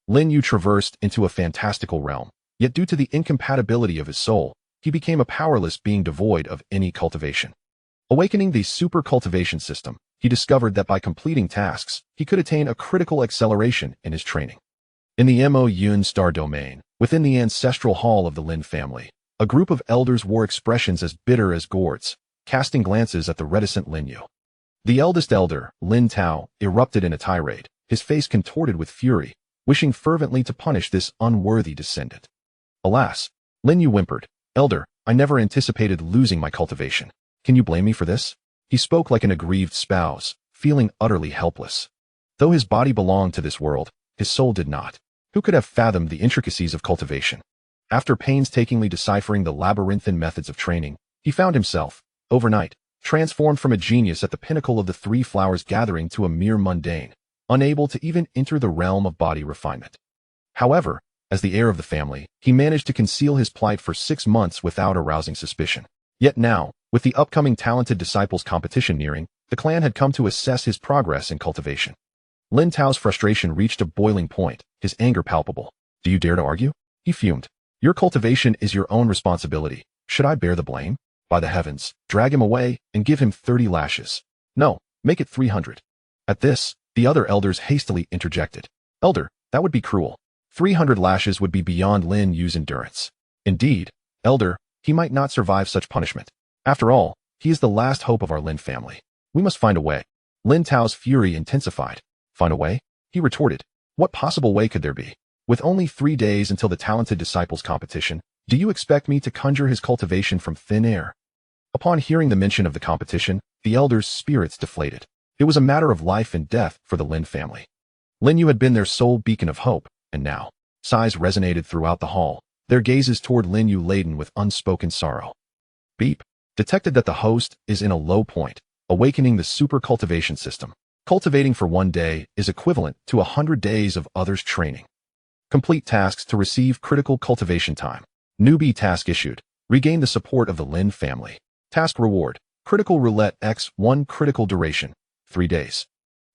Lin You traversed into a fantastical realm, yet due to the incompatibility of his soul, he became a powerless being devoid of any cultivation. Awakening the super cultivation system, he discovered that by completing tasks, he could attain a critical acceleration in his training. In the Mo Yun star domain, within the ancestral hall of the Lin family, a group of elders wore expressions as bitter as gourds, casting glances at the reticent Lin You. The eldest elder, Lin Tao, erupted in a tirade, his face contorted with fury, wishing fervently to punish this unworthy descendant. Alas, Lin You whimpered, "Elder, I never anticipated losing my cultivation. Can you blame me for this?" He spoke like an aggrieved spouse, feeling utterly helpless. Though his body belonged to this world, his soul did not. Who could have fathomed the intricacies of cultivation? After painstakingly deciphering the labyrinthine methods of training, he found himself, overnight, transformed from a genius at the pinnacle of the three flowers gathering to a mere mundane, unable to even enter the realm of body refinement. However, as the heir of the family, he managed to conceal his plight for 6 months without arousing suspicion. Yet now, with the upcoming talented disciples competition nearing, the clan had come to assess his progress in cultivation. Lin Tao's frustration reached a boiling point, his anger palpable. "Do you dare to argue?" He fumed. "Your cultivation is your own responsibility. Should I bear the blame? By the heavens, drag him away and give him 30 lashes. No, make it 300. At this, the other elders hastily interjected. "Elder, that would be cruel. 300 lashes would be beyond Lin Yu's endurance. Indeed, Elder, he might not survive such punishment. After all, he is the last hope of our Lin family. We must find a way." Lin Tao's fury intensified. "Find a way?" He retorted. "What possible way could there be? With only 3 days until the talented disciples competition, do you expect me to conjure his cultivation from thin air?" Upon hearing the mention of the competition, the elders' spirits deflated. It was a matter of life and death for the Lin family. Lin Yu had been their sole beacon of hope, and now, sighs resonated throughout the hall, their gazes toward Lin Yu laden with unspoken sorrow. Beep. Detected that the host is in a low point, awakening the super cultivation system. Cultivating for 1 day is equivalent to 100 days of others' training. Complete tasks to receive critical cultivation time. Newbie task issued. Regain the support of the Lin family. Task reward. Critical roulette X1 critical duration. 3 days.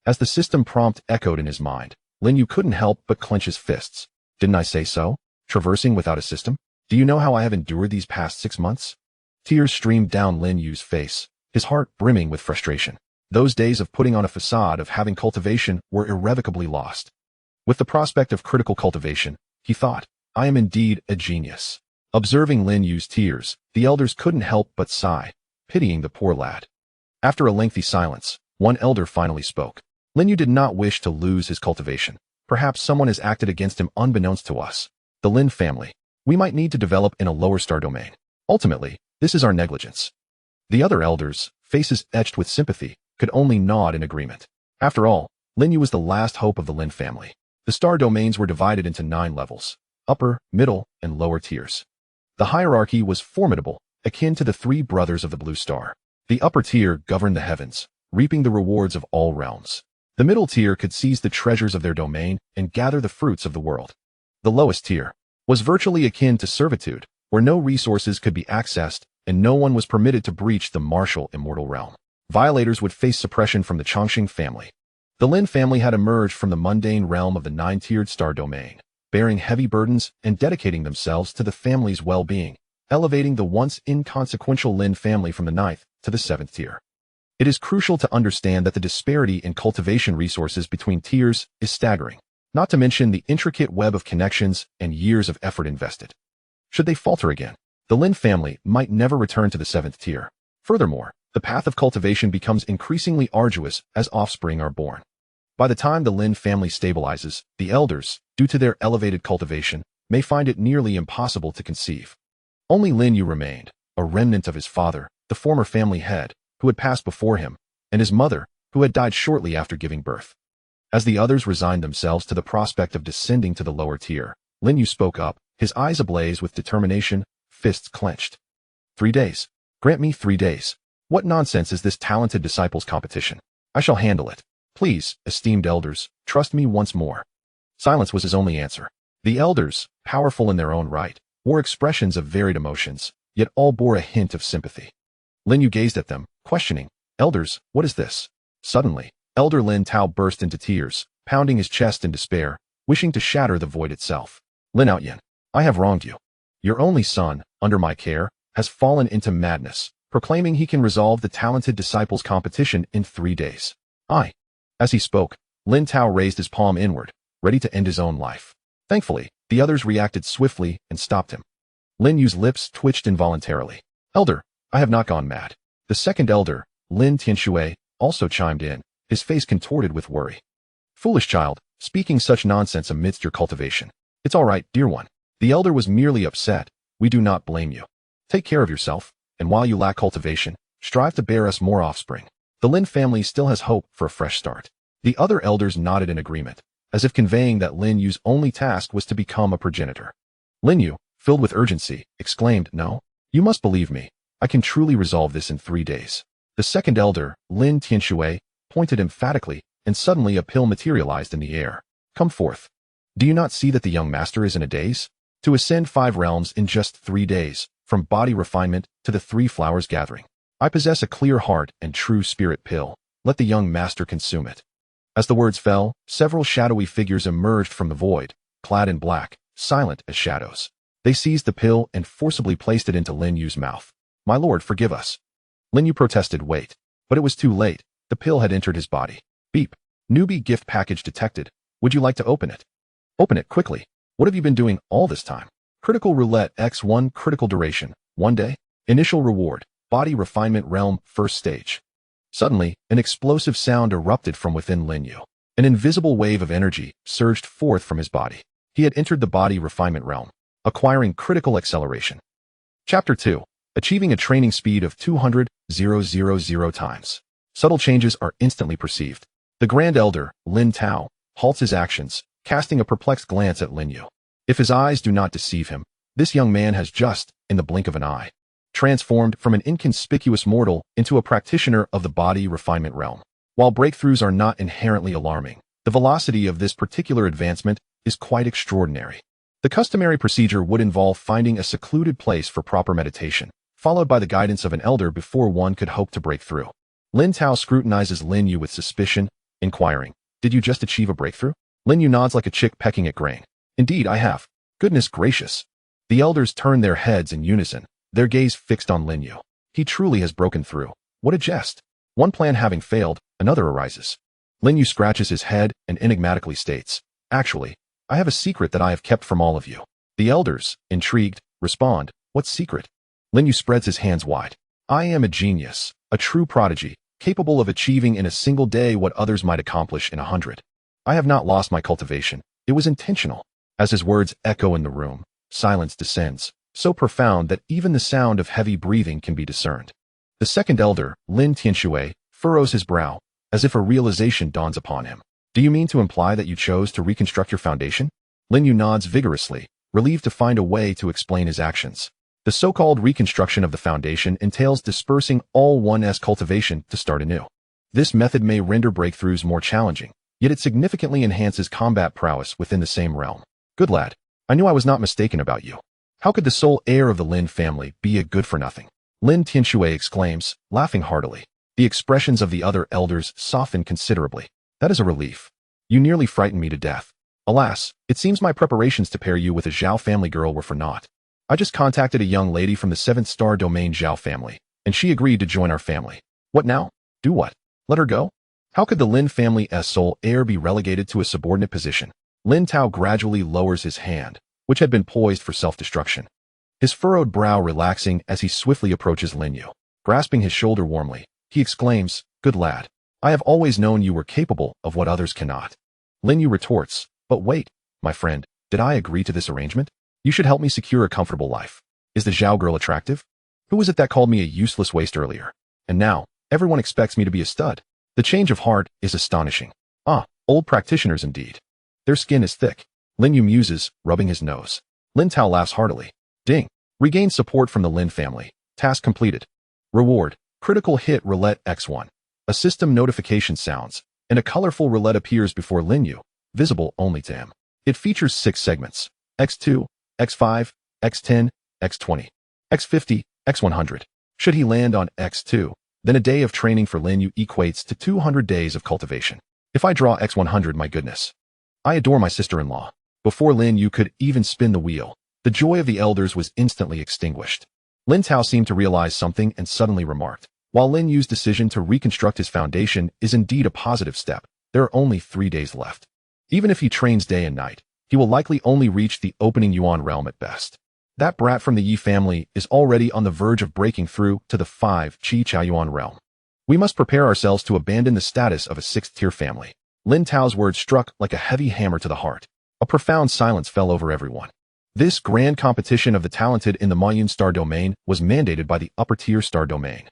As the system prompt echoed in his mind, Lin Yu couldn't help but clench his fists. "Didn't I say so? Traversing without a system? Do you know how I have endured these past 6 months?" Tears streamed down Lin Yu's face, his heart brimming with frustration. Those days of putting on a facade of having cultivation were irrevocably lost. With the prospect of critical cultivation, he thought, "I am indeed a genius." Observing Lin Yu's tears, the elders couldn't help but sigh, pitying the poor lad. After a lengthy silence, one elder finally spoke. "Lin Yu did not wish to lose his cultivation. Perhaps someone has acted against him unbeknownst to us, the Lin family. We might need to develop in a lower star domain. Ultimately, this is our negligence." The other elders, faces etched with sympathy, could only nod in agreement. After all, Lin Yu was the last hope of the Lin family. The star domains were divided into 9 levels, upper, middle, and lower tiers. The hierarchy was formidable, akin to the 3 brothers of the blue star. The upper tier governed the heavens, reaping the rewards of all realms. The middle tier could seize the treasures of their domain and gather the fruits of the world. The lowest tier was virtually akin to servitude, where no resources could be accessed and no one was permitted to breach the martial immortal realm. Violators would face suppression from the Chongqing family. The Lin family had emerged from the mundane realm of the 9-tiered star domain, bearing heavy burdens and dedicating themselves to the family's well-being, elevating the once inconsequential Lin family from the 9th to the 7th tier. It is crucial to understand that the disparity in cultivation resources between tiers is staggering, not to mention the intricate web of connections and years of effort invested. Should they falter again, the Lin family might never return to the 7th tier. Furthermore, the path of cultivation becomes increasingly arduous as offspring are born. By the time the Lin family stabilizes, the elders, due to their elevated cultivation, may find it nearly impossible to conceive. Only Lin Yu remained, a remnant of his father, the former family head, who had passed before him, and his mother, who had died shortly after giving birth. As the others resigned themselves to the prospect of descending to the lower tier, Lin Yu spoke up, his eyes ablaze with determination, fists clenched. 3 days. Grant me 3 days. What nonsense is this talented disciples competition? I shall handle it. Please, esteemed elders, trust me once more. Silence was his only answer. The elders, powerful in their own right, wore expressions of varied emotions, yet all bore a hint of sympathy. Lin Yu gazed at them, questioning, "Elders, what is this?" Suddenly, Elder Lin Tao burst into tears, pounding his chest in despair. wishing to shatter the void itself. Lin Yin, I have wronged you. Your only son, under my care, has fallen into madness, proclaiming he can resolve the talented disciples' competition in 3 days. As he spoke, Lin Tao raised his palm inward, ready to end his own life. Thankfully, the others reacted swiftly and stopped him. Lin Yu's lips twitched involuntarily. Elder, I have not gone mad. The second elder, Lin Tianshui, also chimed in, his face contorted with worry. Foolish child, speaking such nonsense amidst your cultivation. It's all right, dear one. The elder was merely upset. We do not blame you. Take care of yourself, and while you lack cultivation, strive to bear us more offspring. The Lin family still has hope for a fresh start. The other elders nodded in agreement, as if conveying that Lin Yu's only task was to become a progenitor. Lin Yu, filled with urgency, exclaimed, No, you must believe me. I can truly resolve this in 3 days. The second elder, Lin Tianshui, pointed emphatically, and suddenly a pill materialized in the air. Come forth. Do you not see that the young master is in a daze? To ascend 5 realms in just 3 days, from body refinement to the 3 flowers gathering. I possess a clear heart and true spirit pill. Let the young master consume it. As the words fell, several shadowy figures emerged from the void, clad in black, silent as shadows. They seized the pill and forcibly placed it into Lin Yu's mouth. My lord, forgive us. Lin Yu protested, wait. But it was too late. The pill had entered his body. Beep. Newbie gift package detected. Would you like to open it? Open it quickly. What have you been doing all this time? Critical roulette X1 critical duration, 1 day. Initial reward, body refinement realm, first stage. Suddenly, an explosive sound erupted from within Lin Yu. An invisible wave of energy surged forth from his body. He had entered the body refinement realm, acquiring critical acceleration. Chapter 2. Achieving a training speed of 200,000 times. Subtle changes are instantly perceived. The Grand Elder, Lin Tao, halts his actions, casting a perplexed glance at Lin Yu. If his eyes do not deceive him, this young man has just, in the blink of an eye, transformed from an inconspicuous mortal into a practitioner of the body refinement realm. While breakthroughs are not inherently alarming, the velocity of this particular advancement is quite extraordinary. The customary procedure would involve finding a secluded place for proper meditation, followed by the guidance of an elder before one could hope to break through. Lin Tao scrutinizes Lin Yu with suspicion, inquiring, Did you just achieve a breakthrough? Lin Yu nods like a chick pecking at grain. Indeed, I have. Goodness gracious. The elders turn their heads in unison, their gaze fixed on Lin Yu. He truly has broken through. What a jest. One plan having failed, another arises. Lin Yu scratches his head and enigmatically states, Actually, I have a secret that I have kept from all of you. The elders, intrigued, respond, What secret? Lin Yu spreads his hands wide. I am a genius, a true prodigy, capable of achieving in a single day what others might accomplish in 100. I have not lost my cultivation. It was intentional. As his words echo in the room, silence descends, so profound that even the sound of heavy breathing can be discerned. The second elder, Lin Tianshui, furrows his brow, as if a realization dawns upon him. Do you mean to imply that you chose to reconstruct your foundation? Lin Yu nods vigorously, relieved to find a way to explain his actions. The so-called reconstruction of the foundation entails dispersing all one's cultivation to start anew. This method may render breakthroughs more challenging, yet it significantly enhances combat prowess within the same realm. Good lad. I knew I was not mistaken about you. How could the sole heir of the Lin family be a good-for-nothing? Lin Tianshui exclaims, laughing heartily. The expressions of the other elders soften considerably. That is a relief. You nearly frightened me to death. Alas, it seems my preparations to pair you with a Zhao family girl were for naught. I just contacted a young lady from the 7th star domain Zhao family, and she agreed to join our family. What now? Do what? Let her go? How could the Lin family's sole heir be relegated to a subordinate position? Lin Tao gradually lowers his hand, which had been poised for self-destruction. His furrowed brow relaxing as he swiftly approaches Lin Yu. Grasping his shoulder warmly, he exclaims, Good lad. I have always known you were capable of what others cannot. Lin Yu retorts, But wait, my friend, did I agree to this arrangement? You should help me secure a comfortable life. Is the Zhao girl attractive? Who was it that called me a useless waste earlier? And now, everyone expects me to be a stud. The change of heart is astonishing. Old practitioners indeed. Their skin is thick. Lin Yu muses, rubbing his nose. Lin Tao laughs heartily. Ding. Regain support from the Lin family. Task completed. Reward. Critical hit roulette X1. A system notification sounds, and a colorful roulette appears before Lin Yu, visible only to him. It features 6 segments. X2, X5, X10, X20, X50, X100. Should he land on X2, then a day of training for Lin Yu equates to 200 days of cultivation. If I draw X100, my goodness. I adore my sister-in-law. Before Lin You could even spin the wheel, the joy of the elders was instantly extinguished. Lin Tao seemed to realize something and suddenly remarked, while Lin Yu's decision to reconstruct his foundation is indeed a positive step, there are only 3 days left. Even if he trains day and night, he will likely only reach the opening Yuan realm at best. That brat from the Yi family is already on the verge of breaking through to the 5 Qi Chao Yuan realm. We must prepare ourselves to abandon the status of a 6th-tier family. Lin Tao's words struck like a heavy hammer to the heart. A profound silence fell over everyone. This grand competition of the talented in the Mayun star domain was mandated by the upper-tier star domain,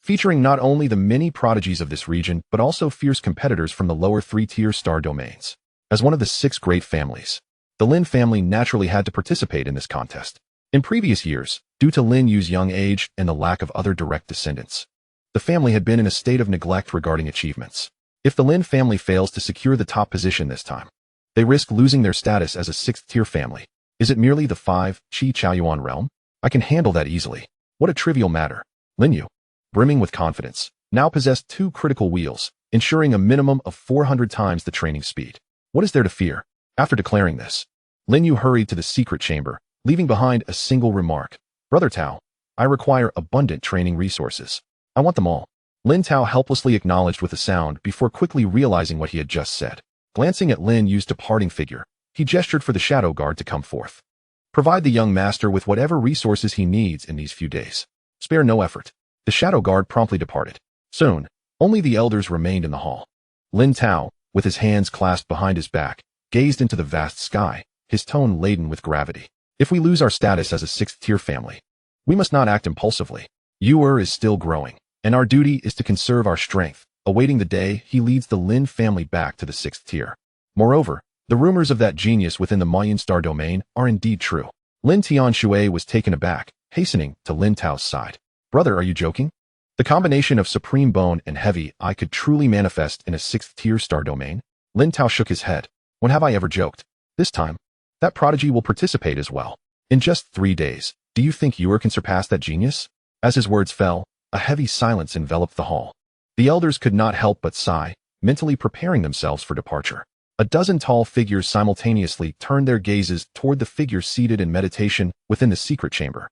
featuring not only the many prodigies of this region but also fierce competitors from the lower 3-tier star domains. As one of the 6 great families, the Lin family naturally had to participate in this contest. In previous years, due to Lin Yu's young age and the lack of other direct descendants, the family had been in a state of neglect regarding achievements. If the Lin family fails to secure the top position this time, they risk losing their status as a 6th-tier family. Is it merely the 5 Qi Chao Yuan realm? I can handle that easily. What a trivial matter. Lin Yu, brimming with confidence, now possessed 2 critical wheels, ensuring a minimum of 400 times the training speed. What is there to fear? After declaring this, Lin Yu hurried to the secret chamber, leaving behind a single remark. Brother Tao, I require abundant training resources. I want them all. Lin Tao helplessly acknowledged with a sound before quickly realizing what he had just said. Glancing at Lin Yu's departing figure, he gestured for the shadow guard to come forth. Provide the young master with whatever resources he needs in these few days. Spare no effort. The shadow guard promptly departed. Soon, only the elders remained in the hall. Lin Tao, with his hands clasped behind his back, gazed into the vast sky, his tone laden with gravity. If we lose our status as a 6th-tier family, we must not act impulsively. Yuer is still growing, and our duty is to conserve our strength, awaiting the day he leads the Lin family back to the 6th tier. Moreover, the rumors of that genius within the Mayan star domain are indeed true. Lin Tianshui was taken aback, hastening to Lin Tao's side. Brother, are you joking? The combination of supreme bone and heavy eye could truly manifest in a 6th-tier star domain? Lin Tao shook his head. When have I ever joked? This time, that prodigy will participate as well. In just 3 days, do you think Yuer can surpass that genius? As his words fell, a heavy silence enveloped the hall. The elders could not help but sigh, mentally preparing themselves for departure. A dozen tall figures simultaneously turned their gazes toward the figure seated in meditation within the secret chamber.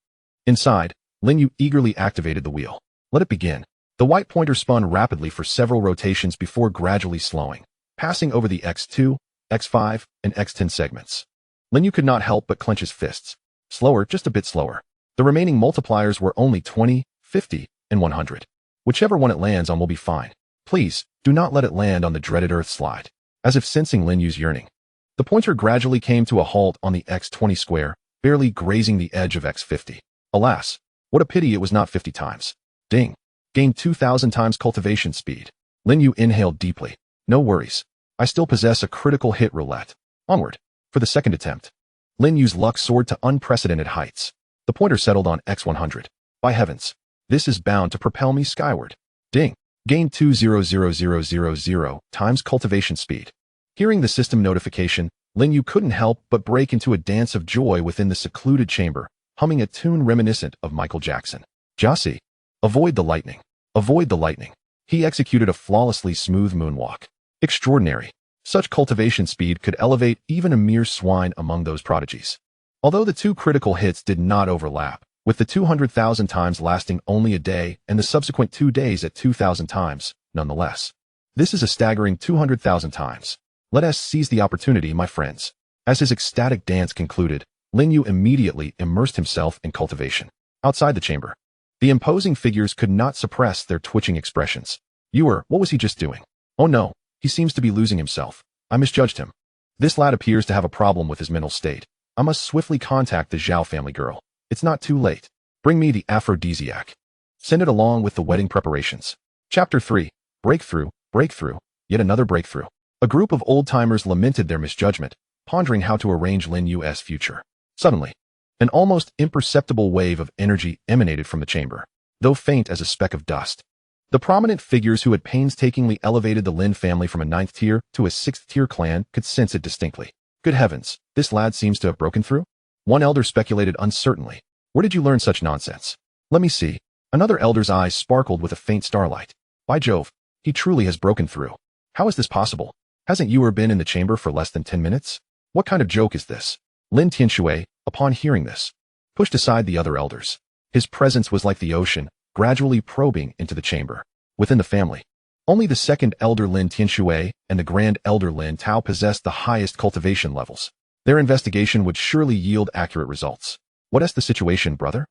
Inside, Lin Yu eagerly activated the wheel. Let it begin. The white pointer spun rapidly for several rotations before gradually slowing, passing over the X2, X5, and X10 segments. Lin Yu could not help but clench his fists. Slower, just a bit slower. The remaining multipliers were only 20, 50, and 100. Whichever one it lands on will be fine. Please, do not let it land on the dreaded earth slide. As if sensing Lin Yu's yearning, the pointer gradually came to a halt on the X20 square, barely grazing the edge of X50. Alas, what a pity it was not 50 times. Ding. Gained 2,000 times cultivation speed. Lin Yu inhaled deeply. No worries. I still possess a critical hit roulette. Onward. For the second attempt. Lin Yu's luck soared to unprecedented heights. The pointer settled on X100. By heavens, this is bound to propel me skyward. Ding. Gain 2,000,000 times cultivation speed. Hearing the system notification, Lin Yu couldn't help but break into a dance of joy within the secluded chamber, humming a tune reminiscent of Michael Jackson. Jossie. Avoid the lightning. Avoid the lightning. He executed a flawlessly smooth moonwalk. Extraordinary. Such cultivation speed could elevate even a mere swine among those prodigies. Although the 2 critical hits did not overlap, with the 200,000 times lasting only a day and the subsequent 2 days at 2,000 times, nonetheless. This is a staggering 200,000 times. Let us seize the opportunity, my friends. As his ecstatic dance concluded, Lin Yu immediately immersed himself in cultivation. Outside the chamber, the imposing figures could not suppress their twitching expressions. Yuer, what was he just doing? Oh no, he seems to be losing himself. I misjudged him. This lad appears to have a problem with his mental state. I must swiftly contact the Zhao family girl. It's not too late. Bring me the aphrodisiac. Send it along with the wedding preparations. Chapter 3. Breakthrough, breakthrough, yet another breakthrough. A group of old-timers lamented their misjudgment, pondering how to arrange Lin Yu's future. Suddenly, an almost imperceptible wave of energy emanated from the chamber, though faint as a speck of dust. The prominent figures who had painstakingly elevated the Lin family from a 9th tier to a 6th tier clan could sense it distinctly. Good heavens, this lad seems to have broken through? One elder speculated uncertainly. Where did you learn such nonsense? Let me see. Another elder's eyes sparkled with a faint starlight. By Jove, he truly has broken through. How is this possible? Hasn't you been in the chamber for less than 10 minutes? What kind of joke is this? Lin Tianshui, upon hearing this, pushed aside the other elders. His presence was like the ocean, gradually probing into the chamber. Within the family, only the second elder Lin Tianshui and the grand elder Lin Tao possessed the highest cultivation levels. Their investigation would surely yield accurate results. What is the situation, brother?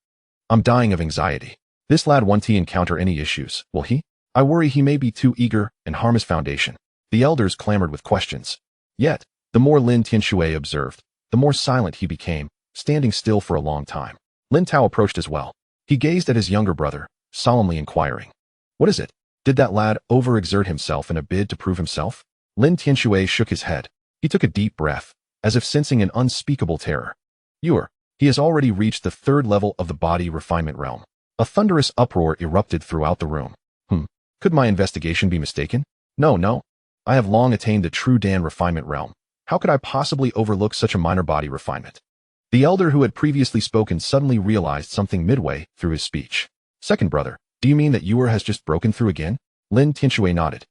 I'm dying of anxiety. This lad won't encounter any issues, will he? I worry he may be too eager and harm his foundation. The elders clamored with questions. Yet, the more Lin Tianshui observed, the more silent he became, standing still for a long time. Lin Tao approached as well. He gazed at his younger brother, solemnly inquiring. What is it? Did that lad overexert himself in a bid to prove himself? Lin Tianshui shook his head. He took a deep breath, as if sensing an unspeakable terror. He has already reached the third level of the body refinement realm. A thunderous uproar erupted throughout the room. Could my investigation be mistaken? No. I have long attained the true Dan refinement realm. How could I possibly overlook such a minor body refinement? The elder who had previously spoken suddenly realized something midway through his speech. Second brother, do you mean that has just broken through again? Lin Tianshui nodded.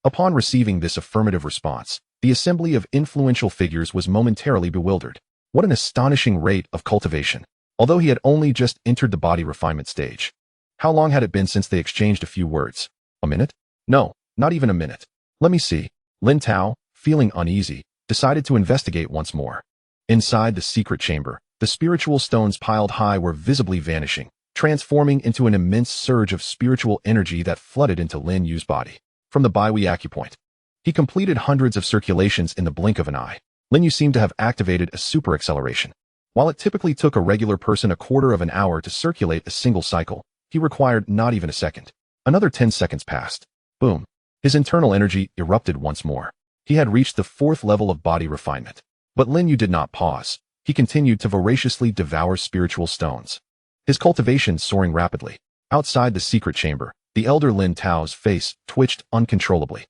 Upon receiving this affirmative response, the assembly of influential figures was momentarily bewildered. What an astonishing rate of cultivation, although he had only just entered the body refinement stage. How long had it been since they exchanged a few words? A minute? No, not even a minute. Let me see. Lin Tao, feeling uneasy, decided to investigate once more. Inside the secret chamber, the spiritual stones piled high were visibly vanishing, transforming into an immense surge of spiritual energy that flooded into Lin Yu's body. From the Baihui acupoint, he completed hundreds of circulations in the blink of an eye. Lin Yu seemed to have activated a super acceleration. While it typically took a regular person a quarter of an hour to circulate a single cycle, he required not even a second. Another 10 seconds passed. Boom. His internal energy erupted once more. He had reached the fourth level of body refinement. But Lin Yu did not pause. He continued to voraciously devour spiritual stones. His cultivation soaring rapidly. Outside the secret chamber, the elder Lin Tao's face twitched uncontrollably.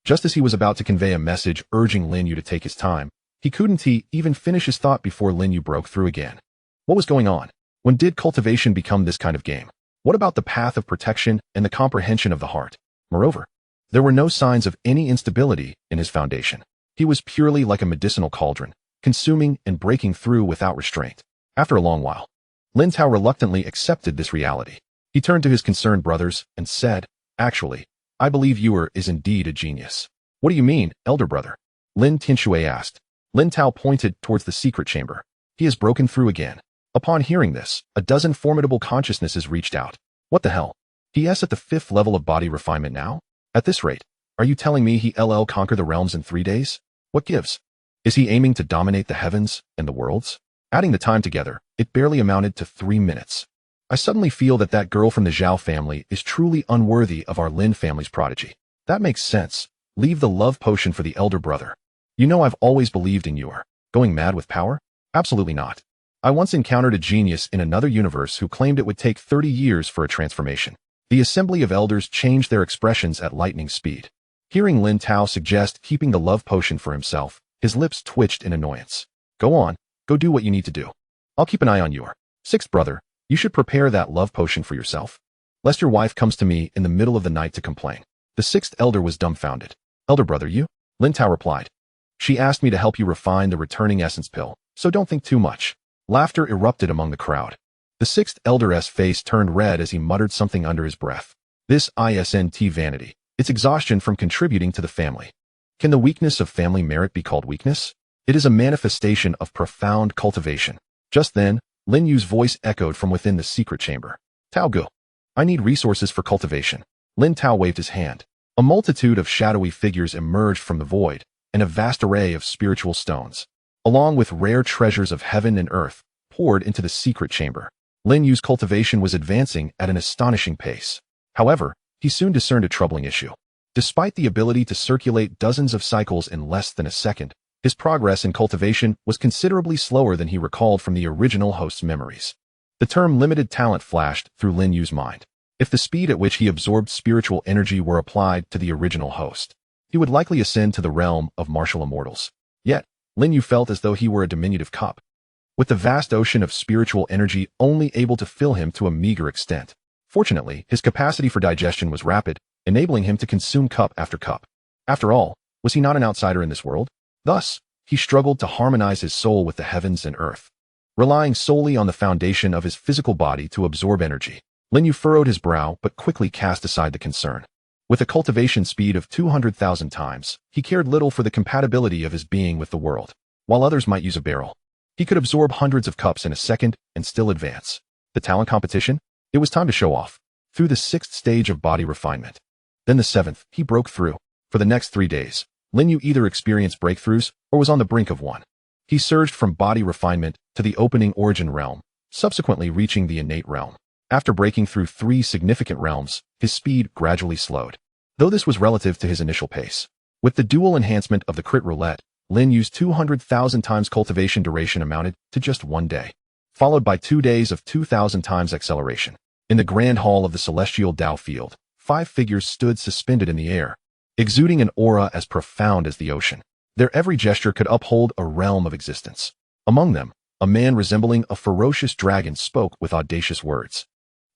Just as he was about to convey a message urging Lin Yu to take his time, he couldn't even finish his thought before Lin Yu broke through again. What was going on? When did cultivation become this kind of game? What about the path of protection and the comprehension of the heart? Moreover, there were no signs of any instability in his foundation. He was purely like a medicinal cauldron, consuming and breaking through without restraint. After a long while, Lin Tao reluctantly accepted this reality. He turned to his concerned brothers and said, Actually, I believe is indeed a genius. What do you mean, elder brother? Lin Tianshui asked. Lin Tao pointed towards the secret chamber. He has broken through again. Upon hearing this, a dozen formidable consciousnesses reached out. What the hell? He is at the fifth level of body refinement now? At this rate, are you telling me he'll conquer the realms in 3 days? What gives? Is he aiming to dominate the heavens and the worlds? Adding the time together, it barely amounted to 3 minutes. I suddenly feel that girl from the Zhao family is truly unworthy of our Lin family's prodigy. That makes sense. Leave the love potion for the elder brother. I've always believed in you. Going mad with power? Absolutely not. I once encountered a genius in another universe who claimed it would take 30 years for a transformation. The assembly of elders changed their expressions at lightning speed. Hearing Lin Tao suggest keeping the love potion for himself, his lips twitched in annoyance. Go on, go do what you need to do. I'll keep an eye on you. Sixth brother, you should prepare that love potion for yourself, lest your wife comes to me in the middle of the night to complain. The sixth elder was dumbfounded. Elder brother, you? Lin Tao replied. She asked me to help you refine the returning essence pill, so don't think too much. Laughter erupted among the crowd. The sixth elder's face turned red as he muttered something under his breath. This isn't vanity. It's exhaustion from contributing to the family. Can the weakness of family merit be called weakness? It is a manifestation of profound cultivation. Just then, Lin Yu's voice echoed from within the secret chamber. Tao Gu. I need resources for cultivation. Lin Tao waved his hand. A multitude of shadowy figures emerged from the void, and a vast array of spiritual stones, along with rare treasures of heaven and earth, poured into the secret chamber. Lin Yu's cultivation was advancing at an astonishing pace. However, he soon discerned a troubling issue. Despite the ability to circulate dozens of cycles in less than a second, his progress in cultivation was considerably slower than he recalled from the original host's memories. The term limited talent flashed through Lin Yu's mind. If the speed at which he absorbed spiritual energy were applied to the original host, he would likely ascend to the realm of martial immortals. Yet, Lin Yu felt as though he were a diminutive cup, with the vast ocean of spiritual energy only able to fill him to a meager extent. Fortunately, his capacity for digestion was rapid, enabling him to consume cup after cup. After all, Was he not an outsider in this world? Thus, he struggled to harmonize his soul with the heavens and earth, relying solely on the foundation of his physical body to absorb energy. Lin You furrowed his brow but quickly cast aside the concern. With a cultivation speed of 200,000 times, he cared little for the compatibility of his being with the world. While others might use a barrel, he could absorb hundreds of cups in a second and still advance. The talent competition? It was time to show off. Through the 6th stage of body refinement. Then the 7th, he broke through. For the next 3 days, Lin You either experienced breakthroughs or was on the brink of one. He surged from body refinement to the opening origin realm, subsequently reaching the innate realm. After breaking through 3 significant realms, his speed gradually slowed, though this was relative to his initial pace. With the dual enhancement of the crit roulette, Lin Yu's 200,000 times cultivation duration amounted to just 1 day, followed by 2 days of 2,000 times acceleration. In the grand hall of the celestial Tao field, 5 figures stood suspended in the air, exuding an aura as profound as the ocean. Their every gesture could uphold a realm of existence. Among them, a man resembling a ferocious dragon spoke with audacious words.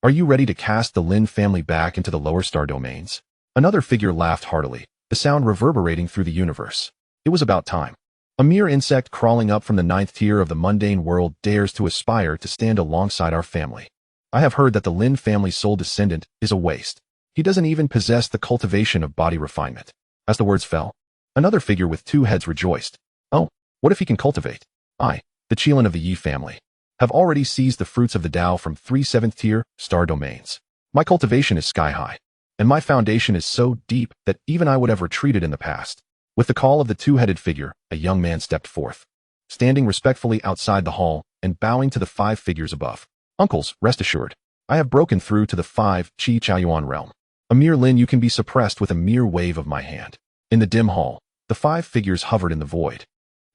Are you ready to cast the Lin family back into the lower star domains? Another figure laughed heartily, the sound reverberating through the universe. It was about time. A mere insect crawling up from the 9th tier of the mundane world dares to aspire to stand alongside our family. I have heard that the Lin family's sole descendant is a waste. He doesn't even possess the cultivation of body refinement. As the words fell, another figure with 2 heads rejoiced. Oh, what if he can cultivate? I, the Qilin of the Yi family, have already seized the fruits of the Tao from 3 7th tier star domains. My cultivation is sky high, and my foundation is so deep that even I would have retreated in the past. With the call of the 2-headed figure, a young man stepped forth, standing respectfully outside the hall and bowing to the 5 figures above. Uncles, rest assured, I have broken through to the 5 Qi Chaoyuan realm. A mere Lin You can be suppressed with a mere wave of my hand. In the dim hall, the 5 figures hovered in the void,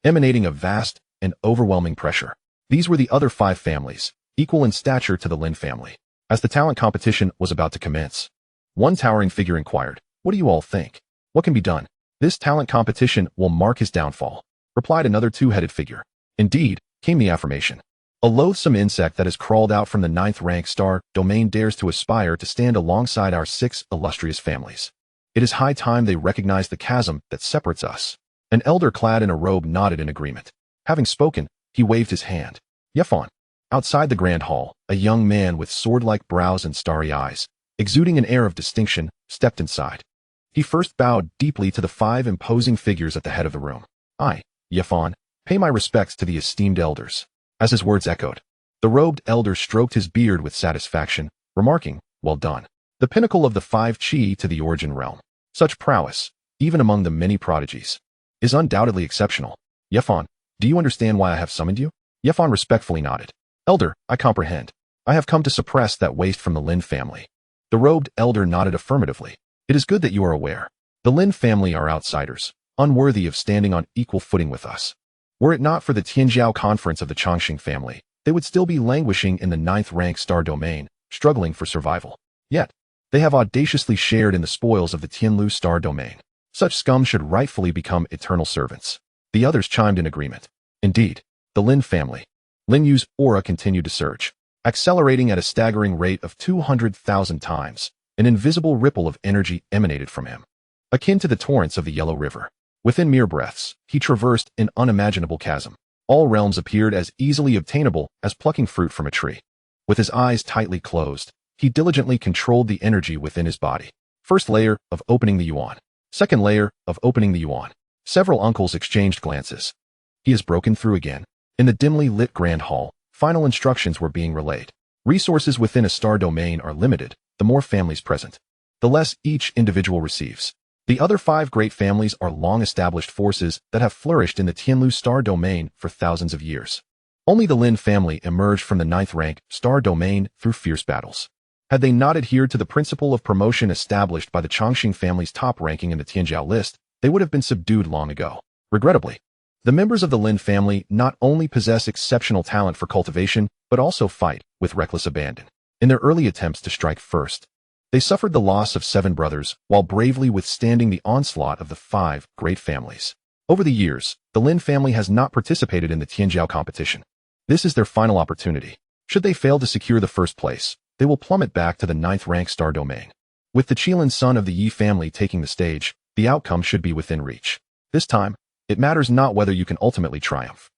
emanating a vast and overwhelming pressure. These were the other 5 families, equal in stature to the Lin family. As the talent competition was about to commence, one towering figure inquired, what do you all think? What can be done? This talent competition will mark his downfall, replied another 2-headed figure. Indeed, came the affirmation. A loathsome insect that has crawled out from the 9th rank star domain dares to aspire to stand alongside our 6 illustrious families. It is high time they recognize the chasm that separates us. An elder clad in a robe nodded in agreement. Having spoken, he waved his hand. Yefan. Outside the grand hall, a young man with sword-like brows and starry eyes, exuding an air of distinction, stepped inside. He first bowed deeply to the 5 imposing figures at the head of the room. I, Yefan, pay my respects to the esteemed elders. As his words echoed, the robed elder stroked his beard with satisfaction, remarking, well done. The pinnacle of the 5 Qi to the origin realm. Such prowess, even among the many prodigies, is undoubtedly exceptional. Yefan, do you understand why I have summoned you? Yefan respectfully nodded. Elder, I comprehend. I have come to suppress that waste from the Lin family. The robed elder nodded affirmatively. It is good that you are aware. The Lin family are outsiders, unworthy of standing on equal footing with us. Were it not for the Tianjiao conference of the Chongqing family, they would still be languishing in the 9th rank star domain, struggling for survival. Yet, they have audaciously shared in the spoils of the Tianlu star domain. Such scum should rightfully become eternal servants. The others chimed in agreement. Indeed, the Lin family. Lin Yu's aura continued to surge, accelerating at a staggering rate of 200,000 times. An invisible ripple of energy emanated from him, akin to the torrents of the Yellow River. Within mere breaths, he traversed an unimaginable chasm. All realms appeared as easily obtainable as plucking fruit from a tree. With his eyes tightly closed, he diligently controlled the energy within his body. First layer of opening the yuan. Second layer of opening the yuan. Several uncles exchanged glances. He has broken through again. In the dimly lit grand hall, final instructions were being relayed. Resources within a star domain are limited, the more families present, the less each individual receives. The other 5 great families are long-established forces that have flourished in the Tianlu star domain for thousands of years. Only the Lin family emerged from the 9th rank star domain through fierce battles. Had they not adhered to the principle of promotion established by the Chongqing family's top ranking in the Tianjiao list, they would have been subdued long ago. Regrettably, the members of the Lin family not only possess exceptional talent for cultivation, but also fight with reckless abandon. In their early attempts to strike first, they suffered the loss of 7 brothers while bravely withstanding the onslaught of the 5 great families. Over the years, the Lin family has not participated in the Tianjiao competition. This is their final opportunity. Should they fail to secure the first place, they will plummet back to the 9th rank star domain. With the Qilin son of the Yi family taking the stage, the outcome should be within reach. This time, it matters not whether you can ultimately triumph.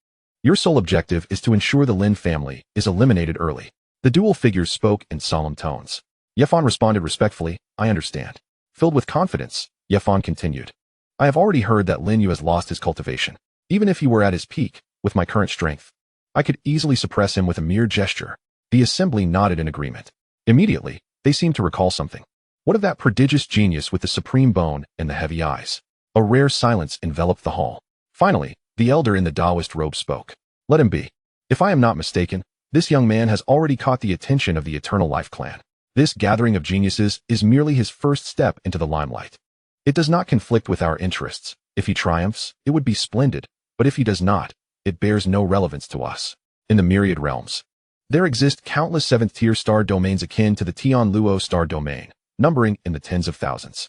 Your sole objective is to ensure the Lin family is eliminated early. The dual figures spoke in solemn tones. Yefan responded respectfully, I understand. Filled with confidence, Yefan continued. I have already heard that Lin You has lost his cultivation. Even if he were at his peak, with my current strength, I could easily suppress him with a mere gesture. The assembly nodded in agreement. Immediately, they seemed to recall something. What of that prodigious genius with the supreme bone and the heavy eyes? A rare silence enveloped the hall. Finally, the elder in the Taoist robe spoke. Let him be. If I am not mistaken, this young man has already caught the attention of the Eternal Life clan. This gathering of geniuses is merely his first step into the limelight. It does not conflict with our interests. If he triumphs, it would be splendid, but if he does not, it bears no relevance to us. In the myriad realms, there exist countless 7th-tier star domains akin to the Tian Luo star domain, numbering in the tens of thousands.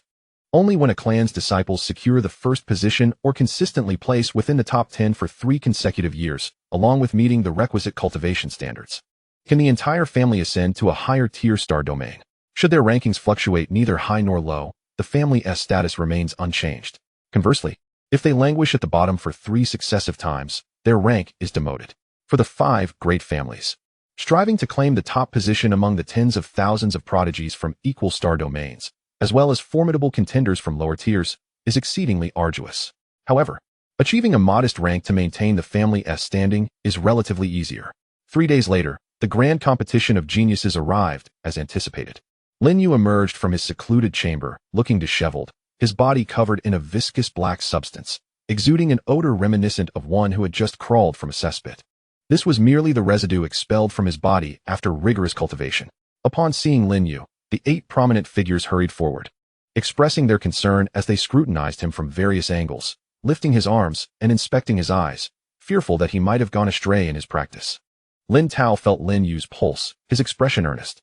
Only when a clan's disciples secure the first position or consistently place within the top 10 for 3 consecutive years, along with meeting the requisite cultivation standards, can the entire family ascend to a higher-tier star domain. Should their rankings fluctuate neither high nor low, the family's status remains unchanged. Conversely, if they languish at the bottom for 3 successive times, their rank is demoted. For the 5 great families, striving to claim the top position among the tens of thousands of prodigies from equal star domains, as well as formidable contenders from lower tiers, is exceedingly arduous. However, achieving a modest rank to maintain the family's standing is relatively easier. 3 days later, the grand competition of geniuses arrived, as anticipated. Lin You emerged from his secluded chamber, looking disheveled, his body covered in a viscous black substance, exuding an odor reminiscent of one who had just crawled from a cesspit. This was merely the residue expelled from his body after rigorous cultivation. Upon seeing Lin You, the 8 prominent figures hurried forward, expressing their concern as they scrutinized him from various angles, lifting his arms and inspecting his eyes, fearful that he might have gone astray in his practice. Lin Tao felt Lin Yu's pulse, his expression earnest.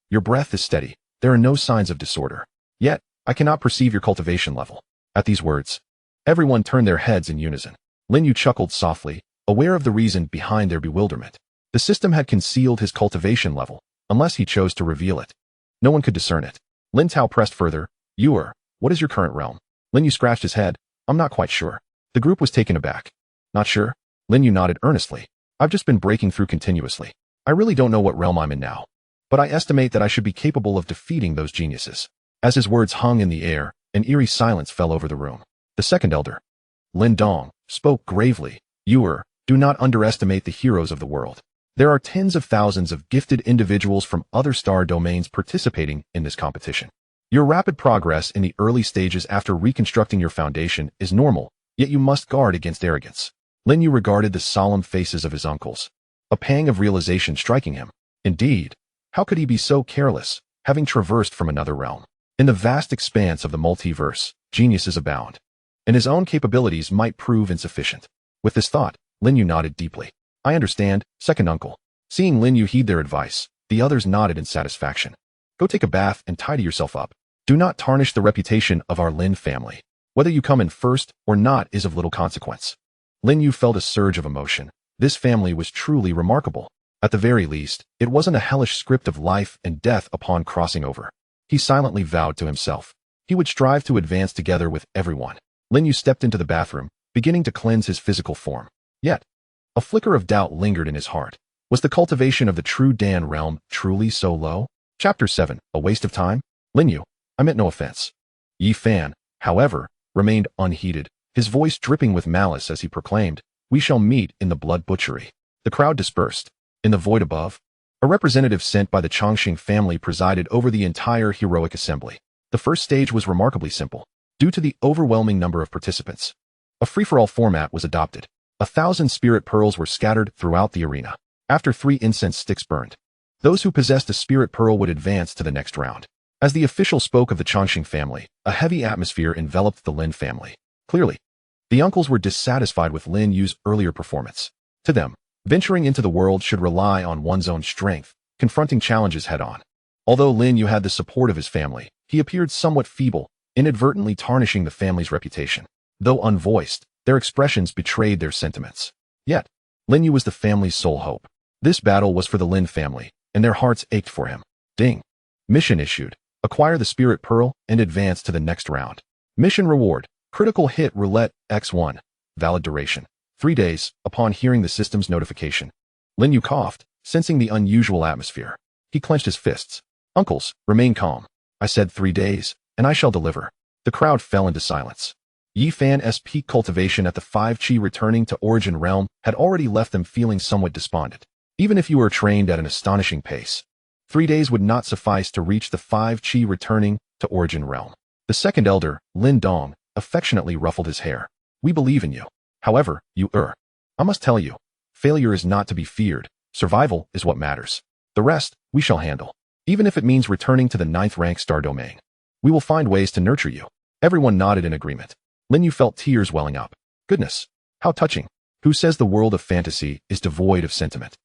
Your breath is steady. There are no signs of disorder. Yet, I cannot perceive your cultivation level. At these words, everyone turned their heads in unison. Lin Yu chuckled softly, aware of the reason behind their bewilderment. The system had concealed his cultivation level, unless he chose to reveal it. No one could discern it. Lin Tao pressed further. What is your current realm? Lin Yu scratched his head. I'm not quite sure. The group was taken aback. Not sure? Lin Yu nodded earnestly. I've just been breaking through continuously. I really don't know what realm I'm in now, but I estimate that I should be capable of defeating those geniuses. As his words hung in the air, an eerie silence fell over the room. The second elder, Lin Dong, spoke gravely. Do not underestimate the heroes of the world. There are tens of thousands of gifted individuals from other star domains participating in this competition. Your rapid progress in the early stages after reconstructing your foundation is normal, yet you must guard against arrogance. Lin Yu regarded the solemn faces of his uncles, a pang of realization striking him. Indeed, how could he be so careless, having traversed from another realm? In the vast expanse of the multiverse, geniuses abound, and his own capabilities might prove insufficient. With this thought, Lin Yu nodded deeply. I understand, second uncle. Seeing Lin Yu heed their advice, the others nodded in satisfaction. Go take a bath and tidy yourself up. Do not tarnish the reputation of our Lin family. Whether you come in first or not is of little consequence. Lin Yu felt a surge of emotion. This family was truly remarkable. At the very least, it wasn't a hellish script of life and death upon crossing over. He silently vowed to himself. He would strive to advance together with everyone. Lin Yu stepped into the bathroom, beginning to cleanse his physical form. Yet, a flicker of doubt lingered in his heart. Was the cultivation of the true Dan realm truly so low? Chapter 7, A Waste of Time? Lin Yu, I meant no offense. Yi Fan, however, remained unheeded, his voice dripping with malice as he proclaimed, We shall meet in the blood butchery. The crowd dispersed. In the void above, a representative sent by the Chongqing family presided over the entire heroic assembly. The first stage was remarkably simple, due to the overwhelming number of participants. A free-for-all format was adopted. 1,000 spirit pearls were scattered throughout the arena. After 3 incense sticks burned, those who possessed a spirit pearl would advance to the next round. As the official spoke of the Chongqing family, a heavy atmosphere enveloped the Lin family. Clearly, the uncles were dissatisfied with Lin Yu's earlier performance. To them, venturing into the world should rely on one's own strength, confronting challenges head-on. Although Lin Yu had the support of his family, he appeared somewhat feeble, inadvertently tarnishing the family's reputation. Though unvoiced, their expressions betrayed their sentiments. Yet, Lin Yu was the family's sole hope. This battle was for the Lin family, and their hearts ached for him. Ding. Mission issued. Acquire the spirit pearl and advance to the next round. Mission reward, critical hit roulette X1, valid duration, 3 days. Upon hearing the system's notification, Lin You coughed, sensing the unusual atmosphere. He clenched his fists. Uncles, remain calm. I said 3 days, and I shall deliver. The crowd fell into silence. Yi Fan's peak cultivation at the 5 chi returning to Origin Realm had already left them feeling somewhat despondent. Even if you were trained at an astonishing pace, 3 days would not suffice to reach the 5 chi returning to Origin Realm. The second elder, Lin Dong, affectionately ruffled his hair. We believe in you. However, I must tell you, failure is not to be feared. Survival is what matters. The rest, we shall handle. Even if it means returning to the 9th rank star domain. We will find ways to nurture you. Everyone nodded in agreement. Lin You felt tears welling up. Goodness, how touching. Who says the world of fantasy is devoid of sentiment?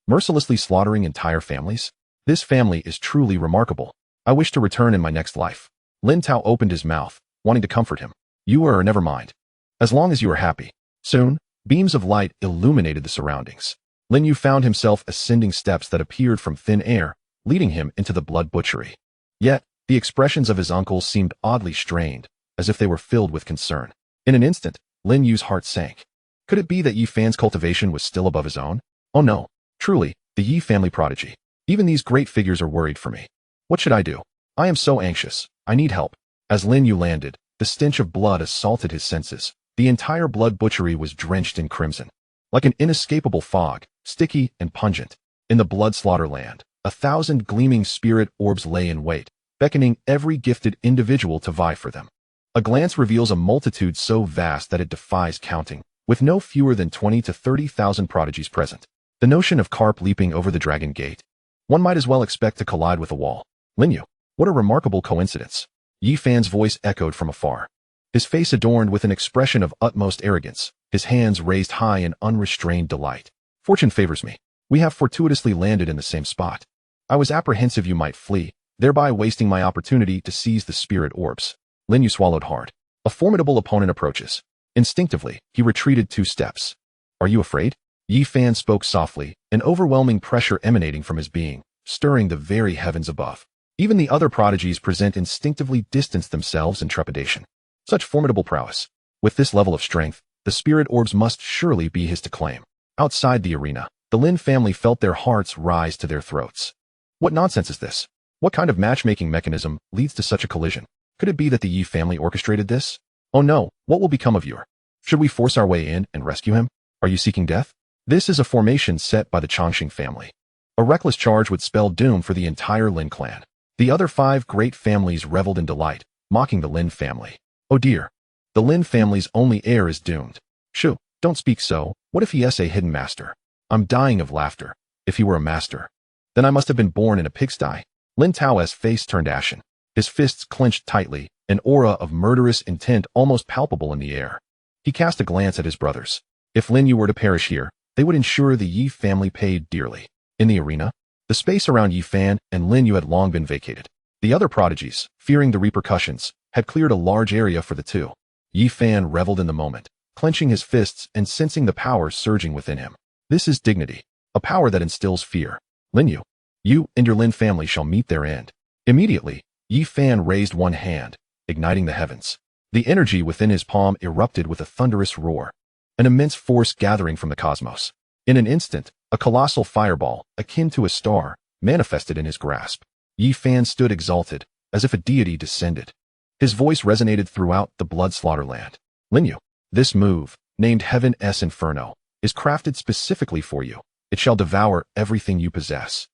Mercilessly slaughtering entire families? This family is truly remarkable. I wish to return in my next life. Lin Tao opened his mouth, wanting to comfort him. Never mind. As long as you are happy. Soon, beams of light illuminated the surroundings. Lin You found himself ascending steps that appeared from thin air, leading him into the blood butchery. Yet, the expressions of his uncles seemed oddly strained, as if they were filled with concern. In an instant, Lin Yu's heart sank. Could it be that Yi Fan's cultivation was still above his own? Oh no, truly, the Yi family prodigy. Even these great figures are worried for me. What should I do? I am so anxious. I need help. As Lin Yu landed, the stench of blood assaulted his senses. The entire blood butchery was drenched in crimson. Like an inescapable fog, sticky and pungent. In the blood slaughter land, 1,000 gleaming spirit orbs lay in wait, beckoning every gifted individual to vie for them. A glance reveals a multitude so vast that it defies counting, with no fewer than 20 to 30,000 prodigies present. The notion of carp leaping over the dragon gate. One might as well expect to collide with a wall. Lin You, what a remarkable coincidence. Yi Fan's voice echoed from afar. His face adorned with an expression of utmost arrogance, his hands raised high in unrestrained delight. Fortune favors me. We have fortuitously landed in the same spot. I was apprehensive you might flee, thereby wasting my opportunity to seize the spirit orbs. Lin You swallowed hard. A formidable opponent approaches. Instinctively, he retreated 2 steps. Are you afraid? Yi Fan spoke softly, an overwhelming pressure emanating from his being, stirring the very heavens above. Even the other prodigies present instinctively distanced themselves in trepidation. Such formidable prowess. With this level of strength, the spirit orbs must surely be his to claim. Outside the arena, the Lin family felt their hearts rise to their throats. What nonsense is this? What kind of matchmaking mechanism leads to such a collision? Could it be that the Yi family orchestrated this? Oh no, what will become of you? Should we force our way in and rescue him? Are you seeking death? This is a formation set by the Chongqing family. A reckless charge would spell doom for the entire Lin Clan. The other 5 great families reveled in delight, mocking the Lin family. Oh dear. The Lin family's only heir is doomed. Shoo, don't speak so. What if he is a hidden master? I'm dying of laughter. If he were a master, then I must have been born in a pigsty. Lin Tao's face turned ashen. His fists clenched tightly, an aura of murderous intent almost palpable in the air. He cast a glance at his brothers. If Lin Yu were to perish here, they would ensure the Yi family paid dearly. In the arena, the space around Yi Fan and Lin Yu had long been vacated. The other prodigies, fearing the repercussions, had cleared a large area for the two. Yi Fan reveled in the moment, clenching his fists and sensing the power surging within him. This is dignity, a power that instills fear. Lin Yu, you and your Lin family shall meet their end. Immediately, Yi Fan raised one hand, igniting the heavens. The energy within his palm erupted with a thunderous roar, an immense force gathering from the cosmos. In an instant, a colossal fireball, akin to a star, manifested in his grasp. Yi Fan stood exalted, as if a deity descended. His voice resonated throughout the blood slaughter land. Lin Yu, this move, named Heaven's Inferno, is crafted specifically for you. It shall devour everything you possess,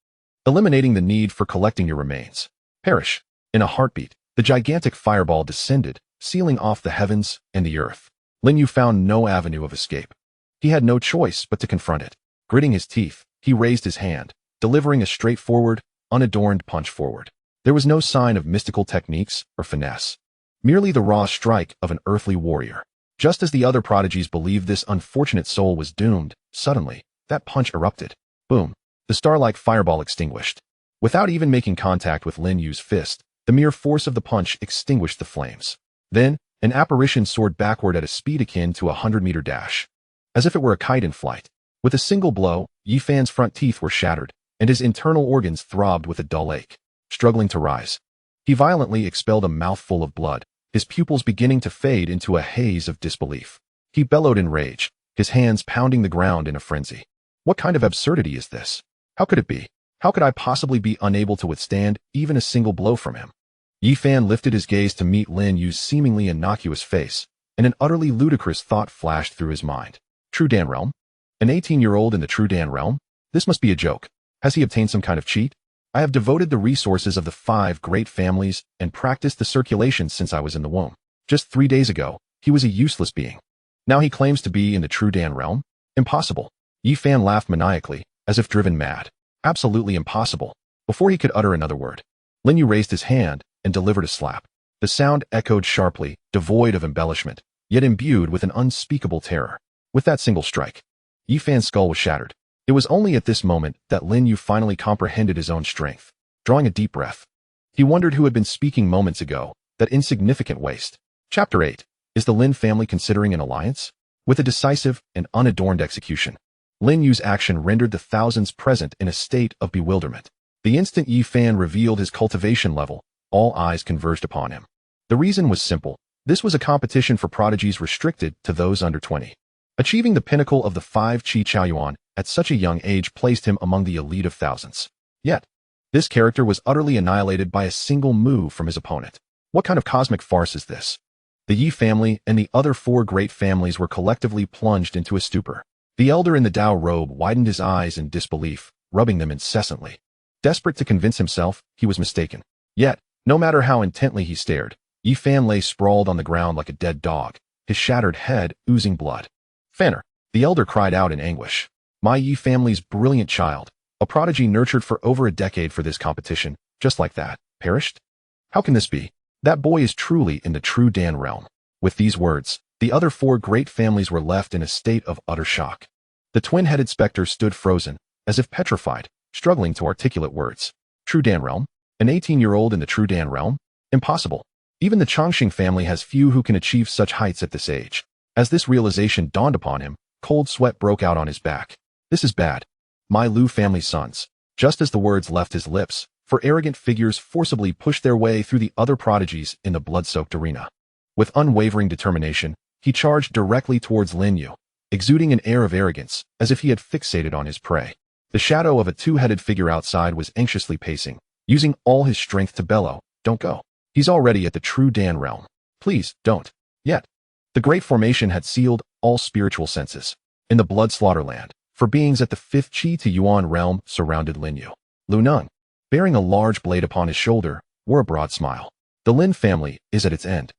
eliminating the need for collecting your remains. Perish. In a heartbeat, the gigantic fireball descended, sealing off the heavens and the earth. Lin Yu found no avenue of escape. He had no choice but to confront it. Gritting his teeth, he raised his hand, delivering a straightforward, unadorned punch forward. There was no sign of mystical techniques or finesse, merely the raw strike of an earthly warrior. Just as the other prodigies believed this unfortunate soul was doomed, suddenly, that punch erupted. Boom. The star-like fireball extinguished. Without even making contact with Lin Yu's fist, the mere force of the punch extinguished the flames. Then, an apparition soared backward at a speed akin to a 100-meter dash, as if it were a kite in flight. With a single blow, Yi Fan's front teeth were shattered, and his internal organs throbbed with a dull ache. Struggling to rise, he violently expelled a mouthful of blood, his pupils beginning to fade into a haze of disbelief. He bellowed in rage, his hands pounding the ground in a frenzy. What kind of absurdity is this? How could it be? How could I possibly be unable to withstand even a single blow from him? Yi Fan lifted his gaze to meet Lin Yu's seemingly innocuous face, and an utterly ludicrous thought flashed through his mind. True Dan realm? An 18-year-old in the True Dan realm? This must be a joke. Has he obtained some kind of cheat? I have devoted the resources of the 5 great families and practiced the circulation since I was in the womb. Just 3 days ago, he was a useless being. Now he claims to be in the True Dan realm? Impossible. Yi Fan laughed maniacally, as if driven mad. Absolutely impossible. Before he could utter another word, Lin You raised his hand and delivered a slap. The sound echoed sharply, devoid of embellishment, yet imbued with an unspeakable terror. With that single strike, Yi Fan's skull was shattered. It was only at this moment that Lin You finally comprehended his own strength. Drawing a deep breath, he wondered who had been speaking moments ago, that insignificant waste. Chapter 8. Is the Lin family considering an alliance? With a decisive and unadorned execution, Lin Yu's action rendered the thousands present in a state of bewilderment. The instant Yi Fan revealed his cultivation level, all eyes converged upon him. The reason was simple. This was a competition for prodigies restricted to those under 20. Achieving the pinnacle of the 5 Qi Chaoyuan at such a young age placed him among the elite of thousands. Yet, this character was utterly annihilated by a single move from his opponent. What kind of cosmic farce is this? The Yi family and the other 4 great families were collectively plunged into a stupor. The elder in the Dao robe widened his eyes in disbelief, rubbing them incessantly. Desperate to convince himself, he was mistaken. Yet, no matter how intently he stared, Yi Fan lay sprawled on the ground like a dead dog, his shattered head oozing blood. Fanner, the elder cried out in anguish. My Yi family's brilliant child, a prodigy nurtured for over a decade for this competition, just like that, perished? How can this be? That boy is truly in the True Dan realm. With these words, the other 4 great families were left in a state of utter shock. The twin-headed specter stood frozen, as if petrified, struggling to articulate words. True Dan realm? An 18-year-old in the True Dan realm? Impossible. Even the Chongqing family has few who can achieve such heights at this age. As this realization dawned upon him, cold sweat broke out on his back. This is bad. My Lu family's sons. Just as the words left his lips, 4 arrogant figures forcibly pushed their way through the other prodigies in the blood-soaked arena. With unwavering determination, he charged directly towards Lin You, exuding an air of arrogance, as if he had fixated on his prey. The shadow of a 2-headed figure outside was anxiously pacing, using all his strength to bellow, "Don't go. He's already at the True Dan realm. Please, don't. Yet." The great formation had sealed all spiritual senses. In the blood slaughterland, 4 beings at the 5th Qi to Yuan realm surrounded Lin You. Lu Neng, bearing a large blade upon his shoulder, wore a broad smile. The Lin family is at its end.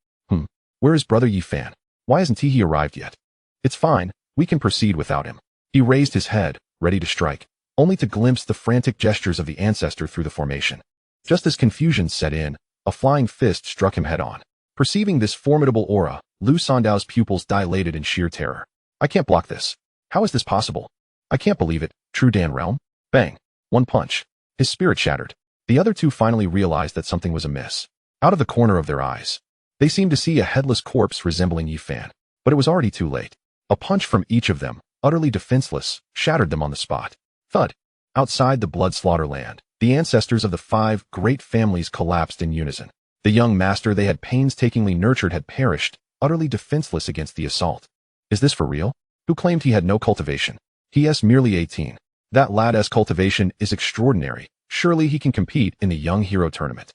Where is brother Yi Fan? Why hasn't he arrived yet? It's fine, we can proceed without him. He raised his head, ready to strike, only to glimpse the frantic gestures of the ancestor through the formation. Just as confusion set in, a flying fist struck him head-on. Perceiving this formidable aura, Lu Sandao's pupils dilated in sheer terror. I can't block this. How is this possible? I can't believe it. True Dan realm? Bang. One punch. His spirit shattered. The other 2 finally realized that something was amiss. Out of the corner of their eyes, they seemed to see a headless corpse resembling Yi Fan. But it was already too late. A punch from each of them, utterly defenseless, shattered them on the spot. Thud. Outside the blood slaughter land, the ancestors of the 5 great families collapsed in unison. The young master they had painstakingly nurtured had perished, utterly defenseless against the assault. Is this for real? Who claimed he had no cultivation? He is merely 18. That lad's cultivation is extraordinary. Surely he can compete in the young hero tournament.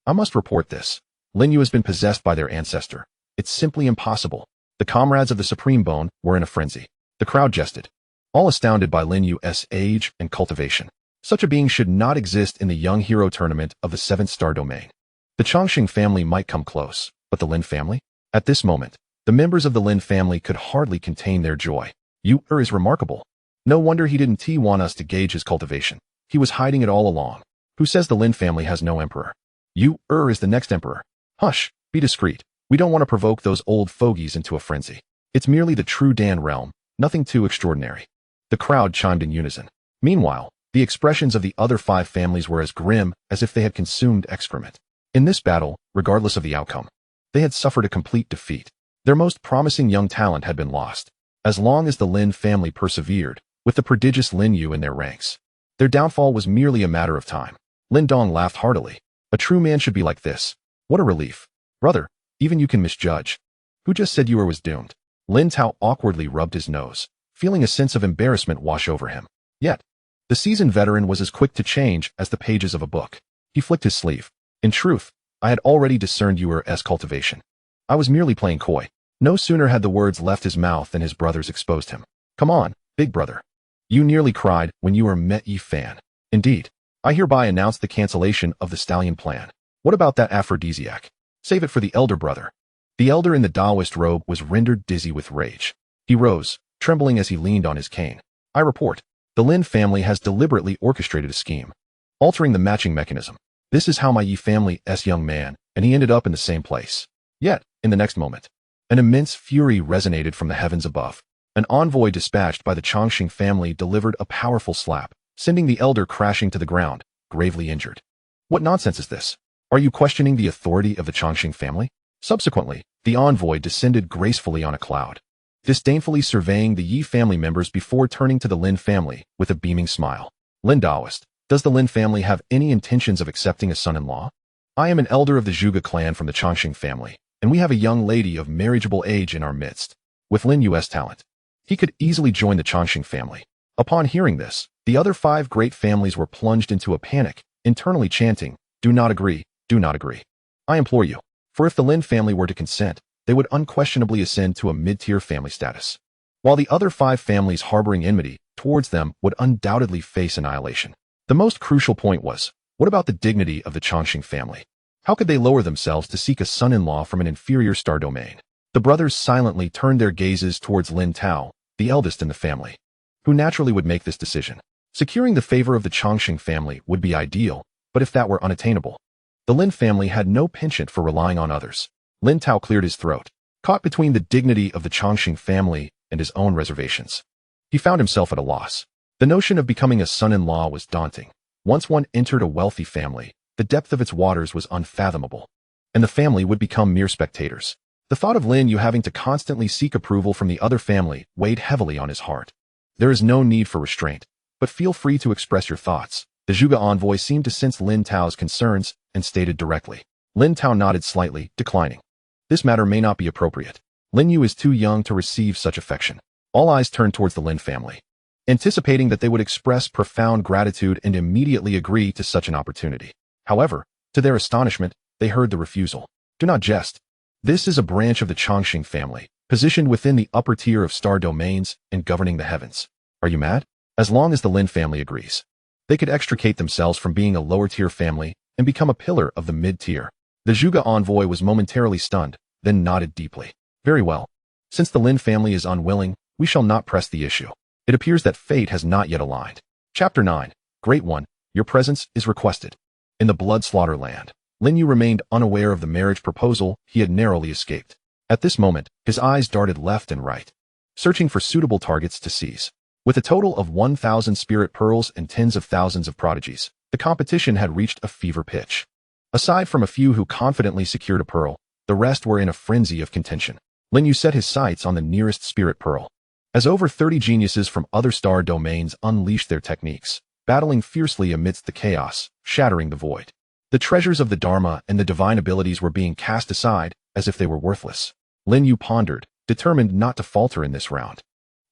I must report this. Lin You has been possessed by their ancestor. It's simply impossible. The comrades of the Supreme Bone were in a frenzy. The crowd jested, all astounded by Lin Yu's age and cultivation. Such a being should not exist in the young hero tournament of the 7th star domain. The Chongqing family might come close, but the Lin family? At this moment, the members of the Lin family could hardly contain their joy. Yu is remarkable. No wonder he didn't want us to gauge his cultivation. He was hiding it all along. Who says the Lin family has no emperor? Yu is the next emperor. Hush, be discreet. We don't want to provoke those old fogies into a frenzy. It's merely the True Dan realm, nothing too extraordinary. The crowd chimed in unison. Meanwhile, the expressions of the other 5 families were as grim as if they had consumed excrement. In this battle, regardless of the outcome, they had suffered a complete defeat. Their most promising young talent had been lost. As long as the Lin family persevered, with the prodigious Lin You in their ranks, their downfall was merely a matter of time. Lin Dong laughed heartily. A true man should be like this. What a relief. Brother, Even you can misjudge. Who just said you was doomed? Lin Tao awkwardly rubbed his nose, feeling a sense of embarrassment wash over him. Yet, the seasoned veteran was as quick to change as the pages of a book. He flicked his sleeve. In truth, I had already discerned you were as cultivation. I was merely playing coy. No sooner had the words left his mouth than his brothers exposed him. Come on, big brother. You nearly cried when you were met ye fan. Indeed, I hereby announce the cancellation of the stallion plan. What about that aphrodisiac? Save it for the elder brother. The elder in the Taoist robe was rendered dizzy with rage. He rose, trembling as he leaned on his cane. I report, the Lin family has deliberately orchestrated a scheme, altering the matching mechanism. This is how my ye family's young man, and he ended up in the same place. Yet, in the next moment, an immense fury resonated from the heavens above. An envoy dispatched by the Chongqing family delivered a powerful slap, sending the elder crashing to the ground, gravely injured. What nonsense is this? Are you questioning the authority of the Chongqing family? Subsequently, the envoy descended gracefully on a cloud, disdainfully surveying the Yi family members before turning to the Lin family with a beaming smile. Lin Taoist, does the Lin family have any intentions of accepting a son-in-law? I am an elder of the Zhuge clan from the Chongqing family, and we have a young lady of marriageable age in our midst. With Lin Yu's talent, he could easily join the Chongqing family. Upon hearing this, the other 5 great families were plunged into a panic, internally chanting, do not agree, do not agree. I implore you, for if the Lin family were to consent, they would unquestionably ascend to a mid-tier family status, while the other 5 families harboring enmity towards them would undoubtedly face annihilation. The most crucial point was, what about the dignity of the Chongqing family? How could they lower themselves to seek a son-in-law from an inferior star domain? The brothers silently turned their gazes towards Lin Tao, the eldest in the family, who naturally would make this decision. Securing the favor of the Chongqing family would be ideal, but if that were unattainable, the Lin family had no penchant for relying on others. Lin Tao cleared his throat, caught between the dignity of the Chongqing family and his own reservations. He found himself at a loss. The notion of becoming a son-in-law was daunting. Once one entered a wealthy family, the depth of its waters was unfathomable, and the family would become mere spectators. The thought of Lin You having to constantly seek approval from the other family weighed heavily on his heart. There is no need for restraint, but feel free to express your thoughts. The Zhuge envoy seemed to sense Lin Tao's concerns and stated directly. Lin Tao nodded slightly, declining. This matter may not be appropriate. Lin You is too young to receive such affection. All eyes turned towards the Lin family, anticipating that they would express profound gratitude and immediately agree to such an opportunity. However, to their astonishment, they heard the refusal. Do not jest. This is a branch of the Chongqing family, positioned within the upper tier of star domains and governing the heavens. Are you mad? As long as the Lin family agrees, they could extricate themselves from being a lower-tier family and become a pillar of the mid-tier. The Zhuge envoy was momentarily stunned, then nodded deeply. Very well. Since the Lin family is unwilling, we shall not press the issue. It appears that fate has not yet aligned. Chapter 9. Great One, your presence is requested. In the blood slaughter land, Lin You remained unaware of the marriage proposal he had narrowly escaped. At this moment, his eyes darted left and right, searching for suitable targets to seize. With a total of 1,000 spirit pearls and tens of thousands of prodigies, the competition had reached a fever pitch. Aside from a few who confidently secured a pearl, the rest were in a frenzy of contention. Lin You set his sights on the nearest spirit pearl, as over 30 geniuses from other star domains unleashed their techniques, battling fiercely amidst the chaos, shattering the void. The treasures of the Dharma and the divine abilities were being cast aside as if they were worthless. Lin You pondered, determined not to falter in this round.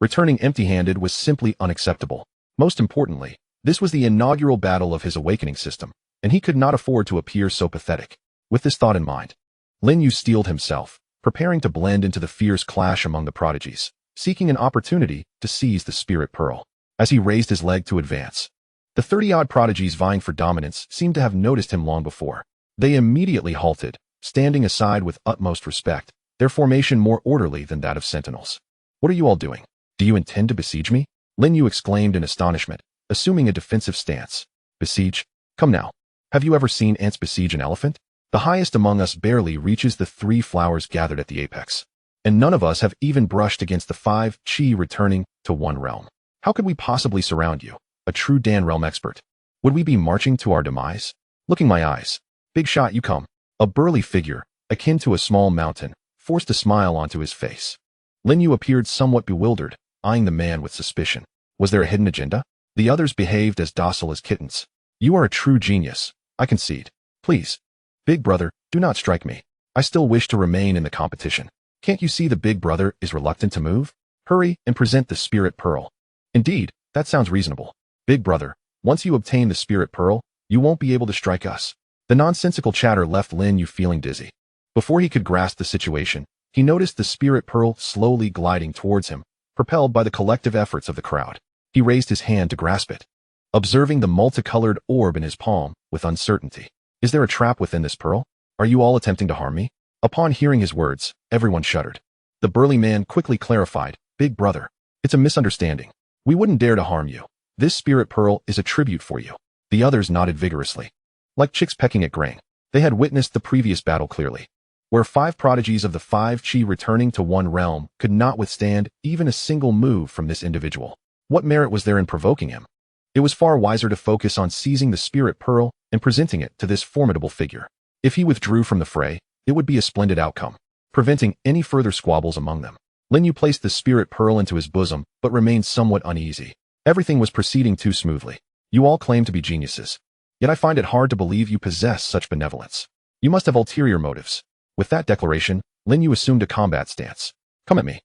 Returning empty-handed was simply unacceptable. Most importantly, this was the inaugural battle of his awakening system, and he could not afford to appear so pathetic. With this thought in mind, Lin You steeled himself, preparing to blend into the fierce clash among the prodigies, seeking an opportunity to seize the spirit pearl. As he raised his leg to advance, the 30-odd prodigies vying for dominance seemed to have noticed him long before. They immediately halted, standing aside with utmost respect, their formation more orderly than that of sentinels. What are you all doing? Do you intend to besiege me? Lin You exclaimed in astonishment, assuming a defensive stance. Besiege? Come now. Have you ever seen ants besiege an elephant? The highest among us barely reaches the 3 flowers gathered at the apex, and none of us have even brushed against the 5 chi returning to 1 realm. How could we possibly surround you, a true Dan realm expert? Would we be marching to our demise? Looking my eyes. Big shot you come. A burly figure, akin to a small mountain, forced a smile onto his face. Lin You appeared somewhat bewildered, eyeing the man with suspicion. Was there a hidden agenda? The others behaved as docile as kittens. You are a true genius, I concede. Please, big brother, do not strike me. I still wish to remain in the competition. Can't you see the big brother is reluctant to move? Hurry and present the spirit pearl. Indeed, that sounds reasonable. Big brother, once you obtain the spirit pearl, you won't be able to strike us. The nonsensical chatter left Lin You feeling dizzy. Before he could grasp the situation, he noticed the spirit pearl slowly gliding towards him, propelled by the collective efforts of the crowd. He raised his hand to grasp it, observing the multicolored orb in his palm with uncertainty. Is there a trap within this pearl? Are you all attempting to harm me? Upon hearing his words, everyone shuddered. The burly man quickly clarified, Big brother, it's a misunderstanding. We wouldn't dare to harm you. This spirit pearl is a tribute for you. The others nodded vigorously. Like chicks pecking at grain, they had witnessed the previous battle clearly, where 5 prodigies of the 5 chi returning to one realm could not withstand even a single move from this individual. What merit was there in provoking him? It was far wiser to focus on seizing the spirit pearl and presenting it to this formidable figure. If he withdrew from the fray, it would be a splendid outcome, preventing any further squabbles among them. Lin Yu placed the spirit pearl into his bosom, but remained somewhat uneasy. Everything was proceeding too smoothly. You all claim to be geniuses. Yet I find it hard to believe you possess such benevolence. You must have ulterior motives. With that declaration, Lin Yu assumed a combat stance. Come at me.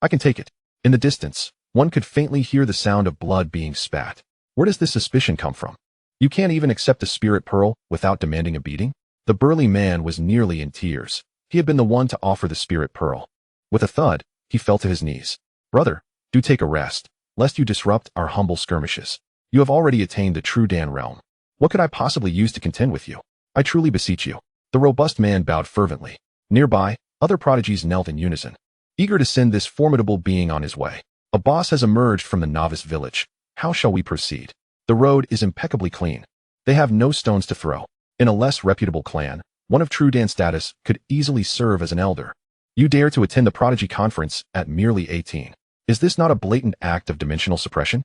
I can take it. In the distance, one could faintly hear the sound of blood being spat. Where does this suspicion come from? You can't even accept the spirit pearl without demanding a beating? The burly man was nearly in tears. He had been the one to offer the spirit pearl. With a thud, he fell to his knees. Brother, do take a rest, lest you disrupt our humble skirmishes. You have already attained the true Dan realm. What could I possibly use to contend with you? I truly beseech you. The robust man bowed fervently. Nearby, other prodigies knelt in unison, eager to send this formidable being on his way. A boss has emerged from the novice village. How shall we proceed? The road is impeccably clean. They have no stones to throw. In a less reputable clan, one of true Dan status could easily serve as an elder. You dare to attend the prodigy conference at merely 18. Is this not a blatant act of dimensional suppression?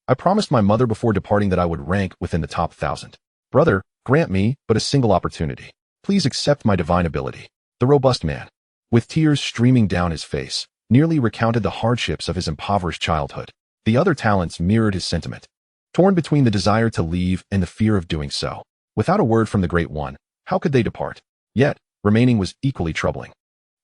I promised my mother before departing that I would rank within the top 1,000. Brother, grant me but a single opportunity. Please accept my divine ability. The robust man, with tears streaming down his face, nearly recounted the hardships of his impoverished childhood. The other talents mirrored his sentiment, torn between the desire to leave and the fear of doing so. Without a word from the Great One, how could they depart? Yet, remaining was equally troubling.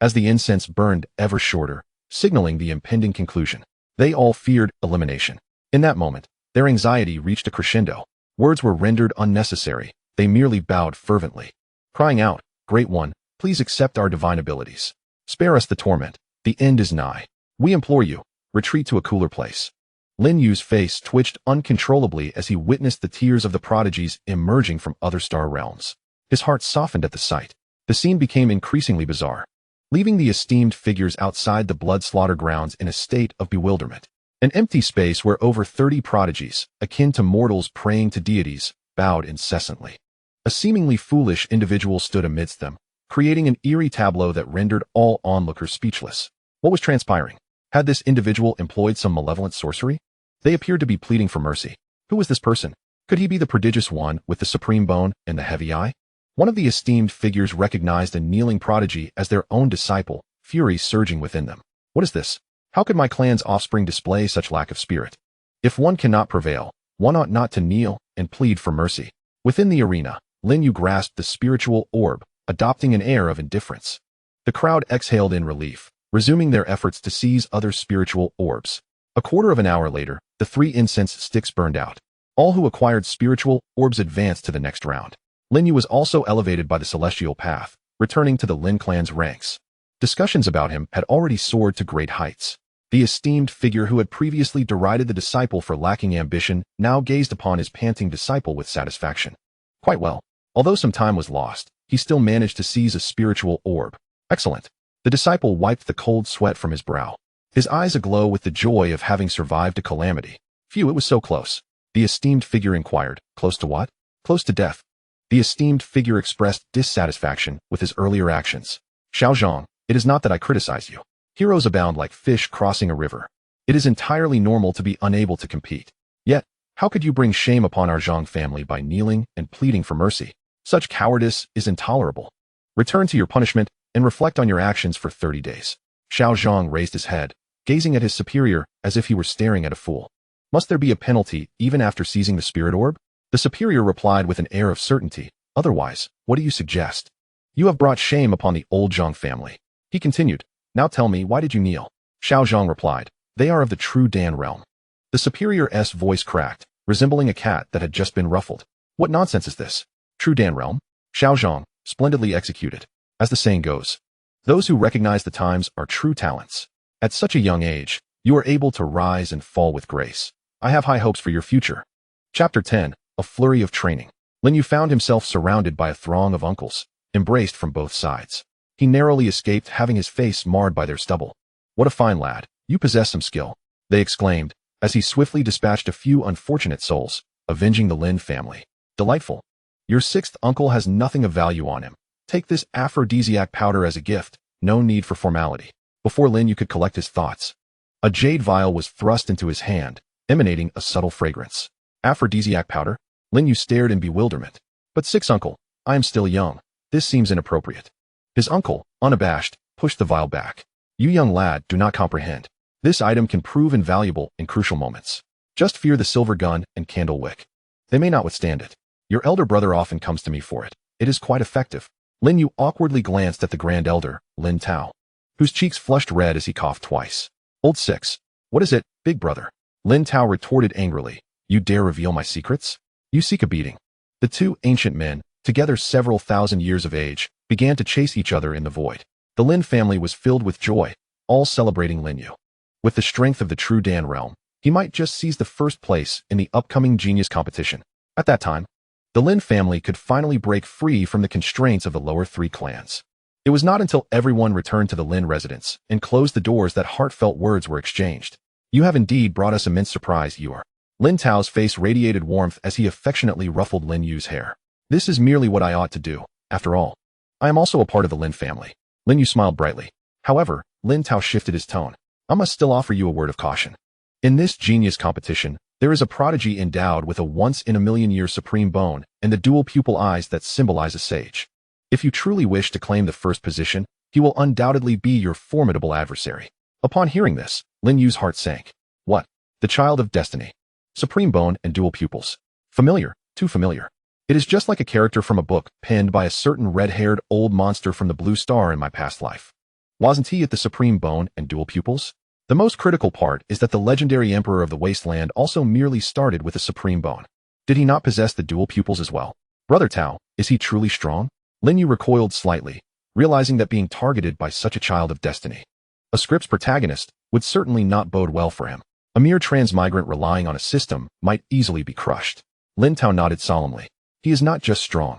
As the incense burned ever shorter, signaling the impending conclusion, they all feared elimination. In that moment, their anxiety reached a crescendo. Words were rendered unnecessary. They merely bowed fervently, crying out, Great One, please accept our divine abilities. Spare us the torment. The end is nigh. We implore you, retreat to a cooler place. Lin Yu's face twitched uncontrollably as he witnessed the tears of the prodigies emerging from other star realms. His heart softened at the sight. The scene became increasingly bizarre, leaving the esteemed figures outside the blood slaughter grounds in a state of bewilderment. An empty space where over 30 prodigies, akin to mortals praying to deities, bowed incessantly. A seemingly foolish individual stood amidst them, creating an eerie tableau that rendered all onlookers speechless. What was transpiring? Had this individual employed some malevolent sorcery? They appeared to be pleading for mercy. Who was this person? Could he be the prodigious one with the supreme bone and the heavy eye? One of the esteemed figures recognized a kneeling prodigy as their own disciple, fury surging within them. What is this? How could my clan's offspring display such lack of spirit? If one cannot prevail, one ought not to kneel and plead for mercy. Within the arena, Lin Yu grasped the spiritual orb, adopting an air of indifference. The crowd exhaled in relief, resuming their efforts to seize other spiritual orbs. A quarter of an hour later, the 3 incense sticks burned out. All who acquired spiritual orbs advanced to the next round. Lin Yu was also elevated by the celestial path, returning to the Lin Clan's ranks. Discussions about him had already soared to great heights. The esteemed figure who had previously derided the disciple for lacking ambition now gazed upon his panting disciple with satisfaction. Quite well. Although some time was lost, he still managed to seize a spiritual orb. Excellent. The disciple wiped the cold sweat from his brow, his eyes aglow with the joy of having survived a calamity. Phew, it was so close. The esteemed figure inquired, close to what? Close to death. The esteemed figure expressed dissatisfaction with his earlier actions. Xiaozhong, it is not that I criticize you. Heroes abound like fish crossing a river. It is entirely normal to be unable to compete. Yet, how could you bring shame upon our Zhang family by kneeling and pleading for mercy? Such cowardice is intolerable. Return to your punishment and reflect on your actions for 30 days. Xiao Zhang raised his head, gazing at his superior as if he were staring at a fool. Must there be a penalty even after seizing the spirit orb? The superior replied with an air of certainty. Otherwise, what do you suggest? You have brought shame upon the old Zhang family. He continued, now tell me, why did you kneel? Xiao Zhang replied, they are of the true Dan realm. The superior's voice cracked, resembling a cat that had just been ruffled. What nonsense is this? True Dan realm? Xiao Zhang, splendidly executed. As the saying goes, those who recognize the times are true talents. At such a young age, you are able to rise and fall with grace. I have high hopes for your future. Chapter 10, A Flurry of Training. Lin Yu found himself surrounded by a throng of uncles, embraced from both sides. He narrowly escaped having his face marred by their stubble. What a fine lad, you possess some skill, they exclaimed, as he swiftly dispatched a few unfortunate souls, avenging the Lin family. Delightful. Your sixth uncle has nothing of value on him. Take this aphrodisiac powder as a gift, no need for formality. Before Lin Yu could collect his thoughts, a jade vial was thrust into his hand, emanating a subtle fragrance. Aphrodisiac powder? Lin Yu stared in bewilderment. But sixth uncle, I am still young. This seems inappropriate. His uncle, unabashed, pushed the vial back. You young lad do not comprehend. This item can prove invaluable in crucial moments. Just fear the silver gun and candle wick. They may not withstand it. Your elder brother often comes to me for it. It is quite effective. Lin Yu awkwardly glanced at the grand elder, Lin Tao, whose cheeks flushed red as he coughed twice. Old Six, what is it, big brother? Lin Tao retorted angrily. You dare reveal my secrets? You seek a beating. The two ancient men, together several thousand years of age, began to chase each other in the void. The Lin family was filled with joy, all celebrating Lin Yu. With the strength of the true Dan realm, he might just seize the first place in the upcoming genius competition. At that time, the Lin family could finally break free from the constraints of the lower three clans. It was not until everyone returned to the Lin residence and closed the doors that heartfelt words were exchanged. You have indeed brought us immense surprise, you are. Lin Tao's face radiated warmth as he affectionately ruffled Lin Yu's hair. This is merely what I ought to do, after all. I am also a part of the Lin family. Lin Yu smiled brightly. However, Lin Tao shifted his tone. I must still offer you a word of caution. In this genius competition, there is a prodigy endowed with a once-in-a-million-year supreme bone and the dual pupil eyes that symbolize a sage. If you truly wish to claim the first position, he will undoubtedly be your formidable adversary. Upon hearing this, Lin Yu's heart sank. What? The child of destiny. Supreme bone and dual pupils. Familiar, too familiar. It is just like a character from a book penned by a certain red-haired old monster from the Blue Star in my past life. Wasn't he at the supreme bone and dual pupils? The most critical part is that the legendary emperor of the wasteland also merely started with a supreme bone. Did he not possess the dual pupils as well? Brother Tao, is he truly strong? Lin Yu recoiled slightly, realizing that being targeted by such a child of destiny, a script's protagonist, would certainly not bode well for him. A mere transmigrant relying on a system might easily be crushed. Lin Tao nodded solemnly. He is not just strong.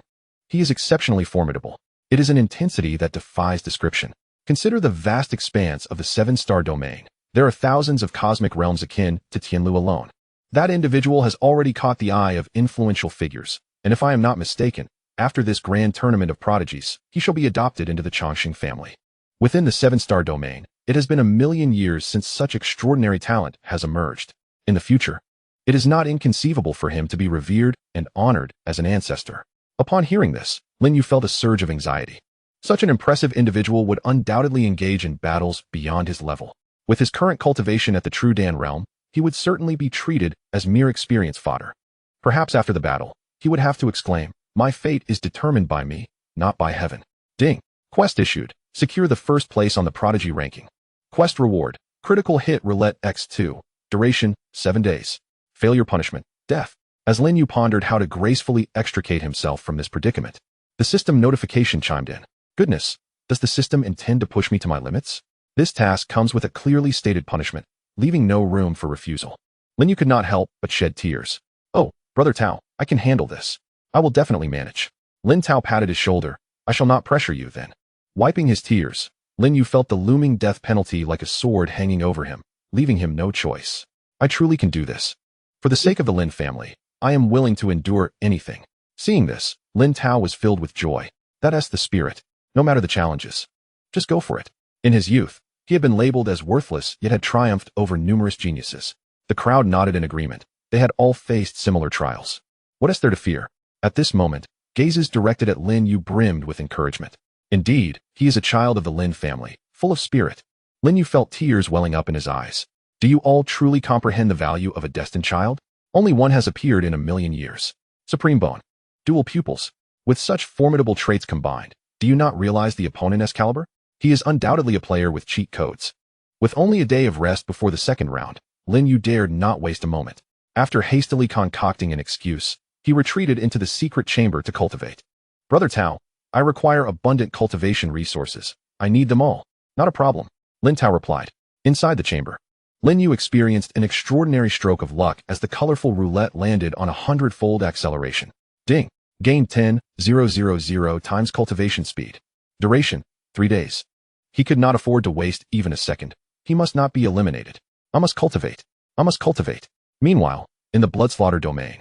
He is exceptionally formidable. It is an intensity that defies description. Consider the vast expanse of the seven-star domain. There are thousands of cosmic realms akin to Tianlu alone. That individual has already caught the eye of influential figures, and if I am not mistaken, after this grand tournament of prodigies, he shall be adopted into the Chongqing family. Within the seven-star domain, it has been 1,000,000 years since such extraordinary talent has emerged. In the future, it is not inconceivable for him to be revered and honored as an ancestor. Upon hearing this, Lin Yu felt a surge of anxiety. Such an impressive individual would undoubtedly engage in battles beyond his level. With his current cultivation at the True Dan realm, he would certainly be treated as mere experience fodder. Perhaps after the battle, he would have to exclaim, "My fate is determined by me, not by heaven." Ding! Quest issued. Secure the first place on the prodigy ranking. Quest reward. Critical hit roulette x2. Duration, 7 days. Failure punishment, death. As Lin Yu pondered how to gracefully extricate himself from this predicament, the system notification chimed in. Goodness, does the system intend to push me to my limits? This task comes with a clearly stated punishment, leaving no room for refusal. Lin Yu could not help but shed tears. Oh, Brother Tao, I can handle this. I will definitely manage. Lin Tao patted his shoulder. I shall not pressure you then. Wiping his tears, Lin Yu felt the looming death penalty like a sword hanging over him, leaving him no choice. I truly can do this. For the sake of the Lin family, I am willing to endure anything. Seeing this, Lin Tao was filled with joy. That's the spirit. No matter the challenges. Just go for it. In his youth, he had been labeled as worthless yet had triumphed over numerous geniuses. The crowd nodded in agreement. They had all faced similar trials. What is there to fear? At this moment, gazes directed at Lin Yu brimmed with encouragement. Indeed, he is a child of the Lin family, full of spirit. Lin Yu felt tears welling up in his eyes. Do you all truly comprehend the value of a destined child? Only one has appeared in 1,000,000 years. Supreme bone. Dual pupils. With such formidable traits combined, Do you not realize the opponent's caliber? He is undoubtedly a player with cheat codes. With only a day of rest before the second round, Lin You dared not waste a moment. After hastily concocting an excuse, he retreated into the secret chamber to cultivate. Brother Tao, I require abundant cultivation resources. I need them all. Not a problem, Lin Tao replied. Inside the chamber, Lin You experienced an extraordinary stroke of luck as the colorful roulette landed on 100-fold acceleration. Ding! Gain 10,000 times cultivation speed. Duration, 3 days. He could not afford to waste even a second. He must not be eliminated. I must cultivate. I must cultivate. Meanwhile, in the bloodslaughter domain,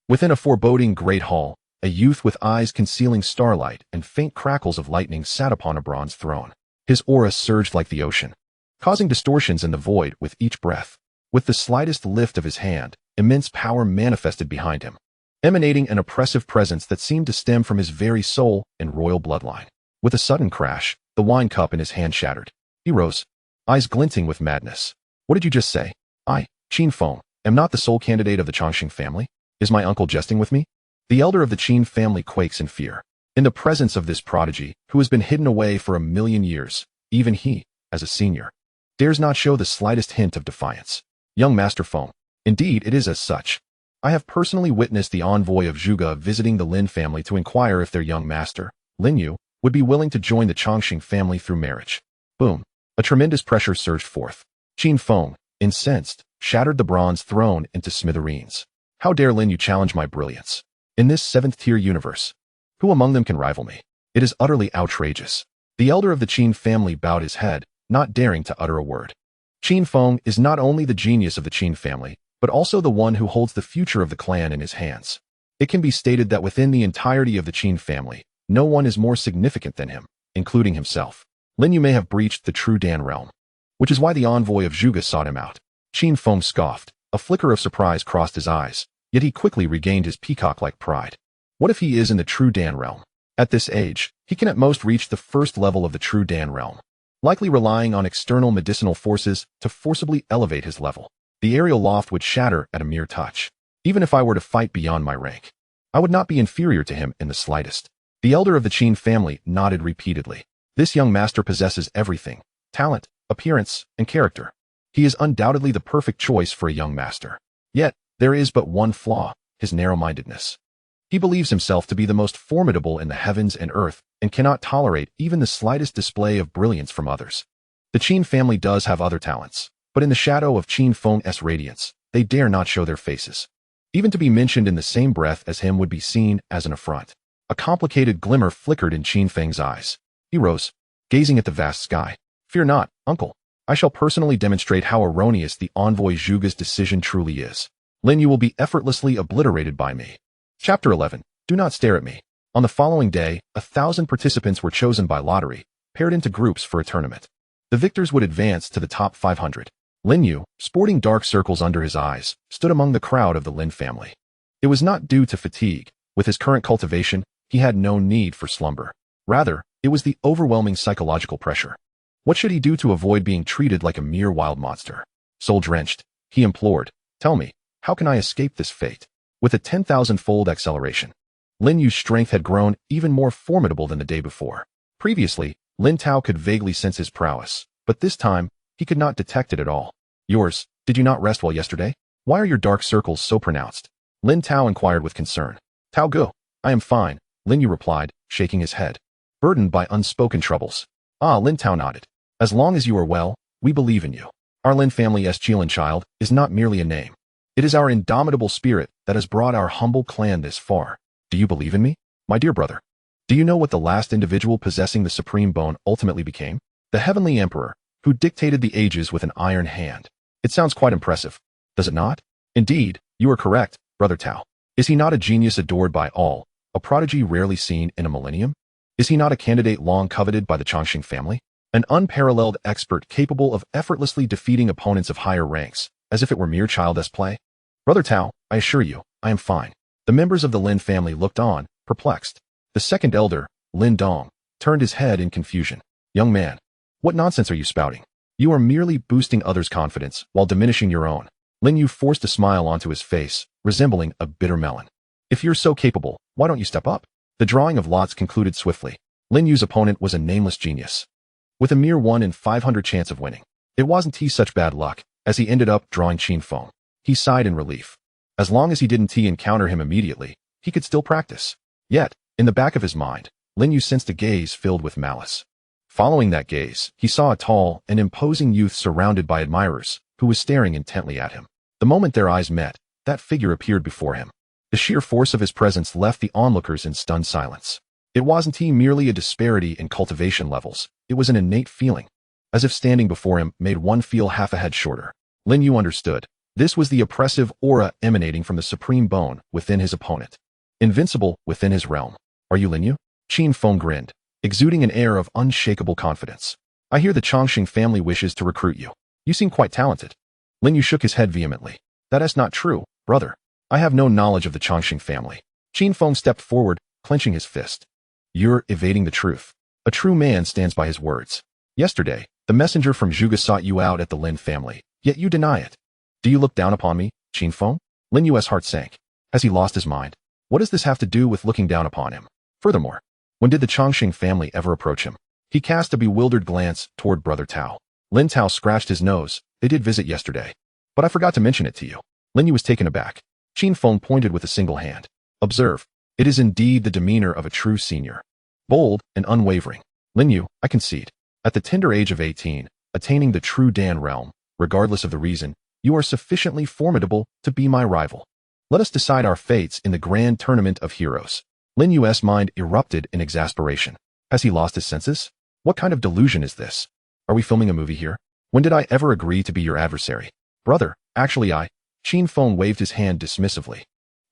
within a foreboding great hall, a youth with eyes concealing starlight and faint crackles of lightning sat upon a bronze throne. His aura surged like the ocean, causing distortions in the void with each breath. With the slightest lift of his hand, immense power manifested behind him, emanating an oppressive presence that seemed to stem from his very soul and royal bloodline. With a sudden crash, the wine cup in his hand shattered. He rose, eyes glinting with madness. What did you just say? I, Qin Feng, am not the sole candidate of the Chongqing family? Is my uncle jesting with me? The elder of the Qin family quakes in fear. In the presence of this prodigy, who has been hidden away for 1,000,000 years, even he, as a senior, dares not show the slightest hint of defiance. Young Master Feng. Indeed, it is as such. I have personally witnessed the envoy of Zhuge visiting the Lin family to inquire if their young master, Lin You, would be willing to join the Chongqing family through marriage. Boom. A tremendous pressure surged forth. Qin Feng, incensed, shattered the bronze throne into smithereens. How dare Lin You challenge my brilliance? In this 7th-tier universe, who among them can rival me? It is utterly outrageous. The elder of the Qin family bowed his head, not daring to utter a word. Qin Feng is not only the genius of the Qin family, but also the one who holds the future of the clan in his hands. It can be stated that within the entirety of the Qin family, no one is more significant than him, including himself. Lin You may have breached the true Dan realm, which is why the envoy of Zhuge sought him out. Qin Feng scoffed. A flicker of surprise crossed his eyes, yet he quickly regained his peacock-like pride. What if he is in the true Dan realm? At this age, he can at most reach the first level of the true Dan realm, likely relying on external medicinal forces to forcibly elevate his level. The aerial loft would shatter at a mere touch. Even if I were to fight beyond my rank, I would not be inferior to him in the slightest. The elder of the Qin family nodded repeatedly. This young master possesses everything: talent, appearance, and character. He is undoubtedly the perfect choice for a young master. Yet, there is but one flaw: his narrow-mindedness. He believes himself to be the most formidable in the heavens and earth, and cannot tolerate even the slightest display of brilliance from others. The Qin family does have other talents, but in the shadow of Qin Feng's radiance, they dare not show their faces. Even to be mentioned in the same breath as him would be seen as an affront. A complicated glimmer flickered in Qin Feng's eyes. He rose, gazing at the vast sky. Fear not, uncle. I shall personally demonstrate how erroneous the envoy Zhuge's decision truly is. Lin You will be effortlessly obliterated by me. Chapter 11. Do not stare at me. On the following day, 1,000 participants were chosen by lottery, paired into groups for a tournament. The victors would advance to the top 500. Lin You, sporting dark circles under his eyes, stood among the crowd of the Lin family. It was not due to fatigue. With his current cultivation, he had no need for slumber. Rather, it was the overwhelming psychological pressure. What should he do to avoid being treated like a mere wild monster? Soul-drenched, he implored, "Tell me, how can I escape this fate?" With a 10,000-fold acceleration, Lin Yu's strength had grown even more formidable than the day before. Previously, Lin Tao could vaguely sense his prowess, but this time, he could not detect it at all. "Yours, did you not rest well yesterday? Why are your dark circles so pronounced?" Lin Tao inquired with concern. "Tao Gu, I am fine," Lin Yu replied, shaking his head, burdened by unspoken troubles. "Ah," Lin Tao nodded. "As long as you are well, we believe in you. Our Lin family's Qilin child is not merely a name. It is our indomitable spirit that has brought our humble clan this far. Do you believe in me, my dear brother? Do you know what the last individual possessing the supreme bone ultimately became? The heavenly emperor, who dictated the ages with an iron hand. It sounds quite impressive, does it not? Indeed, you are correct, Brother Tao. Is he not a genius adored by all, a prodigy rarely seen in a millennium? Is he not a candidate long coveted by the Chongqing family? An unparalleled expert capable of effortlessly defeating opponents of higher ranks, as if it were mere childish play? Brother Tao, I assure you, I am fine." The members of the Lin family looked on, perplexed. The second elder, Lin Dong, turned his head in confusion. "Young man, what nonsense are you spouting? You are merely boosting others' confidence while diminishing your own." Lin Yu forced a smile onto his face, resembling a bitter melon. "If you're so capable, why don't you step up?" The drawing of lots concluded swiftly. Lin Yu's opponent was a nameless genius, with a mere 1 in 500 chance of winning. It wasn't such bad luck, as he ended up drawing Qin Feng. He sighed in relief. As long as he didn't encounter him immediately, he could still practice. Yet, in the back of his mind, Lin Yu sensed a gaze filled with malice. Following that gaze, he saw a tall and imposing youth surrounded by admirers, who was staring intently at him. The moment their eyes met, that figure appeared before him. The sheer force of his presence left the onlookers in stunned silence. It wasn't merely a disparity in cultivation levels, it was an innate feeling, as if standing before him made one feel half a head shorter. Lin Yu understood. This was the oppressive aura emanating from the supreme bone within his opponent. Invincible within his realm. Are you Lin Yu? Qin Feng grinned, exuding an air of unshakable confidence. I hear the Chongqing family wishes to recruit you. You seem quite talented. Lin Yu shook his head vehemently. That is not true, brother. I have no knowledge of the Chongqing family. Qin Feng stepped forward, clenching his fist. You're evading the truth. A true man stands by his words. Yesterday, the messenger from Zhuge sought you out at the Lin family, yet you deny it. Do you look down upon me, Qin Feng? Lin Yu's heart sank. Has he lost his mind? What does this have to do with looking down upon him? Furthermore, when did the Chongqing family ever approach him? He cast a bewildered glance toward Brother Tao. Lin Tao scratched his nose. They did visit yesterday. But I forgot to mention it to you. Lin Yu was taken aback. Qin Feng pointed with a single hand. Observe. It is indeed the demeanor of a true senior. Bold and unwavering. Lin Yu, I concede. At the tender age of 18, attaining the true Dan realm, regardless of the reason, you are sufficiently formidable to be my rival. Let us decide our fates in the grand tournament of heroes. Lin Yu's mind erupted in exasperation. Has he lost his senses? What kind of delusion is this? Are we filming a movie here? When did I ever agree to be your adversary? Brother, actually Qin Feng waved his hand dismissively.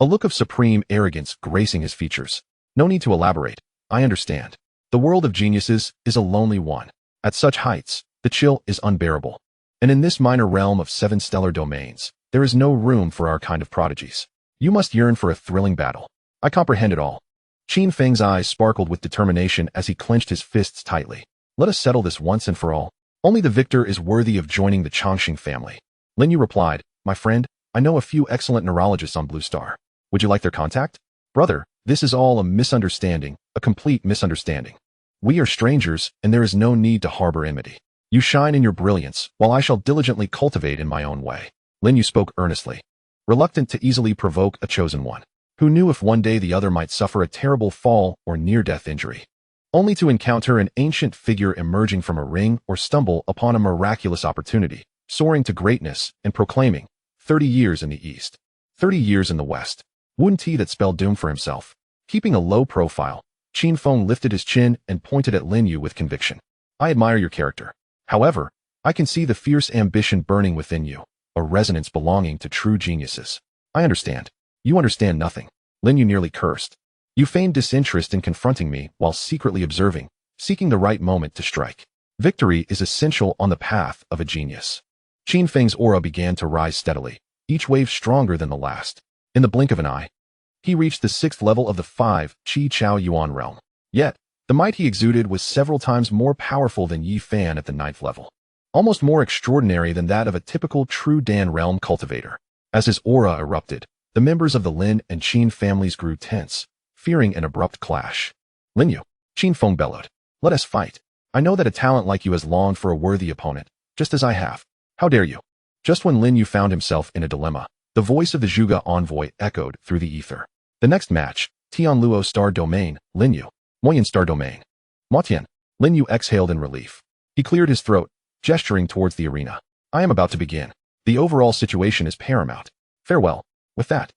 A look of supreme arrogance gracing his features. No need to elaborate. I understand. The world of geniuses is a lonely one. At such heights, the chill is unbearable. And in this minor realm of 7 stellar domains, there is no room for our kind of prodigies. You must yearn for a thrilling battle. I comprehend it all. Qin Feng's eyes sparkled with determination as he clenched his fists tightly. Let us settle this once and for all. Only the victor is worthy of joining the Chongqing family. Lin Yu replied, my friend, I know a few excellent neurologists on Blue Star. Would you like their contact? Brother, this is all a misunderstanding, a complete misunderstanding. We are strangers, and there is no need to harbor enmity. You shine in your brilliance, while I shall diligently cultivate in my own way. Lin Yu spoke earnestly, reluctant to easily provoke a chosen one, who knew if one day the other might suffer a terrible fall or near-death injury, only to encounter an ancient figure emerging from a ring or stumble upon a miraculous opportunity, soaring to greatness and proclaiming, 30 years in the East, 30 years in the West. Wouldn't he that spelled doom for himself? Keeping a low profile, Qin Feng lifted his chin and pointed at Lin Yu with conviction. I admire your character. However, I can see the fierce ambition burning within you, a resonance belonging to true geniuses. I understand. You understand nothing. Lin Yu nearly cursed. You feigned disinterest in confronting me while secretly observing, seeking the right moment to strike. Victory is essential on the path of a genius. Qin Feng's aura began to rise steadily, each wave stronger than the last. In the blink of an eye, he reached the 6th level of the 5 Qi Chao Yuan realm. Yet, the might he exuded was several times more powerful than Yi Fan at the 9th level. Almost more extraordinary than that of a typical true Dan realm cultivator. As his aura erupted, the members of the Lin and Qin families grew tense, fearing an abrupt clash. Lin Yu, Qin Feng bellowed. Let us fight. I know that a talent like you has longed for a worthy opponent, just as I have. How dare you? Just when Lin Yu found himself in a dilemma, the voice of the Zhuge envoy echoed through the ether. The next match, Tianluo Star Domain, Lin Yu. Moyen Star Domain. Motian. Lin Yu exhaled in relief. He cleared his throat, gesturing towards the arena. I am about to begin. The overall situation is paramount. Farewell. With that,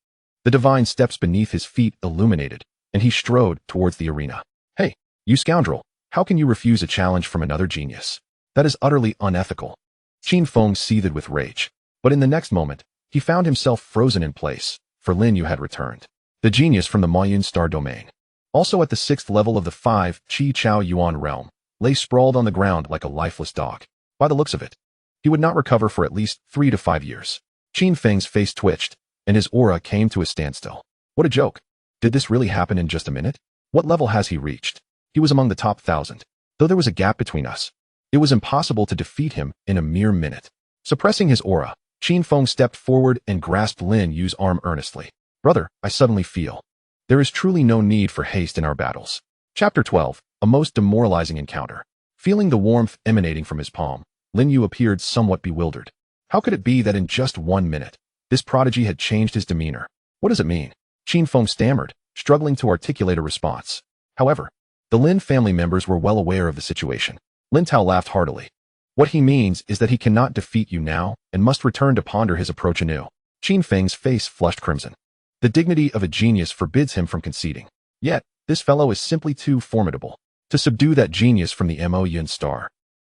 the divine steps beneath his feet illuminated, and he strode towards the arena. Hey, you scoundrel, how can you refuse a challenge from another genius? That is utterly unethical. Qin Feng seethed with rage, but in the next moment, he found himself frozen in place, for Lin Yu had returned. The genius from the Moyen Star Domain, also at the 6th level of the 5 Qi Chao Yuan realm, lay sprawled on the ground like a lifeless dog. By the looks of it, he would not recover for at least 3 to 5 years. Qin Feng's face twitched, and his aura came to a standstill. What a joke. Did this really happen in just a minute? What level has he reached? He was among the top 1,000. Though there was a gap between us, it was impossible to defeat him in a mere minute. Suppressing his aura, Qin Feng stepped forward and grasped Lin Yu's arm earnestly. Brother, I suddenly feel. There is truly no need for haste in our battles. Chapter 12, A most demoralizing encounter. Feeling the warmth emanating from his palm, Lin You appeared somewhat bewildered. How could it be that in just 1 minute, this prodigy had changed his demeanor? What does it mean? Qin Feng stammered, struggling to articulate a response. However, the Lin family members were well aware of the situation. Lin Tao laughed heartily. What he means is that he cannot defeat you now and must return to ponder his approach anew. Qin Feng's face flushed crimson. The dignity of a genius forbids him from conceding. Yet, this fellow is simply too formidable. To subdue that genius from the Mo Yin star.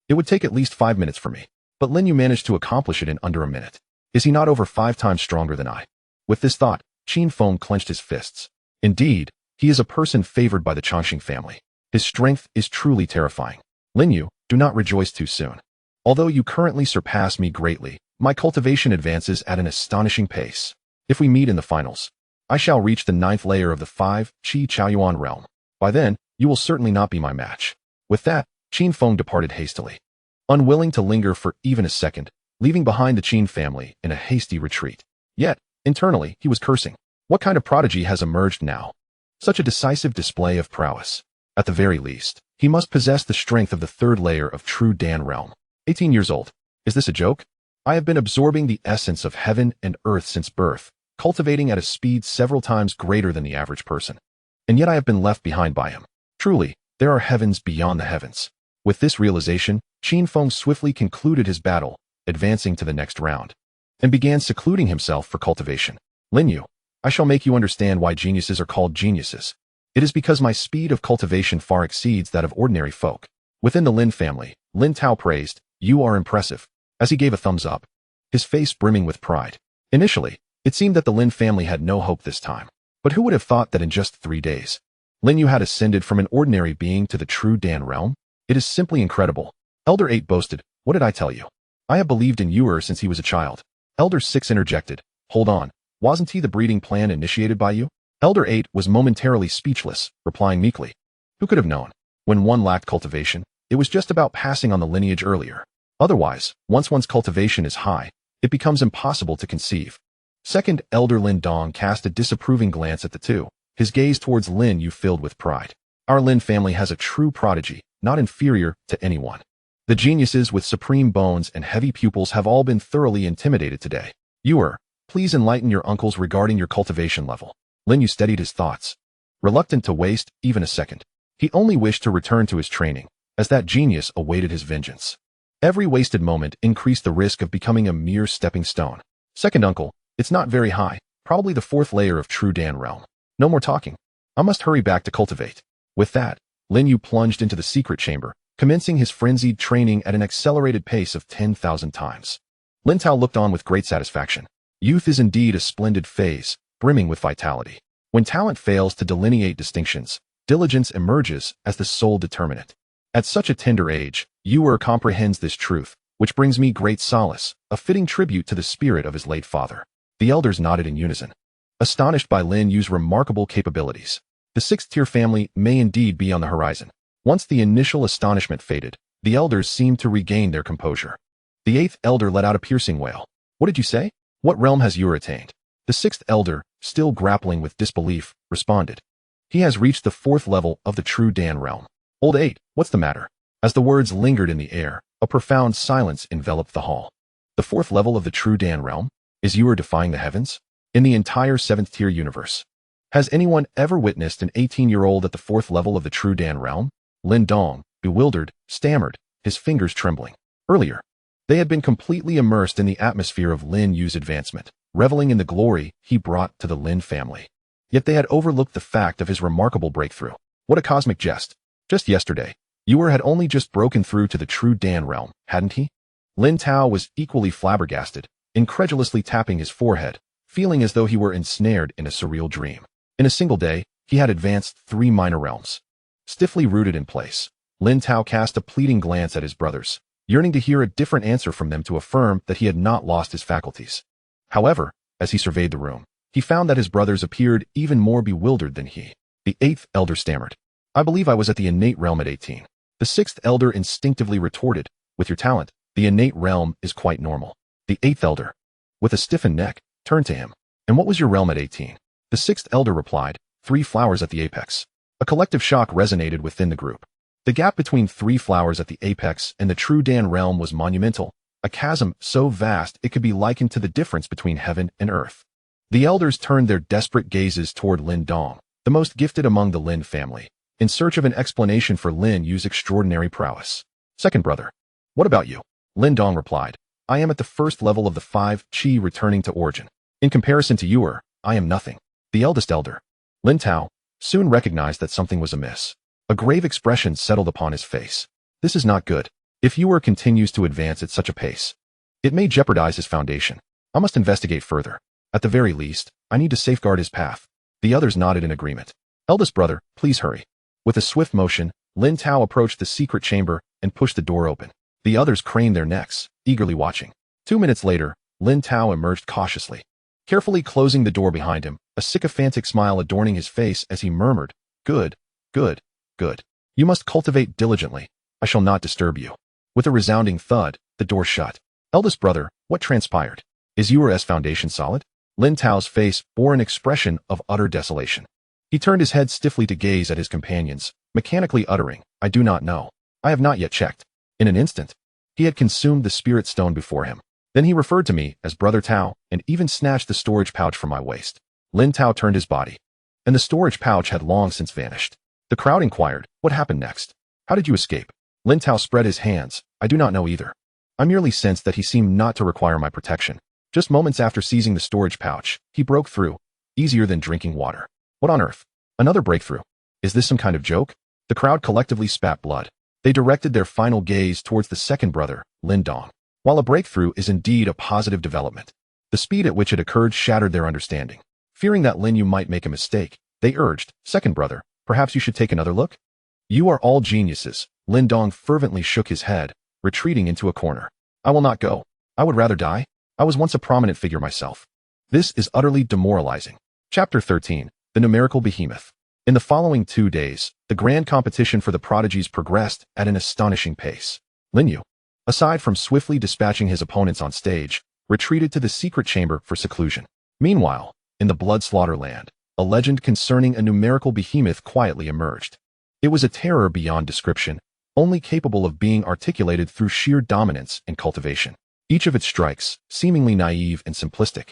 It would take at least 5 minutes for me. But Lin Yu managed to accomplish it in under a minute. Is he not over 5 times stronger than I? With this thought, Qin Feng clenched his fists. Indeed, he is a person favored by the Changxing family. His strength is truly terrifying. Lin Yu, do not rejoice too soon. Although you currently surpass me greatly, my cultivation advances at an astonishing pace. If we meet in the finals, I shall reach the 9th layer of the 5 Qi Chaoyuan realm. By then, you will certainly not be my match. With that, Qin Feng departed hastily. Unwilling to linger for even a second, leaving behind the Qin family in a hasty retreat. Yet, internally, he was cursing. What kind of prodigy has emerged now? Such a decisive display of prowess. At the very least, he must possess the strength of the 3rd layer of true Dan realm. 18 years old. Is this a joke? I have been absorbing the essence of heaven and earth since birth, cultivating at a speed several times greater than the average person. And yet I have been left behind by him. Truly, there are heavens beyond the heavens. With this realization, Qin Feng swiftly concluded his battle, advancing to the next round, and began secluding himself for cultivation. Lin You, I shall make you understand why geniuses are called geniuses. It is because my speed of cultivation far exceeds that of ordinary folk. Within the Lin family, Lin Tao praised, "You are impressive," as he gave a thumbs up, his face brimming with pride. Initially, it seemed that the Lin family had no hope this time. But who would have thought that in just 3 days, Lin You had ascended from an ordinary being to the true Dan realm? It is simply incredible. Elder 8 boasted, "What did I tell you? I have believed in Yuer since he was a child." Elder 6 interjected, "Hold on, wasn't he the breeding plan initiated by you?" Elder 8 was momentarily speechless, replying meekly, "Who could have known? When one lacked cultivation, it was just about passing on the lineage earlier. Otherwise, once one's cultivation is high, it becomes impossible to conceive." Second Elder Lin Dong cast a disapproving glance at the two, his gaze towards Lin Yu filled with pride. "Our Lin family has a true prodigy, not inferior to anyone. The geniuses with supreme bones and heavy pupils have all been thoroughly intimidated today. Yuer, please enlighten your uncles regarding your cultivation level." Lin Yu steadied his thoughts, reluctant to waste even a second. He only wished to return to his training, as that genius awaited his vengeance. Every wasted moment increased the risk of becoming a mere stepping stone. "Second uncle, it's not very high, probably the 4th layer of true Dan realm. No more talking. I must hurry back to cultivate." With that, Lin Yu plunged into the secret chamber, commencing his frenzied training at an accelerated pace of 10,000 times. Lin Tao looked on with great satisfaction. Youth is indeed a splendid phase, brimming with vitality. When talent fails to delineate distinctions, diligence emerges as the sole determinant. At such a tender age, Yuer comprehends this truth, which brings me great solace, a fitting tribute to the spirit of his late father. The elders nodded in unison, astonished by Lin Yu's remarkable capabilities. The 6th-tier family may indeed be on the horizon. Once the initial astonishment faded, the elders seemed to regain their composure. The 8th elder let out a piercing wail. "What did you say? What realm has Yuer attained?" The 6th elder, still grappling with disbelief, responded, "He has reached the 4th level of the true Dan realm." "Old 8, what's the matter?" As the words lingered in the air, a profound silence enveloped the hall. The 4th level of the true Dan realm? Is Yuer defying the heavens? In the entire 7th-tier universe, has anyone ever witnessed an 18-year-old at the 4th level of the true Dan realm? Lin Dong, bewildered, stammered, his fingers trembling. Earlier, they had been completely immersed in the atmosphere of Lin Yu's advancement, reveling in the glory he brought to the Lin family. Yet they had overlooked the fact of his remarkable breakthrough. What a cosmic jest. Just yesterday, Yuer had only just broken through to the true Dan realm, hadn't he? Lin Tao was equally flabbergasted, incredulously tapping his forehead, feeling as though he were ensnared in a surreal dream. In a single day, he had advanced 3 minor realms. Stiffly rooted in place, Lin Tao cast a pleading glance at his brothers, yearning to hear a different answer from them to affirm that he had not lost his faculties. However, as he surveyed the room, he found that his brothers appeared even more bewildered than he. The 8th elder stammered, "I believe I was at the innate realm at 18. The 6th elder instinctively retorted, "With your talent, the innate realm is quite normal." The 8th elder, with a stiffened neck, turned to him. "And what was your realm at 18? The 6th elder replied, 3 flowers at the apex." A collective shock resonated within the group. The gap between three flowers at the apex and the true Dan realm was monumental, a chasm so vast it could be likened to the difference between heaven and earth. The elders turned their desperate gazes toward Lin Dong, the most gifted among the Lin family, in search of an explanation for Lin Yu's extraordinary prowess. Second brother. What about you? Lin Dong replied. I am at the first level of the 5 Qi returning to origin. In comparison to you, I am nothing. The eldest elder, Lin Tao, soon recognized that something was amiss. A grave expression settled upon his face. This is not good. If Yu continues to advance at such a pace, it may jeopardize his foundation. I must investigate further. At the very least, I need to safeguard his path. The others nodded in agreement. Eldest brother, please hurry. With a swift motion, Lin Tao approached the secret chamber and pushed the door open. The others craned their necks, eagerly watching. 2 minutes later, Lin Tao emerged cautiously, carefully closing the door behind him, a sycophantic smile adorning his face as he murmured, Good, good, good. You must cultivate diligently. I shall not disturb you. With a resounding thud, the door shut. Eldest brother, what transpired? Is Yu's foundation solid? Lin Tao's face bore an expression of utter desolation. He turned his head stiffly to gaze at his companions, mechanically uttering, I do not know. I have not yet checked. In an instant, he had consumed the spirit stone before him. Then he referred to me as Brother Tao and even snatched the storage pouch from my waist. Lin Tao turned his body, and the storage pouch had long since vanished. The crowd inquired, what happened next? How did you escape? Lin Tao spread his hands. I do not know either. I merely sensed that he seemed not to require my protection. Just moments after seizing the storage pouch, he broke through, easier than drinking water. What on earth? Another breakthrough. Is this some kind of joke? The crowd collectively spat blood. They directed their final gaze towards the second brother, Lin Dong. While a breakthrough is indeed a positive development, the speed at which it occurred shattered their understanding. Fearing that Lin You might make a mistake, they urged, second brother, perhaps you should take another look? You are all geniuses. Lin Dong fervently shook his head, retreating into a corner. I will not go. I would rather die. I was once a prominent figure myself. This is utterly demoralizing. Chapter 13, The Numerical Behemoth. In the following 2 days, the grand competition for the prodigies progressed at an astonishing pace. Lin You, aside from swiftly dispatching his opponents on stage, retreated to the secret chamber for seclusion. Meanwhile, in the blood slaughter land, a legend concerning a numerical behemoth quietly emerged. It was a terror beyond description, only capable of being articulated through sheer dominance and cultivation. Each of its strikes, seemingly naive and simplistic,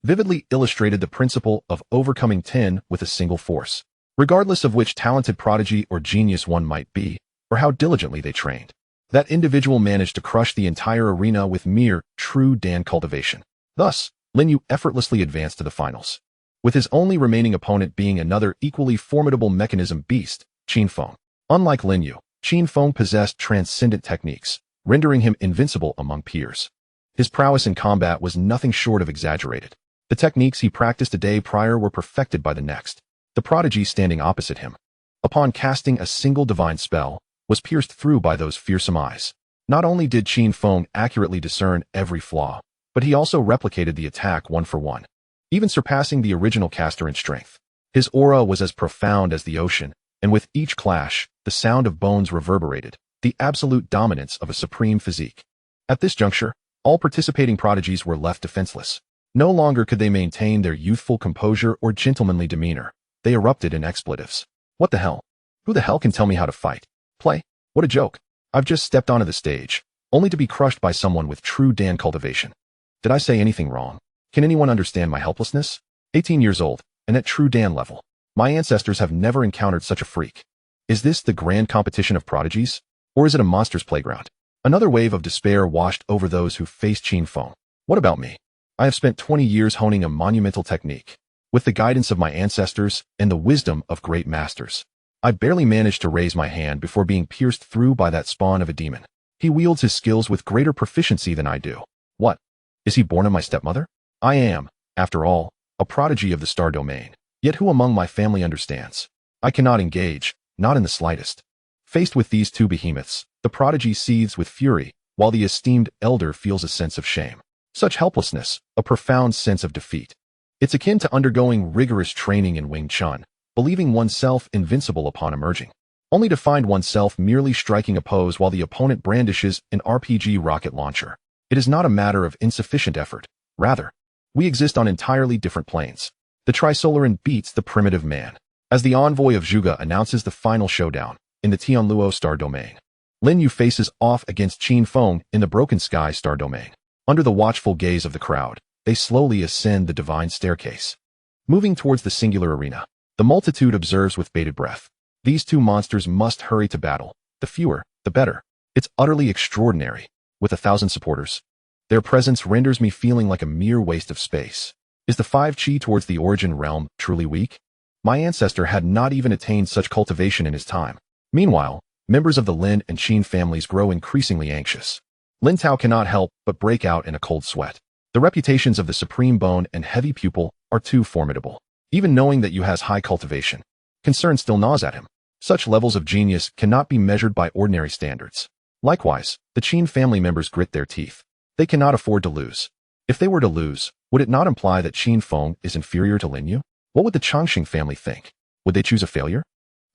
vividly illustrated the principle of overcoming 10 with a single force, regardless of which talented prodigy or genius one might be, or how diligently they trained. That individual managed to crush the entire arena with mere, true Dan cultivation. Thus, Lin You effortlessly advanced to the finals, with his only remaining opponent being another equally formidable mechanism beast, Qin Feng. Unlike Lin You, Qin Feng possessed transcendent techniques, rendering him invincible among peers. His prowess in combat was nothing short of exaggerated. The techniques he practiced a day prior were perfected by the next. The prodigy standing opposite him, upon casting a single divine spell, was pierced through by those fearsome eyes. Not only did Qin Feng accurately discern every flaw, but he also replicated the attack one for one, even surpassing the original caster in strength. His aura was as profound as the ocean, and with each clash, the sound of bones reverberated, the absolute dominance of a supreme physique. At this juncture, all participating prodigies were left defenseless. No longer could they maintain their youthful composure or gentlemanly demeanor. They erupted in expletives. What the hell? Who the hell can tell me how to fight? Play? What a joke. I've just stepped onto the stage, only to be crushed by someone with true Dan cultivation. Did I say anything wrong? Can anyone understand my helplessness? 18 years old, and at true Dan level. My ancestors have never encountered such a freak. Is this the grand competition of prodigies? Or is it a monster's playground? Another wave of despair washed over those who faced Qin Feng. What about me? I have spent 20 years honing a monumental technique. With the guidance of my ancestors and the wisdom of great masters, I barely managed to raise my hand before being pierced through by that spawn of a demon. He wields his skills with greater proficiency than I do. What? Is he born of my stepmother? I am, after all, a prodigy of the star domain. Yet who among my family understands? I cannot engage, not in the slightest. Faced with these two behemoths, the prodigy seethes with fury, while the esteemed elder feels a sense of shame. Such helplessness, a profound sense of defeat. It's akin to undergoing rigorous training in Wing Chun, believing oneself invincible upon emerging, only to find oneself merely striking a pose while the opponent brandishes an RPG rocket launcher. It is not a matter of insufficient effort. Rather, we exist on entirely different planes. The Trisolaran beats the primitive man. As the envoy of Zhuge announces the final showdown, in the Tianluo star domain. Lin You faces off against Qin Feng in the Broken Sky star domain. Under the watchful gaze of the crowd, they slowly ascend the divine staircase. Moving towards the singular arena, the multitude observes with bated breath. These two monsters must hurry to battle. The fewer, the better. It's utterly extraordinary. With 1,000 supporters, their presence renders me feeling like a mere waste of space. Is the 5 chi towards the origin realm truly weak? My ancestor had not even attained such cultivation in his time. Meanwhile, members of the Lin and Qin families grow increasingly anxious. Lin Tao cannot help but break out in a cold sweat. The reputations of the Supreme Bone and Heavy Pupil are too formidable. Even knowing that you has high cultivation, concern still gnaws at him. Such levels of genius cannot be measured by ordinary standards. Likewise, the Qin family members grit their teeth. They cannot afford to lose. If they were to lose, would it not imply that Qin Feng is inferior to Lin You? What would the Changxing family think? Would they choose a failure?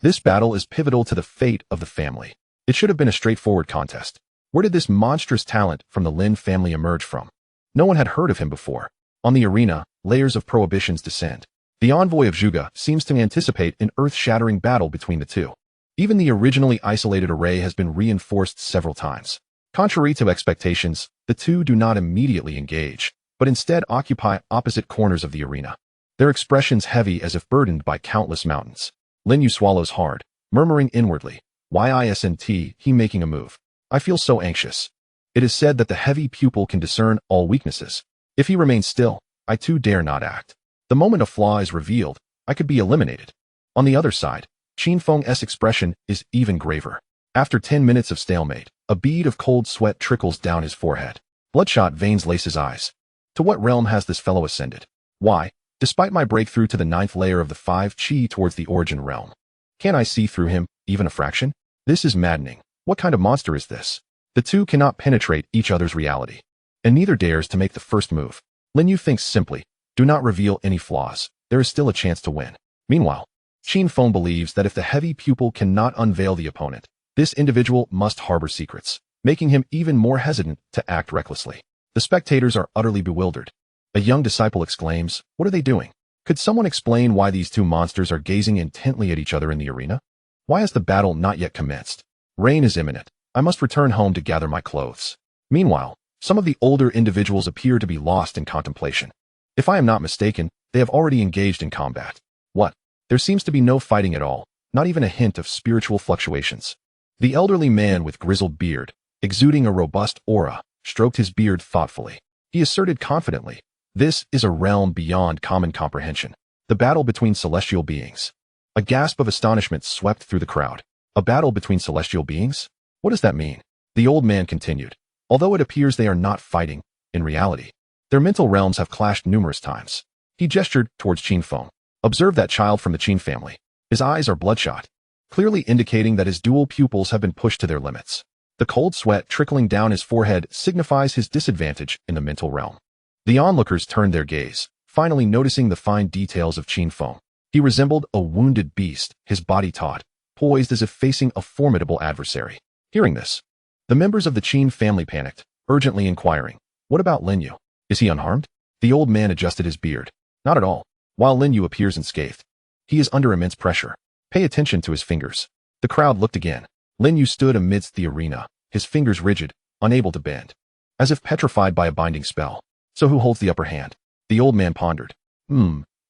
This battle is pivotal to the fate of the family. It should have been a straightforward contest. Where did this monstrous talent from the Lin family emerge from? No one had heard of him before. On the arena, layers of prohibitions descend. The envoy of Zhuge seems to anticipate an earth-shattering battle between the two. Even the originally isolated array has been reinforced several times. Contrary to expectations, the two do not immediately engage, but instead occupy opposite corners of the arena. Their expressions heavy as if burdened by countless mountains. Lin You swallows hard, murmuring inwardly, "Why isn't he making a move? I feel so anxious." It is said that the heavy pupil can discern all weaknesses. If he remains still, I too dare not act. The moment a flaw is revealed, I could be eliminated. On the other side, Qin Feng's expression is even graver. After 10 minutes of stalemate, a bead of cold sweat trickles down his forehead. Bloodshot veins lace his eyes. To what realm has this fellow ascended? Why, despite my breakthrough to the 9th layer of the 5 chi towards the origin realm, can I see through him, even a fraction? This is maddening. What kind of monster is this? The two cannot penetrate each other's reality, and neither dares to make the first move. Lin You thinks simply, do not reveal any flaws. There is still a chance to win. Meanwhile, Qin Feng believes that if the heavy pupil cannot unveil the opponent, this individual must harbor secrets, making him even more hesitant to act recklessly. The spectators are utterly bewildered. A young disciple exclaims, "What are they doing? Could someone explain why these two monsters are gazing intently at each other in the arena? Why has the battle not yet commenced? Rain is imminent. I must return home to gather my clothes." Meanwhile, some of the older individuals appear to be lost in contemplation. If I am not mistaken, they have already engaged in combat. What? There seems to be no fighting at all, not even a hint of spiritual fluctuations. The elderly man with grizzled beard, exuding a robust aura, stroked his beard thoughtfully. He asserted confidently, "This is a realm beyond common comprehension. The battle between celestial beings." A gasp of astonishment swept through the crowd. A battle between celestial beings? What does that mean? The old man continued. Although it appears they are not fighting, in reality, their mental realms have clashed numerous times. He gestured towards Qin Feng. Observe that child from the Qin family. His eyes are bloodshot, clearly indicating that his dual pupils have been pushed to their limits. The cold sweat trickling down his forehead signifies his disadvantage in the mental realm. The onlookers turned their gaze, finally noticing the fine details of Qin Feng. He resembled a wounded beast, his body taut, poised as if facing a formidable adversary. Hearing this, the members of the Qin family panicked, urgently inquiring, "What about Lin You? Is he unharmed?" The old man adjusted his beard. "Not at all. While Lin You appears unscathed, he is under immense pressure. Pay attention to his fingers." The crowd looked again. Lin You stood amidst the arena, his fingers rigid, unable to bend, as if petrified by a binding spell. So who holds the upper hand? The old man pondered.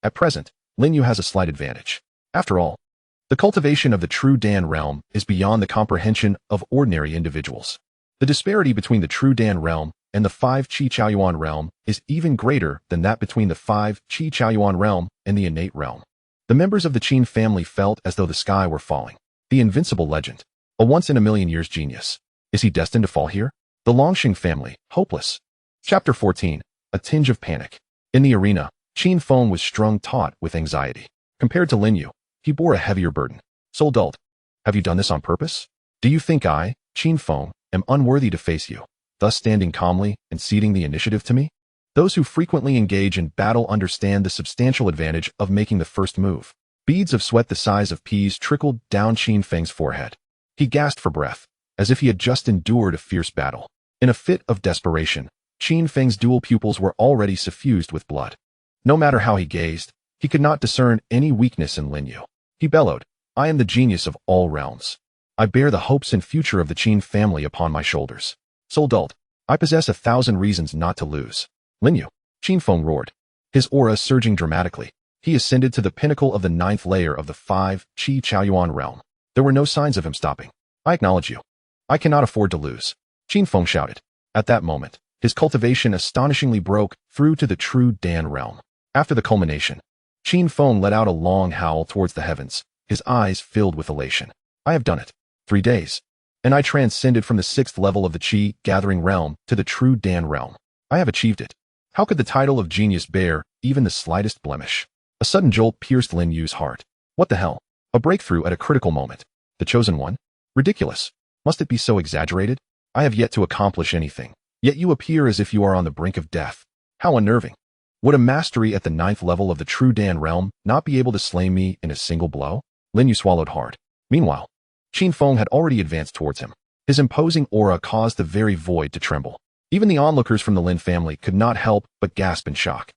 At present, Lin You has a slight advantage. After all, the cultivation of the true Dan realm is beyond the comprehension of ordinary individuals. The disparity between the true Dan realm and the 5 Qi Chaoyuan realm is even greater than that between the 5 Qi Chaoyuan realm and the innate realm. The members of the Qin family felt as though the sky were falling. The invincible legend, a once-in-a-million-years genius. Is he destined to fall here? The Longxing family, hopeless. Chapter 14, a tinge of panic. In the arena, Qin Feng was strung taut with anxiety. Compared to Lin You, he bore a heavier burden. Soul dulled. Have you done this on purpose? Do you think I, Qin Feng, am unworthy to face you, thus standing calmly and ceding the initiative to me? Those who frequently engage in battle understand the substantial advantage of making the first move. Beads of sweat the size of peas trickled down Qin Feng's forehead. He gasped for breath, as if he had just endured a fierce battle. In a fit of desperation, Qin Feng's dual pupils were already suffused with blood. No matter how he gazed, he could not discern any weakness in Lin You. He bellowed, "I am the genius of all realms. I bear the hopes and future of the Qin family upon my shoulders. Soul dulled. I possess 1,000 reasons not to lose. Lin You. Qin Feng roared, his aura surging dramatically. He ascended to the pinnacle of the 9th layer of the 5 Qi Chaoyuan realm. There were no signs of him stopping. I acknowledge you. I cannot afford to lose. Qin Feng shouted. At that moment, his cultivation astonishingly broke through to the true Dan realm. After the culmination, Qin Feng let out a long howl towards the heavens, his eyes filled with elation. I have done it. 3 days. And I transcended from the 6th level of the Qi gathering realm to the true Dan realm. I have achieved it. How could the title of genius bear even the slightest blemish? A sudden jolt pierced Lin Yu's heart. What the hell? A breakthrough at a critical moment. The chosen one? Ridiculous. Must it be so exaggerated? I have yet to accomplish anything. Yet you appear as if you are on the brink of death. How unnerving. Would a mastery at the 9th level of the true Dan realm not be able to slay me in a single blow? Lin Yu swallowed hard. Meanwhile, Qin Feng had already advanced towards him. His imposing aura caused the very void to tremble. Even the onlookers from the Lin family could not help but gasp in shock.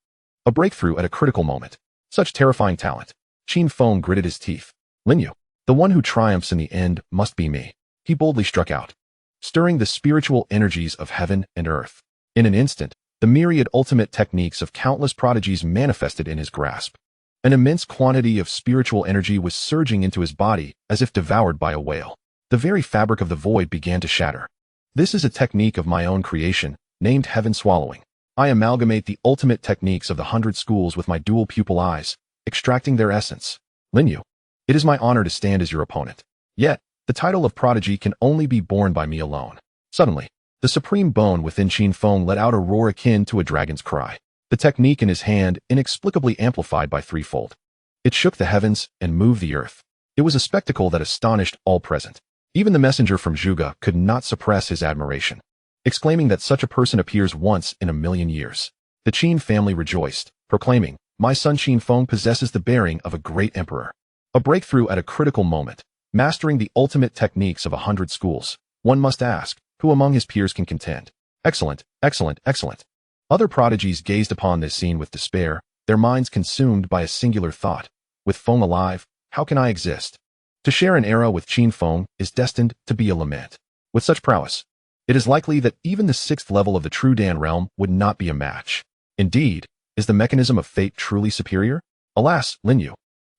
A breakthrough at a critical moment. Such terrifying talent. Qin Feng gritted his teeth. Lin Yu, the one who triumphs in the end must be me. He boldly struck out, stirring the spiritual energies of heaven and earth. In an instant, the myriad ultimate techniques of countless prodigies manifested in his grasp. An immense quantity of spiritual energy was surging into his body as if devoured by a whale. The very fabric of the void began to shatter. This is a technique of my own creation, named Heaven Swallowing. I amalgamate the ultimate techniques of the 100 schools with my dual pupil eyes, extracting their essence. Lin You, it is my honor to stand as your opponent. Yet, the title of prodigy can only be borne by me alone. Suddenly, the supreme bone within Qin Feng let out a roar akin to a dragon's cry. The technique in his hand inexplicably amplified by threefold. It shook the heavens and moved the earth. It was a spectacle that astonished all present. Even the messenger from Zhuge could not suppress his admiration, exclaiming that such a person appears once in a million years. The Qin family rejoiced, proclaiming, my son Qin Feng possesses the bearing of a great emperor. A breakthrough at a critical moment, mastering the ultimate techniques of 100 schools. One must ask, who among his peers can contend? Excellent, excellent, excellent. Other prodigies gazed upon this scene with despair, their minds consumed by a singular thought. With Feng alive, how can I exist? To share an era with Qin Feng is destined to be a lament. With such prowess, it is likely that even the 6th level of the true Dan realm would not be a match. Indeed, is the mechanism of fate truly superior? Alas, Lin You.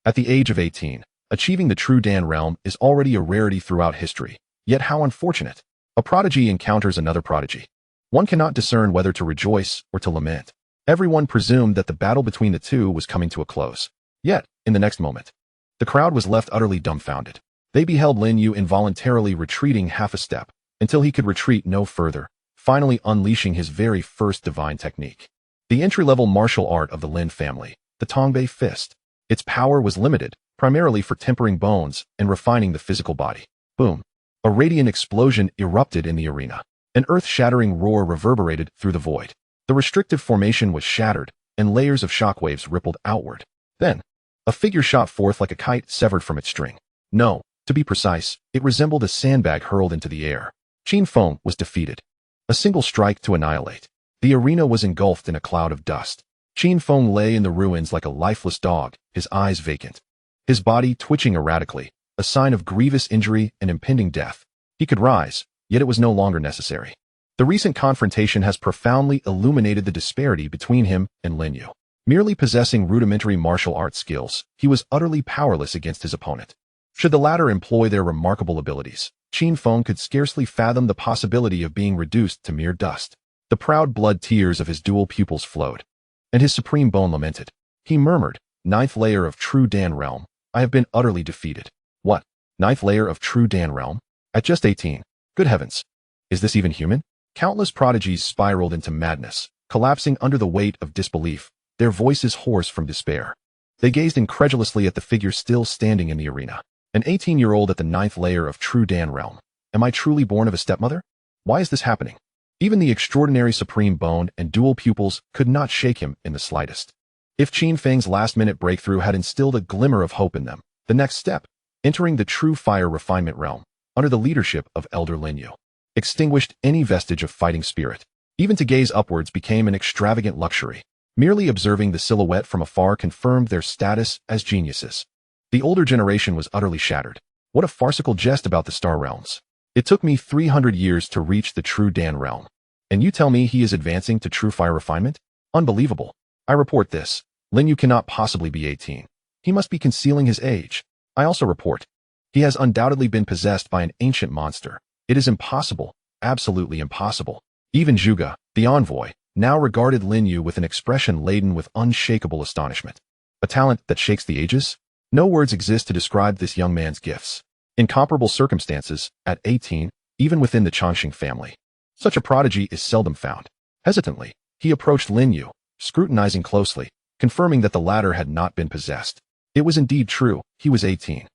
At the age of 18, achieving the true Dan realm is already a rarity throughout history. Yet how unfortunate. A prodigy encounters another prodigy. One cannot discern whether to rejoice or to lament. Everyone presumed that the battle between the two was coming to a close. Yet, in the next moment, the crowd was left utterly dumbfounded. They beheld Lin You involuntarily retreating half a step, until he could retreat no further, finally unleashing his very first divine technique. The entry-level martial art of the Lin family, the Tongbei fist. Its power was limited, primarily for tempering bones and refining the physical body. Boom. A radiant explosion erupted in the arena. An earth-shattering roar reverberated through the void. The restrictive formation was shattered, and layers of shockwaves rippled outward. Then, a figure shot forth like a kite severed from its string. No, to be precise, it resembled a sandbag hurled into the air. Qin Feng was defeated. A single strike to annihilate. The arena was engulfed in a cloud of dust. Qin Feng lay in the ruins like a lifeless dog, his eyes vacant. His body twitching erratically, a sign of grievous injury and impending death. He could rise, yet it was no longer necessary. The recent confrontation has profoundly illuminated the disparity between him and Lin You. Merely possessing rudimentary martial arts skills, he was utterly powerless against his opponent. Should the latter employ their remarkable abilities, Qin Feng could scarcely fathom the possibility of being reduced to mere dust. The proud blood tears of his dual pupils flowed, and his supreme bone lamented. He murmured, 9th layer of true Dan realm, I have been utterly defeated. What? 9th layer of true Dan realm? At just 18. Good heavens. Is this even human? Countless prodigies spiraled into madness, collapsing under the weight of disbelief, their voices hoarse from despair. They gazed incredulously at the figure still standing in the arena. An 18-year-old at the 9th layer of true Dan realm. Am I truly born of a stepmother? Why is this happening? Even the extraordinary supreme bone and dual pupils could not shake him in the slightest. If Qin Feng's last-minute breakthrough had instilled a glimmer of hope in them, the next step, entering the true fire refinement realm, under the leadership of Elder Lin You, extinguished any vestige of fighting spirit. Even to gaze upwards became an extravagant luxury. Merely observing the silhouette from afar confirmed their status as geniuses. The older generation was utterly shattered. What a farcical jest about the star realms. It took me 300 years to reach the true Dan realm. And you tell me he is advancing to true fire refinement? Unbelievable. I report this. Lin You cannot possibly be 18. He must be concealing his age. I also report. He has undoubtedly been possessed by an ancient monster. It is impossible, absolutely impossible. Even Zhuge, the envoy, now regarded Lin You with an expression laden with unshakable astonishment. A talent that shakes the ages? No words exist to describe this young man's gifts. In comparable circumstances, at 18, even within the Changxing family, such a prodigy is seldom found. Hesitantly, he approached Lin You, scrutinizing closely, confirming that the latter had not been possessed. It was indeed true, he was 18.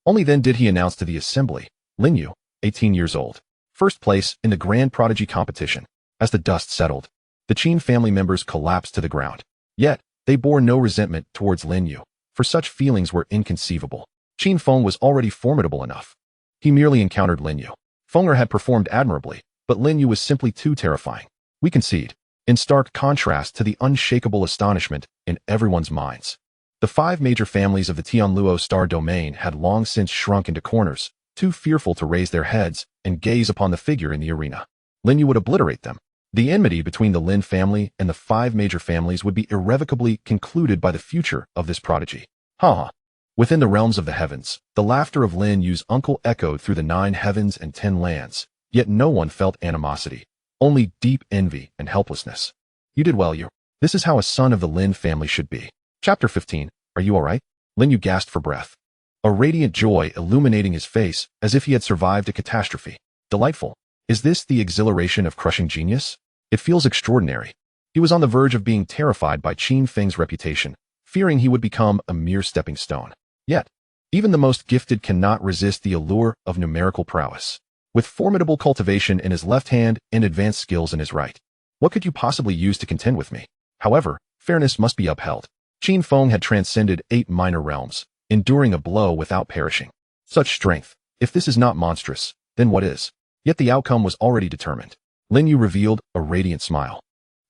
Only then did he announce to the assembly, Lin You, 18 years old, first place in the grand prodigy competition. As the dust settled, the Qin family members collapsed to the ground. Yet, they bore no resentment towards Lin You, for such feelings were inconceivable. Qin Feng was already formidable enough. He merely encountered Lin You. Fenger had performed admirably, but Lin You was simply too terrifying. We concede, in stark contrast to the unshakable astonishment in everyone's minds. The 5 major families of the Tianluo star domain had long since shrunk into corners, too fearful to raise their heads and gaze upon the figure in the arena. Lin You would obliterate them. The enmity between the Lin family and the 5 major families would be irrevocably concluded by the future of this prodigy. Ha! Within the realms of the heavens, the laughter of Lin Yu's uncle echoed through the 9 heavens and 10 lands, yet no one felt animosity, only deep envy and helplessness. You did well, you. This is how a son of the Lin family should be. Chapter 15. Are you all right? Lin Yu gasped for breath. A radiant joy illuminating his face as if he had survived a catastrophe. Delightful. Is this the exhilaration of crushing genius? It feels extraordinary. He was on the verge of being terrified by Qin Feng's reputation, fearing he would become a mere stepping stone. Yet, even the most gifted cannot resist the allure of numerical prowess. With formidable cultivation in his left hand and advanced skills in his right, what could you possibly use to contend with me? However, fairness must be upheld. Qin Feng had transcended 8 minor realms, enduring a blow without perishing. Such strength, if this is not monstrous, then what is? Yet the outcome was already determined. Lin Yu revealed a radiant smile.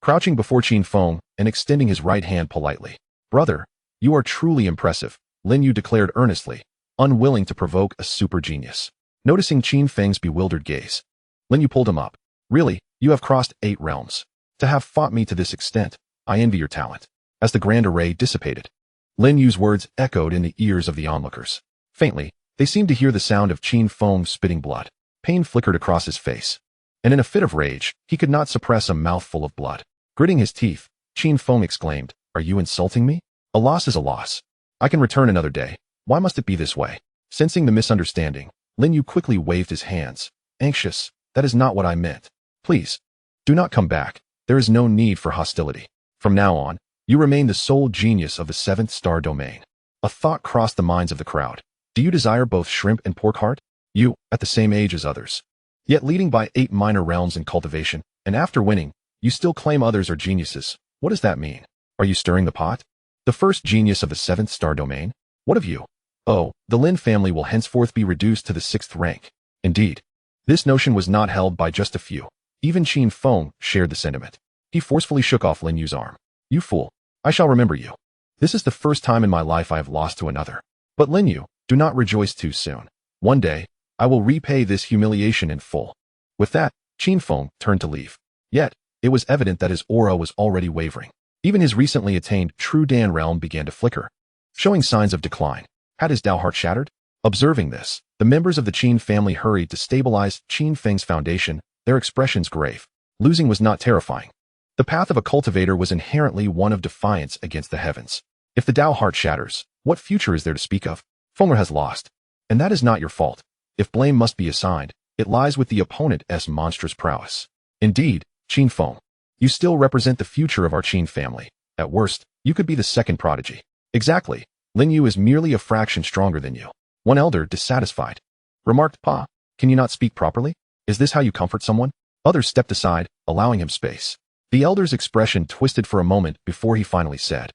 Crouching before Qin Feng and extending his right hand politely. Brother, you are truly impressive, Lin Yu declared earnestly, unwilling to provoke a super genius. Noticing Qin Feng's bewildered gaze, Lin Yu pulled him up. Really, you have crossed 8 realms. To have fought me to this extent, I envy your talent. As the grand array dissipated, Lin Yu's words echoed in the ears of the onlookers. Faintly, they seemed to hear the sound of Qin Feng spitting blood. Pain flickered across his face, and in a fit of rage, he could not suppress a mouthful of blood. Gritting his teeth, Qin Feng exclaimed, "Are you insulting me? A loss is a loss. I can return another day. Why must it be this way?" Sensing the misunderstanding, Lin Yu quickly waved his hands. Anxious, that is not what I meant. Please, do not come back. There is no need for hostility. From now on, you remain the sole genius of the 7th star domain. A thought crossed the minds of the crowd. Do you desire both shrimp and pork heart? You, at the same age as others. Yet leading by 8 minor realms in cultivation, and after winning, you still claim others are geniuses. What does that mean? Are you stirring the pot? The first genius of the 7th star domain? What of you? Oh, the Lin family will henceforth be reduced to the 6th rank. Indeed, this notion was not held by just a few. Even Qin Feng shared the sentiment. He forcefully shook off Lin Yu's arm. You fool. I shall remember you. This is the first time in my life I have lost to another. But Lin Yu, do not rejoice too soon. One day, I will repay this humiliation in full. With that, Qin Feng turned to leave. Yet, it was evident that his aura was already wavering. Even his recently attained true Dan realm began to flicker, showing signs of decline. Had his Dao heart shattered? Observing this, the members of the Qin family hurried to stabilize Qin Feng's foundation, their expressions grave. Losing was not terrifying. The path of a cultivator was inherently one of defiance against the heavens. If the Dao heart shatters, what future is there to speak of? Fenger has lost. And that is not your fault. If blame must be assigned, it lies with the opponent's monstrous prowess. Indeed, Qin Feng, you still represent the future of our Qin family. At worst, you could be the 2nd prodigy. Exactly. Lin Yu is merely a fraction stronger than you. One elder, dissatisfied, remarked, Pa, can you not speak properly? Is this how you comfort someone? Others stepped aside, allowing him space. The elder's expression twisted for a moment before he finally said,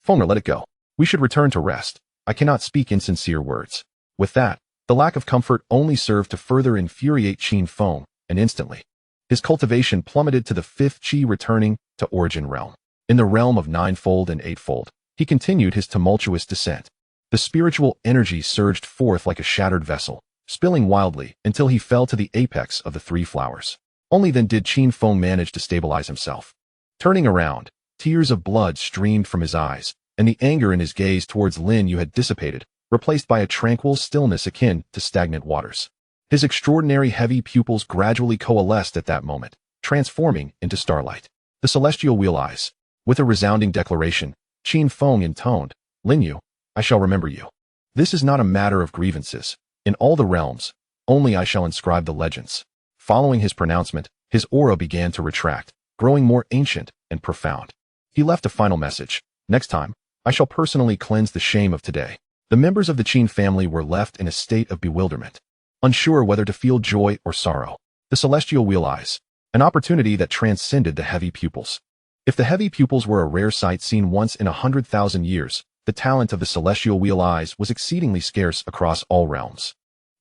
Fenger, let it go. We should return to rest. I cannot speak insincere words. With that, the lack of comfort only served to further infuriate Qin Feng, and instantly, his cultivation plummeted to the 5th Qi, returning to origin realm. In the realm of 9-fold and 8-fold, he continued his tumultuous descent. The spiritual energy surged forth like a shattered vessel, spilling wildly until he fell to the apex of the three flowers. Only then did Qin Feng manage to stabilize himself. Turning around, tears of blood streamed from his eyes, and the anger in his gaze towards Lin You had dissipated, replaced by a tranquil stillness akin to stagnant waters. His extraordinary heavy pupils gradually coalesced at that moment, transforming into starlight. The celestial wheel eyes. With a resounding declaration, Qin Feng intoned, "Lin You, I shall remember you. This is not a matter of grievances. In all the realms, only I shall inscribe the legends." Following his pronouncement, his aura began to retract, growing more ancient and profound. He left a final message. "Next time, I shall personally cleanse the shame of today." The members of the Qin family were left in a state of bewilderment, unsure whether to feel joy or sorrow. The celestial wheel eyes. An opportunity that transcended the heavy pupils. If the heavy pupils were a rare sight seen once in 100,000 years, the talent of the celestial wheel eyes was exceedingly scarce across all realms.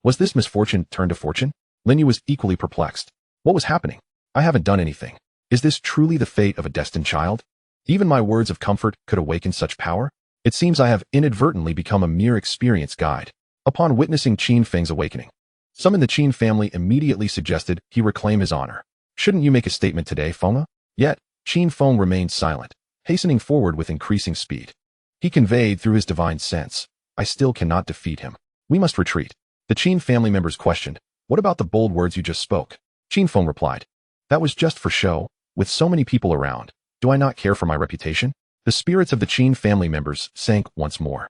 Was this misfortune turned to fortune? Lin You was equally perplexed. What was happening? I haven't done anything. Is this truly the fate of a destined child? Even my words of comfort could awaken such power? It seems I have inadvertently become a mere experience guide. Upon witnessing Qin Feng's awakening, some in the Qin family immediately suggested he reclaim his honor. "Shouldn't you make a statement today, Feng?" Yet, Qin Feng remained silent, hastening forward with increasing speed. He conveyed through his divine sense, "I still cannot defeat him. We must retreat." The Qin family members questioned, "What about the bold words you just spoke?" Qin Feng replied, "That was just for show. With so many people around, do I not care for my reputation?" The spirits of the Qin family members sank once more.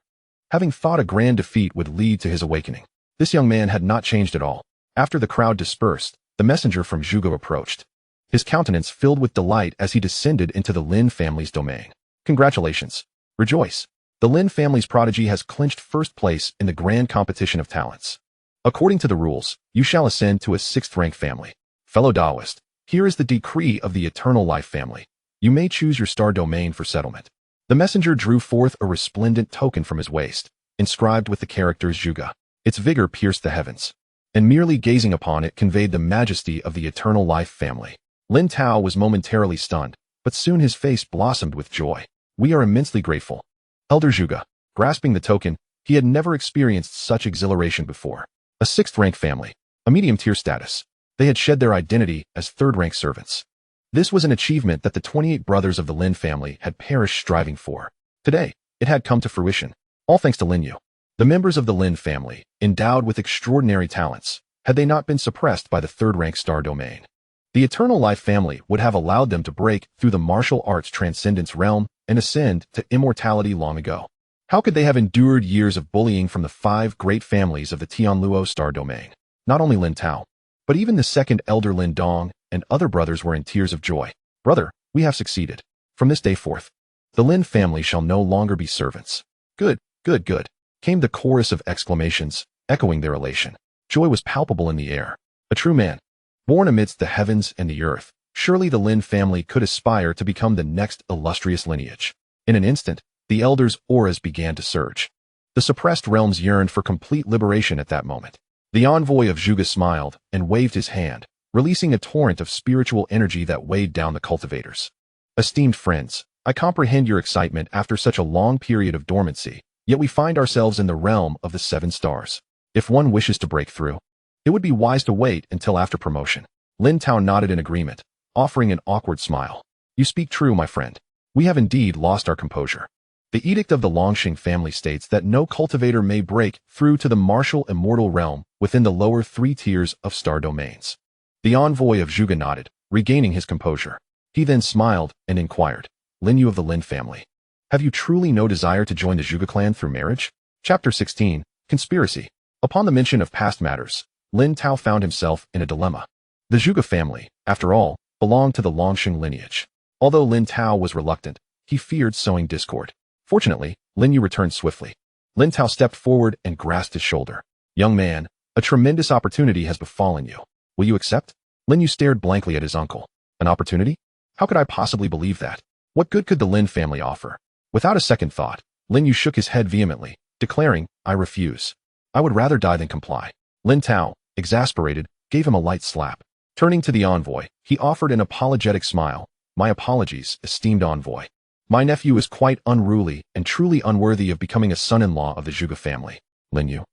Having thought a grand defeat would lead to his awakening, this young man had not changed at all. After the crowd dispersed, the messenger from Zhuge approached. His countenance filled with delight as he descended into the Lin family's domain. "Congratulations. Rejoice. The Lin family's prodigy has clinched first place in the grand competition of talents. According to the rules, you shall ascend to a 6th-rank family. Fellow Taoist, here is the decree of the Eternal Life family. You may choose your star domain for settlement." The messenger drew forth a resplendent token from his waist, inscribed with the characters Zhuge. Its vigor pierced the heavens, and merely gazing upon it conveyed the majesty of the Eternal Life family. Lin Tao was momentarily stunned, but soon his face blossomed with joy. "We are immensely grateful." Elder Zhuge, grasping the token, he had never experienced such exhilaration before. A 6th-rank family, a medium-tier status. They had shed their identity as 3rd-rank servants. This was an achievement that the 28 brothers of the Lin family had perished striving for. Today, it had come to fruition, all thanks to Lin You. The members of the Lin family, endowed with extraordinary talents, had they not been suppressed by the 3rd-rank star domain. The Eternal Life family would have allowed them to break through the martial arts transcendence realm and ascend to immortality long ago. How could they have endured years of bullying from the 5 great families of the Tianluo star domain? Not only Lin Tao, but even the 2nd elder Lin Dong and other brothers were in tears of joy. "Brother, we have succeeded. From this day forth, the Lin family shall no longer be servants." "Good, good, good," came the chorus of exclamations, echoing their elation. Joy was palpable in the air. A true man, born amidst the heavens and the earth, surely the Lin family could aspire to become the next illustrious lineage. In an instant, the elders' auras began to surge. The suppressed realms yearned for complete liberation at that moment. The envoy of Zhuge smiled and waved his hand, releasing a torrent of spiritual energy that weighed down the cultivators. "Esteemed friends, I comprehend your excitement after such a long period of dormancy, yet we find ourselves in the realm of the 7 stars. If one wishes to break through, it would be wise to wait until after promotion." Lin Tao nodded in agreement, offering an awkward smile. "You speak true, my friend. We have indeed lost our composure. The edict of the Longxing family states that no cultivator may break through to the martial immortal realm within the lower 3 tiers of star domains." The envoy of Zhuge nodded, regaining his composure. He then smiled and inquired, "Lin You of the Lin family, have you truly no desire to join the Zhuge clan through marriage?" Chapter 16, Conspiracy. Upon the mention of past matters, Lin Tao found himself in a dilemma. The Zhuge family, after all, belonged to the Longxing lineage. Although Lin Tao was reluctant, he feared sowing discord. Fortunately, Lin You returned swiftly. Lin Tao stepped forward and grasped his shoulder. "Young man, a tremendous opportunity has befallen you. Will you accept?" Lin You stared blankly at his uncle. "An opportunity? How could I possibly believe that? What good could the Lin family offer?" Without a second thought, Lin You shook his head vehemently, declaring, "I refuse. I would rather die than comply." Lin Tao, exasperated, gave him a light slap. Turning to the envoy, he offered an apologetic smile. "My apologies, esteemed envoy. My nephew is quite unruly and truly unworthy of becoming a son-in-law of the Zhuge family. Lin You.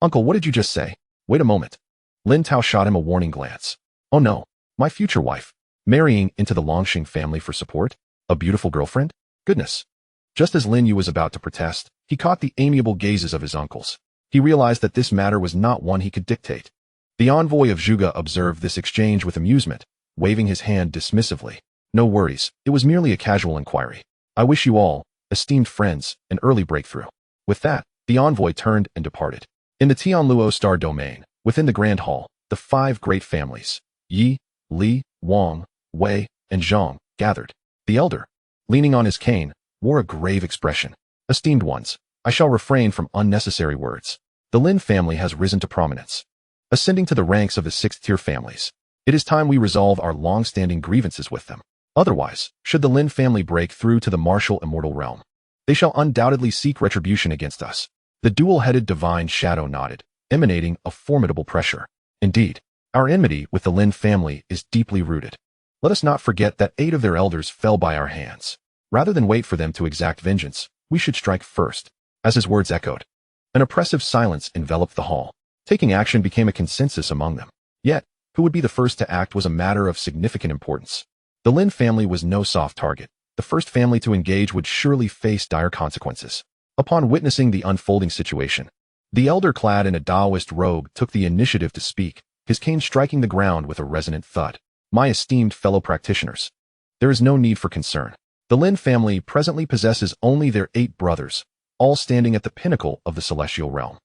Uncle, what did you just say? Wait a moment. Lin Tao shot him a warning glance. Oh no, my future wife. Marrying into the Longxing family for support? A beautiful girlfriend? Goodness. Just as Lin Yu was about to protest, he caught the amiable gazes of his uncles. He realized that this matter was not one he could dictate. The envoy of Zhuge observed this exchange with amusement, waving his hand dismissively. No worries, it was merely a casual inquiry. I wish you all, esteemed friends, an early breakthrough. With that, the envoy turned and departed. In the Tianluo Star Domain, within the Grand Hall, the 5 great families, Yi, Li, Wang, Wei, and Zhang, gathered. The elder, leaning on his cane, wore a grave expression. Esteemed ones, I shall refrain from unnecessary words. The Lin family has risen to prominence, ascending to the ranks of the 6th-tier families. It is time we resolve our long-standing grievances with them. Otherwise, should the Lin family break through to the martial immortal realm, they shall undoubtedly seek retribution against us. The dual-headed divine shadow nodded, emanating a formidable pressure. Indeed, our enmity with the Lin family is deeply rooted. Let us not forget that 8 of their elders fell by our hands. Rather than wait for them to exact vengeance, we should strike first. As his words echoed, an oppressive silence enveloped the hall. Taking action became a consensus among them. Yet, who would be the first to act was a matter of significant importance. The Lin family was no soft target. The first family to engage would surely face dire consequences. Upon witnessing the unfolding situation, the elder clad in a Taoist robe took the initiative to speak, his cane striking the ground with a resonant thud. My esteemed fellow practitioners, there is no need for concern. The Lin family presently possesses only their 8 brothers, all standing at the pinnacle of the celestial realm.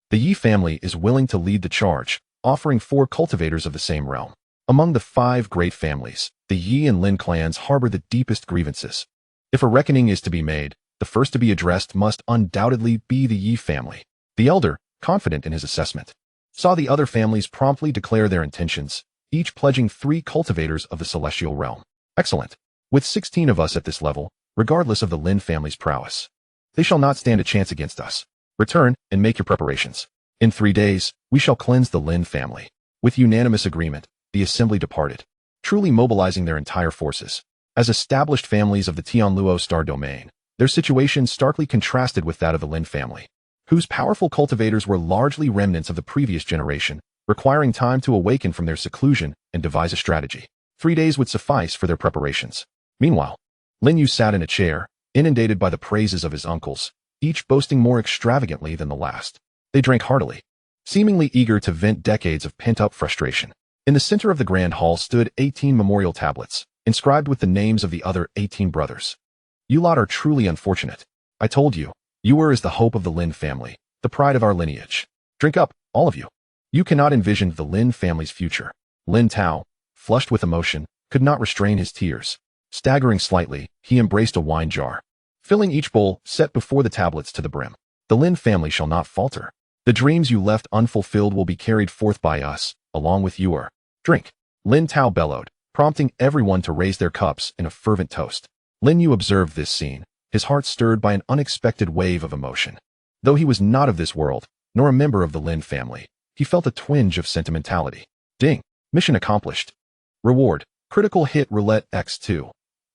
The Yi family is willing to lead the charge, offering 4 cultivators of the same realm. Among the 5 great families, the Yi and Lin clans harbor the deepest grievances. If a reckoning is to be made, the first to be addressed must undoubtedly be the Yi family. The elder, confident in his assessment, saw the other families promptly declare their intentions, each pledging 3 cultivators of the celestial realm. Excellent. With 16 of us at this level, regardless of the Lin family's prowess, they shall not stand a chance against us. Return and make your preparations. In 3 days, we shall cleanse the Lin family. With unanimous agreement, the assembly departed, truly mobilizing their entire forces. As established families of the Tianluo Star Domain, their situation starkly contrasted with that of the Lin family, whose powerful cultivators were largely remnants of the previous generation, requiring time to awaken from their seclusion and devise a strategy. 3 days would suffice for their preparations. Meanwhile, Lin Yu sat in a chair, inundated by the praises of his uncles, each boasting more extravagantly than the last. They drank heartily, seemingly eager to vent decades of pent-up frustration. In the center of the Grand Hall stood 18 memorial tablets, inscribed with the names of the other 18 brothers. You lot are truly unfortunate. I told you, you were as the hope of the Lin family, the pride of our lineage. Drink up, all of you. You cannot envision the Lin family's future. Lin Tao, flushed with emotion, could not restrain his tears. Staggering slightly, he embraced a wine jar, filling each bowl set before the tablets to the brim. The Lin family shall not falter. The dreams you left unfulfilled will be carried forth by us, along with your drink. Lin Tao bellowed, prompting everyone to raise their cups in a fervent toast. Lin Yu observed this scene, his heart stirred by an unexpected wave of emotion. Though he was not of this world, nor a member of the Lin family, he felt a twinge of sentimentality. Ding! Mission accomplished. Reward: critical hit roulette x2.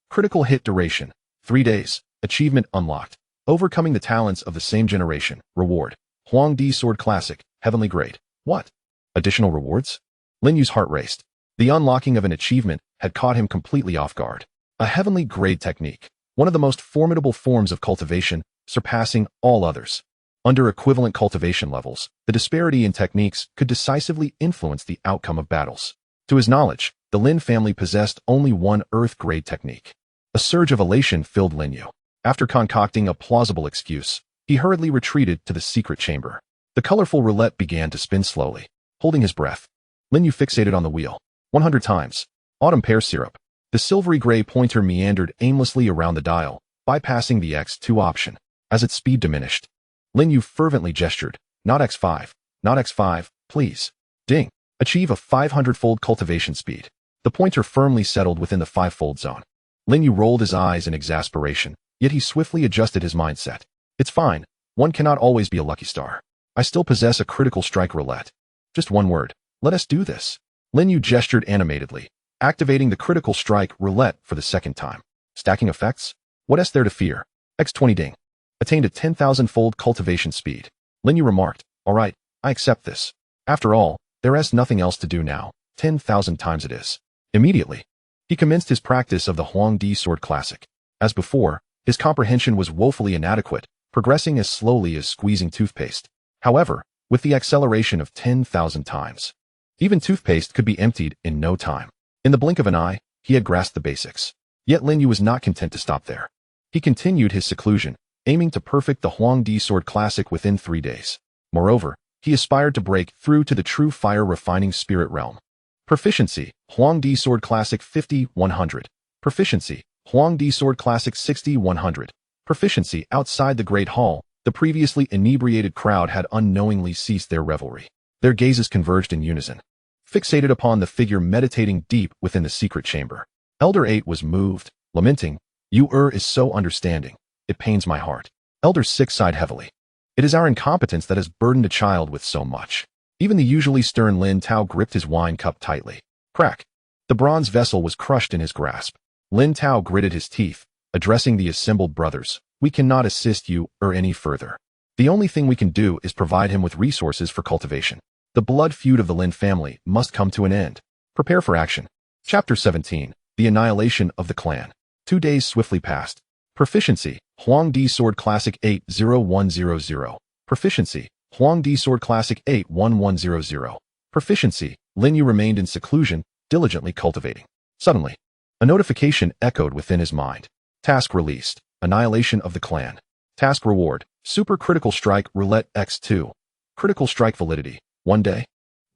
Critical hit duration: 3 days. Achievement unlocked: overcoming the talents of the same generation. Reward: Huangdi Sword Classic, Heavenly Grade. What? Additional rewards? Lin Yu's heart raced. The unlocking of an achievement had caught him completely off guard. A heavenly grade technique, one of the most formidable forms of cultivation, surpassing all others. Under equivalent cultivation levels, the disparity in techniques could decisively influence the outcome of battles. To his knowledge, the Lin family possessed only one Earth-grade technique. A surge of elation filled Lin Yu. After concocting a plausible excuse, he hurriedly retreated to the secret chamber. The colorful roulette began to spin slowly. Holding his breath, Lin Yu fixated on the wheel. 100 times. Autumn pear syrup. The silvery gray pointer meandered aimlessly around the dial, bypassing the X2 option. As its speed diminished, Lin Yu fervently gestured. Not X5. Not X5, please. Ding. Achieve a 500-fold cultivation speed. The pointer firmly settled within the 5-fold zone. Lin Yu rolled his eyes in exasperation, yet he swiftly adjusted his mindset. It's fine. One cannot always be a lucky star. I still possess a critical strike roulette. Just one word. Let us do this. Lin Yu gestured animatedly, activating the critical strike roulette for the second time. Stacking effects? What is there to fear? X20 ding. Attained a 10,000-fold cultivation speed. Lin You remarked, all right, I accept this. After all, there is nothing else to do now. 10,000 times it is. Immediately, he commenced his practice of the Huangdi sword classic. As before, his comprehension was woefully inadequate, progressing as slowly as squeezing toothpaste. However, with the acceleration of 10,000 times, even toothpaste could be emptied in no time. In the blink of an eye, he had grasped the basics. Yet Lin Yu was not content to stop there. He continued his seclusion, aiming to perfect the Huangdi sword classic within 3 days. Moreover, he aspired to break through to the true fire-refining spirit realm. Proficiency, Huangdi sword classic 50-100. Proficiency, Huangdi sword classic 60-100. Proficiency. Outside the Great Hall, the previously inebriated crowd had unknowingly ceased their revelry. Their gazes converged in unison, fixated upon the figure meditating deep within the secret chamber. Elder 8 was moved, lamenting, "You is so understanding. It pains my heart." Elder 6 sighed heavily. "It is our incompetence that has burdened a child with so much." Even the usually stern Lin Tao gripped his wine cup tightly. Crack! The bronze vessel was crushed in his grasp. Lin Tao gritted his teeth, addressing the assembled brothers. "We cannot assist you any further. The only thing we can do is provide him with resources for cultivation. The blood feud of the Lin family must come to an end. Prepare for action." Chapter 17. The Annihilation of the Clan. 2 days swiftly passed. Proficiency, Huangdi Sword Classic 80100. Proficiency, Huangdi Sword Classic 81100. Proficiency, Lin Yu remained in seclusion, diligently cultivating. Suddenly, a notification echoed within his mind. Task released, Annihilation of the Clan. Task reward, Super Critical Strike Roulette X2. Critical Strike validity, 1 day.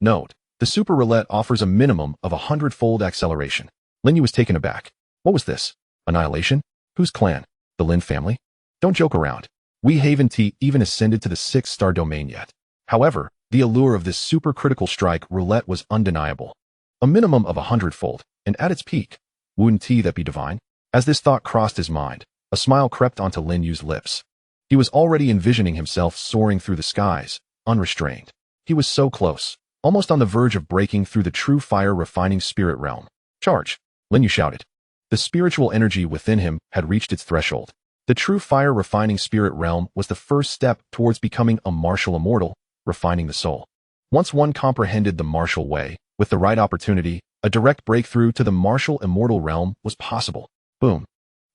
Note, the Super Roulette offers a minimum of 100-fold acceleration. Lin Yu was taken aback. What was this? Annihilation? Whose clan? The Lin family? Don't joke around. We haven't even ascended to the 6-star domain yet. However, the allure of this super critical strike roulette was undeniable. A minimum of 100-fold, and at its peak. Wouldn't that be divine? As this thought crossed his mind, a smile crept onto Lin Yu's lips. He was already envisioning himself soaring through the skies, unrestrained. He was so close, almost on the verge of breaking through the true fire-refining spirit realm. Charge! Lin Yu shouted. The spiritual energy within him had reached its threshold. The true fire-refining spirit realm was the first step towards becoming a martial immortal, refining the soul. Once one comprehended the martial way, with the right opportunity, a direct breakthrough to the martial immortal realm was possible. Boom!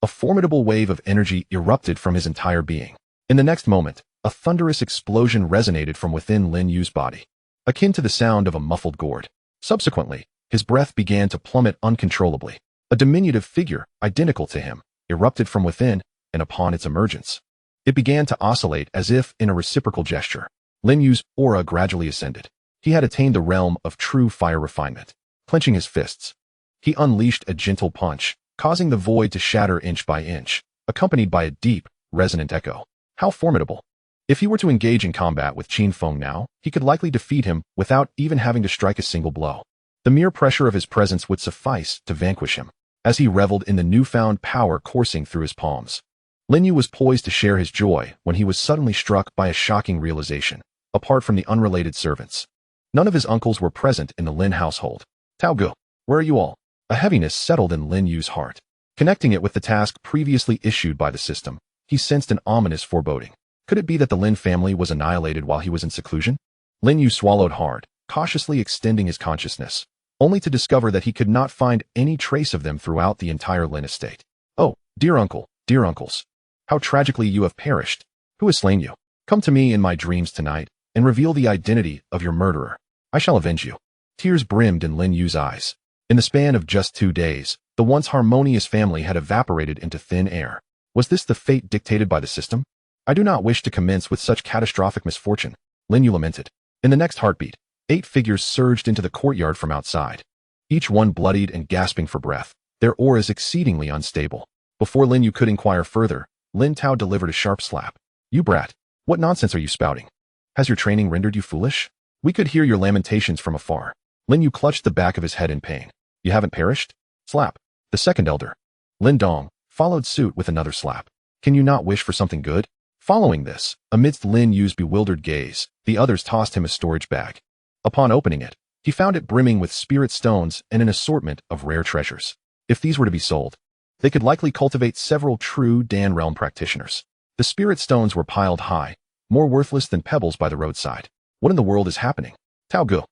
A formidable wave of energy erupted from his entire being. In the next moment, a thunderous explosion resonated from within Lin Yu's body, akin to the sound of a muffled gourd. Subsequently, his breath began to plummet uncontrollably. A diminutive figure, identical to him, erupted from within, and upon its emergence, it began to oscillate as if in a reciprocal gesture. Lin Yu's aura gradually ascended. He had attained the realm of true fire refinement. Clenching his fists, he unleashed a gentle punch, causing the void to shatter inch by inch, accompanied by a deep, resonant echo. How formidable! If he were to engage in combat with Qin Feng now, he could likely defeat him without even having to strike a single blow. The mere pressure of his presence would suffice to vanquish him. As he reveled in the newfound power coursing through his palms, Lin Yu was poised to share his joy when he was suddenly struck by a shocking realization. Apart from the unrelated servants, none of his uncles were present in the Lin household. Tao Gu, where are you all? A heaviness settled in Lin Yu's heart. Connecting it with the task previously issued by the system, he sensed an ominous foreboding. Could it be that the Lin family was annihilated while he was in seclusion? Lin Yu swallowed hard, cautiously extending his consciousness, only to discover that he could not find any trace of them throughout the entire Lin estate. Oh, dear uncle, dear uncles, how tragically you have perished. Who has slain you? Come to me in my dreams tonight, and reveal the identity of your murderer. I shall avenge you. Tears brimmed in Lin Yu's eyes. In the span of just 2 days, the once harmonious family had evaporated into thin air. Was this the fate dictated by the system? I do not wish to commence with such catastrophic misfortune, Lin Yu lamented. In the next heartbeat, 8 figures surged into the courtyard from outside, each one bloodied and gasping for breath, their auras exceedingly unstable. Before Lin Yu could inquire further, Lin Tao delivered a sharp slap. You brat, what nonsense are you spouting? Has your training rendered you foolish? We could hear your lamentations from afar. Lin Yu clutched the back of his head in pain. You haven't perished? Slap. The second elder, Lin Dong, followed suit with another slap. Can you not wish for something good? Following this, amidst Lin Yu's bewildered gaze, the others tossed him a storage bag. Upon opening it, he found it brimming with spirit stones and an assortment of rare treasures. If these were to be sold, They could likely cultivate several true Dan realm practitioners. The spirit stones were piled high, more worthless than pebbles by the roadside. What in the world is happening? Tao Gu,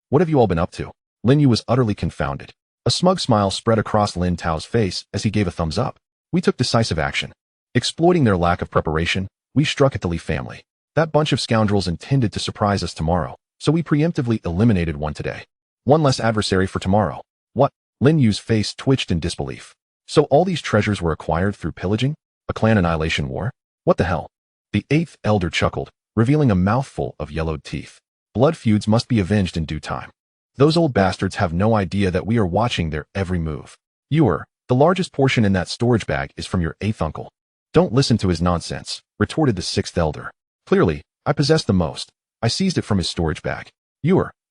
what have you all been up to? Lin Yu was utterly confounded. A smug smile spread across Lin Tao's face as he gave a thumbs up. We took decisive action. Exploiting their lack of preparation, we struck at the Li family. That bunch of scoundrels intended to surprise us tomorrow, so we preemptively eliminated one today. One less adversary for tomorrow. What? Lin Yu's face twitched in disbelief. So all these treasures were acquired through pillaging? A clan annihilation war? What the hell? The 8th elder chuckled, revealing a mouthful of yellowed teeth. Blood feuds must be avenged in due time. Those old bastards have no idea that we are watching their every move. The largest portion in that storage bag is from your 8th uncle. Don't listen to his nonsense, retorted the 6th elder. Clearly, I possess the most. I seized it from his storage bag.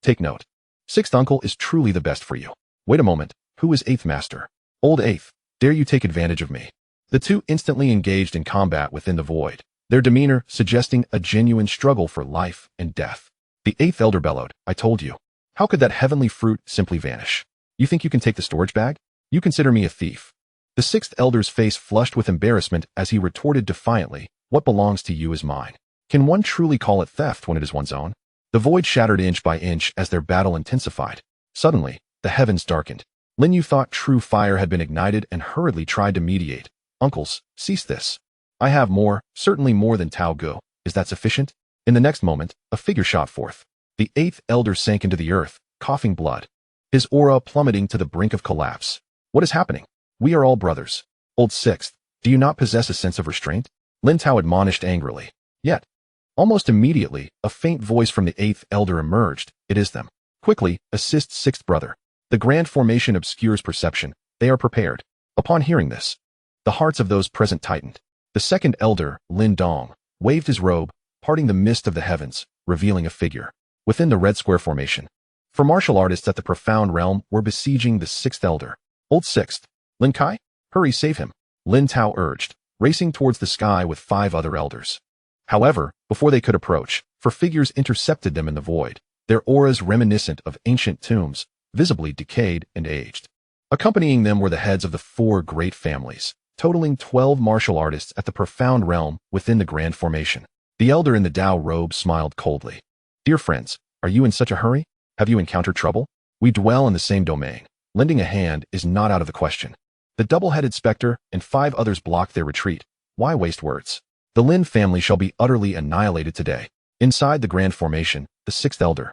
Take note. 6th uncle is truly the best for you. Wait a moment, who is 8th master? Old 8th, dare you take advantage of me? The two instantly engaged in combat within the void, their demeanor suggesting a genuine struggle for life and death. The 8th elder bellowed, I told you. How could that heavenly fruit simply vanish? You think you can take the storage bag? You consider me a thief. The 6th elder's face flushed with embarrassment as he retorted defiantly, what belongs to you is mine. Can one truly call it theft when it is one's own? The void shattered inch by inch as their battle intensified. Suddenly, the heavens darkened. Lin Yu thought true fire had been ignited and hurriedly tried to mediate. Uncles, cease this. I have more, certainly more than Tao Gu. Is that sufficient? In the next moment, a figure shot forth. The 8th elder sank into the earth, coughing blood. His aura plummeting to the brink of collapse. What is happening? We are all brothers. Old 6th, do you not possess a sense of restraint? Lin Tao admonished angrily. Yet, almost immediately, a faint voice from the 8th elder emerged. It is them. Quickly, assist 6th brother. The grand formation obscures perception. They are prepared. Upon hearing this, the hearts of those present tightened. The 2nd elder, Lin Dong, waved his robe, parting the mist of the heavens, revealing a figure within the red square formation. For martial artists at the profound realm were besieging the 6th elder. Old 6th, Lin Kai? Hurry, save him. Lin Tao urged, racing towards the sky with 5 other elders. However, before they could approach, 4 figures intercepted them in the void, their auras reminiscent of ancient tombs, visibly decayed and aged. Accompanying them were the heads of the 4 great families, totaling 12 martial artists at the profound realm within the grand formation. The elder in the Tao robe smiled coldly. Dear friends, are you in such a hurry? Have you encountered trouble? We dwell in the same domain. Lending a hand is not out of the question. The double-headed specter and 5 others blocked their retreat. Why waste words? The Lin family shall be utterly annihilated today. Inside the grand formation, the 6th elder,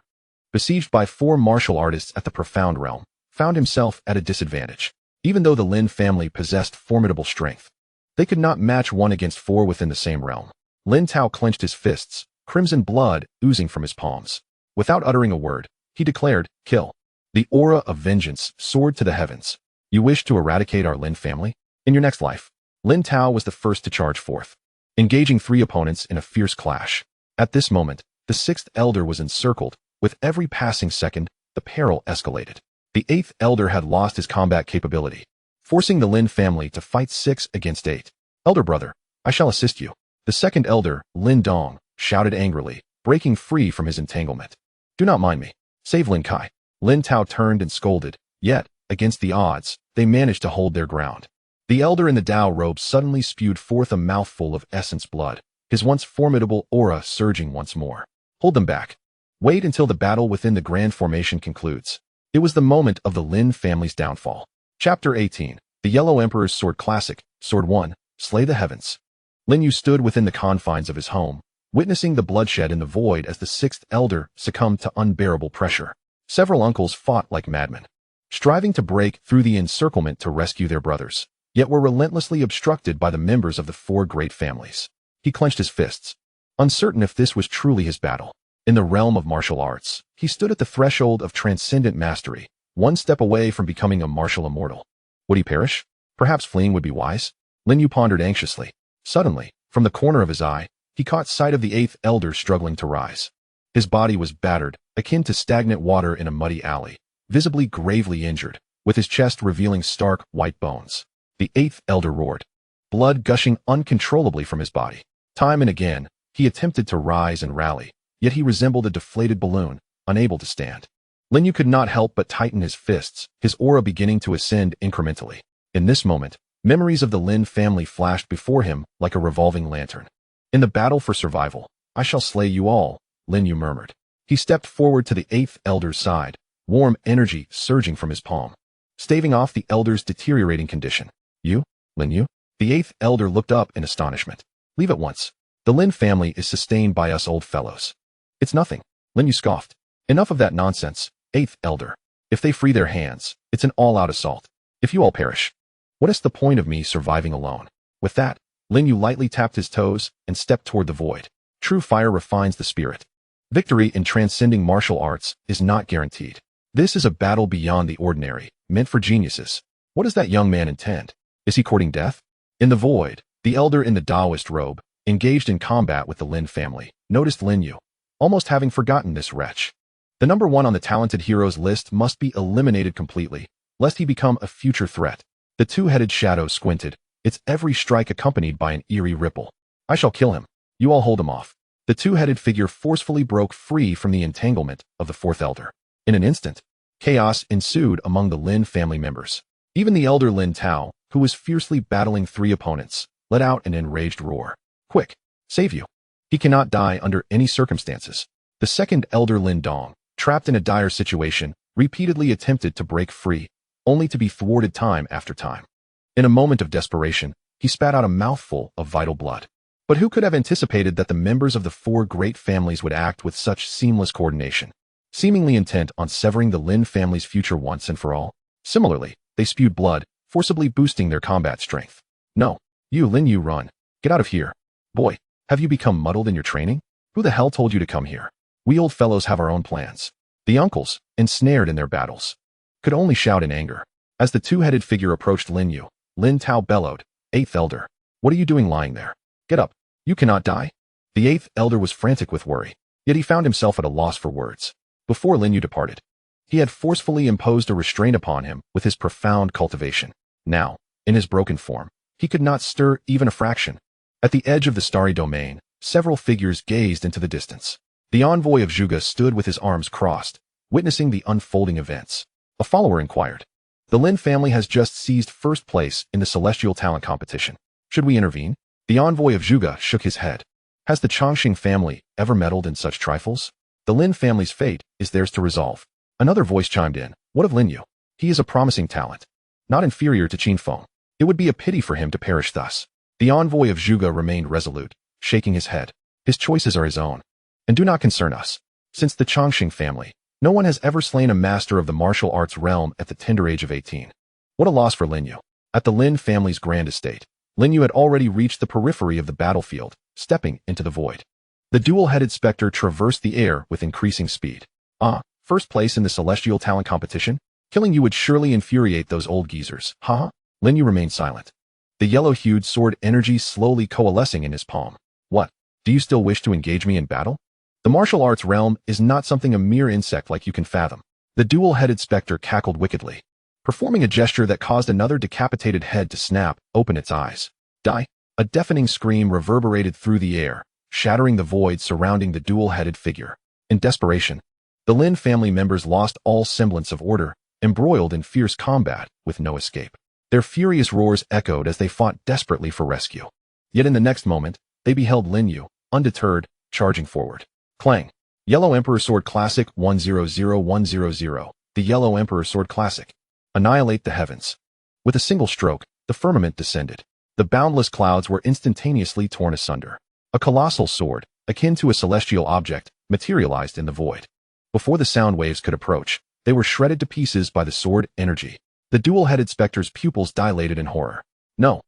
besieged by 4 martial artists at the profound realm, found himself at a disadvantage. Even though the Lin family possessed formidable strength, they could not match 1 against 4 within the same realm. Lin Tao clenched his fists, crimson blood oozing from his palms. Without uttering a word, he declared, kill. The aura of vengeance soared to the heavens. You wish to eradicate our Lin family? In your next life. Lin Tao was the first to charge forth, engaging 3 opponents in a fierce clash. At this moment, the 6th elder was encircled. With every passing second, the peril escalated. The 8th elder had lost his combat capability, forcing the Lin family to fight 6 against 8. Elder brother, I shall assist you. The 2nd elder, Lin Dong, shouted angrily, breaking free from his entanglement. Do not mind me. Save Lin Kai. Lin Tao turned and scolded, yet, against the odds, they managed to hold their ground. The elder in the Tao robe suddenly spewed forth a mouthful of essence blood, his once formidable aura surging once more. Hold them back. Wait until the battle within the grand formation concludes. It was the moment of the Lin family's downfall. Chapter 18. The Yellow Emperor's Sword Classic, Sword 1, Slay the Heavens. Lin Yu stood within the confines of his home, witnessing the bloodshed in the void as the 6th elder succumbed to unbearable pressure. Several uncles fought like madmen, striving to break through the encirclement to rescue their brothers, yet were relentlessly obstructed by the members of the 4 great families. He clenched his fists, uncertain if this was truly his battle. In the realm of martial arts, he stood at the threshold of transcendent mastery, 1 step away from becoming a martial immortal. Would he perish? Perhaps fleeing would be wise? Lin Yu pondered anxiously. Suddenly, from the corner of his eye, he caught sight of the 8th elder struggling to rise. His body was battered, akin to stagnant water in a muddy alley, visibly gravely injured, with his chest revealing stark, white bones. The 8th elder roared, blood gushing uncontrollably from his body. Time and again, he attempted to rise and rally, yet he resembled a deflated balloon, unable to stand. Lin Yu could not help but tighten his fists, his aura beginning to ascend incrementally. In this moment, Memories of the Lin family flashed before him like a revolving lantern. In the battle for survival, I shall slay you all, Lin You murmured. He stepped forward to the eighth elder's side, warm energy surging from his palm, staving off the elder's deteriorating condition. You, Lin You? The eighth elder looked up in astonishment. Leave at once. The Lin family is sustained by us old fellows. It's nothing, Lin You scoffed. Enough of that nonsense, eighth elder. If they free their hands, it's an all-out assault. If you all perish, what is the point of me surviving alone? With that, Lin You lightly tapped his toes and stepped toward the void. True fire refines the spirit. Victory in transcending martial arts is not guaranteed. This is a battle beyond the ordinary, meant for geniuses. What does that young man intend? Is he courting death? In the void, the elder in the Taoist robe, engaged in combat with the Lin family, noticed Lin You, almost having forgotten this wretch. The number one on the talented heroes list must be eliminated completely, lest he become a future threat. The two-headed shadow squinted, its every strike accompanied by an eerie ripple. I shall kill him. You all hold him off. The two-headed figure forcefully broke free from the entanglement of the fourth elder. In an instant, chaos ensued among the Lin family members. Even the elder Lin Tao, who was fiercely battling three opponents, let out an enraged roar. Quick, save you. He cannot die under any circumstances. The second elder Lin Dong, trapped in a dire situation, repeatedly attempted to break free, only to be thwarted time after time. In a moment of desperation, he spat out a mouthful of vital blood. But who could have anticipated that the members of the four great families would act with such seamless coordination, seemingly intent on severing the Lin family's future once and for all? Similarly, they spewed blood, forcibly boosting their combat strength. No, you Lin You, run. Get out of here. Boy, have you become muddled in your training? Who the hell told you to come here? We old fellows have our own plans. The uncles, ensnared in their battles, could only shout in anger. As the two-headed figure approached Lin You, Lin Tao bellowed, Eighth elder, what are you doing lying there? Get up. You cannot die. The eighth elder was frantic with worry, yet he found himself at a loss for words. Before Lin You departed, he had forcefully imposed a restraint upon him with his profound cultivation. Now, in his broken form, he could not stir even a fraction. At the edge of the starry domain, several figures gazed into the distance. The envoy of Zhuge stood with his arms crossed, witnessing the unfolding events. A follower inquired. The Lin family has just seized first place in the celestial talent competition. Should we intervene? The envoy of Zhuge shook his head. Has the Chongqing family ever meddled in such trifles? The Lin family's fate is theirs to resolve. Another voice chimed in. What of Lin You? He is a promising talent, not inferior to Qin Feng. It would be a pity for him to perish thus. The envoy of Zhuge remained resolute, shaking his head. His choices are his own, and do not concern us. Since the Chongqing family, no one has ever slain a master of the martial arts realm at the tender age of 18. What a loss for Lin You. At the Lin family's grand estate, Lin You had already reached the periphery of the battlefield, stepping into the void. The dual-headed specter traversed the air with increasing speed. First place in the celestial talent competition? Killing you would surely infuriate those old geezers, huh? Lin You remained silent. The yellow-hued sword energy slowly coalescing in his palm. What? Do you still wish to engage me in battle? The martial arts realm is not something a mere insect like you can fathom. The dual-headed specter cackled wickedly, performing a gesture that caused another decapitated head to snap open its eyes. Die! A deafening scream reverberated through the air, shattering the void surrounding the dual-headed figure. In desperation, the Lin family members lost all semblance of order, embroiled in fierce combat with no escape. Their furious roars echoed as they fought desperately for rescue. Yet in the next moment, they beheld Lin You, undeterred, charging forward. Clang! Yellow Emperor Sword Classic 100100. The Yellow Emperor Sword Classic. Annihilate the heavens. With a single stroke, the firmament descended. The boundless clouds were instantaneously torn asunder. A colossal sword, akin to a celestial object, materialized in the void. Before the sound waves could approach, they were shredded to pieces by the sword energy. The dual-headed specter's pupils dilated in horror. No.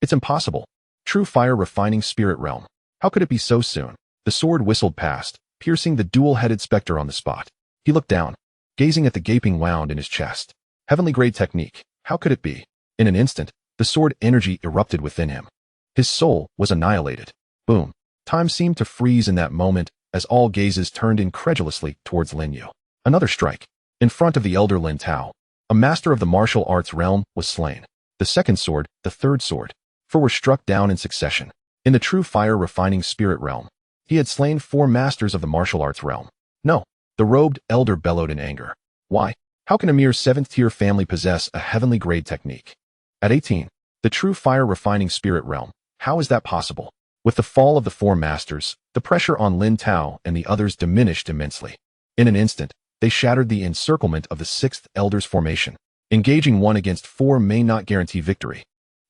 It's impossible. True fire refining spirit realm. How could it be so soon? The sword whistled past, piercing the dual-headed specter on the spot. He looked down, gazing at the gaping wound in his chest. Heavenly grade technique. How could it be? In an instant, the sword energy erupted within him. His soul was annihilated. Boom. Time seemed to freeze in that moment as all gazes turned incredulously towards Lin You. Another strike. In front of the elder Lin Tao, a master of the martial arts realm was slain. The second sword, the third sword, four were struck down in succession. In the true fire refining spirit realm, he had slain 4 masters of the martial arts realm. No, the robed elder bellowed in anger. Why? How can a mere 7th-tier family possess a heavenly grade technique? At 18, The true fire-refining spirit realm. How is that possible? With the fall of the four masters, the pressure on Lin Tao and the others diminished immensely. In an instant, they shattered the encirclement of the sixth elder's formation. Engaging 1 against 4 may not guarantee victory,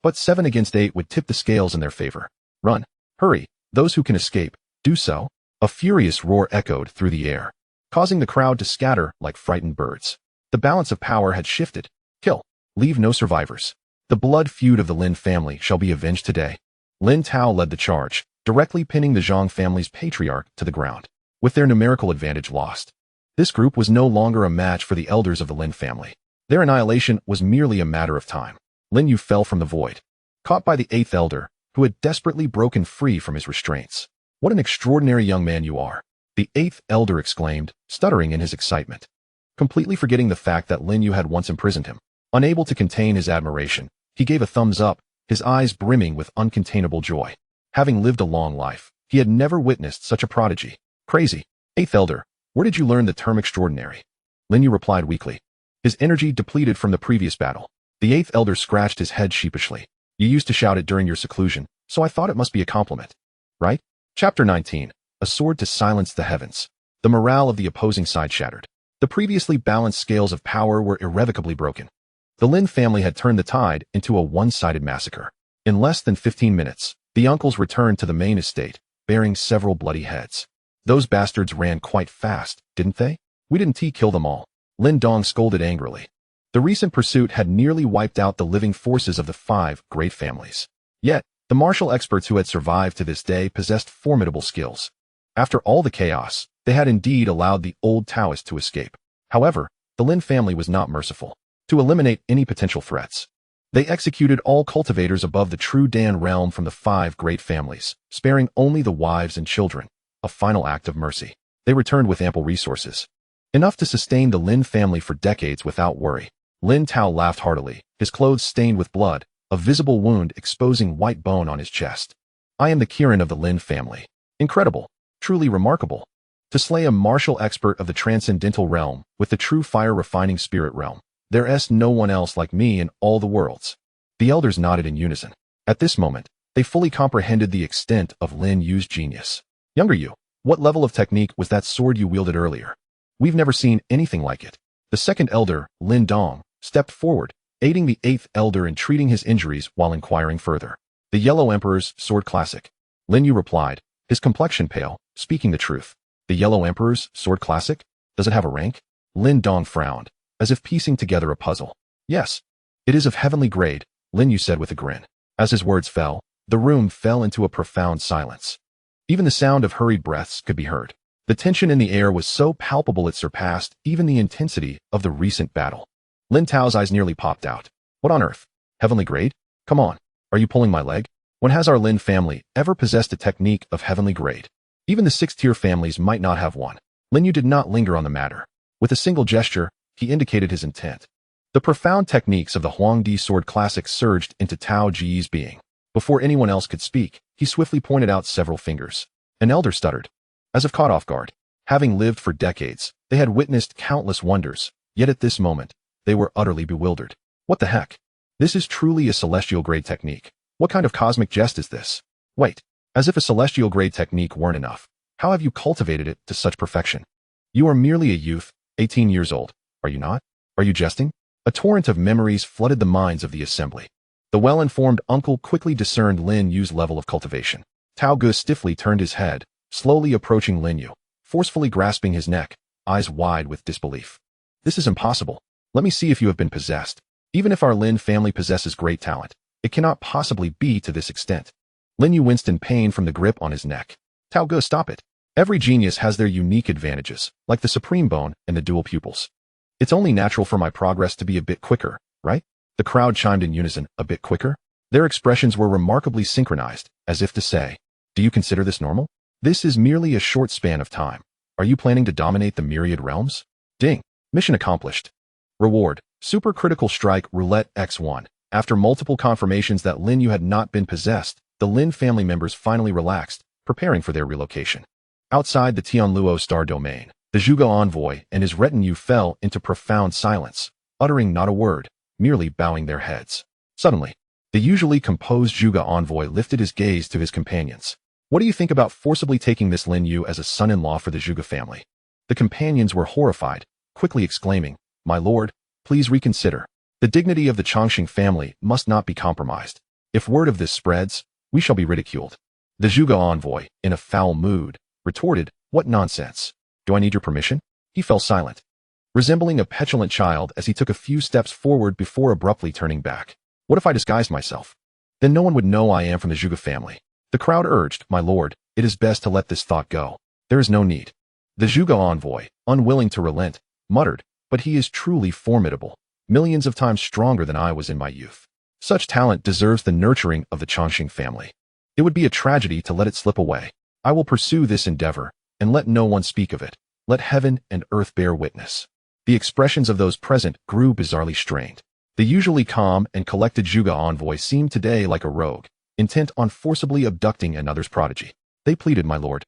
but 7 against 8 would tip the scales in their favor. Run! Hurry! Those who can escape, do so! A furious roar echoed through the air, causing the crowd to scatter like frightened birds. The balance of power had shifted. Kill! Leave no survivors. The blood feud of the Lin family shall be avenged today. Lin Tao led the charge, directly pinning the Zhang family's patriarch to the ground. With their numerical advantage lost, this group was no longer a match for the elders of the Lin family. Their annihilation was merely a matter of time. Lin You fell from the void, caught by the eighth elder, who had desperately broken free from his restraints. What an extraordinary young man you are, the eighth elder exclaimed, stuttering in his excitement, completely forgetting the fact that Lin You had once imprisoned him. Unable to contain his admiration, he gave a thumbs up, his eyes brimming with uncontainable joy. Having lived a long life, he had never witnessed such a prodigy. Crazy. Eighth elder, where did you learn the term extraordinary? Lin You replied weakly, his energy depleted from the previous battle. The eighth elder scratched his head sheepishly. You used to shout it during your seclusion, so I thought it must be a compliment. Right? Chapter 19. A sword to silence the heavens. The morale of the opposing side shattered. The previously balanced scales of power were irrevocably broken. The Lin family had turned the tide into a one-sided massacre. In less than 15 minutes, the uncles returned to the main estate, bearing several bloody heads. Those bastards ran quite fast, didn't they? We didn't kill them all. Lin Dong scolded angrily. The recent pursuit had nearly wiped out the living forces of the 5 great families. Yet, the martial experts who had survived to this day possessed formidable skills. After all the chaos, they had indeed allowed the old Taoist to escape. However, the Lin family was not merciful. To eliminate any potential threats, they executed all cultivators above the true Dan realm from the 5 great families, sparing only the wives and children. A final act of mercy. They returned with ample resources, enough to sustain the Lin family for decades without worry. Lin Tao laughed heartily, his clothes stained with blood, a visible wound exposing white bone on his chest. I am the Kirin of the Lin family. Incredible. Truly remarkable. To slay a martial expert of the transcendental realm with the true fire-refining spirit realm. There is no one else like me in all the worlds. The elders nodded in unison. At this moment, they fully comprehended the extent of Lin Yu's genius. Younger you, what level of technique was that sword you wielded earlier? We've never seen anything like it. The second elder, Lin Dong, stepped forward, aiding the eighth elder in treating his injuries while inquiring further. The Yellow Emperor's sword classic. Lin Yu replied, his complexion pale, speaking the truth. The Yellow Emperor's sword classic? Does it have a rank? Lin Dong frowned, as if piecing together a puzzle. Yes. It is of heavenly grade, Lin Yu said with a grin. As his words fell, the room fell into a profound silence. Even the sound of hurried breaths could be heard. The tension in the air was so palpable it surpassed even the intensity of the recent battle. Lin Tao's eyes nearly popped out. What on earth? Heavenly grade? Come on. Are you pulling my leg? When has our Lin family ever possessed a technique of heavenly grade? Even the 6th-tier families might not have one. Lin Yu did not linger on the matter. With a single gesture, he indicated his intent. The profound techniques of the Huangdi sword classic surged into Tao Ji's being. Before anyone else could speak, he swiftly pointed out several fingers. An elder stuttered, as if caught off guard. Having lived for decades, they had witnessed countless wonders, yet at this moment, they were utterly bewildered. What the heck? This is truly a celestial grade technique. What kind of cosmic jest is this? Wait, as if a celestial grade technique weren't enough. How have you cultivated it to such perfection? You are merely a youth, 18 years old. Are you not? Are you jesting? A torrent of memories flooded the minds of the assembly. The well-informed uncle quickly discerned Lin Yu's level of cultivation. Tao Ge stiffly turned his head, slowly approaching Lin Yu, forcefully grasping his neck, eyes wide with disbelief. This is impossible. Let me see if you have been possessed. Even if our Lin family possesses great talent, it cannot possibly be to this extent. Lin Yu winced in pain from the grip on his neck. Tao Ge, stop it. Every genius has their unique advantages, like the supreme bone and the dual pupils. It's only natural for my progress to be a bit quicker, right? The crowd chimed in unison, a bit quicker? Their expressions were remarkably synchronized, as if to say, do you consider this normal? This is merely a short span of time. Are you planning to dominate the myriad realms? Ding. Mission accomplished. Reward. Super critical strike roulette X1. After multiple confirmations that Lin Yu had not been possessed, the Lin family members finally relaxed, preparing for their relocation. Outside the Tianluo star domain, the Zhuge envoy and his retinue fell into profound silence, uttering not a word, merely bowing their heads. Suddenly, The usually composed Zhuge envoy lifted his gaze to his companions. What do you think about forcibly taking this Lin You as a son-in-law for the Zhuge family? The companions were horrified, quickly exclaiming, My lord, please reconsider. The dignity of the Chongqing family must not be compromised. If word of this spreads, we shall be ridiculed. The Zhuge envoy, in a foul mood, retorted, What nonsense? Do I need your permission? He fell silent, resembling a petulant child as he took a few steps forward before abruptly turning back. What if I disguised myself? Then no one would know I am from the Zhuge family. The crowd urged, My lord, it is best to let this thought go. There is no need. The Zhuge envoy, unwilling to relent, muttered, But he is truly formidable, millions of times stronger than I was in my youth. Such talent deserves the nurturing of the Chongqing family. It would be a tragedy to let it slip away. I will pursue this endeavor, and let no one speak of it. Let heaven and earth bear witness. The expressions of those present grew bizarrely strained. The usually calm and collected Zhuge envoy seemed today like a rogue, intent on forcibly abducting another's prodigy. They pleaded, My lord,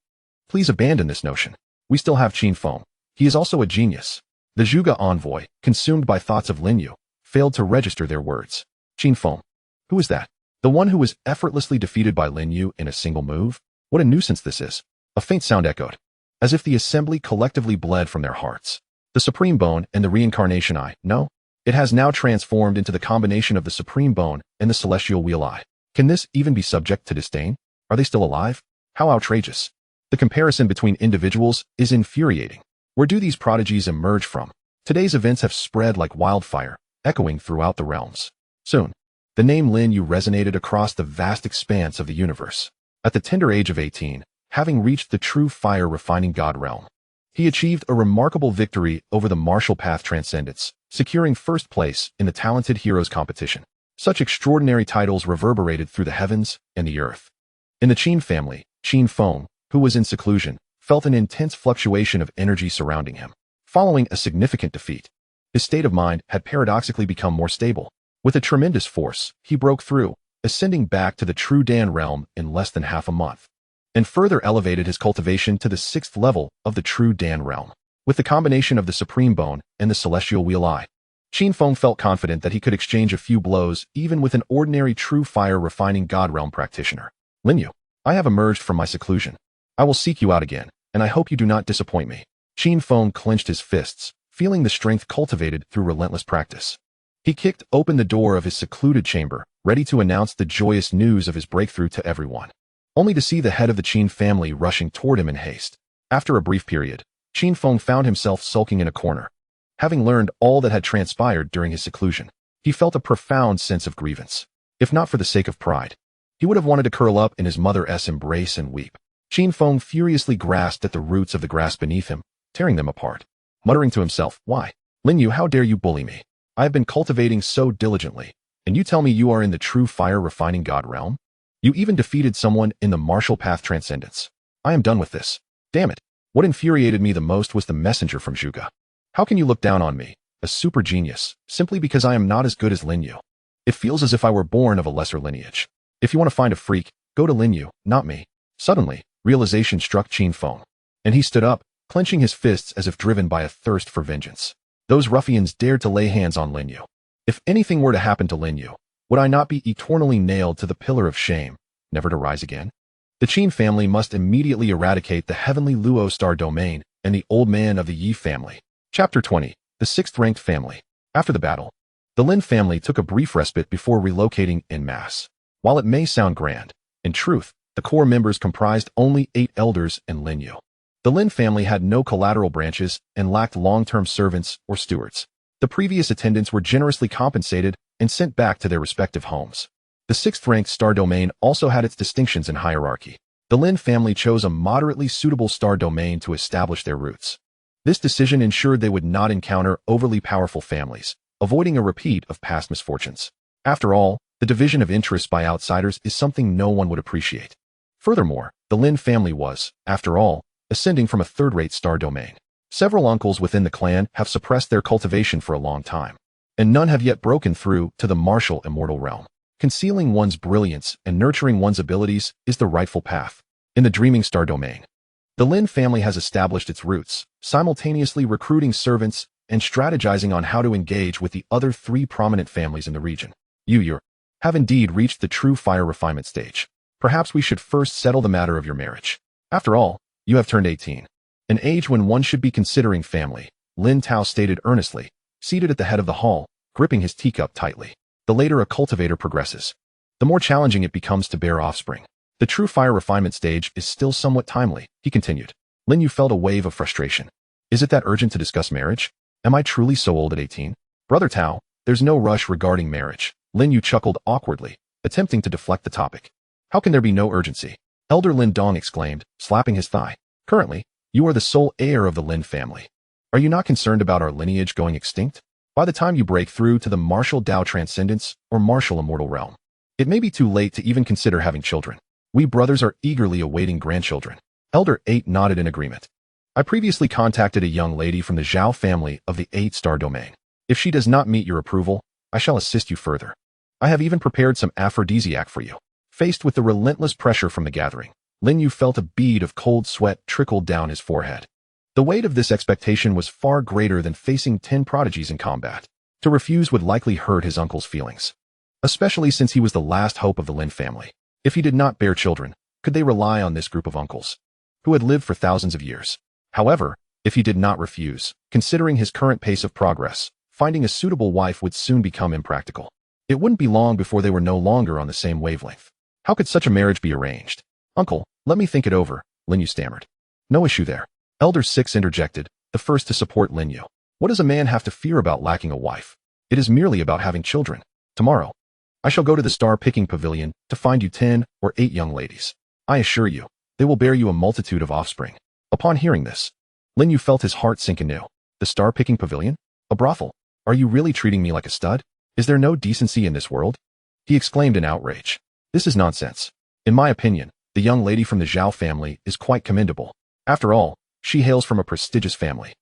please abandon this notion. We still have Qin Feng. He is also a genius. The Zhuge envoy, consumed by thoughts of Lin You, failed to register their words. Qin Feng. Who is that? The one who was effortlessly defeated by Lin You in a single move? What a nuisance this is. A faint sound echoed, as if the assembly collectively bled from their hearts. The Supreme Bone and the Reincarnation Eye, no? It has now transformed into the combination of the Supreme Bone and the Celestial Wheel Eye. Can this even be subject to disdain? Are they still alive? How outrageous. The comparison between individuals is infuriating. Where do these prodigies emerge from? Today's events have spread like wildfire, echoing throughout the realms. Soon, the name Lin You resonated across the vast expanse of the universe. At the tender age of 18, having reached the true fire-refining God realm, he achieved a remarkable victory over the martial path transcendence, securing first place in the Talented Heroes competition. Such extraordinary titles reverberated through the heavens and the earth. In the Qin family, Qin Feng, who was in seclusion, felt an intense fluctuation of energy surrounding him. Following a significant defeat, his state of mind had paradoxically become more stable. With a tremendous force, he broke through, ascending back to the true Dan realm in less than half a month, and further elevated his cultivation to the 6th level of the true Dan realm. With the combination of the Supreme Bone and the Celestial Wheel Eye, Qin Feng felt confident that he could exchange a few blows even with an ordinary true fire-refining God realm practitioner. Lin You, I have emerged from my seclusion. I will seek you out again, and I hope you do not disappoint me. Qin Feng clenched his fists, feeling the strength cultivated through relentless practice. He kicked open the door of his secluded chamber, ready to announce the joyous news of his breakthrough to everyone, only to see the head of the Qin family rushing toward him in haste. After a brief period, Qin Feng found himself sulking in a corner. Having learned all that had transpired during his seclusion, he felt a profound sense of grievance. If not for the sake of pride, he would have wanted to curl up in his mother's embrace and weep. Qin Feng furiously grasped at the roots of the grass beneath him, tearing them apart, muttering to himself, Why, Lin You, how dare you bully me? I have been cultivating so diligently, and you tell me you are in the true fire-refining God realm? You even defeated someone in the martial path transcendence. I am done with this. Damn it. What infuriated me the most was the messenger from Zhuge. How can you look down on me, a super genius, simply because I am not as good as Lin You? It feels as if I were born of a lesser lineage. If you want to find a freak, go to Lin You, not me. Suddenly, realization struck Qin Feng, and he stood up, clenching his fists as if driven by a thirst for vengeance. Those ruffians dared to lay hands on Lin You. If anything were to happen to Lin You, would I not be eternally nailed to the pillar of shame, never to rise again? The Qin family must immediately eradicate the heavenly Luo star domain and the old man of the Yi family. Chapter 20. The 6th-ranked family. After the battle, the Lin family took a brief respite before relocating en masse. While it may sound grand, in truth, the core members comprised only 8 elders and Lin You. The Lin family had no collateral branches and lacked long-term servants or stewards. The previous attendants were generously compensated and sent back to their respective homes. The 6th-ranked star domain also had its distinctions in hierarchy. The Lin family chose a moderately suitable star domain to establish their roots. This decision ensured they would not encounter overly powerful families, avoiding a repeat of past misfortunes. After all, the division of interests by outsiders is something no one would appreciate. Furthermore, the Lin family was, after all, ascending from a 3rd-rate star domain. Several uncles within the clan have suppressed their cultivation for a long time, and none have yet broken through to the martial immortal realm. Concealing one's brilliance and nurturing one's abilities is the rightful path. In the dreaming star domain, the Lin family has established its roots, simultaneously recruiting servants and strategizing on how to engage with the other 3 prominent families in the region. You have indeed reached the true fire refinement stage. Perhaps we should first settle the matter of your marriage. After all, you have turned 18. An age when one should be considering family, Lin Tao stated earnestly, seated at the head of the hall, gripping his teacup tightly. The later a cultivator progresses, the more challenging it becomes to bear offspring. The true fire refinement stage is still somewhat timely, he continued. Lin You felt a wave of frustration. Is it that urgent to discuss marriage? Am I truly so old at 18? Brother Tao, there's no rush regarding marriage. Lin You chuckled awkwardly, attempting to deflect the topic. How can there be no urgency? Elder Lin Dong exclaimed, slapping his thigh. Currently, you are the sole heir of the Lin family. Are you not concerned about our lineage going extinct? By the time you break through to the martial Dao transcendence or martial immortal realm, it may be too late to even consider having children. We brothers are eagerly awaiting grandchildren. Elder 8 nodded in agreement. I previously contacted a young lady from the Zhao family of the 8-star domain. If she does not meet your approval, I shall assist you further. I have even prepared some aphrodisiac for you. Faced with the relentless pressure from the gathering, Lin You felt a bead of cold sweat trickle down his forehead. The weight of this expectation was far greater than facing 10 prodigies in combat. To refuse would likely hurt his uncle's feelings, especially since he was the last hope of the Lin family. If he did not bear children, could they rely on this group of uncles, who had lived for thousands of years? However, if he did not refuse, considering his current pace of progress, finding a suitable wife would soon become impractical. It wouldn't be long before they were no longer on the same wavelength. How could such a marriage be arranged? Uncle, let me think it over, Lin You stammered. No issue there. Elder 6 interjected, the first to support Lin You. What does a man have to fear about lacking a wife? It is merely about having children. Tomorrow, I shall go to the star-picking pavilion to find you 10 or 8 young ladies. I assure you, they will bear you a multitude of offspring. Upon hearing this, Lin You felt his heart sink anew. The star-picking pavilion? A brothel? Are you really treating me like a stud? Is there no decency in this world? He exclaimed in outrage. This is nonsense. In my opinion, the young lady from the Zhao family is quite commendable. After all, she hails from a prestigious family,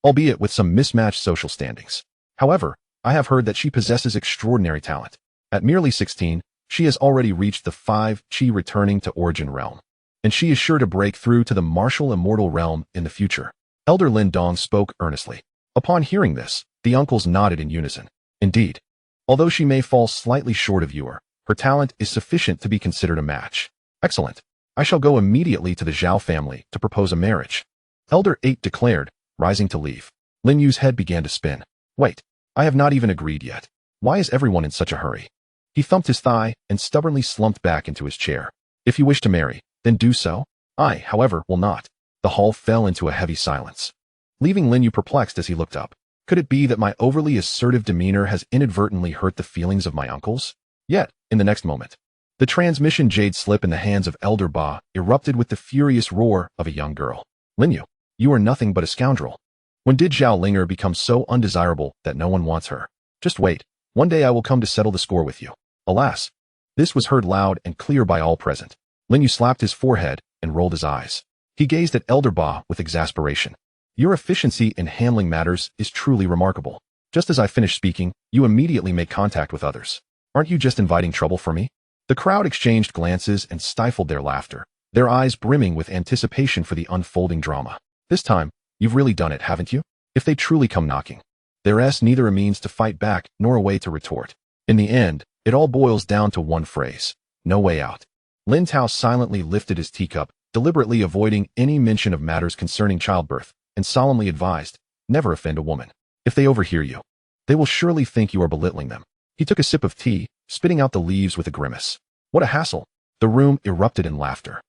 albeit with some mismatched social standings. However, I have heard that she possesses extraordinary talent. At merely 16, she has already reached the 5 Qi returning to origin realm, and she is sure to break through to the martial immortal realm in the future. Elder Lin Dong spoke earnestly. Upon hearing this, the uncles nodded in unison. Indeed, although she may fall slightly short of you, her talent is sufficient to be considered a match. Excellent. I shall go immediately to the Zhao family to propose a marriage. Elder 8 declared, rising to leave. Lin Yu's head began to spin. Wait, I have not even agreed yet. Why is everyone in such a hurry? He thumped his thigh and stubbornly slumped back into his chair. If you wish to marry, then do so. I, however, will not. The hall fell into a heavy silence, leaving Lin You perplexed as he looked up. Could it be that my overly assertive demeanor has inadvertently hurt the feelings of my uncles? Yet, in the next moment, the transmission jade slip in the hands of Elder Ba erupted with the furious roar of a young girl. Lin you are nothing but a scoundrel. When did Zhao Linger become so undesirable that no one wants her? Just wait. One day I will come to settle the score with you. Alas. This was heard loud and clear by all present. Lin You slapped his forehead and rolled his eyes. He gazed at Elder Ba with exasperation. Your efficiency in handling matters is truly remarkable. Just as I finish speaking, you immediately make contact with others. Aren't you just inviting trouble for me? The crowd exchanged glances and stifled their laughter, their eyes brimming with anticipation for the unfolding drama. This time, you've really done it, haven't you? If they truly come knocking, there's neither a means to fight back nor a way to retort. In the end, it all boils down to one phrase: no way out. Lin Tao silently lifted his teacup, deliberately avoiding any mention of matters concerning childbirth, and solemnly advised, never offend a woman. If they overhear you, they will surely think you are belittling them. He took a sip of tea, spitting out the leaves with a grimace. What a hassle. The room erupted in laughter.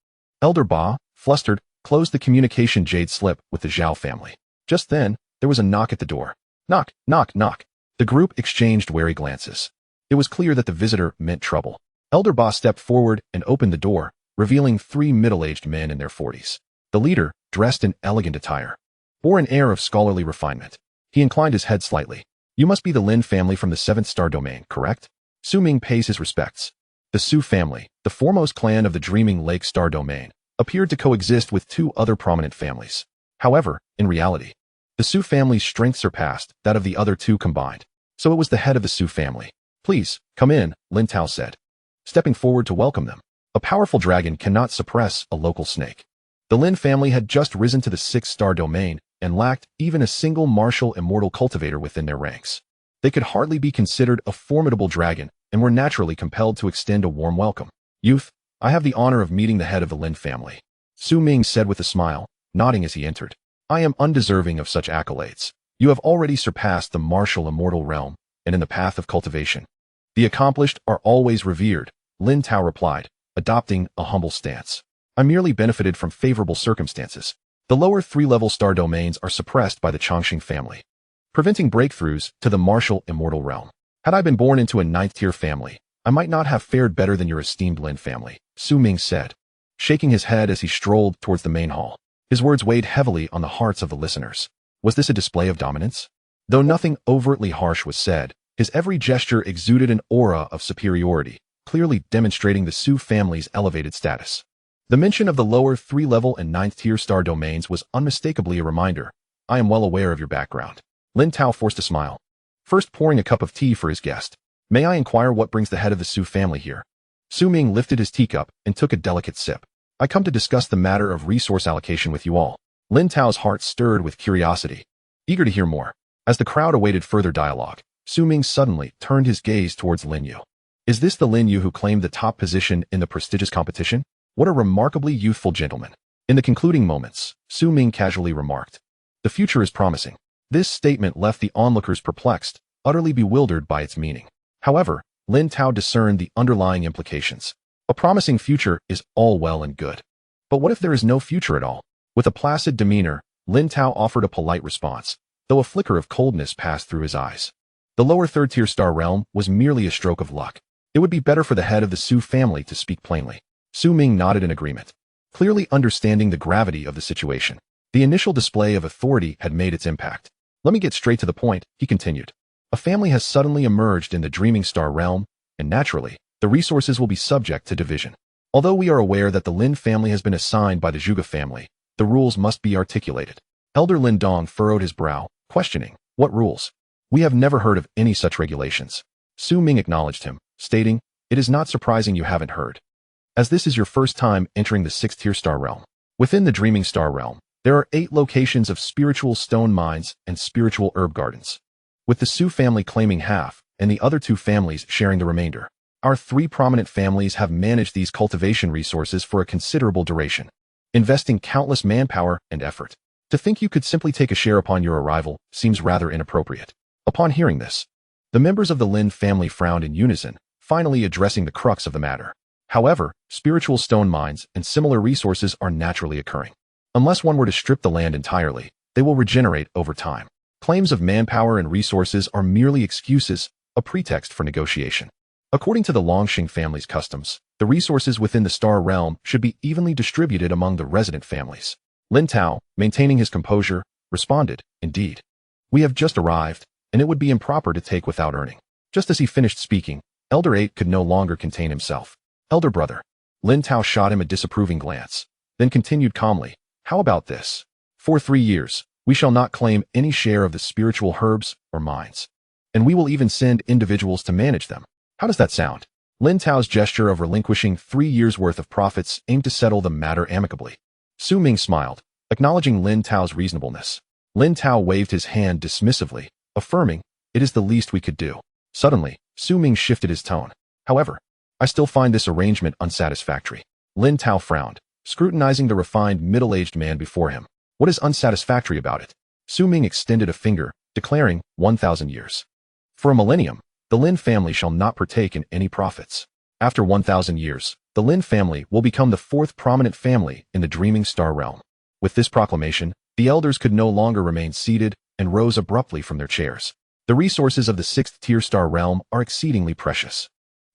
Elder Ba, flustered, closed the communication jade slip with the Zhao family. Just then, there was a knock at the door. Knock, knock, knock. The group exchanged wary glances. It was clear that the visitor meant trouble. Elder Ba stepped forward and opened the door, revealing 3 middle-aged men in their 40s. The leader, dressed in elegant attire, bore an air of scholarly refinement. He inclined his head slightly. You must be the Lin family from the 7th star domain, correct? Su Ming pays his respects. The Su family, the foremost clan of the Dreaming Lake star domain, appeared to coexist with 2 other prominent families. However, in reality, the Su family's strength surpassed that of the other 2 combined. So it was the head of the Su family. Please, come in, Lin Tao said, stepping forward to welcome them. A powerful dragon cannot suppress a local snake. The Lin family had just risen to the 6th star domain and lacked even a single martial immortal cultivator within their ranks. They could hardly be considered a formidable dragon and were naturally compelled to extend a warm welcome. "Youth, I have the honor of meeting the head of the Lin family," Su Ming said with a smile, nodding as he entered. "I am undeserving of such accolades. You have already surpassed the martial immortal realm, and in the path of cultivation. The accomplished are always revered," Lin Tao replied, adopting a humble stance. "I merely benefited from favorable circumstances. The lower three-level star domains are suppressed by the Chongqing family, preventing breakthroughs to the martial immortal realm. Had I been born into a ninth-tier family, I might not have fared better than your esteemed Lin family," Su Ming said, shaking his head as he strolled towards the main hall. His words weighed heavily on the hearts of the listeners. Was this a display of dominance? Though nothing overtly harsh was said, his every gesture exuded an aura of superiority, clearly demonstrating the Su family's elevated status. The mention of the lower three-level and ninth-tier star domains was unmistakably a reminder. "I am well aware of your background." Lin Tao forced a smile, first pouring a cup of tea for his guest. "May I inquire what brings the head of the Su family here?" Su Ming lifted his teacup and took a delicate sip. "I come to discuss the matter of resource allocation with you all." Lin Tao's heart stirred with curiosity, eager to hear more. As the crowd awaited further dialogue, Su Ming suddenly turned his gaze towards Lin You. "Is this the Lin You who claimed the top position in the prestigious competition? What a remarkably youthful gentleman." In the concluding moments, Su Ming casually remarked, "The future is promising." This statement left the onlookers perplexed, utterly bewildered by its meaning. However, Lin Tao discerned the underlying implications. A promising future is all well and good. But what if there is no future at all? With a placid demeanor, Lin Tao offered a polite response, though a flicker of coldness passed through his eyes. The lower third-tier star realm was merely a stroke of luck. It would be better for the head of the Su family to speak plainly. Su Ming nodded in agreement, clearly understanding the gravity of the situation. The initial display of authority had made its impact. "Let me get straight to the point," he continued. "A family has suddenly emerged in the dreaming star realm, and naturally, the resources will be subject to division. Although we are aware that the Lin family has been assigned by the Zhuge family, the rules must be articulated." Elder Lin Dong furrowed his brow, questioning, "What rules? We have never heard of any such regulations." Su Ming acknowledged him, stating, "It is not surprising you haven't heard, as this is your first time entering the sixth-tier star realm. Within the dreaming star realm, there are 8 locations of spiritual stone mines and spiritual herb gardens, with the Su family claiming half and the other 2 families sharing the remainder. Our 3 prominent families have managed these cultivation resources for a considerable duration, investing countless manpower and effort. To think you could simply take a share upon your arrival seems rather inappropriate." Upon hearing this, the members of the Lin family frowned in unison, finally addressing the crux of the matter. However, spiritual stone mines and similar resources are naturally occurring. Unless one were to strip the land entirely, they will regenerate over time. Claims of manpower and resources are merely excuses, a pretext for negotiation. According to the Longxing family's customs, the resources within the star realm should be evenly distributed among the resident families. Lin Tao, maintaining his composure, responded, "Indeed. We have just arrived, and it would be improper to take without earning." Just as he finished speaking, Elder 8 could no longer contain himself. "Elder brother." Lin Tao shot him a disapproving glance, then continued calmly, "How about this? For 3 years, we shall not claim any share of the spiritual herbs or mines, and we will even send individuals to manage them. How does that sound?" Lin Tao's gesture of relinquishing 3 years' worth of profits aimed to settle the matter amicably. Su Ming smiled, acknowledging Lin Tao's reasonableness. Lin Tao waved his hand dismissively, affirming, "It is the least we could do." Suddenly, Su Ming shifted his tone. "However, I still find this arrangement unsatisfactory." Lin Tao frowned, scrutinizing the refined middle-aged man before him. "What is unsatisfactory about it?" Su Ming extended a finger, declaring, 1,000 years. "For a millennium, the Lin family shall not partake in any profits. After 1,000 years, the Lin family will become the 4th prominent family in the dreaming star realm." With this proclamation, the elders could no longer remain seated and rose abruptly from their chairs. The resources of the 6th-tier star realm are exceedingly precious,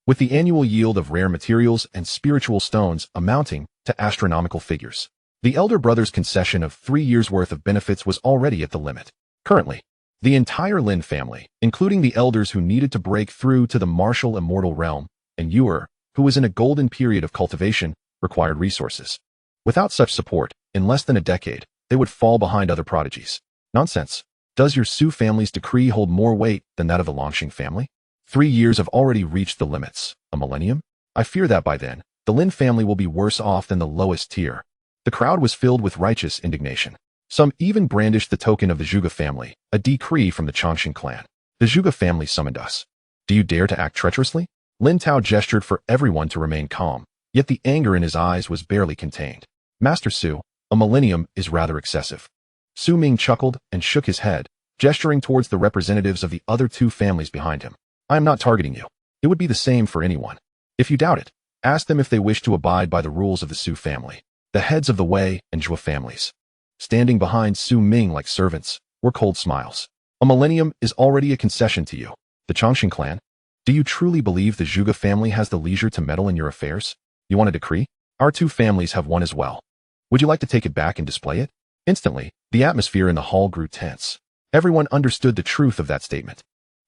with the annual yield of rare materials and spiritual stones amounting to astronomical figures. The elder brother's concession of 3 years' worth of benefits was already at the limit. Currently, the entire Lin family, including the elders who needed to break through to the martial immortal realm, and Yuer, who was in a golden period of cultivation, required resources. Without such support, in less than a decade, they would fall behind other prodigies. Nonsense. Does your Su family's decree hold more weight than that of the Longxing family? 3 years have already reached the limits. A millennium? I fear that by then, the Lin family will be worse off than the lowest tier. The crowd was filled with righteous indignation. Some even brandished the token of the Zhuge family, a decree from the Chongqing clan. "The Zhuge family summoned us. Do you dare to act treacherously?" Lin Tao gestured for everyone to remain calm, yet the anger in his eyes was barely contained. Master Su, a millennium is rather excessive. Su Ming chuckled and shook his head, gesturing towards the representatives of the other two families behind him. I am not targeting you. It would be the same for anyone. If you doubt it, ask them if they wish to abide by the rules of the Su family, the heads of the Wei and Zhou families. Standing behind Su Ming like servants were cold smiles. A millennium is already a concession to you. The Chongqing clan? Do you truly believe the Zhuge family has the leisure to meddle in your affairs? You want a decree? Our two families have one as well. Would you like to take it back and display it? Instantly, the atmosphere in the hall grew tense. Everyone understood the truth of that statement.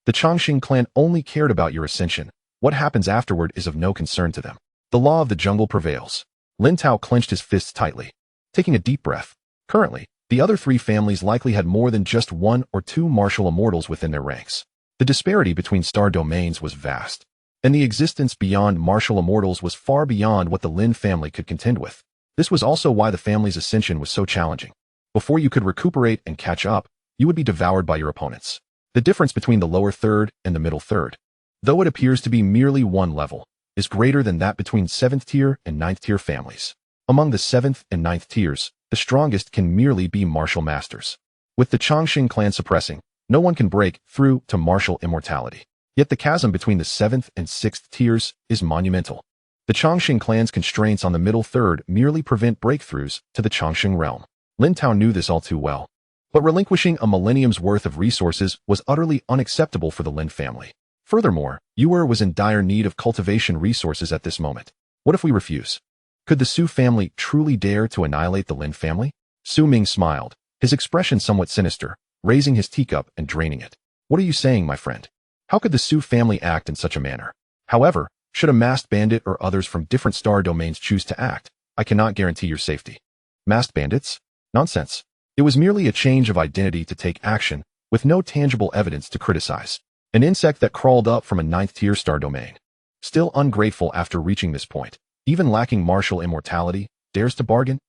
The Chongqing clan only cared about your ascension. What happens afterward is of no concern to them. The law of the jungle prevails. Lin Tao clenched his fists tightly, taking a deep breath. Currently, the other three families likely had more than just one or two martial immortals within their ranks. The disparity between star domains was vast, and the existence beyond martial immortals was far beyond what the Lin family could contend with. This was also why the family's ascension was so challenging. Before you could recuperate and catch up, you would be devoured by your opponents. The difference between the lower third and the middle third, though it appears to be merely one level, is greater than that between 7th tier and 9th tier families. Among the 7th and 9th tiers, the strongest can merely be martial masters. With the Chongqing clan suppressing, no one can break through to martial immortality. Yet the chasm between the 7th and 6th tiers is monumental. The Chongqing clan's constraints on the middle third merely prevent breakthroughs to the Chongqing realm. Lin Tao knew this all too well. But relinquishing a millennium's worth of resources was utterly unacceptable for the Lin family. Furthermore, Yuer was in dire need of cultivation resources at this moment. What if we refuse? Could the Su family truly dare to annihilate the Lin family? Su Ming smiled, his expression somewhat sinister, raising his teacup and draining it. What are you saying, my friend? How could the Su family act in such a manner? However, should a masked bandit or others from different star domains choose to act, I cannot guarantee your safety. Masked bandits? Nonsense. It was merely a change of identity to take action, with no tangible evidence to criticize. An insect that crawled up from a 9th tier star domain. Still ungrateful after reaching this point, even lacking martial immortality, dares to bargain?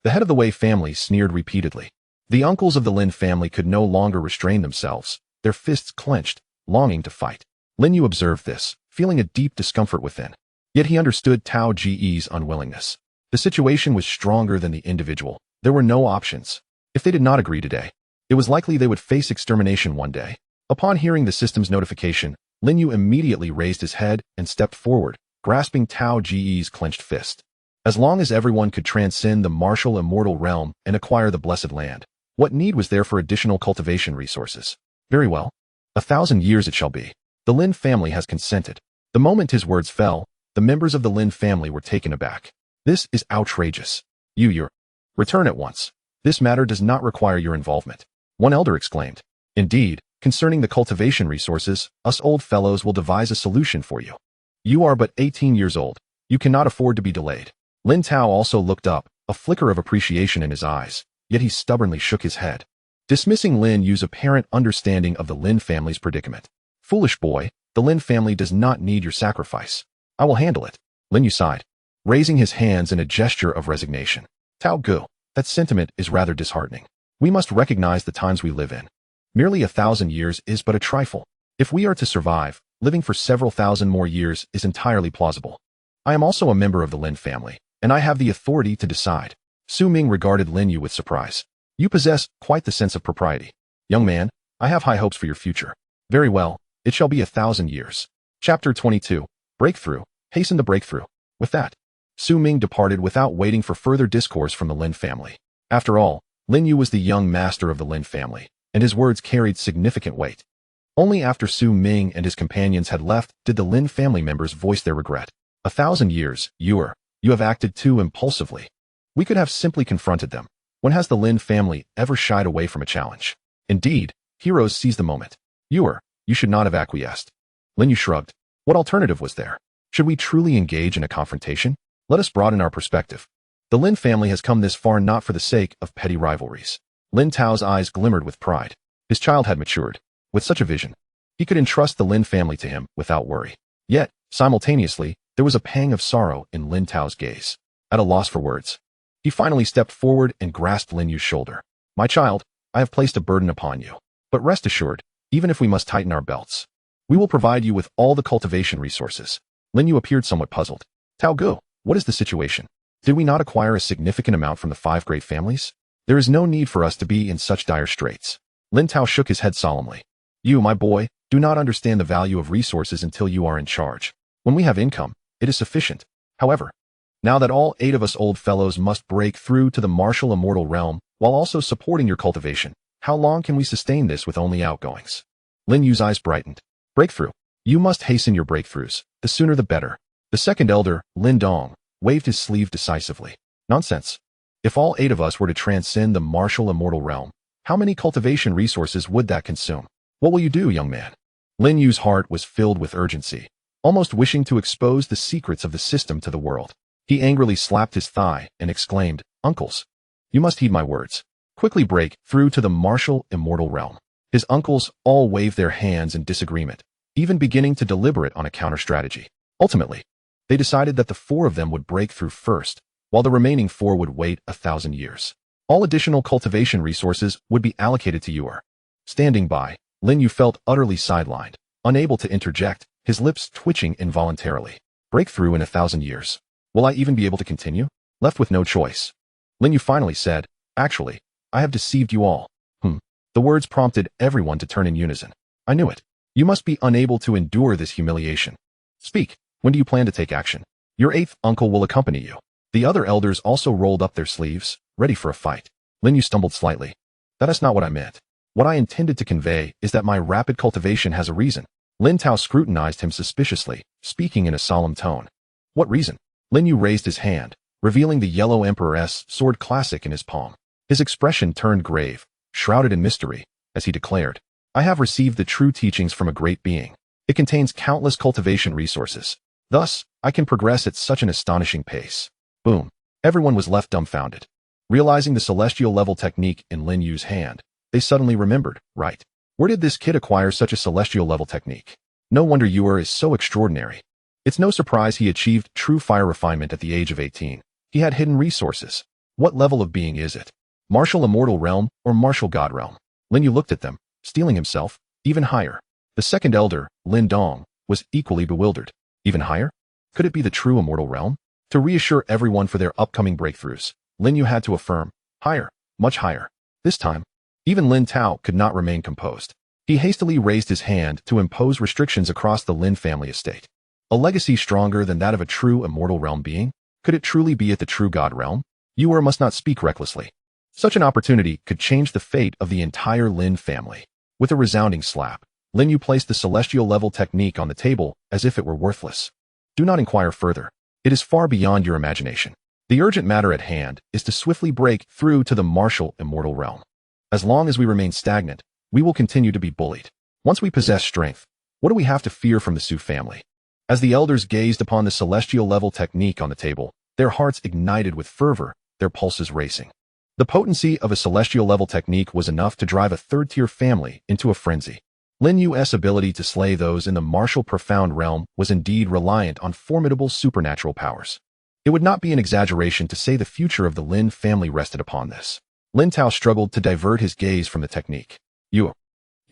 The head of the Wei family sneered repeatedly. The uncles of the Lin family could no longer restrain themselves, their fists clenched, longing to fight. Lin Yu observed this, feeling a deep discomfort within. Yet he understood Tao Ge's unwillingness. The situation was stronger than the individual. There were no options. If they did not agree today, it was likely they would face extermination one day. Upon hearing the system's notification, Lin Yu immediately raised his head and stepped forward, grasping Tao Ge's clenched fist. As long as everyone could transcend the martial immortal realm and acquire the blessed land, what need was there for additional cultivation resources? Very well. 1,000 years it shall be. The Lin family has consented. The moment his words fell, the members of the Lin family were taken aback. This is outrageous. You return at once. This matter does not require your involvement. One elder exclaimed. Indeed, concerning the cultivation resources, us old fellows will devise a solution for you. You are but 18 years old. You cannot afford to be delayed. Lin Tao also looked up, a flicker of appreciation in his eyes, yet he stubbornly shook his head, dismissing Lin Yu's apparent understanding of the Lin family's predicament. Foolish boy, the Lin family does not need your sacrifice. I will handle it. Lin Yu sighed, raising his hands in a gesture of resignation. Tao Gu, that sentiment is rather disheartening. We must recognize the times we live in. Merely 1,000 years is but a trifle. If we are to survive, living for several thousand more years is entirely plausible. I am also a member of the Lin family, and I have the authority to decide. Su Ming regarded Lin Yu with surprise. You possess quite the sense of propriety. Young man, I have high hopes for your future. Very well, it shall be 1,000 years. Chapter 22. Breakthrough. Hasten the breakthrough. With that, Su Ming departed without waiting for further discourse from the Lin family. After all, Lin Yu was the young master of the Lin family, and his words carried significant weight. Only after Su Ming and his companions had left did the Lin family members voice their regret. 1,000 years, you have acted too impulsively. We could have simply confronted them. When has the Lin family ever shied away from a challenge? Indeed, heroes seize the moment. You should not have acquiesced. Lin Yu shrugged. What alternative was there? Should we truly engage in a confrontation? Let us broaden our perspective. The Lin family has come this far not for the sake of petty rivalries. Lin Tao's eyes glimmered with pride. His child had matured. With such a vision, he could entrust the Lin family to him without worry. Yet, simultaneously, there was a pang of sorrow in Lin Tao's gaze. At a loss for words, he finally stepped forward and grasped Lin Yu's shoulder. My child, I have placed a burden upon you. But rest assured, even if we must tighten our belts, we will provide you with all the cultivation resources. Lin You appeared somewhat puzzled. Tao Gu, what is the situation? Did we not acquire a significant amount from the 5 great families? There is no need for us to be in such dire straits. Lin Tao shook his head solemnly. You, my boy, do not understand the value of resources until you are in charge. When we have income, it is sufficient. However, now that all 8 of us old fellows must break through to the martial immortal realm while also supporting your cultivation, how long can we sustain this with only outgoings? Lin Yu's eyes brightened. Breakthrough. You must hasten your breakthroughs. The sooner the better. The second elder, Lin Dong, waved his sleeve decisively. Nonsense. If all 8 of us were to transcend the martial immortal realm, how many cultivation resources would that consume? What will you do, young man? Lin Yu's heart was filled with urgency, almost wishing to expose the secrets of the system to the world. He angrily slapped his thigh and exclaimed, Uncles, you must heed my words. Quickly break through to the martial immortal realm. His uncles all waved their hands in disagreement, even beginning to deliberate on a counter-strategy. Ultimately, they decided that the 4 of them would break through first, while the remaining 4 would wait 1,000 years. All additional cultivation resources would be allocated to you. Standing by, Lin You felt utterly sidelined, unable to interject, his lips twitching involuntarily. Breakthrough in 1,000 years. Will I even be able to continue? Left with no choice. Lin You finally said, Actually, I have deceived you all. The words prompted everyone to turn in unison. I knew it. You must be unable to endure this humiliation. Speak. When do you plan to take action? Your 8th uncle will accompany you. The other elders also rolled up their sleeves, ready for a fight. Lin You stumbled slightly. That is not what I meant. What I intended to convey is that my rapid cultivation has a reason. Lin Tao scrutinized him suspiciously, speaking in a solemn tone. What reason? Lin You raised his hand, revealing the yellow Emperor's sword classic in his palm. His expression turned grave, shrouded in mystery, as he declared, I have received the true teachings from a great being. It contains countless cultivation resources. Thus, I can progress at such an astonishing pace. Boom. Everyone was left dumbfounded. Realizing the celestial level technique in Lin Yu's hand, they suddenly remembered, right? Where did this kid acquire such a celestial level technique? No wonder Yuer is so extraordinary. It's no surprise he achieved true fire refinement at the age of 18. He had hidden resources. What level of being is it? Martial immortal realm or martial god realm? Lin Yu looked at them, steeling himself, even higher. The second elder, Lin Dong, was equally bewildered. Even higher? Could it be the true immortal realm? To reassure everyone for their upcoming breakthroughs, Lin Yu had to affirm, higher, much higher. This time, even Lin Tao could not remain composed. He hastily raised his hand to impose restrictions across the Lin family estate. A legacy stronger than that of a true immortal realm being? Could it truly be at the true god realm? Yuer must not speak recklessly. Such an opportunity could change the fate of the entire Lin family. With a resounding slap, Lin Yu placed the celestial level technique on the table as if it were worthless. Do not inquire further. It is far beyond your imagination. The urgent matter at hand is to swiftly break through to the martial immortal realm. As long as we remain stagnant, we will continue to be bullied. Once we possess strength, what do we have to fear from the Su family? As the elders gazed upon the celestial level technique on the table, their hearts ignited with fervor, their pulses racing. The potency of a celestial level technique was enough to drive a third-tier family into a frenzy. Lin Yu's ability to slay those in the martial profound realm was indeed reliant on formidable supernatural powers. It would not be an exaggeration to say the future of the Lin family rested upon this. Lin Tao struggled to divert his gaze from the technique. You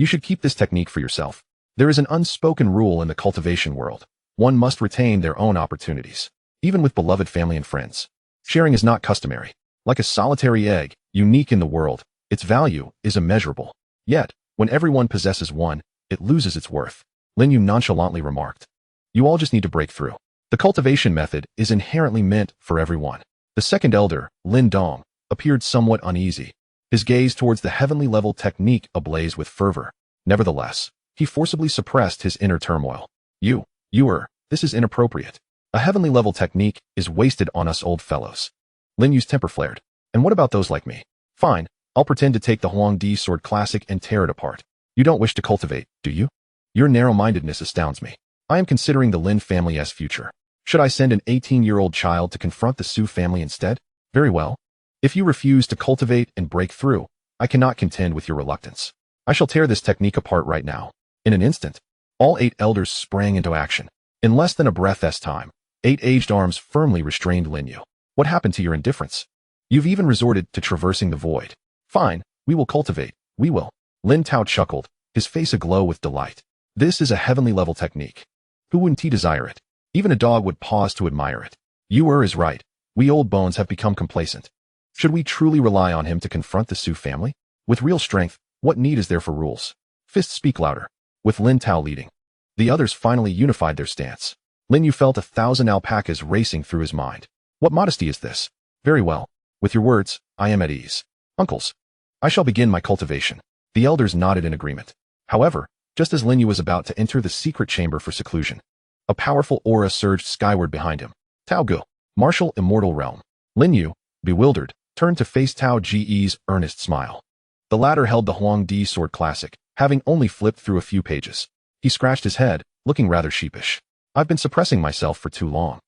should keep this technique for yourself. There is an unspoken rule in the cultivation world. One must retain their own opportunities, even with beloved family and friends. Sharing is not customary. Like a solitary egg, unique in the world, its value is immeasurable. Yet, when everyone possesses one, it loses its worth. Lin Yu nonchalantly remarked. You all just need to break through. The cultivation method is inherently meant for everyone. The second elder, Lin Dong, appeared somewhat uneasy, his gaze towards the heavenly level technique ablaze with fervor. Nevertheless, he forcibly suppressed his inner turmoil. This is inappropriate. A heavenly level technique is wasted on us old fellows. Lin Yu's temper flared. And what about those like me? Fine, I'll pretend to take the Huangdi sword classic and tear it apart. You don't wish to cultivate, do you? Your narrow-mindedness astounds me. I am considering the Lin family's future. Should I send an 18-year-old child to confront the Su family instead? Very well. If you refuse to cultivate and break through, I cannot contend with your reluctance. I shall tear this technique apart right now. In an instant, all 8 elders sprang into action. In less than a breath's time, 8 aged arms firmly restrained Lin Yu. What happened to your indifference? You've even resorted to traversing the void. Fine, we will cultivate, we will. Lin Tao chuckled, his face aglow with delight. This is a heavenly level technique. Who wouldn't he desire it? Even a dog would pause to admire it. You is right. We old bones have become complacent. Should we truly rely on him to confront the Sioux family? With real strength, what need is there for rules? Fists speak louder. With Lin Tao leading, the others finally unified their stance. Lin You felt 1,000 alpacas racing through his mind. What modesty is this? Very well. With your words, I am at ease. Uncles, I shall begin my cultivation. The elders nodded in agreement. However, just as Lin You was about to enter the secret chamber for seclusion, a powerful aura surged skyward behind him. Tao Gu, martial immortal realm. Lin You, bewildered, turned to face Tao Ge's earnest smile. The latter held the Huang Di sword classic, having only flipped through a few pages. He scratched his head, looking rather sheepish. I've been suppressing myself for too long.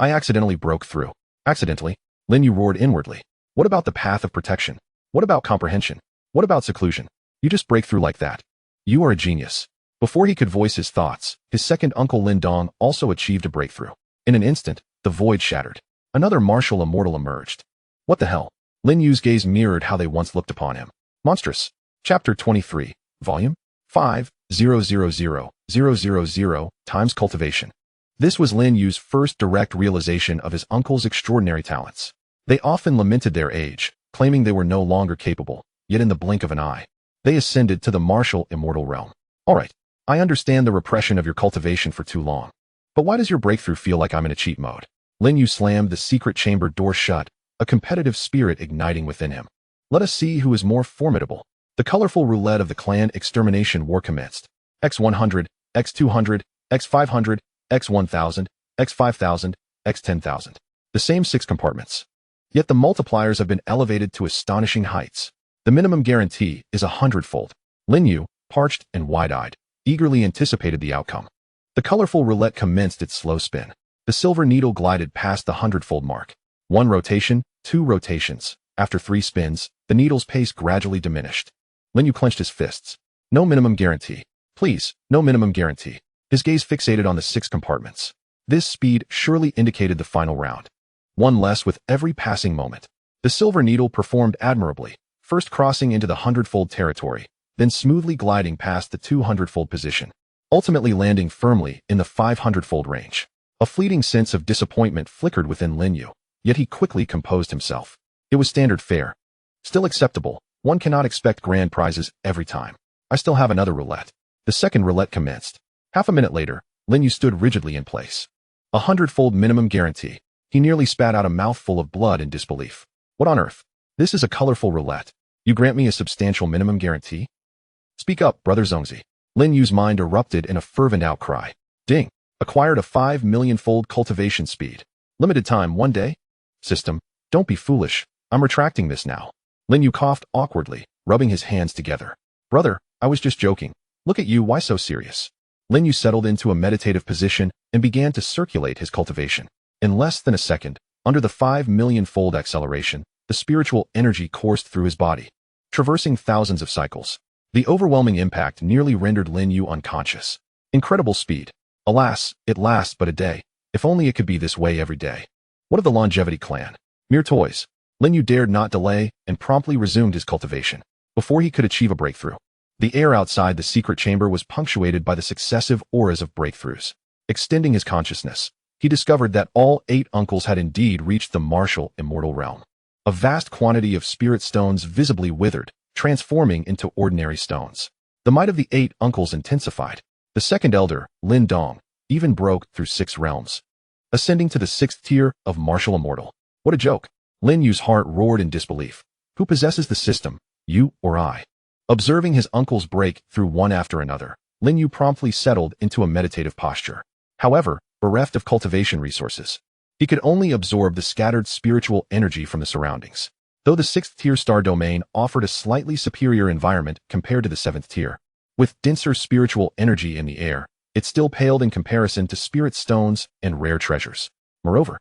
I accidentally broke through. Accidentally? Lin You roared inwardly. What about the path of protection? What about comprehension? What about seclusion? You just break through like that. You are a genius. Before he could voice his thoughts, his second uncle Lin Dong also achieved a breakthrough. In an instant, the void shattered. Another martial immortal emerged. What the hell? Lin Yu's gaze mirrored how they once looked upon him. Monstrous. Chapter 23, Volume 5, 000 times cultivation. This was Lin Yu's first direct realization of his uncle's extraordinary talents. They often lamented their age, claiming they were no longer capable, yet in the blink of an eye, they ascended to the martial immortal realm. All right, I understand the repression of your cultivation for too long. But why does your breakthrough feel like I'm in a cheat mode? Lin Yu slammed the secret chamber door shut, a competitive spirit igniting within him. Let us see who is more formidable. The colorful roulette of the clan extermination war commenced. X100, X200, X500, X1000, X5000, X10,000. The same 6 compartments. Yet the multipliers have been elevated to astonishing heights. The minimum guarantee is 100-fold. Lin Yu, parched and wide-eyed, eagerly anticipated the outcome. The colorful roulette commenced its slow spin. The silver needle glided past the 100-fold mark. 1 rotation, 2 rotations. After 3 spins, the needle's pace gradually diminished. Lin Yu clenched his fists. No minimum guarantee. Please, no minimum guarantee. His gaze fixated on the 6 compartments. This speed surely indicated the final round. 1 less with every passing moment. The silver needle performed admirably, first crossing into the 100-fold territory, then smoothly gliding past the 200-fold position, ultimately landing firmly in the 500-fold range. A fleeting sense of disappointment flickered within Lin Yu, yet he quickly composed himself. It was standard fare. Still acceptable. One cannot expect grand prizes every time. I still have another roulette. The second roulette commenced. Half a minute later, Lin Yu stood rigidly in place. 100-fold minimum guarantee. He nearly spat out a mouthful of blood in disbelief. What on earth? This is a colorful roulette. You grant me a substantial minimum guarantee? Speak up, Brother Zongzi. Lin Yu's mind erupted in a fervent outcry. Ding. Acquired a 5 million-fold cultivation speed. Limited time 1 day? System, don't be foolish. I'm retracting this now. Lin Yu coughed awkwardly, rubbing his hands together. Brother, I was just joking. Look at you, why so serious? Lin Yu settled into a meditative position and began to circulate his cultivation. In less than a second, under the 5 million-fold acceleration, the spiritual energy coursed through his body, traversing thousands of cycles. The overwhelming impact nearly rendered Lin Yu unconscious. Incredible speed. Alas, it lasts but a day. If only it could be this way every day. What of the longevity clan? Mere toys. Lin Yu dared not delay and promptly resumed his cultivation. Before he could achieve a breakthrough, the air outside the secret chamber was punctuated by the successive auras of breakthroughs. Extending his consciousness, he discovered that all 8 uncles had indeed reached the martial immortal realm. A vast quantity of spirit stones visibly withered, transforming into ordinary stones. The might of the 8 uncles intensified. The second elder, Lin Dong, even broke through 6 realms, ascending to the 6th tier of martial immortal. What a joke. Lin Yu's heart roared in disbelief. Who possesses the system, you or I? Observing his uncles break through one after another, Lin Yu promptly settled into a meditative posture. However, bereft of cultivation resources, he could only absorb the scattered spiritual energy from the surroundings. Though the 6th tier star domain offered a slightly superior environment compared to the 7th tier, with denser spiritual energy in the air, it still paled in comparison to spirit stones and rare treasures. Moreover,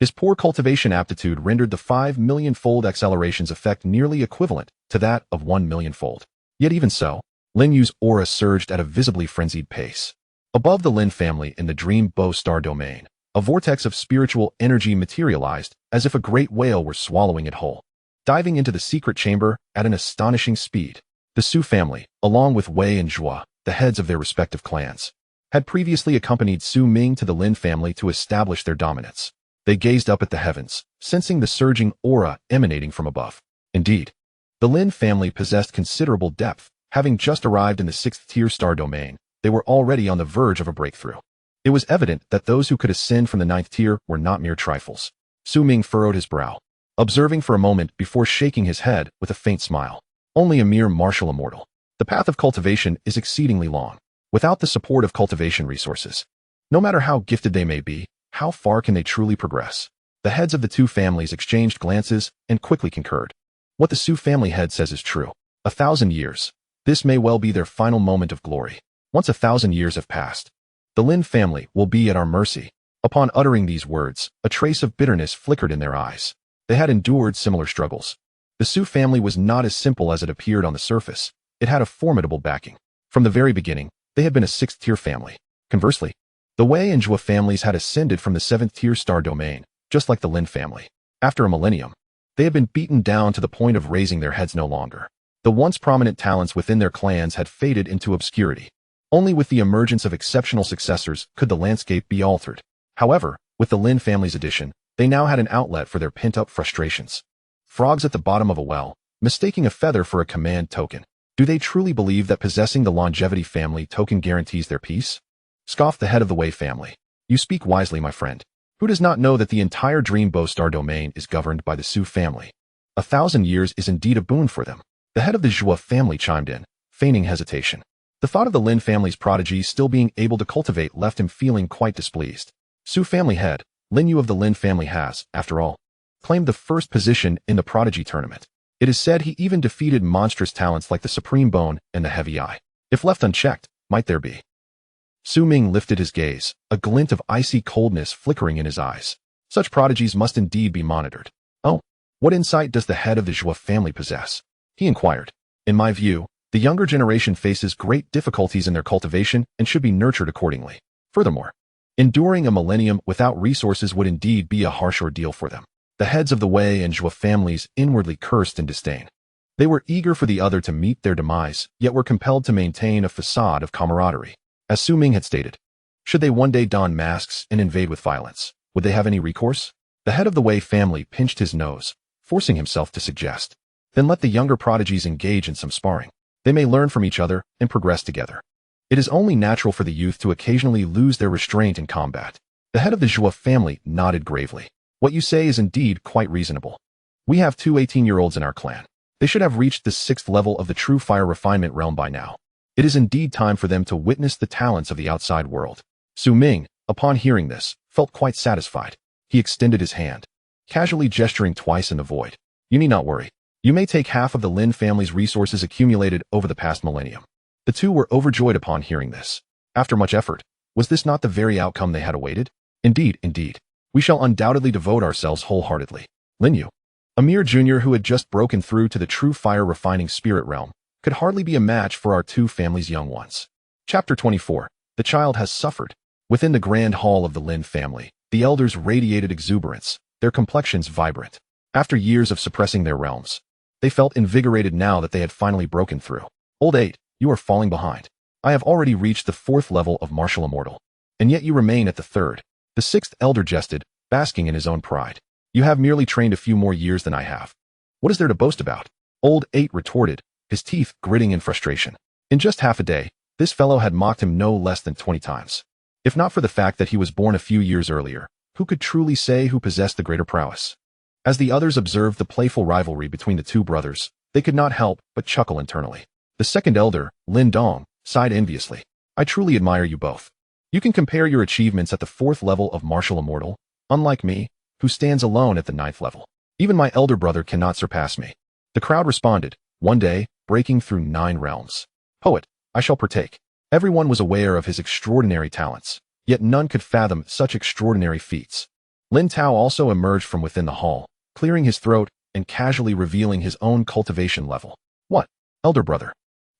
his poor cultivation aptitude rendered the 5 million-fold acceleration's effect nearly equivalent to that of 1 million-fold. Yet even so, Lin Yu's aura surged at a visibly frenzied pace. Above the Lin family in the Dream Bow star domain, a vortex of spiritual energy materialized as if a great whale were swallowing it whole. Diving into the secret chamber at an astonishing speed, the Su family, along with Wei and Zhua, the heads of their respective clans, had previously accompanied Su Ming to the Lin family to establish their dominance. They gazed up at the heavens, sensing the surging aura emanating from above. Indeed, the Lin family possessed considerable depth. Having just arrived in the 6th-tier star domain, they were already on the verge of a breakthrough. It was evident that those who could ascend from the 9th tier were not mere trifles. Su Ming furrowed his brow, observing for a moment before shaking his head with a faint smile. Only a mere martial immortal. The path of cultivation is exceedingly long. Without the support of cultivation resources, no matter how gifted they may be, how far can they truly progress? The heads of the two families exchanged glances and quickly concurred. What the Su family head says is true. 1,000 years. This may well be their final moment of glory. Once 1,000 years have passed, the Lin family will be at our mercy. Upon uttering these words, a trace of bitterness flickered in their eyes. They had endured similar struggles. The Su family was not as simple as it appeared on the surface. It had a formidable backing. From the very beginning, they had been a 6th-tier family. Conversely, the Wei and Zhou families had ascended from the 7th-tier star domain, just like the Lin family. After a millennium, they had been beaten down to the point of raising their heads no longer. The once prominent talents within their clans had faded into obscurity. Only with the emergence of exceptional successors could the landscape be altered. However, with the Lin family's addition, they now had an outlet for their pent-up frustrations. Frogs at the bottom of a well, mistaking a feather for a command token. Do they truly believe that possessing the longevity family token guarantees their peace? Scoffed the head of the Wei family. You speak wisely, my friend. Who does not know that the entire Dreambow star domain is governed by the Su family? 1,000 years is indeed a boon for them. The head of the Zhou family chimed in, feigning hesitation. The thought of the Lin family's prodigies still being able to cultivate left him feeling quite displeased. Su family head, Lin You of the Lin family has, after all, claimed the first position in the prodigy tournament. It is said he even defeated monstrous talents like the Supreme Bone and the Heavy Eye. If left unchecked, might there be? Su Ming lifted his gaze, a glint of icy coldness flickering in his eyes. Such prodigies must indeed be monitored. Oh, what insight does the head of the Zhou family possess? He inquired. In my view, the younger generation faces great difficulties in their cultivation and should be nurtured accordingly. Furthermore, enduring a millennium without resources would indeed be a harsh ordeal for them. The heads of the Wei and Zhou families inwardly cursed in disdain. They were eager for the other to meet their demise, yet were compelled to maintain a facade of camaraderie. As Su Ming had stated, should they one day don masks and invade with violence, would they have any recourse? The head of the Wei family pinched his nose, forcing himself to suggest. Then let the younger prodigies engage in some sparring. They may learn from each other and progress together. It is only natural for the youth to occasionally lose their restraint in combat. The head of the Zhou family nodded gravely. What you say is indeed quite reasonable. We have two 18-year-olds in our clan. They should have reached the 6th level of the true fire refinement realm by now. It is indeed time for them to witness the talents of the outside world. Su Ming, upon hearing this, felt quite satisfied. He extended his hand, casually gesturing twice in the void. You need not worry. You may take half of the Lin family's resources accumulated over the past millennium. The two were overjoyed upon hearing this. After much effort, was this not the very outcome they had awaited? Indeed, indeed. We shall undoubtedly devote ourselves wholeheartedly. Lin You, a mere junior who had just broken through to the true fire refining spirit realm, could hardly be a match for our two families' young ones. Chapter 24. The child has suffered. Within the grand hall of the Lin family, the elders radiated exuberance, their complexions vibrant. After years of suppressing their realms, they felt invigorated now that they had finally broken through. Old 8, you are falling behind. I have already reached the 4th level of martial immortal, and yet you remain at the 3rd. The 6th elder jested, basking in his own pride. You have merely trained a few more years than I have. What is there to boast about? Old 8 retorted, his teeth gritting in frustration. In just half a day, this fellow had mocked him no less than 20 times. If not for the fact that he was born a few years earlier, who could truly say who possessed the greater prowess? As the others observed the playful rivalry between the two brothers, they could not help but chuckle internally. The second elder, Lin Dong, sighed enviously. I truly admire you both. You can compare your achievements at the 4th level of martial immortal, unlike me, who stands alone at the 9th level. Even my elder brother cannot surpass me. The crowd responded, one day, breaking through 9 realms. Poet, I shall partake. Everyone was aware of his extraordinary talents, yet none could fathom such extraordinary feats. Lin Tao also emerged from within the hall, clearing his throat and casually revealing his own cultivation level. What, elder brother?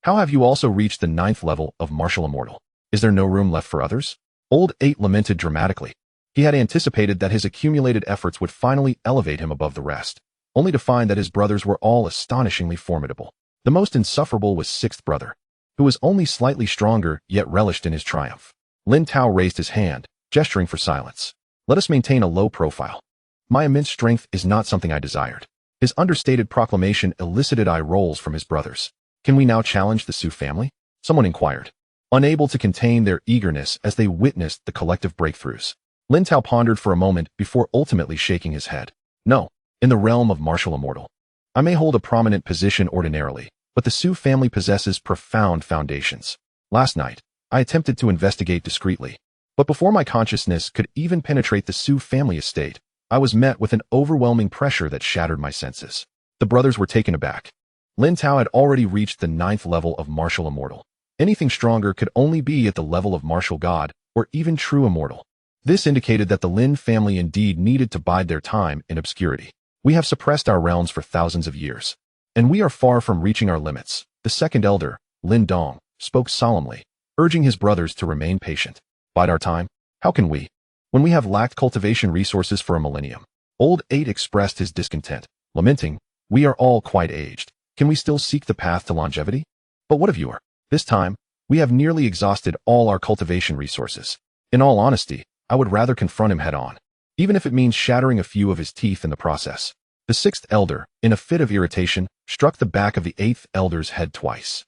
How have you also reached the 9th level of martial immortal? Is there no room left for others? Old 8 lamented dramatically. He had anticipated that his accumulated efforts would finally elevate him above the rest, only to find that his brothers were all astonishingly formidable. The most insufferable was 6th brother, who was only slightly stronger yet relished in his triumph. Lin Tao raised his hand, gesturing for silence. Let us maintain a low profile. My immense strength is not something I desired. His understated proclamation elicited eye rolls from his brothers. Can we now challenge the Su family? Someone inquired, unable to contain their eagerness as they witnessed the collective breakthroughs. Lin Tao pondered for a moment before ultimately shaking his head. No, in the realm of martial immortal. I may hold a prominent position ordinarily, but the Su family possesses profound foundations. Last night, I attempted to investigate discreetly, but before my consciousness could even penetrate the Su family estate, I was met with an overwhelming pressure that shattered my senses. The brothers were taken aback. Lin Tao had already reached the 9th level of martial immortal. Anything stronger could only be at the level of martial god, or even true immortal. This indicated that the Lin family indeed needed to bide their time in obscurity. We have suppressed our realms for thousands of years, and we are far from reaching our limits. The second elder, Lin Dong, spoke solemnly, urging his brothers to remain patient. Bide our time? How can we, when we have lacked cultivation resources for a millennium? Old 8 expressed his discontent, lamenting, we are all quite aged. Can we still seek the path to longevity? But what of you are? This time, we have nearly exhausted all our cultivation resources. In all honesty, I would rather confront him head-on, even if it means shattering a few of his teeth in the process. The 6th elder, in a fit of irritation, struck the back of the 8th elder's head twice.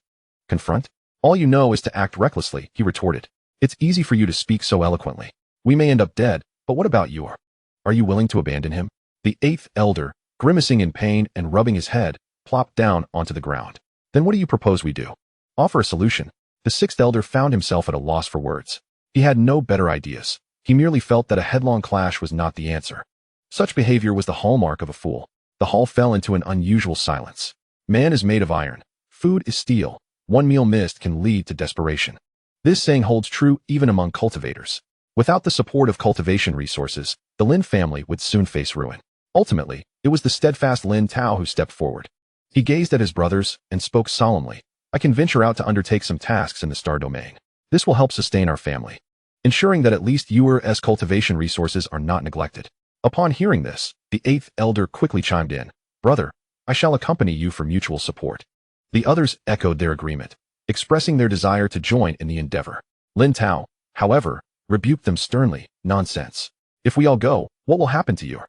Confront? All you know is to act recklessly, he retorted. It's easy for you to speak so eloquently. We may end up dead, but what about you? Are you willing to abandon him? The 8th elder, grimacing in pain and rubbing his head, plopped down onto the ground. Then what do you propose we do? Offer a solution. The 6th elder found himself at a loss for words. He had no better ideas. He merely felt that a headlong clash was not the answer. Such behavior was the hallmark of a fool. The hall fell into an unusual silence. Man is made of iron. Food is steel. One meal missed can lead to desperation. This saying holds true even among cultivators. Without the support of cultivation resources, the Lin family would soon face ruin. Ultimately, it was the steadfast Lin Tao who stepped forward. He gazed at his brothers and spoke solemnly. I can venture out to undertake some tasks in the star domain. This will help sustain our family, ensuring that at least yours cultivation resources are not neglected. Upon hearing this, the 8th elder quickly chimed in. Brother, I shall accompany you for mutual support. The others echoed their agreement, expressing their desire to join in the endeavor. Lin Tao, however, rebuked them sternly. Nonsense. If we all go, what will happen to you?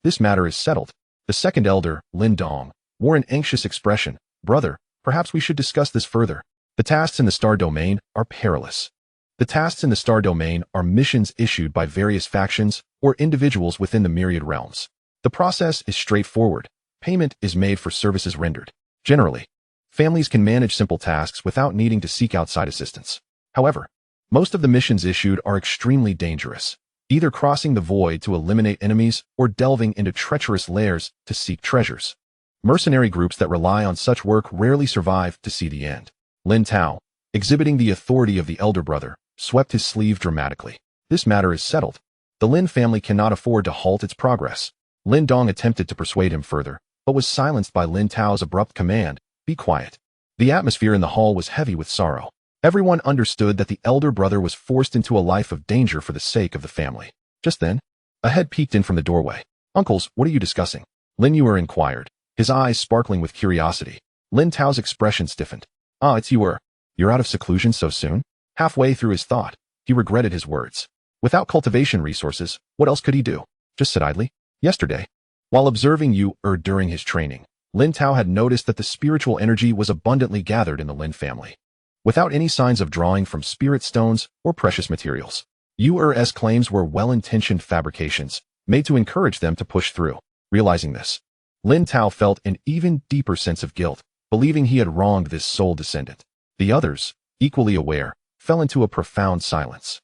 This matter is settled. The 2nd elder, Lin Dong, wore an anxious expression. Brother, perhaps we should discuss this further. The tasks in the star domain are perilous. The tasks in the star domain are missions issued by various factions or individuals within the myriad realms. The process is straightforward. Payment is made for services rendered. Generally, families can manage simple tasks without needing to seek outside assistance. However, most of the missions issued are extremely dangerous, either crossing the void to eliminate enemies or delving into treacherous lairs to seek treasures. Mercenary groups that rely on such work rarely survive to see the end. Lin Tao, exhibiting the authority of the elder brother, swept his sleeve dramatically. This matter is settled. The Lin family cannot afford to halt its progress. Lin Dong attempted to persuade him further, but was silenced by Lin Tao's abrupt command, be quiet. The atmosphere in the hall was heavy with sorrow. Everyone understood that the elder brother was forced into a life of danger for the sake of the family. Just then, a head peeked in from the doorway. Uncles, what are you discussing? Lin You inquired, his eyes sparkling with curiosity. Lin Tao's expression stiffened. Ah, it's you. You're out of seclusion so soon? Halfway through his thought, he regretted his words. Without cultivation resources, what else could he do? Just sit idly? Yesterday, while observing you during his training, Lin Tao had noticed that the spiritual energy was abundantly gathered in the Lin family, without any signs of drawing from spirit stones or precious materials. Yours claims were well-intentioned fabrications, made to encourage them to push through. Realizing this, Lin Tao felt an even deeper sense of guilt, believing he had wronged this soul descendant. The others, equally aware, fell into a profound silence.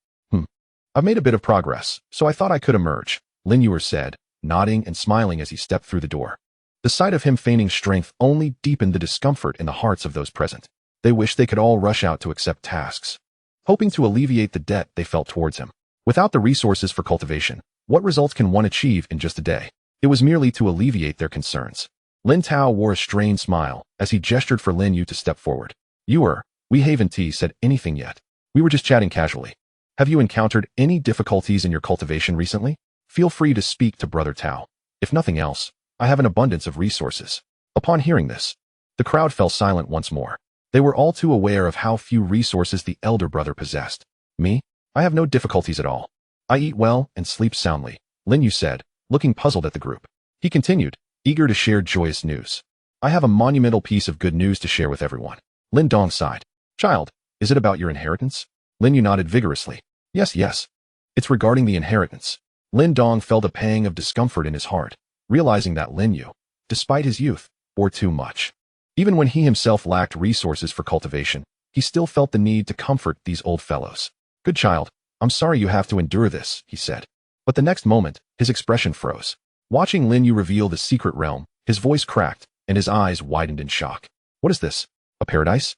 I've made a bit of progress, so I thought I could emerge, Lin You said, nodding and smiling as he stepped through the door. The sight of him feigning strength only deepened the discomfort in the hearts of those present. They wished they could all rush out to accept tasks, hoping to alleviate the debt they felt towards him. Without the resources for cultivation, what results can one achieve in just a day? It was merely to alleviate their concerns. Lin Tao wore a strained smile as he gestured for Lin You to step forward. We haven't said anything yet. We were just chatting casually. Have you encountered any difficulties in your cultivation recently? Feel free to speak to Brother Tao. If nothing else, I have an abundance of resources. Upon hearing this, the crowd fell silent once more. They were all too aware of how few resources the elder brother possessed. Me? I have no difficulties at all. I eat well and sleep soundly, Lin You said, looking puzzled at the group. He continued, eager to share joyous news. I have a monumental piece of good news to share with everyone. Lin Dong sighed. Child, is it about your inheritance? Lin You nodded vigorously. Yes. It's regarding the inheritance. Lin Dong felt a pang of discomfort in his heart, realizing that Lin Yu, despite his youth, bore too much. Even when he himself lacked resources for cultivation, he still felt the need to comfort these old fellows. Good child, I'm sorry you have to endure this, he said. But the next moment, his expression froze. Watching Lin Yu reveal the secret realm, his voice cracked, and his eyes widened in shock. What is this? A paradise?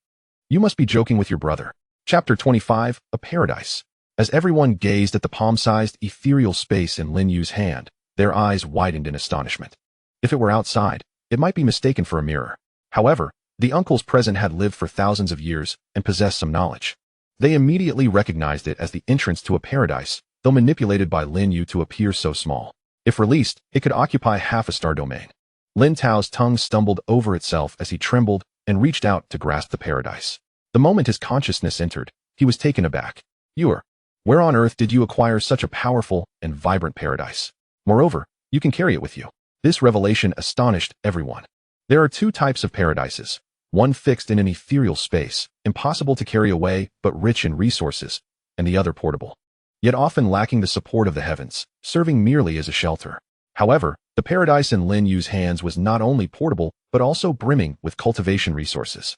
You must be joking with your brother. Chapter 25, A Paradise. As everyone gazed at the palm-sized ethereal space in Lin Yu's hand, their eyes widened in astonishment. If it were outside, it might be mistaken for a mirror. However, the uncles present had lived for thousands of years and possessed some knowledge. They immediately recognized it as the entrance to a paradise, though manipulated by Lin Yu to appear so small. If released, it could occupy half a star domain. Lin Tao's tongue stumbled over itself as he trembled and reached out to grasp the paradise. The moment his consciousness entered, he was taken aback. Where on earth did you acquire such a powerful and vibrant paradise? Moreover, you can carry it with you. This revelation astonished everyone. There are two types of paradises, one fixed in an ethereal space, impossible to carry away but rich in resources, and the other portable, yet often lacking the support of the heavens, serving merely as a shelter. However, the paradise in Lin Yu's hands was not only portable, but also brimming with cultivation resources.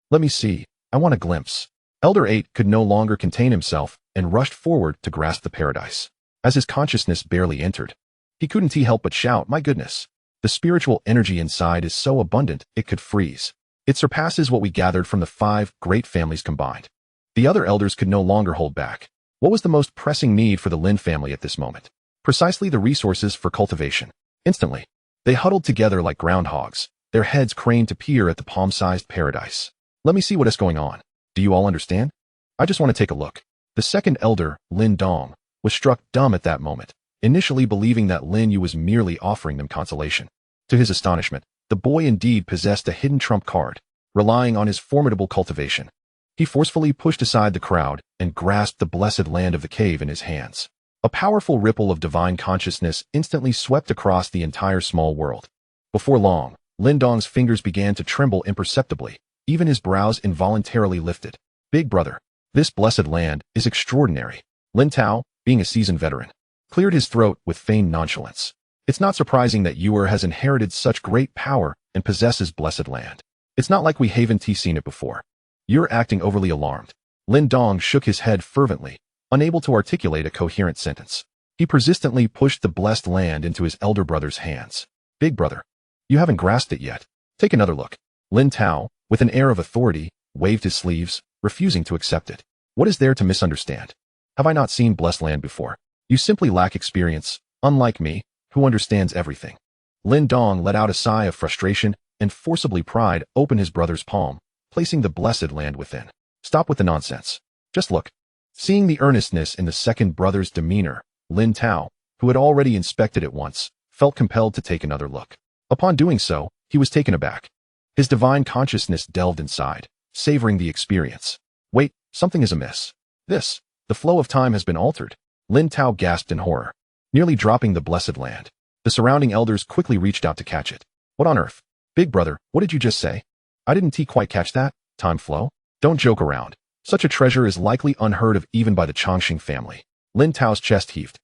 Let me see, I want a glimpse. Elder 8 could no longer contain himself and rushed forward to grasp the paradise. As his consciousness barely entered, he couldn't help but shout, my goodness. The spiritual energy inside is so abundant it could freeze. It surpasses what we gathered from the 5 great families combined. The other elders could no longer hold back. What was the most pressing need for the Lin family at this moment? Precisely the resources for cultivation. Instantly, they huddled together like groundhogs, their heads craned to peer at the palm-sized paradise. Let me see what is going on. Do you all understand? I just want to take a look. The second elder, Lin Dong, was struck dumb at that moment, initially believing that Lin Yu was merely offering them consolation. To his astonishment, the boy indeed possessed a hidden trump card, relying on his formidable cultivation. He forcefully pushed aside the crowd and grasped the blessed land of the cave in his hands. A powerful ripple of divine consciousness instantly swept across the entire small world. Before long, Lin Dong's fingers began to tremble imperceptibly, even his brows involuntarily lifted. Big brother, this blessed land is extraordinary. Lin Tao, being a seasoned veteran, cleared his throat with feigned nonchalance. It's not surprising that Yuer has inherited such great power and possesses blessed land. It's not like we haven't seen it before. You're acting overly alarmed. Lin Dong shook his head fervently, unable to articulate a coherent sentence. He persistently pushed the blessed land into his elder brother's hands. Big brother, you haven't grasped it yet. Take another look. Lin Tao, with an air of authority, waved his sleeves, refusing to accept it. What is there to misunderstand? Have I not seen blessed land before? You simply lack experience, unlike me, who understands everything. Lin Dong let out a sigh of frustration and forcibly pried open his brother's palm, placing the blessed land within. Stop with the nonsense. Just look. Seeing the earnestness in the second brother's demeanor, Lin Tao, who had already inspected it once, felt compelled to take another look. Upon doing so, he was taken aback. His divine consciousness delved inside, savoring the experience. Wait, something is amiss. The flow of time has been altered. Lin Tao gasped in horror, nearly dropping the blessed land. The surrounding elders quickly reached out to catch it. What on earth? Big brother, what did you just say? I didn't quite catch that. Time flow? Don't joke around. Such a treasure is likely unheard of even by the Chongqing family. Lin Tao's chest heaved.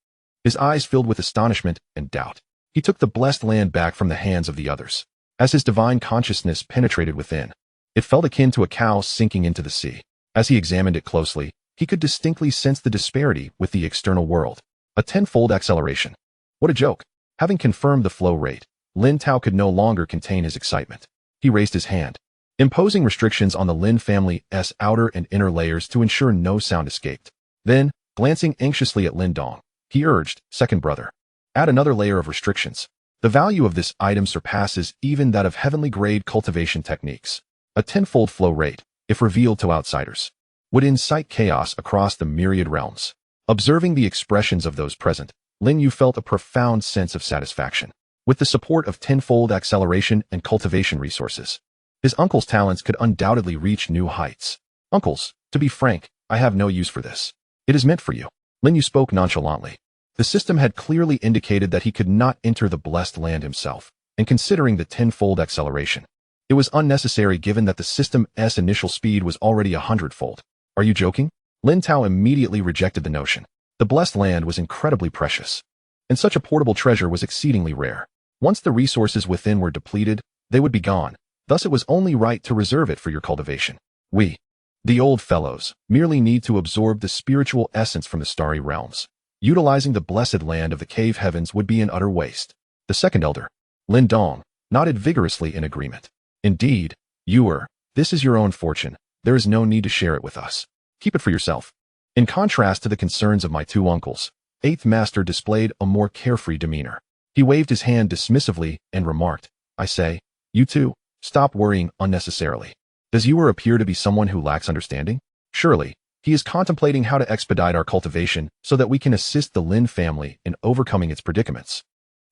His eyes filled with astonishment and doubt. He took the blessed land back from the hands of the others. As his divine consciousness penetrated within, it felt akin to a cow sinking into the sea. As he examined it closely, he could distinctly sense the disparity with the external world. A tenfold acceleration. What a joke. Having confirmed the flow rate, Lin Tao could no longer contain his excitement. He raised his hand, imposing restrictions on the Lin family's outer and inner layers to ensure no sound escaped. Then, glancing anxiously at Lin Dong, he urged, second brother, add another layer of restrictions. The value of this item surpasses even that of heavenly-grade cultivation techniques. A tenfold flow rate, if revealed to outsiders, would incite chaos across the myriad realms. Observing the expressions of those present, Lin Yu felt a profound sense of satisfaction. With the support of tenfold acceleration and cultivation resources, his uncle's talents could undoubtedly reach new heights. Uncles, to be frank, I have no use for this. It is meant for you. Lin You spoke nonchalantly. The system had clearly indicated that he could not enter the blessed land himself, and considering the tenfold acceleration, it was unnecessary given that the system's initial speed was already 100-fold. Are you joking? Lin Tao immediately rejected the notion. The blessed land was incredibly precious, and such a portable treasure was exceedingly rare. Once the resources within were depleted, they would be gone. Thus it was only right to reserve it for your cultivation. We, the old fellows, merely need to absorb the spiritual essence from the starry realms. Utilizing the blessed land of the cave heavens would be an utter waste. The second elder, Lin Dong, nodded vigorously in agreement. Indeed, this is your own fortune. There is no need to share it with us. Keep it for yourself. In contrast to the concerns of my two uncles, Eighth Master displayed a more carefree demeanor. He waved his hand dismissively and remarked, I say, you two, stop worrying unnecessarily. Does you appear to be someone who lacks understanding? Surely, he is contemplating how to expedite our cultivation so that we can assist the Lin family in overcoming its predicaments.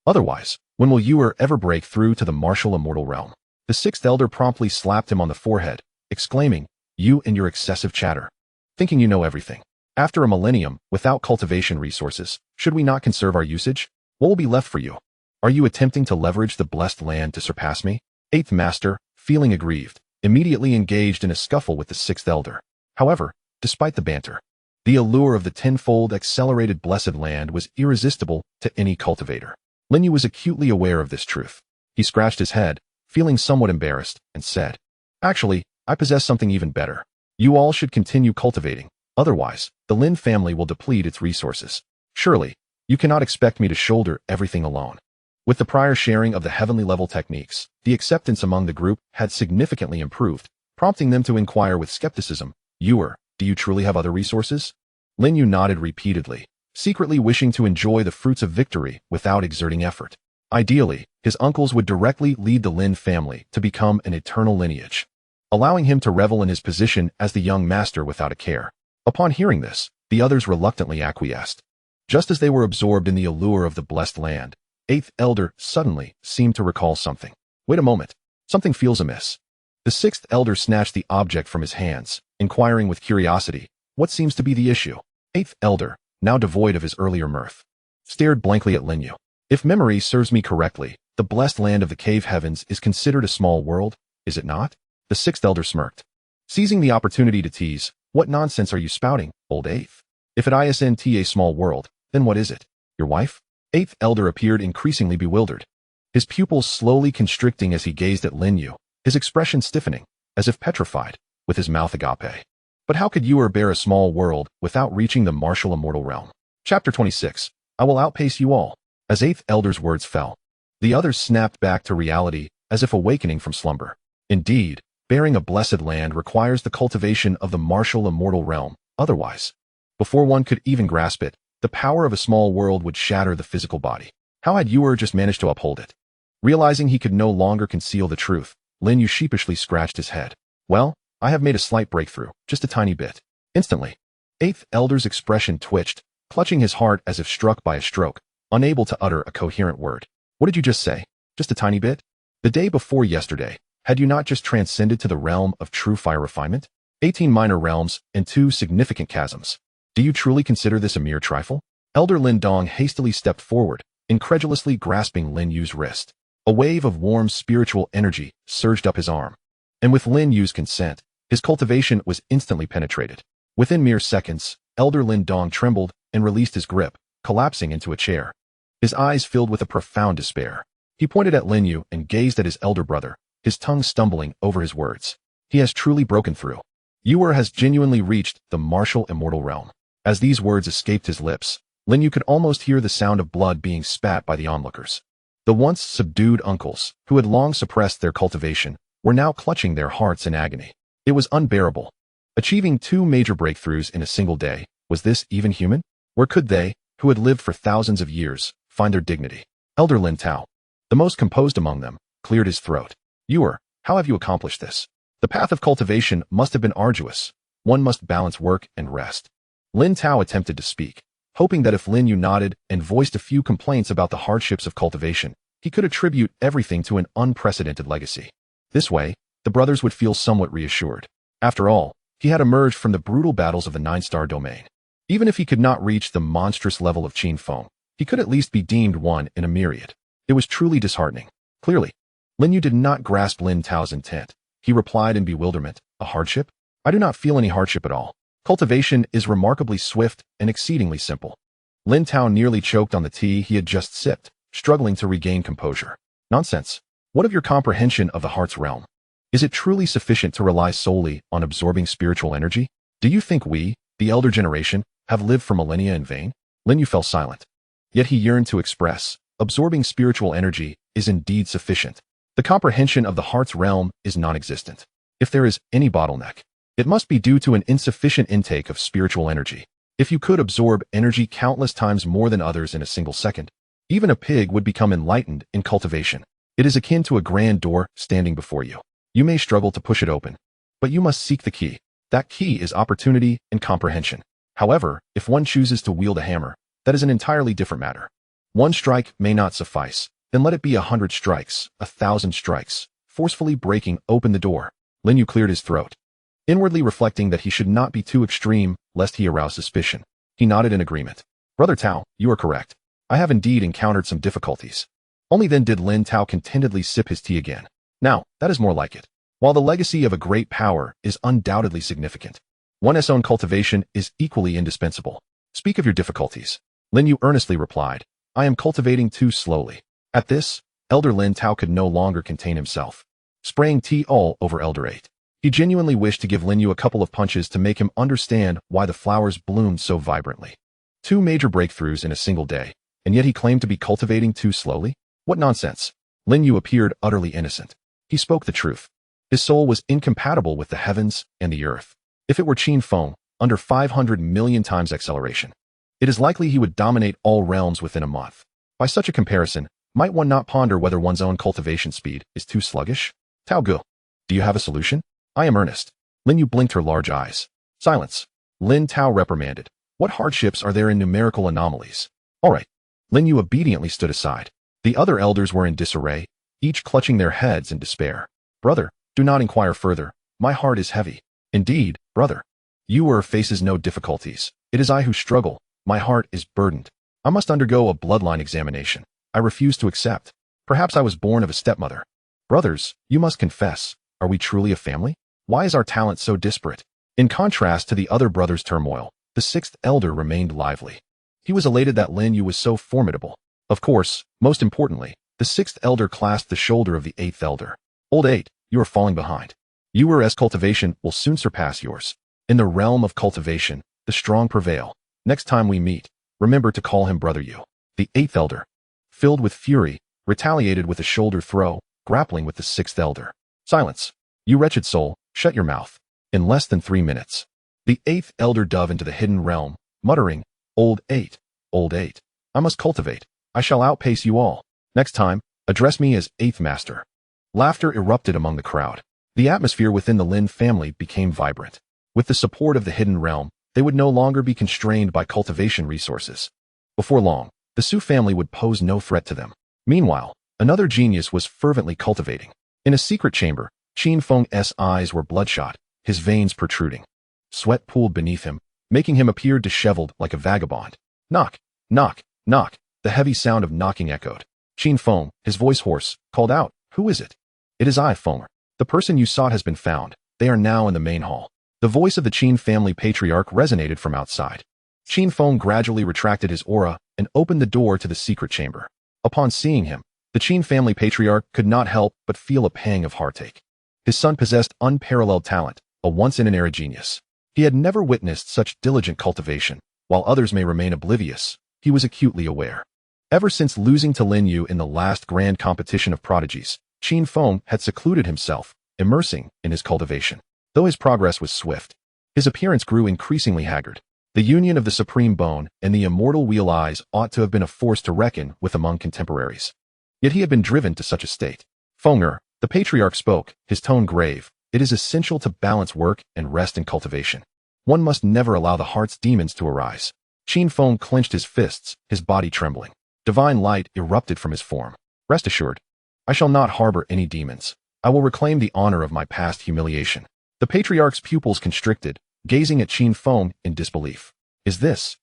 Otherwise, when will you ever break through to the martial immortal realm? The sixth elder promptly slapped him on the forehead, exclaiming, you and your excessive chatter. Thinking you know everything. After a millennium, without cultivation resources, should we not conserve our usage? What will be left for you? Are you attempting to leverage the blessed land to surpass me? Eighth Master, feeling aggrieved, immediately engaged in a scuffle with the sixth elder. However, despite the banter, the allure of the tenfold accelerated blessed land was irresistible to any cultivator. Lin You was acutely aware of this truth. He scratched his head, feeling somewhat embarrassed, and said, actually, I possess something even better. You all should continue cultivating. Otherwise, the Lin family will deplete its resources. Surely, you cannot expect me to shoulder everything alone. With the prior sharing of the heavenly level techniques, the acceptance among the group had significantly improved, prompting them to inquire with skepticism, do you truly have other resources? Lin You nodded repeatedly, secretly wishing to enjoy the fruits of victory without exerting effort. Ideally, his uncles would directly lead the Lin family to become an eternal lineage, allowing him to revel in his position as the young master without a care. Upon hearing this, the others reluctantly acquiesced. Just as they were absorbed in the allure of the blessed land, Eighth Elder suddenly seemed to recall something. Wait a moment. Something feels amiss. The sixth elder snatched the object from his hands, inquiring with curiosity, what seems to be the issue? Eighth Elder, now devoid of his earlier mirth, stared blankly at Lin You. If memory serves me correctly, the blessed land of the cave heavens is considered a small world, is it not? The sixth elder smirked, seizing the opportunity to tease, what nonsense are you spouting, old eighth? If it isn't a small world, then what is it? Your wife? Eighth elder appeared increasingly bewildered, his pupils slowly constricting as he gazed at Lin You, his expression stiffening, as if petrified, with his mouth agape. But how could you bear a small world without reaching the martial immortal realm? Chapter 26. I will outpace you all. As Eighth Elder's words fell, the others snapped back to reality as if awakening from slumber. Indeed, bearing a blessed land requires the cultivation of the martial immortal realm. Otherwise, before one could even grasp it, the power of a small world would shatter the physical body. How had Ewer just managed to uphold it? Realizing he could no longer conceal the truth, Lin You sheepishly scratched his head. Well, I have made a slight breakthrough, just a tiny bit. Instantly, Eighth Elder's expression twitched, clutching his heart as if struck by a stroke, unable to utter a coherent word. What did you just say? Just a tiny bit? The day before yesterday, had you not just transcended to the realm of true fire refinement? 18 minor realms and 2 significant chasms. Do you truly consider this a mere trifle? Elder Lin Dong hastily stepped forward, incredulously grasping Lin Yu's wrist. A wave of warm spiritual energy surged up his arm, and with Lin Yu's consent, his cultivation was instantly penetrated. Within mere seconds, Elder Lin Dong trembled and released his grip, collapsing into a chair. His eyes filled with a profound despair. He pointed at Lin You and gazed at his elder brother, his tongue stumbling over his words. He has truly broken through. Ewer has genuinely reached the martial immortal realm. As these words escaped his lips, Lin You could almost hear the sound of blood being spat by the onlookers. The once subdued uncles, who had long suppressed their cultivation, were now clutching their hearts in agony. It was unbearable. Achieving 2 major breakthroughs in a single day, was this even human? Where could they, who had lived for thousands of years, find their dignity? Elder Lin Tao, the most composed among them, cleared his throat. Ewer, how have you accomplished this? The path of cultivation must have been arduous. One must balance work and rest. Lin Tao attempted to speak, hoping that if Lin You nodded and voiced a few complaints about the hardships of cultivation, he could attribute everything to an unprecedented legacy. This way, the brothers would feel somewhat reassured. After all, he had emerged from the brutal battles of the 9-star domain. Even if he could not reach the monstrous level of Qin Feng, he could at least be deemed one in a myriad. It was truly disheartening. Clearly, Lin Yu did not grasp Lin Tao's intent. He replied in bewilderment, "A hardship? I do not feel any hardship at all. Cultivation is remarkably swift and exceedingly simple." Lin Tao nearly choked on the tea he had just sipped, struggling to regain composure. "Nonsense. What of your comprehension of the heart's realm? Is it truly sufficient to rely solely on absorbing spiritual energy? Do you think we, the elder generation, have lived for millennia in vain?" Lin Yu fell silent. Yet he yearned to express, absorbing spiritual energy is indeed sufficient. The comprehension of the heart's realm is non-existent. If there is any bottleneck, it must be due to an insufficient intake of spiritual energy. If you could absorb energy countless times more than others in a single second, even a pig would become enlightened in cultivation. It is akin to a grand door standing before you. You may struggle to push it open, but you must seek the key. That key is opportunity and comprehension. However, if one chooses to wield a hammer, that is an entirely different matter. One strike may not suffice. Then let it be 100 strikes, 1,000 strikes, forcefully breaking open the door. Lin Yu cleared his throat, inwardly reflecting that he should not be too extreme lest he arouse suspicion. He nodded in agreement. "Brother Tao, you are correct. I have indeed encountered some difficulties." Only then did Lin Tao contentedly sip his tea again. "Now, that is more like it. While the legacy of a great power is undoubtedly significant, one's own cultivation is equally indispensable. Speak of your difficulties." Lin Yu earnestly replied, "I am cultivating too slowly." At this, Elder Lin Tao could no longer contain himself, spraying tea all over Elder 8. He genuinely wished to give Lin Yu a couple of punches to make him understand why the flowers bloomed so vibrantly. 2 major breakthroughs in a single day, and yet he claimed to be cultivating too slowly? What nonsense! Lin Yu appeared utterly innocent. He spoke the truth. His soul was incompatible with the heavens and the earth. If it were Qin Feng, under 500 million times acceleration, it is likely he would dominate all realms within a month. By such a comparison, might one not ponder whether one's own cultivation speed is too sluggish? Tao Gu, do you have a solution? I am earnest. Lin Yu blinked her large eyes. Silence. Lin Tao reprimanded. What hardships are there in numerical anomalies? All right. Lin Yu obediently stood aside. The other elders were in disarray, each clutching their heads in despair. Brother, do not inquire further. My heart is heavy. Indeed, brother. You faces no difficulties. It is I who struggle. My heart is burdened. I must undergo a bloodline examination. I refuse to accept. Perhaps I was born of a stepmother. Brothers, you must confess, are we truly a family? Why is our talent so disparate? In contrast to the other brothers' turmoil, the 6th elder remained lively. He was elated that Lin Yu was so formidable. Of course, most importantly, the 6th elder clasped the shoulder of the 8th elder. Old 8, you are falling behind. Yours cultivation will soon surpass yours. In the realm of cultivation, the strong prevail. Next time we meet, remember to call him Brother Yu. The 8th elder, filled with fury, retaliated with a shoulder throw, grappling with the 6th elder. Silence. You wretched soul, shut your mouth. In less than 3 minutes, the 8th elder dove into the hidden realm, muttering, Old 8, I must cultivate. I shall outpace you all. Next time, address me as 8th master. Laughter erupted among the crowd. The atmosphere within the Lin family became vibrant. With the support of the hidden realm, they would no longer be constrained by cultivation resources. Before long, the Su family would pose no threat to them. Meanwhile, another genius was fervently cultivating. In a secret chamber, Qin Feng's eyes were bloodshot, his veins protruding. Sweat pooled beneath him, making him appear disheveled like a vagabond. Knock, knock, knock. The heavy sound of knocking echoed. Qin Feng, his voice hoarse, called out, Who is it? It is I, Feng. The person you sought has been found. They are now in the main hall. The voice of the Qin family patriarch resonated from outside. Qin Feng gradually retracted his aura and opened the door to the secret chamber. Upon seeing him, the Qin family patriarch could not help but feel a pang of heartache. His son possessed unparalleled talent, a once-in-an-era genius. He had never witnessed such diligent cultivation. While others may remain oblivious, he was acutely aware. Ever since losing to Lin Yu in the last grand competition of prodigies, Qin Feng had secluded himself, immersing in his cultivation. Though his progress was swift, his appearance grew increasingly haggard. The union of the supreme bone and the immortal wheel eyes ought to have been a force to reckon with among contemporaries. Yet he had been driven to such a state. Fenger, the patriarch spoke, his tone grave. It is essential to balance work and rest in cultivation. One must never allow the heart's demons to arise. Qin Feng clenched his fists, his body trembling. Divine light erupted from his form. Rest assured, I shall not harbor any demons. I will reclaim the honor of my past humiliation. The patriarch's pupils constricted, gazing at Qin Feng in disbelief. Is this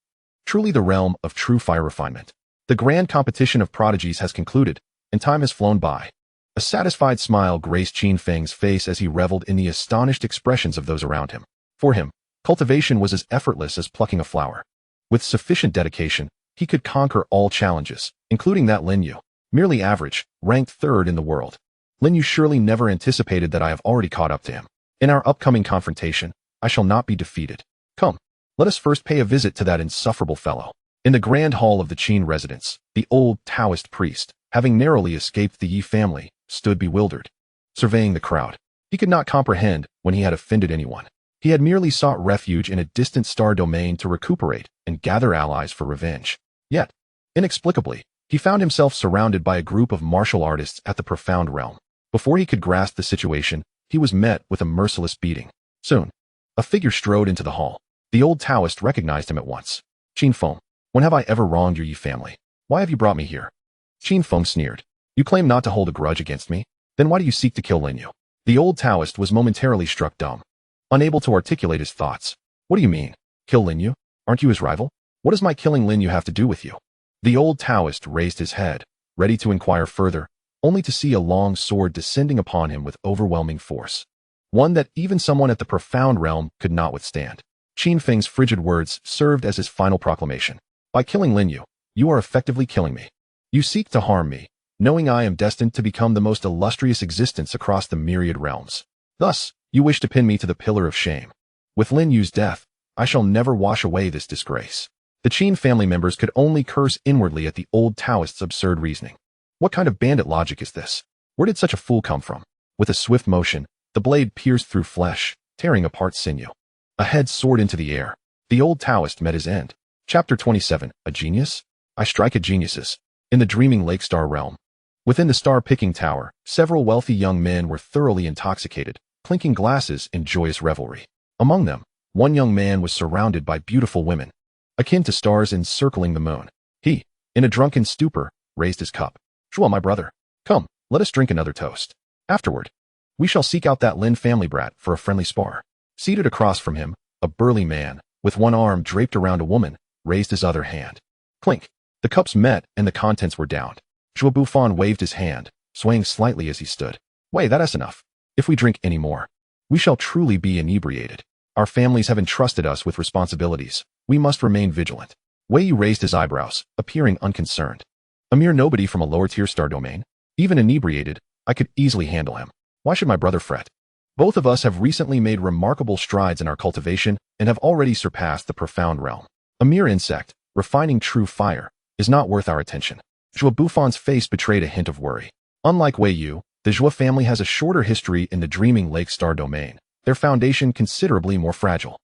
truly the realm of true fire refinement? The grand competition of prodigies has concluded, and time has flown by. A satisfied smile graced Qin Feng's face as he reveled in the astonished expressions of those around him. For him, cultivation was as effortless as plucking a flower. With sufficient dedication, he could conquer all challenges, including that Lin You, merely average, ranked third in the world. Lin You surely never anticipated that I have already caught up to him. In our upcoming confrontation, I shall not be defeated. Come, let us first pay a visit to that insufferable fellow. In the grand hall of the Qin residence, the old Taoist priest, having narrowly escaped the Yi family, stood bewildered, surveying the crowd. He could not comprehend when he had offended anyone. He had merely sought refuge in a distant star domain to recuperate and gather allies for revenge. Yet, inexplicably, he found himself surrounded by a group of martial artists at the profound realm. Before he could grasp the situation, he was met with a merciless beating. Soon, a figure strode into the hall. The old Taoist recognized him at once. Qin Feng, when have I ever wronged your Yi family? Why have you brought me here? Qin Feng sneered. You claim not to hold a grudge against me? Then why do you seek to kill Lin You? The old Taoist was momentarily struck dumb, unable to articulate his thoughts. What do you mean? Kill Lin You? Aren't you his rival? What does my killing Lin You have to do with you? The old Taoist raised his head, ready to inquire further, only to see a long sword descending upon him with overwhelming force. One that even someone at the profound realm could not withstand. Qin Feng's frigid words served as his final proclamation. By killing Lin You, you are effectively killing me. You seek to harm me, knowing I am destined to become the most illustrious existence across the myriad realms. Thus, you wish to pin me to the pillar of shame. With Lin Yu's death, I shall never wash away this disgrace. The Qin family members could only curse inwardly at the old Taoist's absurd reasoning. What kind of bandit logic is this? Where did such a fool come from? With a swift motion, the blade pierced through flesh, tearing apart sinew. A head soared into the air. The old Taoist met his end. Chapter 27, A Genius? I strike at geniuses. In the dreaming Lake Star realm. Within the star-picking tower, several wealthy young men were thoroughly intoxicated, clinking glasses in joyous revelry. Among them, one young man was surrounded by beautiful women, akin to stars encircling the moon. He, in a drunken stupor, raised his cup. Shua, my brother, come, let us drink another toast. Afterward, we shall seek out that Lin family brat for a friendly spar. Seated across from him, a burly man, with one arm draped around a woman, raised his other hand. Clink. The cups met and the contents were downed. Zhuo Bufan waved his hand, swaying slightly as he stood. Wait, that's enough. If we drink any more, we shall truly be inebriated. Our families have entrusted us with responsibilities. We must remain vigilant. Wei Yu raised his eyebrows, appearing unconcerned. A mere nobody from a lower-tier star domain. Even inebriated, I could easily handle him. Why should my brother fret? Both of us have recently made remarkable strides in our cultivation and have already surpassed the profound realm. A mere insect, refining true fire, is not worth our attention. Zhuo Bufan's face betrayed a hint of worry. Unlike Wei Yu, the Zhuo family has a shorter history in the dreaming Lake Star domain, their foundation considerably more fragile.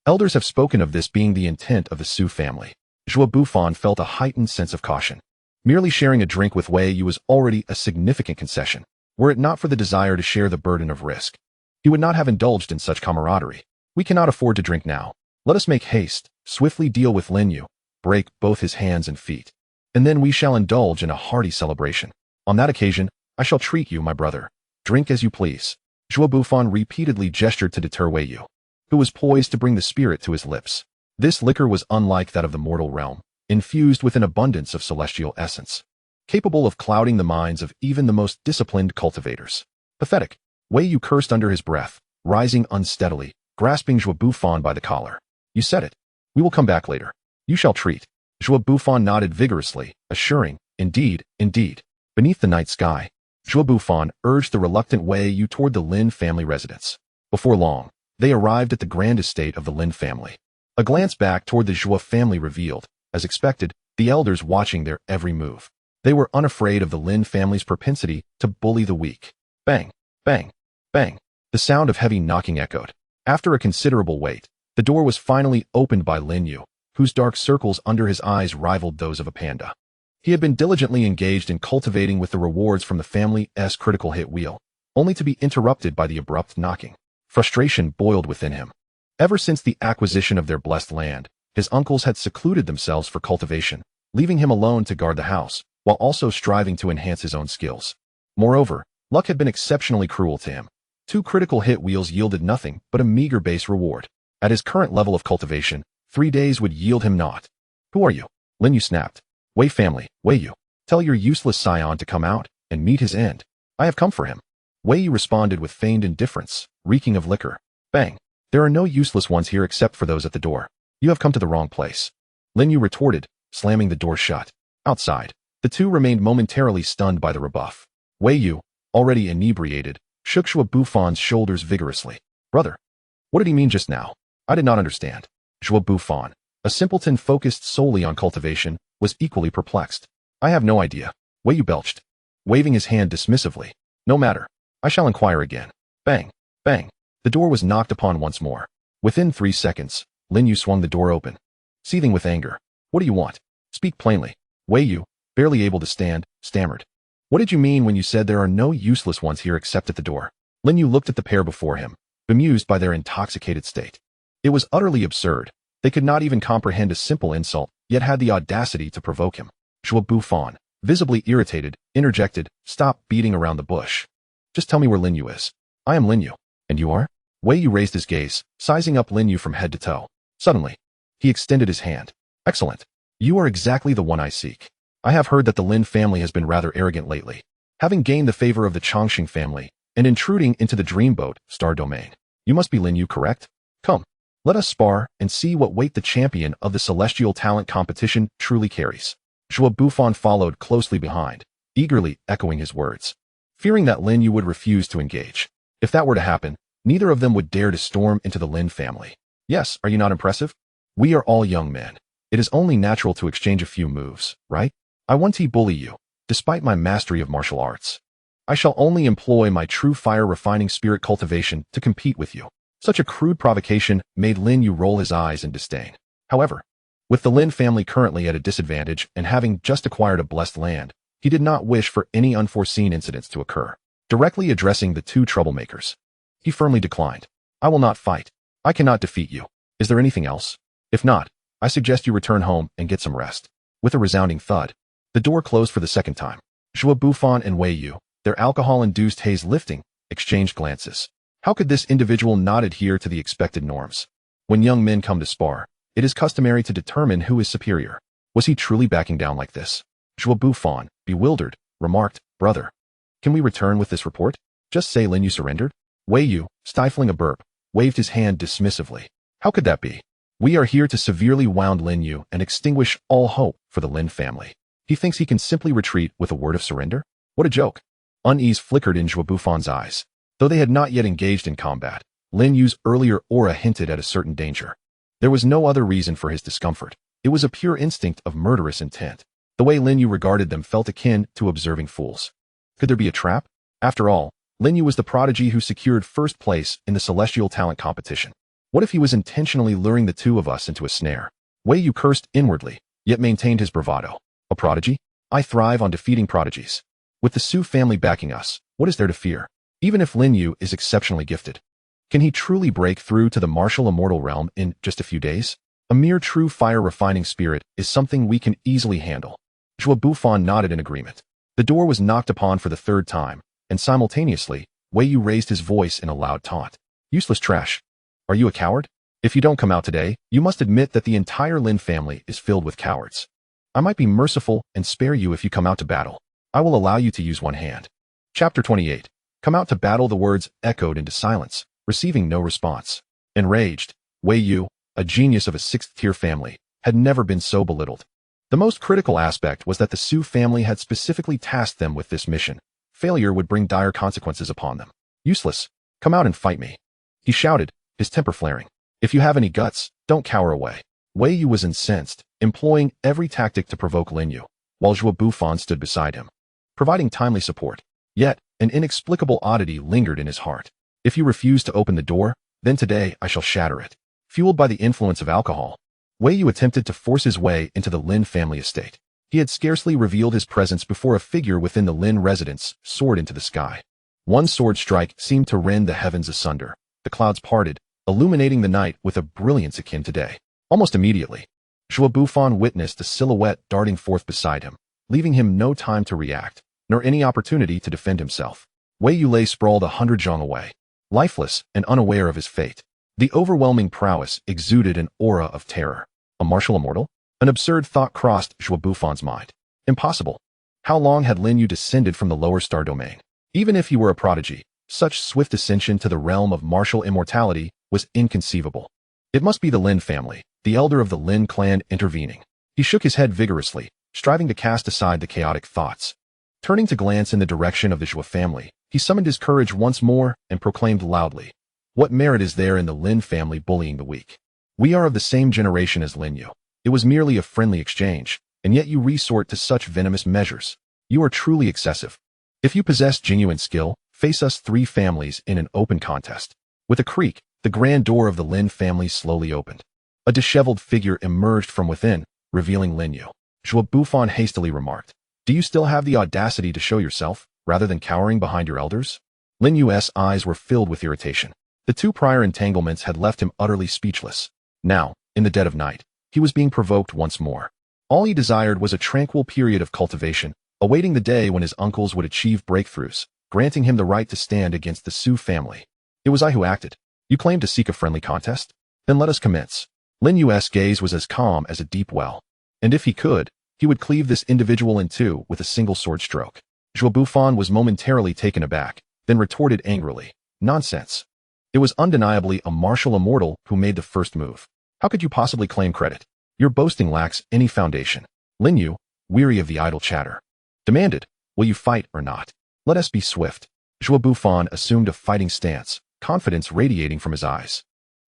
Elders have spoken of this being the intent of the Su family. Zhuo Bufan felt a heightened sense of caution. Merely sharing a drink with Wei Yu was already a significant concession. Were it not for the desire to share the burden of risk, he would not have indulged in such camaraderie. We cannot afford to drink now. Let us make haste, swiftly deal with Lin Yu, break both his hands and feet, and then we shall indulge in a hearty celebration. On that occasion, I shall treat you, my brother. Drink as you please. Zhuo Bufan repeatedly gestured to deter Wei Yu, who was poised to bring the spirit to his lips. This liquor was unlike that of the mortal realm, infused with an abundance of celestial essence, capable of clouding the minds of even the most disciplined cultivators. Pathetic. Wei Yu cursed under his breath, rising unsteadily, grasping Zhuo Bufan by the collar. You said it. We will come back later. You shall treat. Zhuo Bufan nodded vigorously, assuring, indeed, indeed. Beneath the night sky, Zhuo Bufan urged the reluctant Wei Yu toward the Lin family residence. Before long, they arrived at the grand estate of the Lin family. A glance back toward the Zhuo family revealed, as expected, the elders watching their every move. They were unafraid of the Lin family's propensity to bully the weak. Bang, bang, bang. The sound of heavy knocking echoed. After a considerable wait, the door was finally opened by Lin Yu, whose dark circles under his eyes rivaled those of a panda. He had been diligently engaged in cultivating with the rewards from the family's critical hit wheel, only to be interrupted by the abrupt knocking. Frustration boiled within him. Ever since the acquisition of their blessed land, his uncles had secluded themselves for cultivation, leaving him alone to guard the house, while also striving to enhance his own skills. Moreover, luck had been exceptionally cruel to him. 2 critical hit wheels yielded nothing but a meager base reward. At his current level of cultivation, 3 days would yield him naught. Who are you? Lin You snapped. Wei family, Wei You. Tell your useless scion to come out and meet his end. I have come for him. Wei You responded with feigned indifference, reeking of liquor. Bang. There are no useless ones here except for those at the door. You have come to the wrong place. Lin You retorted, slamming the door shut. Outside, the two remained momentarily stunned by the rebuff. Wei You, already inebriated, shook Zhuo Bufon's shoulders vigorously. Brother. What did he mean just now? I did not understand. Zhuo Bufon, a simpleton focused solely on cultivation, was equally perplexed. I have no idea. Wei You belched, waving his hand dismissively. No matter. I shall inquire again. Bang. Bang. The door was knocked upon once more. Within 3 seconds, Lin You swung the door open. Seething with anger. What do you want? Speak plainly. Wei You, barely able to stand, stammered. What did you mean when you said there are no useless ones here except at the door? Lin You looked at the pair before him, bemused by their intoxicated state. It was utterly absurd. They could not even comprehend a simple insult, yet had the audacity to provoke him. Zhuo Bufon, visibly irritated, interjected, Stop beating around the bush. Just tell me where Lin You is. I am Lin You. And you are? Wei You raised his gaze, sizing up Lin You from head to toe. Suddenly, he extended his hand. Excellent. You are exactly the one I seek. I have heard that the Lin family has been rather arrogant lately, having gained the favor of the Chongqing family and intruding into the Dreamboat Star domain. You must be Lin You, correct? Come, let us spar and see what weight the champion of the celestial talent competition truly carries. Zhuo Bufon followed closely behind, eagerly echoing his words, fearing that Lin You would refuse to engage. If that were to happen, neither of them would dare to storm into the Lin family. Yes, are you not impressive? We are all young men. It is only natural to exchange a few moves, right? I won't bully you, despite my mastery of martial arts. I shall only employ my true fire refining spirit cultivation to compete with you. Such a crude provocation made Lin You roll his eyes in disdain. However, with the Lin family currently at a disadvantage and having just acquired a blessed land, he did not wish for any unforeseen incidents to occur. Directly addressing the two troublemakers, he firmly declined. I will not fight. I cannot defeat you. Is there anything else? If not, I suggest you return home and get some rest. With a resounding thud, the door closed for the second time. Zhuo Bufon and Wei You, their alcohol-induced haze lifting, exchanged glances. How could this individual not adhere to the expected norms? When young men come to spar, it is customary to determine who is superior. Was he truly backing down like this? Zhuo Bufon, bewildered, remarked, Brother, can we return with this report? Just say Lin You surrendered? Wei You, stifling a burp, waved his hand dismissively. How could that be? We are here to severely wound Lin You and extinguish all hope for the Lin family. He thinks he can simply retreat with a word of surrender? What a joke. Unease flickered in Zhuo Bufon's eyes. Though they had not yet engaged in combat, Lin Yu's earlier aura hinted at a certain danger. There was no other reason for his discomfort. It was a pure instinct of murderous intent. The way Lin Yu regarded them felt akin to observing fools. Could there be a trap? After all, Lin Yu was the prodigy who secured first place in the celestial talent competition. What if he was intentionally luring the two of us into a snare? Wei Yu cursed inwardly, yet maintained his bravado. A prodigy? I thrive on defeating prodigies. With the Su family backing us, what is there to fear? Even if Lin Yu is exceptionally gifted, can he truly break through to the martial immortal realm in just a few days? A mere true fire refining spirit is something we can easily handle. Zhuo Bufon nodded in agreement. The door was knocked upon for the third time, and simultaneously, Wei Yu raised his voice in a loud taunt. Useless trash. Are you a coward? If you don't come out today, you must admit that the entire Lin family is filled with cowards. I might be merciful and spare you if you come out to battle. I will allow you to use one hand. Chapter 28. Come out to battle. The words echoed into silence, receiving no response. Enraged, Wei Yu, a genius of a sixth-tier family, had never been so belittled. The most critical aspect was that the Su family had specifically tasked them with this mission. Failure would bring dire consequences upon them. Useless. Come out and fight me. He shouted, his temper flaring. If you have any guts, don't cower away. Wei Yu was incensed, employing every tactic to provoke Lin Yu, while Zhuo Bufon stood beside him, providing timely support. Yet, an inexplicable oddity lingered in his heart. If you refuse to open the door, then today I shall shatter it. Fueled by the influence of alcohol, Wei Yu attempted to force his way into the Lin family estate. He had scarcely revealed his presence before a figure within the Lin residence soared into the sky. One sword strike seemed to rend the heavens asunder. The clouds parted, illuminating the night with a brilliance akin to day. Almost immediately, Zhuo Bufon witnessed a silhouette darting forth beside him, leaving him no time to react, nor any opportunity to defend himself. Wei Yu lay sprawled 100 zhang away, lifeless and unaware of his fate. The overwhelming prowess exuded an aura of terror. A martial immortal? An absurd thought crossed Zhuo Bufang's mind. Impossible. How long had Lin You descended from the lower star domain? Even if he were a prodigy, such swift ascension to the realm of martial immortality was inconceivable. It must be the Lin family, the elder of the Lin clan, intervening. He shook his head vigorously, striving to cast aside the chaotic thoughts. Turning to glance in the direction of the Zhuo family, he summoned his courage once more and proclaimed loudly, "What merit is there in the Lin family bullying the weak? We are of the same generation as Lin You. It was merely a friendly exchange, and yet you resort to such venomous measures. You are truly excessive. If you possess genuine skill, face us 3 families in an open contest." With a creak, the grand door of the Lin family slowly opened. A disheveled figure emerged from within, revealing Lin You. Zhuo Bufang hastily remarked, "Do you still have the audacity to show yourself, rather than cowering behind your elders?" Lin Yu's eyes were filled with irritation. The 2 prior entanglements had left him utterly speechless. Now, in the dead of night, he was being provoked once more. All he desired was a tranquil period of cultivation, awaiting the day when his uncles would achieve breakthroughs, granting him the right to stand against the Su family. "It was I who acted. You claim to seek a friendly contest? Then let us commence." Lin Yu's gaze was as calm as a deep well. And if he could, he would cleave this individual in 2 with a single sword stroke. Zhuo Bufang was momentarily taken aback, then retorted angrily, "Nonsense. It was undeniably a martial immortal who made the first move. How could you possibly claim credit? Your boasting lacks any foundation." Lin You, weary of the idle chatter, demanded, "Will you fight or not? Let us be swift." Zhuo Bufang assumed a fighting stance, confidence radiating from his eyes.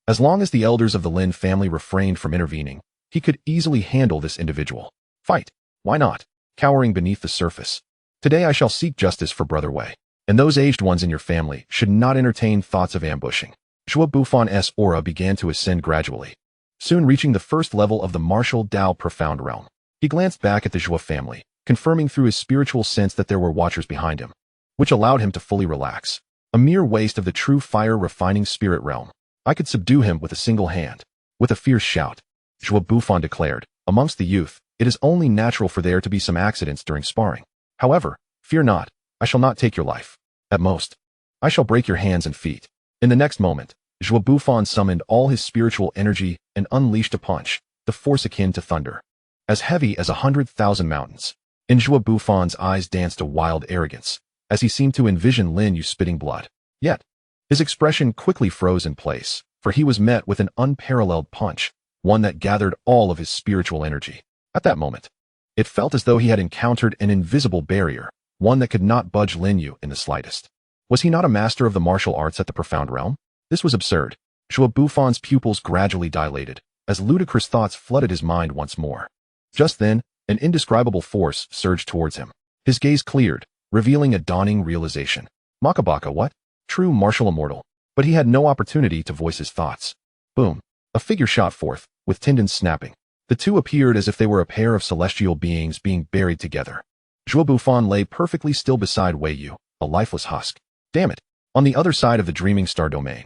As long as the elders of the Lin family refrained from intervening, he could easily handle this individual. Fight. Why not? Cowering beneath the surface. Today I shall seek justice for Brother Wei, and those aged ones in your family should not entertain thoughts of ambushing. Zhuo Bufang's aura began to ascend gradually, soon reaching the first level of the martial Dao profound realm. He glanced back at the Zhuo family, confirming through his spiritual sense that there were watchers behind him, which allowed him to fully relax. A mere waste of the true fire refining spirit realm. I could subdue him with a single hand. With a fierce shout, Zhuo Bufang declared, "Amongst the youth, it is only natural for there to be some accidents during sparring. However, fear not, I shall not take your life. At most, I shall break your hands and feet." In the next moment, Zhuo Bufang summoned all his spiritual energy and unleashed a punch, the force akin to thunder, as heavy as 100,000 mountains. In Zhuo Bufang's eyes danced a wild arrogance, as he seemed to envision Lin You spitting blood. Yet, his expression quickly froze in place, for he was met with an unparalleled punch, one that gathered all of his spiritual energy. At that moment, it felt as though he had encountered an invisible barrier, one that could not budge Lin You in the slightest. Was he not a master of the martial arts at the profound realm? This was absurd. Zhuo Bufang's pupils gradually dilated, as ludicrous thoughts flooded his mind once more. Just then, an indescribable force surged towards him. His gaze cleared, revealing a dawning realization. Makabaka, what? True martial immortal. But he had no opportunity to voice his thoughts. Boom. A figure shot forth, with tendons snapping. The 2 appeared as if they were a pair of celestial beings being buried together. Zhuo Bufang lay perfectly still beside Wei Yu, a lifeless husk. Damn it. On the other side of the dreaming star domain,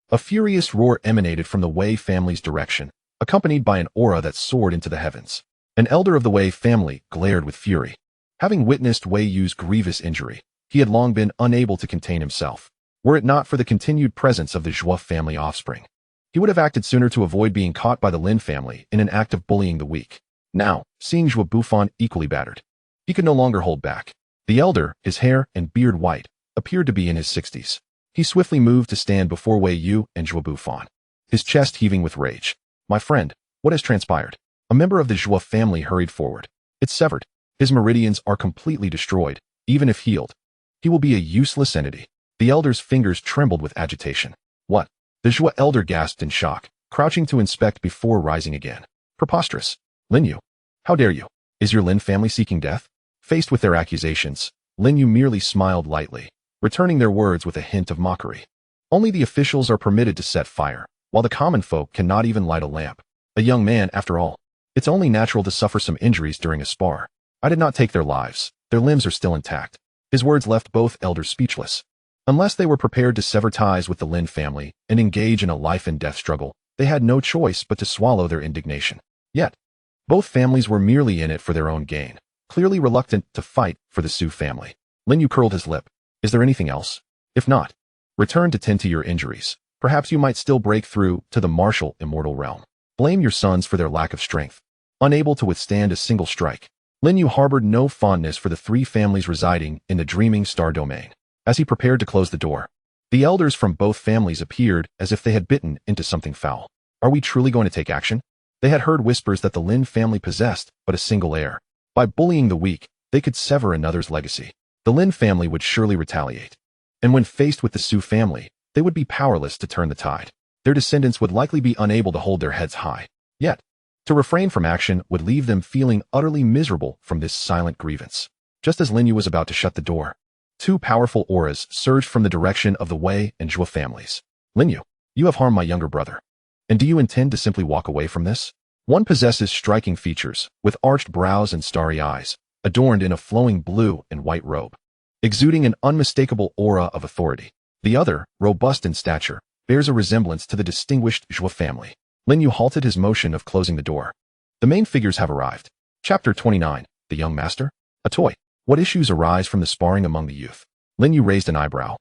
a furious roar emanated from the Wei family's direction, accompanied by an aura that soared into the heavens. An elder of the Wei family glared with fury. Having witnessed Wei Yu's grievous injury, he had long been unable to contain himself. Were it not for the continued presence of the Zhuo family offspring, he would have acted sooner to avoid being caught by the Lin family in an act of bullying the weak. Now, seeing Zhuo Bufang equally battered, he could no longer hold back. The elder, his hair and beard white, appeared to be in his 60s. He swiftly moved to stand before Wei Yu and Zhuo Bufang, his chest heaving with rage. "My friend, what has transpired?" A member of the Zhuo family hurried forward. "It's severed. His meridians are completely destroyed. Even if healed, he will be a useless entity." The elder's fingers trembled with agitation. "What?" The Zhuo elder gasped in shock, crouching to inspect before rising again. "Preposterous. Lin You, how dare you? Is your Lin family seeking death?" Faced with their accusations, Lin Yu merely smiled lightly, returning their words with a hint of mockery. "Only the officials are permitted to set fire, while the common folk cannot even light a lamp. A young man, after all. It's only natural to suffer some injuries during a spar. I did not take their lives. Their limbs are still intact." His words left both elders speechless. Unless they were prepared to sever ties with the Lin family and engage in a life-and-death struggle, they had no choice but to swallow their indignation. Yet, both families were merely in it for their own gain, clearly reluctant to fight for the Su family. Lin Yu curled his lip. "Is there anything else? If not, return to tend to your injuries. Perhaps you might still break through to the martial immortal realm. Blame your sons for their lack of strength. Unable to withstand a single strike, Lin You harbored no fondness for the three families residing in the dreaming star domain. As he prepared to close the door, the elders from both families appeared as if they had bitten into something foul. Are we truly going to take action? They had heard whispers that the Lin family possessed but a single heir. By bullying the weak, they could sever another's legacy. The Lin family would surely retaliate. And when faced with the Su family, they would be powerless to turn the tide. Their descendants would likely be unable to hold their heads high. Yet, to refrain from action would leave them feeling utterly miserable from this silent grievance. Just as Lin You was about to shut the door, two powerful auras surged from the direction of the Wei and Zhou families. Lin You, you have harmed my younger brother. And do you intend to simply walk away from this? One possesses striking features, with arched brows and starry eyes, adorned in a flowing blue and white robe, exuding an unmistakable aura of authority. The other, robust in stature, bears a resemblance to the distinguished Zhou family. Lin You halted his motion of closing the door. The main figures have arrived. Chapter 29, The Young Master? A toy. What issues arise from the sparring among the youth? Lin You raised an eyebrow,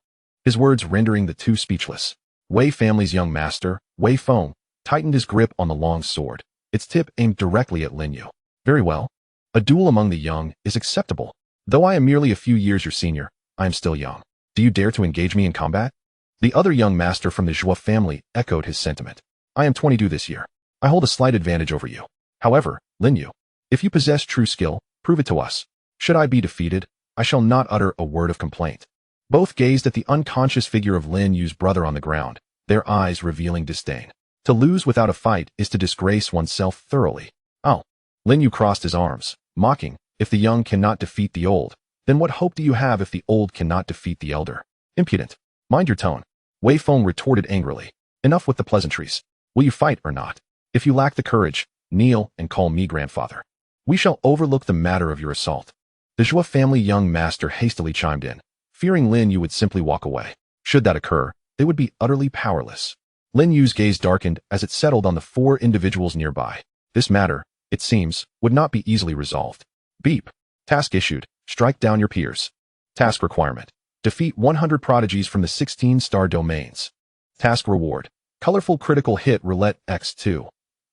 his words rendering the two speechless. Wei family's young master, Wei Feng, tightened his grip on the long sword, its tip aimed directly at Lin You. Very well. A duel among the young is acceptable. Though I am merely a few years your senior, I am still young. Do you dare to engage me in combat? The other young master from the Zhou family echoed his sentiment. I am 22 this year. I hold a slight advantage over you. However, Lin You, if you possess true skill, prove it to us. Should I be defeated, I shall not utter a word of complaint. Both gazed at the unconscious figure of Lin Yu's brother on the ground, their eyes revealing disdain. To lose without a fight is to disgrace oneself thoroughly. Oh. Lin You crossed his arms, mocking, if the young cannot defeat the old, then what hope do you have if the old cannot defeat the elder? Impudent. Mind your tone. Wei Feng retorted angrily. Enough with the pleasantries. Will you fight or not? If you lack the courage, kneel and call me grandfather. We shall overlook the matter of your assault. The Zhou family young master hastily chimed in, fearing Lin You would simply walk away. Should that occur, they would be utterly powerless. Lin Yu's gaze darkened as it settled on the four individuals nearby. This matter, it seems, would not be easily resolved. Beep. Task issued. Strike down your peers. Task requirement. Defeat 100 prodigies from the 16 star domains. Task reward. Colorful critical hit roulette X2.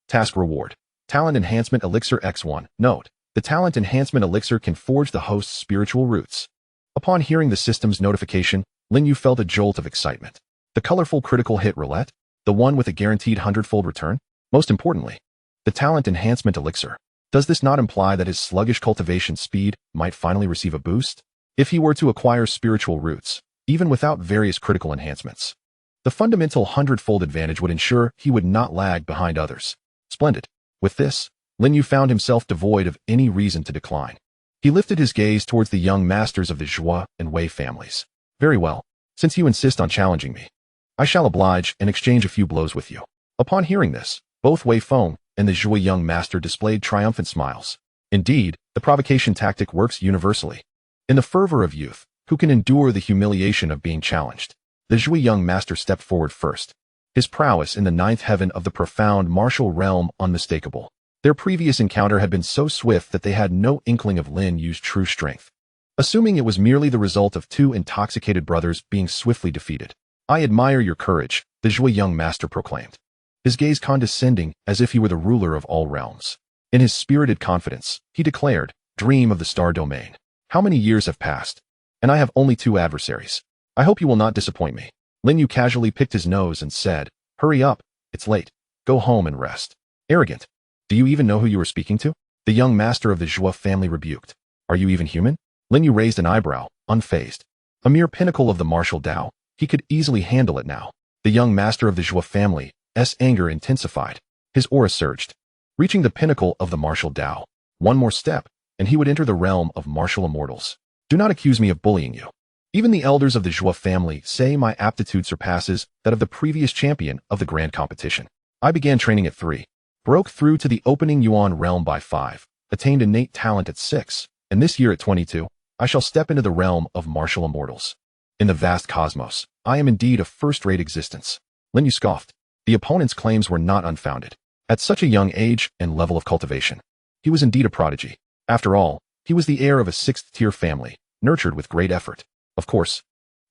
Task reward. Talent enhancement elixir X1. Note, the talent enhancement elixir can forge the host's spiritual roots. Upon hearing the system's notification, Lin You felt a jolt of excitement. The colorful critical hit roulette? The one with a guaranteed 100-fold return? Most importantly, the talent enhancement elixir. Does this not imply that his sluggish cultivation speed might finally receive a boost? If he were to acquire spiritual roots, even without various critical enhancements, the fundamental 100-fold advantage would ensure he would not lag behind others. Splendid. With this, Lin You found himself devoid of any reason to decline. He lifted his gaze towards the young masters of the Zhou and Wei families. Very well. Since you insist on challenging me, I shall oblige and exchange a few blows with you. Upon hearing this, both Wei Feng and the Zhou young master displayed triumphant smiles. Indeed, the provocation tactic works universally. In the fervor of youth, who can endure the humiliation of being challenged? The Zhou young master stepped forward first, his prowess in the ninth heaven of the profound martial realm unmistakable. Their previous encounter had been so swift that they had no inkling of Lin Yu's true strength. Assuming it was merely the result of two intoxicated brothers being swiftly defeated. I admire your courage, the Zhou young master proclaimed, his gaze condescending as if he were the ruler of all realms. In his spirited confidence, he declared, dream of the star domain. How many years have passed? And I have only two adversaries. I hope you will not disappoint me. Lin You casually picked his nose and said, hurry up, it's late. Go home and rest. Arrogant. Do you even know who you are speaking to? The young master of the Zhou family rebuked. Are you even human? Lin You raised an eyebrow, unfazed. A mere pinnacle of the martial Tao, he could easily handle it now. The young master of the Zhou family's anger intensified. His aura surged. Reaching the pinnacle of the martial Tao, one more step, and he would enter the realm of martial immortals. Do not accuse me of bullying you. Even the elders of the Zhou family say my aptitude surpasses that of the previous champion of the grand competition. I began training at 3, broke through to the opening Yuan realm by 5, attained innate talent at 6, and this year at 22, I shall step into the realm of martial immortals. In the vast cosmos, I am indeed a first-rate existence. Lin You scoffed. The opponent's claims were not unfounded. At such a young age and level of cultivation, he was indeed a prodigy. After all, he was the heir of a 6th-tier family, nurtured with great effort. Of course,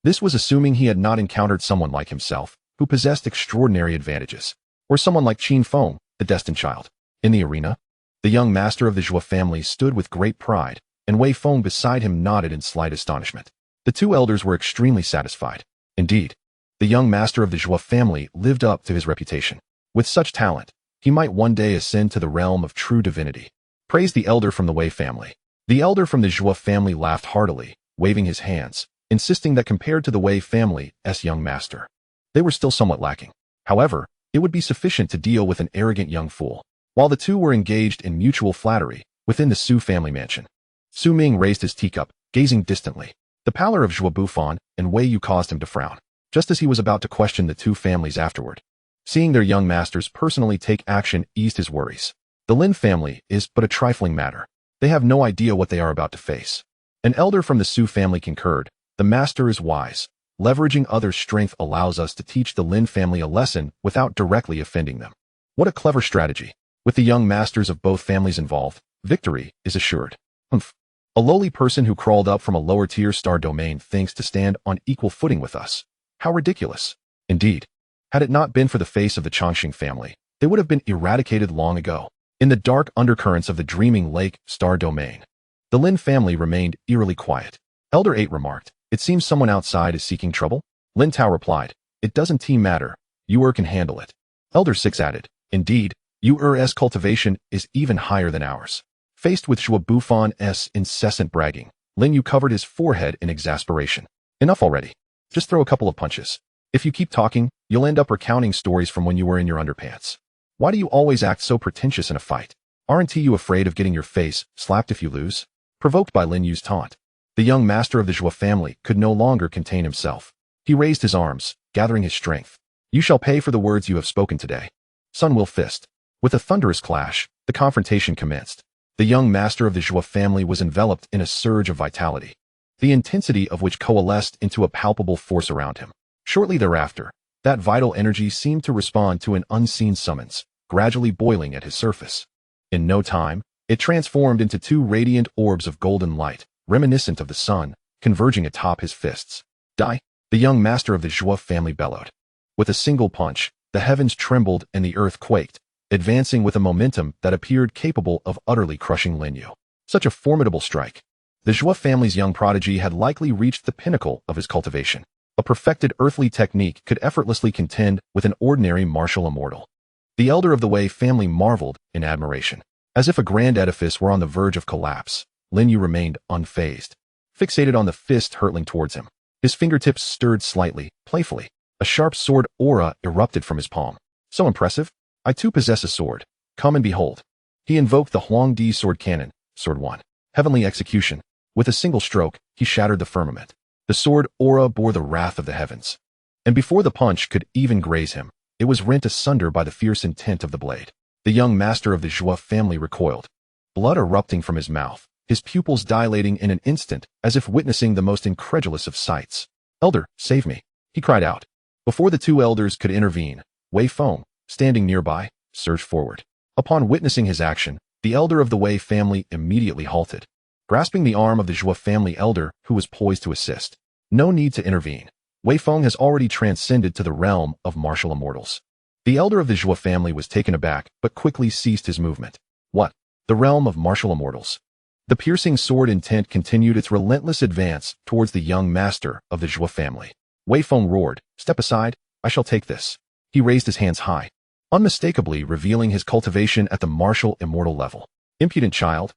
this was assuming he had not encountered someone like himself, who possessed extraordinary advantages, or someone like Qin Feng, the destined child. In the arena, the young master of the Zhou family stood with great pride, and Wei Feng beside him nodded in slight astonishment. The two elders were extremely satisfied. Indeed, the young master of the Zhou family lived up to his reputation. With such talent, he might one day ascend to the realm of true divinity. Praised the elder from the Wei family. The elder from the Zhou family laughed heartily, waving his hands, insisting that compared to the Wei family's young master, they were still somewhat lacking. However, it would be sufficient to deal with an arrogant young fool. While the two were engaged in mutual flattery within the Su family mansion, Su Ming raised his teacup, gazing distantly. The pallor of Zhou Bufan and Wei Yu caused him to frown, just as he was about to question the two families afterward. Seeing their young masters personally take action eased his worries. The Lin family is but a trifling matter. They have no idea what they are about to face. An elder from the Su family concurred. The master is wise. Leveraging others' strength allows us to teach the Lin family a lesson without directly offending them. What a clever strategy. With the young masters of both families involved, victory is assured. Humph. A lowly person who crawled up from a lower-tier star domain thinks to stand on equal footing with us. How ridiculous. Indeed, had it not been for the face of the Chongqing family, they would have been eradicated long ago. In the dark undercurrents of the Dreaming Lake star domain, the Lin family remained eerily quiet. Elder 8 remarked, "It seems someone outside is seeking trouble?" Lin Tao replied, "It doesn't matter. You can handle it." Elder 6 added, "Indeed, Yu's cultivation is even higher than ours." Faced with Zhou Bufan's incessant bragging, Lin Yu covered his forehead in exasperation. "Enough already. Just throw a couple of punches. If you keep talking, you'll end up recounting stories from when you were in your underpants. Why do you always act so pretentious in a fight? Aren't you afraid of getting your face slapped if you lose?" Provoked by Lin Yu's taunt, the young master of the Zhou family could no longer contain himself. He raised his arms, gathering his strength. "You shall pay for the words you have spoken today." Sun will fist. With a thunderous clash, the confrontation commenced. The young master of the Zhou family was enveloped in a surge of vitality, the intensity of which coalesced into a palpable force around him. Shortly thereafter, that vital energy seemed to respond to an unseen summons, gradually boiling at his surface. In no time, it transformed into two radiant orbs of golden light, reminiscent of the sun, converging atop his fists. "Die!" the young master of the Zhou family bellowed. With a single punch, the heavens trembled and the earth quaked, advancing with a momentum that appeared capable of utterly crushing Lin Yu. Such a formidable strike. The Zhou family's young prodigy had likely reached the pinnacle of his cultivation. A perfected earthly technique could effortlessly contend with an ordinary martial immortal. The elder of the Wei family marveled in admiration. As if a grand edifice were on the verge of collapse, Lin Yu remained unfazed, fixated on the fist hurtling towards him. His fingertips stirred slightly, playfully. A sharp sword aura erupted from his palm. "So impressive. I too possess a sword. Come and behold." He invoked the Huangdi sword cannon, Sword 1. Heavenly execution. With a single stroke, he shattered the firmament. The sword aura bore the wrath of the heavens. And before the punch could even graze him, it was rent asunder by the fierce intent of the blade. The young master of the Zhou family recoiled, blood erupting from his mouth, his pupils dilating in an instant as if witnessing the most incredulous of sights. "Elder, save me," he cried out. Before the two elders could intervene, Wei Feng, standing nearby, surged forward. Upon witnessing his action, the elder of the Wei family immediately halted, grasping the arm of the Zhou family elder who was poised to assist. No need to intervene. Wei Feng has already transcended to the realm of martial immortals. The elder of the Zhou family was taken aback but quickly ceased his movement. What? The realm of martial immortals? The piercing sword intent continued its relentless advance towards the young master of the Zhou family. Wei Feng roared, "Step aside, I shall take this." He raised his hands high, unmistakably revealing his cultivation at the martial immortal level. "Impudent child,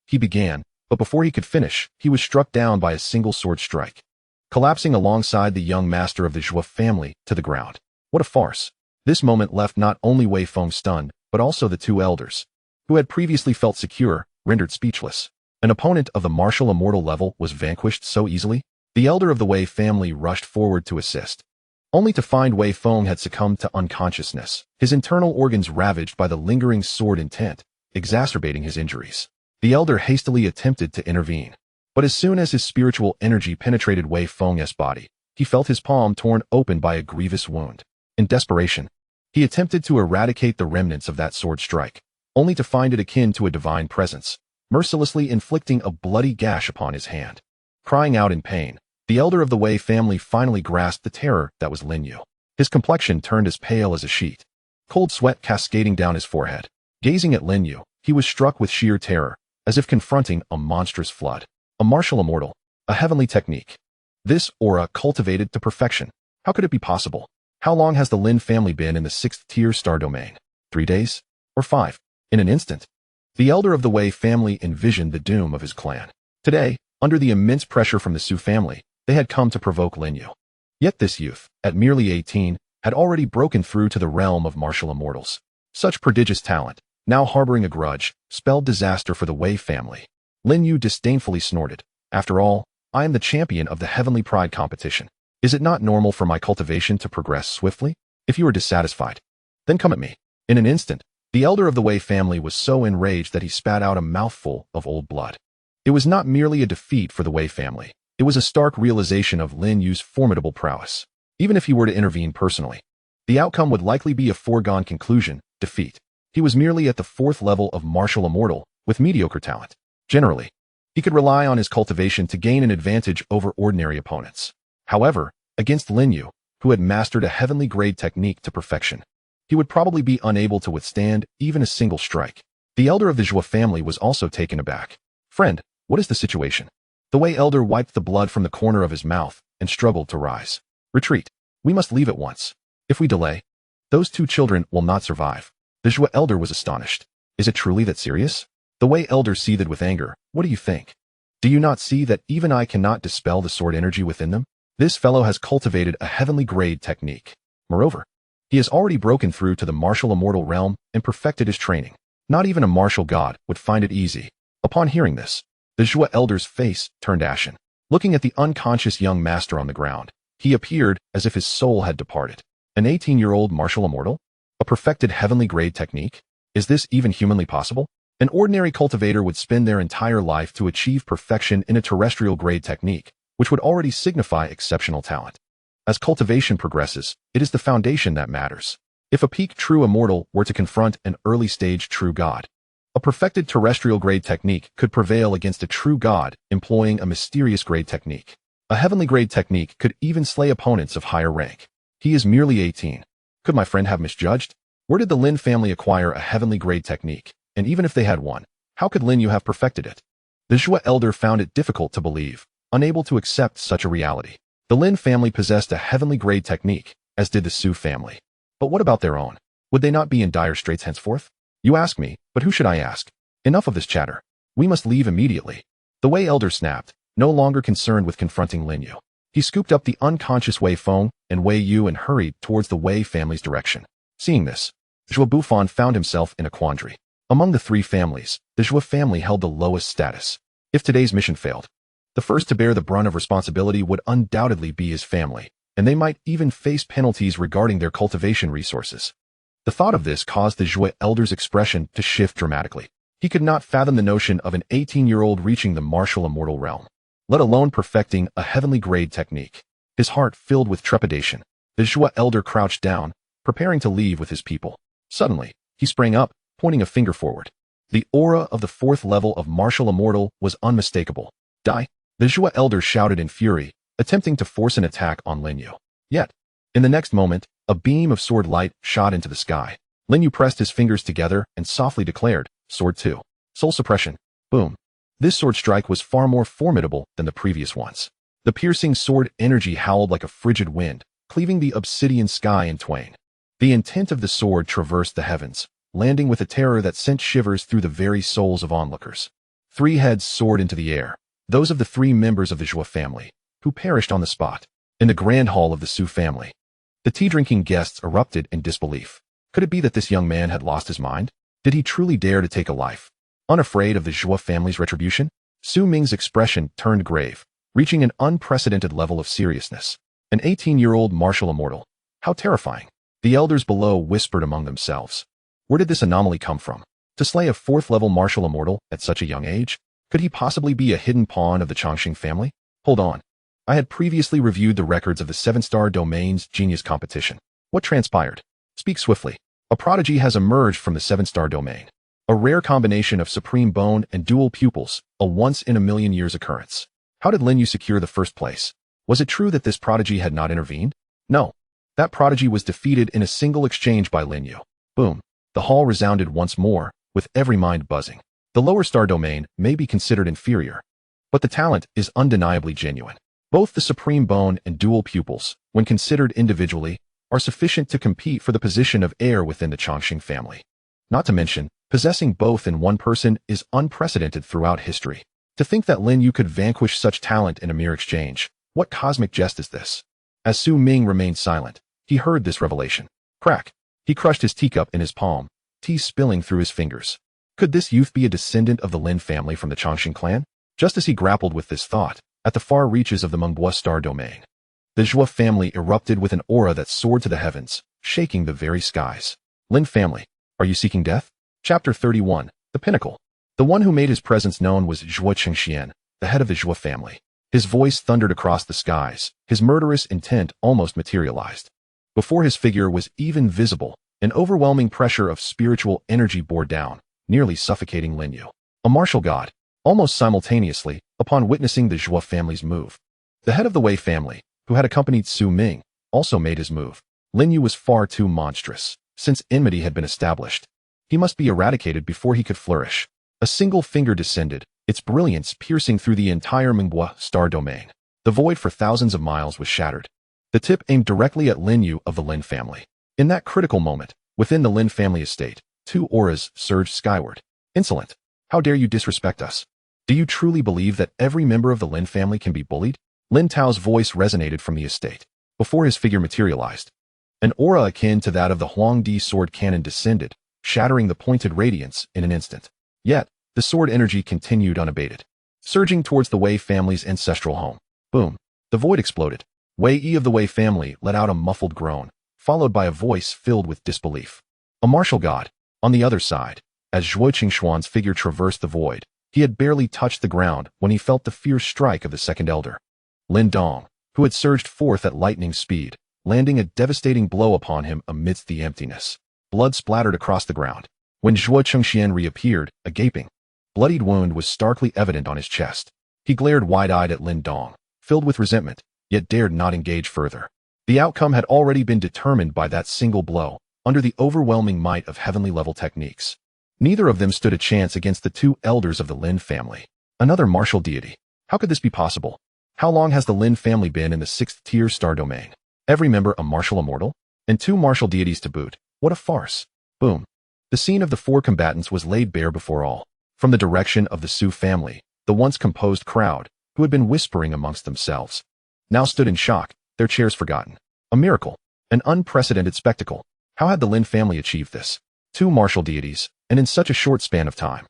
he began, but before he could finish, he was struck down by a single sword strike, collapsing alongside the young master of the Zhou family to the ground. What a farce. This moment left not only Wei Feng stunned, but also the two elders, who had previously felt secure, rendered speechless. An opponent of the martial immortal level was vanquished so easily? The elder of the Wei family rushed forward to assist, only to find Wei Feng had succumbed to unconsciousness, his internal organs ravaged by the lingering sword intent, exacerbating his injuries. The elder hastily attempted to intervene, but as soon as his spiritual energy penetrated Wei Feng's body, he felt his palm torn open by a grievous wound. In desperation, he attempted to eradicate the remnants of that sword strike, only to find it akin to a divine presence, mercilessly inflicting a bloody gash upon his hand. Crying out in pain, the elder of the Wei family finally grasped the terror that was Lin You. His complexion turned as pale as a sheet, cold sweat cascading down his forehead. Gazing at Lin You, he was struck with sheer terror, as if confronting a monstrous flood. A martial immortal, a heavenly technique. This aura cultivated to perfection. How could it be possible? How long has the Lin family been in the 6th-tier star domain? 3 days? Or 5? In an instant? The elder of the Wei family envisioned the doom of his clan. Today, under the immense pressure from the Su family, they had come to provoke Lin You. Yet this youth, at merely 18, had already broken through to the realm of martial immortals. Such prodigious talent, now harboring a grudge, spelled disaster for the Wei family. Lin You disdainfully snorted. After all, I am the champion of the Heavenly Pride competition. Is it not normal for my cultivation to progress swiftly? If you are dissatisfied, then come at me. In an instant, the elder of the Wei family was so enraged that he spat out a mouthful of old blood. It was not merely a defeat for the Wei family. It was a stark realization of Lin Yu's formidable prowess. Even if he were to intervene personally, the outcome would likely be a foregone conclusion, defeat. He was merely at the 4th level of martial immortal, with mediocre talent. Generally, he could rely on his cultivation to gain an advantage over ordinary opponents. However, against Lin You, who had mastered a heavenly grade technique to perfection, he would probably be unable to withstand even a single strike. The elder of the Zhua family was also taken aback. Friend, what is the situation? The Wei elder wiped the blood from the corner of his mouth and struggled to rise. Retreat. We must leave at once. If we delay, those 2 children will not survive. The Zhua elder was astonished. Is it truly that serious? The Wei elder seethed with anger. What do you think? Do you not see that even I cannot dispel the sword energy within them? This fellow has cultivated a heavenly grade technique. Moreover, he has already broken through to the martial immortal realm and perfected his training. Not even a martial god would find it easy. Upon hearing this, the Zhua elder's face turned ashen. Looking at the unconscious young master on the ground, he appeared as if his soul had departed. An 18-year-old martial immortal? A perfected heavenly grade technique? Is this even humanly possible? An ordinary cultivator would spend their entire life to achieve perfection in a terrestrial grade technique, which would already signify exceptional talent. As cultivation progresses, it is the foundation that matters. If a peak true immortal were to confront an early-stage true god, a perfected terrestrial grade technique could prevail against a true god employing a mysterious grade technique. A heavenly grade technique could even slay opponents of higher rank. He is merely 18. Could my friend have misjudged? Where did the Lin family acquire a heavenly grade technique? And even if they had one, how could Lin You have perfected it? The Zhua elder found it difficult to believe, unable to accept such a reality. The Lin family possessed a heavenly grade technique, as did the Su family. But what about their own? Would they not be in dire straits henceforth? You ask me, but who should I ask? Enough of this chatter. We must leave immediately. The Wei elder snapped, no longer concerned with confronting Lin You. He scooped up the unconscious Wei Feng and Wei Yu and hurried towards the Wei family's direction. Seeing this, Zhua Bufan found himself in a quandary. Among the 3 families, the Zhua family held the lowest status. If today's mission failed, the first to bear the brunt of responsibility would undoubtedly be his family, and they might even face penalties regarding their cultivation resources. The thought of this caused the Zhua elder's expression to shift dramatically. He could not fathom the notion of an 18-year-old reaching the martial immortal realm, let alone perfecting a heavenly grade technique. His heart filled with trepidation. The Zhua elder crouched down, preparing to leave with his people. Suddenly, he sprang up, pointing a finger forward. The aura of the 4th level of martial immortal was unmistakable. Die! The Zhua elder shouted in fury, attempting to force an attack on Lin You. Yet, in the next moment, a beam of sword light shot into the sky. Lin You pressed his fingers together and softly declared, Sword 2. Soul suppression. Boom. This sword strike was far more formidable than the previous ones. The piercing sword energy howled like a frigid wind, cleaving the obsidian sky in twain. The intent of the sword traversed the heavens, landing with a terror that sent shivers through the very souls of onlookers. 3 heads soared into the air, those of the 3 members of the Zhua family, who perished on the spot. In the grand hall of the Su family, the tea-drinking guests erupted in disbelief. Could it be that this young man had lost his mind? Did he truly dare to take a life? Unafraid of the Zhua family's retribution, Su Ming's expression turned grave, reaching an unprecedented level of seriousness. An 18-year-old martial immortal. How terrifying. The elders below whispered among themselves. Where did this anomaly come from? To slay a 4th-level martial immortal at such a young age? Could he possibly be a hidden pawn of the Chongqing family? Hold on. I had previously reviewed the records of the 7-star domain's genius competition. What transpired? Speak swiftly. A prodigy has emerged from the 7-star domain. A rare combination of supreme bone and dual pupils, a once-in-a-million-years occurrence. How did Lin You secure the first place? Was it true that this prodigy had not intervened? No. That prodigy was defeated in a single exchange by Lin You. Boom. The hall resounded once more, with every mind buzzing. The lower star domain may be considered inferior, but the talent is undeniably genuine. Both the Supreme Bone and Dual Pupils, when considered individually, are sufficient to compete for the position of heir within the Chongqing family. Not to mention, possessing both in one person is unprecedented throughout history. To think that Lin You could vanquish such talent in a mere exchange, what cosmic jest is this? As Su Ming remained silent, he heard this revelation. Crack! He crushed his teacup in his palm, tea spilling through his fingers. Could this youth be a descendant of the Lin family from the Chongqing clan? Just as he grappled with this thought, at the far reaches of the Mengbua star domain, the Zhua family erupted with an aura that soared to the heavens, shaking the very skies. Lin family, are you seeking death? Chapter 31, The Pinnacle. The one who made his presence known was Zhua Chengxian, the head of the Zhua family. His voice thundered across the skies, his murderous intent almost materialized. Before his figure was even visible, an overwhelming pressure of spiritual energy bore down, nearly suffocating Lin You. A martial god. Almost simultaneously, upon witnessing the Zhua family's move, the head of the Wei family, who had accompanied Su Ming, also made his move. Lin You was far too monstrous. Since enmity had been established, he must be eradicated before he could flourish. A single finger descended, its brilliance piercing through the entire Mengbua star domain. The void for thousands of miles was shattered. The tip aimed directly at Lin You of the Lin family. In that critical moment, within the Lin family estate, two auras surged skyward. Insolent! How dare you disrespect us? Do you truly believe that every member of the Lin family can be bullied? Lin Tao's voice resonated from the estate. Before his figure materialized, an aura akin to that of the Huangdi sword cannon descended, shattering the pointed radiance in an instant. Yet, the sword energy continued unabated, surging towards the Wei family's ancestral home. Boom! The void exploded. Wei Yi of the Wei family let out a muffled groan, followed by a voice filled with disbelief. A martial god. On the other side, as Zhuo Qingshuan's figure traversed the void, he had barely touched the ground when he felt the fierce strike of the second elder. Lin Dong, who had surged forth at lightning speed, landing a devastating blow upon him amidst the emptiness. Blood splattered across the ground. When Zhuo Chengxian reappeared, a gaping, bloodied wound was starkly evident on his chest. He glared wide-eyed at Lin Dong, filled with resentment, yet dared not engage further. The outcome had already been determined by that single blow, under the overwhelming might of heavenly-level techniques. Neither of them stood a chance against the two elders of the Lin family. Another martial deity. How could this be possible? How long has the Lin family been in the 6th-tier star domain? Every member a martial immortal? And two martial deities to boot. What a farce. Boom. The scene of the four combatants was laid bare before all. From the direction of the Su family, the once composed crowd, who had been whispering amongst themselves, now stood in shock, their chairs forgotten. A miracle. An unprecedented spectacle. How had the Lin family achieved this? Two martial deities, and in such a short span of time.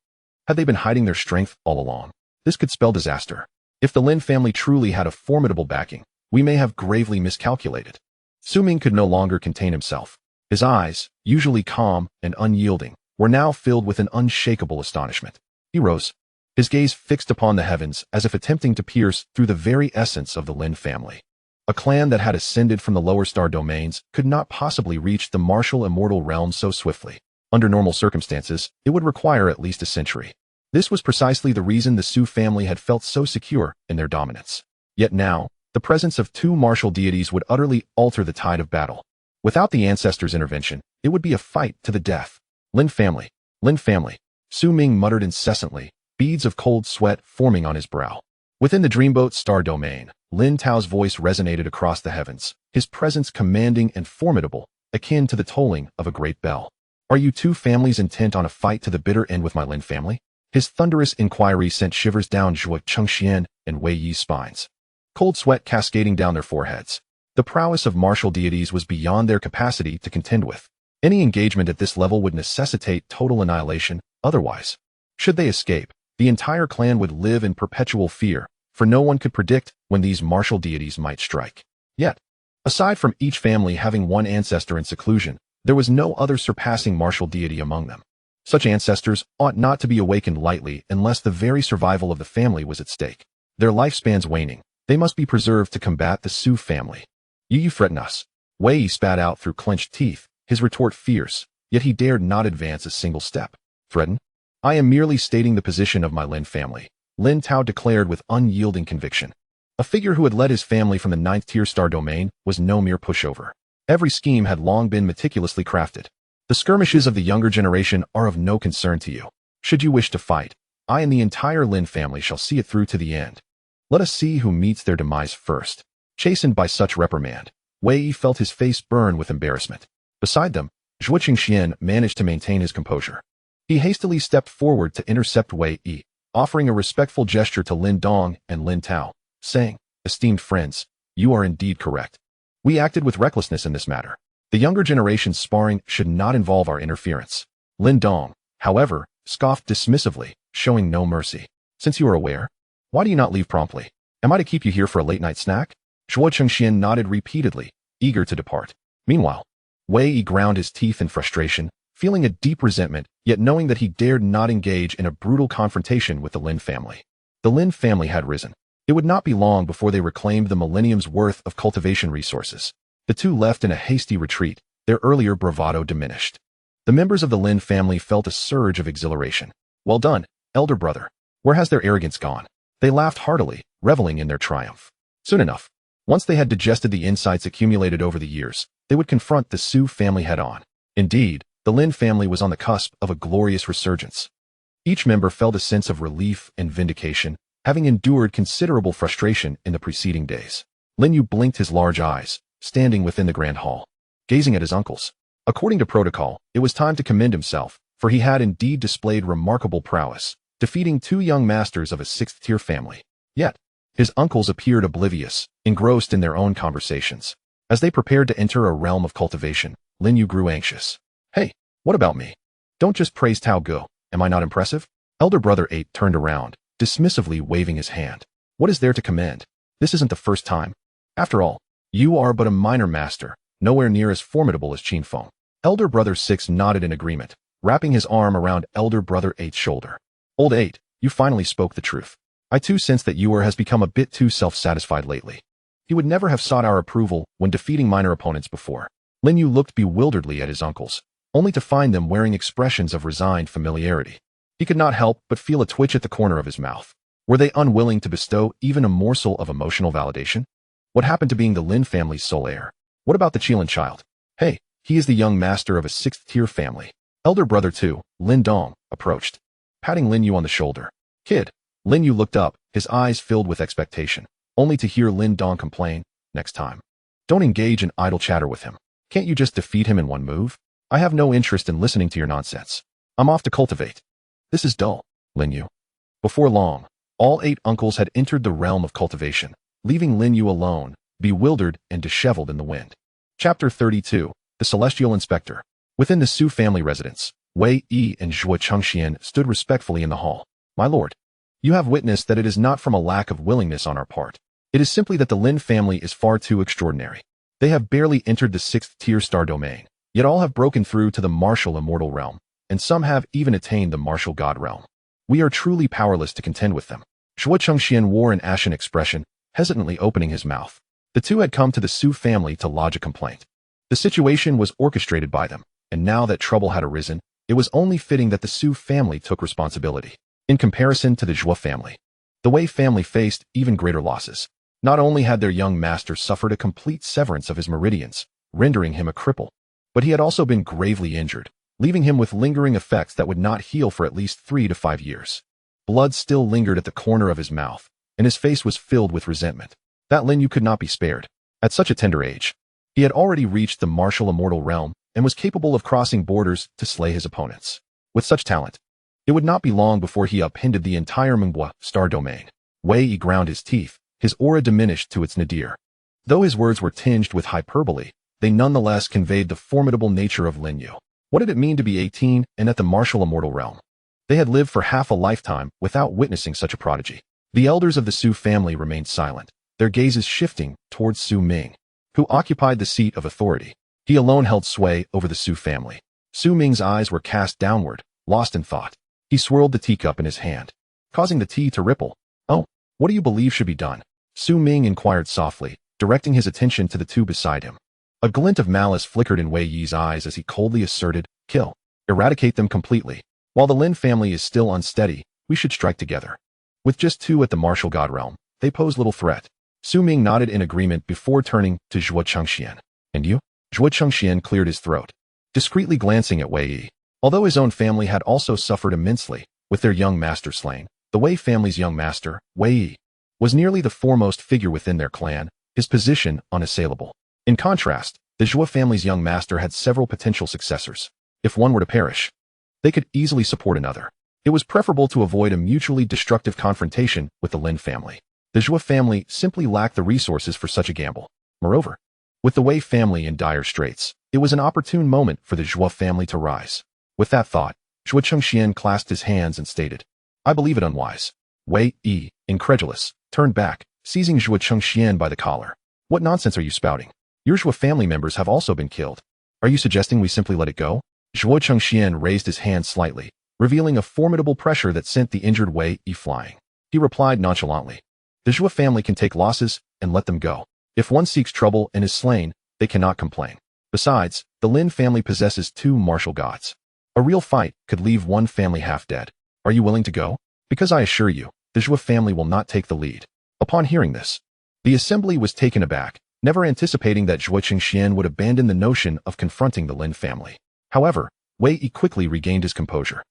Had they been hiding their strength all along? This could spell disaster. If the Lin family truly had a formidable backing, we may have gravely miscalculated. Su Ming could no longer contain himself. His eyes, usually calm and unyielding, were now filled with an unshakable astonishment. He rose, his gaze fixed upon the heavens as if attempting to pierce through the very essence of the Lin family. A clan that had ascended from the lower star domains could not possibly reach the martial immortal realm so swiftly. Under normal circumstances, it would require at least a century. This was precisely the reason the Su family had felt so secure in their dominance. Yet now, the presence of two martial deities would utterly alter the tide of battle. Without the ancestors' intervention, it would be a fight to the death. Lin family, Lin family. Su Ming muttered incessantly, beads of cold sweat forming on his brow. Within the Dreamboat star domain, Lin Tao's voice resonated across the heavens, his presence commanding and formidable, akin to the tolling of a great bell. Are you two families intent on a fight to the bitter end with my Lin family? His thunderous inquiry sent shivers down Zhuo Chengxian and Wei Yi's spines, cold sweat cascading down their foreheads. The prowess of martial deities was beyond their capacity to contend with. Any engagement at this level would necessitate total annihilation, otherwise, should they escape, the entire clan would live in perpetual fear, for no one could predict when these martial deities might strike. Yet, aside from each family having one ancestor in seclusion, there was no other surpassing martial deity among them. Such ancestors ought not to be awakened lightly unless the very survival of the family was at stake. Their lifespans waning, they must be preserved to combat the Su family. You threaten us. Wei Yi spat out through clenched teeth, his retort fierce, yet he dared not advance a single step. Threaten? I am merely stating the position of my Lin family, Lin Tao declared with unyielding conviction. A figure who had led his family from the 9th-tier star domain was no mere pushover. Every scheme had long been meticulously crafted. The skirmishes of the younger generation are of no concern to you. Should you wish to fight, I and the entire Lin family shall see it through to the end. Let us see who meets their demise first. Chastened by such reprimand, Wei Yi felt his face burn with embarrassment. Beside them, Zhuo Qingxian managed to maintain his composure. He hastily stepped forward to intercept Wei Yi, offering a respectful gesture to Lin Dong and Lin Tao, saying, "Esteemed friends, you are indeed correct. We acted with recklessness in this matter. The younger generation's sparring should not involve our interference." Lin Dong, however, scoffed dismissively, showing no mercy. "Since you are aware, why do you not leave promptly? Am I to keep you here for a late-night snack?" Zhuo Qingxian nodded repeatedly, eager to depart. Meanwhile, Wei Yi ground his teeth in frustration, feeling a deep resentment, yet knowing that he dared not engage in a brutal confrontation with the Lin family. The Lin family had risen. It would not be long before they reclaimed the millennium's worth of cultivation resources. The two left in a hasty retreat, their earlier bravado diminished. The members of the Lin family felt a surge of exhilaration. "Well done, elder brother. Where has their arrogance gone?" They laughed heartily, reveling in their triumph. Soon enough, once they had digested the insights accumulated over the years, they would confront the Su family head-on. Indeed, the Lin family was on the cusp of a glorious resurgence. Each member felt a sense of relief and vindication, having endured considerable frustration in the preceding days. Lin Yu blinked his large eyes, standing within the grand hall, gazing at his uncles. According to protocol, it was time to commend himself, for he had indeed displayed remarkable prowess, defeating two young masters of a sixth-tier family. Yet, his uncles appeared oblivious, engrossed in their own conversations. As they prepared to enter a realm of cultivation, Lin Yu grew anxious. "Hey, what about me? Don't just praise Tao Go. Am I not impressive?" Elder brother 8 turned around, dismissively waving his hand. "What is there to commend? This isn't the first time. After all, you are but a minor master, nowhere near as formidable as Qin Feng." Elder brother 6 nodded in agreement, wrapping his arm around elder brother 8's shoulder. "Old 8, you finally spoke the truth. I too sense that you has become a bit too self-satisfied lately." He would never have sought our approval when defeating minor opponents before. Lin Yu looked bewilderedly at his uncles, only to find them wearing expressions of resigned familiarity. He could not help but feel a twitch at the corner of his mouth. Were they unwilling to bestow even a morsel of emotional validation? What happened to being the Lin family's sole heir? What about the Qilin child? Hey, he is the young master of a sixth-tier family. Elder brother 2, Lin Dong, approached, patting Lin Yu on the shoulder. "Kid." Lin Yu looked up, his eyes filled with expectation, only to hear Lin Dong complain, "Next time, don't engage in idle chatter with him. Can't you just defeat him in one move? I have no interest in listening to your nonsense. I'm off to cultivate. This is dull, Lin Yu." Before long, all 8 uncles had entered the realm of cultivation, leaving Lin Yu alone, bewildered and disheveled in the wind. Chapter 32, The Celestial Inspector. Within the Su family residence, Wei Yi and Zhuo Qingxian stood respectfully in the hall. "My lord, you have witnessed that it is not from a lack of willingness on our part. It is simply that the Lin family is far too extraordinary. They have barely entered the 6th-tier star domain, yet all have broken through to the martial immortal realm, and some have even attained the martial god realm. We are truly powerless to contend with them." Zhuo Qingxian wore an ashen expression, hesitantly opening his mouth. The two had come to the Su family to lodge a complaint. The situation was orchestrated by them, and now that trouble had arisen, it was only fitting that the Su family took responsibility. In comparison to the Zhuo family, the Wei family faced even greater losses. Not only had their young master suffered a complete severance of his meridians, rendering him a cripple, but he had also been gravely injured, leaving him with lingering effects that would not heal for at least 3 to 5 years. Blood still lingered at the corner of his mouth, and his face was filled with resentment. That Lin Yu could not be spared. At such a tender age, he had already reached the martial immortal realm and was capable of crossing borders to slay his opponents. With such talent, it would not be long before he upended the entire Mengbua star domain. Wei Yi ground his teeth, his aura diminished to its nadir. Though his words were tinged with hyperbole, they nonetheless conveyed the formidable nature of Lin Yu. What did it mean to be 18 and at the martial immortal realm? They had lived for half a lifetime without witnessing such a prodigy. The elders of the Su family remained silent, their gazes shifting towards Su Ming, who occupied the seat of authority. He alone held sway over the Su family. Su Ming's eyes were cast downward, lost in thought. He swirled the teacup in his hand, causing the tea to ripple. "Oh, what do you believe should be done?" Su Ming inquired softly, directing his attention to the two beside him. A glint of malice flickered in Wei Yi's eyes as he coldly asserted, "Kill. Eradicate them completely. While the Lin family is still unsteady, we should strike together." With just 2 at the martial god realm, they pose little threat. Su Ming nodded in agreement before turning to Zhuo Qingxian. "And you?" Zhuo Chengxian cleared his throat, discreetly glancing at Wei Yi. Although his own family had also suffered immensely with their young master slain, the Wei family's young master, Wei Yi, was nearly the foremost figure within their clan, his position unassailable. In contrast, the Zhuo family's young master had several potential successors. If one were to perish, they could easily support another. It was preferable to avoid a mutually destructive confrontation with the Lin family. The Zhuo family simply lacked the resources for such a gamble. Moreover, with the Wei family in dire straits, it was an opportune moment for the Zhuo family to rise. With that thought, Zhuo Chengxian clasped his hands and stated, "I believe it unwise." Wei Yi, incredulous, turned back, seizing Zhuo Chengxian by the collar. "What nonsense are you spouting? Your Zhuo family members have also been killed. Are you suggesting we simply let it go?" Zhuo Chengxian raised his hand slightly, revealing a formidable pressure that sent the injured Wei Yi flying. He replied nonchalantly, "The Zhuo family can take losses and let them go. If one seeks trouble and is slain, they cannot complain. Besides, the Lin family possesses two martial gods. A real fight could leave one family half dead. Are you willing to go? Because I assure you, the Zhuo family will not take the lead." Upon hearing this, the assembly was taken aback, never anticipating that Zhuo Chengxian would abandon the notion of confronting the Lin family. However, Wei Yi quickly regained his composure,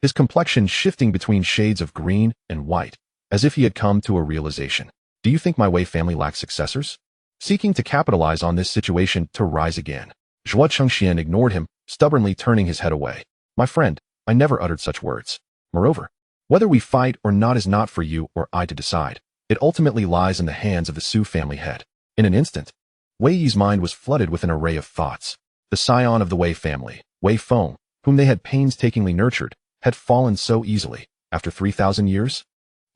his complexion shifting between shades of green and white, as if he had come to a realization. "Do you think my Wei family lacks successors?" Seeking to capitalize on this situation to rise again, Zhuo Chengxian ignored him, stubbornly turning his head away. "My friend, I never uttered such words. Moreover, whether we fight or not is not for you or I to decide. It ultimately lies in the hands of the Su family head." In an instant, Wei Yi's mind was flooded with an array of thoughts. The scion of the Wei family, Wei Feng, whom they had painstakingly nurtured, had fallen so easily, after 3,000 years?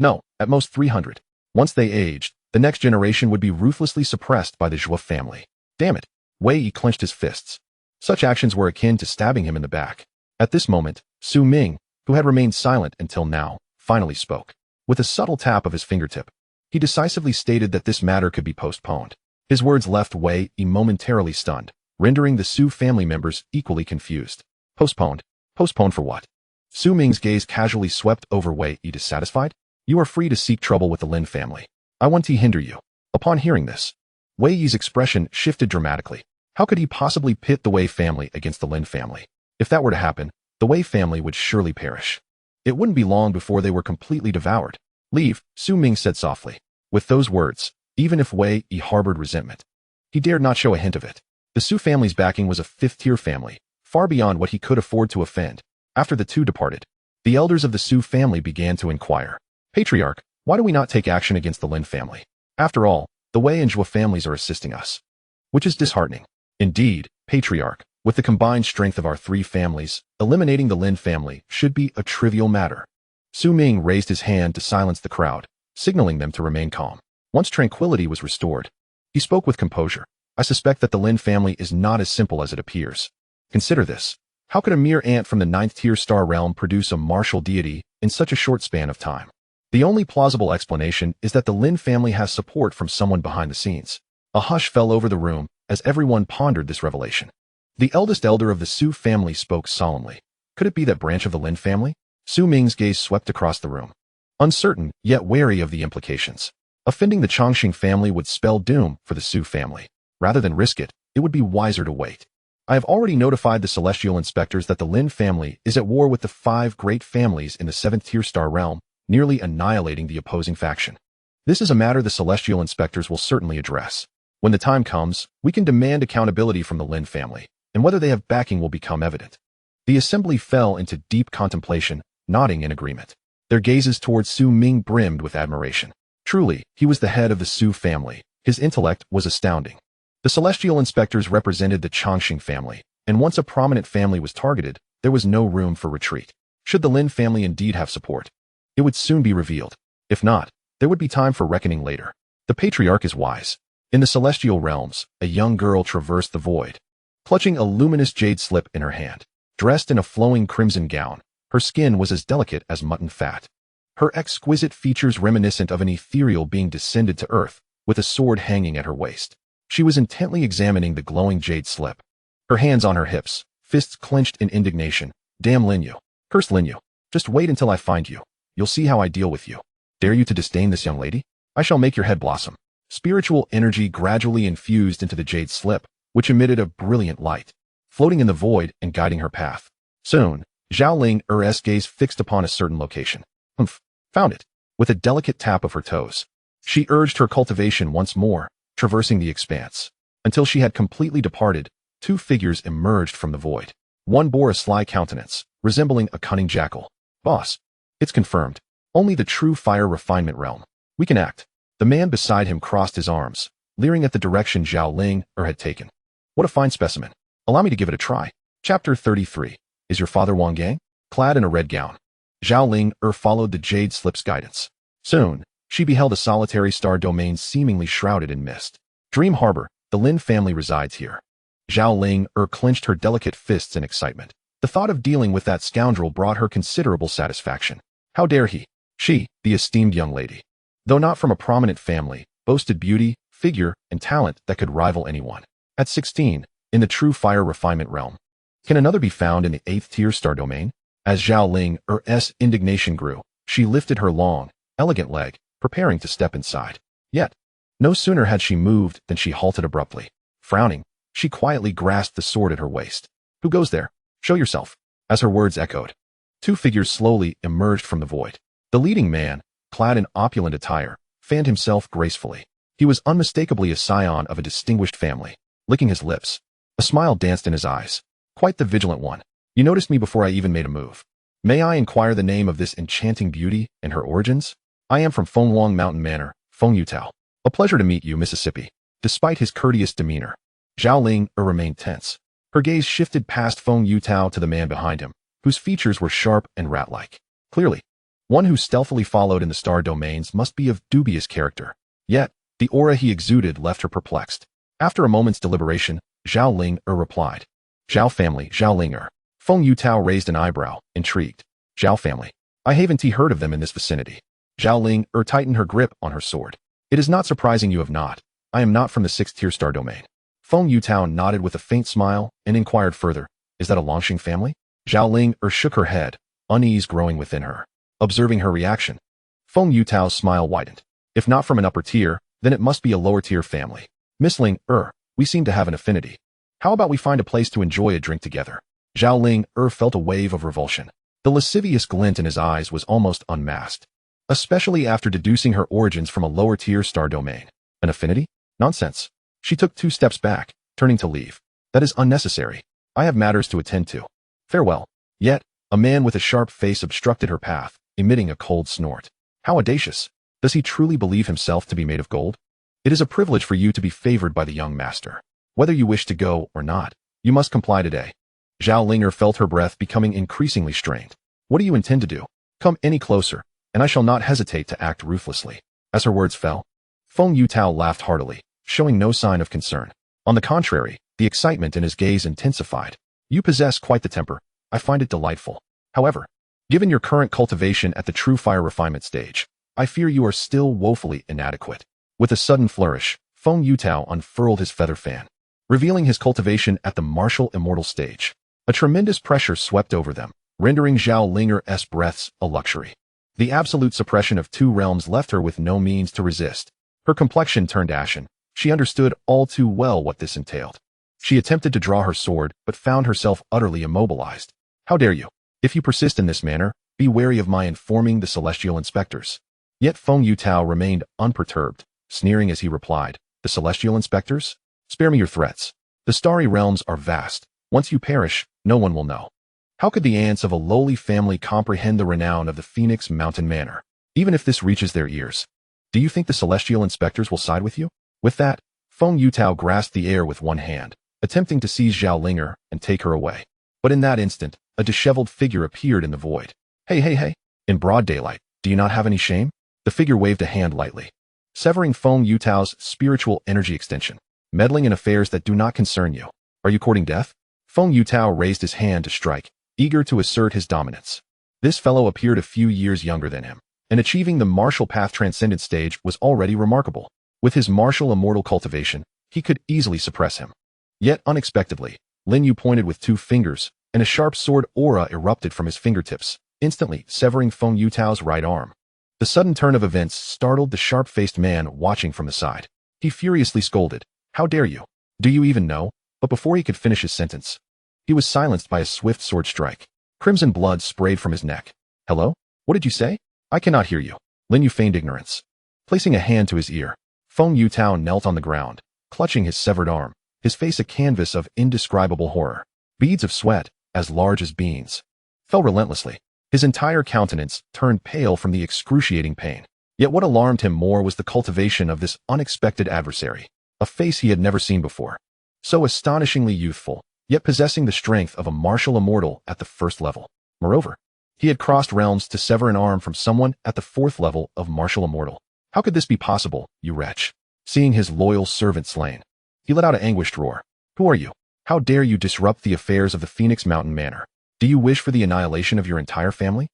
No, at most 300. Once they aged, the next generation would be ruthlessly suppressed by the Zhuo family. Damn it! Wei Yi clenched his fists. Such actions were akin to stabbing him in the back. At this moment, Su Ming, who had remained silent until now, finally spoke. With a subtle tap of his fingertip, he decisively stated that this matter could be postponed. His words left Wei Yi momentarily stunned, rendering the Su family members equally confused. Postponed? Postponed for what? Su Ming's gaze casually swept over Wei Yi, dissatisfied. "You are free to seek trouble with the Lin family. I won't hinder you." Upon hearing this, Wei Yi's expression shifted dramatically. How could he possibly pit the Wei family against the Lin family? If that were to happen, the Wei family would surely perish. It wouldn't be long before they were completely devoured. "Leave," Su Ming said softly. With those words, even if Wei Yi harbored resentment, he dared not show a hint of it. The Su family's backing was a fifth-tier family, far beyond what he could afford to offend. After the two departed, the elders of the Su family began to inquire, "Patriarch, why do we not take action against the Lin family? After all, the Wei and Zhuo families are assisting us." Which is disheartening. "Indeed, Patriarch, with the combined strength of our three families, eliminating the Lin family should be a trivial matter." Su Ming raised his hand to silence the crowd, signaling them to remain calm. Once tranquility was restored, he spoke with composure. "I suspect that the Lin family is not as simple as it appears. Consider this. How could a mere ant from the 9th-tier star realm produce a martial deity in such a short span of time? The only plausible explanation is that the Lin family has support from someone behind the scenes." A hush fell over the room as everyone pondered this revelation. The eldest elder of the Su family spoke solemnly. Could it be that branch of the Lin family? Su Ming's gaze swept across the room, uncertain yet wary of the implications. Offending the Chongqing family would spell doom for the Su family. Rather than risk it, it would be wiser to wait. "I have already notified the celestial inspectors that the Lin family is at war with the 5 great families in the 7th-tier star realm, nearly annihilating the opposing faction. This is a matter the celestial inspectors will certainly address. When the time comes, we can demand accountability from the Lin family, and whether they have backing will become evident." The assembly fell into deep contemplation, nodding in agreement. Their gazes towards Su Ming brimmed with admiration. Truly, he was the head of the Su family. His intellect was astounding. The celestial inspectors represented the Chongqing family, and once a prominent family was targeted, there was no room for retreat. Should the Lin family indeed have support, it would soon be revealed. If not, there would be time for reckoning later. The patriarch is wise. In the celestial realms, a young girl traversed the void, clutching a luminous jade slip in her hand. Dressed in a flowing crimson gown, her skin was as delicate as mutton fat. Her exquisite features reminiscent of an ethereal being descended to earth, with a sword hanging at her waist. She was intently examining the glowing jade slip, her hands on her hips, fists clenched in indignation. "Damn Lin You. Cursed Lin You. Just wait until I find you. You'll see how I deal with you. Dare you to disdain this young lady? I shall make your head blossom." Spiritual energy gradually infused into the jade slip, which emitted a brilliant light, floating in the void and guiding her path. Soon, Zhao Ling's gaze fixed upon a certain location. Found it. With a delicate tap of her toes, she urged her cultivation once more, traversing the expanse. Until she had completely departed, two figures emerged from the void. One bore a sly countenance, resembling a cunning jackal. Boss, it's confirmed. Only the true fire refinement realm. We can act. The man beside him crossed his arms, leering at the direction Zhao Ling had taken. What a fine specimen. Allow me to give it a try. Chapter 33. Is your father Wang Gang? Clad in a red gown, Zhao Ling followed the Jade Slip's guidance. Soon, she beheld a solitary star domain seemingly shrouded in mist. Dream Harbor, the Lin family resides here. Zhao Ling clenched her delicate fists in excitement. The thought of dealing with that scoundrel brought her considerable satisfaction. How dare he? She, the esteemed young lady, though not from a prominent family, boasted beauty, figure, and talent that could rival anyone. At 16, in the true fire refinement realm. Can another be found in the 8th tier star domain? As Zhao Ling's indignation grew, she lifted her long, elegant leg, preparing to step inside. Yet, no sooner had she moved than she halted abruptly. Frowning, she quietly grasped the sword at her waist. Who goes there? Show yourself. As her words echoed, two figures slowly emerged from the void. The leading man, clad in opulent attire, fanned himself gracefully. He was unmistakably a scion of a distinguished family. Licking his lips, a smile danced in his eyes. Quite the vigilant one. You noticed me before I even made a move. May I inquire the name of this enchanting beauty and her origins? I am from Fenghuang Mountain Manor, Feng Yutao. A pleasure to meet you, Mississippi. Despite his courteous demeanor, Zhao Ling remained tense. Her gaze shifted past Feng Yutao to the man behind him, whose features were sharp and rat-like. Clearly, one who stealthily followed in the star domains must be of dubious character. Yet, the aura he exuded left her perplexed. After a moment's deliberation, Zhao Ling replied. Zhao family, Zhao Ling Feng Yutao raised an eyebrow, intrigued. Zhao family. I haven't heard of them in this vicinity. Zhao Ling tightened her grip on her sword. It is not surprising you have not. I am not from the 6th tier star domain. Feng Yutao nodded with a faint smile and inquired further. Is that a Longxing family? Zhao Ling shook her head, unease growing within her. Observing her reaction, Feng Yutao's smile widened. If not from an upper tier, then it must be a lower tier family. Miss Ling, we seem to have an affinity. How about we find a place to enjoy a drink together? Zhao Ling felt a wave of revulsion. The lascivious glint in his eyes was almost unmasked, especially after deducing her origins from a lower tier star domain. An affinity? Nonsense. She took 2 steps back, turning to leave. That is unnecessary. I have matters to attend to. Farewell. Yet, a man with a sharp face obstructed her path, emitting a cold snort. How audacious. Does he truly believe himself to be made of gold? It is a privilege for you to be favored by the young master. Whether you wish to go or not, you must comply today. Zhao Ling felt her breath becoming increasingly strained. What do you intend to do? Come any closer, and I shall not hesitate to act ruthlessly. As her words fell, Feng Yutao laughed heartily, showing no sign of concern. On the contrary, the excitement in his gaze intensified. You possess quite the temper. I find it delightful. However, given your current cultivation at the true fire refinement stage, I fear you are still woefully inadequate. With a sudden flourish, Feng Yutao unfurled his feather fan, revealing his cultivation at the martial immortal stage. A tremendous pressure swept over them, rendering Zhao Ling's breaths a luxury. The absolute suppression of 2 realms left her with no means to resist. Her complexion turned ashen. She understood all too well what this entailed. She attempted to draw her sword, but found herself utterly immobilized. How dare you? If you persist in this manner, be wary of my informing the celestial inspectors. Yet Feng Yutao remained unperturbed, sneering as he replied, The celestial inspectors? Spare me your threats. The starry realms are vast. Once you perish, no one will know. How could the ants of a lowly family comprehend the renown of the Phoenix Mountain Manor, even if this reaches their ears? Do you think the celestial inspectors will side with you? With that, Feng Yutao grasped the air with one hand, attempting to seize Zhao Ling and take her away. But in that instant, a disheveled figure appeared in the void. Hey. In broad daylight, do you not have any shame? The figure waved a hand lightly, severing Feng Yutao's spiritual energy extension. Meddling in affairs that do not concern you. Are you courting death? Feng Yutao raised his hand to strike, eager to assert his dominance. This fellow appeared a few years younger than him, and achieving the martial path transcendent stage was already remarkable. With his martial immortal cultivation, he could easily suppress him. Yet unexpectedly, Lin You pointed with 2 fingers, and a sharp sword aura erupted from his fingertips, instantly severing Feng Yutao's right arm. The sudden turn of events startled the sharp-faced man watching from the side. He furiously scolded, How dare you? Do you even know? But before he could finish his sentence, he was silenced by a swift sword strike. Crimson blood sprayed from his neck. Hello? What did you say? I cannot hear you. Lin You feigned ignorance. Placing a hand to his ear, Feng Yutao knelt on the ground, clutching his severed arm, his face a canvas of indescribable horror. Beads of sweat, as large as beans, fell relentlessly. His entire countenance turned pale from the excruciating pain. Yet what alarmed him more was the cultivation of this unexpected adversary, a face he had never seen before. So astonishingly youthful, yet possessing the strength of a martial immortal at the first level. Moreover, he had crossed realms to sever an arm from someone at the fourth level of martial immortal. How could this be possible, you wretch? Seeing his loyal servant slain, he let out an anguished roar. Who are you? How dare you disrupt the affairs of the Phoenix Mountain Manor? Do you wish for the annihilation of your entire family?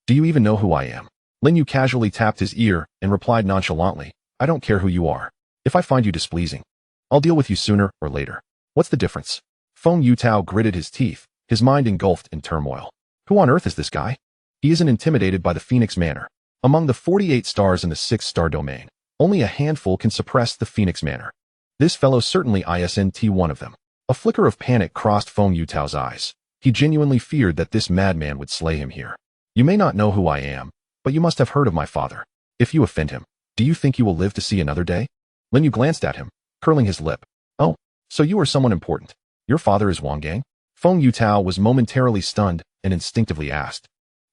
Do you even know who I am? Lin You casually tapped his ear and replied nonchalantly, I don't care who you are. If I find you displeasing, I'll deal with you sooner or later. What's the difference? Feng Yutao gritted his teeth, his mind engulfed in turmoil. Who on earth is this guy? He isn't intimidated by the Phoenix Manor. Among the 48 stars in the 6-star domain, only a handful can suppress the Phoenix Manor. This fellow certainly isn't one of them. A flicker of panic crossed Feng Yutao's eyes. He genuinely feared that this madman would slay him here. You may not know who I am, but you must have heard of my father. If you offend him, do you think you will live to see another day? Lin You glanced at him, curling his lip. Oh, so you are someone important. Your father is Wang Gang? Feng Yutao was momentarily stunned and instinctively asked.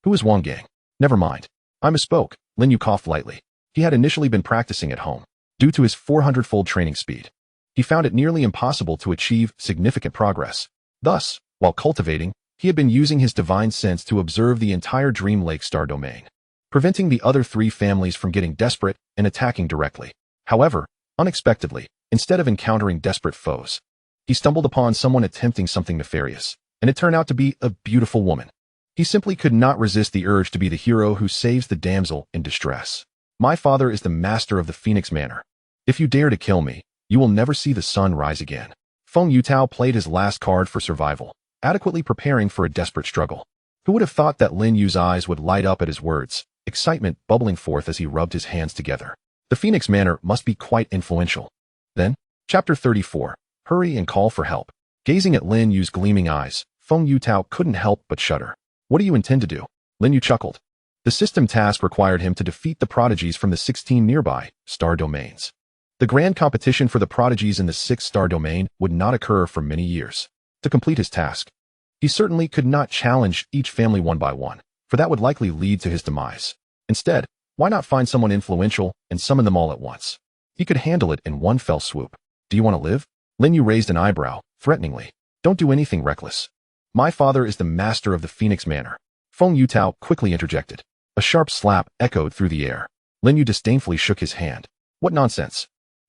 Who is Wang Gang? Never mind. I misspoke. Lin You coughed lightly. He had initially been practicing at home. Due to his 400-fold training speed, he found it nearly impossible to achieve significant progress. Thus, while cultivating, he had been using his divine sense to observe the entire Dream Lake star domain, preventing the other 3 families from getting desperate and attacking directly. However, unexpectedly, instead of encountering desperate foes, he stumbled upon someone attempting something nefarious, and it turned out to be a beautiful woman. He simply could not resist the urge to be the hero who saves the damsel in distress. My father is the master of the Phoenix Manor. If you dare to kill me, you will never see the sun rise again. Feng Yutao played his last card for survival, adequately preparing for a desperate struggle. Who would have thought that Lin Yu's eyes would light up at his words, excitement bubbling forth as he rubbed his hands together. The Phoenix Manor must be quite influential. Then, Chapter 34, Hurry and Call for Help. Gazing at Lin Yu's gleaming eyes, Feng Yutao couldn't help but shudder. What do you intend to do? Lin Yu chuckled. The system task required him to defeat the prodigies from the 16 nearby star domains. The grand competition for the prodigies in the 6-star domain would not occur for many years. To complete his task, he certainly could not challenge each family one by one, for that would likely lead to his demise. Instead, why not find someone influential and summon them all at once? He could handle it in one fell swoop. Do you want to live? Lin Yu raised an eyebrow, threateningly. Don't do anything reckless. My father is the master of the Phoenix Manor. Feng Yutao quickly interjected. A sharp slap echoed through the air. Lin Yu disdainfully shook his hand. What nonsense.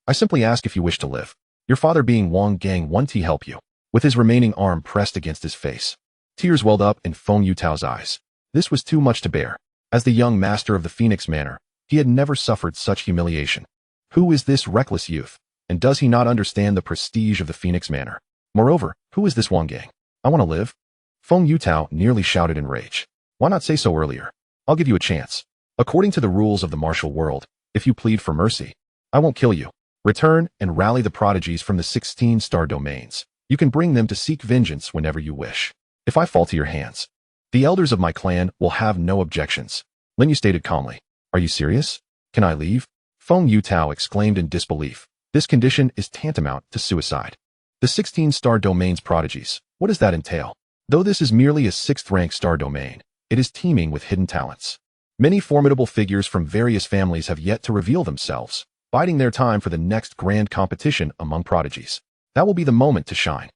I simply ask if you wish to live. Your father being Wang Gang won't he help you? With his remaining arm pressed against his face, tears welled up in Feng Yutao's eyes. This was too much to bear. As the young master of the Phoenix Manor, he had never suffered such humiliation. Who is this reckless youth? And does he not understand the prestige of the Phoenix Manor? Moreover, who is this Wang Gang? I want to live. Feng Yutao nearly shouted in rage. Why not say so earlier? I'll give you a chance. According to the rules of the martial world, if you plead for mercy, I won't kill you. Return and rally the prodigies from the 16-star domains. You can bring them to seek vengeance whenever you wish. If I fall to your hands, the elders of my clan will have no objections. Lin You stated calmly. Are you serious? Can I leave? Feng Yutao exclaimed in disbelief. This condition is tantamount to suicide. The 16-star domain's prodigies, what does that entail? Though this is merely a 6th-rank star domain, it is teeming with hidden talents. Many formidable figures from various families have yet to reveal themselves, biding their time for the next grand competition among prodigies. That will be the moment to shine.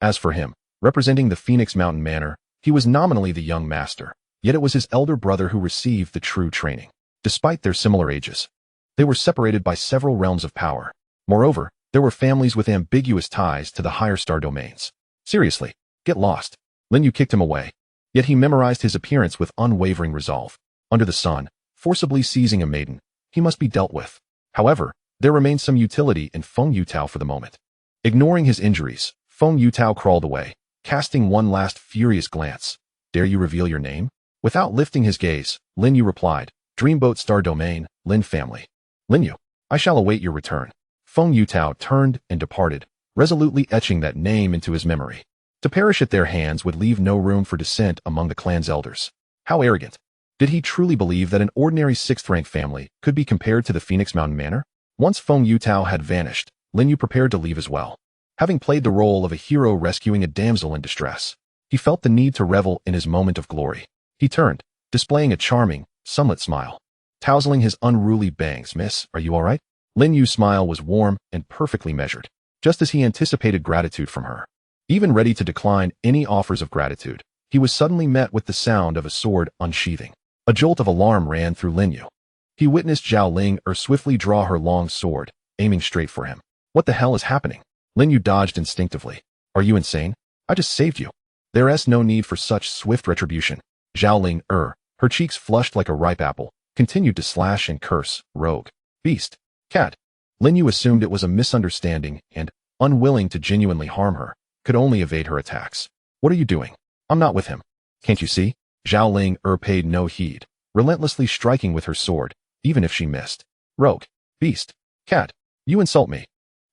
As for him, representing the Phoenix Mountain Manor, he was nominally the young master, yet it was his elder brother who received the true training. Despite their similar ages, they were separated by several realms of power. Moreover, there were families with ambiguous ties to the higher star domains. Seriously, get lost. Lin Yu kicked him away. Yet he memorized his appearance with unwavering resolve. Under the sun, forcibly seizing a maiden, he must be dealt with. However, there remained some utility in Feng Yutao for the moment. Ignoring his injuries, Feng Yutao crawled away, casting one last furious glance. Dare you reveal your name? Without lifting his gaze, Lin Yu replied, Dreamboat Star Domain, Lin family. Lin Yu, I shall await your return. Feng Yutao turned and departed, resolutely etching that name into his memory. To perish at their hands would leave no room for dissent among the clan's elders. How arrogant! Did he truly believe that an ordinary sixth-rank family could be compared to the Phoenix Mountain Manor? Once Feng Yutao had vanished, Lin You prepared to leave as well. Having played the role of a hero rescuing a damsel in distress, he felt the need to revel in his moment of glory. He turned, displaying a charming, sunlit smile. Tousling his unruly bangs, "Miss, are you all right?" Lin Yu's smile was warm and perfectly measured, just as he anticipated gratitude from her. Even ready to decline any offers of gratitude, he was suddenly met with the sound of a sword unsheathing. A jolt of alarm ran through Lin Yu. He witnessed Zhao Ling swiftly draw her long sword, aiming straight for him. What the hell is happening? Lin Yu dodged instinctively. Are you insane? I just saved you. There is no need for such swift retribution. Zhao Ling, her cheeks flushed like a ripe apple, continued to slash and curse, "Rogue, beast, cat." Lin Yu assumed it was a misunderstanding and, unwilling to genuinely harm her, could only evade her attacks. What are you doing? I'm not with him. Can't you see? Zhao Ling paid no heed, relentlessly striking with her sword, even if she missed. "Rogue, beast, cat, you insult me.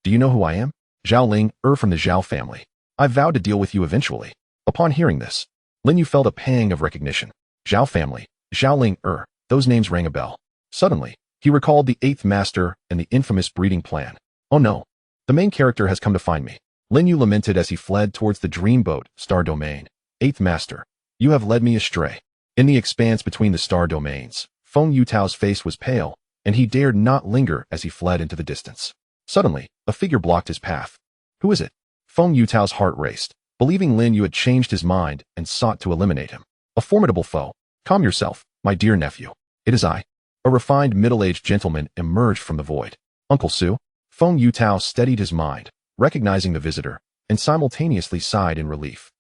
Do you know who I am? Zhao Ling, from the Zhao family. I vowed to deal with you eventually." Upon hearing this, Lin Yu felt a pang of recognition. Zhao family, Zhao Ling, those names rang a bell. Suddenly, he recalled the Eighth Master and the infamous breeding plan. Oh no, the main character has come to find me. Lin Yu lamented as he fled towards the dreamboat, Star Domain. Eighth Master, you have led me astray. In the expanse between the star domains, Feng Yutao's face was pale, and he dared not linger as he fled into the distance. Suddenly, a figure blocked his path. Who is it? Feng Yutao's heart raced, believing Lin Yu had changed his mind and sought to eliminate him. A formidable foe. Calm yourself, my dear nephew. It is I. A refined middle-aged gentleman emerged from the void. Uncle Su? Feng Yutao steadied his mind, recognizing the visitor, and simultaneously sighed in relief.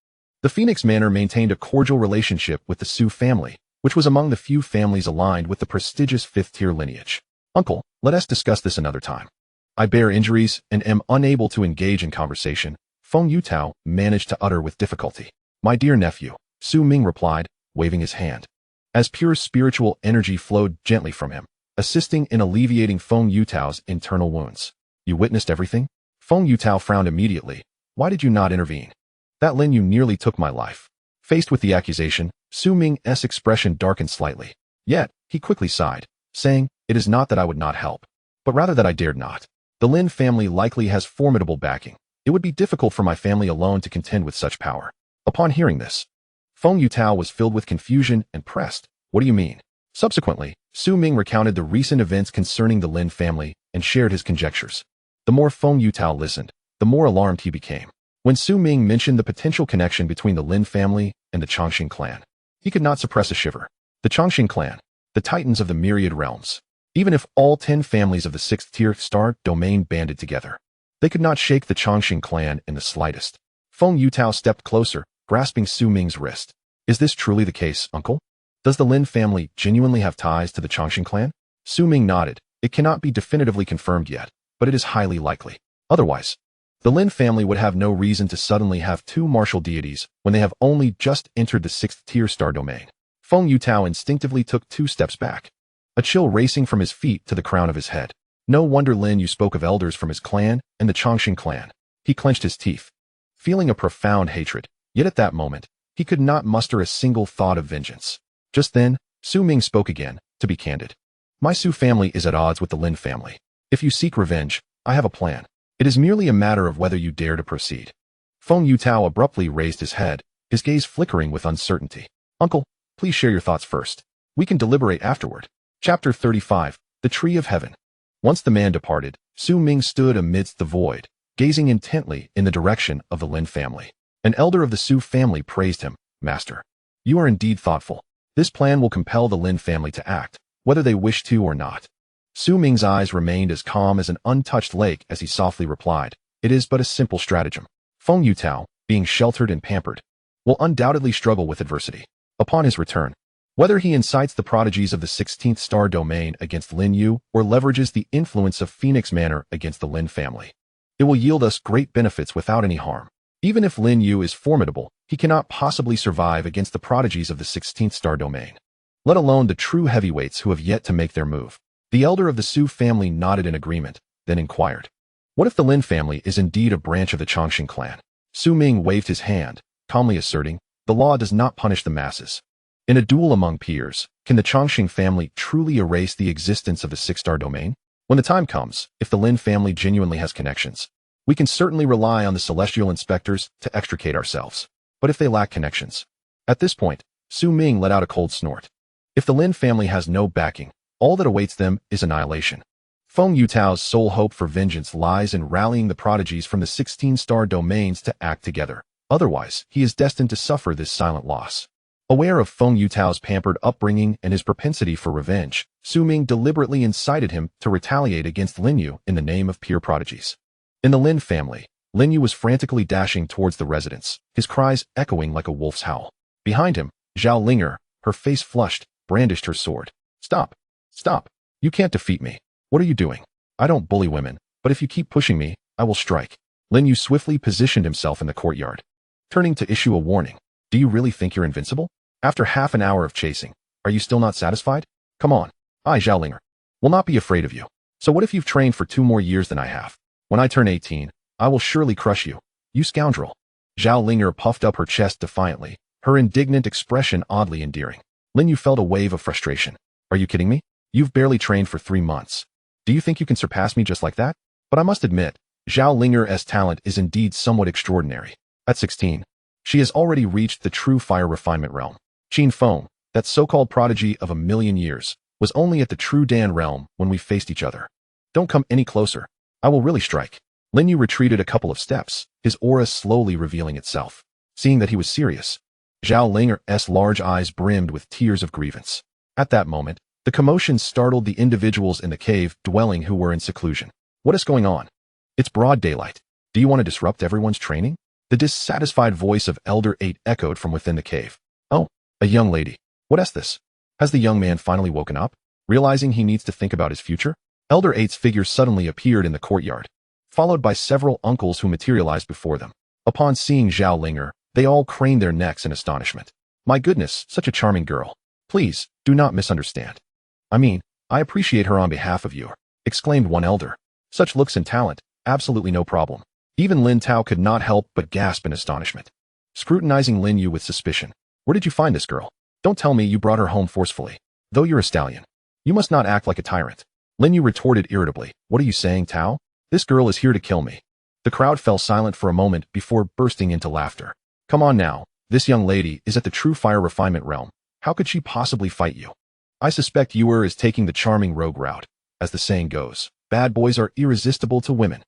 The Phoenix Manor maintained a cordial relationship with the Su family, which was among the few families aligned with the prestigious fifth-tier lineage. Uncle, let us discuss this another time. I bear injuries and am unable to engage in conversation, Feng Yutao managed to utter with difficulty. My dear nephew, Su Ming replied, waving his hand. As pure spiritual energy flowed gently from him, assisting in alleviating Feng Yutao's internal wounds. You witnessed everything? Feng Yutao frowned immediately. Why did you not intervene? That Lin You nearly took my life. Faced with the accusation, Su Ming's expression darkened slightly. Yet, he quickly sighed, saying, it is not that I would not help, but rather that I dared not. The Lin family likely has formidable backing. It would be difficult for my family alone to contend with such power. Upon hearing this, Feng Yutao was filled with confusion and pressed. What do you mean? Subsequently, Su Ming recounted the recent events concerning the Lin family and shared his conjectures. The more Feng Yutao listened, the more alarmed he became. When Su Ming mentioned the potential connection between the Lin family and the Chongqing clan, he could not suppress a shiver. The Chongqing clan, the titans of the myriad realms. Even if all 10 families of the 6th-tier star domain banded together, they could not shake the Chongqing clan in the slightest. Feng Yutao stepped closer, grasping Su Ming's wrist. Is this truly the case, uncle? Does the Lin family genuinely have ties to the Chongqing clan? Su Ming nodded. It cannot be definitively confirmed yet, but it is highly likely. Otherwise, the Lin family would have no reason to suddenly have 2 martial deities when they have only just entered the 6th-tier star domain. Feng Yutao instinctively took 2 steps back, a chill racing from his feet to the crown of his head. No wonder Lin You spoke of elders from his clan and the Chongqing clan. He clenched his teeth, feeling a profound hatred, yet at that moment, he could not muster a single thought of vengeance. Just then, Su Ming spoke again, to be candid. My Su family is at odds with the Lin family. If you seek revenge, I have a plan. It is merely a matter of whether you dare to proceed. Feng Yutao abruptly raised his head, his gaze flickering with uncertainty. Uncle, please share your thoughts first. We can deliberate afterward. Chapter 35, The Tree of Heaven. Once the man departed, Su Ming stood amidst the void, gazing intently in the direction of the Lin family. An elder of the Su family praised him. Master, you are indeed thoughtful. This plan will compel the Lin family to act, whether they wish to or not. Su Ming's eyes remained as calm as an untouched lake as he softly replied, it is but a simple stratagem. Feng Yutao, being sheltered and pampered, will undoubtedly struggle with adversity. Upon his return, whether he incites the prodigies of the 16th star domain against Lin You or leverages the influence of Phoenix Manor against the Lin family, it will yield us great benefits without any harm. Even if Lin You is formidable, he cannot possibly survive against the prodigies of the 16th star domain, let alone the true heavyweights who have yet to make their move. The elder of the Su family nodded in agreement, then inquired, What if the Lin family is indeed a branch of the Chongqing clan? Su Ming waved hin hand, calmly asserting, the law does not punish the masses. In a duel among peers, can the Chongqing family truly erase the existence of the six-star domain? When the time comes, if the Lin family genuinely has connections, we can certainly rely on the celestial inspectors to extricate ourselves. But if they lack connections? At this point, Su Ming let out a cold snort. If the Lin family has no backing, all that awaits them is annihilation. Feng Yutao's sole hope for vengeance lies in rallying the prodigies from the 16-star domains to act together. Otherwise, he is destined to suffer this silent loss. Aware of Feng Yutao's pampered upbringing and his propensity for revenge, Su Ming deliberately incited him to retaliate against Lin You in the name of pure prodigies. In the Lin family, Lin You was frantically dashing towards the residence, his cries echoing like a wolf's howl. Behind him, Zhao Linger, her face flushed, brandished her sword. Stop! Stop! You can't defeat me. What are you doing? I don't bully women, but if you keep pushing me, I will strike. Lin You swiftly positioned himself in the courtyard, turning to issue a warning. Do you really think you're invincible? After half an hour of chasing, are you still not satisfied? Come on. I, Zhao Linger, will not be afraid of you. So what if you've trained for 2 more years than I have? When I turn 18, I will surely crush you. You scoundrel. Zhao Linger puffed up her chest defiantly, her indignant expression oddly endearing. Lin You felt a wave of frustration. Are you kidding me? You've barely trained for 3 months. Do you think you can surpass me just like that? But I must admit, Zhao Linger's talent is indeed somewhat extraordinary. At 16, she has already reached the true fire refinement realm. Qin Feng, that so-called prodigy of 1,000,000 years, was only at the true Dan realm when we faced each other. Don't come any closer. I will really strike. Lin You retreated a couple of steps, his aura slowly revealing itself. Seeing that he was serious, Zhao Linger's large eyes brimmed with tears of grievance. At that moment, the commotion startled the individuals in the cave dwelling who were in seclusion. What is going on? It's broad daylight. Do you want to disrupt everyone's training? The dissatisfied voice of Elder 8 echoed from within the cave. Oh, a young lady. What is this? Has the young man finally woken up, realizing he needs to think about his future? Elder 8's figure suddenly appeared in the courtyard, followed by several uncles who materialized before them. Upon seeing Zhao Linger, they all craned their necks in astonishment. My goodness, such a charming girl. Please, do not misunderstand. I mean, I appreciate her on behalf of you, exclaimed one elder. Such looks and talent, absolutely no problem. Even Lin Tao could not help but gasp in astonishment, scrutinizing Lin You with suspicion. Where did you find this girl? Don't tell me you brought her home forcefully. Though you're a stallion, you must not act like a tyrant. Lin You retorted irritably. What are you saying, Tao? This girl is here to kill me. The crowd fell silent for a moment before bursting into laughter. Come on now, this young lady is at the true fire refinement realm. How could she possibly fight you? I suspect you is taking the charming rogue route. As the saying goes, bad boys are irresistible to women.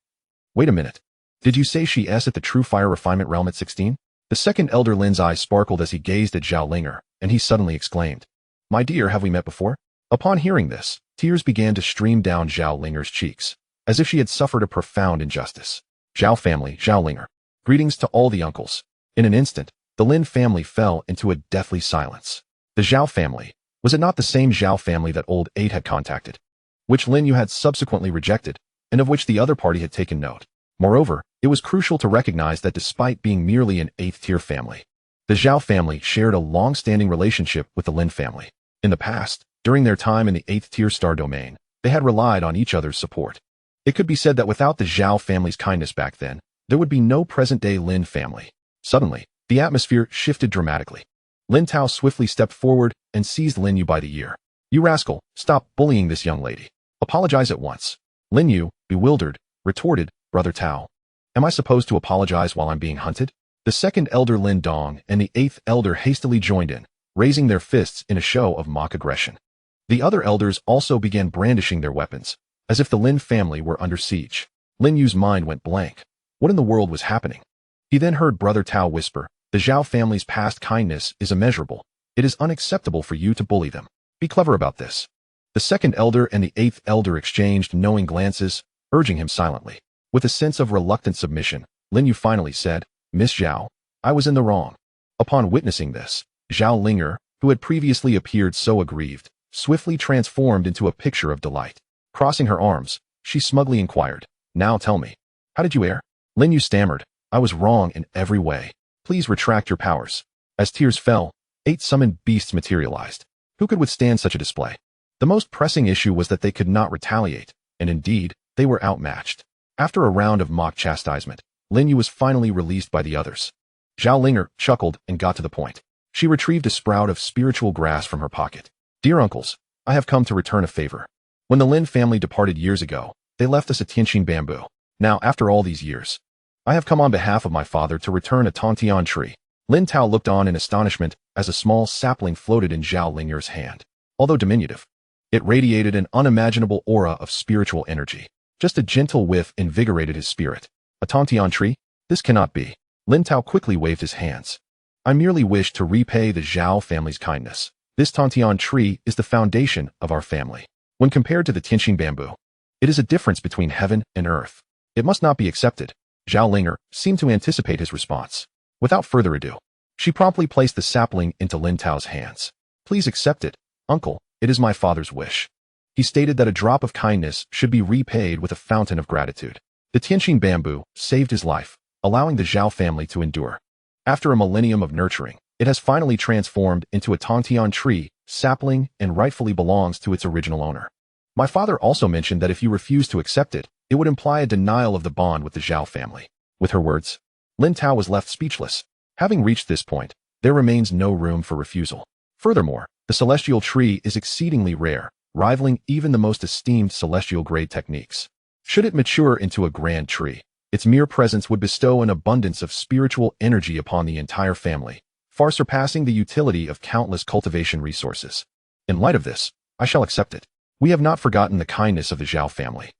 Wait a minute. Did you say she is at the true fire refinement realm at 16? The second elder Lin's eyes sparkled as he gazed at Zhao Linger, and he suddenly exclaimed, My dear, have we met before? Upon hearing this, tears began to stream down Zhao Linger's cheeks, as if she had suffered a profound injustice. Zhao family, Zhao Linger. Greetings to all the uncles. In an instant, the Lin family fell into a deathly silence. The Zhao family. Was it not the same Zhao family that old 8 had contacted, which Lin You had subsequently rejected, and of which the other party had taken note? Moreover, it was crucial to recognize that despite being merely an 8th-tier family, the Zhao family shared a long-standing relationship with the Lin family. In the past, during their time in the 8th-tier star domain, they had relied on each other's support. It could be said that without the Zhao family's kindness back then, there would be no present-day Lin family. Suddenly, the atmosphere shifted dramatically. Lin Tao swiftly stepped forward and seized Lin You by the ear. You rascal, stop bullying this young lady. Apologize at once. Lin You, bewildered, retorted, Brother Tao. Am I supposed to apologize while I'm being hunted? The second elder Lin Dong and the 8th elder hastily joined in, raising their fists in a show of mock aggression. The other elders also began brandishing their weapons, as if the Lin family were under siege. Lin Yu's mind went blank. What in the world was happening? He then heard Brother Tao whisper, The Zhao family's past kindness is immeasurable. It is unacceptable for you to bully them. Be clever about this. The second elder and the 8th elder exchanged knowing glances, urging him silently. With a sense of reluctant submission, Lin You finally said, Miss Zhao, I was in the wrong. Upon witnessing this, Zhao Linger, who had previously appeared so aggrieved, swiftly transformed into a picture of delight. Crossing her arms, she smugly inquired, Now tell me, how did you err? Lin You stammered, I was wrong in every way. Please retract your powers. As tears fell, 8 summoned beasts materialized. Who could withstand such a display? The most pressing issue was that they could not retaliate, and indeed, they were outmatched. After a round of mock chastisement, Lin You was finally released by the others. Zhao Linger chuckled and got to the point. She retrieved a sprout of spiritual grass from her pocket. Dear uncles, I have come to return a favor. When the Lin family departed years ago, they left us a tianqing bamboo. Now, after all these years, I have come on behalf of my father to return a Tantian tree. Lin Tao looked on in astonishment as a small sapling floated in Zhao Linger's hand. Although diminutive, it radiated an unimaginable aura of spiritual energy. Just a gentle whiff invigorated his spirit. A Tantian tree? This cannot be. Lin Tao quickly waved his hands. I merely wish to repay the Zhao family's kindness. This Tantian tree is the foundation of our family. When compared to the tianqing bamboo, it is a difference between heaven and earth. It must not be accepted. Zhao Linger seemed to anticipate his response. Without further ado, she promptly placed the sapling into Lin Tao's hands. Please accept it, uncle. It is my father's wish. He stated that a drop of kindness should be repaid with a fountain of gratitude. The tianqing bamboo saved his life, allowing the Zhao family to endure. After a millennium of nurturing, it has finally transformed into a Tantian tree, sapling, and rightfully belongs to its original owner. My father also mentioned that if you refuse to accept it, it would imply a denial of the bond with the Zhao family. With her words, Lin Tao was left speechless. Having reached this point, there remains no room for refusal. Furthermore, the celestial tree is exceedingly rare, rivaling even the most esteemed celestial grade techniques. Should it mature into a grand tree, its mere presence would bestow an abundance of spiritual energy upon the entire family, far surpassing the utility of countless cultivation resources. In light of this, I shall accept it. We have not forgotten the kindness of the Zhao family.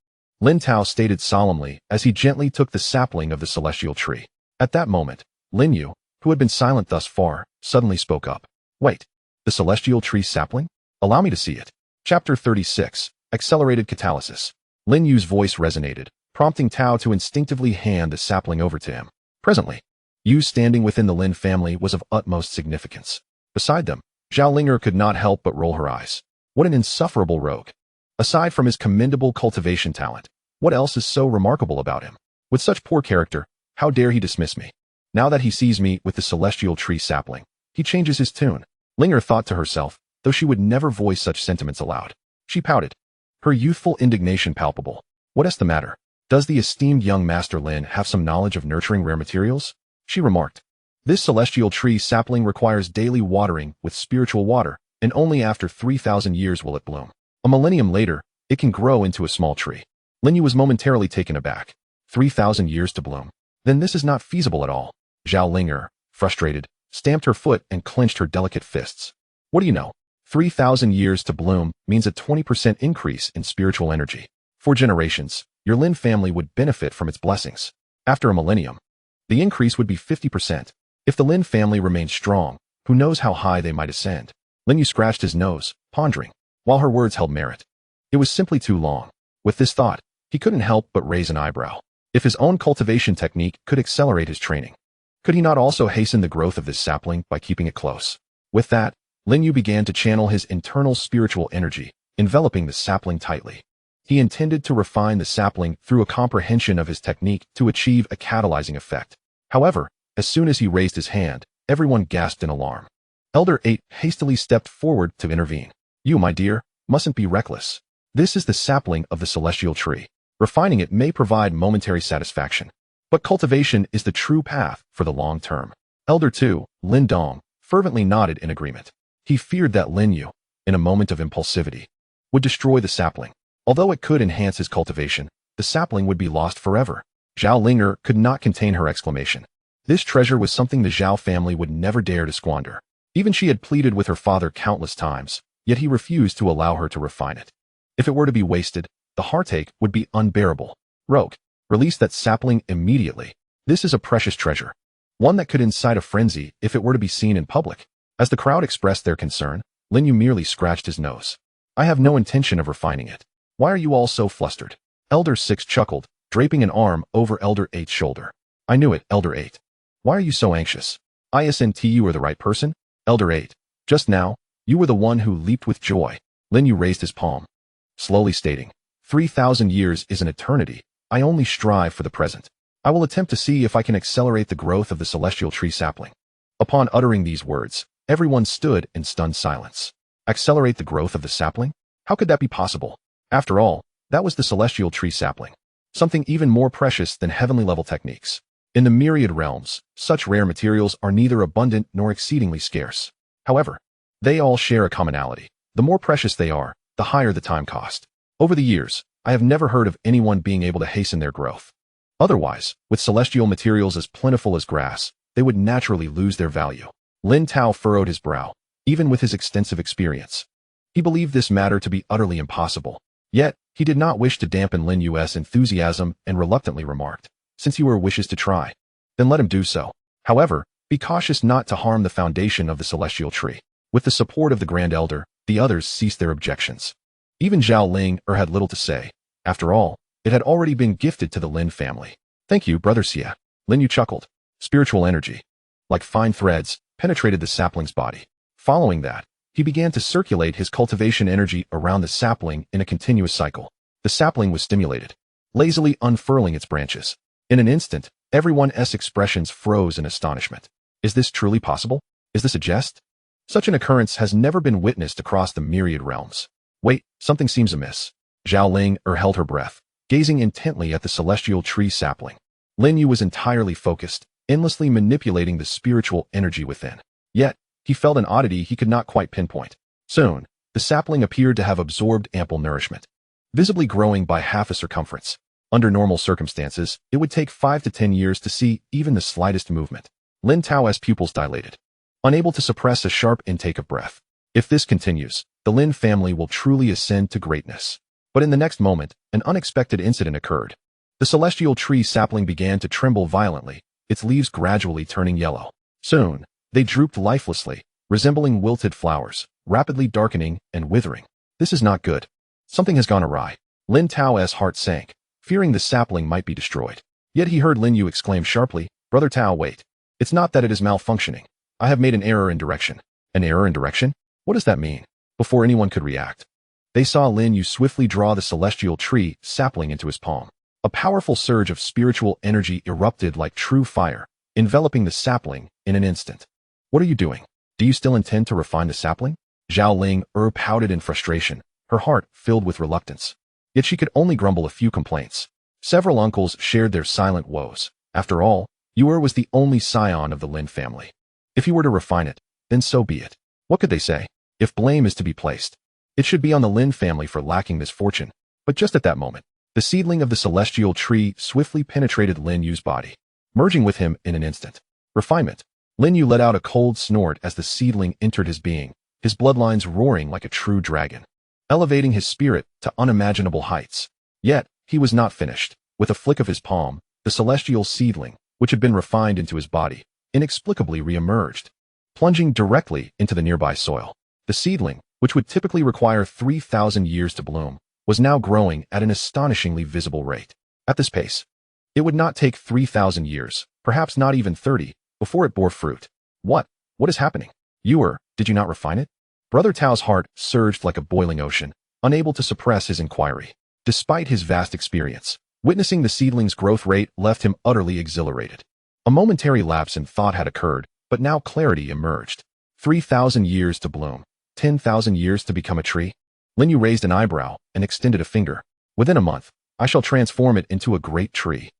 Lin Tao stated solemnly as he gently took the sapling of the celestial tree. At that moment, Lin You, who had been silent thus far, suddenly spoke up. Wait, the celestial tree sapling? Allow me to see it. Chapter 36, Accelerated Catalysis. Lin Yu's voice resonated, prompting Tao to instinctively hand the sapling over to him. Presently, Yu's standing within the Lin family was of utmost significance. Beside them, Zhao Linger could not help but roll her eyes. What an insufferable rogue. Aside from his commendable cultivation talent, what else is so remarkable about him? With such poor character, how dare he dismiss me? Now that he sees me with the celestial tree sapling, he changes his tune. Linger thought to herself, though she would never voice such sentiments aloud. She pouted, her youthful indignation palpable. What is the matter? Does the esteemed young Master Lin have some knowledge of nurturing rare materials? She remarked. This celestial tree sapling requires daily watering with spiritual water, and only after 3,000 years will it bloom. A millennium later, it can grow into a small tree. Lin Yu was momentarily taken aback. 3,000 years to bloom. Then this is not feasible at all. Zhao Linger, frustrated, stamped her foot and clenched her delicate fists. What do you know? 3,000 years to bloom means a 20% increase in spiritual energy. For generations, your Lin family would benefit from its blessings. After a millennium, the increase would be 50%. If the Lin family remains strong, who knows how high they might ascend? Lin Yu scratched his nose, pondering, while her words held merit. It was simply too long. With this thought, he couldn't help but raise an eyebrow. If his own cultivation technique could accelerate his training, could he not also hasten the growth of this sapling by keeping it close? With that, Lin Yu began to channel his internal spiritual energy, enveloping the sapling tightly. He intended to refine the sapling through a comprehension of his technique to achieve a catalyzing effect. However, as soon as he raised his hand, everyone gasped in alarm. Elder 8 hastily stepped forward to intervene. You, my dear, mustn't be reckless. This is the sapling of the celestial tree. Refining it may provide momentary satisfaction, but cultivation is the true path for the long term. Elder 2, Lin Dong, fervently nodded in agreement. He feared that Lin Yu, in a moment of impulsivity, would destroy the sapling. Although it could enhance his cultivation, the sapling would be lost forever. Zhao Linger could not contain her exclamation. This treasure was something the Zhao family would never dare to squander. Even she had pleaded with her father countless times, yet he refused to allow her to refine it. If it were to be wasted, the heartache would be unbearable. Rogue, release that sapling immediately. This is a precious treasure, one that could incite a frenzy if it were to be seen in public. As the crowd expressed their concern, Lin Yu merely scratched his nose. I have no intention of refining it. Why are you all so flustered? Elder 6 chuckled, draping an arm over Elder 8's shoulder. I knew it, Elder 8. Why are you so anxious? ISNT, you are the right person? Elder 8. Just now, you were the one who leaped with joy. Lin Yu raised his palm, slowly stating, 3,000 years is an eternity. I only strive for the present. I will attempt to see if I can accelerate the growth of the celestial tree sapling. Upon uttering these words, everyone stood in stunned silence. Accelerate the growth of the sapling? How could that be possible? After all, that was the celestial tree sapling. something even more precious than heavenly-level techniques. In the myriad realms, such rare materials are neither abundant nor exceedingly scarce. However, they all share a commonality. The more precious they are, the higher the time cost. Over the years, I have never heard of anyone being able to hasten their growth. Otherwise, with celestial materials as plentiful as grass, they would naturally lose their value. Lin Tao furrowed his brow, even with his extensive experience. He believed this matter to be utterly impossible. Yet, he did not wish to dampen Lin Yu's enthusiasm and reluctantly remarked, "Since Yu wishes to try, then let him do so. However, be cautious not to harm the foundation of the celestial tree." With the support of the Grand Elder, the others ceased their objections. Even Zhao Ling had little to say. After all, it had already been gifted to the Lin family. "Thank you, Brother Xie." Lin Yu chuckled. Spiritual energy, like fine threads, penetrated the sapling's body. Following that, he began to circulate his cultivation energy around the sapling in a continuous cycle. The sapling was stimulated, lazily unfurling its branches. In an instant, everyone's expressions froze in astonishment. Is this truly possible? Is this a jest? Such an occurrence has never been witnessed across the myriad realms. Wait, something seems amiss. Zhao Ling held her breath, gazing intently at the celestial tree sapling. Lin Yu was entirely focused, endlessly manipulating the spiritual energy within. Yet, he felt an oddity he could not quite pinpoint. Soon, the sapling appeared to have absorbed ample nourishment, visibly growing by half a circumference. Under normal circumstances, it would take 5 to 10 years to see even the slightest movement. Lin Tao's pupils dilated, unable to suppress a sharp intake of breath. If this continues, the Lin family will truly ascend to greatness. But in the next moment, an unexpected incident occurred. The celestial tree sapling began to tremble violently, its leaves gradually turning yellow. Soon, they drooped lifelessly, resembling wilted flowers, rapidly darkening and withering. This is not good. Something has gone awry. Lin Tao's heart sank, fearing the sapling might be destroyed. Yet he heard Lin Yu exclaim sharply, "Brother Tao, wait. It's not that it is malfunctioning. I have made an error in direction." An error in direction? What does that mean? Before anyone could react, they saw Lin Yu swiftly draw the celestial tree sapling into his palm. A powerful surge of spiritual energy erupted like true fire, enveloping the sapling in an instant. "What are you doing? Do you still intend to refine the sapling?" Zhao Ling pouted in frustration, her heart filled with reluctance. Yet she could only grumble a few complaints. Several uncles shared their silent woes. After all, Yu was the only scion of the Lin family. If he were to refine it, then so be it. What could they say? If blame is to be placed, it should be on the Lin family for lacking misfortune. But just at that moment, the seedling of the celestial tree swiftly penetrated Lin Yu's body, merging with him in an instant. Refinement. Lin Yu let out a cold snort as the seedling entered his being, his bloodlines roaring like a true dragon, elevating his spirit to unimaginable heights. Yet, he was not finished. With a flick of his palm, the celestial seedling, which had been refined into his body, inexplicably re-emerged, plunging directly into the nearby soil. The seedling, which would typically require 3,000 years to bloom, was now growing at an astonishingly visible rate. At this pace, it would not take 3,000 years, perhaps not even 30, before it bore fruit. What is happening? Yu, did you not refine it? Brother Tao's heart surged like a boiling ocean, unable to suppress his inquiry. Despite his vast experience, witnessing the seedling's growth rate left him utterly exhilarated. A momentary lapse in thought had occurred, but now clarity emerged. 3,000 years to bloom, 10,000 years to become a tree? Lin Yu raised an eyebrow and extended a finger. "Within a month, I shall transform it into a great tree."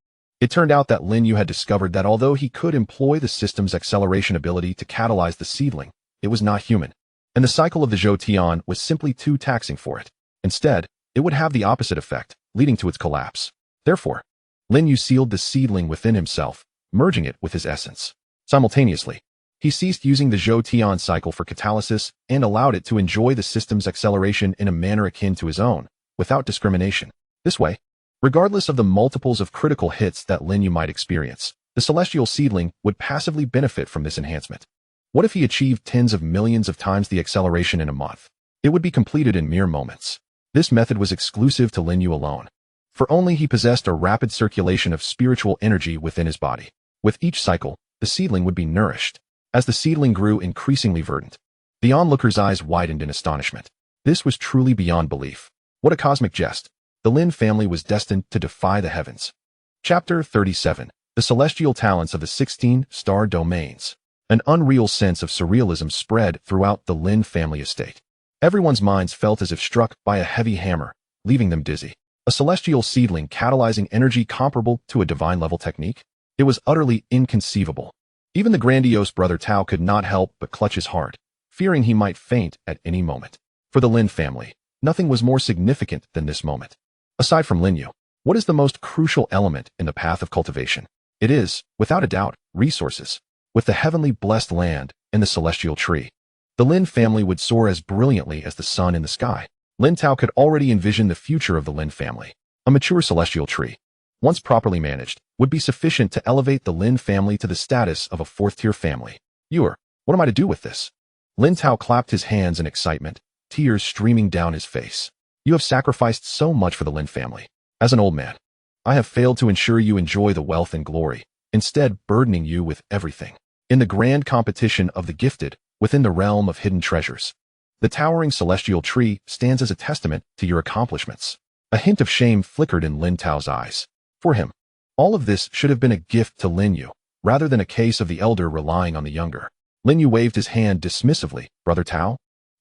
It turned out that Lin Yu had discovered that although he could employ the system's acceleration ability to catalyze the seedling, it was not human, and the cycle of the Zhou Tian was simply too taxing for it. Instead, it would have the opposite effect, leading to its collapse. Therefore, Lin Yu sealed the seedling within himself, merging it with his essence. Simultaneously, he ceased using the Zhou Tian cycle for catalysis and allowed it to enjoy the system's acceleration in a manner akin to his own, without discrimination. This way, regardless of the multiples of critical hits that Lin Yu might experience, the celestial seedling would passively benefit from this enhancement. What if he achieved tens of millions of times the acceleration in a month? It would be completed in mere moments. This method was exclusive to Lin Yu alone, for only he possessed a rapid circulation of spiritual energy within his body. With each cycle, the seedling would be nourished. As the seedling grew increasingly verdant, the onlooker's eyes widened in astonishment. This was truly beyond belief. What a cosmic jest. The Lin family was destined to defy the heavens. Chapter 37. The Celestial Talents of the 16-Star Domains. An unreal sense of surrealism spread throughout the Lin family estate. Everyone's minds felt as if struck by a heavy hammer, leaving them dizzy. A celestial seedling catalyzing energy comparable to a divine-level technique? It was utterly inconceivable. Even the grandiose Brother Tao could not help but clutch his heart, fearing he might faint at any moment. For the Lin family, nothing was more significant than this moment. Aside from Lin You, what is the most crucial element in the path of cultivation? It is, without a doubt, resources. With the heavenly blessed land and the celestial tree, the Lin family would soar as brilliantly as the sun in the sky. Lin Tao could already envision the future of the Lin family. A mature celestial tree, once properly managed, would be sufficient to elevate the Lin family to the status of a fourth-tier family. What am I to do with this? Lin Tao clapped his hands in excitement, tears streaming down his face. You have sacrificed so much for the Lin family. As an old man, I have failed to ensure you enjoy the wealth and glory, instead burdening you with everything. In the grand competition of the gifted, within the realm of hidden treasures, the towering celestial tree stands as a testament to your accomplishments. A hint of shame flickered in Lin Tao's eyes. For him, all of this should have been a gift to Lin You, rather than a case of the elder relying on the younger. Lin You waved his hand dismissively. Brother Tao,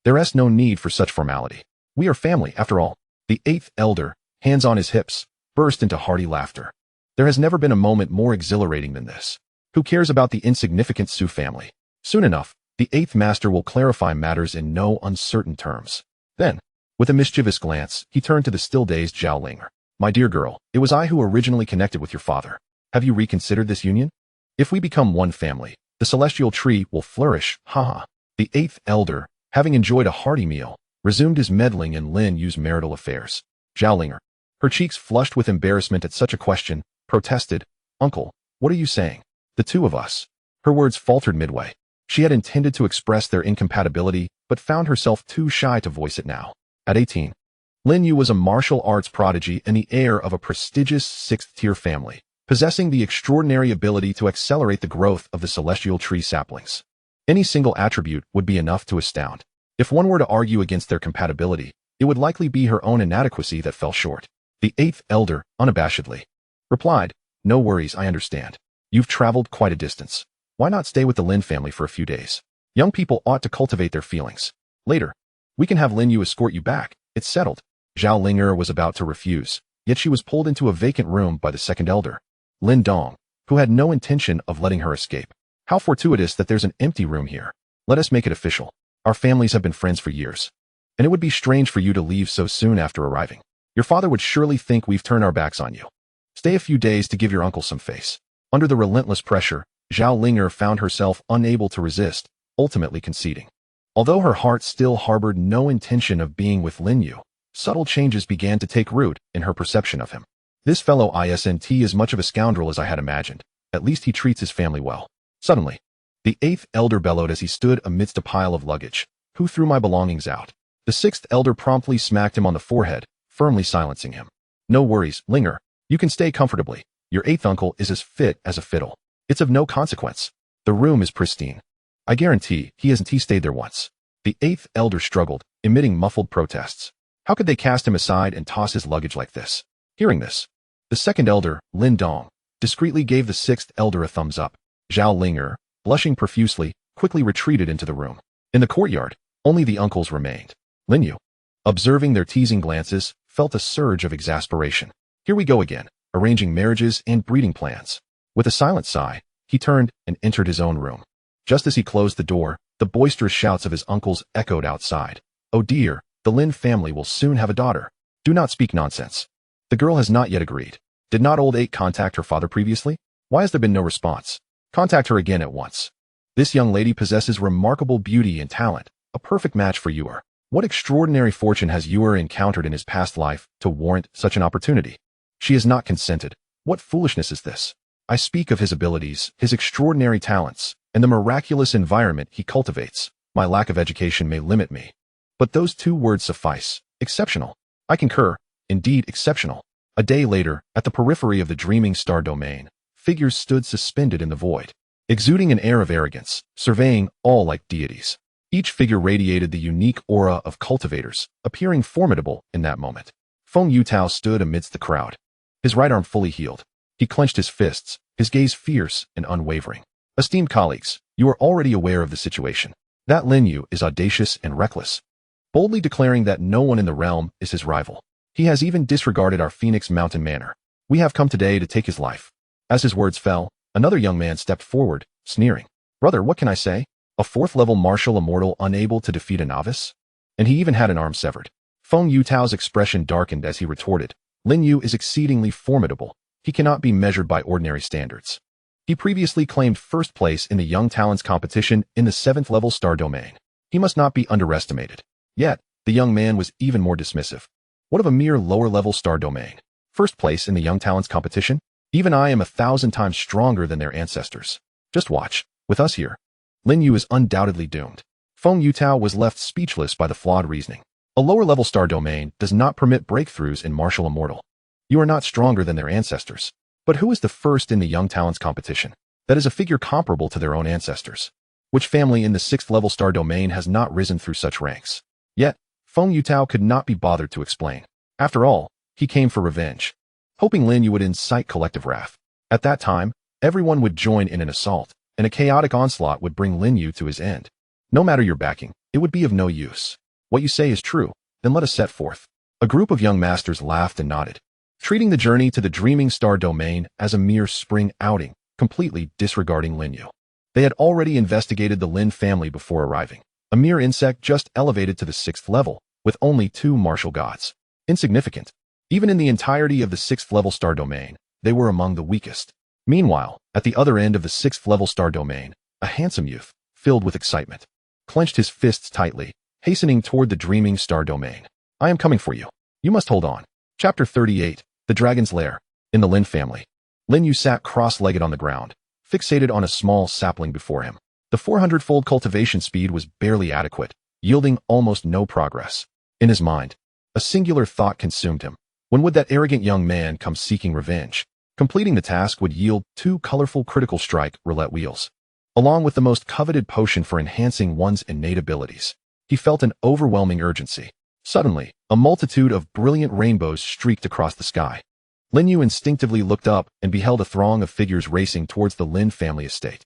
there is no need for such formality. We are family, after all. The eighth elder, hands on his hips, burst into hearty laughter. There has never been a moment more exhilarating than this. Who cares about the insignificant Su family? Soon enough, the eighth master will clarify matters in no uncertain terms. Then, with a mischievous glance, he turned to the still-dazed Zhao Ling. My dear girl, it was I who originally connected with your father. Have you reconsidered this union? If we become one family, the celestial tree will flourish, haha. The eighth elder, having enjoyed a hearty meal, resumed his meddling in Lin Yu's marital affairs. Zhao Ling, her cheeks flushed with embarrassment at such a question, protested, Uncle, what are you saying? The two of us. Her words faltered midway. She had intended to express their incompatibility, but found herself too shy to voice it now. At 18, Lin You was a martial arts prodigy and the heir of a prestigious sixth-tier family, possessing the extraordinary ability to accelerate the growth of the celestial tree saplings. Any single attribute would be enough to astound. If one were to argue against their compatibility, it would likely be her own inadequacy that fell short. The eighth elder, unabashedly, replied, No worries, I understand. You've traveled quite a distance. Why not stay with the Lin family for a few days? Young people ought to cultivate their feelings. Later, we can have Lin You escort you back. It's settled. Zhao Linger was about to refuse, yet she was pulled into a vacant room by the second elder, Lin Dong, who had no intention of letting her escape. How fortuitous that there's an empty room here. Let us make it official. Our families have been friends for years, and it would be strange for you to leave so soon after arriving. Your father would surely think we've turned our backs on you. Stay a few days to give your uncle some face. Under the relentless pressure, Zhao Linger found herself unable to resist, ultimately conceding. Although her heart still harbored no intention of being with Lin You, subtle changes began to take root in her perception of him. This fellow isn't as much of a scoundrel as I had imagined. At least he treats his family well. Suddenly, the eighth elder bellowed as he stood amidst a pile of luggage. Who threw my belongings out? The sixth elder promptly smacked him on the forehead, firmly silencing him. No worries, Linger. You can stay comfortably. Your eighth uncle is as fit as a fiddle. It's of no consequence. The room is pristine. I guarantee he stayed there once. The eighth elder struggled, emitting muffled protests. How could they cast him aside and toss his luggage like this? Hearing this, the second elder, Lin Dong, discreetly gave the sixth elder a thumbs up. Zhao Linger, blushing profusely, quickly retreated into the room. In the courtyard, only the uncles remained. Lin You, observing their teasing glances, felt a surge of exasperation. Here we go again, arranging marriages and breeding plans. With a silent sigh, he turned and entered his own room. Just as he closed the door, the boisterous shouts of his uncles echoed outside. Oh dear, the Lin family will soon have a daughter. Do not speak nonsense. The girl has not yet agreed. Did not old 8 contact her father previously? Why has there been no response? Contact her again at once. This young lady possesses remarkable beauty and talent, a perfect match for Yuer. What extraordinary fortune has Yuer encountered in his past life to warrant such an opportunity? She has not consented. What foolishness is this? I speak of his abilities, his extraordinary talents, and the miraculous environment he cultivates. My lack of education may limit me. But those 2 words suffice. Exceptional. I concur. Indeed, exceptional. A day later, at the periphery of the dreaming star domain, figures stood suspended in the void, exuding an air of arrogance, surveying all like deities. Each figure radiated the unique aura of cultivators, appearing formidable in that moment. Feng Yutao stood amidst the crowd, his right arm fully healed. He clenched his fists, his gaze fierce and unwavering. Esteemed colleagues, you are already aware of the situation. That Lin You is audacious and reckless, boldly declaring that no one in the realm is his rival. He has even disregarded our Phoenix Mountain manor. We have come today to take his life." As his words fell, another young man stepped forward, sneering. "Brother, what can I say? A 4th-level martial immortal unable to defeat a novice? And he even had an arm severed." Feng Yutao's expression darkened as he retorted, "Lin You is exceedingly formidable. He cannot be measured by ordinary standards. He previously claimed first place in the Young Talents competition in the 7th-level star domain. He must not be underestimated." Yet, the young man was even more dismissive. "What of a mere lower-level star domain? First place in the Young Talents competition? Even I am 1,000 times stronger than their ancestors. Just watch. With us here, Lin You is undoubtedly doomed." Feng Yutao was left speechless by the flawed reasoning. A lower-level star domain does not permit breakthroughs in martial immortal. You are not stronger than their ancestors. But who is the first in the Young Talents competition? That is a figure comparable to their own ancestors. Which family in the 6th-level star domain has not risen through such ranks? Yet, Feng Yutao could not be bothered to explain. After all, he came for revenge, hoping Lin You would incite collective wrath. At that time, everyone would join in an assault, and a chaotic onslaught would bring Lin You to his end. No matter your backing, it would be of no use. "What you say is true, then let us set forth." A group of young masters laughed and nodded, treating the journey to the Dreaming Star domain as a mere spring outing, completely disregarding Lin You. They had already investigated the Lin family before arriving, a mere insect just elevated to the 6th level, with only 2 martial gods. Insignificant. Even in the entirety of the 6th-level star domain, they were among the weakest. Meanwhile, at the other end of the 6th-level star domain, a handsome youth, filled with excitement, clenched his fists tightly, hastening toward the Dreaming Star domain. "I am coming for you. You must hold on." Chapter 38. The Dragon's Lair. In the Lin family, Lin You sat cross-legged on the ground, fixated on a small sapling before him. The 400-fold cultivation speed was barely adequate, yielding almost no progress. In his mind, a singular thought consumed him. When would that arrogant young man come seeking revenge? Completing the task would yield 2 colorful critical strike roulette wheels, along with the most coveted potion for enhancing one's innate abilities. He felt an overwhelming urgency. Suddenly, a multitude of brilliant rainbows streaked across the sky. Lin You instinctively looked up and beheld a throng of figures racing towards the Lin family estate.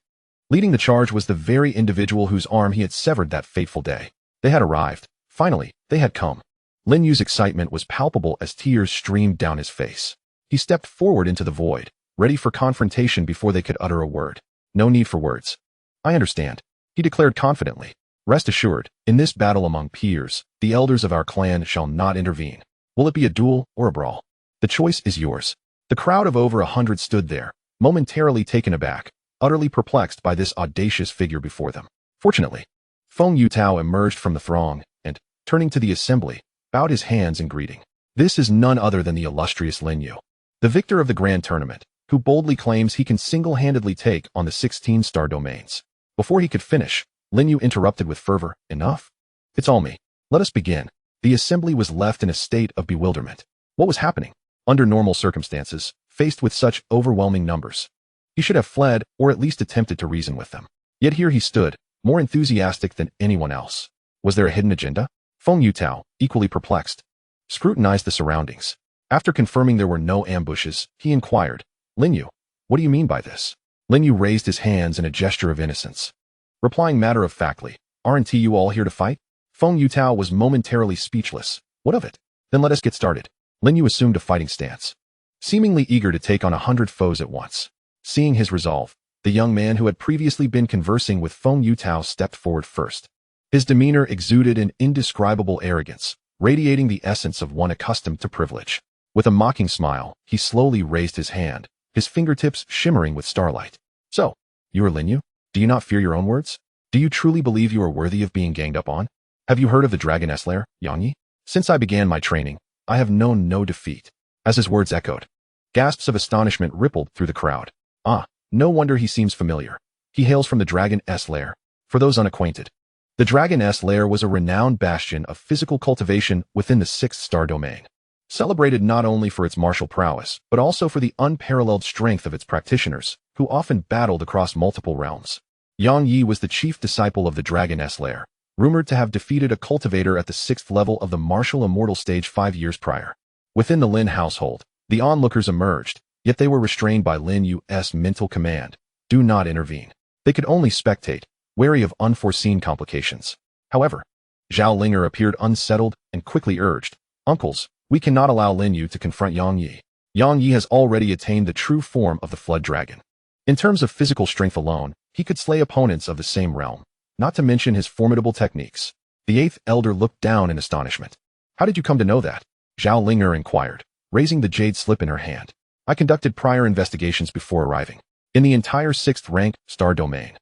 Leading the charge was the very individual whose arm he had severed that fateful day. They had arrived. Finally, they had come. Lin Yu's excitement was palpable as tears streamed down his face. He stepped forward into the void, ready for confrontation before they could utter a word. "No need for words. I understand," he declared confidently. "Rest assured, in this battle among peers, the elders of our clan shall not intervene. Will it be a duel or a brawl? The choice is yours." The crowd of over 100 stood there, momentarily taken aback, utterly perplexed by this audacious figure before them. Fortunately, Feng Yutao emerged from the throng and, turning to the assembly, bowed his hands in greeting. "This is none other than the illustrious Lin You, the victor of the grand tournament, who boldly claims he can single-handedly take on the 16 star domains." Before he could finish, Lin You interrupted with fervor, "Enough. It's all me. Let us begin." The assembly was left in a state of bewilderment. What was happening? Under normal circumstances, faced with such overwhelming numbers, he should have fled or at least attempted to reason with them. Yet here he stood, more enthusiastic than anyone else. Was there a hidden agenda? Feng Yutao, equally perplexed, scrutinized the surroundings. After confirming there were no ambushes, he inquired, "Lin You, what do you mean by this?" Lin You raised his hands in a gesture of innocence, replying matter-of-factly, "Aren't you all here to fight?" Feng Yutao was momentarily speechless. "What of it? Then let us get started." Lin You assumed a fighting stance, seemingly eager to take on 100 foes at once. Seeing his resolve, the young man who had previously been conversing with Feng Yutao stepped forward first. His demeanor exuded an indescribable arrogance, radiating the essence of one accustomed to privilege. With a mocking smile, he slowly raised his hand, his fingertips shimmering with starlight. "So, you are Lin You? Do you not fear your own words? Do you truly believe you are worthy of being ganged up on? Have you heard of the Dragon's Lair, Yang? Since I began my training, I have known no defeat." As his words echoed, gasps of astonishment rippled through the crowd. "Ah, no wonder he seems familiar. He hails from the Dragon's Lair." For those unacquainted, the Dragon's Lair was a renowned bastion of physical cultivation within the 6th star domain, celebrated not only for its martial prowess, but also for the unparalleled strength of its practitioners, who often battled across multiple realms. Yang Yi was the chief disciple of the Dragon's Lair, rumored to have defeated a cultivator at the 6th level of the martial immortal stage 5 years prior. Within the Lin household, the onlookers emerged, yet they were restrained by Lin Yu's mental command, "Do not intervene." They could only spectate, wary of unforeseen complications. However, Zhao Linger appeared unsettled and quickly urged, "Uncles, We cannot allow Lin You to confront Yang Yi. Yang Yi has already attained the true form of the Flood Dragon. In terms of physical strength alone, he could slay opponents of the same realm, not to mention his formidable techniques. The eighth elder looked down in astonishment. How did you come to know that? Zhao Ling'er inquired, raising the jade slip in her hand. I conducted prior investigations before arriving. In the entire 6th rank star domain.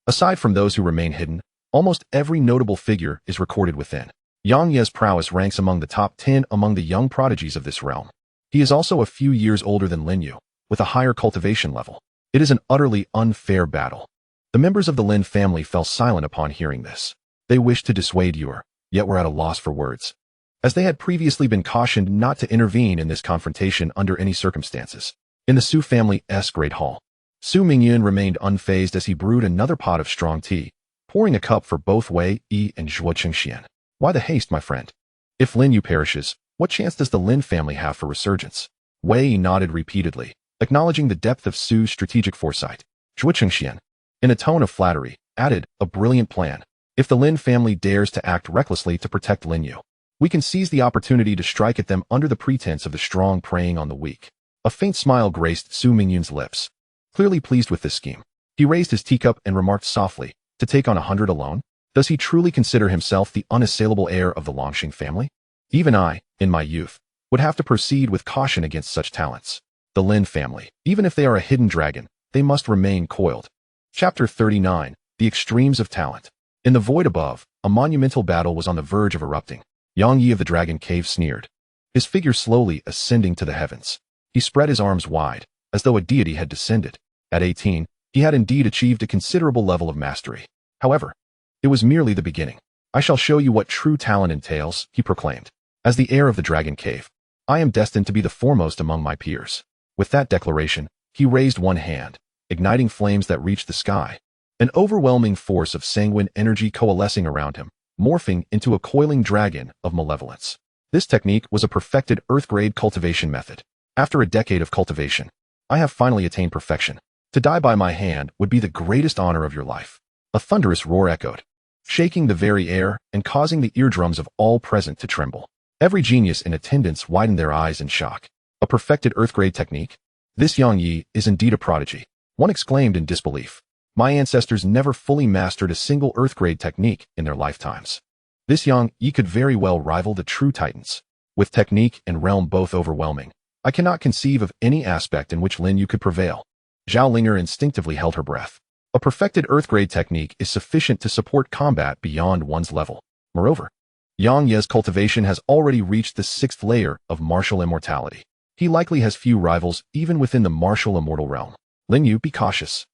Aside from those who remain hidden, almost every notable figure is recorded within. Yang Ye's prowess ranks among the top 10 among the young prodigies of this realm. He is also a few years older than Lin Yu, with a higher cultivation level. It is an utterly unfair battle. The members of the Lin family fell silent upon hearing this. They wished to dissuade Yu, yet were at a loss for words, as they had previously been cautioned not to intervene in this confrontation under any circumstances. In the Su family's great hall, Su Mingyun remained unfazed as he brewed another pot of strong tea, pouring a cup for both Wei Yi and Zhuo Chengxian. Why the haste, my friend? If Lin Yu perishes, what chance does the Lin family have for resurgence? Wei Yi nodded repeatedly, acknowledging the depth of Su's strategic foresight. Zhuo Chengxian, in a tone of flattery, added, a brilliant plan. If the Lin family dares to act recklessly to protect Lin Yu, we can seize the opportunity to strike at them under the pretense of the strong preying on the weak. A faint smile graced Su Mingyun's lips. Clearly pleased with this scheme, he raised his teacup and remarked softly, to take on 100 alone? Does he truly consider himself the unassailable heir of the Longxing family? Even I, in my youth, would have to proceed with caution against such talents. The Lin family, even if they are a hidden dragon, they must remain coiled. Chapter 39, The Extremes of Talent. In the void above, a monumental battle was on the verge of erupting. Yang Yi of the Dragon Cave sneered, his figure slowly ascending to the heavens. He spread his arms wide, as though a deity had descended. At 18, he had indeed achieved a considerable level of mastery. However, it was merely the beginning. I shall show you what true talent entails, he proclaimed. As the heir of the Dragon Cave, I am destined to be the foremost among my peers. With that declaration, he raised one hand, igniting flames that reached the sky. An overwhelming force of sanguine energy coalescing around him, morphing into a coiling dragon of malevolence. This technique was a perfected Earth-grade cultivation method. After a decade of cultivation, I have finally attained perfection. To die by my hand would be the greatest honor of your life. A thunderous roar echoed, shaking the very air and causing the eardrums of all present to tremble. Every genius in attendance widened their eyes in shock. A perfected Earth-grade technique? This Yang Yi is indeed a prodigy. One exclaimed in disbelief. My ancestors never fully mastered a single Earth-grade technique in their lifetimes. This Yang Yi could very well rival the true titans. With technique and realm both overwhelming, I cannot conceive of any aspect in which Lin You could prevail. Zhao Ling'er instinctively held her breath. A perfected Earth-grade technique is sufficient to support combat beyond one's level. Moreover, Yang Ye's cultivation has already reached the 6th layer of martial immortality. He likely has few rivals even within the martial immortal realm. Lin You, be cautious.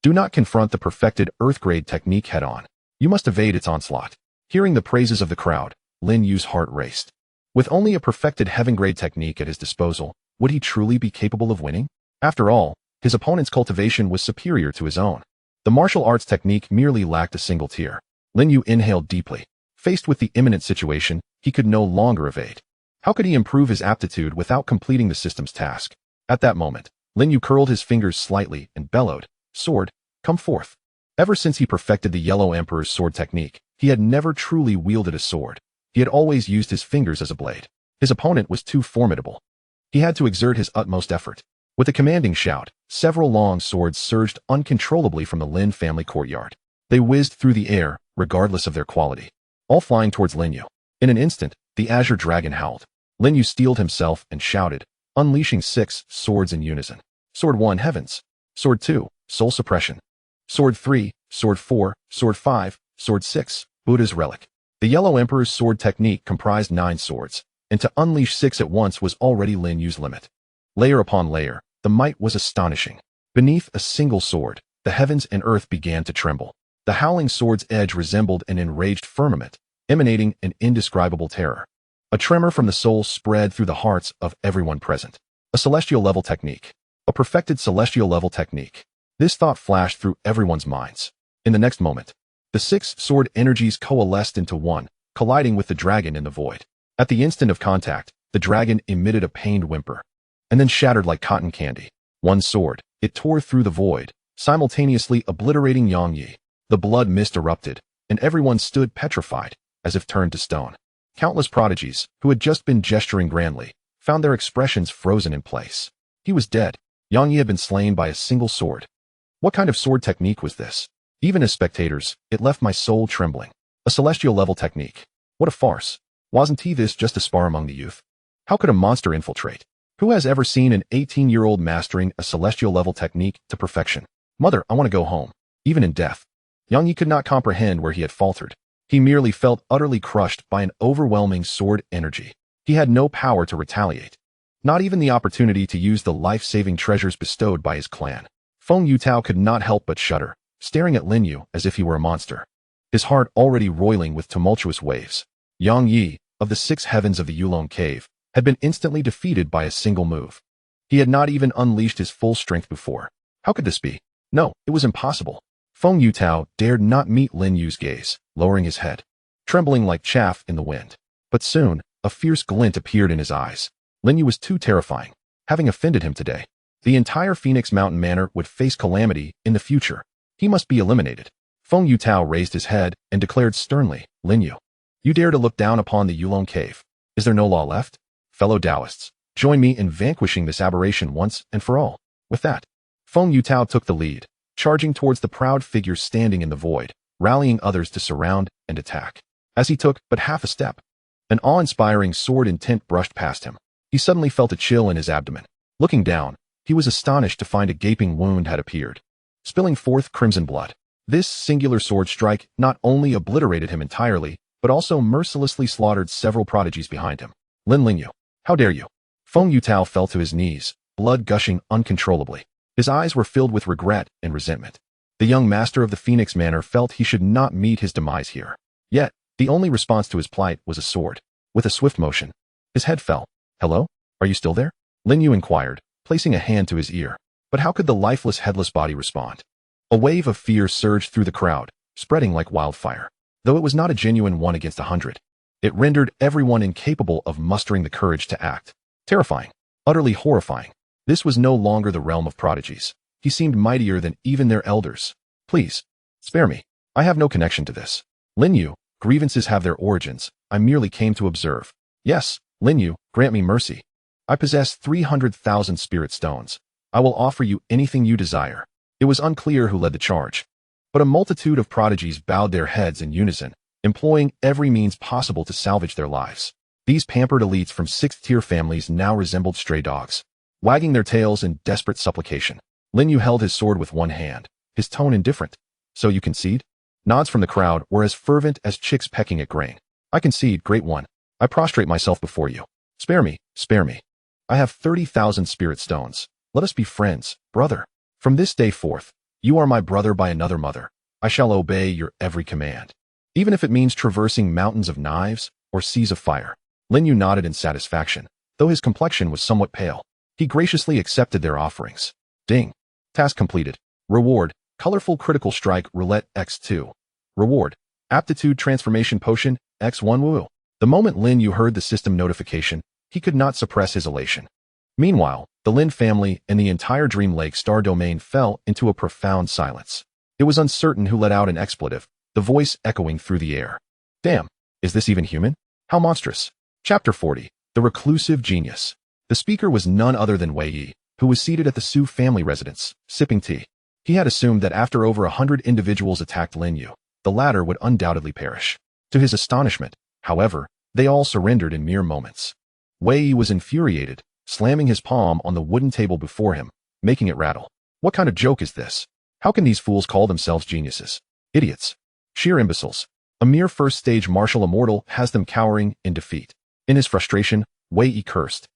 Do not confront the perfected Earth-grade technique head-on. You must evade its onslaught. Hearing the praises of the crowd, Lin Yu's heart raced. With only a perfected heaven-grade technique at his disposal, would he truly be capable of winning? After all, his opponent's cultivation was superior to his own. The martial arts technique merely lacked a single tier. Lin Yu inhaled deeply. Faced with the imminent situation, he could no longer evade. How could he improve his aptitude without completing the system's task? At that moment, Lin Yu curled his fingers slightly and bellowed, Sword, come forth. Ever since he perfected the Yellow Emperor's sword technique, he had never truly wielded a sword. He had always used his fingers as a blade. His opponent was too formidable. He had to exert his utmost effort. With a commanding shout, several long swords surged uncontrollably from the Lin family courtyard. They whizzed through the air, regardless of their quality, all flying towards Lin Yu. In an instant, the azure dragon howled. Lin Yu steeled himself and shouted, unleashing 6 swords in unison. Sword 1, Heavens. Sword 2, Soul Suppression. Sword 3, Sword 4, Sword 5, Sword 6, Buddha's Relic. The Yellow Emperor's sword technique comprised 9 swords, and to unleash 6 at once was already Lin Yu's limit. Layer upon layer, the might was astonishing. Beneath a single sword, the heavens and earth began to tremble. The howling sword's edge resembled an enraged firmament, emanating an indescribable terror. A tremor from the soul spread through the hearts of everyone present. A celestial level technique. A perfected celestial level technique. This thought flashed through everyone's minds. In the next moment, the 6 sword energies coalesced into one, colliding with the dragon in the void. At the instant of contact, the dragon emitted a pained whimper, and then shattered like cotton candy. One sword, it tore through the void, simultaneously obliterating Yang Yi. The blood mist erupted, and everyone stood petrified, as if turned to stone. Countless prodigies, who had just been gesturing grandly, found their expressions frozen in place. He was dead. Yang Yi had been slain by a single sword. What kind of sword technique was this? Even as spectators, it left my soul trembling. A celestial level technique. What a farce. Wasn't this just a spar among the youth? How could a monster infiltrate? Who has ever seen an 18-year-old mastering a celestial level technique to perfection? Mother, I want to go home. Even in death. Yang Yi could not comprehend where he had faltered. He merely felt utterly crushed by an overwhelming sword energy. He had no power to retaliate. Not even the opportunity to use the life-saving treasures bestowed by his clan. Feng Yutao could not help but shudder, staring at Lin You as if he were a monster. His heart already roiling with tumultuous waves. Yang Yi, of the 6 heavens of the Yulong cave, had been instantly defeated by a single move. He had not even unleashed his full strength before. How could this be? No, it was impossible. Feng Yutao dared not meet Lin Yu's gaze, lowering his head, trembling like chaff in the wind. But soon, a fierce glint appeared in his eyes. Lin Yu was too terrifying. Having offended him today, the entire Phoenix Mountain Manor would face calamity in the future. He must be eliminated. Feng Yutao raised his head and declared sternly, Lin Yu, you dare to look down upon the Yulong cave. Is there no law left? Fellow Taoists, join me in vanquishing this aberration once and for all. With that, Feng Yutao took the lead, charging towards the proud figure standing in the void, rallying others to surround and attack. As he took but half a step, an awe-inspiring sword intent brushed past him. He suddenly felt a chill in his abdomen. Looking down, he was astonished to find a gaping wound had appeared, spilling forth crimson blood. This singular sword strike not only obliterated him entirely, but also mercilessly slaughtered several prodigies behind him. Lin You, how dare you? Feng Yutao fell to his knees, blood gushing uncontrollably. His eyes were filled with regret and resentment. The young master of the Phoenix Manor felt he should not meet his demise here. Yet, the only response to his plight was a sword. With a swift motion, his head fell. Hello? Are you still there? Lin You inquired, placing a hand to his ear. But how could the lifeless, headless body respond? A wave of fear surged through the crowd, spreading like wildfire. Though it was not a genuine 1 against 100, it rendered everyone incapable of mustering the courage to act. Terrifying. Utterly horrifying. This was no longer the realm of prodigies. He seemed mightier than even their elders. Please, spare me. I have no connection to this. Lin You, grievances have their origins. I merely came to observe. Yes, Lin You, grant me mercy. I possess 300,000 spirit stones. I will offer you anything you desire. It was unclear who led the charge, but a multitude of prodigies bowed their heads in unison, employing every means possible to salvage their lives. These pampered elites from 6th-tier families now resembled stray dogs, wagging their tails in desperate supplication. Lin You held his sword with one hand, his tone indifferent. So you concede? Nods from the crowd were as fervent as chicks pecking at grain. I concede, great one. I prostrate myself before you. Spare me, spare me. I have 30,000 spirit stones. Let us be friends, brother. From this day forth, you are my brother by another mother. I shall obey your every command, even if it means traversing mountains of knives or seas of fire. Lin You nodded in satisfaction, though his complexion was somewhat pale. He graciously accepted their offerings. Ding. Task completed. Reward, colorful critical strike roulette x2. Reward, aptitude transformation potion x1 woo. The moment Lin You heard the system notification, he could not suppress his elation. Meanwhile, the Lin family and the entire Dream Lake Star Domain fell into a profound silence. It was uncertain who let out an expletive, the voice echoing through the air. Damn, is this even human? How monstrous. Chapter 40, The Reclusive Genius. The speaker was none other than Wei Yi, who was seated at the Su family residence, sipping tea. He had assumed that after over 100 individuals attacked Lin You, the latter would undoubtedly perish. To his astonishment, however, they all surrendered in mere moments. Wei Yi was infuriated, slamming his palm on the wooden table before him, making it rattle. What kind of joke is this? How can these fools call themselves geniuses? Idiots. Sheer imbeciles. A mere first-stage martial immortal has them cowering in defeat. In his frustration, Wei Yi cursed,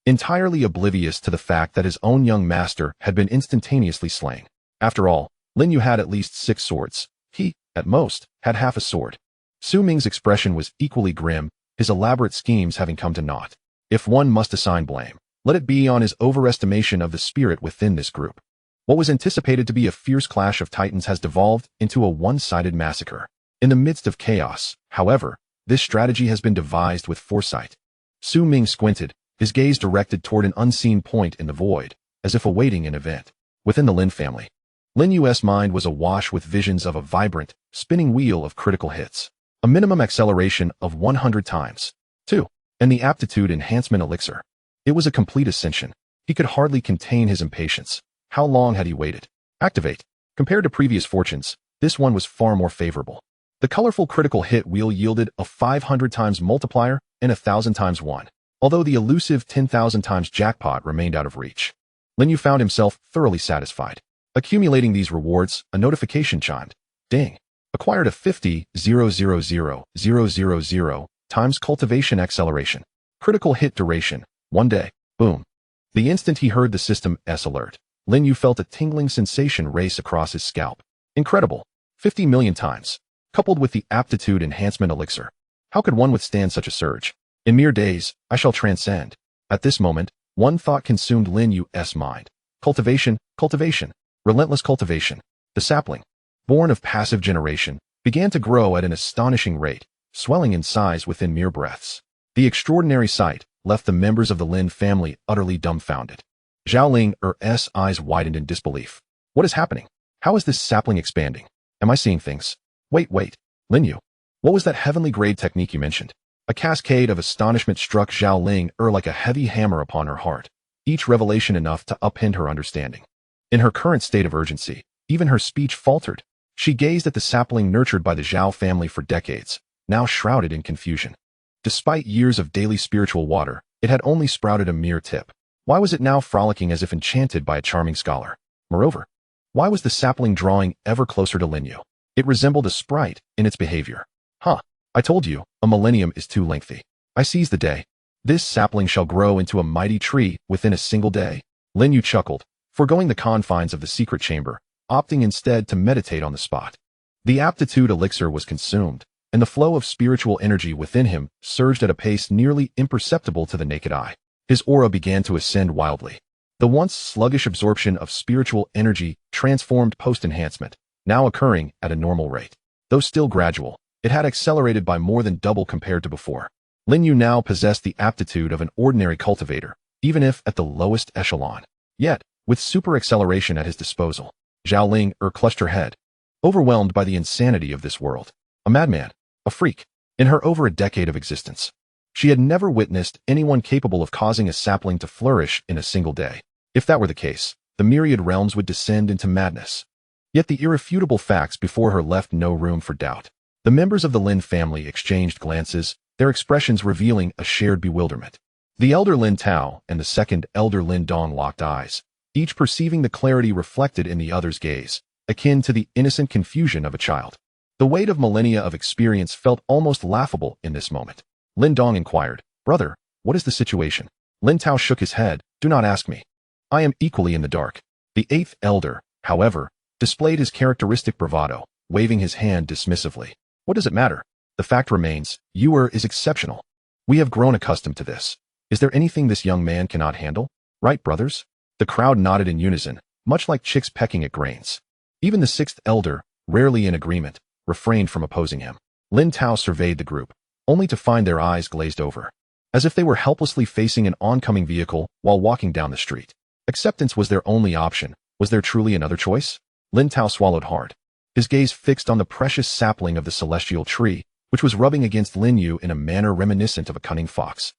entirely oblivious to the fact that his own young master had been instantaneously slain. After all, Lin You had at least 6 swords. He, at most, had half a sword. Su Ming's expression was equally grim, his elaborate schemes having come to naught. If one must assign blame, let it be on his overestimation of the spirit within this group. What was anticipated to be a fierce clash of titans has devolved into a one-sided massacre. In the midst of chaos, however, this strategy has been devised with foresight. Su Ming squinted, his gaze directed toward an unseen point in the void, as if awaiting an event. Within the Lin family, Lin Yu's mind was awash with visions of a vibrant, spinning wheel of critical hits. a minimum acceleration of 100 times. 2. And the aptitude enhancement elixir. It was a complete ascension. He could hardly contain his impatience. How long had he waited? Activate. Compared to previous fortunes, this one was far more favorable. The colorful critical hit wheel yielded a 500 times multiplier and 1,000 times 1, although the elusive 10,000 times jackpot remained out of reach. Lin You found himself thoroughly satisfied. Accumulating these rewards, a notification chimed. Ding. Acquired a 50,000,000 times cultivation acceleration. Critical hit duration, 1 day. Boom. The instant he heard the system's alert, Lin You felt a tingling sensation race across his scalp. Incredible. 50 million times. Coupled with the aptitude enhancement elixir. How could one withstand such a surge? In mere days, I shall transcend. At this moment, one thought consumed Lin Yu's mind. Cultivation, cultivation, relentless cultivation. The sapling, born of passive generation, began to grow at an astonishing rate, swelling in size within mere breaths. The extraordinary sight left the members of the Lin family utterly dumbfounded. Zhao Ling's eyes widened in disbelief. What is happening? How is this sapling expanding? Am I seeing things? Wait. Lin You. What was that heavenly grade technique you mentioned? A cascade of astonishment struck Zhao Ling like a heavy hammer upon her heart, each revelation enough to upend her understanding. In her current state of urgency, even her speech faltered. She gazed at the sapling nurtured by the Zhao family for decades, now shrouded in confusion. Despite years of daily spiritual water, it had only sprouted a mere tip. Why was it now frolicking as if enchanted by a charming scholar? Moreover, why was the sapling drawing ever closer to Lin You? It resembled a sprite in its behavior. I told you, a millennium is too lengthy. I seize the day. This sapling shall grow into a mighty tree within a single day. Lin You chuckled, foregoing the confines of the secret chamber, opting instead to meditate on the spot. The aptitude elixir was consumed, and the flow of spiritual energy within him surged at a pace nearly imperceptible to the naked eye. His aura began to ascend wildly. The once sluggish absorption of spiritual energy transformed post-enhancement, now occurring at a normal rate. Though still gradual, it had accelerated by more than double compared to before. Lin You now possessed the aptitude of an ordinary cultivator, even if at the lowest echelon. Yet, with super acceleration at his disposal, Zhao Ling clutched her head, overwhelmed by the insanity of this world. A madman, a freak. In her over a decade of existence, she had never witnessed anyone capable of causing a sapling to flourish in a single day. If that were the case, the myriad realms would descend into madness. Yet the irrefutable facts before her left no room for doubt. The members of the Lin family exchanged glances, their expressions revealing a shared bewilderment. The elder Lin Tao and the second elder Lin Dong locked eyes, each perceiving the clarity reflected in the other's gaze, akin to the innocent confusion of a child. The weight of millennia of experience felt almost laughable in this moment. Lin Dong inquired, "Brother, what is the situation?" Lin Tao shook his head, "Do not ask me. I am equally in the dark." The eighth elder, however, displayed his characteristic bravado, waving his hand dismissively. "What does it matter? The fact remains, you is exceptional. We have grown accustomed to this. Is there anything this young man cannot handle? Right, brothers?" The crowd nodded in unison, much like chicks pecking at grains. Even the sixth elder, rarely in agreement, refrained from opposing him. Lin Tao surveyed the group, only to find their eyes glazed over, as if they were helplessly facing an oncoming vehicle while walking down the street. Acceptance was their only option. Was there truly another choice? Lin Tao swallowed hard, his gaze fixed on the precious sapling of the celestial tree, which was rubbing against Lin You in a manner reminiscent of a cunning fox.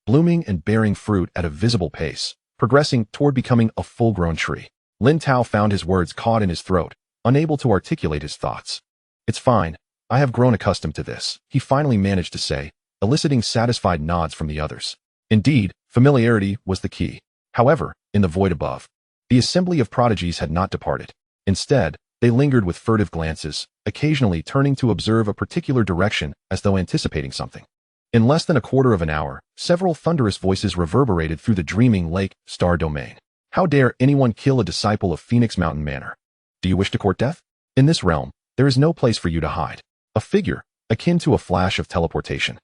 Blooming and bearing fruit at a visible pace, progressing toward becoming a full-grown tree. Lin Tao found his words caught in his throat, unable to articulate his thoughts. "It's fine. I have grown accustomed to this," he finally managed to say, eliciting satisfied nods from the others. Indeed, familiarity was the key. However, in the void above, the assembly of prodigies had not departed. Instead, they lingered with furtive glances, occasionally turning to observe a particular direction as though anticipating something. In less than a quarter of an hour, several thunderous voices reverberated through the dreaming lake star domain. "How dare anyone kill a disciple of Phoenix Mountain Manor? Do you wish to court death? In this realm, there is no place for you to hide." A figure, akin to a flash of teleportation,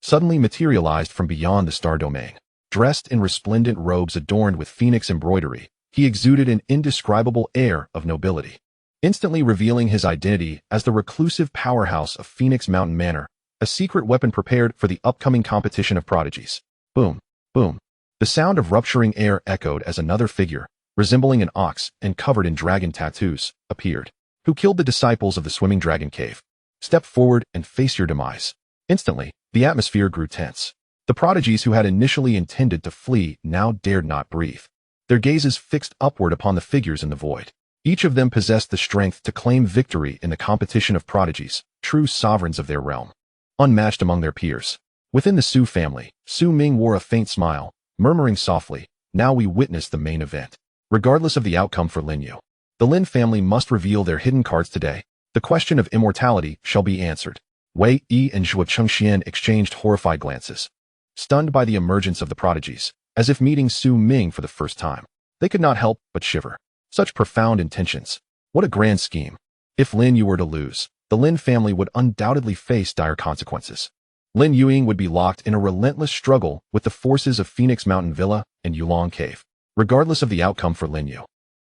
suddenly materialized from beyond the star domain. Dressed in resplendent robes adorned with phoenix embroidery, he exuded an indescribable air of nobility, instantly revealing his identity as the reclusive powerhouse of Phoenix Mountain Manor, a secret weapon prepared for the upcoming competition of prodigies. Boom, boom. The sound of rupturing air echoed as another figure, resembling an ox and covered in dragon tattoos, appeared. "Who killed the disciples of the swimming dragon cave?" Step forward and face your demise. Instantly, the atmosphere grew tense. The prodigies who had initially intended to flee now dared not breathe. Their gazes fixed upward upon the figures in the void. Each of them possessed the strength to claim victory in the competition of prodigies, true sovereigns of their realm. Unmatched among their peers. Within the Su family, Su Ming wore a faint smile, murmuring softly, "Now we witness the main event." Regardless of the outcome for Lin You, the Lin family must reveal their hidden cards today. The question of immortality shall be answered. Wei Yi and Zhuo Chengxian exchanged horrified glances. Stunned by the emergence of the prodigies, as if meeting Su Ming for the first time, they could not help but shiver. Such profound intentions. What a grand scheme. If Lin You were to lose, the Lin family would undoubtedly face dire consequences. Lin Yuing would be locked in a relentless struggle with the forces of Phoenix Mountain Villa and Yulong Cave. Regardless of the outcome for Lin You,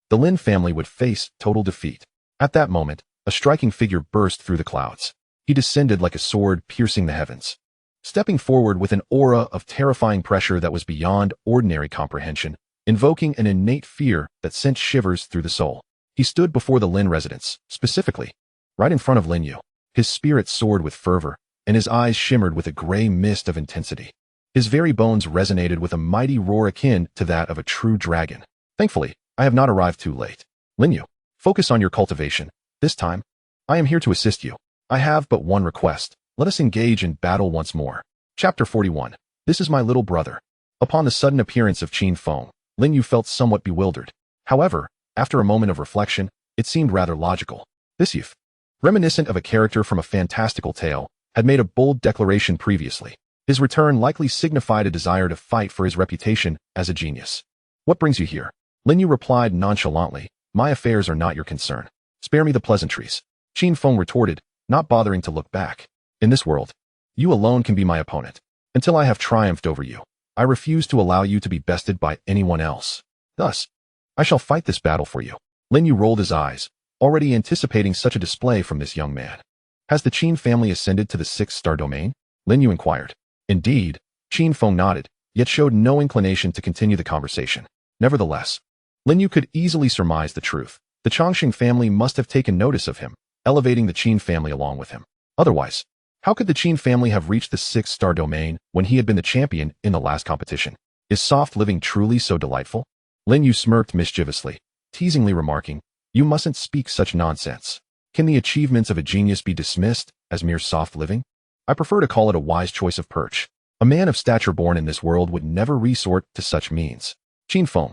the Lin family would face total defeat. At that moment, a striking figure burst through the clouds. He descended like a sword piercing the heavens. Stepping forward with an aura of terrifying pressure that was beyond ordinary comprehension, invoking an innate fear that sent shivers through the soul. He stood before the Lin residence, specifically, right in front of Lin You. His spirit soared with fervor, and his eyes shimmered with a gray mist of intensity. His very bones resonated with a mighty roar akin to that of a true dragon. Thankfully, I have not arrived too late. Lin You, focus on your cultivation. This time, I am here to assist you. I have but one request. Let us engage in battle once more. Chapter 41. This is my little brother. Upon the sudden appearance of Qin Feng, Lin You felt somewhat bewildered. However, after a moment of reflection, it seemed rather logical. This youth, reminiscent of a character from a fantastical tale, had made a bold declaration previously. His return likely signified a desire to fight for his reputation as a genius. What brings you here? Lin You replied nonchalantly, "My affairs are not your concern. Spare me the pleasantries." Qin Feng retorted, not bothering to look back. "In this world, you alone can be my opponent. Until I have triumphed over you, I refuse to allow you to be bested by anyone else. Thus, I shall fight this battle for you." Lin You rolled his eyes, already anticipating such a display from this young man. "Has the Qin family ascended to the 6-star domain?" Lin You inquired. Indeed, Qin Feng nodded, yet showed no inclination to continue the conversation. Nevertheless, Lin You could easily surmise the truth. The Chongqing family must have taken notice of him, elevating the Qin family along with him. Otherwise, how could the Qin family have reached the 6-star domain when he had been the champion in the last competition? Is soft living truly so delightful? Lin You smirked mischievously, teasingly remarking, "You mustn't speak such nonsense. Can the achievements of a genius be dismissed as mere soft living? I prefer to call it a wise choice of perch. A man of stature born in this world would never resort to such means." Qin Feng,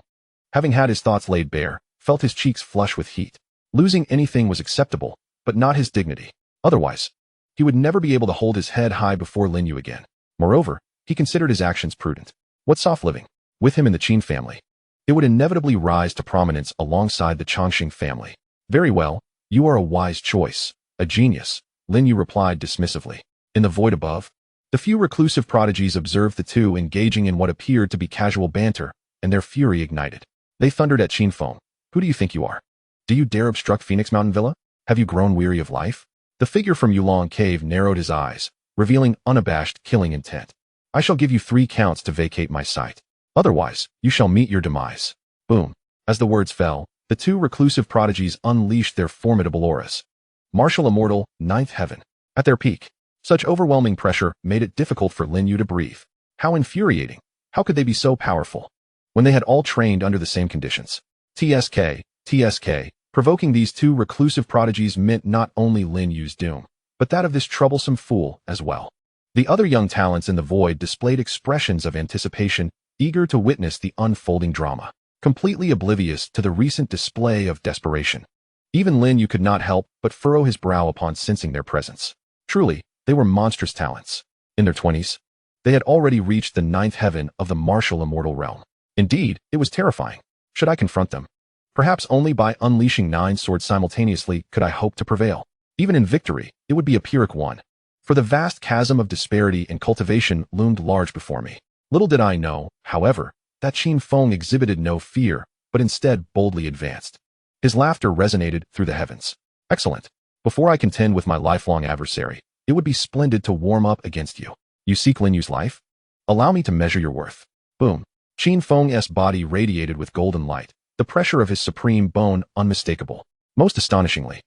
having had his thoughts laid bare, felt his cheeks flush with heat. Losing anything was acceptable, but not his dignity. Otherwise, he would never be able to hold his head high before Lin You again. Moreover, he considered his actions prudent. What soft living? With him in the Qin family, it would inevitably rise to prominence alongside the Chongqing family. "Very well, you are a wise choice, a genius," Lin You replied dismissively. In the void above, the few reclusive prodigies observed the two engaging in what appeared to be casual banter, and their fury ignited. They thundered at Qin Feng. "Who do you think you are? Do you dare obstruct Phoenix Mountain Villa? Have you grown weary of life?" The figure from Yulong Cave narrowed his eyes, revealing unabashed killing intent. "I shall give you 3 counts to vacate my sight. Otherwise, you shall meet your demise." Boom. As the words fell, the 2 reclusive prodigies unleashed their formidable auras. Martial Immortal, 9th Heaven. At their peak, such overwhelming pressure made it difficult for Lin You to breathe. How infuriating. How could they be so powerful when they had all trained under the same conditions? TSK. Provoking these 2 reclusive prodigies meant not only Lin Yu's doom, but that of this troublesome fool as well. The other young talents in the void displayed expressions of anticipation, eager to witness the unfolding drama, completely oblivious to the recent display of desperation. Even Lin You could not help but furrow his brow upon sensing their presence. Truly, they were monstrous talents. In their 20s, they had already reached the 9th heaven of the martial immortal realm. Indeed, it was terrifying. Should I confront them? Perhaps only by unleashing 9 swords simultaneously could I hope to prevail. Even in victory, it would be a Pyrrhic one. For the vast chasm of disparity in cultivation loomed large before me. Little did I know, however, that Qin Feng exhibited no fear, but instead boldly advanced. His laughter resonated through the heavens. "Excellent. Before I contend with my lifelong adversary, it would be splendid to warm up against you. You seek Lin Yu's life? Allow me to measure your worth." Boom. Qin Feng's body radiated with golden light, the pressure of his supreme bone unmistakable. Most astonishingly,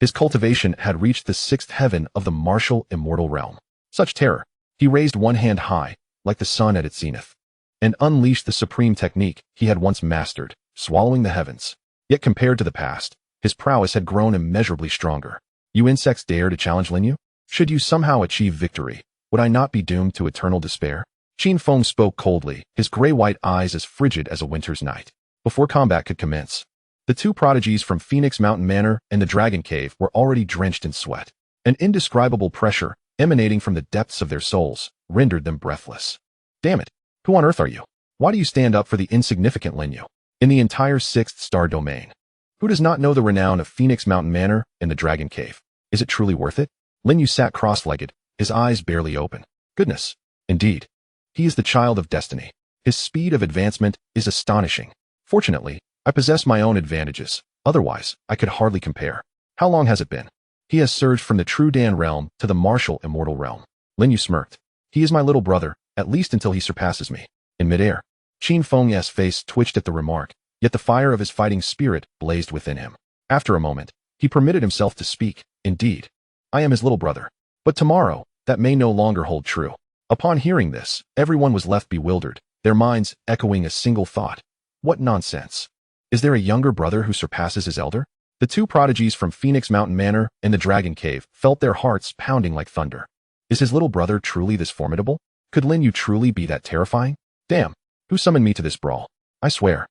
His cultivation had reached the sixth heaven of the martial immortal realm. Such terror! He raised one hand high, like the sun at its zenith, and unleashed the supreme technique he had once mastered, swallowing the heavens. Yet compared to the past, his prowess had grown immeasurably stronger. You insects dare to challenge Lin You? Should you somehow achieve victory, would I not be doomed to eternal despair? Qin Feng spoke coldly, his gray-white eyes as frigid as a winter's night. Before combat could commence, the two prodigies from Phoenix Mountain Manor and the Dragon Cave were already drenched in sweat. An indescribable pressure, emanating from the depths of their souls, rendered them breathless. Damn it! Who on earth are you? Why do you stand up for the insignificant Lin You in the entire sixth star domain? Who does not know the renown of Phoenix Mountain Manor and the Dragon Cave? Is it truly worth it? Lin You sat cross-legged, his eyes barely open. Goodness! Indeed. He is the child of destiny. His speed of advancement is astonishing. Fortunately, I possess my own advantages. Otherwise, I could hardly compare. How long has it been? He has surged from the true Dan realm to the martial immortal realm. Lin You smirked. He is my little brother, at least until he surpasses me. In midair, Qin Feng's face twitched at the remark, yet the fire of his fighting spirit blazed within him. After a moment, he permitted himself to speak. Indeed, I am his little brother. But tomorrow, that may no longer hold true. Upon hearing this, everyone was left bewildered, their minds echoing a single thought. What nonsense! Is there a younger brother who surpasses his elder? The two prodigies from Phoenix Mountain Manor and the Dragon Cave felt their hearts pounding like thunder. Is his little brother truly this formidable? Could Lin You truly be that terrifying? Damn! Who summoned me to this brawl? I swear.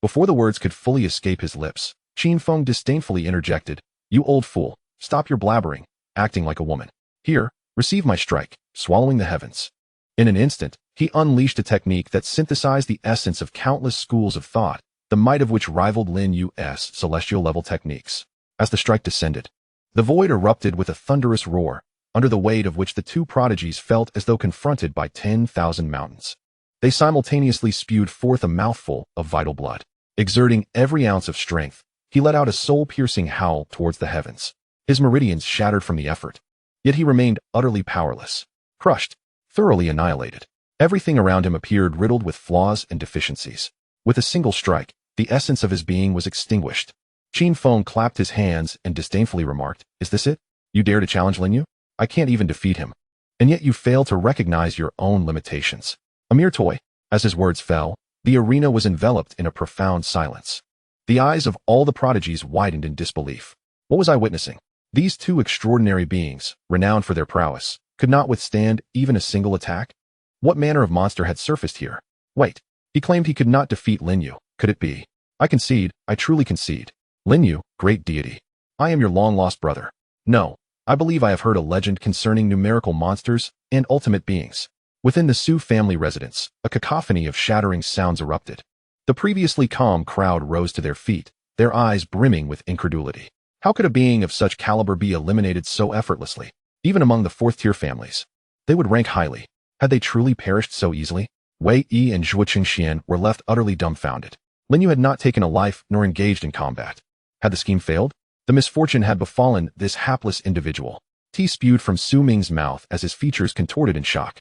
Before the words could fully escape his lips, Qin Feng disdainfully interjected, You old fool, stop your blabbering, acting like a woman. Here, receive my strike, swallowing the heavens. In an instant, he unleashed a technique that synthesized the essence of countless schools of thought, the might of which rivaled Lin Yu's celestial-level techniques. As the strike descended, the void erupted with a thunderous roar, under the weight of which the two prodigies felt as though confronted by 10,000 mountains. They simultaneously spewed forth a mouthful of vital blood. Exerting every ounce of strength, he let out a soul-piercing howl towards the heavens. His meridians shattered from the effort. Yet he remained utterly powerless, crushed, thoroughly annihilated. Everything around him appeared riddled with flaws and deficiencies. With a single strike, the essence of his being was extinguished. Qin Feng clapped his hands and disdainfully remarked, Is this it? You dare to challenge Lin You? I can't even defeat him. And yet you fail to recognize your own limitations. A mere toy. As his words fell, the arena was enveloped in a profound silence. The eyes of all the prodigies widened in disbelief. What was I witnessing? These two extraordinary beings, renowned for their prowess, could not withstand even a single attack? What manner of monster had surfaced here? Wait, he claimed he could not defeat Lin You. Could it be? I concede, I truly concede. Lin You, great deity. I am your long-lost brother. No, I believe I have heard a legend concerning numerical monsters and ultimate beings. Within the Su family residence, a cacophony of shattering sounds erupted. The previously calm crowd rose to their feet, their eyes brimming with incredulity. How could a being of such caliber be eliminated so effortlessly, even among the fourth-tier families? They would rank highly. Had they truly perished so easily? Wei Yi and Zhuo Qingxian were left utterly dumbfounded. Lin You had not taken a life nor engaged in combat. Had the scheme failed? The misfortune had befallen this hapless individual. Tea spewed from Su Ming's mouth as his features contorted in shock.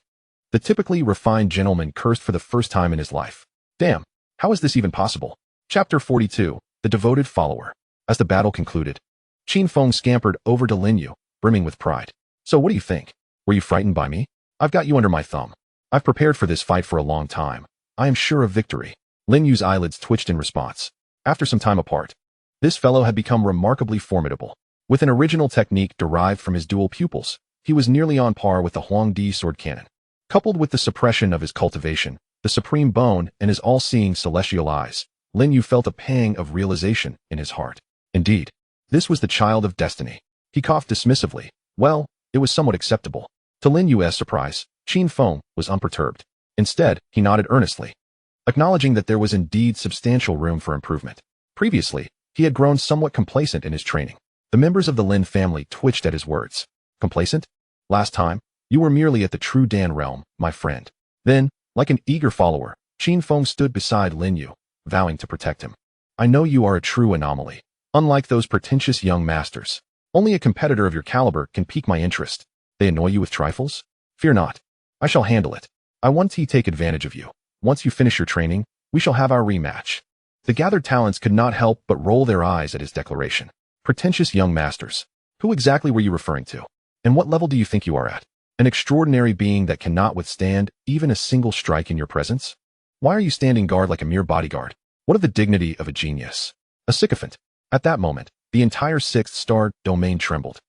The typically refined gentleman cursed for the first time in his life. Damn, how is this even possible? Chapter 42, The Devoted Follower. As the battle concluded, Qin Feng scampered over to Lin You, brimming with pride. So what do you think? Were you frightened by me? I've got you under my thumb. I've prepared for this fight for a long time. I am sure of victory. Lin Yu's eyelids twitched in response. After some time apart, this fellow had become remarkably formidable. With an original technique derived from his dual pupils, he was nearly on par with the Huangdi sword cannon. Coupled with the suppression of his cultivation, the supreme bone, and his all-seeing celestial eyes, Lin You felt a pang of realization in his heart. Indeed, this was the child of destiny. He coughed dismissively. Well, it was somewhat acceptable. To Lin Yu's surprise, Qin Feng was unperturbed. Instead, he nodded earnestly, acknowledging that there was indeed substantial room for improvement. Previously, he had grown somewhat complacent in his training. The members of the Lin family twitched at his words. Complacent? Last time, you were merely at the true Dan realm, my friend. Then, like an eager follower, Qin Feng stood beside Lin You, vowing to protect him. I know you are a true anomaly. Unlike those pretentious young masters, only a competitor of your caliber can pique my interest. They annoy you with trifles? Fear not. I shall handle it. I want to take advantage of you. Once you finish your training, we shall have our rematch. The gathered talents could not help but roll their eyes at his declaration. Pretentious young masters. Who exactly were you referring to? And what level do you think you are at? An extraordinary being that cannot withstand even a single strike in your presence? Why are you standing guard like a mere bodyguard? What of the dignity of a genius? A sycophant. At that moment, the entire sixth-star domain trembled.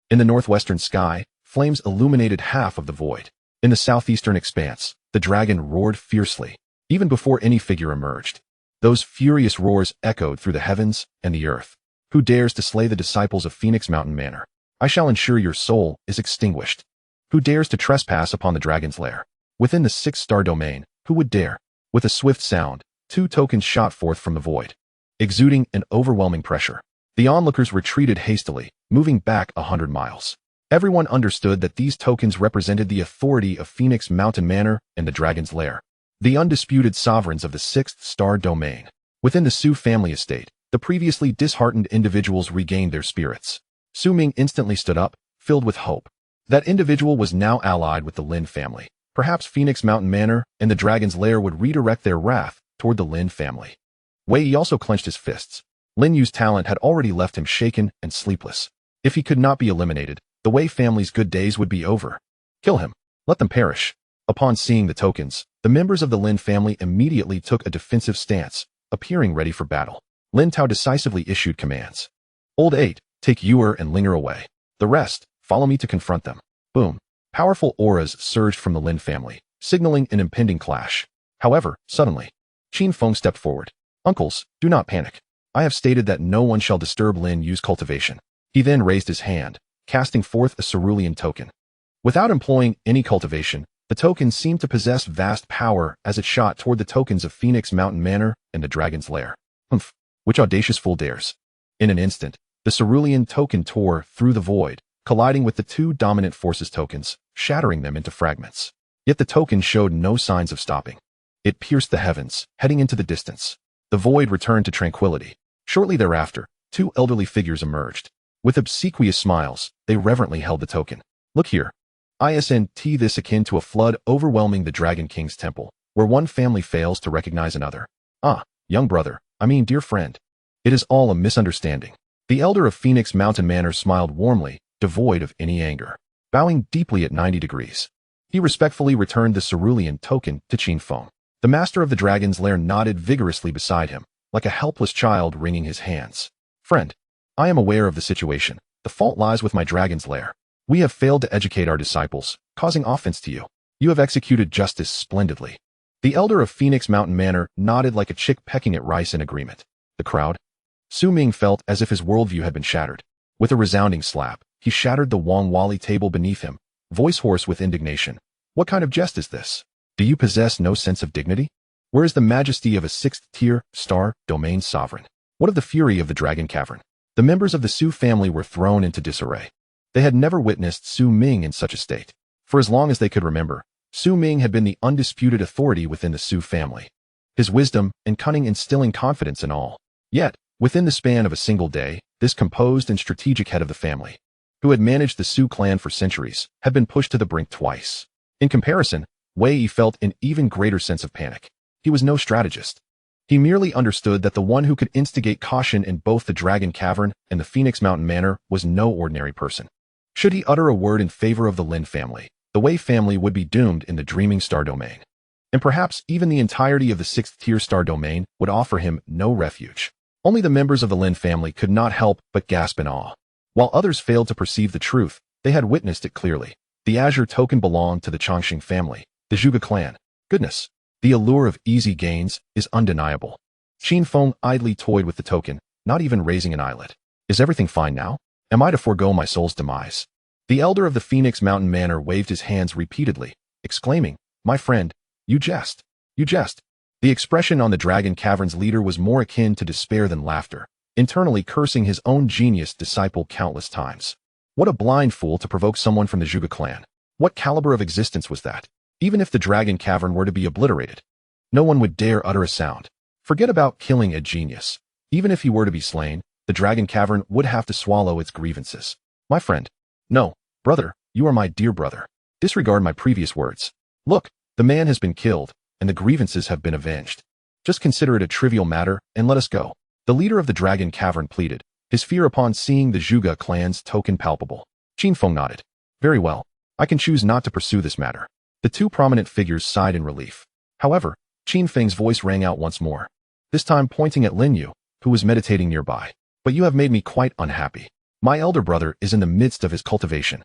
In the northwestern sky, flames illuminated half of the void. In the southeastern expanse, the dragon roared fiercely, even before any figure emerged. Those furious roars echoed through the heavens and the earth. Who dares to slay the disciples of Phoenix Mountain Manor? I shall ensure your soul is extinguished. Who dares to trespass upon the dragon's lair? Within the sixth-star domain, who would dare? With a swift sound, 2 tokens shot forth from the void, exuding an overwhelming pressure. The onlookers retreated hastily, moving back 100 miles. Everyone understood that these tokens represented the authority of Phoenix Mountain Manor and the dragon's lair, the undisputed sovereigns of the sixth-star domain. Within the Su family estate, the previously disheartened individuals regained their spirits. Su Ming instantly stood up, filled with hope. That individual was now allied with the Lin family. Perhaps Phoenix Mountain Manor and the dragon's lair would redirect their wrath toward the Lin family. Wei Yi also clenched his fists. Lin Yu's talent had already left him shaken and sleepless. If he could not be eliminated, the Wei family's good days would be over. Kill him. Let them perish. Upon seeing the tokens, the members of the Lin family immediately took a defensive stance, appearing ready for battle. Lin Tao decisively issued commands. Old 8, take Yuer and Linger away. The rest, follow me to confront them. Boom. Powerful auras surged from the Lin family, signaling an impending clash. However, suddenly, Qin Feng stepped forward. Uncles, do not panic. I have stated that no one shall disturb Lin Yu's cultivation. He then raised his hand, casting forth a cerulean token. Without employing any cultivation, the token seemed to possess vast power as it shot toward the tokens of Phoenix Mountain Manor and the dragon's lair. Humph. Which audacious fool dares? In an instant, the cerulean token tore through the void, colliding with the 2 dominant forces tokens, shattering them into fragments. Yet the token showed no signs of stopping. It pierced the heavens, heading into the distance. The void returned to tranquility. Shortly thereafter, 2 elderly figures emerged. With obsequious smiles, they reverently held the token. Look here. Isn't this akin to a flood overwhelming the Dragon King's temple, where one family fails to recognize another? Ah, young brother, dear friend. It is all a misunderstanding. The elder of Phoenix Mountain Manor smiled warmly, devoid of any anger. Bowing deeply at 90 degrees, he respectfully returned the cerulean token to Qin Feng. The master of the dragon's lair nodded vigorously beside him, like a helpless child wringing his hands. Friend, I am aware of the situation. The fault lies with my dragon's lair. We have failed to educate our disciples, causing offense to you. You have executed justice splendidly. The elder of Phoenix Mountain Manor nodded like a chick pecking at rice in agreement. The crowd? Su Ming felt as if his worldview had been shattered. With a resounding slap, he shattered the Wang Wali table beneath him, voice hoarse with indignation. What kind of jest is this? Do you possess no sense of dignity? Where is the majesty of a 6th-tier, star, domain sovereign? What of the fury of the Dragon Cavern? The members of the Su family were thrown into disarray. They had never witnessed Su Ming in such a state. For as long as they could remember, Su Ming had been the undisputed authority within the Su family. His wisdom and cunning instilling confidence in all. Yet, within the span of a single day, this composed and strategic head of the family, who had managed the Su clan for centuries, had been pushed to the brink twice. In comparison, Wei Yi felt an even greater sense of panic. He was no strategist. He merely understood that the one who could instigate caution in both the Dragon Cavern and the Phoenix Mountain Manor was no ordinary person. Should he utter a word in favor of the Lin family, the Wei family would be doomed in the Dreaming Star Domain. And perhaps even the entirety of the 6th-tier star domain would offer him no refuge. Only the members of the Lin family could not help but gasp in awe. While others failed to perceive the truth, they had witnessed it clearly. The Azure token belonged to the Chongqing family, the Zhuge clan. Goodness, the allure of easy gains is undeniable. Qin Feng idly toyed with the token, not even raising an eyelid. Is everything fine now? Am I to forego my soul's demise? The elder of the Phoenix Mountain Manor waved his hands repeatedly, exclaiming, My friend, you jest. You jest. The expression on the Dragon Cavern's leader was more akin to despair than laughter, internally cursing his own genius disciple countless times. What a blind fool to provoke someone from the Zhuge clan. What caliber of existence was that? Even if the Dragon Cavern were to be obliterated, no one would dare utter a sound. Forget about killing a genius. Even if he were to be slain, the Dragon Cavern would have to swallow its grievances. My friend. No, brother, you are my dear brother. Disregard my previous words. Look, the man has been killed, and the grievances have been avenged. Just consider it a trivial matter, and let us go. The leader of the Dragon Cavern pleaded, his fear upon seeing the Zhuge clan's token palpable. Qinfeng nodded. Very well. I can choose not to pursue this matter. The two prominent figures sighed in relief. However, Qinfeng's voice rang out once more, this time pointing at Lin You, who was meditating nearby. But you have made me quite unhappy. My elder brother is in the midst of his cultivation.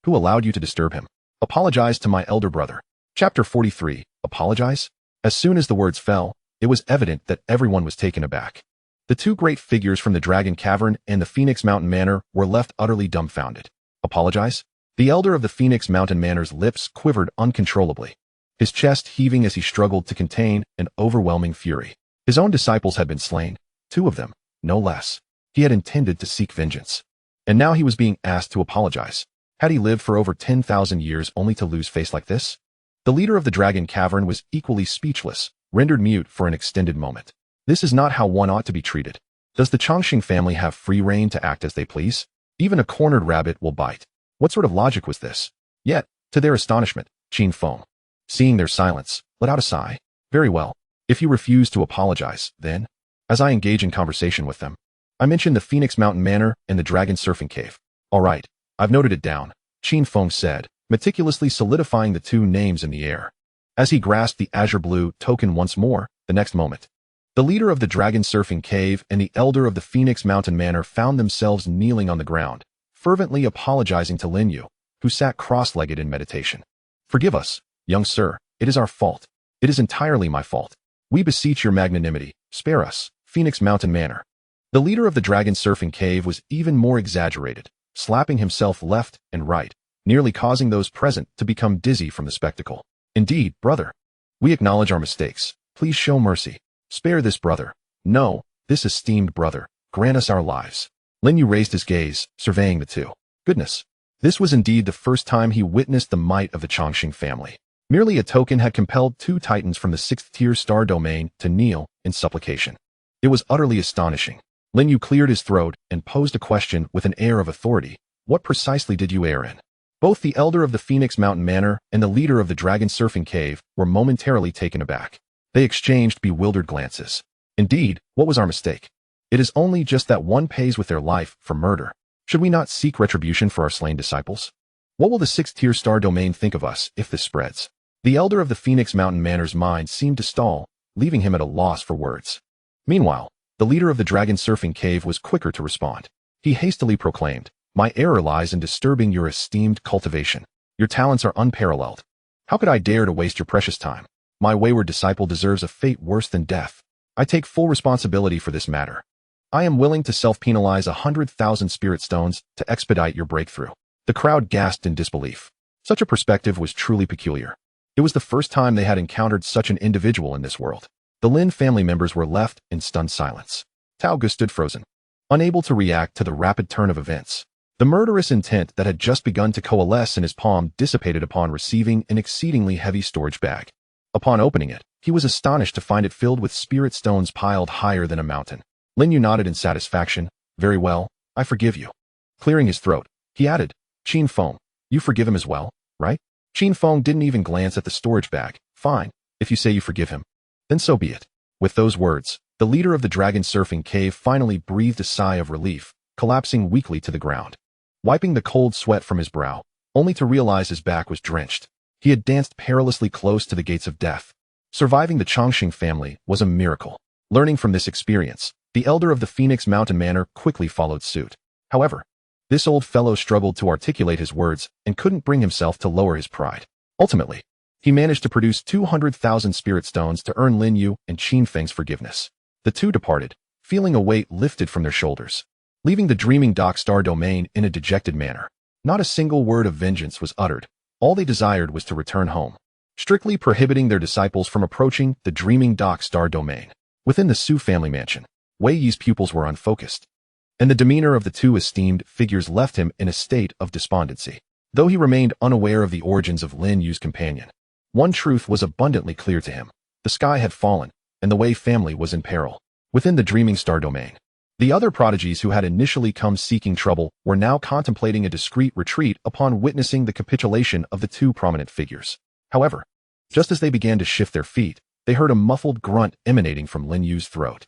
Who allowed you to disturb him? Apologize to my elder brother. Chapter 43. Apologize? As soon as the words fell, it was evident that everyone was taken aback. The two great figures from the Dragon Cavern and the Phoenix Mountain Manor were left utterly dumbfounded. Apologize? The elder of the Phoenix Mountain Manor's lips quivered uncontrollably, his chest heaving as he struggled to contain an overwhelming fury. His own disciples had been slain, 2 of them, no less. He had intended to seek vengeance. And now he was being asked to apologize. Had he lived for over 10,000 years only to lose face like this? The leader of the Dragon Cavern was equally speechless, rendered mute for an extended moment. This is not how one ought to be treated. Does the Chongqing family have free rein to act as they please? Even a cornered rabbit will bite. What sort of logic was this? Yet, to their astonishment, Qinfeng, seeing their silence, let out a sigh. Very well. If you refuse to apologize, then, as I engage in conversation with them, I mention the Phoenix Mountain Manor and the Dragon Surfing Cave. All right, I've noted it down, Qinfeng said, meticulously solidifying the 2 names in the air. As he grasped the azure blue token once more, the next moment, the leader of the Dragon Surfing Cave and the elder of the Phoenix Mountain Manor found themselves kneeling on the ground, fervently apologizing to Lin You, who sat cross-legged in meditation. Forgive us, young sir, it is our fault. It is entirely my fault. We beseech your magnanimity, spare us, Phoenix Mountain Manor. The leader of the Dragon Surfing Cave was even more exaggerated, slapping himself left and right, nearly causing those present to become dizzy from the spectacle. Indeed, brother. We acknowledge our mistakes. Please show mercy. Spare this brother. No, this esteemed brother. Grant us our lives. Lin You raised his gaze, surveying the 2. Goodness. This was indeed the first time he witnessed the might of the Chongqing family. Merely a token had compelled 2 titans from the 6th-tier star domain to kneel in supplication. It was utterly astonishing. Lin You cleared his throat and posed a question with an air of authority. What precisely did you err in? Both the elder of the Phoenix Mountain Manor and the leader of the Dragon Surfing Cave were momentarily taken aback. They exchanged bewildered glances. Indeed, what was our mistake? It is only just that one pays with their life for murder. Should we not seek retribution for our slain disciples? What will the 6th-tier star domain think of us if this spreads? The elder of the Phoenix Mountain Manor's mind seemed to stall, leaving him at a loss for words. Meanwhile, the leader of the Dragon Surfing Cave was quicker to respond. He hastily proclaimed, my error lies in disturbing your esteemed cultivation. Your talents are unparalleled. How could I dare to waste your precious time? My wayward disciple deserves a fate worse than death. I take full responsibility for this matter. I am willing to self-penalize 100,000 spirit stones to expedite your breakthrough. The crowd gasped in disbelief. Such a perspective was truly peculiar. It was the first time they had encountered such an individual in this world. The Lin family members were left in stunned silence. Tao Gu stood frozen, unable to react to the rapid turn of events. The murderous intent that had just begun to coalesce in his palm dissipated upon receiving an exceedingly heavy storage bag. Upon opening it, he was astonished to find it filled with spirit stones piled higher than a mountain. Lin You nodded in satisfaction. Very well, I forgive you. Clearing his throat, he added, Qinfeng, you forgive him as well, right? Qinfeng didn't even glance at the storage bag. Fine, if you say you forgive him, then so be it. With those words, the leader of the Dragon Surfing Cave finally breathed a sigh of relief, collapsing weakly to the ground. Wiping the cold sweat from his brow, only to realize his back was drenched. He had danced perilously close to the gates of death. Surviving the Chongqing family was a miracle. Learning from this experience, the elder of the Phoenix Mountain Manor quickly followed suit. However, this old fellow struggled to articulate his words and couldn't bring himself to lower his pride. Ultimately, he managed to produce 200,000 spirit stones to earn Lin You and Qinfeng's forgiveness. The 2 departed, feeling a weight lifted from their shoulders, leaving the dreaming dock star domain in a dejected manner. Not a single word of vengeance was uttered. All they desired was to return home, strictly prohibiting their disciples from approaching the dreaming dock star domain. Within the Su family mansion, Wei Yi's pupils were unfocused, and the demeanor of the 2 esteemed figures left him in a state of despondency. Though he remained unaware of the origins of Lin Yu's companion, one truth was abundantly clear to him. The sky had fallen, and the Wei family was in peril. Within the dreaming star domain, the other prodigies who had initially come seeking trouble were now contemplating a discreet retreat upon witnessing the capitulation of the 2 prominent figures. However, just as they began to shift their feet, they heard a muffled grunt emanating from Lin Yu's throat.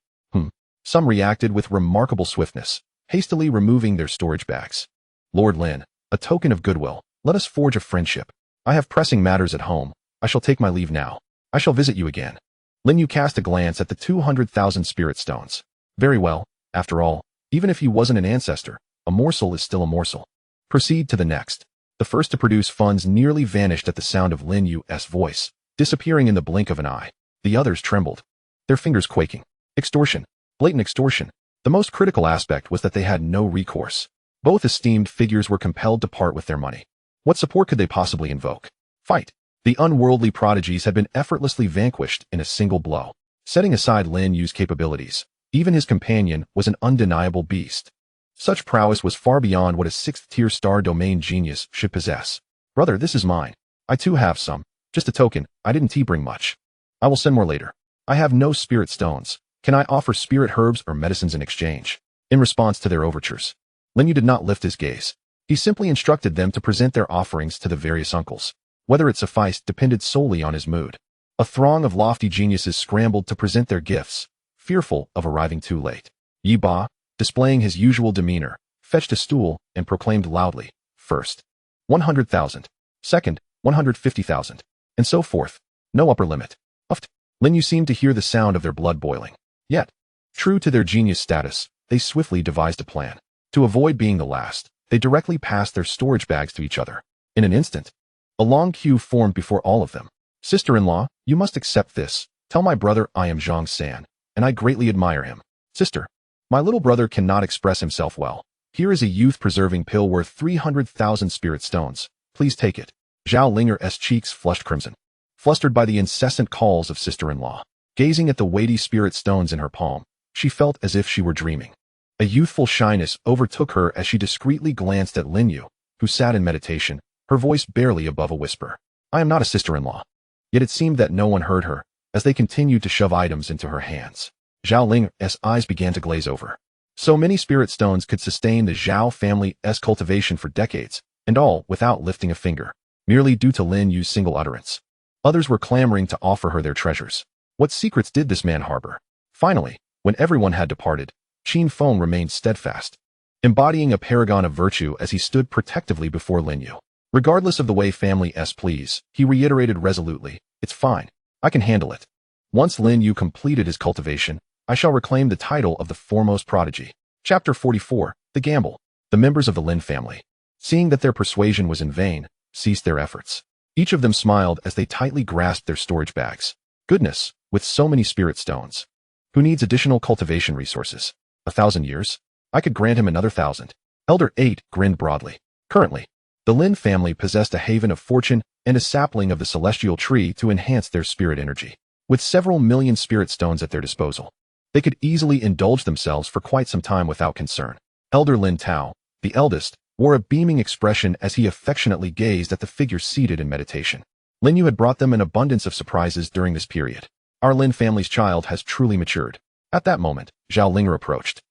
Some reacted with remarkable swiftness, hastily removing their storage bags. Lord Lin, a token of goodwill, let us forge a friendship. I have pressing matters at home. I shall take my leave now. I shall visit you again. Lin Yu cast a glance at the 200,000 spirit stones. Very well, after all, even if he wasn't an ancestor, a morsel is still a morsel. Proceed to the next. The first to produce funds nearly vanished at the sound of Lin Yu's voice, disappearing in the blink of an eye. The others trembled, their fingers quaking. Extortion. Blatant extortion. The most critical aspect was that they had no recourse. Both esteemed figures were compelled to part with their money. What support could they possibly invoke? Fight. The unworldly prodigies had been effortlessly vanquished in a single blow. Setting aside Lin Yu's capabilities, even his companion was an undeniable beast. Such prowess was far beyond what a 6th-tier star domain genius should possess. Brother, this is mine. I too have some. Just a token, I didn't bring much. I will send more later. I have no spirit stones. Can I offer spirit herbs or medicines in exchange? In response to their overtures, Lin Yu did not lift his gaze. He simply instructed them to present their offerings to the various uncles. Whether it sufficed depended solely on his mood. A throng of lofty geniuses scrambled to present their gifts, fearful of arriving too late. Yi Ba, displaying his usual demeanor, fetched a stool and proclaimed loudly, first, 100,000, second, 150,000, and so forth. No upper limit. Uft. Lin Yu seemed to hear the sound of their blood boiling. Yet, true to their genius status, they swiftly devised a plan. To avoid being the last, they directly passed their storage bags to each other. In an instant, a long queue formed before all of them. Sister-in-law, you must accept this. Tell my brother I am Zhang San, and I greatly admire him. Sister, my little brother cannot express himself well. Here is a youth-preserving pill worth 300,000 spirit stones. Please take it. Zhao Linger's cheeks flushed crimson, flustered by the incessant calls of sister-in-law. Gazing at the weighty spirit stones in her palm, she felt as if she were dreaming. A youthful shyness overtook her as she discreetly glanced at Lin Yu, who sat in meditation, her voice barely above a whisper. I am not a sister-in-law. Yet it seemed that no one heard her, as they continued to shove items into her hands. Zhao Linger's eyes began to glaze over. So many spirit stones could sustain the Zhao family's cultivation for decades, and all without lifting a finger, merely due to Lin Yu's single utterance. Others were clamoring to offer her their treasures. What secrets did this man harbor? Finally, when everyone had departed, Qin Feng remained steadfast, embodying a paragon of virtue as he stood protectively before Lin Yu. Regardless of the way family's please, he reiterated resolutely, it's fine. I can handle it. Once Lin Yu completed his cultivation, I shall reclaim the title of the foremost prodigy. Chapter 44, The Gamble. The members of the Lin family, seeing that their persuasion was in vain, ceased their efforts. Each of them smiled as they tightly grasped their storage bags. Goodness, with so many spirit stones. Who needs additional cultivation resources? 1,000 years? I could grant him another 1,000. Elder 8 grinned broadly. Currently, the Lin family possessed a haven of fortune and a sapling of the celestial tree to enhance their spirit energy. With several million spirit stones at their disposal, they could easily indulge themselves for quite some time without concern. Elder Lin Tao, the eldest, wore a beaming expression as he affectionately gazed at the figure seated in meditation. Lin Yu had brought them an abundance of surprises during this period. Our Lin family's child has truly matured. At that moment, Zhao Linger approached,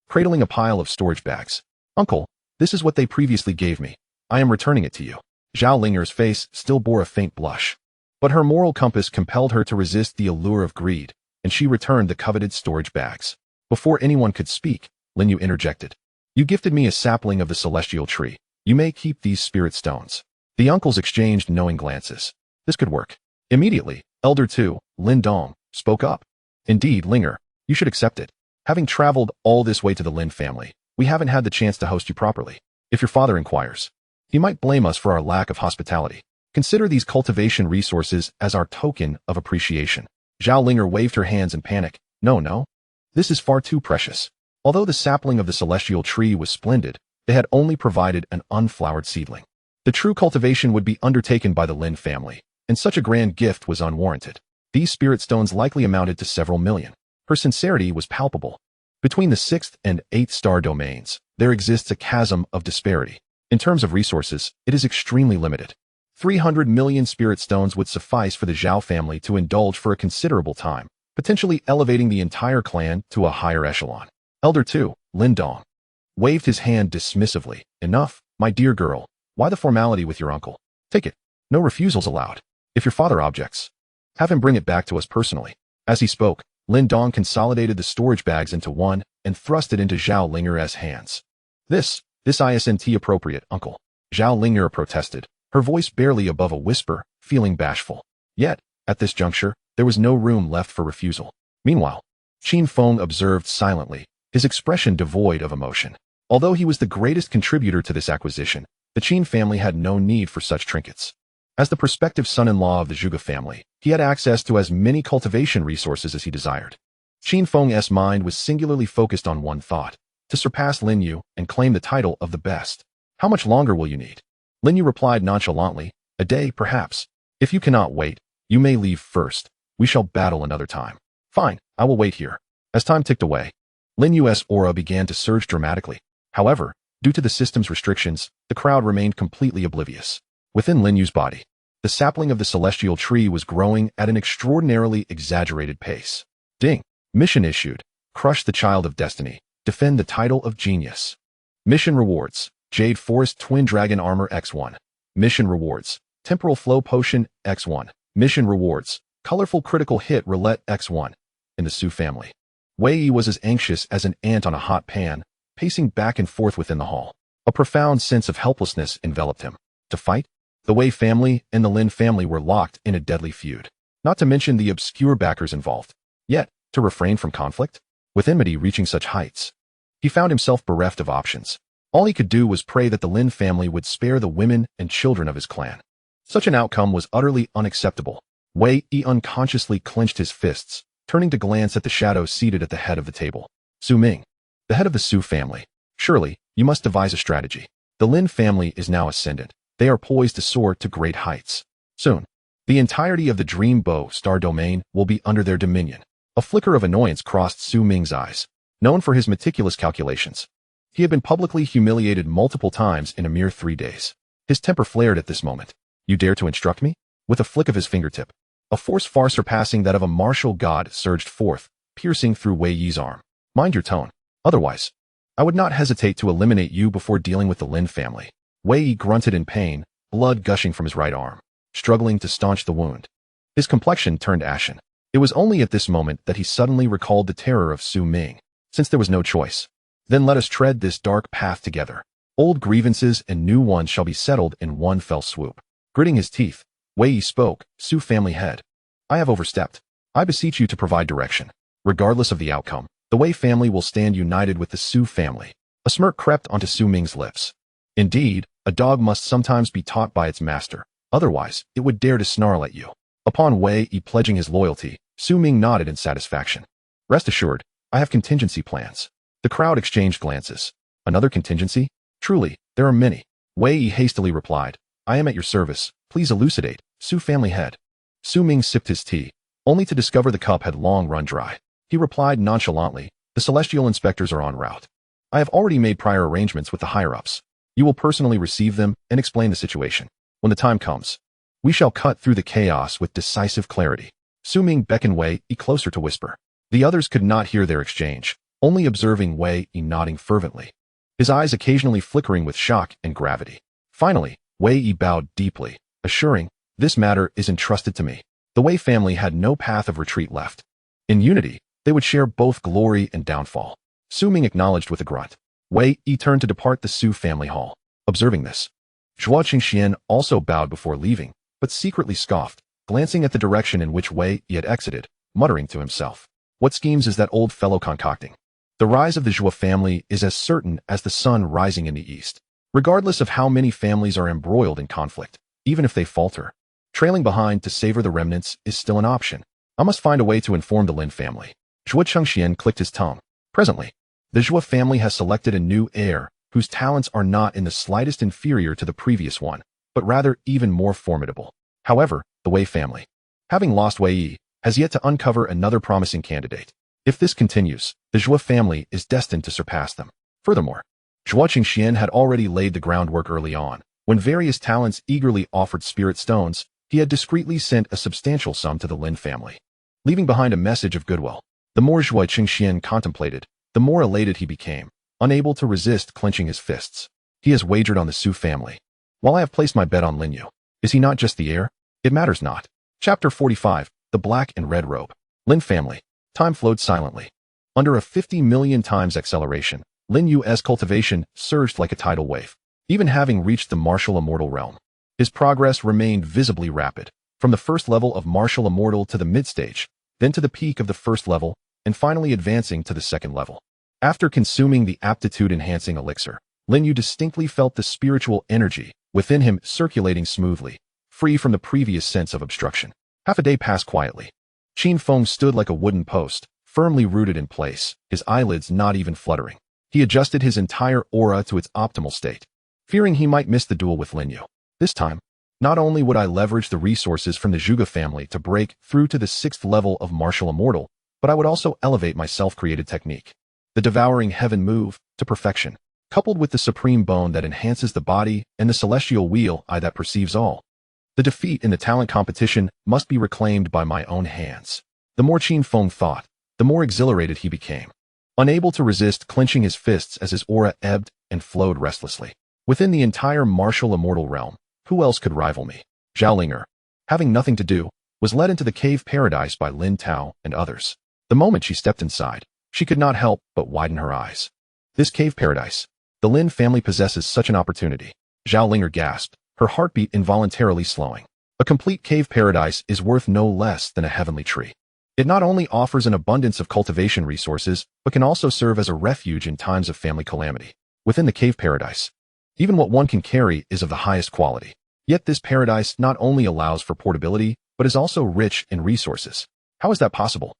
cradling a pile of storage bags. Uncle, this is what they previously gave me. I am returning it to you. Zhao Linger's face still bore a faint blush, but her moral compass compelled her to resist the allure of greed, and she returned the coveted storage bags. Before anyone could speak, Lin Yu interjected. You gifted me a sapling of the celestial tree. You may keep these spirit stones. The uncles exchanged knowing glances. This could work. Immediately, Elder 2, Lin Dong, spoke up. Indeed, Linger, you should accept it. Having traveled all this way to the Lin family, we haven't had the chance to host you properly. If your father inquires, he might blame us for our lack of hospitality. Consider these cultivation resources as our token of appreciation. Zhao Linger waved her hands in panic. No. This is far too precious. Although the sapling of the celestial tree was splendid, they had only provided an unflowered seedling. The true cultivation would be undertaken by the Lin family, and such a grand gift was unwarranted. These spirit stones likely amounted to several million. Her sincerity was palpable. Between the 6th and 8th star domains, there exists a chasm of disparity. In terms of resources, it is extremely limited. 300 million spirit stones would suffice for the Zhao family to indulge for a considerable time, potentially elevating the entire clan to a higher echelon. Elder 2, Lin Dong, waved his hand dismissively. Enough, my dear girl. Why the formality with your uncle? Take it. No refusals allowed. If your father objects, have him bring it back to us personally. As he spoke, Lin Dong consolidated the storage bags into one, and thrust it into Zhao Ling'er's hands. This isn't appropriate, uncle. Zhao Ling'er protested, her voice barely above a whisper, feeling bashful. Yet, at this juncture, there was no room left for refusal. Meanwhile, Qin Feng observed silently, his expression devoid of emotion. Although he was the greatest contributor to this acquisition, the Qin family had no need for such trinkets. As the prospective son-in-law of the Zhuge family, he had access to as many cultivation resources as he desired. Qin Feng's mind was singularly focused on one thought: to surpass Lin You and claim the title of the best. How much longer will you need? Lin You replied nonchalantly, a day, perhaps. If you cannot wait, you may leave first. We shall battle another time. Fine, I will wait here. As time ticked away, Lin Yu's aura began to surge dramatically. However, due to the system's restrictions, the crowd remained completely oblivious. Within Lin Yu's body, the sapling of the celestial tree was growing at an extraordinarily exaggerated pace. Ding! Mission issued. Crush the child of destiny. Defend the title of genius. Mission rewards. Jade Forest Twin Dragon Armor X1. Mission rewards. Temporal Flow Potion X1. Mission rewards. Colorful Critical Hit Roulette X1. In the Su family, Wei Yi was as anxious as an ant on a hot pan, pacing back and forth within the hall. A profound sense of helplessness enveloped him. To fight? The Wei family and the Lin family were locked in a deadly feud. Not to mention the obscure backers involved. Yet, to refrain from conflict? With enmity reaching such heights, he found himself bereft of options. All he could do was pray that the Lin family would spare the women and children of his clan. Such an outcome was utterly unacceptable. Wei Yi unconsciously clenched his fists, turning to glance at the shadow seated at the head of the table. Su Ming, the head of the Su family. Surely, you must devise a strategy. The Lin family is now ascendant. They are poised to soar to great heights. Soon, the entirety of the Dream Bow Star Domain will be under their dominion. A flicker of annoyance crossed Su Ming's eyes. Known for his meticulous calculations, he had been publicly humiliated multiple times in a mere 3 days. His temper flared at this moment. You dare to instruct me? With a flick of his fingertip, a force far surpassing that of a martial god surged forth, piercing through Wei Yi's arm. Mind your tone. Otherwise, I would not hesitate to eliminate you before dealing with the Lin family. Wei Yi grunted in pain, blood gushing from his right arm, struggling to staunch the wound. His complexion turned ashen. It was only at this moment that he suddenly recalled the terror of Su Ming. Since there was no choice, then let us tread this dark path together. Old grievances and new ones shall be settled in one fell swoop. Gritting his teeth, Wei Yi spoke, Su family head. I have overstepped. I beseech you to provide direction. Regardless of the outcome, the Wei family will stand united with the Su family. A smirk crept onto Su Ming's lips. Indeed, a dog must sometimes be taught by its master. Otherwise, it would dare to snarl at you. Upon Wei Yi pledging his loyalty, Su Ming nodded in satisfaction. Rest assured, I have contingency plans. The crowd exchanged glances. Another contingency? Truly, there are many. Wei Yi hastily replied, I am at your service. Please elucidate, Su family head. Su Ming sipped his tea, only to discover the cup had long run dry. He replied nonchalantly, the celestial inspectors are en route. I have already made prior arrangements with the higher-ups. You will personally receive them and explain the situation. When the time comes, we shall cut through the chaos with decisive clarity. Su Ming beckoned Wei Yi closer to whisper. The others could not hear their exchange, only observing Wei Yi nodding fervently, his eyes occasionally flickering with shock and gravity. Finally, Wei Yi bowed deeply, assuring, this matter is entrusted to me. The Wei family had no path of retreat left. In unity, they would share both glory and downfall. Su Ming acknowledged with a grunt. Wei Yi turned to depart the Su family hall. Observing this, Zhuo Qingxian also bowed before leaving, but secretly scoffed, glancing at the direction in which Wei Yi had exited, muttering to himself. What schemes is that old fellow concocting? The rise of the Zhuo family is as certain as the sun rising in the east. Regardless of how many families are embroiled in conflict, even if they falter, trailing behind to savor the remnants is still an option. I must find a way to inform the Lin family. Zhuo Qingxian clicked his tongue. Presently, the Zhuo family has selected a new heir, whose talents are not in the slightest inferior to the previous one, but rather even more formidable. However, the Wei family, having lost Wei Yi, has yet to uncover another promising candidate. If this continues, the Zhuo family is destined to surpass them. Furthermore, Zhuo Qingxian had already laid the groundwork early on. When various talents eagerly offered spirit stones, he had discreetly sent a substantial sum to the Lin family, leaving behind a message of goodwill. The more Zhuo Qingxian contemplated, the more elated he became, unable to resist clenching his fists. He has wagered on the Su family, while I have placed my bet on Lin You. Is he not just the heir? It matters not. Chapter 45, The Black and Red Robe. Lin family. Time flowed silently. Under a 50 million times acceleration, Lin Yu's cultivation surged like a tidal wave. Even having reached the martial immortal realm, his progress remained visibly rapid, from the first level of martial immortal to the mid-stage, then to the peak of the first level, and finally advancing to the second level. After consuming the aptitude-enhancing elixir, Lin Yu distinctly felt the spiritual energy within him circulating smoothly, free from the previous sense of obstruction. Half a day passed quietly. Qin Feng stood like a wooden post, firmly rooted in place, his eyelids not even fluttering. He adjusted his entire aura to its optimal state, fearing he might miss the duel with Lin Yu. This time, not only would I leverage the resources from the Zhuge family to break through to the 6th level of martial immortal, but I would also elevate my self-created technique, the devouring heaven move, to perfection, coupled with the supreme bone that enhances the body and the celestial wheel eye that perceives all. The defeat in the talent competition must be reclaimed by my own hands. The more Qin Feng thought, the more exhilarated he became, unable to resist clenching his fists as his aura ebbed and flowed restlessly. Within the entire martial immortal realm, who else could rival me? Zhao Linger, having nothing to do, was led into the cave paradise by Lin Tao and others. The moment she stepped inside, she could not help but widen her eyes. This cave paradise. The Lin family possesses such an opportunity. Zhao Linger gasped, her heartbeat involuntarily slowing. A complete cave paradise is worth no less than a heavenly tree. It not only offers an abundance of cultivation resources, but can also serve as a refuge in times of family calamity. Within the cave paradise, even what one can carry is of the highest quality. Yet this paradise not only allows for portability, but is also rich in resources. How is that possible?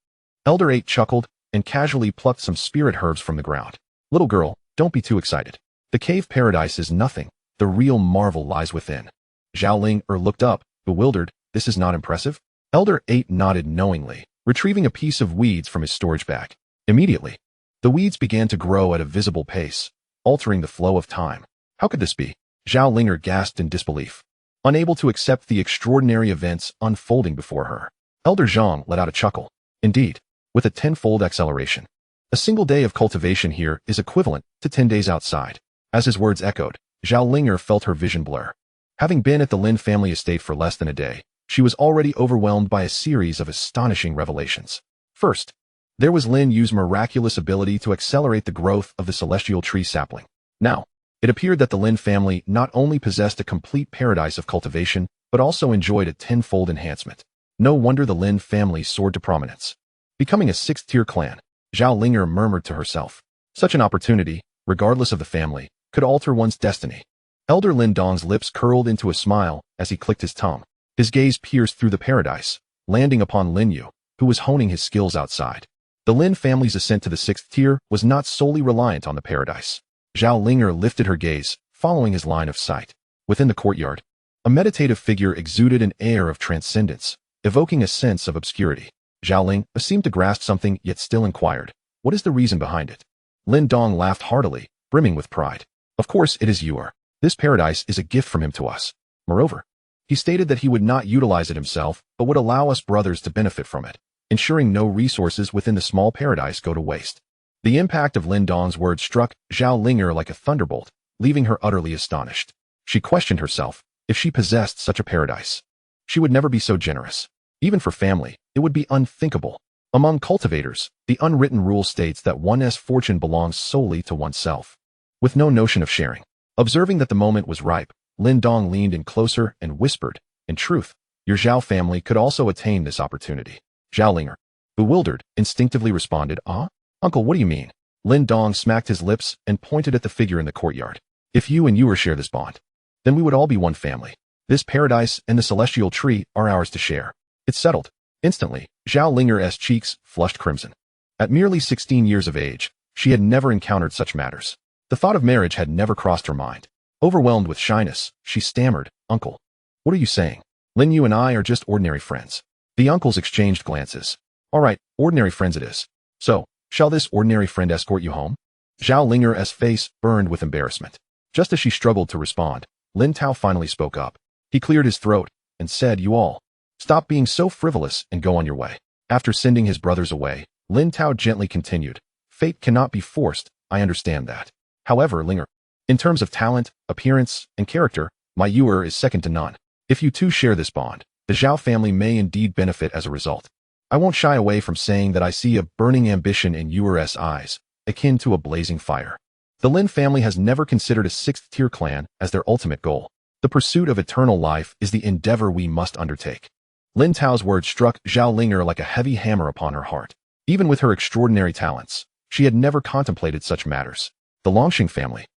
Elder 8 chuckled and casually plucked some spirit herbs from the ground. Little girl, don't be too excited. The cave paradise is nothing. The real marvel lies within. Zhao Linger looked up, bewildered. This is not impressive? Elder 8 nodded knowingly, retrieving a piece of weeds from his storage bag. Immediately, the weeds began to grow at a visible pace, altering the flow of time. How could this be? Zhao Linger gasped in disbelief, unable to accept the extraordinary events unfolding before her. Elder Zhang let out a chuckle. Indeed, with a tenfold acceleration, a single day of cultivation here is equivalent to 10 days outside. As his words echoed, Zhao Linger felt her vision blur. Having been at the Lin family estate for less than a day, she was already overwhelmed by a series of astonishing revelations. First, there was Lin Yu's miraculous ability to accelerate the growth of the celestial tree sapling. Now, it appeared that the Lin family not only possessed a complete paradise of cultivation, but also enjoyed a tenfold enhancement. No wonder the Lin family soared to prominence, becoming a 6th-tier clan. Zhao Linger murmured to herself. Such an opportunity, regardless of the family, could alter one's destiny. Elder Lin Dong's lips curled into a smile as he clicked his tongue. His gaze pierced through the paradise, landing upon Lin Yu, who was honing his skills outside. The Lin family's ascent to the 6th tier was not solely reliant on the paradise. Zhao Linger lifted her gaze, following his line of sight. Within the courtyard, a meditative figure exuded an air of transcendence, evoking a sense of obscurity. Zhao Ling seemed to grasp something yet still inquired, "What is the reason behind it?" Lin Dong laughed heartily, brimming with pride. "Of course it is you. This paradise is a gift from him to us. Moreover, he stated that he would not utilize it himself, but would allow us brothers to benefit from it, ensuring no resources within the small paradise go to waste." The impact of Lin Dong's words struck Zhao Linger like a thunderbolt, leaving her utterly astonished. She questioned herself. If she possessed such a paradise, she would never be so generous. Even for family, it would be unthinkable. Among cultivators, the unwritten rule states that one's fortune belongs solely to oneself, with no notion of sharing. Observing that the moment was ripe, Lin Dong leaned in closer and whispered, "In truth, your Zhao family could also attain this opportunity." Zhao Linger, bewildered, instinctively responded, "Ah? Uncle, what do you mean?" Lin Dong smacked his lips and pointed at the figure in the courtyard. "If you and you share this bond, then we would all be one family. This paradise and the celestial tree are ours to share. It's settled." Instantly, Zhao Linger's cheeks flushed crimson. At merely 16 years of age, she had never encountered such matters. The thought of marriage had never crossed her mind. Overwhelmed with shyness, she stammered, "Uncle, what are you saying? Lin You and I are just ordinary friends." The uncles exchanged glances. "All right, ordinary friends it is. So, shall this ordinary friend escort you home?" Zhao Linger's face burned with embarrassment. Just as she struggled to respond, Lin Tao finally spoke up. He cleared his throat and said, "You all, stop being so frivolous and go on your way." After sending his brothers away, Lin Tao gently continued, "Fate cannot be forced, I understand that. However, Linger, in terms of talent, appearance, and character, my Yuer is second to none. If you two share this bond, the Zhao family may indeed benefit as a result. I won't shy away from saying that I see a burning ambition in yours eyes, akin to a blazing fire. The Lin family has never considered a sixth-tier clan as their ultimate goal. The pursuit of eternal life is the endeavor we must undertake. Lin Tao's words struck Zhao Linger like a heavy hammer upon her heart. Even with her extraordinary talents, she had never contemplated such matters. The Longxing family,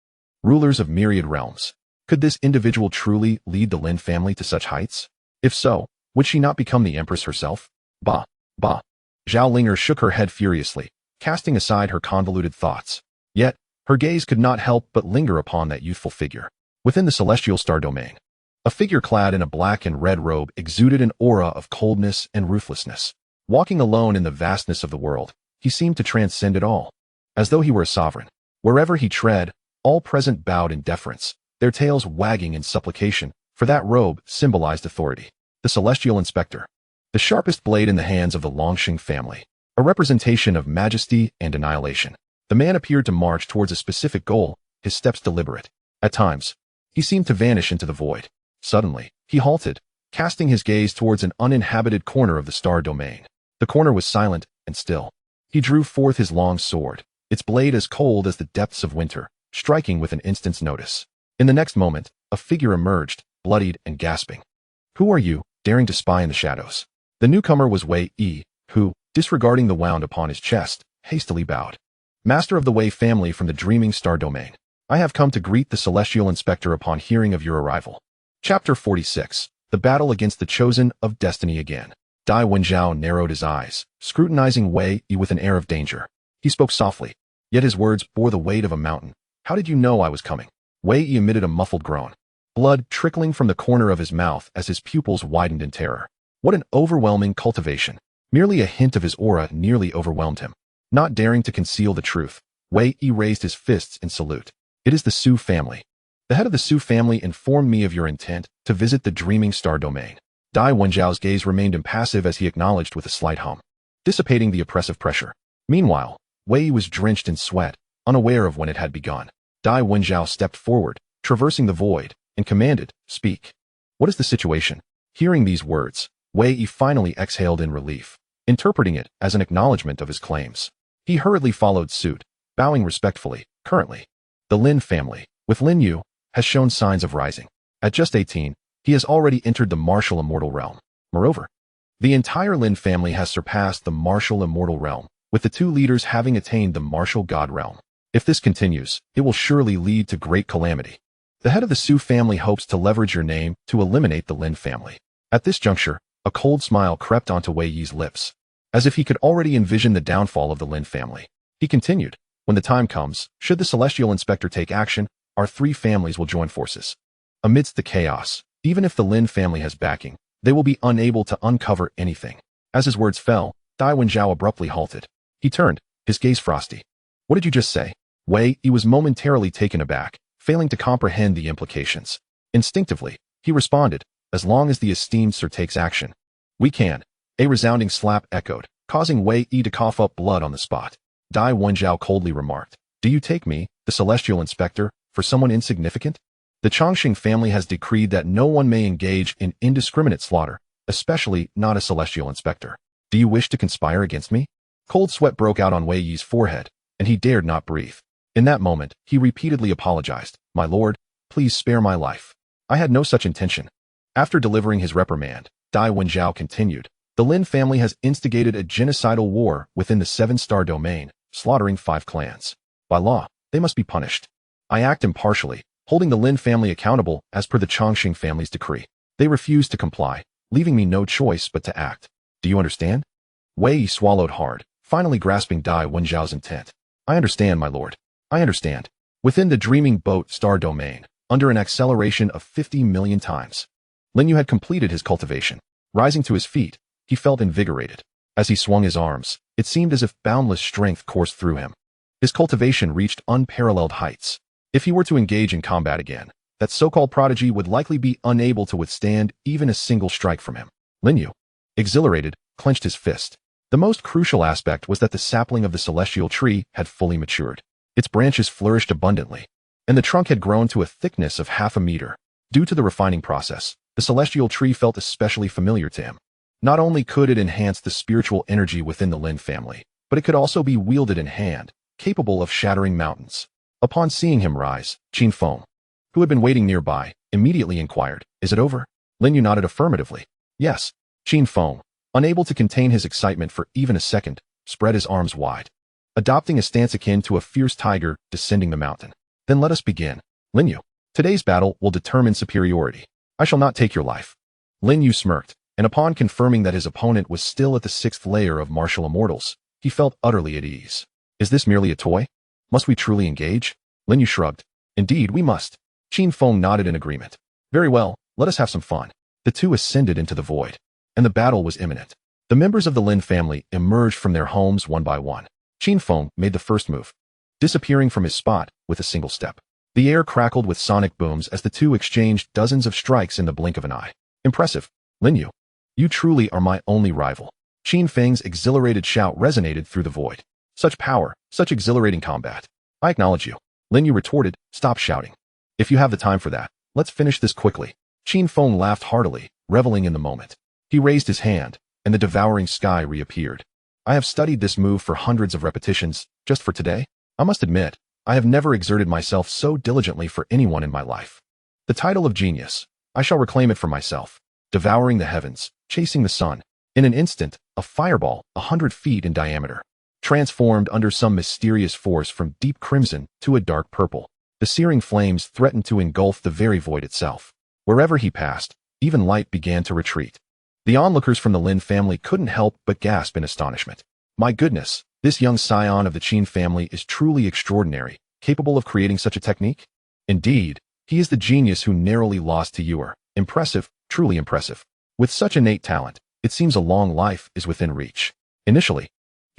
rulers of myriad realms. Could this individual truly lead the Lin family to such heights? If so, would she not become the empress herself? Bah, bah. Zhao Linger shook her head furiously, casting aside her convoluted thoughts. Yet, her gaze could not help but linger upon that youthful figure. Within the celestial star domain, a figure clad in a black and red robe exuded an aura of coldness and ruthlessness. Walking alone in the vastness of the world, he seemed to transcend it all. As though he were a sovereign. Wherever he tread, all present bowed in deference, their tails wagging in supplication, for that robe symbolized authority. The celestial inspector, the sharpest blade in the hands of the Longxing family, a representation of majesty and annihilation. The man appeared to march towards a specific goal, his steps deliberate. At times, he seemed to vanish into the void. Suddenly, he halted, casting his gaze towards an uninhabited corner of the star domain. The corner was silent and still. He drew forth his long sword, its blade as cold as the depths of winter, striking with an instant's notice. In the next moment, a figure emerged, bloodied and gasping. Who are you, daring to spy in the shadows? The newcomer was Wei Yi, who, disregarding the wound upon his chest, hastily bowed. Master of the Wei family from the dreaming star domain. I have come to greet the celestial inspector upon hearing of your arrival. Chapter 46. The battle against the chosen of destiny again. Dai Wenjiao narrowed his eyes, scrutinizing Wei Yi with an air of danger. He spoke softly, yet his words bore the weight of a mountain. How did you know I was coming? Wei Yi emitted a muffled groan, blood trickling from the corner of his mouth as his pupils widened in terror. What an overwhelming cultivation. Merely a hint of his aura nearly overwhelmed him. Not daring to conceal the truth, Wei Yi raised his fists in salute. It is the Su family. The head of the Su family informed me of your intent to visit the dreaming star domain. Dai Wenjiao's gaze remained impassive as he acknowledged with a slight hum, dissipating the oppressive pressure. Meanwhile, Wei Yi was drenched in sweat, unaware of when it had begun. Dai Wenjiao stepped forward, traversing the void, and commanded, "Speak. What is the situation?" Hearing these words, Wei Yi finally exhaled in relief, interpreting it as an acknowledgement of his claims. He hurriedly followed suit, bowing respectfully. Currently, the Lin family, with Lin You, has shown signs of rising. At just 18, he has already entered the martial immortal realm. Moreover, the entire Lin family has surpassed the martial immortal realm, with the two leaders having attained the martial god realm. If this continues, it will surely lead to great calamity. The head of the Su family hopes to leverage your name to eliminate the Lin family. At this juncture, a cold smile crept onto Wei Yi's lips, as if he could already envision the downfall of the Lin family. He continued, when the time comes, should the celestial inspector take action, our three families will join forces. Amidst the chaos, even if the Lin family has backing, they will be unable to uncover anything. As his words fell, Dai Wenjiao abruptly halted. He turned, his gaze frosty. What did you just say? Wei Yi was momentarily taken aback, failing to comprehend the implications. Instinctively, he responded, as long as the esteemed sir takes action. We can. A resounding slap echoed, causing Wei Yi to cough up blood on the spot. Dai Wenjiao coldly remarked, do you take me, the celestial inspector, for someone insignificant? The Chongqing family has decreed that no one may engage in indiscriminate slaughter, especially not a celestial inspector. Do you wish to conspire against me? Cold sweat broke out on Wei Yi's forehead, and he dared not breathe. In that moment, he repeatedly apologized. My lord, please spare my life. I had no such intention. After delivering his reprimand, Dai Wenjiao continued, the Lin family has instigated a genocidal war within the 7-star domain, slaughtering 5 clans. By law, they must be punished. I act impartially, holding the Lin family accountable as per the Chongqing family's decree. They refused to comply, leaving me no choice but to act. Do you understand? Wei Yi swallowed hard, finally grasping Dai Wenjiao's intent. I understand, my lord. I understand. Within the dreaming boat star domain, under an acceleration of 50 million times, Lin You had completed his cultivation. Rising to his feet, he felt invigorated. As he swung his arms, it seemed as if boundless strength coursed through him. His cultivation reached unparalleled heights. If he were to engage in combat again, that so-called prodigy would likely be unable to withstand even a single strike from him. Lin You, exhilarated, clenched his fist. The most crucial aspect was that the sapling of the celestial tree had fully matured. Its branches flourished abundantly, and the trunk had grown to a thickness of half a meter. Due to the refining process, the celestial tree felt especially familiar to him. Not only could it enhance the spiritual energy within the Lin family, but it could also be wielded in hand, capable of shattering mountains. Upon seeing him rise, Qin Feng, who had been waiting nearby, immediately inquired, "Is it over?" Lin Yu nodded affirmatively. Yes. Qin Feng, unable to contain his excitement for even a second, spread his arms wide, adopting a stance akin to a fierce tiger descending the mountain. Then let us begin. Lin Yu, today's battle will determine superiority. I shall not take your life. Lin Yu smirked, and upon confirming that his opponent was still at the 6th layer of martial immortals, he felt utterly at ease. Is this merely a toy? Must we truly engage? Lin Yu shrugged. Indeed, we must. Qin Feng nodded in agreement. Very well, let us have some fun. The two ascended into the void, and the battle was imminent. The members of the Lin family emerged from their homes one by one. Qin Feng made the first move, disappearing from his spot with a single step. The air crackled with sonic booms as the two exchanged dozens of strikes in the blink of an eye. Impressive. Lin Yu, you truly are my only rival. Qin Feng's exhilarated shout resonated through the void. Such power, such exhilarating combat. I acknowledge you. Lin Yu retorted, stop shouting. If you have the time for that, let's finish this quickly. Qin Feng laughed heartily, reveling in the moment. He raised his hand, and the devouring sky reappeared. I have studied this move for hundreds of repetitions, just for today. I must admit, I have never exerted myself so diligently for anyone in my life. The title of genius, I shall reclaim it for myself. Devouring the heavens, chasing the sun. In an instant, a fireball, 100 feet in diameter, transformed under some mysterious force from deep crimson to a dark purple. The searing flames threatened to engulf the very void itself. Wherever he passed, even light began to retreat. The onlookers from the Lin family couldn't help but gasp in astonishment. My goodness, this young scion of the Qin family is truly extraordinary, capable of creating such a technique? Indeed, he is the genius who narrowly lost to Yuer. Impressive, truly impressive. With such innate talent, it seems a long life is within reach. Initially,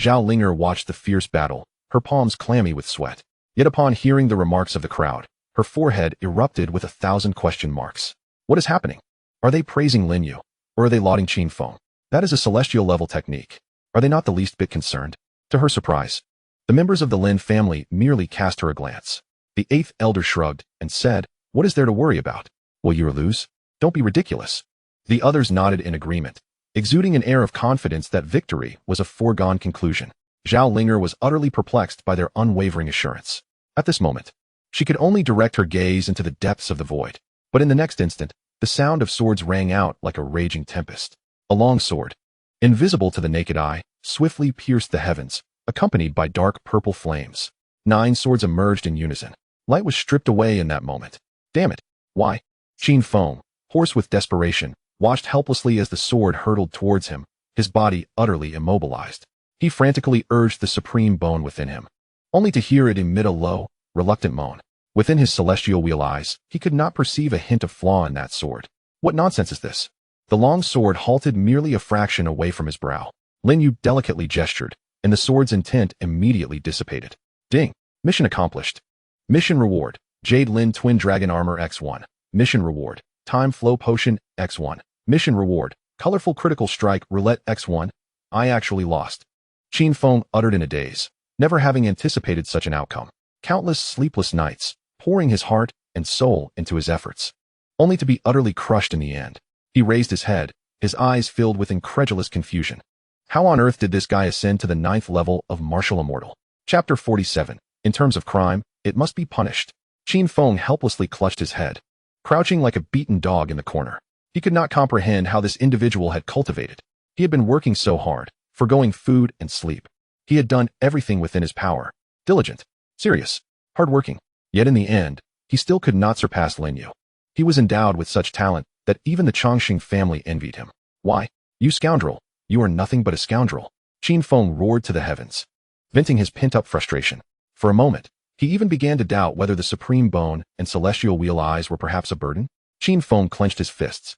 Zhao Linger watched the fierce battle, her palms clammy with sweat. Yet upon hearing the remarks of the crowd, her forehead erupted with 1,000 question marks. What is happening? Are they praising Lin Yu, or are they lauding Qin Feng? That is a celestial-level technique. Are they not the least bit concerned? To her surprise, the members of the Lin family merely cast her a glance. The 8th elder shrugged and said, what is there to worry about? Will you lose? Don't be ridiculous. The others nodded in agreement, exuding an air of confidence that victory was a foregone conclusion. Zhao Linger was utterly perplexed by their unwavering assurance. At this moment, she could only direct her gaze into the depths of the void. But in the next instant, the sound of swords rang out like a raging tempest. A long sword, invisible to the naked eye, swiftly pierced the heavens, accompanied by dark purple flames. 9 swords emerged in unison. Light was stripped away in that moment. Damn it. Why? Qin Feng, hoarse with desperation, watched helplessly as the sword hurtled towards him, his body utterly immobilized. He frantically urged the supreme bone within him, only to hear it emit a low, reluctant moan. Within his celestial wheel eyes, he could not perceive a hint of flaw in that sword. What nonsense is this? The long sword halted merely a fraction away from his brow. Lin Yu delicately gestured, and the sword's intent immediately dissipated. Ding! Mission accomplished. Mission reward, Jade Lin Twin Dragon Armor X1. Mission reward, Time Flow Potion X1. Mission reward, Colorful Critical Strike Roulette X1. I actually lost. Qin Feng uttered in a daze, never having anticipated such an outcome. Countless sleepless nights, pouring his heart and soul into his efforts, only to be utterly crushed in the end. He raised his head, his eyes filled with incredulous confusion. How on earth did this guy ascend to the 9th level of martial immortal? Chapter 47. In terms of crime, it must be punished. Qin Feng helplessly clutched his head, crouching like a beaten dog in the corner. He could not comprehend how this individual had cultivated. He had been working so hard, forgoing food and sleep. He had done everything within his power. Diligent, serious, hardworking. Yet in the end, he still could not surpass Lin Yu. He was endowed with such talent that even the Chongqing family envied him. Why, you scoundrel, you are nothing but a scoundrel. Qin Feng roared to the heavens, venting his pent-up frustration. For a moment, he even began to doubt whether the supreme bone and celestial wheel eyes were perhaps a burden. Qin Feng clenched his fists,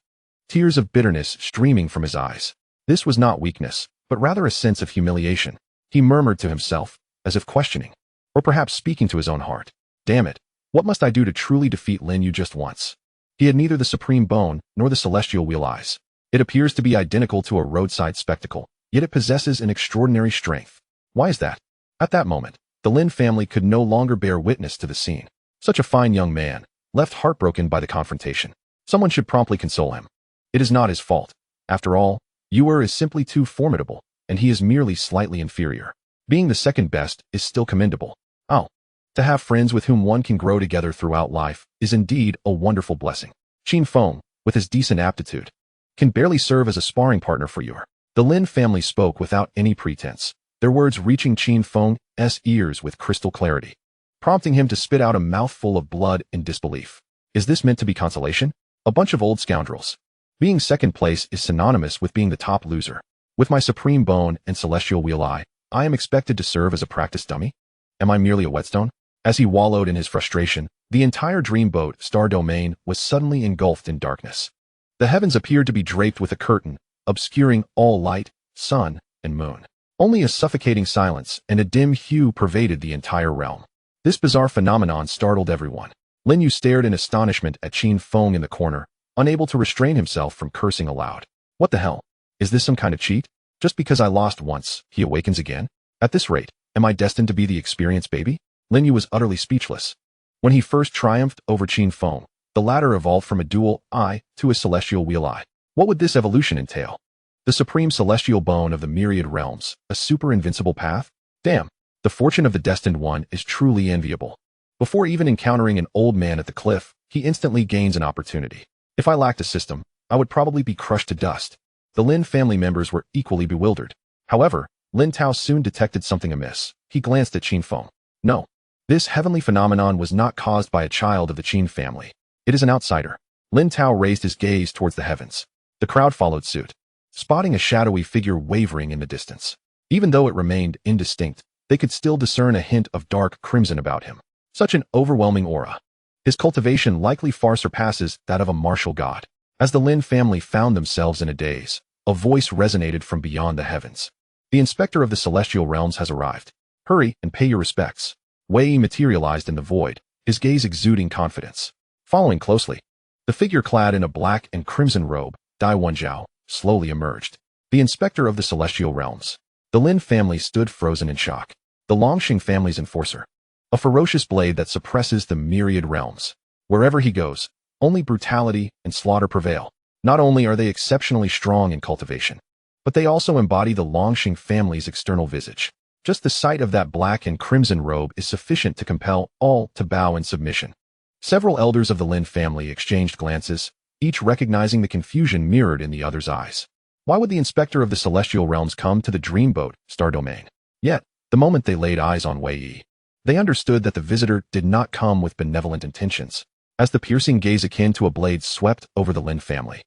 tears of bitterness streaming from his eyes. This was not weakness, but rather a sense of humiliation. He murmured to himself, as if questioning, or perhaps speaking to his own heart. Damn it, what must I do to truly defeat Lin Yu just once? He had neither the supreme bone nor the celestial wheel eyes. It appears to be identical to a roadside spectacle, yet it possesses an extraordinary strength. Why is that? At that moment, the Lin family could no longer bear witness to the scene. Such a fine young man, left heartbroken by the confrontation. Someone should promptly console him. It is not his fault. After all, Yu is simply too formidable, and he is merely slightly inferior. Being the second best is still commendable. Oh, to have friends with whom one can grow together throughout life is indeed a wonderful blessing. Qin Feng, with his decent aptitude, can barely serve as a sparring partner for Yu. The Lin family spoke without any pretense, their words reaching Qin Feng's ears with crystal clarity, prompting him to spit out a mouthful of blood in disbelief. Is this meant to be consolation? A bunch of old scoundrels. Being second place is synonymous with being the top loser. With my supreme bone and celestial wheel eye, I am expected to serve as a practice dummy? Am I merely a whetstone? As he wallowed in his frustration, the entire dreamboat star domain was suddenly engulfed in darkness. The heavens appeared to be draped with a curtain, obscuring all light, sun, and moon. Only a suffocating silence and a dim hue pervaded the entire realm. This bizarre phenomenon startled everyone. Lin You stared in astonishment at Qin Feng in the corner, unable to restrain himself from cursing aloud. What the hell? Is this some kind of cheat? Just because I lost once, he awakens again? At this rate, am I destined to be the experienced baby? Lin You was utterly speechless. When he first triumphed over Qin Feng, the latter evolved from a dual eye to a celestial wheel eye. What would this evolution entail? The supreme celestial bone of the myriad realms, a super invincible path? Damn, the fortune of the destined one is truly enviable. Before even encountering an old man at the cliff, he instantly gains an opportunity. If I lacked a system, I would probably be crushed to dust. The Lin family members were equally bewildered. However, Lin Tao soon detected something amiss. He glanced at Qin Feng. No, this heavenly phenomenon was not caused by a child of the Qin family. It is an outsider. Lin Tao raised his gaze towards the heavens. The crowd followed suit, spotting a shadowy figure wavering in the distance. Even though it remained indistinct, they could still discern a hint of dark crimson about him. Such an overwhelming aura. His cultivation likely far surpasses that of a martial god. As the Lin family found themselves in a daze, a voice resonated from beyond the heavens. The inspector of the celestial realms has arrived. Hurry and pay your respects. Wei materialized in the void, his gaze exuding confidence. Following closely, the figure clad in a black and crimson robe, Dai Wenjiao, slowly emerged. The inspector of the celestial realms. The Lin family stood frozen in shock. The Longxing family's enforcer. A ferocious blade that suppresses the myriad realms. Wherever he goes, only brutality and slaughter prevail. Not only are they exceptionally strong in cultivation, but they also embody the Longxing family's external visage. Just the sight of that black and crimson robe is sufficient to compel all to bow in submission. Several elders of the Lin family exchanged glances, each recognizing the confusion mirrored in the other's eyes. Why would the inspector of the celestial realms come to the dreamboat, star domain? Yet, the moment they laid eyes on Wei Yi, they understood that the visitor did not come with benevolent intentions. As the piercing gaze akin to a blade swept over the Lin family,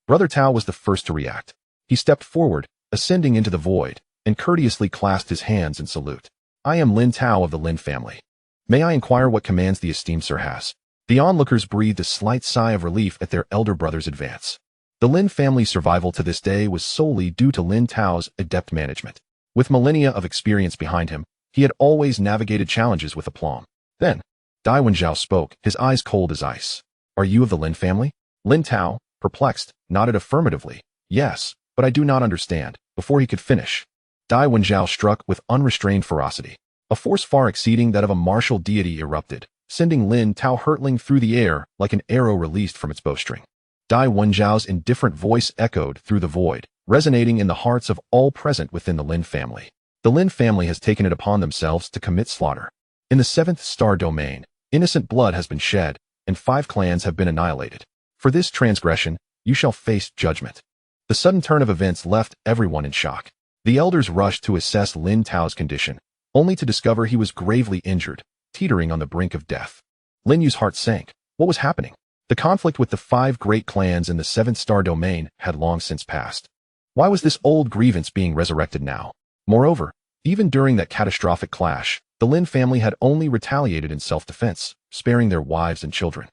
Brother Tao was the first to react. He stepped forward, ascending into the void, and courteously clasped his hands in salute. I am Lin Tao of the Lin family. May I inquire what commands the esteemed sir has? The onlookers breathed a slight sigh of relief at their elder brother's advance. The Lin family's survival to this day was solely due to Lin Tao's adept management. With millennia of experience behind him, he had always navigated challenges with aplomb. Then, Dai Wenjiao spoke, his eyes cold as ice. Are you of the Lin family? Lin Tao, perplexed, nodded affirmatively. Yes, but I do not understand. Before he could finish, Dai Wenjiao struck with unrestrained ferocity. A force far exceeding that of a martial deity erupted, sending Lin Tao hurtling through the air like an arrow released from its bowstring. Dai Wenjiao's indifferent voice echoed through the void, resonating in the hearts of all present within the Lin family. The Lin family has taken it upon themselves to commit slaughter. In the 7th star domain, innocent blood has been shed, and 5 clans have been annihilated. For this transgression, you shall face judgment. The sudden turn of events left everyone in shock. The elders rushed to assess Lin Tao's condition, only to discover he was gravely injured, teetering on the brink of death. Lin Yu's heart sank. What was happening? The conflict with the 5 great clans in the 7th star domain had long since passed. Why was this old grievance being resurrected now? Moreover, even during that catastrophic clash, the Lin family had only retaliated in self-defense, sparing their wives and children.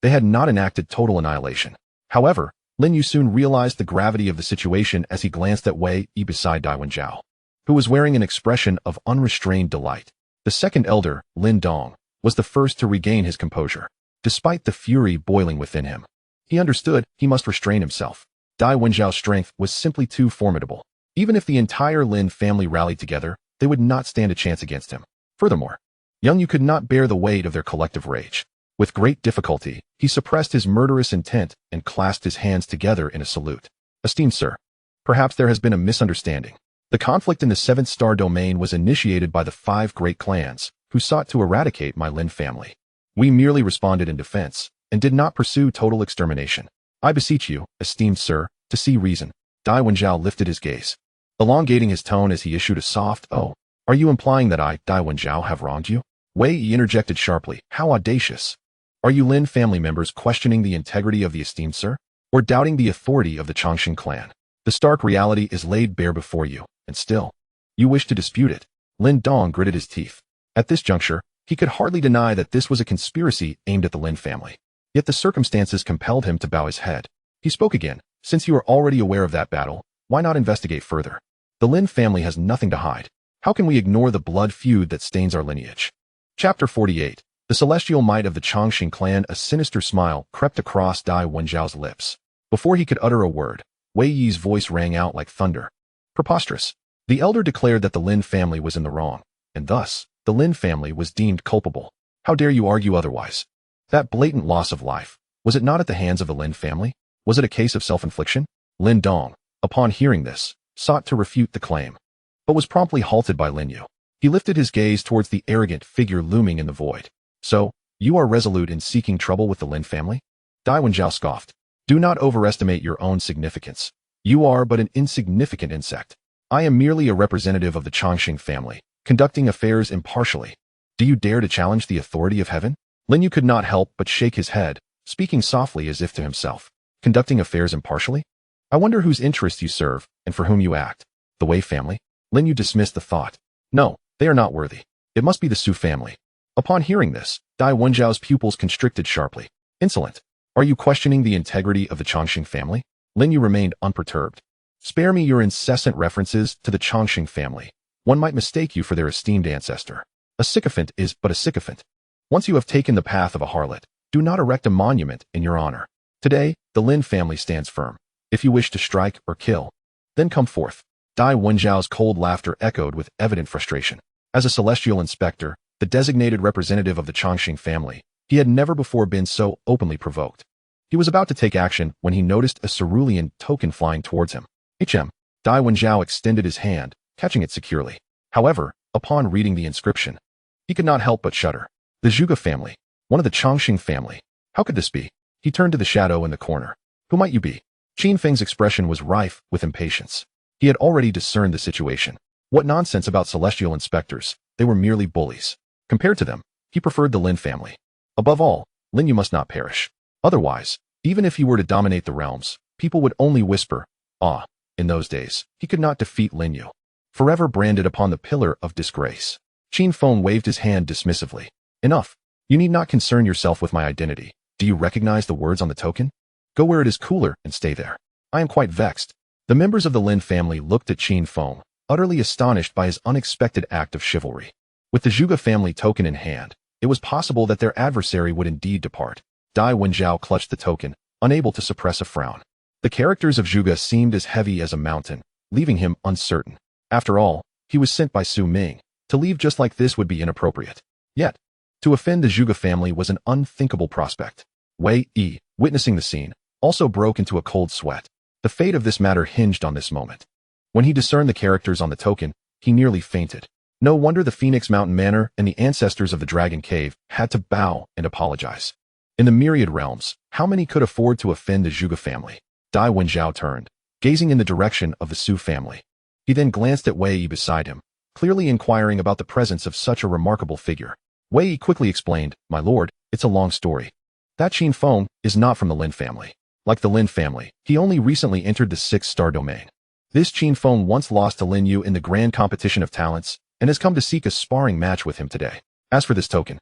They had not enacted total annihilation. However, Lin Yu soon realized the gravity of the situation as he glanced at Wei Yi beside Dai Wenjiao, who was wearing an expression of unrestrained delight. The second elder, Lin Dong, was the first to regain his composure. Despite the fury boiling within him, he understood he must restrain himself. Dai Wenjiao's strength was simply too formidable. Even if the entire Lin family rallied together, they would not stand a chance against him. Furthermore, Young Yu could not bear the weight of their collective rage. With great difficulty, he suppressed his murderous intent and clasped his hands together in a salute. Esteemed sir, Perhaps there has been a misunderstanding. The conflict in the 7th star domain was initiated by the 5 great clans, who sought to eradicate my Lin family. We merely responded in defense, and did not pursue total extermination. I beseech you, esteemed sir, to see reason. Dai Wenjiao lifted his gaze, elongating his tone as he issued a soft, "Oh, are you implying that I, Dai Wenjiao, have wronged you?" Wei Yi interjected sharply. How audacious. Are you Lin family members questioning the integrity of the esteemed sir? Or doubting the authority of the Chongqing clan? The stark reality is laid bare before you, and still, you wish to dispute it. Lin Dong gritted his teeth. At this juncture, he could hardly deny that this was a conspiracy aimed at the Lin family. Yet the circumstances compelled him to bow his head. He spoke again. Since you are already aware of that battle, why not investigate further? The Lin family has nothing to hide. How can we ignore the blood feud that stains our lineage? Chapter 48. The celestial might of the Chongqing clan. A sinister smile crept across Dai Wenjiao's lips. Before he could utter a word, Wei Yi's voice rang out like thunder. Preposterous. The elder declared that the Lin family was in the wrong, and thus, the Lin family was deemed culpable. How dare you argue otherwise? That blatant loss of life, was it not at the hands of the Lin family? Was it a case of self-infliction? Lin Dong, upon hearing this, sought to refute the claim, but was promptly halted by Lin You. He lifted his gaze towards the arrogant figure looming in the void. So, you are resolute in seeking trouble with the Lin family? Dai Wenjiao scoffed. Do not overestimate your own significance. You are but an insignificant insect. I am merely a representative of the Chongqing family, conducting affairs impartially. Do you dare to challenge the authority of heaven? Lin You could not help but shake his head, speaking softly as if to himself. Conducting affairs impartially? I wonder whose interests you serve, and for whom you act. The Wei family? Lin You dismissed the thought. No, they are not worthy. It must be the Su family. Upon hearing this, Dai Wenjiao's pupils constricted sharply. Insolent. Are you questioning the integrity of the Chongqing family? Lin You remained unperturbed. Spare me your incessant references to the Chongqing family. One might mistake you for their esteemed ancestor. A sycophant is but a sycophant. Once you have taken the path of a harlot, do not erect a monument in your honor. Today, the Lin family stands firm. If you wish to strike or kill, then come forth. Dai Wenjiao's cold laughter echoed with evident frustration. As a celestial inspector, the designated representative of the Chongqing family, he had never before been so openly provoked. He was about to take action when he noticed a cerulean token flying towards him. Dai Wenjiao extended his hand, catching it securely. However, upon reading the inscription, he could not help but shudder. The Zhuge family, one of the Chongqing family. How could this be? He turned to the shadow in the corner. Who might you be? Qin Feng's expression was rife with impatience. He had already discerned the situation. What nonsense about celestial inspectors? They were merely bullies. Compared to them, he preferred the Lin family. Above all, Lin You must not perish. Otherwise, even if he were to dominate the realms, people would only whisper, "Ah." In those days, he could not defeat Lin You. Forever branded upon the pillar of disgrace. Qin Feng waved his hand dismissively. Enough. You need not concern yourself with my identity. Do you recognize the words on the token? Go where it is cooler and stay there. I am quite vexed. The members of the Lin family looked at Qin Feng, utterly astonished by his unexpected act of chivalry. With the Zhuge family token in hand, it was possible that their adversary would indeed depart. Dai Wenjiao clutched the token, unable to suppress a frown. The characters of Zhuge seemed as heavy as a mountain, leaving him uncertain. After all, he was sent by Su Ming. To leave just like this would be inappropriate. Yet, to offend the Zhuge family was an unthinkable prospect. Wei Yi, witnessing the scene, also broke into a cold sweat. The fate of this matter hinged on this moment. When he discerned the characters on the token, he nearly fainted. No wonder the Phoenix Mountain Manor and the ancestors of the Dragon Cave had to bow and apologize. In the myriad realms, how many could afford to offend the Zhuge family? Dai Wenjiao turned, gazing in the direction of the Su family. He then glanced at Wei Yi beside him, clearly inquiring about the presence of such a remarkable figure. Wei Yi quickly explained, "My lord, it's a long story. That Qin Feng is not from the Lin family. Like the Lin family, he only recently entered the 6th star domain. This Qin Feng once lost to Lin You in the grand competition of talents, and has come to seek a sparring match with him today. As for this token,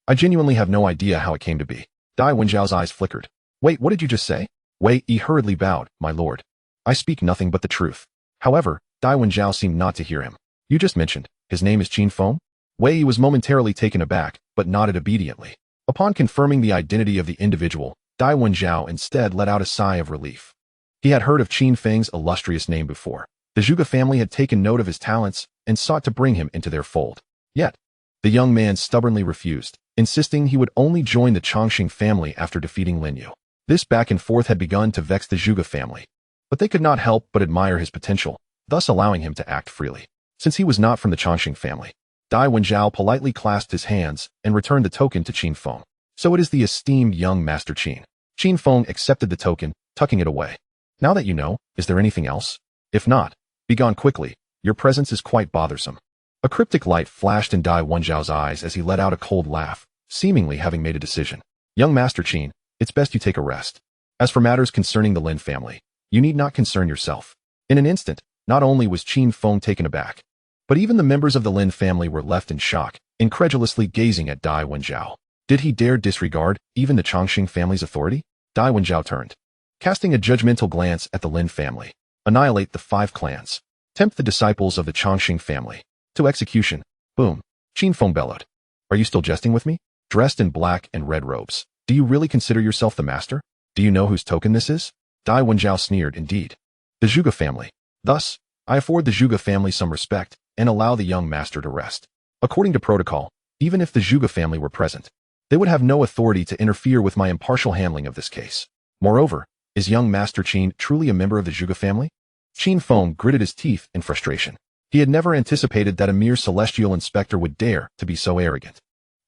I genuinely have no idea how it came to be." Dai Wenjiao's eyes flickered. "Wait, what did you just say?" Wei Yi hurriedly bowed, "My lord. I speak nothing but the truth." However, Dai Wenjiao seemed not to hear him. "You just mentioned, his name is Qin Feng?" Wei Yi was momentarily taken aback, but nodded obediently. Upon confirming the identity of the individual, Dai Wenjiao instead let out a sigh of relief. He had heard of Qin Feng's illustrious name before. The Zhuge family had taken note of his talents and sought to bring him into their fold. Yet, the young man stubbornly refused, insisting he would only join the Chongqing family after defeating Lin You. This back and forth had begun to vex the Zhuge family. but they could not help but admire his potential, thus allowing him to act freely. Since he was not from the Chongqing family, Dai Wenjiao politely clasped his hands and returned the token to Qin Feng. So it is the esteemed young Master Qin. Qin Feng accepted the token, tucking it away. Now that you know, is there anything else? If not, be gone quickly. Your presence is quite bothersome. A cryptic light flashed in Dai Wenjiao's eyes as he let out a cold laugh, seemingly having made a decision. Young Master Qin, it's best you take a rest. As for matters concerning the Lin family, you need not concern yourself. In an instant, not only was Qin Feng taken aback, but even the members of the Lin family were left in shock, incredulously gazing at Dai Wenjiao. Did he dare disregard even the Chongqing family's authority? Dai Wenjiao turned, casting a judgmental glance at the Lin family. Annihilate the 5 clans. Tempt the disciples of the Chongqing family to execution. Boom. Qin Feng bellowed. Are you still jesting with me? Dressed in black and red robes, do you really consider yourself the master? Do you know whose token this is? Dai Wenjiao sneered. Indeed. The Zhuge family. Thus, I afford the Zhuge family some respect and allow the young master to rest. According to protocol, even if the Zhuge family were present, they would have no authority to interfere with my impartial handling of this case. Moreover, is young Master Qin truly a member of the Zhuge family? Qin Feng gritted his teeth in frustration. He had never anticipated that a mere celestial inspector would dare to be so arrogant.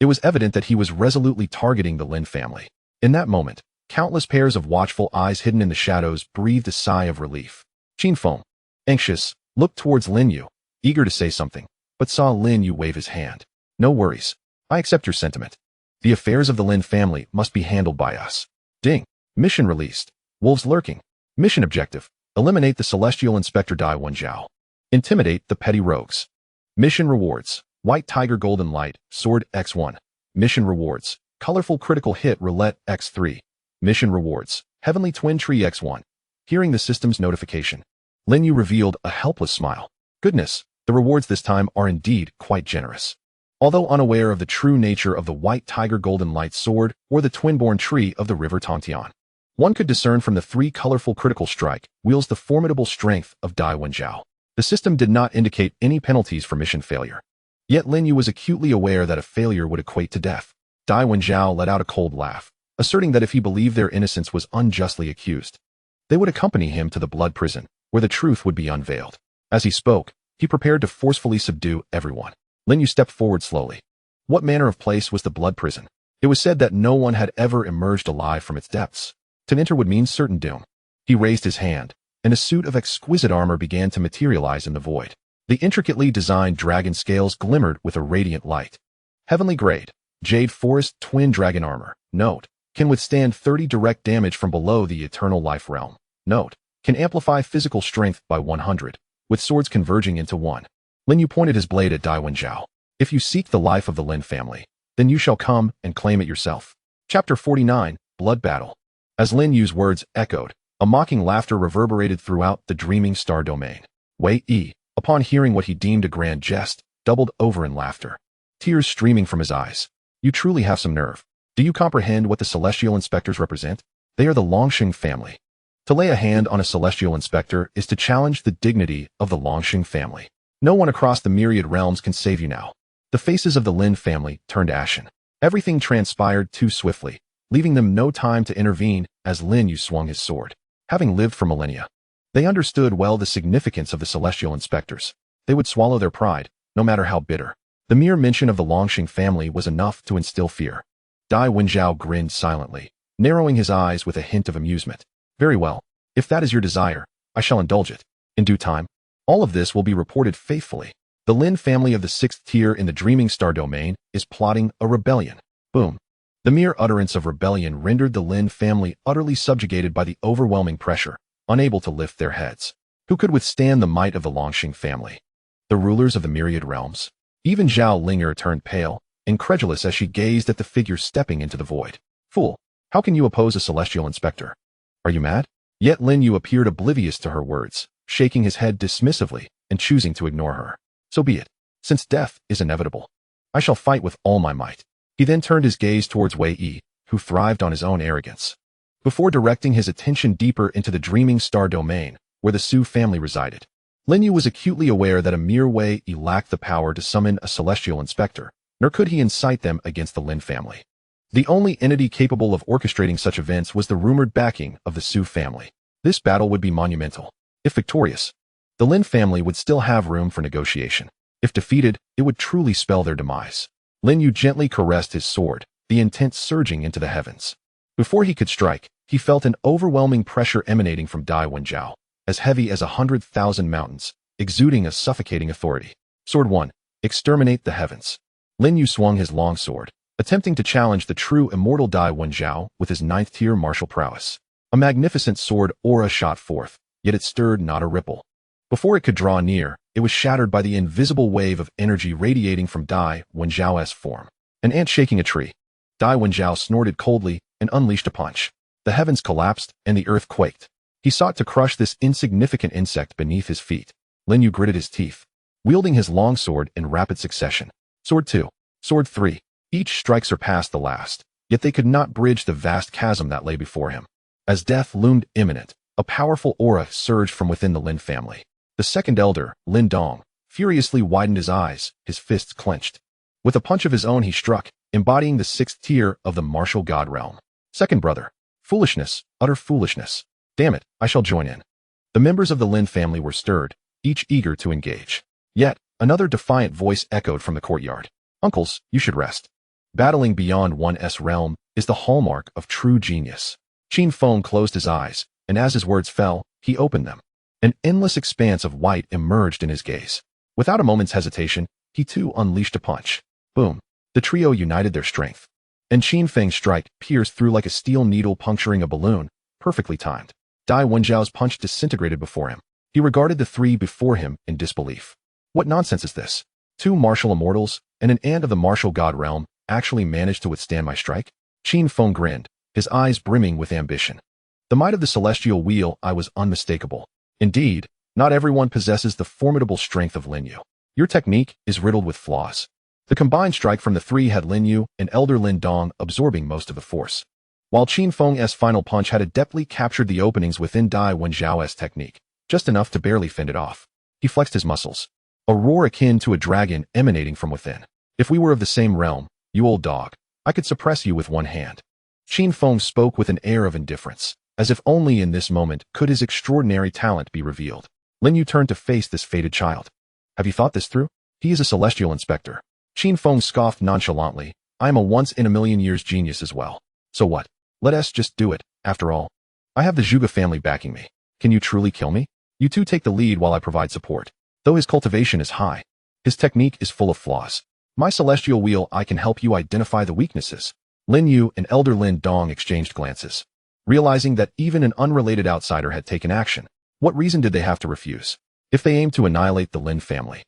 It was evident that he was resolutely targeting the Lin family. In that moment, countless pairs of watchful eyes hidden in the shadows breathed a sigh of relief. Qin Feng, anxious, looked towards Lin You, eager to say something, but saw Lin You wave his hand. No worries. I accept your sentiment. The affairs of the Lin family must be handled by us. Ding. Mission released. Wolves lurking. Mission objective. Eliminate the celestial inspector Dai Wenjiao. Intimidate the petty rogues. Mission rewards. White tiger golden light, sword X1. Mission rewards. Colorful critical hit roulette X3. Mission rewards. Heavenly twin tree X1. Hearing the system's notification, Lin You revealed a helpless smile. Goodness, the rewards this time are indeed quite generous. Although unaware of the true nature of the white tiger golden light sword or the twin-born tree of the river Tongtian, one could discern from the 3 colorful critical strike wheels the formidable strength of Dai Wenjiao. The system did not indicate any penalties for mission failure. Yet Lin You was acutely aware that a failure would equate to death. Dai Wenjiao let out a cold laugh, asserting that if he believed their innocence was unjustly accused, they would accompany him to the blood prison, where the truth would be unveiled. As he spoke, he prepared to forcefully subdue everyone. Lin You stepped forward slowly. What manner of place was the blood prison? It was said that no one had ever emerged alive from its depths. To enter would mean certain doom. He raised his hand, and a suit of exquisite armor began to materialize in the void. The intricately designed dragon scales glimmered with a radiant light. Heavenly grade, Jade Forest Twin Dragon Armor. Note, can withstand 30 direct damage from below the Eternal Life Realm. Note, can amplify physical strength by 100, with swords converging into one. Lin You pointed his blade at Dai Wenjiao. If you seek the life of the Lin family, then you shall come and claim it yourself. Chapter 49, Blood Battle. As Lin Yu's words echoed, a mocking laughter reverberated throughout the dreaming star domain. Wei Yi, upon hearing what he deemed a grand jest, doubled over in laughter, tears streaming from his eyes. You truly have some nerve. Do you comprehend what the celestial inspectors represent? They are the Longxing family. To lay a hand on a celestial inspector is to challenge the dignity of the Longxing family. No one across the myriad realms can save you now. The faces of the Lin family turned ashen. Everything transpired too swiftly, leaving them no time to intervene as Lin You swung his sword. Having lived for millennia, they understood well the significance of the celestial inspectors. They would swallow their pride, no matter how bitter. The mere mention of the Longxing family was enough to instill fear. Dai Wenjiao grinned silently, narrowing his eyes with a hint of amusement. Very well. If that is your desire, I shall indulge it. In due time, all of this will be reported faithfully. The Lin family of the 6th tier in the Dreaming Star domain is plotting a rebellion. Boom. The mere utterance of rebellion rendered the Lin family utterly subjugated by the overwhelming pressure, unable to lift their heads. Who could withstand the might of the Longxing family? The rulers of the myriad realms? Even Zhao Linger turned pale, incredulous as she gazed at the figure stepping into the void. Fool, how can you oppose a celestial inspector? Are you mad? Yet Lin You appeared oblivious to her words, shaking his head dismissively and choosing to ignore her. So be it. Since death is inevitable, I shall fight with all my might. He then turned his gaze towards Wei Yi, who thrived on his own arrogance. Before directing his attention deeper into the Dreaming Star domain, where the Su family resided, Lin You was acutely aware that a mere Wei Yi lacked the power to summon a celestial inspector, nor could he incite them against the Lin family. The only entity capable of orchestrating such events was the rumored backing of the Su family. This battle would be monumental. If victorious, the Lin family would still have room for negotiation. If defeated, it would truly spell their demise. Lin You gently caressed his sword, the intent surging into the heavens. Before he could strike, he felt an overwhelming pressure emanating from Dai Wenjiao, as heavy as 100,000 mountains, exuding a suffocating authority. Sword 1. Exterminate the heavens. Lin You swung his long sword, attempting to challenge the true immortal Dai Wenjiao with his 9th-tier martial prowess. A magnificent sword aura shot forth, yet it stirred not a ripple. Before it could draw near, it was shattered by the invisible wave of energy radiating from Dai Wenjiao's form. An ant shaking a tree. Dai Wenjiao snorted coldly and unleashed a punch. The heavens collapsed and the earth quaked. He sought to crush this insignificant insect beneath his feet. Lin You gritted his teeth, wielding his long sword in rapid succession. Sword 2. Sword 3. Each strike surpassed the last, yet they could not bridge the vast chasm that lay before him. As death loomed imminent, a powerful aura surged from within the Lin family. The second elder, Lin Dong, furiously widened his eyes, his fists clenched. With a punch of his own he struck, embodying the 6th tier of the martial god realm. Second brother. Foolishness, utter foolishness. Damn it, I shall join in. The members of the Lin family were stirred, each eager to engage. Yet, another defiant voice echoed from the courtyard. Uncles, you should rest. Battling beyond one's realm is the hallmark of true genius. Qin Feng closed his eyes, and as his words fell, he opened them. An endless expanse of white emerged in his gaze. Without a moment's hesitation, he too unleashed a punch. Boom. The trio united their strength. And Qin Feng's strike pierced through like a steel needle puncturing a balloon, perfectly timed. Dai Wenjiao's punch disintegrated before him. He regarded the three before him in disbelief. What nonsense is this? 2 martial immortals and an ant of the martial god realm actually managed to withstand my strike? Qin Feng grinned, his eyes brimming with ambition. The might of the celestial wheel I was unmistakable. Indeed, not everyone possesses the formidable strength of Lin You. Your technique is riddled with flaws. The combined strike from the three had Lin You and Elder Lin Dong absorbing most of the force, while Qin Feng's final punch had adeptly captured the openings within Dai Wenjiao's technique, just enough to barely fend it off. He flexed his muscles, a roar akin to a dragon emanating from within. If we were of the same realm, you old dog, I could suppress you with one hand. Qin Feng spoke with an air of indifference, as if only in this moment could his extraordinary talent be revealed. Lin You turned to face this fated child. Have you thought this through? He is a celestial inspector. Qin Feng scoffed nonchalantly. I am a once-in-a-million-years genius as well. So what? Let us just do it, after all. I have the Zhuge family backing me. Can you truly kill me? You two take the lead while I provide support. Though his cultivation is high, his technique is full of flaws. My celestial wheel I can help you identify the weaknesses. Lin You and Elder Lin Dong exchanged glances. Realizing that even an unrelated outsider had taken action, what reason did they have to refuse? If they aimed to annihilate the Lin family,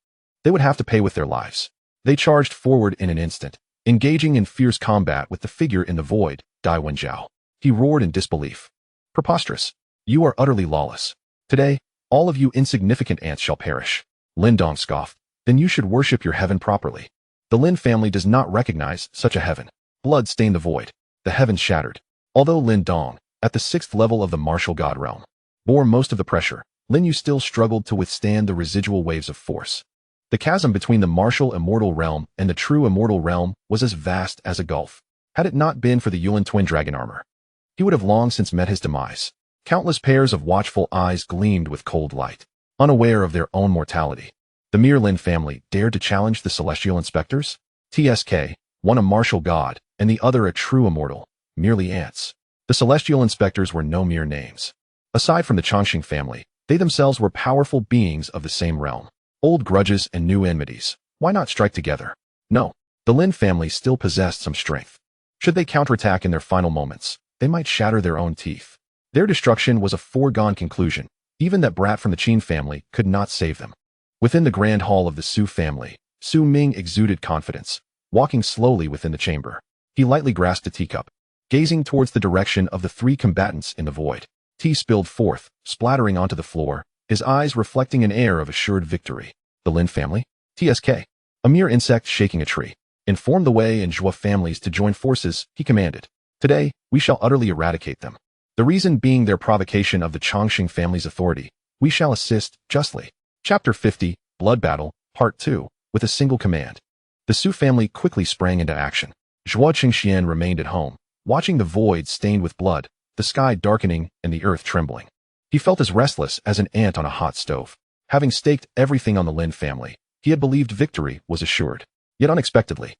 they would have to pay with their lives. They charged forward in an instant, engaging in fierce combat with the figure in the void, Dai Wenjiao. He roared in disbelief. Preposterous. You are utterly lawless. Today, all of you insignificant ants shall perish. Lin Dong scoffed. Then you should worship your heaven properly. The Lin family does not recognize such a heaven. Blood stained the void. The heavens shattered. Although Lin Dong, at the 6th level of the martial god realm, bore most of the pressure, Lin You still struggled to withstand the residual waves of force. The chasm between the martial immortal realm and the true immortal realm was as vast as a gulf. Had it not been for the Yulin twin dragon armor, he would have long since met his demise. Countless pairs of watchful eyes gleamed with cold light, unaware of their own mortality. The mere Lin family dared to challenge the celestial inspectors? TSK, one a martial god, and the other a true immortal, merely ants. The celestial inspectors were no mere names. Aside from the Chongqing family, they themselves were powerful beings of the same realm. Old grudges and new enmities. Why not strike together? No, the Lin family still possessed some strength. Should they counterattack in their final moments, they might shatter their own teeth. Their destruction was a foregone conclusion. Even that brat from the Qin family could not save them. Within the grand hall of the Su family, Su Ming exuded confidence, walking slowly within the chamber. He lightly grasped a teacup, gazing towards the direction of the three combatants in the void. Tea spilled forth, splattering onto the floor, his eyes reflecting an air of assured victory. The Lin family? TSK. A mere insect shaking a tree. Inform the Wei and Zhua families to join forces, he commanded. Today, we shall utterly eradicate them. The reason being their provocation of the Chongqing family's authority. We shall assist, justly. Chapter 50, Blood Battle, Part 2, with a single command. The Su family quickly sprang into action. Zhua Qingxian remained at home, watching the void stained with blood, the sky darkening and the earth trembling. He felt as restless as an ant on a hot stove. Having staked everything on the Lin family, he had believed victory was assured. Yet unexpectedly,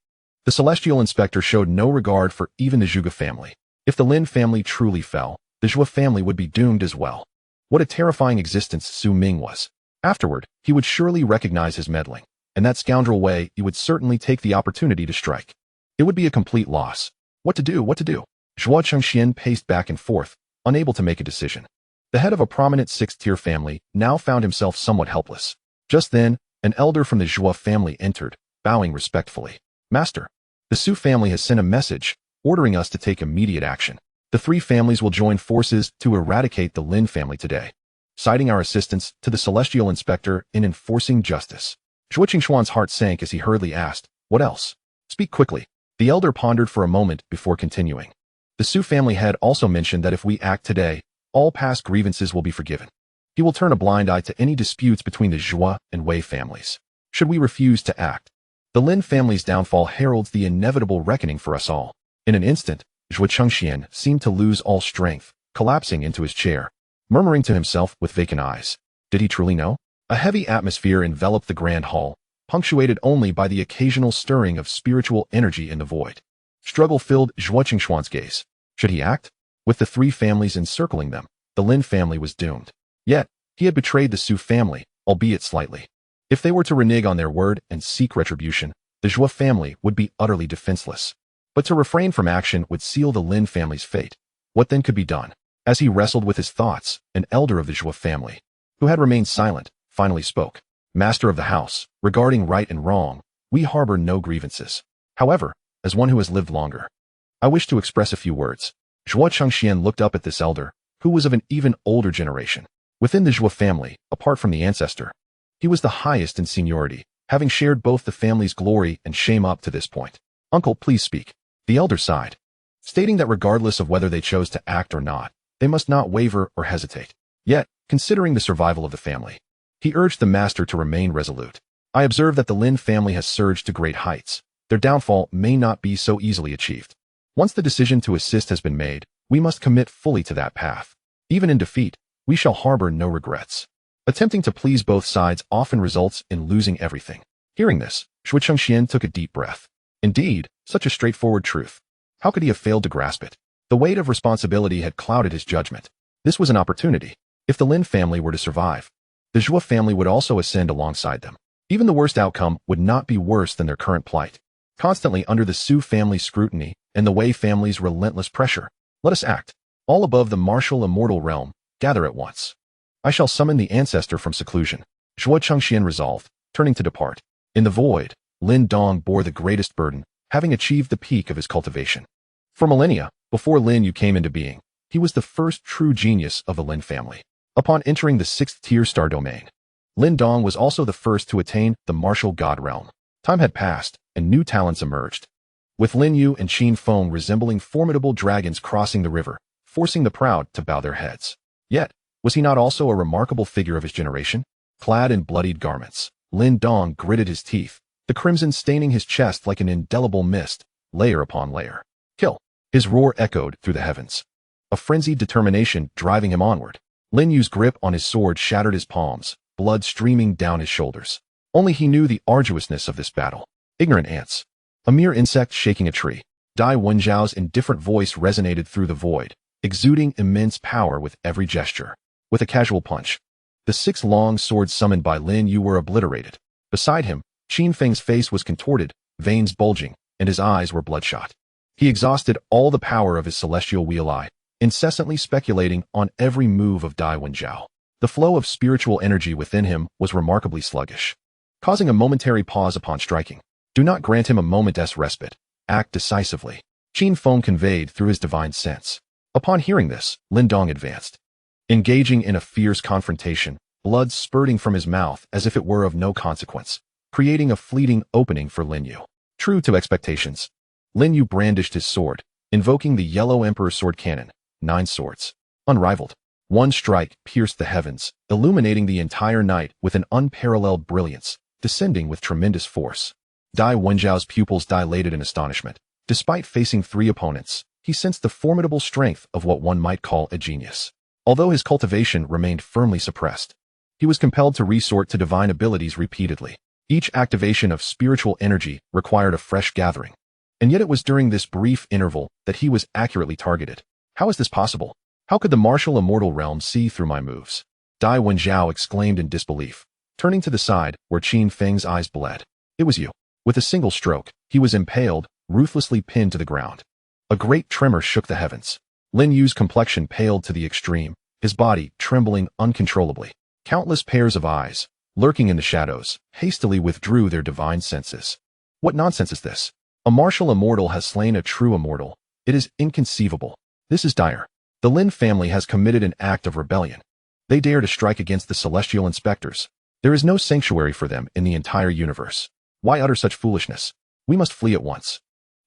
the Celestial Inspector showed no regard for even the Zhuge family. If the Lin family truly fell, the Zhou family would be doomed as well. What a terrifying existence Su Ming was. Afterward, he would surely recognize his meddling, and that scoundrel Wei he would certainly take the opportunity to strike. It would be a complete loss. What to do? What to do? Zhuo Chengxian paced back and forth, unable to make a decision. The head of a prominent sixth-tier family now found himself somewhat helpless. Just then, an elder from the Zhuo family entered, bowing respectfully. Master, the Su family has sent a message, ordering us to take immediate action. The three families will join forces to eradicate the Lin family today, citing our assistance to the Celestial Inspector in enforcing justice. Zhuo Qingshuan's heart sank as he hurriedly asked, what else? Speak quickly. The elder pondered for a moment before continuing. The Su family head also mentioned that if we act today, all past grievances will be forgiven. He will turn a blind eye to any disputes between the Zhuo and Wei families. Should we refuse to act, the Lin family's downfall heralds the inevitable reckoning for us all. In an instant, Zhuo Chengxian seemed to lose all strength, collapsing into his chair, murmuring to himself with vacant eyes. Did he truly know? A heavy atmosphere enveloped the grand hall, punctuated only by the occasional stirring of spiritual energy in the void. Struggle filled Zhuo Qingshuan's gaze. Should he act? With the three families encircling them, the Lin family was doomed. Yet, he had betrayed the Su family, albeit slightly. If they were to renege on their word and seek retribution, the Zhuo family would be utterly defenseless. But to refrain from action would seal the Lin family's fate. What then could be done? As he wrestled with his thoughts, an elder of the Zhuo family, who had remained silent, finally spoke. Master of the house, regarding right and wrong, we harbor no grievances. However, as one who has lived longer, I wish to express a few words. Zhuo Chengxian looked up at this elder, who was of an even older generation. Within the Zhuo family, apart from the ancestor, he was the highest in seniority, having shared both the family's glory and shame up to this point. Uncle, please speak. The elder sighed, stating that regardless of whether they chose to act or not, they must not waver or hesitate. Yet, considering the survival of the family, he urged the master to remain resolute. I observe that the Lin family has surged to great heights. Their downfall may not be so easily achieved. Once the decision to assist has been made, we must commit fully to that path. Even in defeat, we shall harbor no regrets. Attempting to please both sides often results in losing everything. Hearing this, Zhuo Chengxian took a deep breath. Indeed, such a straightforward truth. How could he have failed to grasp it? The weight of responsibility had clouded his judgment. This was an opportunity. If the Lin family were to survive, the Zhuo family would also ascend alongside them. Even the worst outcome would not be worse than their current plight. Constantly under the Su family's scrutiny and the Wei family's relentless pressure, let us act. All above the martial immortal realm, gather at once. I shall summon the ancestor from seclusion. Zhuo Chengxian resolved, turning to depart. In the void, Lin Dong bore the greatest burden, having achieved the peak of his cultivation. For millennia, before Lin You came into being, he was the first true genius of the Lin family. Upon entering the sixth-tier star domain, Lin Dong was also the first to attain the martial god realm. Time had passed, and new talents emerged, with Lin You and Qin Feng resembling formidable dragons crossing the river, forcing the proud to bow their heads. Yet, was he not also a remarkable figure of his generation? Clad in bloodied garments, Lin Dong gritted his teeth, the crimson staining his chest like an indelible mist, layer upon layer. Kill! His roar echoed through the heavens, a frenzied determination driving him onward. Lin Yu's grip on his sword shattered his palms, blood streaming down his shoulders. Only he knew the arduousness of this battle. Ignorant ants. A mere insect shaking a tree. Dai Wenjiao's indifferent voice resonated through the void, exuding immense power with every gesture. With a casual punch, the 6 long swords summoned by Lin Yu were obliterated. Beside him, Qin Feng's face was contorted, veins bulging, and his eyes were bloodshot. He exhausted all the power of his celestial wheel eye, incessantly speculating on every move of Dai Wenjiao. The flow of spiritual energy within him was remarkably sluggish, causing a momentary pause upon striking. Do not grant him a moment's respite. Act decisively. Qin Feng conveyed through his divine sense. Upon hearing this, Lin Dong advanced, engaging in a fierce confrontation, blood spurting from his mouth as if it were of no consequence, creating a fleeting opening for Lin Yu. True to expectations, Lin Yu brandished his sword, invoking the Yellow Emperor sword cannon, 9 swords. Unrivaled. One strike pierced the heavens, illuminating the entire night with an unparalleled brilliance, descending with tremendous force. Dai Wenjiao's pupils dilated in astonishment. Despite facing 3 opponents, he sensed the formidable strength of what one might call a genius. Although his cultivation remained firmly suppressed, he was compelled to resort to divine abilities repeatedly. Each activation of spiritual energy required a fresh gathering. And yet it was during this brief interval that he was accurately targeted. How is this possible? How could the martial immortal realm see through my moves? Dai Wenjiao exclaimed in disbelief, turning to the side where Qin Feng's eyes bled. It was you. With a single stroke, he was impaled, ruthlessly pinned to the ground. A great tremor shook the heavens. Lin Yu's complexion paled to the extreme, his body trembling uncontrollably. Countless pairs of eyes, lurking in the shadows, hastily withdrew their divine senses. What nonsense is this? A martial immortal has slain a true immortal. It is inconceivable. This is dire. The Lin family has committed an act of rebellion. They dare to strike against the celestial inspectors. There is no sanctuary for them in the entire universe. Why utter such foolishness? We must flee at once,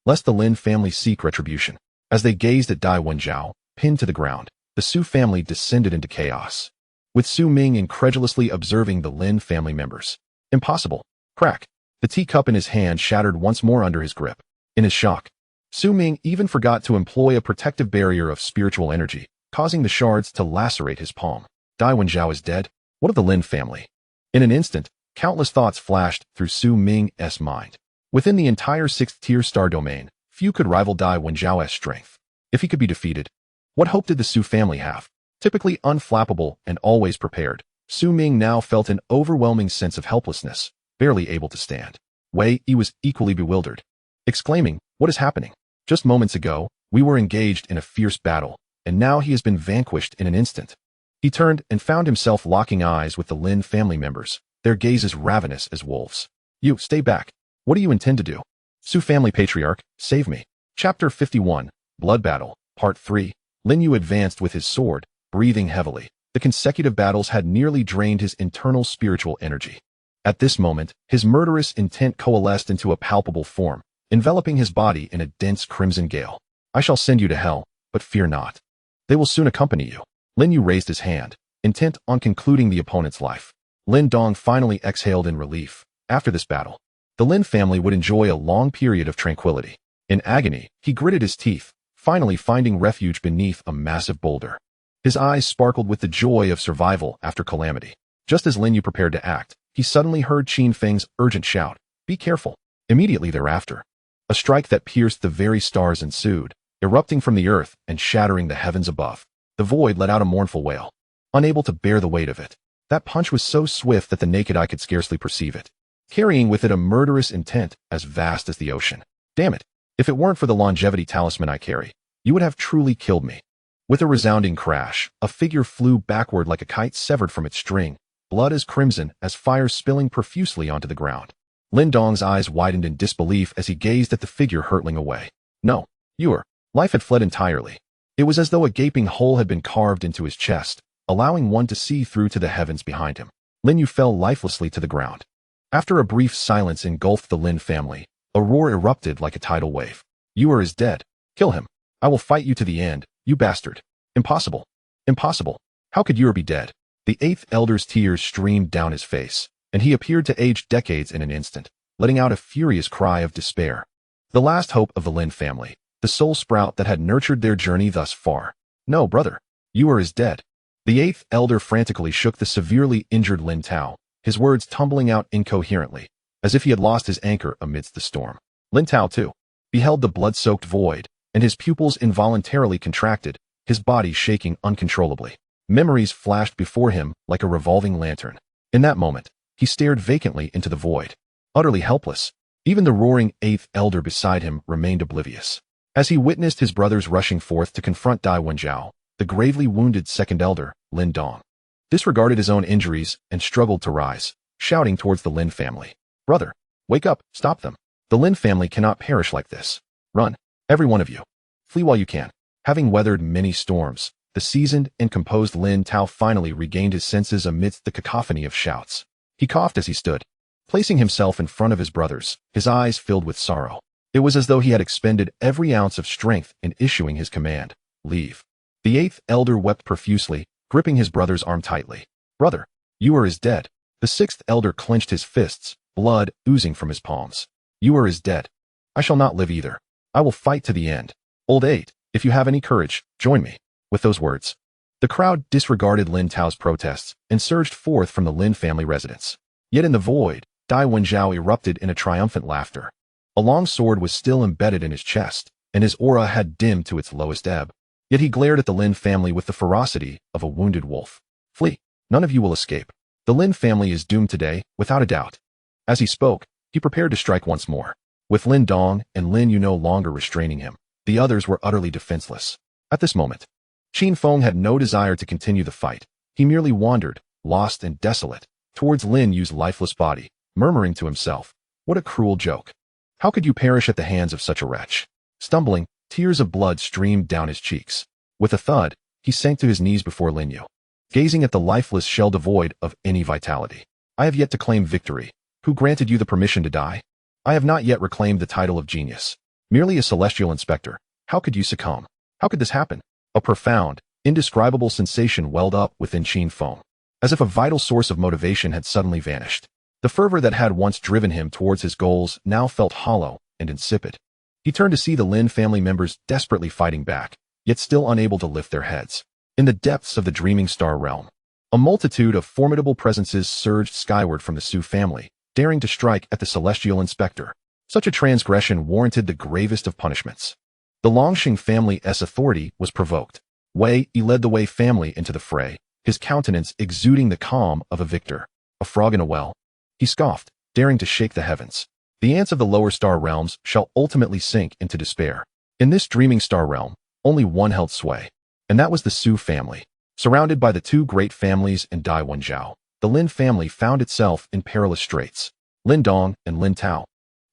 lest the Lin family seek retribution. As they gazed at Dai Wenjiao, pinned to the ground, the Su family descended into chaos, with Su Ming incredulously observing the Lin family members. Impossible. Crack. The teacup in his hand shattered once more under his grip. In his shock, Su Ming even forgot to employ a protective barrier of spiritual energy, causing the shards to lacerate his palm. Dai Wenjiao is dead? What of the Lin family? In an instant, countless thoughts flashed through Su Ming's mind. Within the entire 6th-tier star domain, few could rival Dai Wenjiao's strength. If he could be defeated, what hope did the Su family have? Typically unflappable and always prepared, Su Ming now felt an overwhelming sense of helplessness, barely able to stand. Wei Yi was equally bewildered, exclaiming, "What is happening? Just moments ago, we were engaged in a fierce battle, and now he has been vanquished in an instant." He turned and found himself locking eyes with the Lin family members, their gazes ravenous as wolves. "You, stay back. What do you intend to do? Su family patriarch, save me." Chapter 51, Blood Battle, Part 3. Lin Yu advanced with his sword, breathing heavily. The consecutive battles had nearly drained his internal spiritual energy. At this moment, his murderous intent coalesced into a palpable form, enveloping his body in a dense crimson gale. "I shall send you to hell, but fear not. They will soon accompany you." Lin Yu raised his hand, intent on concluding the opponent's life. Lin Dong finally exhaled in relief. After this battle, the Lin family would enjoy a long period of tranquility. In agony, he gritted his teeth, finally finding refuge beneath a massive boulder. His eyes sparkled with the joy of survival after calamity. Just as Lin Yu prepared to act, he suddenly heard Qin Feng's urgent shout, "Be careful." Immediately thereafter, a strike that pierced the very stars ensued, erupting from the earth and shattering the heavens above. The void let out a mournful wail, unable to bear the weight of it. That punch was so swift that the naked eye could scarcely perceive it, carrying with it a murderous intent as vast as the ocean. "Damn it. If it weren't for the longevity talisman I carry, you would have truly killed me." With a resounding crash, a figure flew backward like a kite severed from its string, blood as crimson as fire spilling profusely onto the ground. Lin Dong's eyes widened in disbelief as he gazed at the figure hurtling away. "No, you are." Life had fled entirely. It was as though a gaping hole had been carved into his chest, allowing one to see through to the heavens behind him. Lin Yu fell lifelessly to the ground. After a brief silence engulfed the Lin family, a roar erupted like a tidal wave. "You is dead. Kill him. I will fight you to the end, you bastard." "Impossible. Impossible. How could you be dead?" The 8th elder's tears streamed down his face, and he appeared to age decades in an instant, letting out a furious cry of despair. The last hope of the Lin family, the sole sprout that had nurtured their journey thus far. "No, brother. You is dead." The 8th elder frantically shook the severely injured Lin Tao, his words tumbling out incoherently, as if he had lost his anchor amidst the storm. Lin Tao, too, beheld the blood-soaked void, and his pupils involuntarily contracted, his body shaking uncontrollably. Memories flashed before him like a revolving lantern. In that moment, he stared vacantly into the void, utterly helpless. Even the roaring 8th elder beside him remained oblivious. As he witnessed his brothers rushing forth to confront Dai Wenjiao, the gravely wounded 2nd elder, Lin Dong, disregarded his own injuries and struggled to rise, shouting towards the Lin family. "Brother, wake up, stop them. The Lin family cannot perish like this. Run, every one of you. Flee while you can." Having weathered many storms, the seasoned and composed Lin Tao finally regained his senses amidst the cacophony of shouts. He coughed as he stood, placing himself in front of his brothers, his eyes filled with sorrow. It was as though he had expended every ounce of strength in issuing his command, "Leave." The 8th elder wept profusely, gripping his brother's arm tightly. "Brother, you is dead." The 6th elder clenched his fists, blood oozing from his palms. "You is dead. I shall not live either. I will fight to the end. Old 8, if you have any courage, join me." With those words, The crowd disregarded Lin Tao's protests and surged forth from the Lin family residence. Yet in the void, Dai Wenjiao erupted in a triumphant laughter. A long sword was still embedded in his chest, and his aura had dimmed to its lowest ebb. Yet he glared at the Lin family with the ferocity of a wounded wolf. Flee. None of you will escape. The Lin family is doomed today, without a doubt. As he spoke, he prepared to strike once more. With Lin Dong and Lin Yu no longer restraining him, the others were utterly defenseless. At this moment, Qin Feng had no desire to continue the fight. He merely wandered, lost and desolate, towards Lin Yu's lifeless body, murmuring to himself, "What a cruel joke. How could you perish at the hands of such a wretch?" Stumbling, tears of blood streamed down his cheeks. With a thud, he sank to his knees before Lin Yu, gazing at the lifeless shell devoid of any vitality. "I have yet to claim victory. Who granted you the permission to die? I have not yet reclaimed the title of genius. Merely a celestial inspector. How could you succumb? How could this happen?" A profound, indescribable sensation welled up within Qin Feng, as if a vital source of motivation had suddenly vanished. The fervor that had once driven him towards his goals now felt hollow and insipid. He turned to see the Lin family members desperately fighting back, yet still unable to lift their heads. In the depths of the dreaming star realm, a multitude of formidable presences surged skyward from the Su family, daring to strike at the celestial inspector. Such a transgression warranted the gravest of punishments. The Longxing family's authority was provoked. Wei Yi led the Wei family into the fray, his countenance exuding the calm of a victor. "A frog in a well?" he scoffed, daring to shake the heavens. "The ants of the lower star realms shall ultimately sink into despair." In this dreaming star realm, only one held sway, and that was the Su family. Surrounded by the two great families and Dai Wenjiao, the Lin family found itself in perilous straits. Lin Dong and Lin Tao,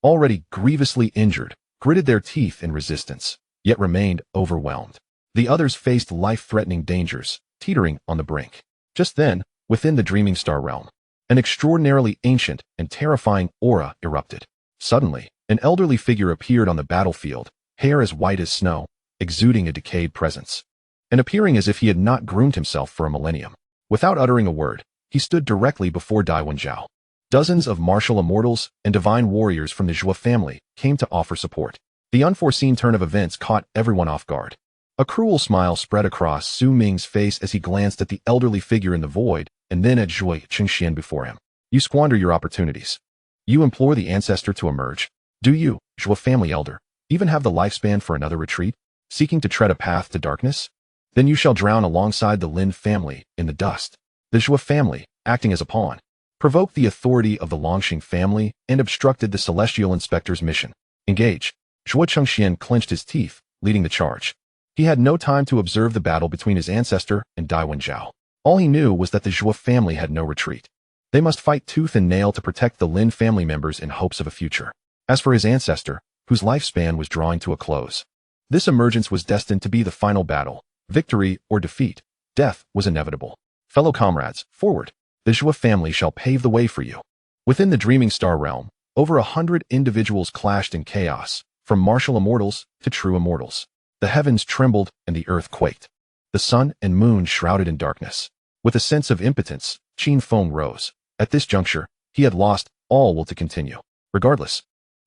already grievously injured, gritted their teeth in resistance, yet remained overwhelmed. The others faced life-threatening dangers, teetering on the brink. Just then, within the dreaming star realm, an extraordinarily ancient and terrifying aura erupted. Suddenly, an elderly figure appeared on the battlefield, hair as white as snow, exuding a decayed presence, and appearing as if he had not groomed himself for a millennium. Without uttering a word, he stood directly before Dai Wenjiao. Dozens of martial immortals and divine warriors from the Zhou family came to offer support. The unforeseen turn of events caught everyone off guard. A cruel smile spread across Su Ming's face as he glanced at the elderly figure in the void and then at Zhui Qingxian before him. "You squander your opportunities. You implore the ancestor to emerge. Do you, Zhou family elder, even have the lifespan for another retreat, seeking to tread a path to darkness? Then you shall drown alongside the Lin family in the dust." The Zhou family, acting as a pawn, provoked the authority of the Longxing family and obstructed the celestial inspector's mission. "Engage." Zhou Chengxian clenched his teeth, leading the charge. He had no time to observe the battle between his ancestor and Dai Wenjiao. All he knew was that the Zhou family had no retreat. They must fight tooth and nail to protect the Lin family members in hopes of a future. As for his ancestor, whose lifespan was drawing to a close, this emergence was destined to be the final battle. Victory or defeat, death was inevitable. "Fellow comrades, forward. The Zhou family shall pave the way for you." Within the dreaming star realm, over 100 individuals clashed in chaos, from martial immortals to true immortals. The heavens trembled and the earth quaked. The sun and moon shrouded in darkness. With a sense of impotence, Qin Feng rose. At this juncture, he had lost all will to continue. Regardless,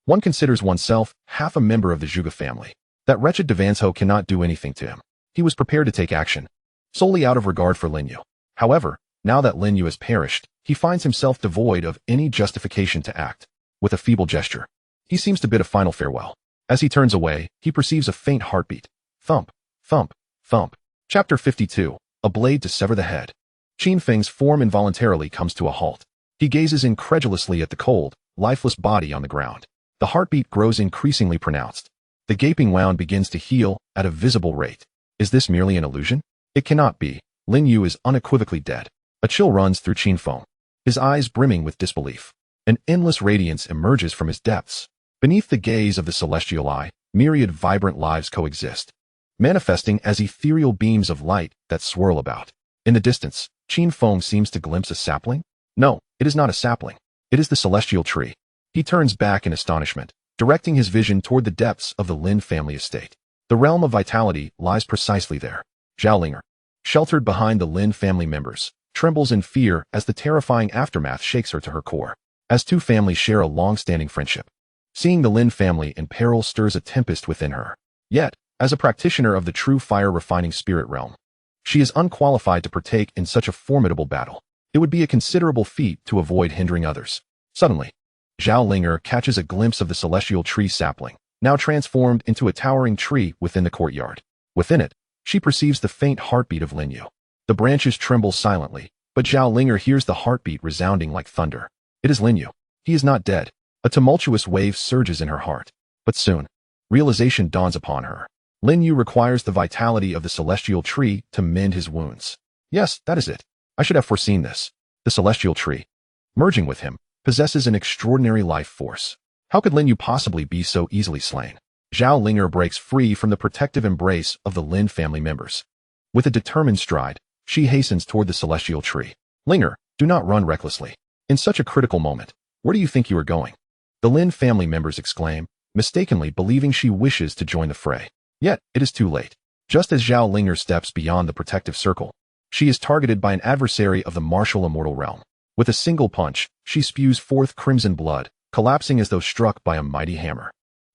one considers oneself half a member of the Zhuge family. That wretched Devanzhou cannot do anything to him. He was prepared to take action, solely out of regard for Lin Yu. However, now that Lin Yu has perished, he finds himself devoid of any justification to act. With a feeble gesture, he seems to bid a final farewell. As he turns away, he perceives a faint heartbeat. Thump, thump, thump. Chapter 52. A blade to sever the head. Qin Feng's form involuntarily comes to a halt. He gazes incredulously at the cold, lifeless body on the ground. The heartbeat grows increasingly pronounced. The gaping wound begins to heal at a visible rate. Is this merely an illusion? It cannot be. Lin Yu is unequivocally dead. A chill runs through Qin Feng, his eyes brimming with disbelief. An endless radiance emerges from his depths. Beneath the gaze of the celestial eye, myriad vibrant lives coexist, manifesting as ethereal beams of light that swirl about. In the distance, Qin Feng seems to glimpse a sapling. No, it is not a sapling. It is the celestial tree. He turns back in astonishment, directing his vision toward the depths of the Lin family estate. The realm of vitality lies precisely there. Zhaolinger, sheltered behind the Lin family members, trembles in fear as the terrifying aftermath shakes her to her core. As two families share a long-standing friendship, seeing the Lin family in peril stirs a tempest within her. Yet, as a practitioner of the true fire-refining spirit realm, She is unqualified to partake in such a formidable battle. It would be a considerable feat to avoid hindering others. Suddenly, Zhao Linger catches a glimpse of the celestial tree sapling, now transformed into a towering tree within the courtyard. Within it, she perceives the faint heartbeat of Lin You. The branches tremble silently, but Zhao Linger hears the heartbeat resounding like thunder. It is Lin You. He is not dead. A tumultuous wave surges in her heart. But soon, realization dawns upon her. Lin You requires the vitality of the celestial tree to mend his wounds. Yes, that is it. I should have foreseen this. The celestial tree, merging with him, possesses an extraordinary life force. How could Lin You possibly be so easily slain? Zhao Linger breaks free from the protective embrace of the Lin family members. With a determined stride, she hastens toward the celestial tree. Linger, do not run recklessly. In such a critical moment, where do you think you are going? The Lin family members exclaim, mistakenly believing she wishes to join the fray. Yet, it is too late. Just as Zhao Linger steps beyond the protective circle, she is targeted by an adversary of the martial immortal realm. With a single punch, she spews forth crimson blood, collapsing as though struck by a mighty hammer.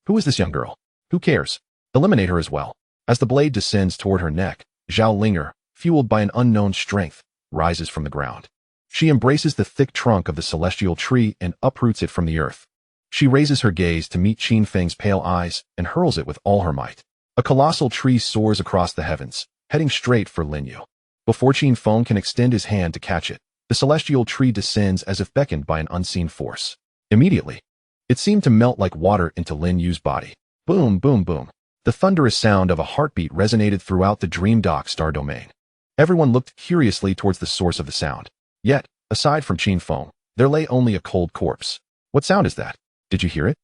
Who is this young girl? Who cares? Eliminate her as well. As the blade descends toward her neck, Zhao Linger, fueled by an unknown strength, rises from the ground. She embraces the thick trunk of the celestial tree and uproots it from the earth. She raises her gaze to meet Qin Feng's pale eyes and hurls it with all her might. A colossal tree soars across the heavens, heading straight for Lin You. Before Qin Feng can extend his hand to catch it, the celestial tree descends as if beckoned by an unseen force. Immediately, it seemed to melt like water into Lin Yu's body. Boom, boom, boom. The thunderous sound of a heartbeat resonated throughout the Dream Dock star domain. Everyone looked curiously towards the source of the sound. Yet, aside from Qin Feng, there lay only a cold corpse. What sound is that? Did you hear it?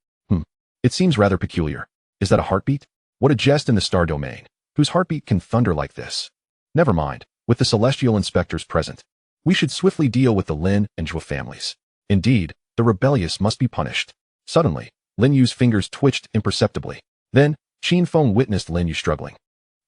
It seems rather peculiar. Is that a heartbeat? What a jest in the star domain. Whose heartbeat can thunder like this? Never mind. With the celestial inspectors present, we should swiftly deal with the Lin and Zhou families. Indeed, the rebellious must be punished. Suddenly, Lin Yu's fingers twitched imperceptibly. Then, Qin Feng witnessed Lin Yu struggling.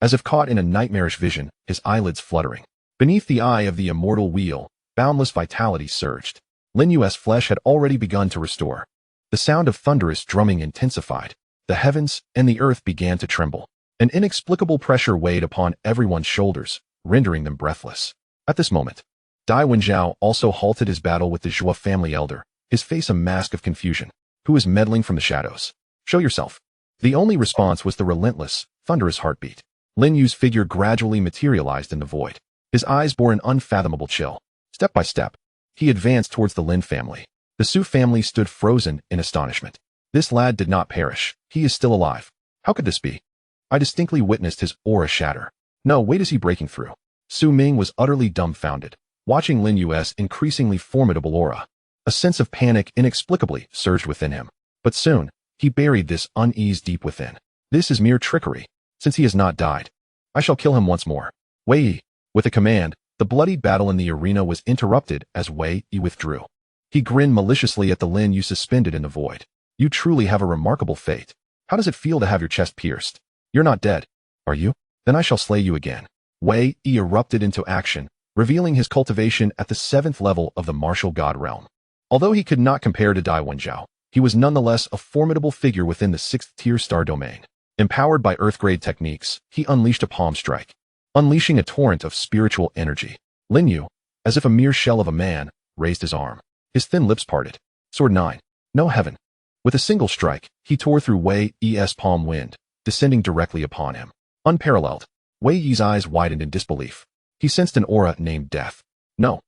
As if caught in a nightmarish vision, his eyelids fluttering. Beneath the eye of the immortal wheel, boundless vitality surged. Lin Yu's flesh had already begun to restore. The sound of thunderous drumming intensified. The heavens and the earth began to tremble. An inexplicable pressure weighed upon everyone's shoulders, rendering them breathless. At this moment, Dai Wenjiao also halted his battle with the Zhou family elder, his face a mask of confusion. Who is meddling from the shadows? Show yourself. The only response was the relentless, thunderous heartbeat. Lin Yu's figure gradually materialized in the void. His eyes bore an unfathomable chill. Step by step, he advanced towards the Lin family. The Su family stood frozen in astonishment. This lad did not perish. He is still alive. How could this be? I distinctly witnessed his aura shatter. No, wait, is he breaking through? Su Ming was utterly dumbfounded, watching Lin Yu's increasingly formidable aura. A sense of panic inexplicably surged within him. But soon, he buried this unease deep within. This is mere trickery. Since he has not died, I shall kill him once more. Wei Yi. With a command, the bloody battle in the arena was interrupted as Wei Yi withdrew. He grinned maliciously at the Lin Yu suspended in the void. You truly have a remarkable fate. How does it feel to have your chest pierced? You're not dead, are you? Then I shall slay you again. Wei Yi erupted into action, revealing his cultivation at the 7th level of the martial god realm. Although he could not compare to Dai Wenjiao, he was nonetheless a formidable figure within the 6th-tier star domain. Empowered by Earth-grade techniques, he unleashed a palm strike, unleashing a torrent of spiritual energy. Lin Yu, as if a mere shell of a man, raised his arm. His thin lips parted. Sword 9. No heaven. With a single strike, he tore through Wei Yi's palm wind, descending directly upon him. Unparalleled, Wei Yi's eyes widened in disbelief. He sensed an aura named death. No.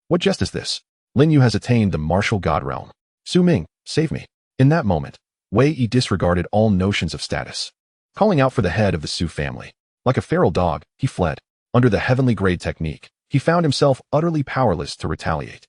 What jest is this? Lin Yu has attained the martial god realm. Su Ming, save me. In that moment, Wei Yi disregarded all notions of status. Calling out for the head of the Su family. Like a feral dog, he fled. Under the heavenly grade technique, he found himself utterly powerless to retaliate.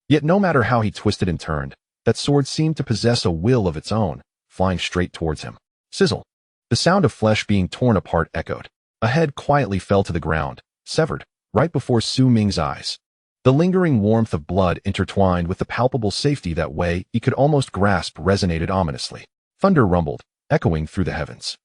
Yet no matter how he twisted and turned, that sword seemed to possess a will of its own, flying straight towards him. Sizzle. The sound of flesh being torn apart echoed. A head quietly fell to the ground, severed, right before Su Ming's eyes. The lingering warmth of blood intertwined with the palpable safety that Wei Yi could almost grasp resonated ominously. Thunder rumbled, echoing through the heavens.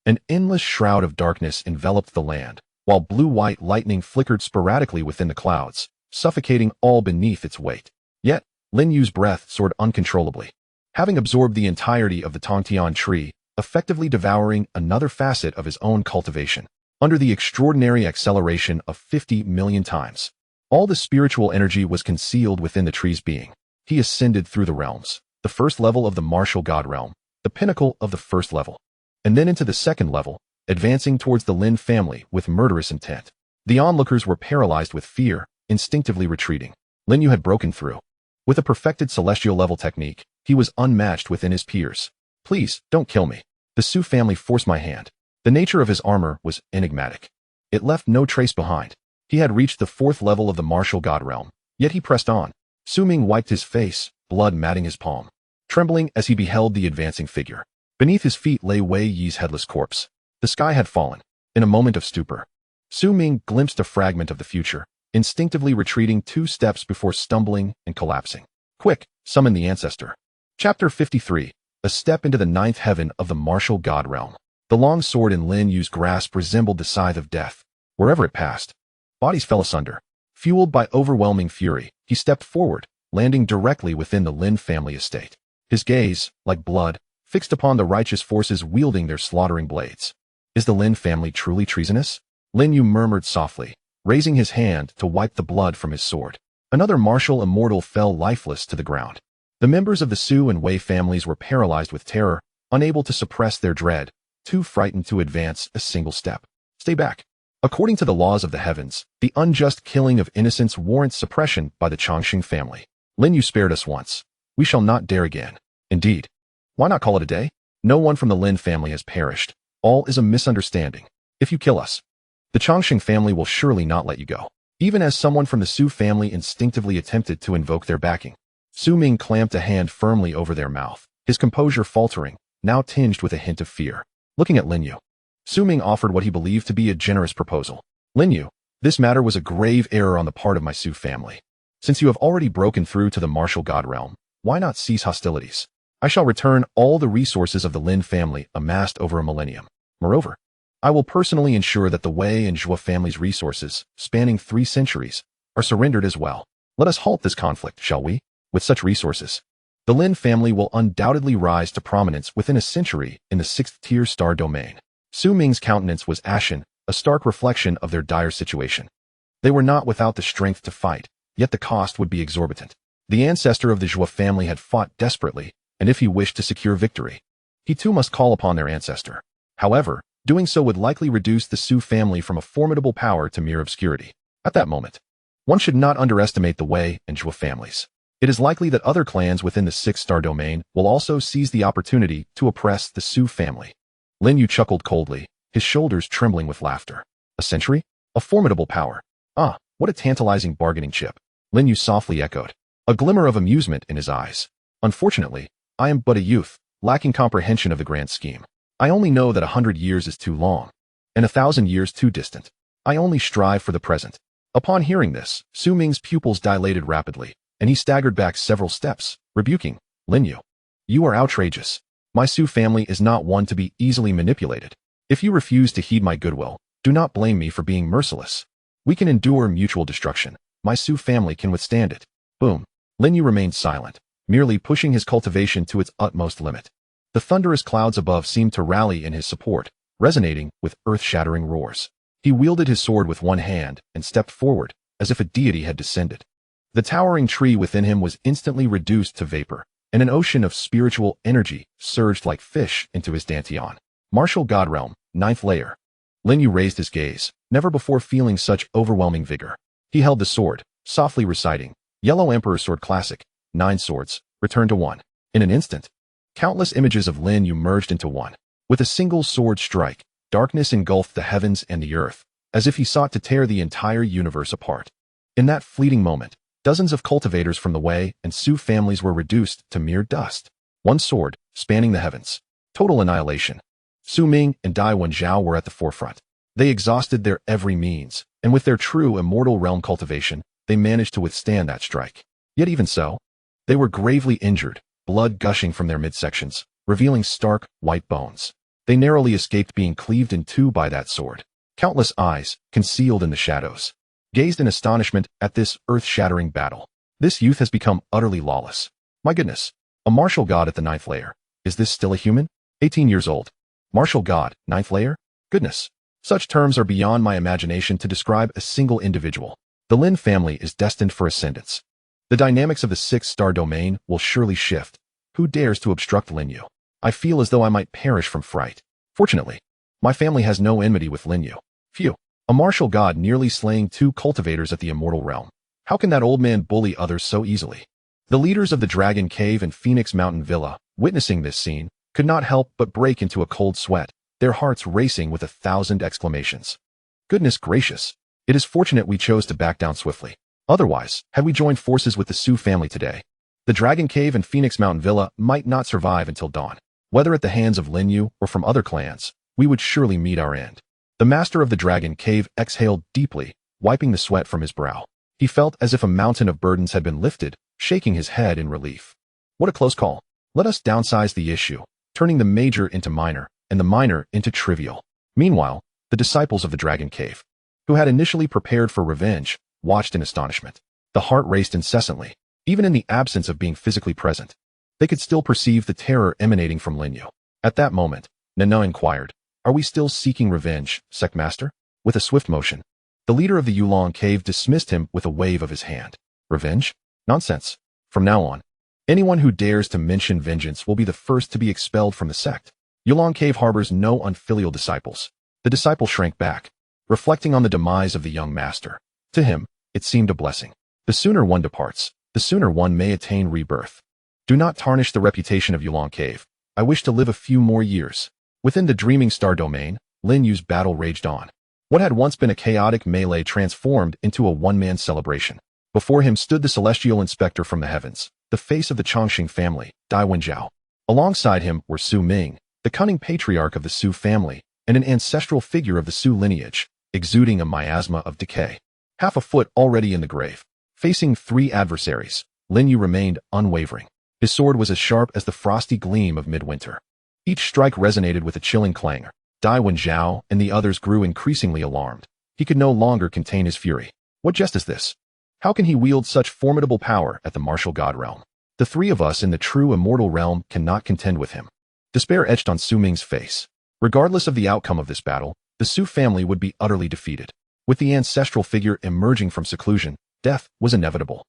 An endless shroud of darkness enveloped the land, while blue-white lightning flickered sporadically within the clouds, suffocating all beneath its weight. Yet, Lin Yu's breath soared uncontrollably. Having absorbed the entirety of the Tongtian tree, effectively devouring another facet of his own cultivation. under the extraordinary acceleration of 50 million times. All the spiritual energy was concealed within the tree's being. He ascended through the realms, the first level of the martial god realm, the pinnacle of the first level, and then into the second level, advancing towards the Lin family with murderous intent. The onlookers were paralyzed with fear, instinctively retreating. Lin You had broken through. With a perfected celestial level technique, he was unmatched within his peers. Please, don't kill me. The Su family forced my hand. The nature of his armor was enigmatic. It left no trace behind. He had reached the fourth level of the martial god realm, yet he pressed on. Su Ming wiped his face, blood matting his palm, trembling as he beheld the advancing figure. Beneath his feet lay Wei Yi's headless corpse. The sky had fallen. In a moment of stupor, Su Ming glimpsed a fragment of the future, instinctively retreating 2 steps before stumbling and collapsing. Quick, summon the ancestor. Chapter 53. A step into the 9th heaven of the martial god realm. The long sword in Lin Yu's grasp resembled the scythe of death. Wherever it passed, bodies fell asunder. Fueled by overwhelming fury, he stepped forward, landing directly within the Lin family estate. His gaze, like blood, fixed upon the righteous forces wielding their slaughtering blades. Is the Lin family truly treasonous? Lin Yu murmured softly, raising his hand to wipe the blood from his sword. Another martial immortal fell lifeless to the ground. The members of the Su and Wei families were paralyzed with terror, unable to suppress their dread, too frightened to advance a single step. Stay back. According to the laws of the heavens, the unjust killing of innocents warrants suppression by the Chongqing family. Lin You spared us once. We shall not dare again. Indeed. Why not call it a day? No one from the Lin family has perished. All is a misunderstanding. If you kill us, the Chongqing family will surely not let you go. Even as someone from the Su family instinctively attempted to invoke their backing, Su Ming clamped a hand firmly over their mouth, his composure faltering, now tinged with a hint of fear. Looking at Lin You, Su Ming offered what he believed to be a generous proposal. Lin You, this matter was a grave error on the part of my Su family. Since you have already broken through to the martial god realm, why not cease hostilities? I shall return all the resources of the Lin family amassed over a millennium. Moreover, I will personally ensure that the Wei and Zhou family's resources, spanning 3 centuries, are surrendered as well. Let us halt this conflict, shall we? With such resources, the Lin family will undoubtedly rise to prominence within a century in the 6th-tier star domain. Su Ming's countenance was ashen, a stark reflection of their dire situation. They were not without the strength to fight, yet the cost would be exorbitant. The ancestor of the Zhou family had fought desperately, and if he wished to secure victory, he too must call upon their ancestor. However, doing so would likely reduce the Su family from a formidable power to mere obscurity. At that moment, one should not underestimate the Wei and Zhou families. It is likely that other clans within the 6th-star domain will also seize the opportunity to oppress the Su family. Lin Yu chuckled coldly, his shoulders trembling with laughter. A century? A formidable power. Ah, what a tantalizing bargaining chip. Lin Yu softly echoed, a glimmer of amusement in his eyes. Unfortunately, I am but a youth, lacking comprehension of the grand scheme. I only know that 100 years is too long, and 1,000 years too distant. I only strive for the present. Upon hearing this, Su Ming's pupils dilated rapidly, and he staggered back several steps, rebuking, Lin Yu, you are outrageous. My Su family is not one to be easily manipulated. If you refuse to heed my goodwill, do not blame me for being merciless. We can endure mutual destruction. My Su family can withstand it. Boom. Lin Yu remained silent, merely pushing his cultivation to its utmost limit. The thunderous clouds above seemed to rally in his support, resonating with earth-shattering roars. He wielded his sword with one hand and stepped forward, as if a deity had descended. The towering tree within him was instantly reduced to vapor, and an ocean of spiritual energy surged like fish into his dantian. Martial God Realm, 9th layer. Lin Yu raised his gaze, never before feeling such overwhelming vigor. He held the sword, softly reciting, Yellow Emperor Sword Classic, 9 swords, return to 1. In an instant, countless images of Lin Yu merged into one. With a single sword strike, darkness engulfed the heavens and the earth, as if he sought to tear the entire universe apart. In that fleeting moment, dozens of cultivators from the Wei and Su families were reduced to mere dust. One sword, spanning the heavens. Total annihilation. Su Ming and Dai Wenjiao were at the forefront. They exhausted their every means, and with their true immortal realm cultivation, they managed to withstand that strike. Yet even so, they were gravely injured, blood gushing from their midsections, revealing stark, white bones. They narrowly escaped being cleaved in 2 by that sword. Countless eyes, concealed in the shadows, gazed in astonishment at this earth-shattering battle. This youth has become utterly lawless. My goodness, a martial god at the 9th layer. Is this still a human? 18 years old. Martial god, 9th layer? Goodness. Such terms are beyond my imagination to describe a single individual. The Lin family is destined for ascendance. The dynamics of the 6-star domain will surely shift. Who dares to obstruct Lin You? I feel as though I might perish from fright. Fortunately, my family has no enmity with Lin You. Phew. A martial god nearly slaying 2 cultivators at the immortal realm. How can that old man bully others so easily? The leaders of the Dragon Cave and Phoenix Mountain Villa, witnessing this scene, could not help but break into a cold sweat, their hearts racing with 1,000 exclamations. Goodness gracious! It is fortunate we chose to back down swiftly. Otherwise, had we joined forces with the Su family today, the Dragon Cave and Phoenix Mountain Villa might not survive until dawn. Whether at the hands of Lin You or from other clans, we would surely meet our end. The master of the Dragon Cave exhaled deeply, wiping the sweat from his brow. He felt as if a mountain of burdens had been lifted, shaking his head in relief. What a close call. Let us downsize the issue, turning the major into minor, and the minor into trivial. Meanwhile, the disciples of the Dragon Cave, who had initially prepared for revenge, watched in astonishment. The heart raced incessantly, even in the absence of being physically present. They could still perceive the terror emanating from Lin You. At that moment, Nana inquired, "Are we still seeking revenge, Sectmaster?" With a swift motion, the leader of the Yulong Cave dismissed him with a wave of his hand. Revenge? Nonsense. From now on, anyone who dares to mention vengeance will be the first to be expelled from the sect. Yulong Cave harbors no unfilial disciples. The disciple shrank back, reflecting on the demise of the young master. To him, it seemed a blessing. The sooner one departs, the sooner one may attain rebirth. Do not tarnish the reputation of Yulong Cave. I wish to live a few more years. Within the Dreaming Star domain, Lin Yu's battle raged on. What had once been a chaotic melee transformed into a one-man celebration. Before him stood the celestial inspector from the heavens, the face of the Chongqing family, Dai Wenjiao. Alongside him were Su Ming, the cunning patriarch of the Su family, and an ancestral figure of the Su lineage, exuding a miasma of decay. Half a foot already in the grave. Facing 3 adversaries, Lin Yu remained unwavering. His sword was as sharp as the frosty gleam of midwinter. Each strike resonated with a chilling clangor. Dai Wenjiao and the others grew increasingly alarmed. He could no longer contain his fury. What jest is this? How can he wield such formidable power at the martial god realm? The 3 of us in the true immortal realm cannot contend with him. Despair etched on Su Ming's face. Regardless of the outcome of this battle, the Su family would be utterly defeated. With the ancestral figure emerging from seclusion, death was inevitable.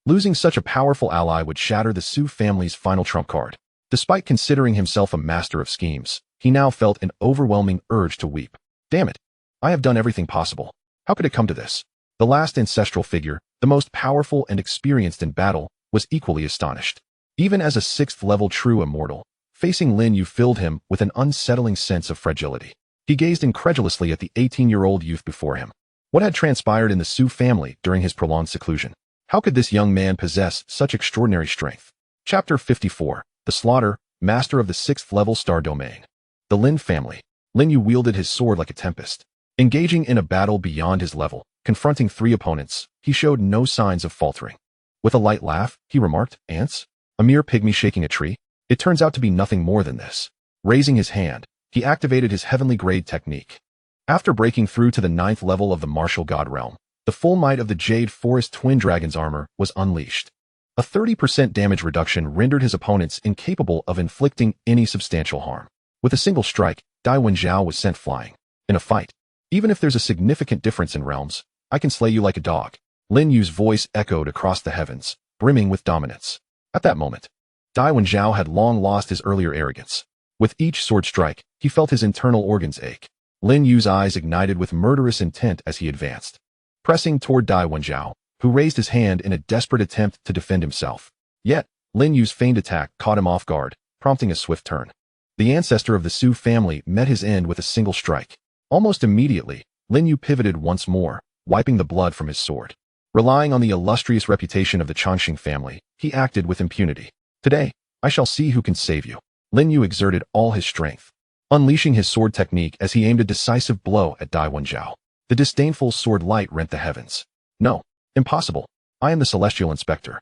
Losing such a powerful ally would shatter the Su family's final trump card. Despite considering himself a master of schemes, he now felt an overwhelming urge to weep. Damn it! I have done everything possible. How could it come to this? The last ancestral figure, the most powerful and experienced in battle, was equally astonished. Even as a 6th-level true immortal, facing Lin You filled him with an unsettling sense of fragility. He gazed incredulously at the 18-year-old youth before him. What had transpired in the Su family during his prolonged seclusion? How could this young man possess such extraordinary strength? Chapter 54. The Slaughter, Master of the 6th-level Star Domain. The Lin family. Lin Yu wielded his sword like a tempest. Engaging in a battle beyond his level, confronting 3 opponents, he showed no signs of faltering. With a light laugh, he remarked, "Ants? A mere pygmy shaking a tree? It turns out to be nothing more than this." Raising his hand, he activated his heavenly grade technique. After breaking through to the 9th level of the martial god realm, the full might of the Jade Forest Twin Dragon's armor was unleashed. A 30% damage reduction rendered his opponents incapable of inflicting any substantial harm. With a single strike, Dai Wenjiao was sent flying. In a fight, even if there's a significant difference in realms, I can slay you like a dog. Lin Yu's voice echoed across the heavens, brimming with dominance. At that moment, Dai Wenjiao had long lost his earlier arrogance. With each sword strike, he felt his internal organs ache. Lin Yu's eyes ignited with murderous intent as he advanced, pressing toward Dai Wenjiao, who raised his hand in a desperate attempt to defend himself. Yet, Lin Yu's feigned attack caught him off guard, prompting a swift turn. The ancestor of the Su family met his end with a single strike. Almost immediately, Lin Yu pivoted once more, wiping the blood from his sword. Relying on the illustrious reputation of the Chongqing family, he acted with impunity. Today, I shall see who can save you. Lin Yu exerted all his strength, unleashing his sword technique as he aimed a decisive blow at Dai Wenjiao. The disdainful sword light rent the heavens. No, impossible. I am the celestial inspector,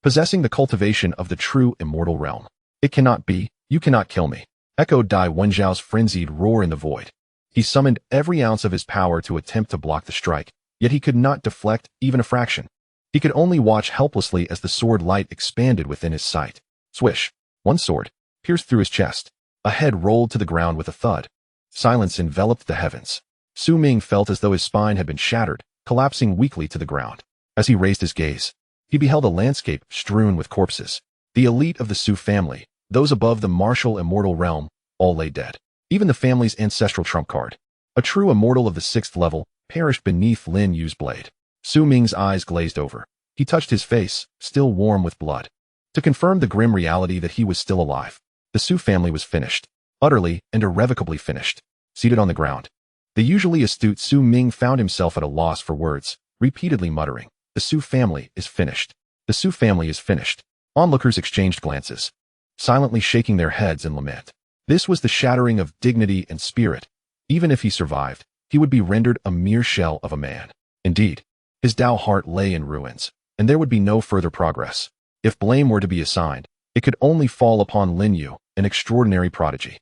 possessing the cultivation of the true immortal realm. It cannot be, you cannot kill me, echoed Dai Wenjiao's frenzied roar in the void. He summoned every ounce of his power to attempt to block the strike, yet he could not deflect even a fraction. He could only watch helplessly as the sword light expanded within his sight. Swish! One sword pierced through his chest. A head rolled to the ground with a thud. Silence enveloped the heavens. Su Ming felt as though his spine had been shattered, collapsing weakly to the ground. As he raised his gaze, he beheld a landscape strewn with corpses. The elite of the Su family, those above the martial immortal realm, all lay dead. Even the family's ancestral trump card, a true immortal of the 6th level, perished beneath Lin Yu's blade. Su Ming's eyes glazed over. He touched his face, still warm with blood, to confirm the grim reality that he was still alive. The Su family was finished, utterly and irrevocably finished. Seated on the ground, the usually astute Su Ming found himself at a loss for words, repeatedly muttering, "The Su family is finished. The Su family is finished." Onlookers exchanged glances, silently shaking their heads in lament. This was the shattering of dignity and spirit. Even if he survived, he would be rendered a mere shell of a man. Indeed, his Tao heart lay in ruins, and there would be no further progress. If blame were to be assigned, it could only fall upon Lin You, an extraordinary prodigy.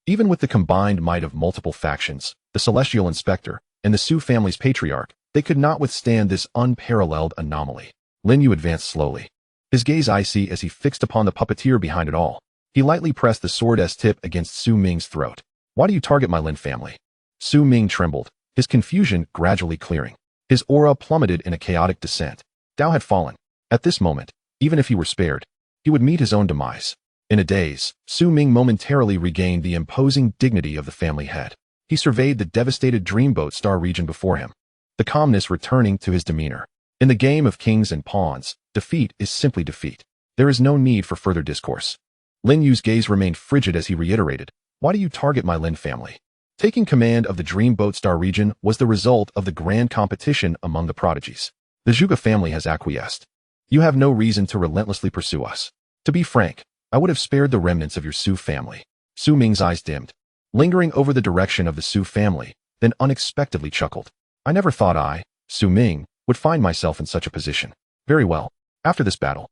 Even with the combined might of multiple factions, the Celestial Inspector, and the Su family's patriarch, they could not withstand this unparalleled anomaly. Lin You advanced slowly, his gaze icy as he fixed upon the puppeteer behind it all. He lightly pressed the sword's tip against Su Ming's throat. "Why do you target my Lin family?" Su Ming trembled, his confusion gradually clearing. His aura plummeted in a chaotic descent. Tao had fallen. At this moment, even if he were spared, he would meet his own demise. In a daze, Su Ming momentarily regained the imposing dignity of the family head. He surveyed the devastated Dreamboat Star region before him, the calmness returning to his demeanor. In the game of kings and pawns, defeat is simply defeat. There is no need for further discourse. Lin Yu's gaze remained frigid as he reiterated, "Why do you target my Lin family?" Taking command of the Dreamboat Star region was the result of the grand competition among the prodigies. The Zhuge family has acquiesced. You have no reason to relentlessly pursue us. To be frank, I would have spared the remnants of your Su family. Su Ming's eyes dimmed, lingering over the direction of the Su family, then unexpectedly chuckled. "I never thought I, Su Ming, would find myself in such a position. Very well. After this battle,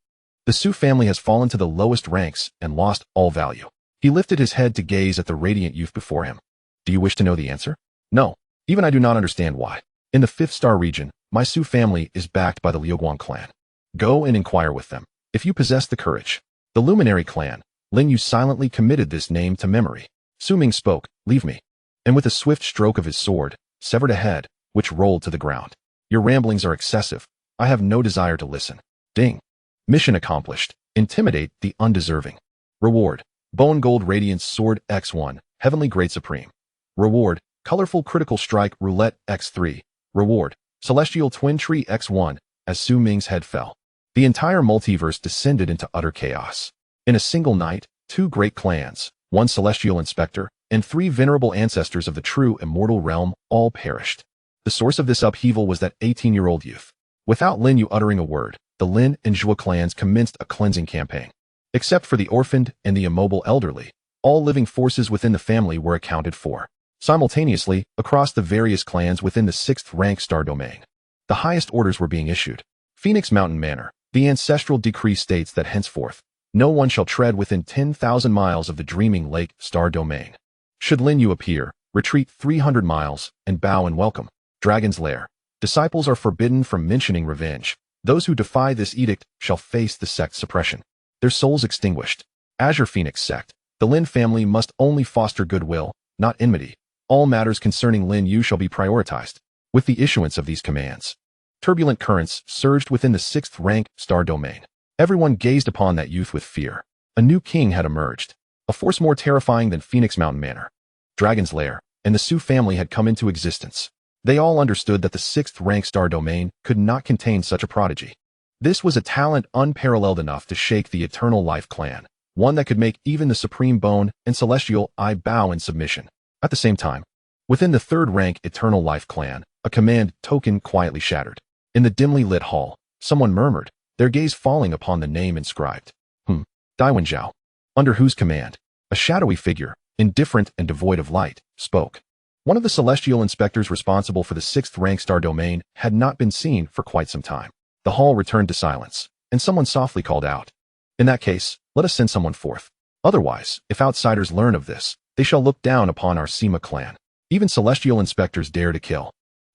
the Su family has fallen to the lowest ranks and lost all value." He lifted his head to gaze at the radiant youth before him. "Do you wish to know the answer?" "No. Even I do not understand why. In the 5th star region, my Su family is backed by the Lin Clan. Go and inquire with them, if you possess the courage." The Luminary clan, Lin You silently committed this name to memory. Su Ming spoke, "Leave me," and with a swift stroke of his sword, severed a head, which rolled to the ground. "Your ramblings are excessive. I have no desire to listen." Ding. Mission accomplished. Intimidate the undeserving. Reward: Bone Gold Radiance Sword X1, Heavenly Great Supreme. Reward: Colorful Critical Strike Roulette X3. Reward: Celestial Twin Tree X1. As Su Ming's head fell, the entire multiverse descended into utter chaos. In a single night, 2 great clans, 1 celestial inspector, and 3 venerable ancestors of the true immortal realm all perished. The source of this upheaval was that 18-year-old youth. Without Lin You uttering a word, the Lin and Zhuge clans commenced a cleansing campaign. Except for the orphaned and the immobile elderly, all living forces within the family were accounted for. Simultaneously, across the various clans within the 6th rank star domain, the highest orders were being issued. Phoenix Mountain Manor, the ancestral decree states that henceforth, no one shall tread within 10,000 miles of the Dreaming Lake star domain. Should Lin You appear, retreat 300 miles and bow in welcome. Dragon's Lair. Disciples are forbidden from mentioning revenge. Those who defy this edict shall face the sect's suppression. Their souls extinguished. Azure Phoenix Sect. The Lin family must only foster goodwill, not enmity. All matters concerning Lin You shall be prioritized. With the issuance of these commands, turbulent currents surged within the 6th rank star domain. Everyone gazed upon that youth with fear. A new king had emerged, a force more terrifying than Phoenix Mountain Manor. Dragon's Lair and the Su family had come into existence. They all understood that the 6th rank star domain could not contain such a prodigy. This was a talent unparalleled enough to shake the Eternal Life clan, one that could make even the Supreme Bone and Celestial Eye bow in submission. At the same time, within the 3rd rank Eternal Life clan, a command token quietly shattered. In the dimly lit hall, someone murmured, their gaze falling upon the name inscribed. Daiwen Zhao. Under whose command? A shadowy figure, indifferent and devoid of light, spoke. One of the celestial inspectors responsible for the 6th rank star domain had not been seen for quite some time. The hall returned to silence, and someone softly called out. In that case, let us send someone forth. Otherwise, if outsiders learn of this, they shall look down upon our Sima clan. Even celestial inspectors dare to kill.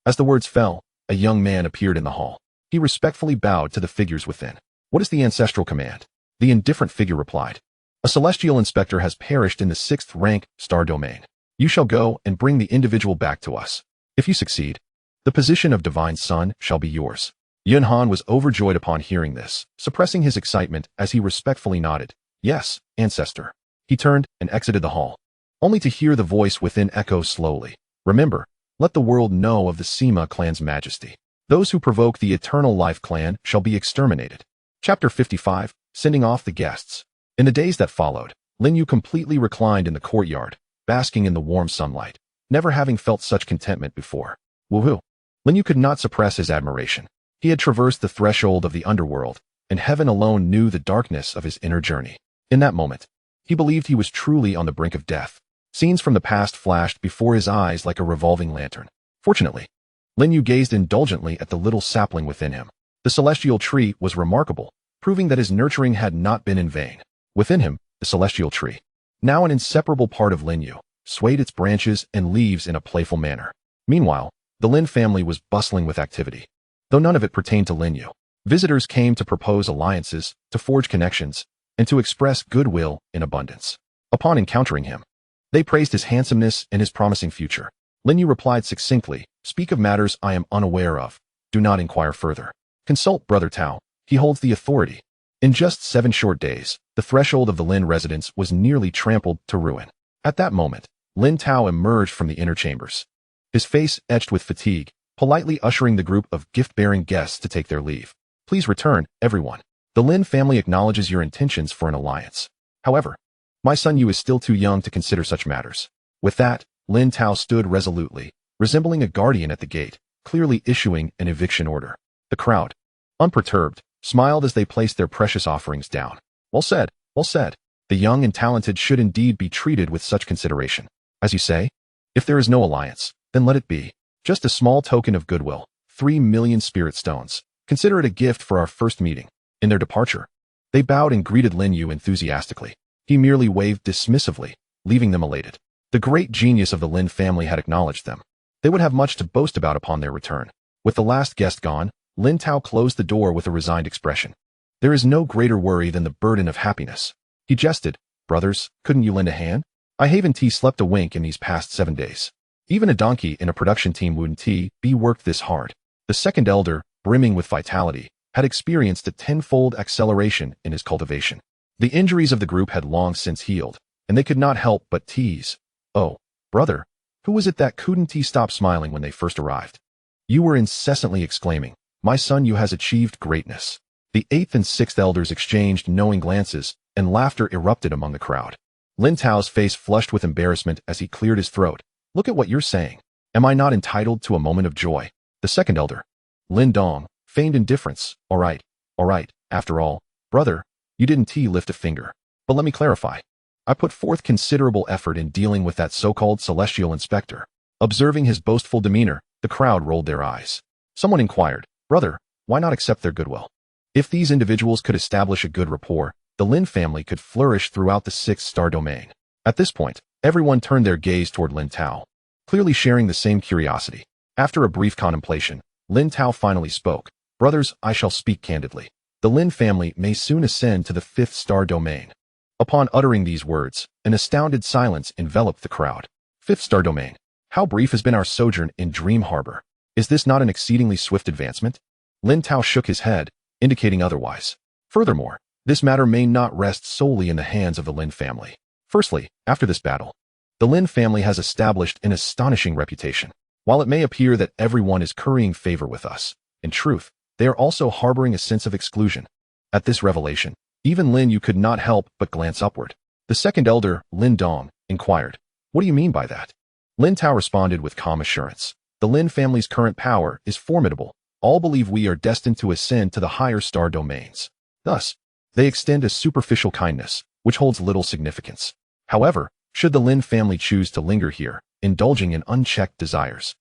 As the words fell, a young man appeared in the hall. He respectfully bowed to the figures within. What is the ancestral command? The indifferent figure replied. A celestial inspector has perished in the 6th rank star domain. You shall go and bring the individual back to us. If you succeed, the position of divine son shall be yours. Yun Han was overjoyed upon hearing this, suppressing his excitement as he respectfully nodded. Yes, ancestor. He turned and exited the hall, only to hear the voice within echo slowly. Remember, let the world know of the Sima clan's majesty. Those who provoke the Eternal Life clan shall be exterminated. Chapter 55, Sending Off the Guests. In the days that followed, Lin You completely reclined in the courtyard, basking in the warm sunlight, never having felt such contentment before. Woohoo! Lin You could not suppress his admiration. He had traversed the threshold of the underworld, and heaven alone knew the darkness of his inner journey. In that moment, he believed he was truly on the brink of death. Scenes from the past flashed before his eyes like a revolving lantern. Fortunately, Lin You gazed indulgently at the little sapling within him. The celestial tree was remarkable, proving that his nurturing had not been in vain. Within him, the celestial tree, now an inseparable part of Lin You, swayed its branches and leaves in a playful manner. Meanwhile, the Lin family was bustling with activity. Though none of it pertained to Lin You, visitors came to propose alliances, to forge connections, and to express goodwill in abundance. Upon encountering him, they praised his handsomeness and his promising future. Lin You replied succinctly, "Speak of matters I am unaware of. Do not inquire further. Consult Brother Tao. He holds the authority." In just 7 short days, the threshold of the Lin residence was nearly trampled to ruin. At that moment, Lin Tao emerged from the inner chambers, his face etched with fatigue, politely ushering the group of gift-bearing guests to take their leave. "Please return, everyone. The Lin family acknowledges your intentions for an alliance. However, my son Yu is still too young to consider such matters." With that, Lin Tao stood resolutely, resembling a guardian at the gate, clearly issuing an eviction order. The crowd, unperturbed, smiled as they placed their precious offerings down. Well said, well said. The young and talented should indeed be treated with such consideration. As you say, if there is no alliance, then let it be. Just a small token of goodwill, 3 million spirit stones. Consider it a gift for our first meeting. In their departure, they bowed and greeted Lin You enthusiastically. He merely waved dismissively, leaving them elated. The great genius of the Lin family had acknowledged them. They would have much to boast about upon their return. With the last guest gone, Lin Tao closed the door with a resigned expression. There is no greater worry than the burden of happiness. He jested. "Brothers, couldn't you lend a hand? I haven't slept a wink in these past 7 days. Even a donkey in a production team wouldn't be worked this hard." The second elder, brimming with vitality, had experienced a 10-fold acceleration in his cultivation. The injuries of the group had long since healed, and they could not help but tease. "Oh, brother, who was it that couldn't stop smiling when they first arrived? You were incessantly exclaiming, 'My son Yu has achieved greatness.'" The 8th and 6th elders exchanged knowing glances, and laughter erupted among the crowd. Lin Tao's face flushed with embarrassment as he cleared his throat. "Look at what you're saying. Am I not entitled to a moment of joy?" The second elder, Lin Dong, feigned indifference. All right. After all, brother, you didn't lift a finger. But let me clarify. I put forth considerable effort in dealing with that so-called celestial inspector." Observing his boastful demeanor, the crowd rolled their eyes. Someone inquired, "Brother, why not accept their goodwill?" If these individuals could establish a good rapport, the Lin family could flourish throughout the 6th star domain. At this point, everyone turned their gaze toward Lin Tao, clearly sharing the same curiosity. After a brief contemplation, Lin Tao finally spoke. "Brothers, I shall speak candidly. The Lin family may soon ascend to the 5th star domain." Upon uttering these words, an astounded silence enveloped the crowd. 5th star domain. How brief has been our sojourn in Dream Harbor. Is this not an exceedingly swift advancement? Lin Tao shook his head, indicating otherwise. Furthermore, this matter may not rest solely in the hands of the Lin family. Firstly, after this battle, the Lin family has established an astonishing reputation. While it may appear that everyone is currying favor with us, in truth, they are also harboring a sense of exclusion. At this revelation, even Lin You could not help but glance upward. The second elder, Lin Dong, inquired, "What do you mean by that?" Lin Tao responded with calm assurance. "The Lin family's current power is formidable. All believe we are destined to ascend to the higher star domains. Thus, they extend a superficial kindness, which holds little significance. However, should the Lin family choose to linger here, indulging in unchecked desires,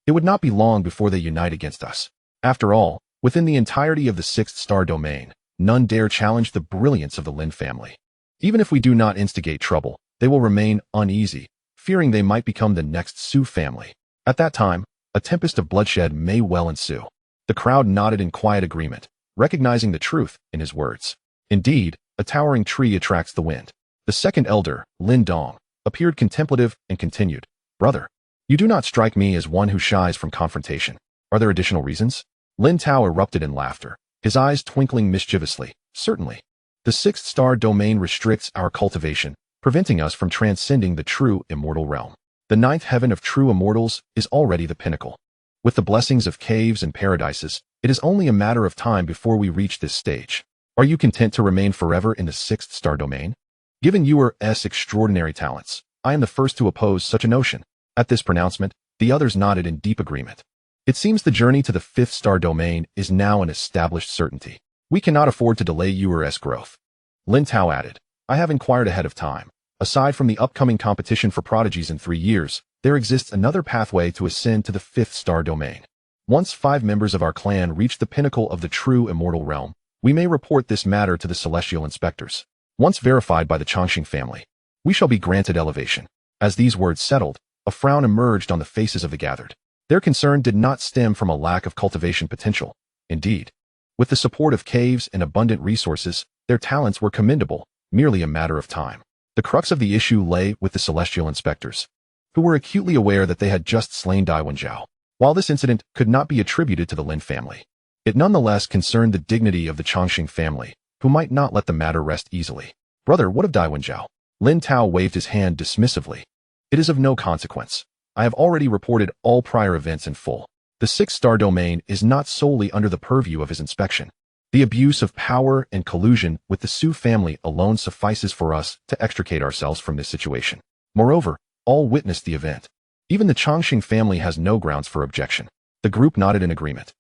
it would not be long before they unite against us. After all, within the entirety of the 6th star domain, none dare challenge the brilliance of the Lin family. Even if we do not instigate trouble, they will remain uneasy, fearing they might become the next Su family. At that time, a tempest of bloodshed may well ensue." The crowd nodded in quiet agreement, recognizing the truth in his words. Indeed, a towering tree attracts the wind. The second elder, Lin Dong, appeared contemplative and continued, "Brother, You do not strike me as one who shies from confrontation. Are there additional reasons? Lin Tao erupted in laughter, his eyes twinkling mischievously. Certainly. The sixth star domain restricts our cultivation, preventing us from transcending the true immortal realm. The ninth heaven of true immortals is already the pinnacle. With the blessings of caves and paradises, it is only a matter of time before we reach this stage. Are you content to remain forever in the sixth star domain? Given your extraordinary talents, I am the first to oppose such a notion. At this pronouncement, the others nodded in deep agreement. It seems the journey to the fifth star domain is now an established certainty. We cannot afford to delay your growth. Lin Tao added, I have inquired ahead of time. Aside from the upcoming competition for prodigies in 3 years, there exists another pathway to ascend to the fifth star domain. Once 5 members of our clan reach the pinnacle of the true immortal realm, we may report this matter to the celestial inspectors. Once verified by the Chongqing family, we shall be granted elevation. As these words settled, a frown emerged on the faces of the gathered. Their concern did not stem from a lack of cultivation potential. Indeed, with the support of caves and abundant resources, their talents were commendable, merely a matter of time. The crux of the issue lay with the celestial inspectors, who were acutely aware that they had just slain Dai Wenjiao. While this incident could not be attributed to the Lin family, it nonetheless concerned the dignity of the Chongqing family, who might not let the matter rest easily. Brother, what of Dai Wenjiao? Lin Tao waved his hand dismissively. It is of no consequence. I have already reported all prior events in full. The sixth star domain is not solely under the purview of his inspection. The abuse of power and collusion with the Su family alone suffices for us to extricate ourselves from this situation. Moreover, all witnessed the event. Even the Chongqing family has no grounds for objection. The group nodded in agreement.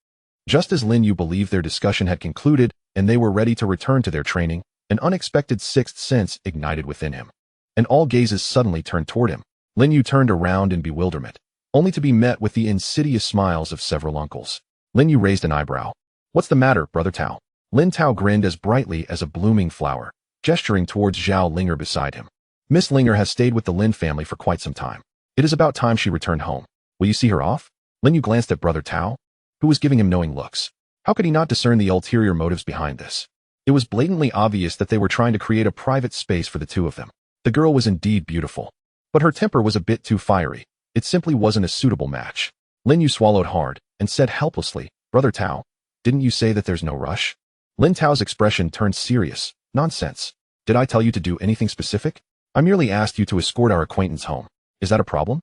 Just as Lin Yu believed their discussion had concluded and they were ready to return to their training, an unexpected sixth sense ignited within him, and all gazes suddenly turned toward him. Lin Yu turned around in bewilderment, only to be met with the insidious smiles of several uncles. Lin Yu raised an eyebrow. What's the matter, Brother Tao? Lin Tao grinned as brightly as a blooming flower, gesturing towards Zhao Linger beside him. Miss Linger has stayed with the Lin family for quite some time. It is about time she returned home. Will you see her off? Lin Yu glanced at Brother Tao, who was giving him knowing looks. How could he not discern the ulterior motives behind this? It was blatantly obvious that they were trying to create a private space for the two of them. The girl was indeed beautiful, but her temper was a bit too fiery. It simply wasn't a suitable match. Lin Yu swallowed hard and said helplessly, Brother Tao, didn't you say that there's no rush? Lin Tao's expression turned serious. Nonsense. Did I tell you to do anything specific? I merely asked you to escort our acquaintance home. Is that a problem?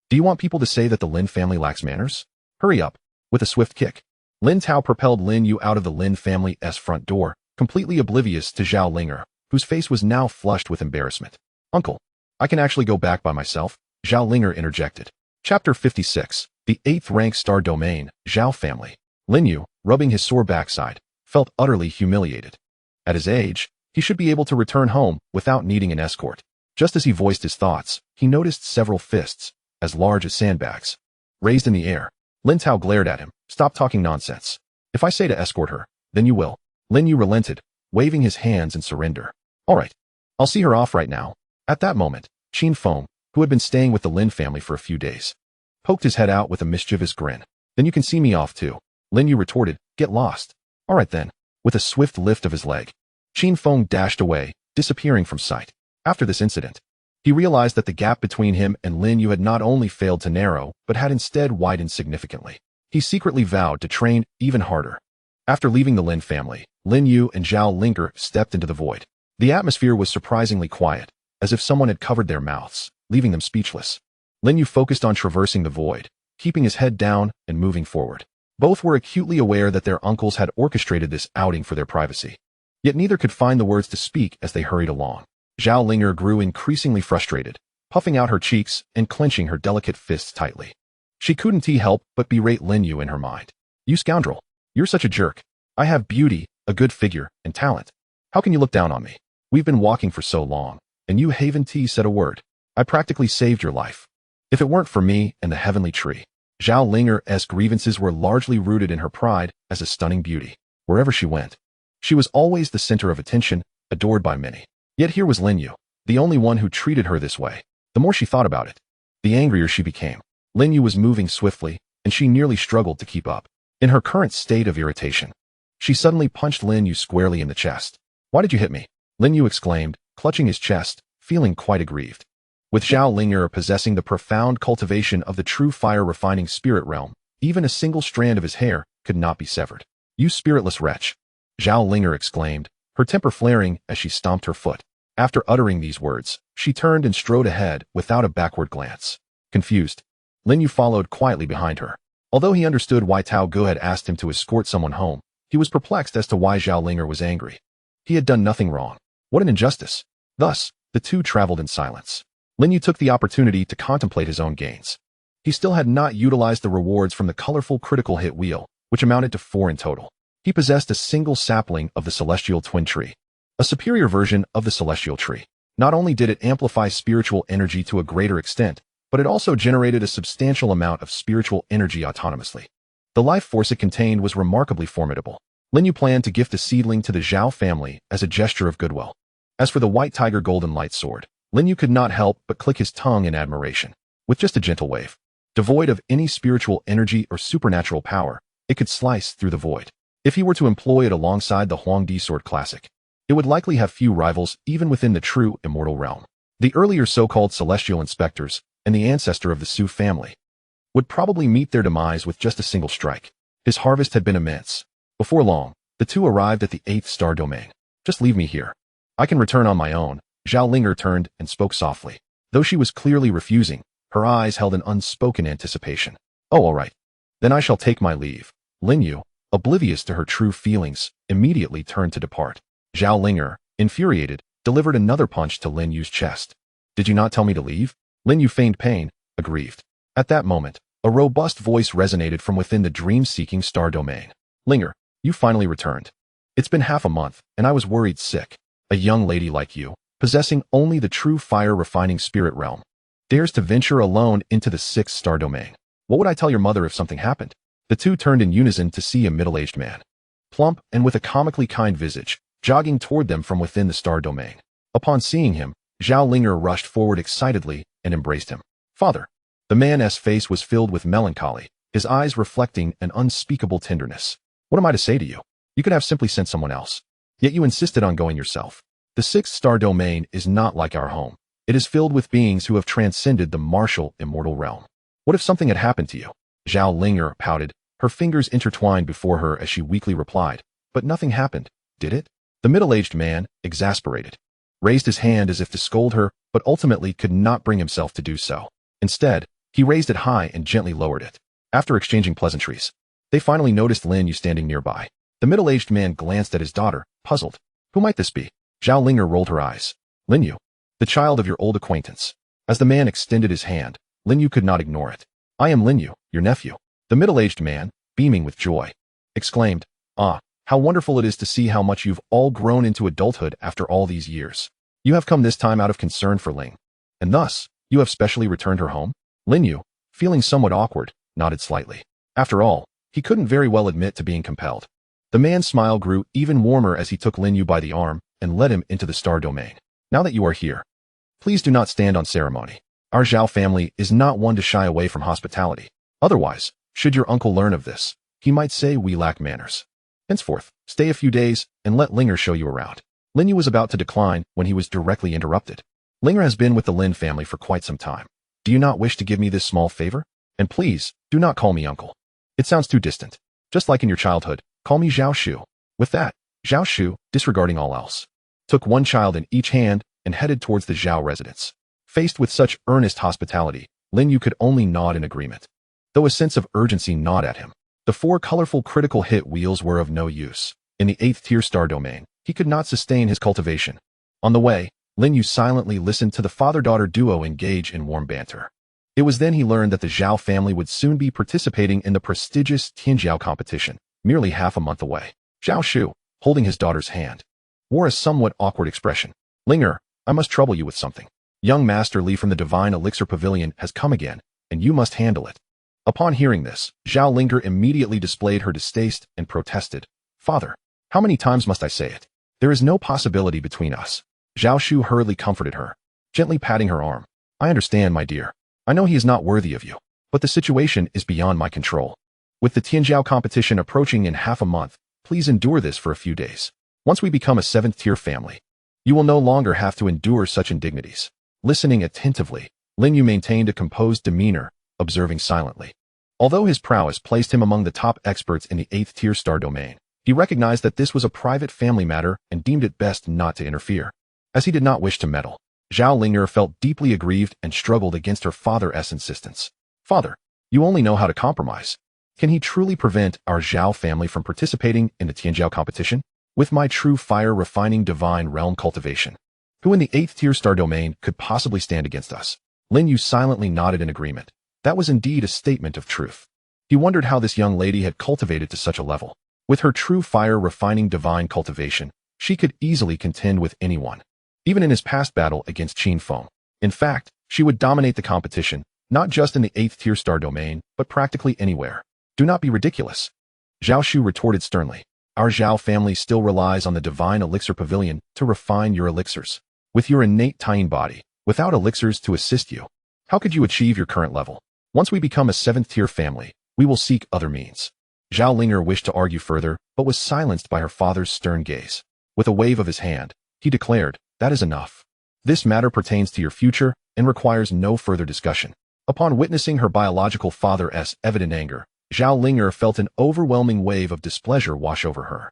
Do you want people to say that the Lin family lacks manners? Hurry up. With a swift kick, Lin Tao propelled Lin Yu out of the Lin family's front door, completely oblivious to Zhao Linger, whose face was now flushed with embarrassment. Uncle, I can actually go back by myself, Zhao Linger interjected. Chapter 56, the 8th rank star domain, Zhao family. Lin Yu, rubbing his sore backside, felt utterly humiliated. At his age, he should be able to return home without needing an escort. Just as he voiced his thoughts, he noticed several fists, as large as sandbags, raised in the air. Lin Tao glared at him. Stop talking nonsense. If I say to escort her, then you will. Lin Yu relented, waving his hands in surrender. All right. I'll see her off right now. At that moment, Qin Feng, who had been staying with the Lin family for a few days, poked his head out with a mischievous grin. Then you can see me off too. Lin Yu retorted, get lost. All right then. With a swift lift of his leg, Qin Feng dashed away, disappearing from sight. After this incident, he realized that the gap between him and Lin Yu had not only failed to narrow, but had instead widened significantly. He secretly vowed to train even harder. After leaving the Lin family, Lin Yu and Zhao Linger stepped into the void. The atmosphere was surprisingly quiet, as if someone had covered their mouths, leaving them speechless. Lin Yu focused on traversing the void, keeping his head down and moving forward. Both were acutely aware that their uncles had orchestrated this outing for their privacy. Yet neither could find the words to speak as they hurried along. Zhao Linger grew increasingly frustrated, puffing out her cheeks and clenching her delicate fists tightly. She couldn't help but berate Lin Yu in her mind. You scoundrel. You're such a jerk. I have beauty, a good figure, and talent. How can you look down on me? We've been walking for so long, and you haven't said a word. I practically saved your life. If it weren't for me and the heavenly tree. Zhao Linger's grievances were largely rooted in her pride as a stunning beauty. Wherever she went, she was always the center of attention, adored by many. Yet here was Lin Yu, the only one who treated her this way. The more she thought about it, the angrier she became. Lin Yu was moving swiftly, and she nearly struggled to keep up. In her current state of irritation, she suddenly punched Lin Yu squarely in the chest. Why did you hit me? Lin Yu exclaimed, clutching his chest, feeling quite aggrieved. With Zhao Ling'er possessing the profound cultivation of the true fire-refining spirit realm, even a single strand of his hair could not be severed. "You spiritless wretch!" Zhao Ling'er exclaimed, her temper flaring as she stomped her foot. After uttering these words, she turned and strode ahead without a backward glance. Confused, Lin You followed quietly behind her. Although he understood why Tao Gu had asked him to escort someone home, he was perplexed as to why Zhao Ling'er was angry. He had done nothing wrong. What an injustice! Thus, the two traveled in silence. Lin You took the opportunity to contemplate his own gains. He still had not utilized the rewards from the colorful critical hit wheel, which amounted to 4 in total. He possessed a single sapling of the Celestial Twin Tree, a superior version of the Celestial Tree. Not only did it amplify spiritual energy to a greater extent, but it also generated a substantial amount of spiritual energy autonomously. The life force it contained was remarkably formidable. Lin You planned to gift the seedling to the Zhao family as a gesture of goodwill. As for the White Tiger Golden Light Sword, Lin You could not help but click his tongue in admiration. With just a gentle wave, devoid of any spiritual energy or supernatural power, it could slice through the void. If he were to employ it alongside the Huangdi Sword Classic, it would likely have few rivals even within the true immortal realm. The earlier so-called Celestial Inspectors and the ancestor of the Su family would probably meet their demise with just a single strike. His harvest had been immense. Before long, the two arrived at the 8th star domain. "Just leave me here. I can return on my own." Zhao Ling'er turned and spoke softly. Though she was clearly refusing, her eyes held an unspoken anticipation. "Oh, all right. Then I shall take my leave." Lin You, oblivious to her true feelings, immediately turned to depart. Zhao Ling'er, infuriated, delivered another punch to Lin Yu's chest. "Did you not tell me to leave?" Lin You feigned pain, aggrieved. At that moment, a robust voice resonated from within the dream-seeking star domain. "Ling'er, you finally returned. It's been half a month, and I was worried sick. A young lady like you, possessing only the true fire-refining spirit realm, dares to venture alone into the 6th star domain. What would I tell your mother if something happened?" The two turned in unison to see a middle-aged man, plump and with a comically kind visage, jogging toward them from within the star domain. Upon seeing him, Zhao Ling'er rushed forward excitedly and embraced him. "Father!" The man's face was filled with melancholy, his eyes reflecting an unspeakable tenderness. "What am I to say to you? You could have simply sent someone else. Yet you insisted on going yourself. The 6th star domain is not like our home. It is filled with beings who have transcended the martial, immortal realm. What if something had happened to you?" Zhao Ling'er pouted, her fingers intertwined before her as she weakly replied, "But nothing happened, did it?" The middle-aged man, exasperated, raised his hand as if to scold her, but ultimately could not bring himself to do so. Instead, he raised it high and gently lowered it. After exchanging pleasantries, they finally noticed Lin You standing nearby. The middle-aged man glanced at his daughter, puzzled. Who might this be? Zhao Ling'er rolled her eyes. "Lin You, the child of your old acquaintance." As the man extended his hand, Lin You could not ignore it. "I am Lin You, your nephew." The middle-aged man, beaming with joy, exclaimed, "Ah, how wonderful it is to see how much you've all grown into adulthood after all these years. You have come this time out of concern for Ling, and thus, you have specially returned her home?" Lin You, feeling somewhat awkward, nodded slightly. After all, he couldn't very well admit to being compelled. The man's smile grew even warmer as he took Lin You by the arm and led him into the star domain. "Now that you are here, please do not stand on ceremony. Our Zhao family is not one to shy away from hospitality. Otherwise, should your uncle learn of this, he might say we lack manners. Henceforth, stay a few days and let Ling'er show you around." Lin You was about to decline when he was directly interrupted. "Ling'er has been with the Lin family for quite some time. Do you not wish to give me this small favor? And please, do not call me uncle. It sounds too distant. Just like in your childhood, call me Zhao Shu." With that, Zhao Shu, disregarding all else, took one child in each hand and headed towards the Zhao residence. Faced with such earnest hospitality, Lin You could only nod in agreement, though a sense of urgency gnawed at him. The 4 colorful critical hit wheels were of no use. In the 8th tier star domain, he could not sustain his cultivation. On the way, Lin You silently listened to the father-daughter duo engage in warm banter. It was then he learned that the Zhao family would soon be participating in the prestigious Tianjiao competition, merely half a month away. Zhao Shu, holding his daughter's hand, wore a somewhat awkward expression. "Ling'er, I must trouble you with something. Young Master Li from the Divine Elixir Pavilion has come again, and you must handle it." Upon hearing this, Zhao Ling'er immediately displayed her distaste and protested. "Father, how many times must I say it? There is no possibility between us." Zhao Shu hurriedly comforted her, gently patting her arm. "I understand, my dear. I know he is not worthy of you, but the situation is beyond my control. With the Tianjiao competition approaching in half a month, please endure this for a few days. Once we become a 7th tier family, you will no longer have to endure such indignities." Listening attentively, Lin You maintained a composed demeanor, observing silently. Although his prowess placed him among the top experts in the 8th-tier star domain, he recognized that this was a private family matter and deemed it best not to interfere. As he did not wish to meddle, Zhao Ling'er felt deeply aggrieved and struggled against her father's insistence. Father, you only know how to compromise. Can he truly prevent our Zhao family from participating in the Tianjiao competition? With my true fire refining divine realm cultivation, who in the 8th-tier star domain could possibly stand against us? Lin Yu silently nodded in agreement. That was indeed a statement of truth. He wondered how this young lady had cultivated to such a level. With her true fire refining divine cultivation, she could easily contend with anyone, even in his past battle against Qin Feng. In fact, she would dominate the competition, not just in the 8th-tier star domain, but practically anywhere. Do not be ridiculous. Zhao Shu retorted sternly. Our Zhao family still relies on the divine elixir pavilion to refine your elixirs. With your innate Taiyin body, without elixirs to assist you, how could you achieve your current level? Once we become a 7th-tier family, we will seek other means. Zhao Ling'er wished to argue further, but was silenced by her father's stern gaze. With a wave of his hand, he declared, that is enough. This matter pertains to your future and requires no further discussion. Upon witnessing her biological father's evident anger, Zhao Ling'er felt an overwhelming wave of displeasure wash over her.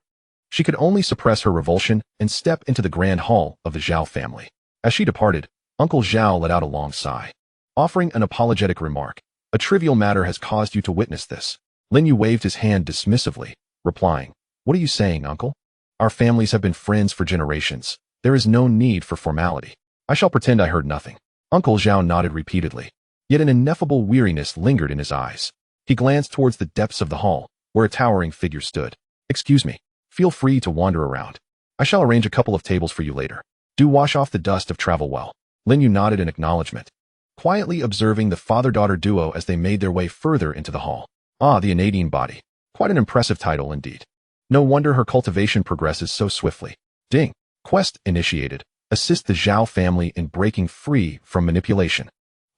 She could only suppress her revulsion and step into the grand hall of the Zhao family. As she departed, Uncle Zhao let out a long sigh, offering an apologetic remark. A trivial matter has caused you to witness this. Lin Yu waved his hand dismissively, replying, what are you saying, uncle? Our families have been friends for generations. There is no need for formality. I shall pretend I heard nothing. Uncle Zhao nodded repeatedly, yet an ineffable weariness lingered in his eyes. He glanced towards the depths of the hall, where a towering figure stood. Excuse me. Feel free to wander around. I shall arrange a couple of tables for you later. Do wash off the dust of travel well. Lin Yu nodded in acknowledgement, quietly observing the father-daughter duo as they made their way further into the hall. Ah, the Anadian body. Quite an impressive title indeed. No wonder her cultivation progresses so swiftly. Ding. Quest initiated. Assist the Zhao family in breaking free from manipulation.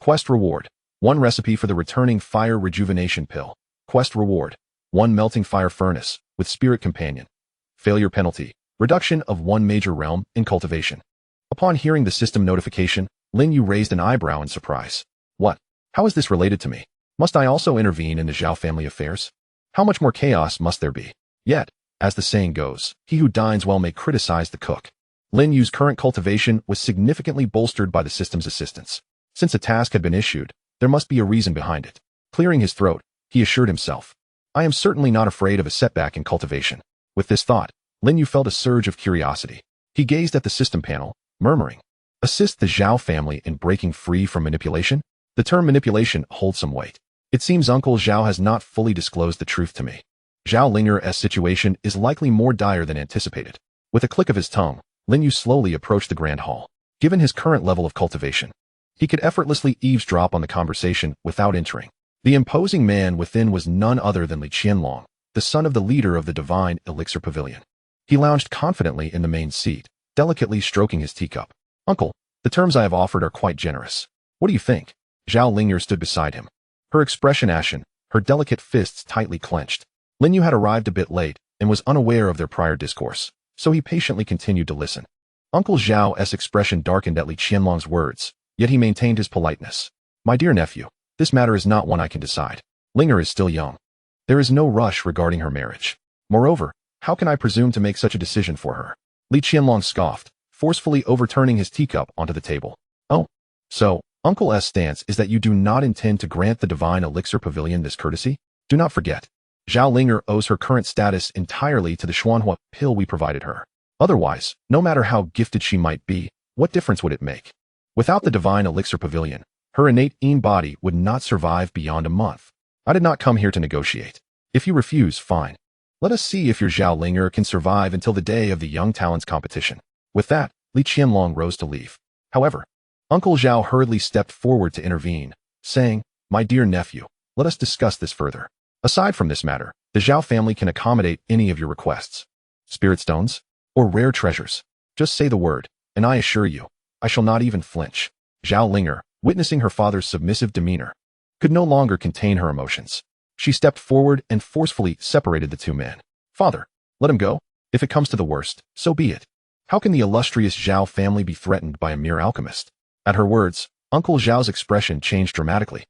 Quest reward. 1 recipe for the returning fire rejuvenation pill. Quest reward. 1 melting fire furnace with spirit companion. Failure penalty. Reduction of 1 major realm in cultivation. Upon hearing the system notification, Lin Yu raised an eyebrow in surprise. What? How is this related to me? Must I also intervene in the Zhao family affairs? How much more chaos must there be? Yet, as the saying goes, he who dines well may criticize the cook. Lin Yu's current cultivation was significantly bolstered by the system's assistance. Since a task had been issued, there must be a reason behind it. Clearing his throat, he assured himself, I am certainly not afraid of a setback in cultivation. With this thought, Lin Yu felt a surge of curiosity. He gazed at the system panel, murmuring, assist the Zhao family in breaking free from manipulation? The term manipulation holds some weight. It seems Uncle Zhao has not fully disclosed the truth to me. Zhao Ling'er's situation is likely more dire than anticipated. With a click of his tongue, Lin Yu slowly approached the grand hall. Given his current level of cultivation, he could effortlessly eavesdrop on the conversation without entering. The imposing man within was none other than Li Qianlong, the son of the leader of the Divine Elixir Pavilion. He lounged confidently in the main seat, delicately stroking his teacup. Uncle, the terms I have offered are quite generous. What do you think? Zhao Ling'er stood beside him, her expression ashen, her delicate fists tightly clenched. Lin Yu had arrived a bit late and was unaware of their prior discourse, so he patiently continued to listen. Uncle Zhao's expression darkened at Li Qianlong's words, yet he maintained his politeness. My dear nephew, this matter is not one I can decide. Ling'er is still young. There is no rush regarding her marriage. Moreover, how can I presume to make such a decision for her? Li Qianlong scoffed, forcefully overturning his teacup onto the table. Oh, so, Uncle's stance is that you do not intend to grant the Divine Elixir Pavilion this courtesy? Do not forget, Zhao Ling'er owes her current status entirely to the Xuanhua pill we provided her. Otherwise, no matter how gifted she might be, what difference would it make? Without the Divine Elixir Pavilion, her innate Yin body would not survive beyond a month. I did not come here to negotiate. If you refuse, fine. Let us see if your Zhao Ling'er can survive until the day of the Young Talents competition. With that, Li Qianlong rose to leave. However, Uncle Zhao hurriedly stepped forward to intervene, saying, My dear nephew, let us discuss this further. Aside from this matter, the Zhao family can accommodate any of your requests. Spirit stones? Or rare treasures? Just say the word, and I assure you, I shall not even flinch. Zhao Ling'er, witnessing her father's submissive demeanor, could no longer contain her emotions. She stepped forward and forcefully separated the two men. Father, let him go. If it comes to the worst, so be it. How can the illustrious Zhao family be threatened by a mere alchemist? At her words, Uncle Zhao's expression changed dramatically,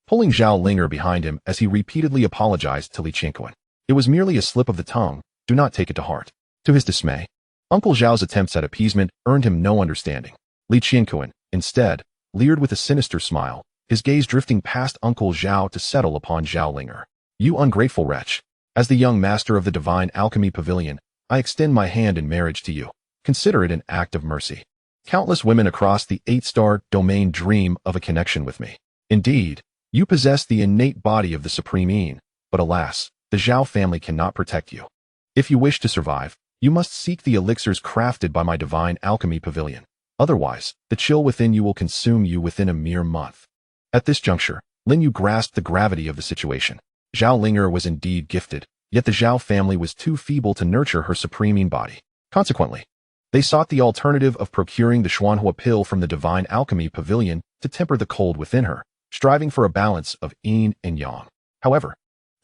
pulling Zhao Linger behind him as he repeatedly apologized to Li Qianquan. It was merely a slip of the tongue, do not take it to heart. To his dismay, Uncle Zhao's attempts at appeasement earned him no understanding. Li Qianquan, instead, leered with a sinister smile, his gaze drifting past Uncle Zhao to settle upon Zhao Linger. You ungrateful wretch. As the young master of the Divine Alchemy Pavilion, I extend my hand in marriage to you. Consider it an act of mercy. Countless women across the 8-star domain dream of a connection with me. Indeed, you possess the innate body of the Supreme Yin, but alas, the Zhao family cannot protect you. If you wish to survive, you must seek the elixirs crafted by my Divine Alchemy Pavilion. Otherwise, the chill within you will consume you within a mere month. At this juncture, Lin You grasped the gravity of the situation. Zhao Linger was indeed gifted, yet the Zhao family was too feeble to nurture her Supreme Yin body. Consequently, they sought the alternative of procuring the Xuanhua pill from the Divine Alchemy Pavilion to temper the cold within her, striving for a balance of yin and yang. However,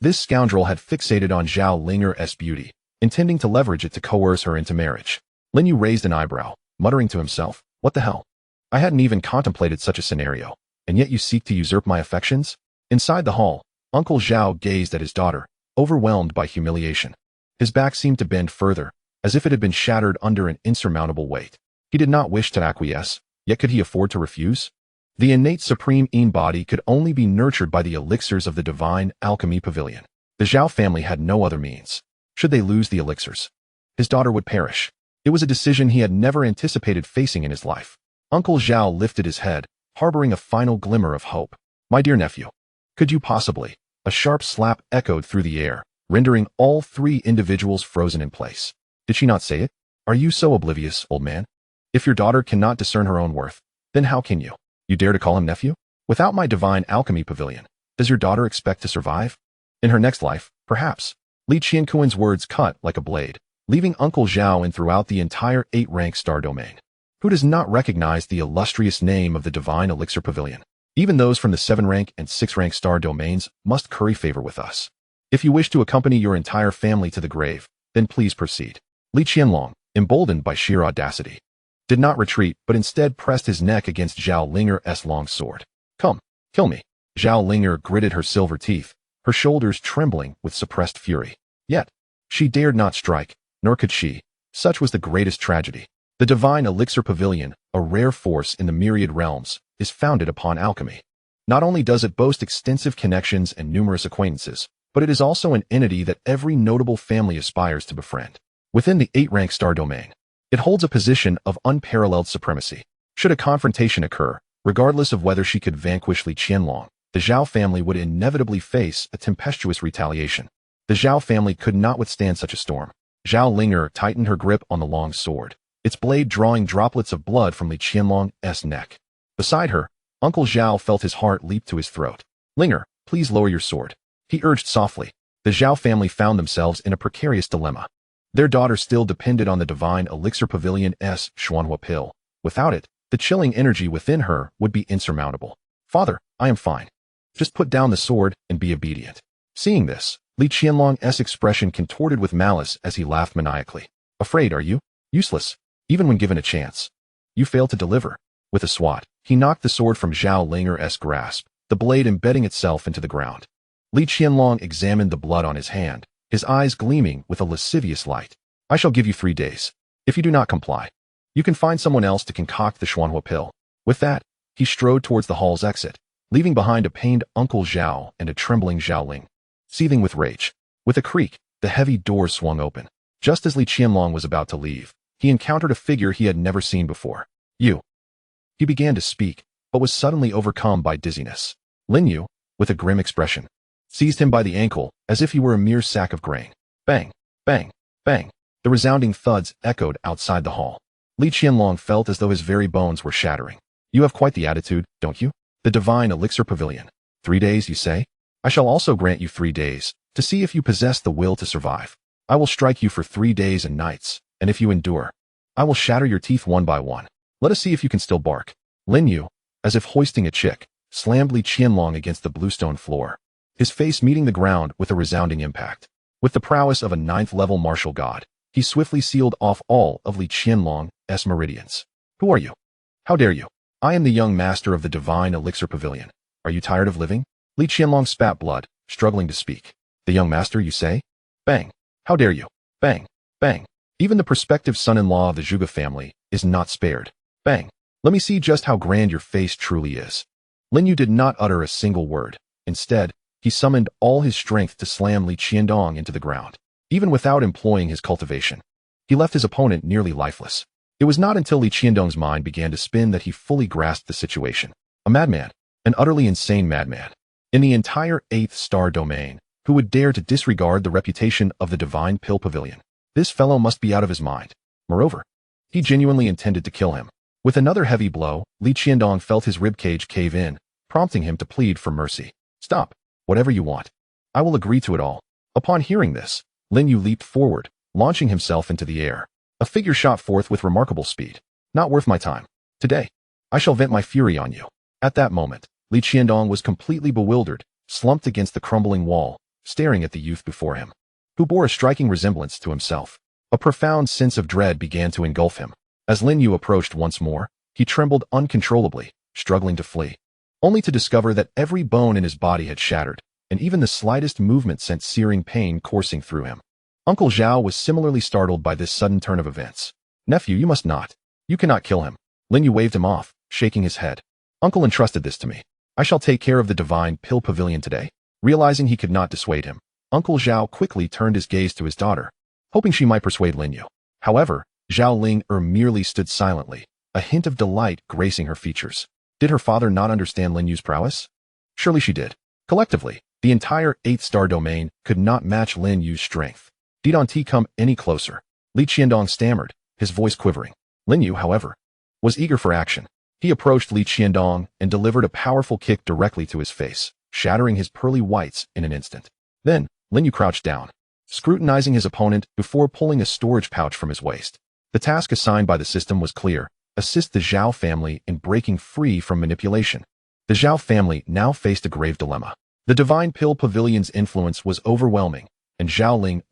this scoundrel had fixated on Zhao Linger's beauty, intending to leverage it to coerce her into marriage. Lin You raised an eyebrow, muttering to himself, what the hell? I hadn't even contemplated such a scenario, and yet you seek to usurp my affections? Inside the hall, Uncle Zhao gazed at his daughter, overwhelmed by humiliation. His back seemed to bend further, as if it had been shattered under an insurmountable weight. He did not wish to acquiesce, yet could he afford to refuse? The innate Supreme Yin body could only be nurtured by the elixirs of the Divine Alchemy Pavilion. The Zhao family had no other means. Should they lose the elixirs, his daughter would perish. It was a decision he had never anticipated facing in his life. Uncle Zhao lifted his head, harboring a final glimmer of hope. My dear nephew, could you possibly? A sharp slap echoed through the air, rendering all three individuals frozen in place. Did she not say it? Are you so oblivious, old man? If your daughter cannot discern her own worth, then how can you? You dare to call him nephew? Without my Divine Alchemy Pavilion, does your daughter expect to survive? In her next life, perhaps. Li Qianquan's words cut like a blade, leaving Uncle Zhao and throughout the entire 8-rank star domain. Who does not recognize the illustrious name of the Divine Elixir Pavilion? Even those from the 7-rank and 6-rank star domains must curry favor with us. If you wish to accompany your entire family to the grave, then please proceed. Li Qianlong, emboldened by sheer audacity, did not retreat but instead pressed his neck against Zhao Linger's long sword. Come, kill me. Zhao Linger gritted her silver teeth, her shoulders trembling with suppressed fury. Yet, she dared not strike, nor could she. Such was the greatest tragedy. The Divine Elixir Pavilion, a rare force in the myriad realms, is founded upon alchemy. Not only does it boast extensive connections and numerous acquaintances, but it is also an entity that every notable family aspires to befriend. Within the 8-rank star domain, it holds a position of unparalleled supremacy. Should a confrontation occur, regardless of whether she could vanquish Li Qianlong, the Zhao family would inevitably face a tempestuous retaliation. The Zhao family could not withstand such a storm. Zhao Linger tightened her grip on the long sword, its blade drawing droplets of blood from Li Qianlong's neck. Beside her, Uncle Zhao felt his heart leap to his throat. Linger, please lower your sword, he urged softly. The Zhao family found themselves in a precarious dilemma. Their daughter still depended on the Divine Elixir Pavilion's Xuanhua pill. Without it, the chilling energy within her would be insurmountable. Father, I am fine. Just put down the sword and be obedient. Seeing this, Li Qianlong's expression contorted with malice as he laughed maniacally. Afraid, are you? Useless, even when given a chance. You failed to deliver. With a swat, he knocked the sword from Zhao Linger's grasp, the blade embedding itself into the ground. Li Qianlong examined the blood on his hand, his eyes gleaming with a lascivious light. I shall give you 3 days. If you do not comply, you can find someone else to concoct the Xuanhua pill. With that, he strode towards the hall's exit, leaving behind a pained Uncle Zhao and a trembling Zhao Ling, seething with rage. With a creak, the heavy door swung open. Just as Li Qianlong was about to leave, he encountered a figure he had never seen before. You. He began to speak, but was suddenly overcome by dizziness. Lin You, with a grim expression, seized him by the ankle as if he were a mere sack of grain. Bang, bang, bang. The resounding thuds echoed outside the hall. Li Qianlong felt as though his very bones were shattering. You have quite the attitude, don't you? The Divine Elixir Pavilion. 3 days, you say? I shall also grant you 3 days, to see if you possess the will to survive. I will strike you for 3 days and nights, and if you endure, I will shatter your teeth one by one. Let us see if you can still bark. Lin You, as if hoisting a chick, slammed Li Qianlong against the bluestone floor, his face meeting the ground with a resounding impact. With the prowess of a 9th-level martial god, he swiftly sealed off all of Li Qianlong's meridians. Who are you? How dare you? I am the young master of the divine elixir pavilion. Are you tired of living? Li Qianlong spat blood, struggling to speak. The young master, you say? Bang. How dare you? Bang. Bang. Even the prospective son-in-law of the Zhuge family is not spared. Bang. Let me see just how grand your face truly is. Lin Yu did not utter a single word. Instead, he summoned all his strength to slam Li Qiandong into the ground. Even without employing his cultivation, he left his opponent nearly lifeless. It was not until Li Qiandong's mind began to spin that he fully grasped the situation. A madman. An utterly insane madman. In the entire 8th star domain, who would dare to disregard the reputation of the divine pill pavilion? This fellow must be out of his mind. Moreover, he genuinely intended to kill him. With another heavy blow, Li Qiandong felt his ribcage cave in, prompting him to plead for mercy. Stop. Whatever you want. I will agree to it all. Upon hearing this, Lin Yu leaped forward, launching himself into the air. A figure shot forth with remarkable speed. Not worth my time. Today, I shall vent my fury on you. At that moment, Li Qiandong was completely bewildered, slumped against the crumbling wall, staring at the youth before him, who bore a striking resemblance to himself. A profound sense of dread began to engulf him. As Lin Yu approached once more, he trembled uncontrollably, struggling to flee, only to discover that every bone in his body had shattered, and even the slightest movement sent searing pain coursing through him. Uncle Zhao was similarly startled by this sudden turn of events. Nephew, you must not. You cannot kill him. Lin Yu waved him off, shaking his head. Uncle entrusted this to me. I shall take care of the divine pill pavilion today. Realizing he could not dissuade him, Uncle Zhao quickly turned his gaze to his daughter, hoping she might persuade Lin Yu. However, Zhao Ling merely stood silently, a hint of delight gracing her features. Did her father not understand Lin Yu's prowess? Surely she did. Collectively, the entire 8th star domain could not match Lin Yu's strength. Didn't he come any closer? Li Qiandong stammered, his voice quivering. Lin Yu, however, was eager for action. He approached Li Qiandong and delivered a powerful kick directly to his face, shattering his pearly whites in an instant. Then, Lin Yu crouched down, scrutinizing his opponent before pulling a storage pouch from his waist. The task assigned by the system was clear: assist the Zhao family in breaking free from manipulation. The Zhao family now faced a grave dilemma. The divine pill pavilion's influence was overwhelming, and Zhao Ling,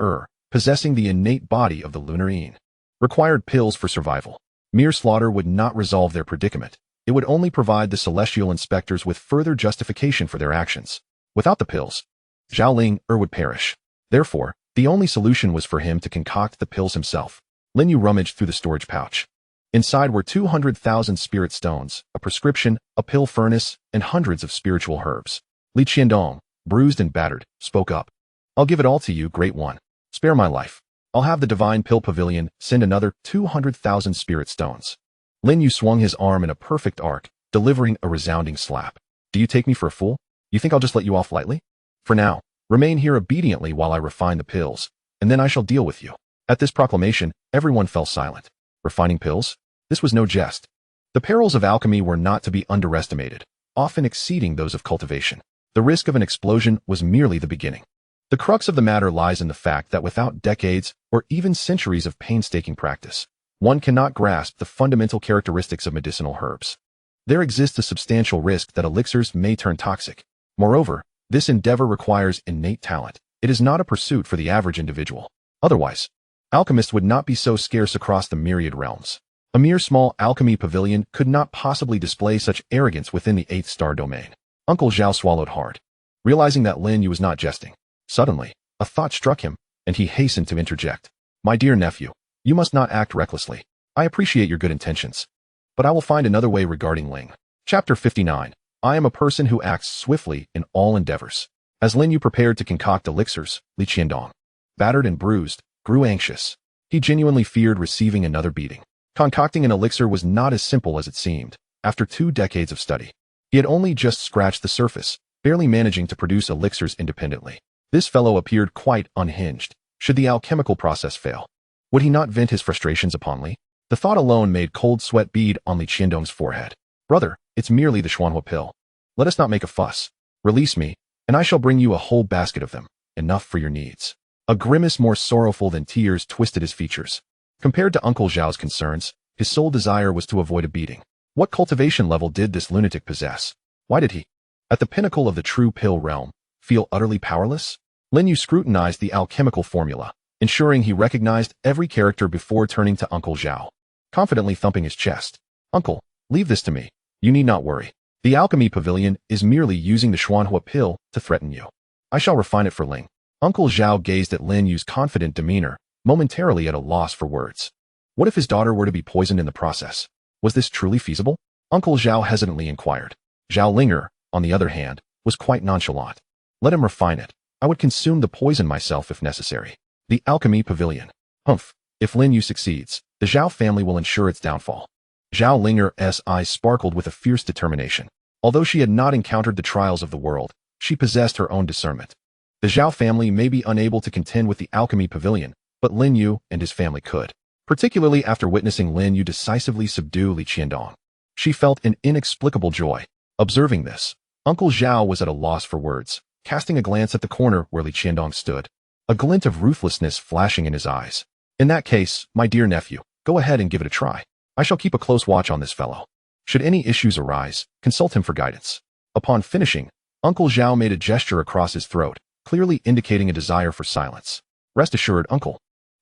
possessing the innate body of the lunar yin, required pills for survival. Mere slaughter would not resolve their predicament. It would only provide the celestial inspectors with further justification for their actions. Without the pills, Zhao Ling would perish. Therefore, the only solution was for him to concoct the pills himself. Lin Yu rummaged through the storage pouch. Inside were 200,000 spirit stones, a prescription, a pill furnace, and hundreds of spiritual herbs. Li Qiandong, bruised and battered, spoke up. I'll give it all to you, Great One. Spare my life. I'll have the divine pill pavilion send another 200,000 spirit stones. Lin Yu swung his arm in a perfect arc, delivering a resounding slap. Do you take me for a fool? You think I'll just let you off lightly? For now, remain here obediently while I refine the pills, and then I shall deal with you. At this proclamation, everyone fell silent. Refining pills? This was no jest. The perils of alchemy were not to be underestimated, often exceeding those of cultivation. The risk of an explosion was merely the beginning. The crux of the matter lies in the fact that without decades or even centuries of painstaking practice, one cannot grasp the fundamental characteristics of medicinal herbs. There exists a substantial risk that elixirs may turn toxic. Moreover, this endeavor requires innate talent. It is not a pursuit for the average individual. Otherwise, alchemists would not be so scarce across the myriad realms. A mere small alchemy pavilion could not possibly display such arrogance within the 8th star domain. Uncle Zhao swallowed hard, realizing that Lin Yu was not jesting. Suddenly, a thought struck him, and he hastened to interject. My dear nephew, you must not act recklessly. I appreciate your good intentions, but I will find another way regarding Ling. Chapter 59. I am a person who acts swiftly in all endeavors. As Lin Yu prepared to concoct elixirs, Li Qiandong, battered and bruised, grew anxious. He genuinely feared receiving another beating. Concocting an elixir was not as simple as it seemed. After 2 decades of study, he had only just scratched the surface, barely managing to produce elixirs independently. This fellow appeared quite unhinged. Should the alchemical process fail, would he not vent his frustrations upon Li? The thought alone made cold sweat bead on Li Qiandong's forehead. Brother, it's merely the Xuanhua pill. Let us not make a fuss. Release me, and I shall bring you a whole basket of them, enough for your needs. A grimace more sorrowful than tears twisted his features. Compared to Uncle Zhao's concerns, his sole desire was to avoid a beating. What cultivation level did this lunatic possess? Why did he, at the pinnacle of the true pill realm, feel utterly powerless? Lin Yu scrutinized the alchemical formula, ensuring he recognized every character before turning to Uncle Zhao, confidently thumping his chest. Uncle, leave this to me. You need not worry. The alchemy pavilion is merely using the Xuanhua pill to threaten you. I shall refine it for Ling. Uncle Zhao gazed at Lin Yu's confident demeanor, momentarily at a loss for words. What if his daughter were to be poisoned in the process? Was this truly feasible? Uncle Zhao hesitantly inquired. Zhao Linger, on the other hand, was quite nonchalant. Let him refine it. I would consume the poison myself if necessary. The alchemy pavilion. Humph. If Lin Yu succeeds, the Zhao family will ensure its downfall. Zhao Linger's eyes sparkled with a fierce determination. Although she had not encountered the trials of the world, she possessed her own discernment. The Zhao family may be unable to contend with the alchemy pavilion, but Lin Yu and his family could. Particularly after witnessing Lin Yu decisively subdue Li Qiandong. She felt an inexplicable joy. Observing this, Uncle Zhao was at a loss for words, casting a glance at the corner where Li Qiandong stood, a glint of ruthlessness flashing in his eyes. In that case, my dear nephew, go ahead and give it a try. I shall keep a close watch on this fellow. Should any issues arise, consult him for guidance. Upon finishing, Uncle Zhao made a gesture across his throat, clearly indicating a desire for silence. Rest assured, Uncle.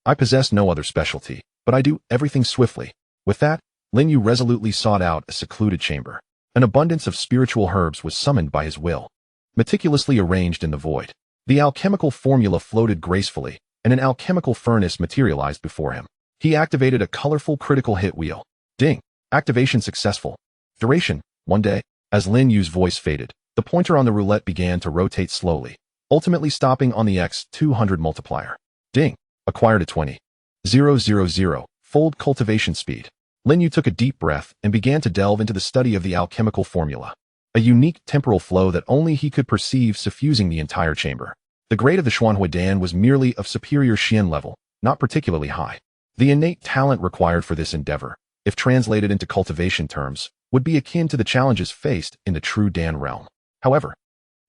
I possess no other specialty, but I do everything swiftly. With that, Lin Yu resolutely sought out a secluded chamber. An abundance of spiritual herbs was summoned by his will. Meticulously arranged in the void, the alchemical formula floated gracefully, and an alchemical furnace materialized before him. He activated a colorful critical hit wheel. Ding! Activation successful. Duration, 1 day. As Lin Yu's voice faded, the pointer on the roulette began to rotate slowly, ultimately stopping on the X200 multiplier. Ding! Acquired a 20,000 fold cultivation speed. Lin Yu took a deep breath and began to delve into the study of the alchemical formula. A unique temporal flow that only he could perceive suffusing the entire chamber. The grade of the Xuanhua Dan was merely of superior Xian level, not particularly high. The innate talent required for this endeavor, if translated into cultivation terms, would be akin to the challenges faced in the true Dan realm. However,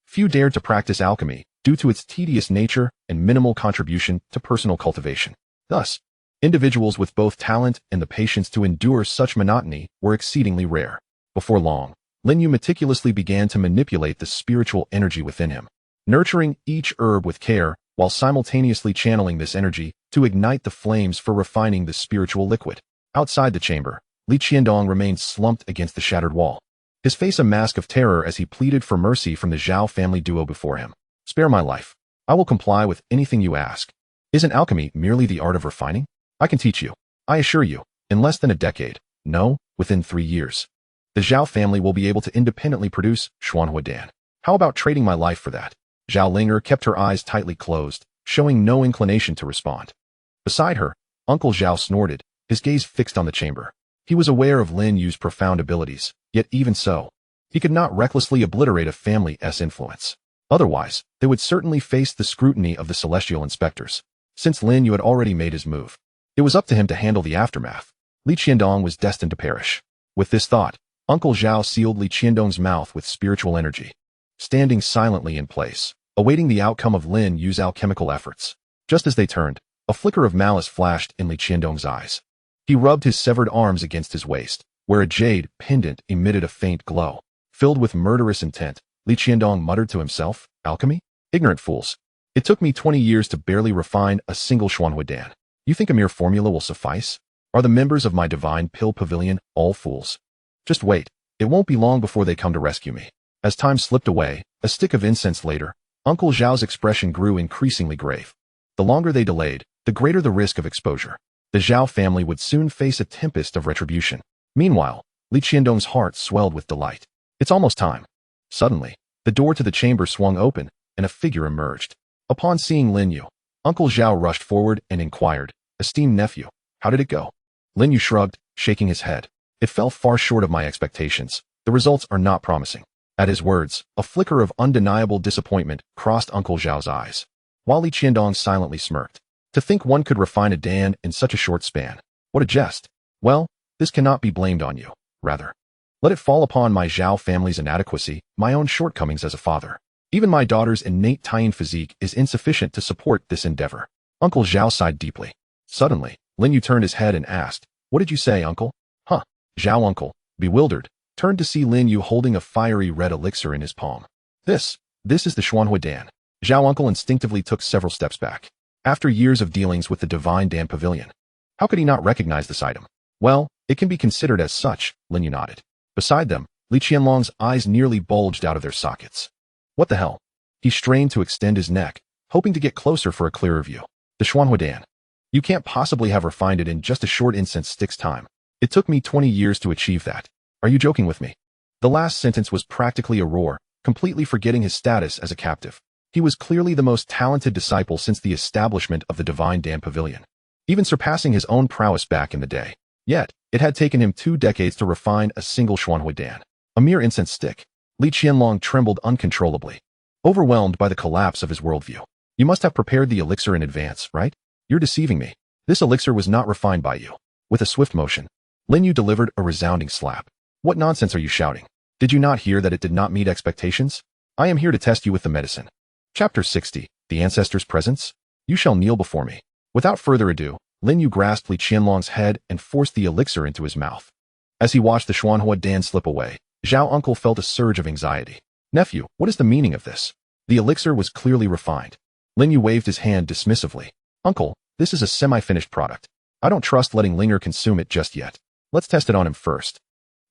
few dared to practice alchemy due to its tedious nature and minimal contribution to personal cultivation. Thus, individuals with both talent and the patience to endure such monotony were exceedingly rare. Before long, Lin Yu meticulously began to manipulate the spiritual energy within him, nurturing each herb with care while simultaneously channeling this energy to ignite the flames for refining the spiritual liquid. Outside the chamber, Li Qiandong remained slumped against the shattered wall, his face a mask of terror as he pleaded for mercy from the Zhao family duo before him. Spare my life. I will comply with anything you ask. Isn't alchemy merely the art of refining? I can teach you. I assure you, in less than a decade, no, within 3 years, the Zhao family will be able to independently produce Xuanhua Dan. How about trading my life for that? Zhao Linger kept her eyes tightly closed, showing no inclination to respond. Beside her, Uncle Zhao snorted, his gaze fixed on the chamber. He was aware of Lin Yu's profound abilities, yet even so, he could not recklessly obliterate a family's influence. Otherwise, they would certainly face the scrutiny of the celestial inspectors. Since Lin Yu had already made his move, it was up to him to handle the aftermath. Li Qiandong was destined to perish. With this thought, Uncle Zhao sealed Li Qiandong's mouth with spiritual energy, standing silently in place, awaiting the outcome of Lin Yu's alchemical efforts. Just as they turned, a flicker of malice flashed in Li Qiandong's eyes. He rubbed his severed arms against his waist, where a jade pendant emitted a faint glow. Filled with murderous intent, Li Qiandong muttered to himself, "Alchemy? Ignorant fools. It took me 20 years to barely refine a single Xuanhua Dan. You think a mere formula will suffice? Are the members of my divine pill pavilion all fools? Just wait. It won't be long before they come to rescue me." As time slipped away, a stick of incense later, Uncle Zhao's expression grew increasingly grave. The longer they delayed, the greater the risk of exposure. The Zhao family would soon face a tempest of retribution. Meanwhile, Li Qiandong's heart swelled with delight. It's almost time. Suddenly, the door to the chamber swung open, and a figure emerged. Upon seeing Lin Yu, Uncle Zhao rushed forward and inquired, "Esteemed nephew, how did it go?" Lin Yu shrugged, shaking his head. "It fell far short of my expectations. The results are not promising." At his words, a flicker of undeniable disappointment crossed Uncle Zhao's eyes, while Li Qiandong silently smirked. To think one could refine a Dan in such a short span. What a jest. Well, this cannot be blamed on you. Rather, let it fall upon my Zhao family's inadequacy, my own shortcomings as a father. Even my daughter's innate Taiyan physique is insufficient to support this endeavor. Uncle Zhao sighed deeply. Suddenly, Lin Yu turned his head and asked, "What did you say, uncle?" "Huh." Zhao uncle, bewildered, turned to see Lin Yu holding a fiery red elixir in his palm. This is the Xuanhua Dan." Zhao uncle instinctively took several steps back. After years of dealings with the divine Dan pavilion, how could he not recognize this item? "Well, it can be considered as such," Lin Yu nodded. Beside them, Li Qianlong's eyes nearly bulged out of their sockets. What the hell? He strained to extend his neck, hoping to get closer for a clearer view. The Xuanhuadan. You can't possibly have refined it in just a short incense stick's time. It took me 20 years to achieve that. Are you joking with me? The last sentence was practically a roar, completely forgetting his status as a captive. He was clearly the most talented disciple since the establishment of the Divine Dan Pavilion, even surpassing his own prowess back in the day. Yet, it had taken him 2 decades to refine a single Xuanhuadan, a mere incense stick. Li Qianlong trembled uncontrollably, overwhelmed by the collapse of his worldview. You must have prepared the elixir in advance, right? You're deceiving me. This elixir was not refined by you. With a swift motion, Lin You delivered a resounding slap. What nonsense are you shouting? Did you not hear that it did not meet expectations? I am here to test you with the medicine. Chapter 60, The Ancestor's Presence? You shall kneel before me. Without further ado, Lin You grasped Li Qianlong's head and forced the elixir into his mouth. As he watched the Xuanhuadan slip away, Zhao Uncle felt a surge of anxiety. Nephew, what is the meaning of this? The elixir was clearly refined. Lin Yu waved his hand dismissively. Uncle, this is a semi-finished product. I don't trust letting Linger consume it just yet. Let's test it on him first.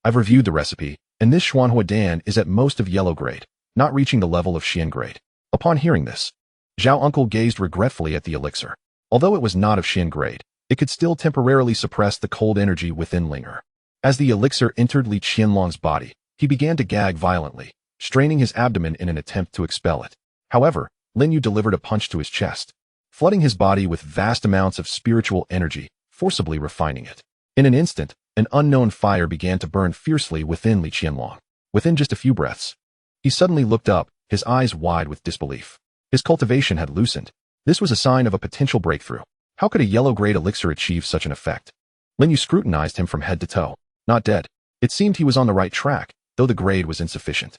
I've reviewed the recipe, and this Xuanhuadan is at most of yellow grade, not reaching the level of Xian grade. Upon hearing this, Zhao Uncle gazed regretfully at the elixir. Although it was not of Xian grade, it could still temporarily suppress the cold energy within Linger. As the elixir entered Li Qianlong's body, he began to gag violently, straining his abdomen in an attempt to expel it. However, Lin Yu delivered a punch to his chest, flooding his body with vast amounts of spiritual energy, forcibly refining it. In an instant, an unknown fire began to burn fiercely within Li Qianlong. Within just a few breaths, he suddenly looked up, his eyes wide with disbelief. His cultivation had loosened. This was a sign of a potential breakthrough. How could a yellow-grade elixir achieve such an effect? Lin Yu scrutinized him from head to toe. Not dead. It seemed he was on the right track, though the grade was insufficient.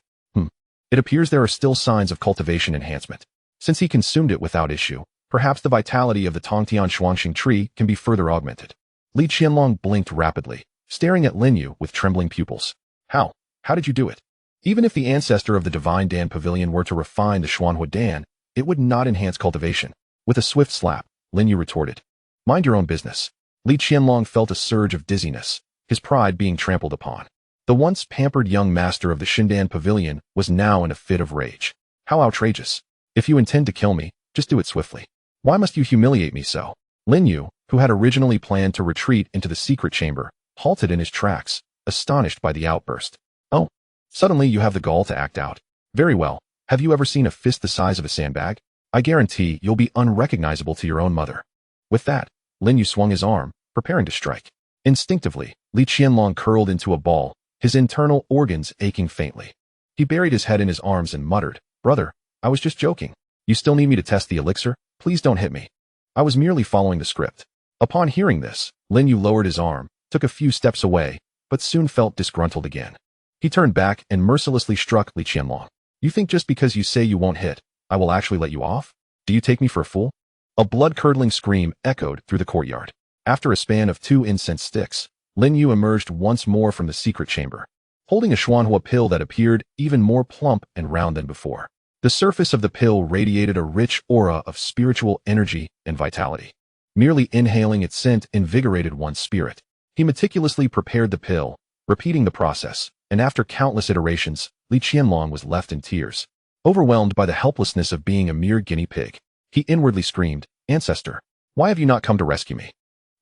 It appears there are still signs of cultivation enhancement. Since he consumed it without issue, perhaps the vitality of the Tongtian Shuangxing tree can be further augmented. Li Qianlong blinked rapidly, staring at Lin Yu with trembling pupils. How? How did you do it? Even if the ancestor of the Divine Dan Pavilion were to refine the Xuanhuadan, it would not enhance cultivation. With a swift slap, Lin Yu retorted. Mind your own business. Li Qianlong felt a surge of dizziness, his pride being trampled upon. The once pampered young master of the Shindan Pavilion was now in a fit of rage. How outrageous. If you intend to kill me, just do it swiftly. Why must you humiliate me so? Lin Yu, who had originally planned to retreat into the secret chamber, halted in his tracks, astonished by the outburst. Oh, suddenly you have the gall to act out. Very well. Have you ever seen a fist the size of a sandbag? I guarantee you'll be unrecognizable to your own mother. With that, Lin Yu swung his arm, preparing to strike. Instinctively, Li Qianlong curled into a ball, his internal organs aching faintly. He buried his head in his arms and muttered, Brother, I was just joking. You still need me to test the elixir? Please don't hit me. I was merely following the script. Upon hearing this, Lin Yu lowered his arm, took a few steps away, but soon felt disgruntled again. He turned back and mercilessly struck Li Qianlong. You think just because you say you won't hit, I will actually let you off? Do you take me for a fool? A blood-curdling scream echoed through the courtyard. After a span of 2 incense sticks, Lin Yu emerged once more from the secret chamber, holding a Xuanhua pill that appeared even more plump and round than before. The surface of the pill radiated a rich aura of spiritual energy and vitality. Merely inhaling its scent invigorated one's spirit. He meticulously prepared the pill, repeating the process, and after countless iterations, Li Qianlong was left in tears. Overwhelmed by the helplessness of being a mere guinea pig, he inwardly screamed, Ancestor, why have you not come to rescue me?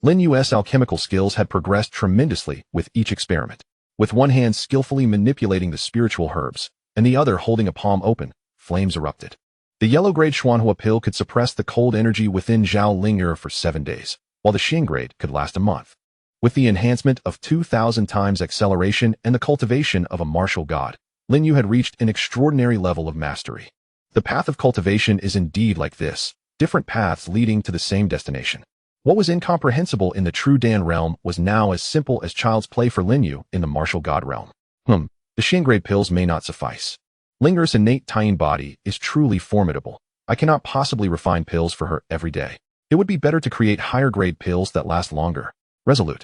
Lin Yu's alchemical skills had progressed tremendously with each experiment. With one hand skillfully manipulating the spiritual herbs, and the other holding a palm open, flames erupted. The yellow-grade Xuanhua pill could suppress the cold energy within Zhao Linger for 7 days, while the Xin grade could last a month. With the enhancement of 2,000 times acceleration and the cultivation of a martial god, Lin Yu had reached an extraordinary level of mastery. The path of cultivation is indeed like this, different paths leading to the same destination. What was incomprehensible in the true Dan realm was now as simple as child's play for Lin Yu in the martial god realm. The Xin grade pills may not suffice. Linger's innate Taiyin body is truly formidable. I cannot possibly refine pills for her every day. It would be better to create higher grade pills that last longer. Resolute,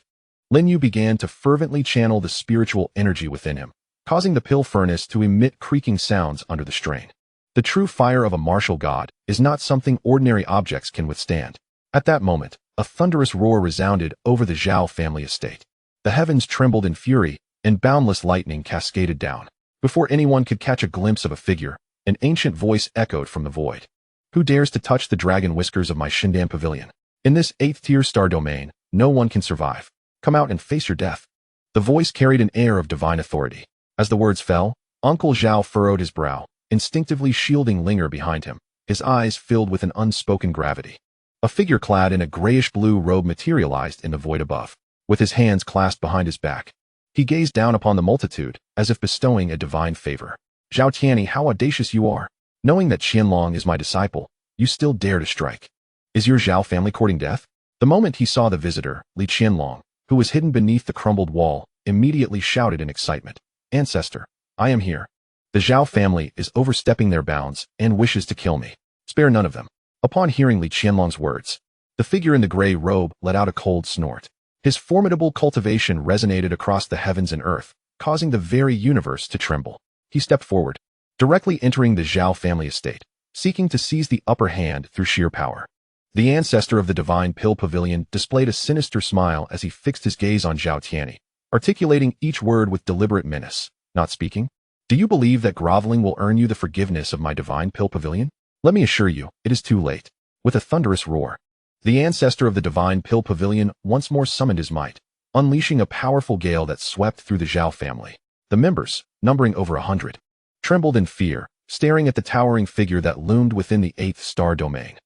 Lin Yu began to fervently channel the spiritual energy within him, causing the pill furnace to emit creaking sounds under the strain. The true fire of a martial god is not something ordinary objects can withstand. At that moment, a thunderous roar resounded over the Zhao family estate. The heavens trembled in fury, and boundless lightning cascaded down. Before anyone could catch a glimpse of a figure, an ancient voice echoed from the void. Who dares to touch the dragon whiskers of my Shindan pavilion? In this 8th-tier star domain, no one can survive. Come out and face your death. The voice carried an air of divine authority. As the words fell, Uncle Zhao furrowed his brow, instinctively shielding Linger behind him, his eyes filled with an unspoken gravity. A figure clad in a grayish-blue robe materialized in the void above. With his hands clasped behind his back, he gazed down upon the multitude, as if bestowing a divine favor. Zhao Tianyi, how audacious you are! Knowing that Qianlong is my disciple, you still dare to strike. Is your Zhao family courting death? The moment he saw the visitor, Li Qianlong, who was hidden beneath the crumbled wall, immediately shouted in excitement. Ancestor, I am here. The Zhao family is overstepping their bounds and wishes to kill me. Spare none of them. Upon hearing Li Qianlong's words, the figure in the gray robe let out a cold snort. His formidable cultivation resonated across the heavens and earth, causing the very universe to tremble. He stepped forward, directly entering the Zhao family estate, seeking to seize the upper hand through sheer power. The ancestor of the divine pill pavilion displayed a sinister smile as he fixed his gaze on Zhao Tianyi, articulating each word with deliberate menace. Not speaking? Do you believe that groveling will earn you the forgiveness of my divine pill pavilion? Let me assure you, it is too late. With a thunderous roar, the ancestor of the divine pill pavilion once more summoned his might, unleashing a powerful gale that swept through the Zhao family. The members, numbering over 100, trembled in fear, staring at the towering figure that loomed within the 8th star domain.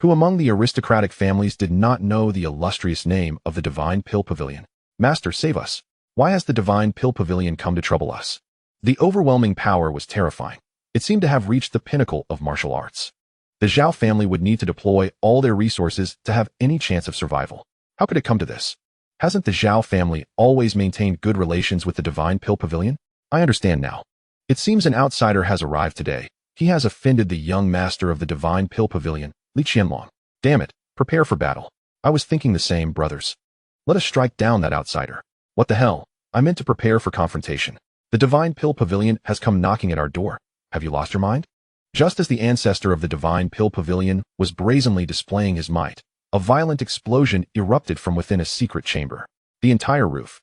Who among the aristocratic families did not know the illustrious name of the divine pill pavilion? Master, save us. Why has the divine pill pavilion come to trouble us? The overwhelming power was terrifying. It seemed to have reached the pinnacle of martial arts. The Zhao family would need to deploy all their resources to have any chance of survival. How could it come to this? Hasn't the Zhao family always maintained good relations with the divine pill pavilion? I understand now. It seems an outsider has arrived today. He has offended the young master of the divine pill pavilion, Li Qianlong. Damn it, prepare for battle. I was thinking the same, brothers. Let us strike down that outsider. What the hell? I meant to prepare for confrontation. The divine pill pavilion has come knocking at our door. Have you lost your mind? Just as the ancestor of the divine pill pavilion was brazenly displaying his might, a violent explosion erupted from within a secret chamber. The entire roof,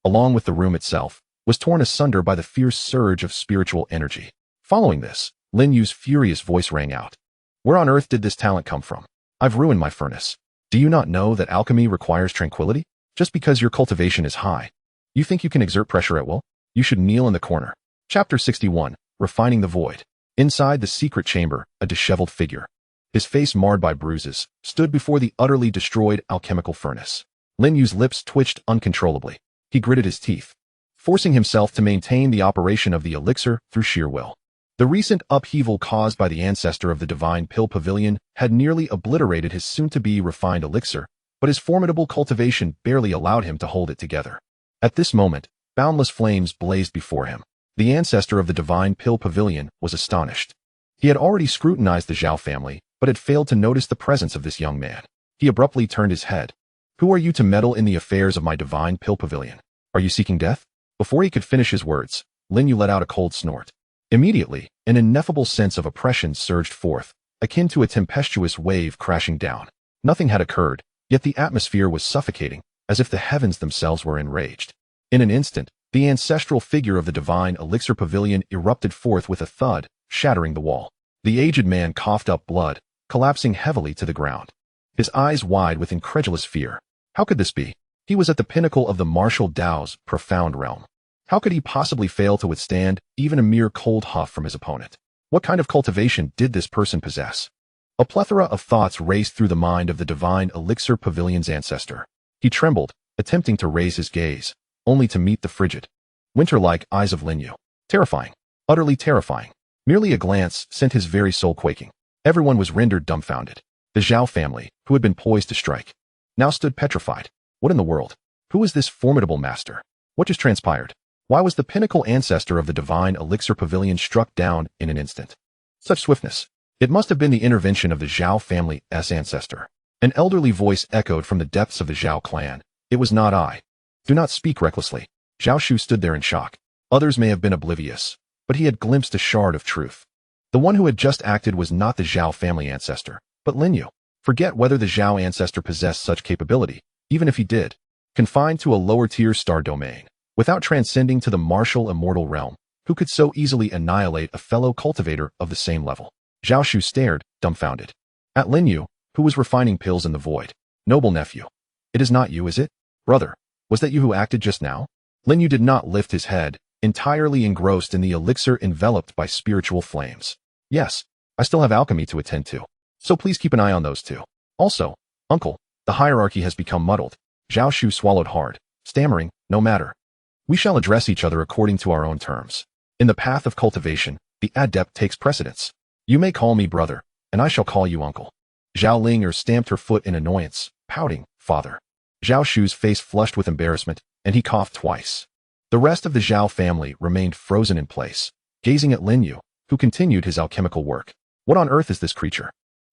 along with the room itself, was torn asunder by the fierce surge of spiritual energy. Following this, Lin Yu's furious voice rang out. Where on earth did this talent come from? I've ruined my furnace. Do you not know that alchemy requires tranquility? Just because your cultivation is high, you think you can exert pressure at will? You should kneel in the corner. Chapter 61, Refining the Void. Inside the secret chamber, a disheveled figure, his face marred by bruises, stood before the utterly destroyed alchemical furnace. Lin Yu's lips twitched uncontrollably. He gritted his teeth, forcing himself to maintain the operation of the elixir through sheer will. The recent upheaval caused by the ancestor of the divine pill pavilion had nearly obliterated his soon-to-be refined elixir, but his formidable cultivation barely allowed him to hold it together. At this moment, boundless flames blazed before him. The ancestor of the divine pill pavilion was astonished. He had already scrutinized the Zhao family, but had failed to notice the presence of this young man. He abruptly turned his head. Who are you to meddle in the affairs of my divine pill pavilion? Are you seeking death? Before he could finish his words, Lin You let out a cold snort. Immediately, an ineffable sense of oppression surged forth, akin to a tempestuous wave crashing down. Nothing had occurred, yet the atmosphere was suffocating, as if the heavens themselves were enraged. In an instant, the ancestral figure of the divine elixir pavilion erupted forth with a thud, shattering the wall. The aged man coughed up blood, collapsing heavily to the ground, his eyes wide with incredulous fear. How could this be? He was at the pinnacle of the martial Tao's profound realm. How could he possibly fail to withstand even a mere cold huff from his opponent? What kind of cultivation did this person possess? A plethora of thoughts raced through the mind of the divine elixir pavilion's ancestor. He trembled, attempting to raise his gaze, only to meet the frigid, winter-like eyes of Lin You. Terrifying. Utterly terrifying. Merely a glance sent his very soul quaking. Everyone was rendered dumbfounded. The Zhao family, who had been poised to strike, now stood petrified. What in the world? Who is this formidable master? What just transpired? Why was the pinnacle ancestor of the divine elixir pavilion struck down in an instant? Such swiftness. It must have been the intervention of the Zhao family's ancestor. An elderly voice echoed from the depths of the Zhao clan. It was not I. Do not speak recklessly. Zhao Shu stood there in shock. Others may have been oblivious, but he had glimpsed a shard of truth. The one who had just acted was not the Zhao family ancestor, but Lin You. Forget whether the Zhao ancestor possessed such capability, even if he did. Confined to a lower-tier star domain, Without transcending to the martial immortal realm, who could so easily annihilate a fellow cultivator of the same level? Zhao Shu stared, dumbfounded, at Lin You, who was refining pills in the void. Noble nephew. It is not you, is it? Brother, was that you who acted just now? Lin Yu did not lift his head, entirely engrossed in the elixir enveloped by spiritual flames. Yes, I still have alchemy to attend to, so please keep an eye on those two. Also, uncle, the hierarchy has become muddled. Zhao Shu swallowed hard, stammering, no matter. We shall address each other according to our own terms. In the path of cultivation, the adept takes precedence. You may call me brother, and I shall call you uncle. Zhao Ling'er stamped her foot in annoyance, pouting, father. Zhao Shu's face flushed with embarrassment, and he coughed twice. The rest of the Zhao family remained frozen in place, gazing at Lin Yu, who continued his alchemical work. What on earth is this creature?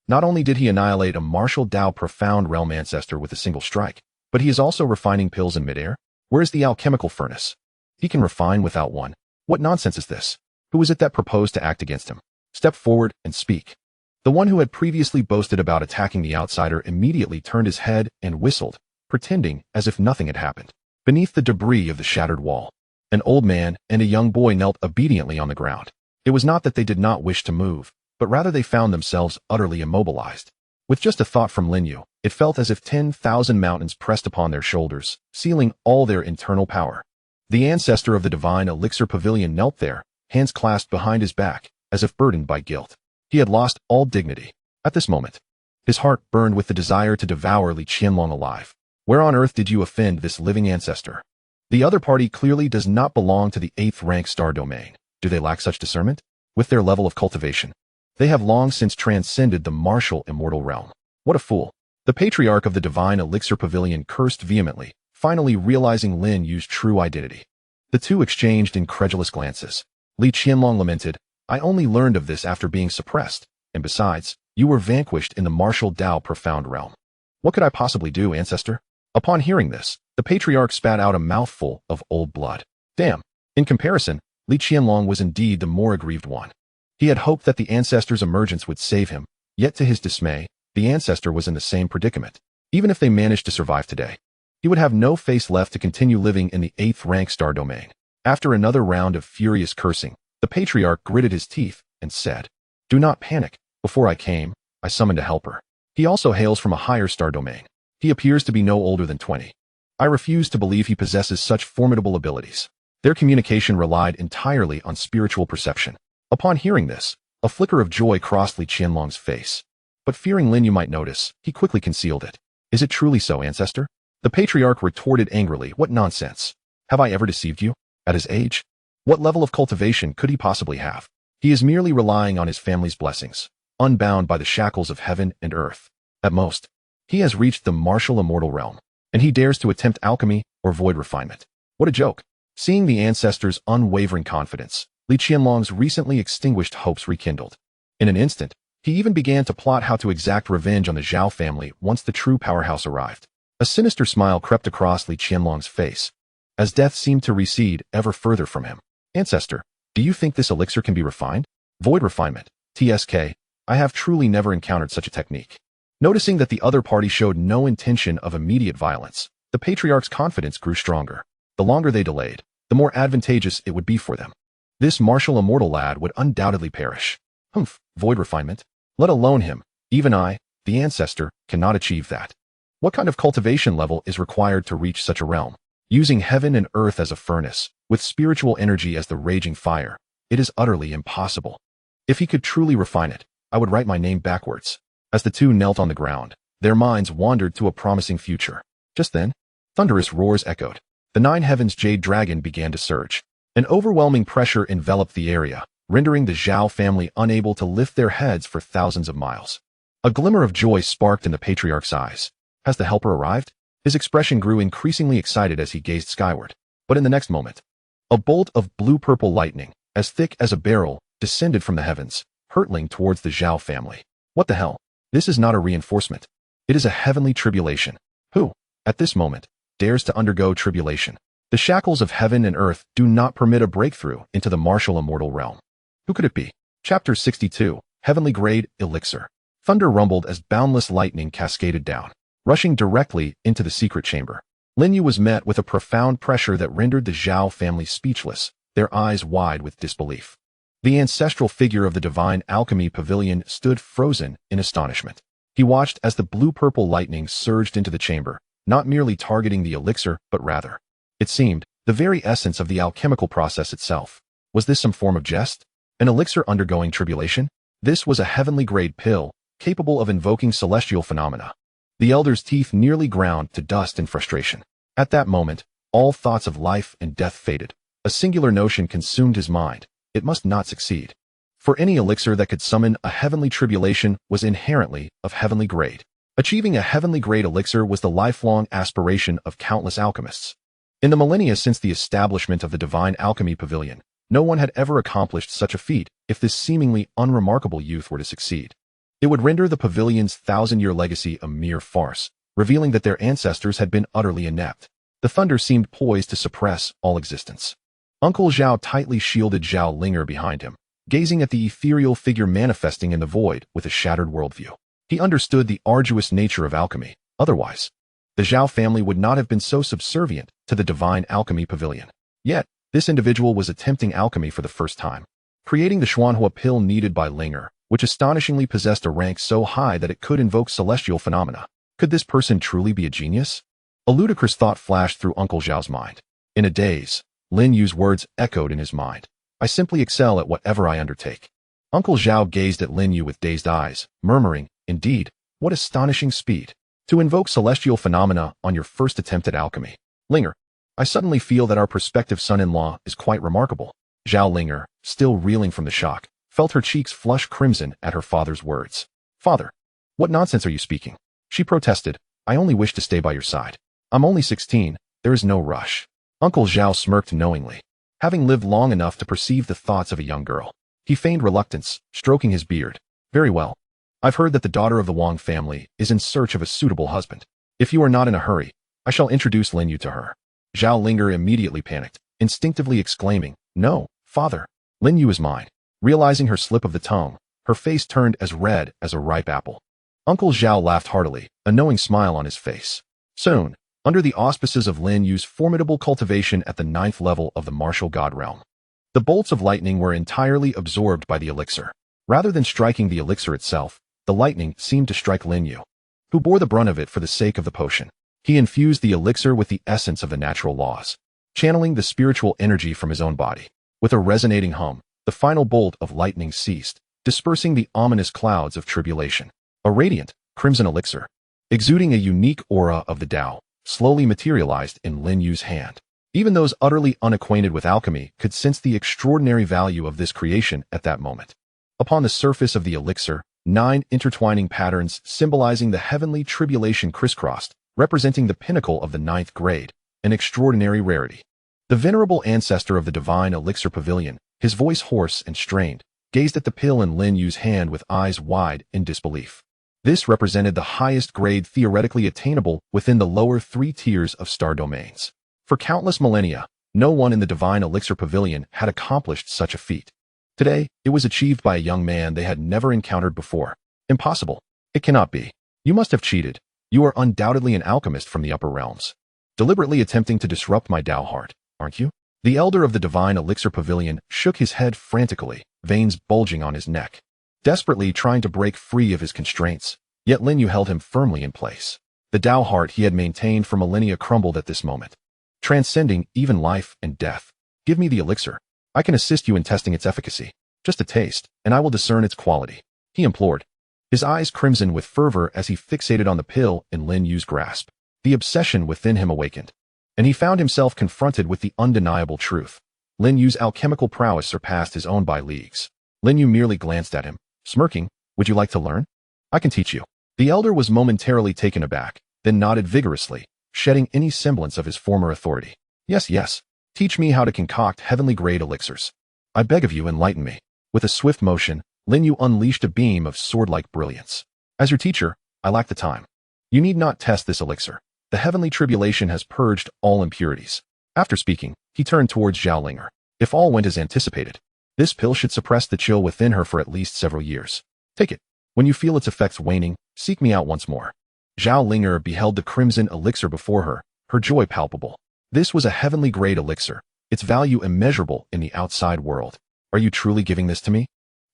Not only did he annihilate a martial Dao profound realm ancestor with a single strike, but he is also refining pills in midair. Where is the alchemical furnace? He can refine without one. What nonsense is this? Who is it that proposed to act against him? Step forward and speak. The one who had previously boasted about attacking the outsider immediately turned his head and whistled, pretending as if nothing had happened. Beneath the debris of the shattered wall, an old man and a young boy knelt obediently on the ground. It was not that they did not wish to move, but rather they found themselves utterly immobilized. With just a thought from Lin Yu, it felt as if 10,000 mountains pressed upon their shoulders, sealing all their internal power. The ancestor of the divine elixir pavilion knelt there, hands clasped behind his back, as if burdened by guilt. He had lost all dignity. At this moment, his heart burned with the desire to devour Li Qianlong alive. Where on earth did you offend this living ancestor? The other party clearly does not belong to the 8th rank star domain. Do they lack such discernment? With their level of cultivation, they have long since transcended the martial immortal realm. What a fool. The patriarch of the divine elixir pavilion cursed vehemently, finally realizing Lin Yu's true identity. The two exchanged incredulous glances. Li Qianlong lamented, I only learned of this after being suppressed, and besides, you were vanquished in the martial Dao profound realm. What could I possibly do, ancestor? Upon hearing this, the patriarch spat out a mouthful of old blood. Damn. In comparison, Li Qianlong was indeed the more aggrieved one. He had hoped that the ancestor's emergence would save him, yet to his dismay, the ancestor was in the same predicament. Even if they managed to survive today, he would have no face left to continue living in the 8th rank star domain. After another round of furious cursing, the patriarch gritted his teeth and said, Do not panic. Before I came, I summoned a helper. He also hails from a higher star domain. He appears to be no older than 20. I refuse to believe he possesses such formidable abilities. Their communication relied entirely on spiritual perception. Upon hearing this, a flicker of joy crossed Li Qianlong's face. But fearing Lin Yu might notice, he quickly concealed it. Is it truly so, ancestor? The patriarch retorted angrily, What nonsense. Have I ever deceived you? At his age? What level of cultivation could he possibly have? He is merely relying on his family's blessings, unbound by the shackles of heaven and earth. At most, he has reached the martial immortal realm, and he dares to attempt alchemy or void refinement. What a joke. Seeing the ancestor's unwavering confidence, Li Qianlong's recently extinguished hopes rekindled. In an instant, he even began to plot how to exact revenge on the Zhao family once the true powerhouse arrived. A sinister smile crept across Li Qianlong's face, as death seemed to recede ever further from him. Ancestor, do you think this elixir can be refined? Void refinement. TSK, I have truly never encountered such a technique. Noticing that the other party showed no intention of immediate violence, the patriarch's confidence grew stronger. The longer they delayed, the more advantageous it would be for them. This martial immortal lad would undoubtedly perish. Humph, void refinement. Let alone him. Even I, the ancestor, cannot achieve that. What kind of cultivation level is required to reach such a realm? Using heaven and earth as a furnace, with spiritual energy as the raging fire, it is utterly impossible. If he could truly refine it, I would write my name backwards. As the two knelt on the ground, their minds wandered to a promising future. Just then, thunderous roars echoed. The 9 heavens jade dragon began to surge. An overwhelming pressure enveloped the area, rendering the Zhao family unable to lift their heads for thousands of miles. A glimmer of joy sparked in the patriarch's eyes. Has the helper arrived? His expression grew increasingly excited as he gazed skyward. But in the next moment, a bolt of blue-purple lightning, as thick as a barrel, descended from the heavens, hurtling towards the Zhao family. What the hell? This is not a reinforcement. It is a heavenly tribulation. Who, at this moment, dares to undergo tribulation? The shackles of heaven and earth do not permit a breakthrough into the martial immortal realm. Who could it be? Chapter 62, Heavenly Grade Elixir. Thunder rumbled as boundless lightning cascaded down, rushing directly into the secret chamber. Lin You was met with a profound pressure that rendered the Zhao family speechless, their eyes wide with disbelief. The ancestral figure of the divine alchemy pavilion stood frozen in astonishment. He watched as the blue-purple lightning surged into the chamber, not merely targeting the elixir, but rather, it seemed, the very essence of the alchemical process itself. Was this some form of jest? An elixir undergoing tribulation? This was a heavenly-grade pill, capable of invoking celestial phenomena. The elder's teeth nearly ground to dust in frustration. At that moment, all thoughts of life and death faded. A singular notion consumed his mind. It must not succeed. For any elixir that could summon a heavenly tribulation was inherently of heavenly grade. Achieving a heavenly grade elixir was the lifelong aspiration of countless alchemists. In the millennia since the establishment of the divine alchemy pavilion, no one had ever accomplished such a feat. If this seemingly unremarkable youth were to succeed, it would render the pavilion's 1,000-year legacy a mere farce, revealing that their ancestors had been utterly inept. The thunder seemed poised to suppress all existence. Uncle Zhao tightly shielded Zhao Linger behind him, gazing at the ethereal figure manifesting in the void with a shattered worldview. He understood the arduous nature of alchemy. Otherwise, the Zhao family would not have been so subservient to the divine alchemy pavilion. Yet, this individual was attempting alchemy for the first time, creating the Xuanhua pill needed by Linger, which astonishingly possessed a rank so high that it could invoke celestial phenomena. Could this person truly be a genius? A ludicrous thought flashed through Uncle Zhao's mind. In a daze, Lin Yu's words echoed in his mind. I simply excel at whatever I undertake. Uncle Zhao gazed at Lin Yu with dazed eyes, murmuring, indeed, what astonishing speed. To invoke celestial phenomena on your first attempt at alchemy. Linger, I suddenly feel that our prospective son-in-law is quite remarkable. Zhao Linger, still reeling from the shock, felt her cheeks flush crimson at her father's words. Father, what nonsense are you speaking? She protested, I only wish to stay by your side. I'm only 16, there is no rush. Uncle Zhao smirked knowingly, having lived long enough to perceive the thoughts of a young girl. He feigned reluctance, stroking his beard. Very well. I've heard that the daughter of the Wang family is in search of a suitable husband. If you are not in a hurry, I shall introduce Lin Yu to her. Zhao Linger immediately panicked, instinctively exclaiming, No, father, Lin Yu is mine. Realizing her slip of the tongue, her face turned as red as a ripe apple. Uncle Zhao laughed heartily, a knowing smile on his face. Soon, under the auspices of Lin Yu's formidable cultivation at the 9th level of the martial god realm, the bolts of lightning were entirely absorbed by the elixir. Rather than striking the elixir itself, the lightning seemed to strike Lin Yu, who bore the brunt of it for the sake of the potion. He infused the elixir with the essence of the natural laws, channeling the spiritual energy from his own body. With a resonating hum, the final bolt of lightning ceased, dispersing the ominous clouds of tribulation. A radiant, crimson elixir, exuding a unique aura of the Tao, slowly materialized in Lin Yu's hand. Even those utterly unacquainted with alchemy could sense the extraordinary value of this creation at that moment. Upon the surface of the elixir, 9 intertwining patterns symbolizing the heavenly tribulation crisscrossed, representing the pinnacle of the 9th grade, an extraordinary rarity. The venerable ancestor of the divine elixir pavilion, his voice hoarse and strained, gazed at the pill in Lin Yu's hand with eyes wide in disbelief. This represented the highest grade theoretically attainable within the lower 3 tiers of star domains. For countless millennia, no one in the divine elixir pavilion had accomplished such a feat. Today, it was achieved by a young man they had never encountered before. Impossible. It cannot be. You must have cheated. You are undoubtedly an alchemist from the upper realms, deliberately attempting to disrupt my Tao heart, aren't you? The elder of the divine elixir pavilion shook his head frantically, veins bulging on his neck, desperately trying to break free of his constraints, yet Lin Yu held him firmly in place. The Tao heart he had maintained for millennia crumbled at this moment, transcending even life and death. Give me the elixir. I can assist you in testing its efficacy. Just a taste, and I will discern its quality, he implored, his eyes crimson with fervor as he fixated on the pill in Lin Yu's grasp. The obsession within him awakened, and he found himself confronted with the undeniable truth. Lin Yu's alchemical prowess surpassed his own by leagues. Lin Yu merely glanced at him, smirking. Would you like to learn? I can teach you. The elder was momentarily taken aback, then nodded vigorously, shedding any semblance of his former authority. Yes, yes. Teach me how to concoct heavenly grade elixirs. I beg of you, enlighten me. With a swift motion, Lin Yu unleashed a beam of sword-like brilliance. As your teacher, I lack the time. You need not test this elixir. The heavenly tribulation has purged all impurities. After speaking, he turned towards Zhao Linger. If all went as anticipated, this pill should suppress the chill within her for at least several years. Take it. When you feel its effects waning, seek me out once more. Zhao Linger beheld the crimson elixir before her, her joy palpable. This was a heavenly grade elixir, its value immeasurable in the outside world. Are you truly giving this to me?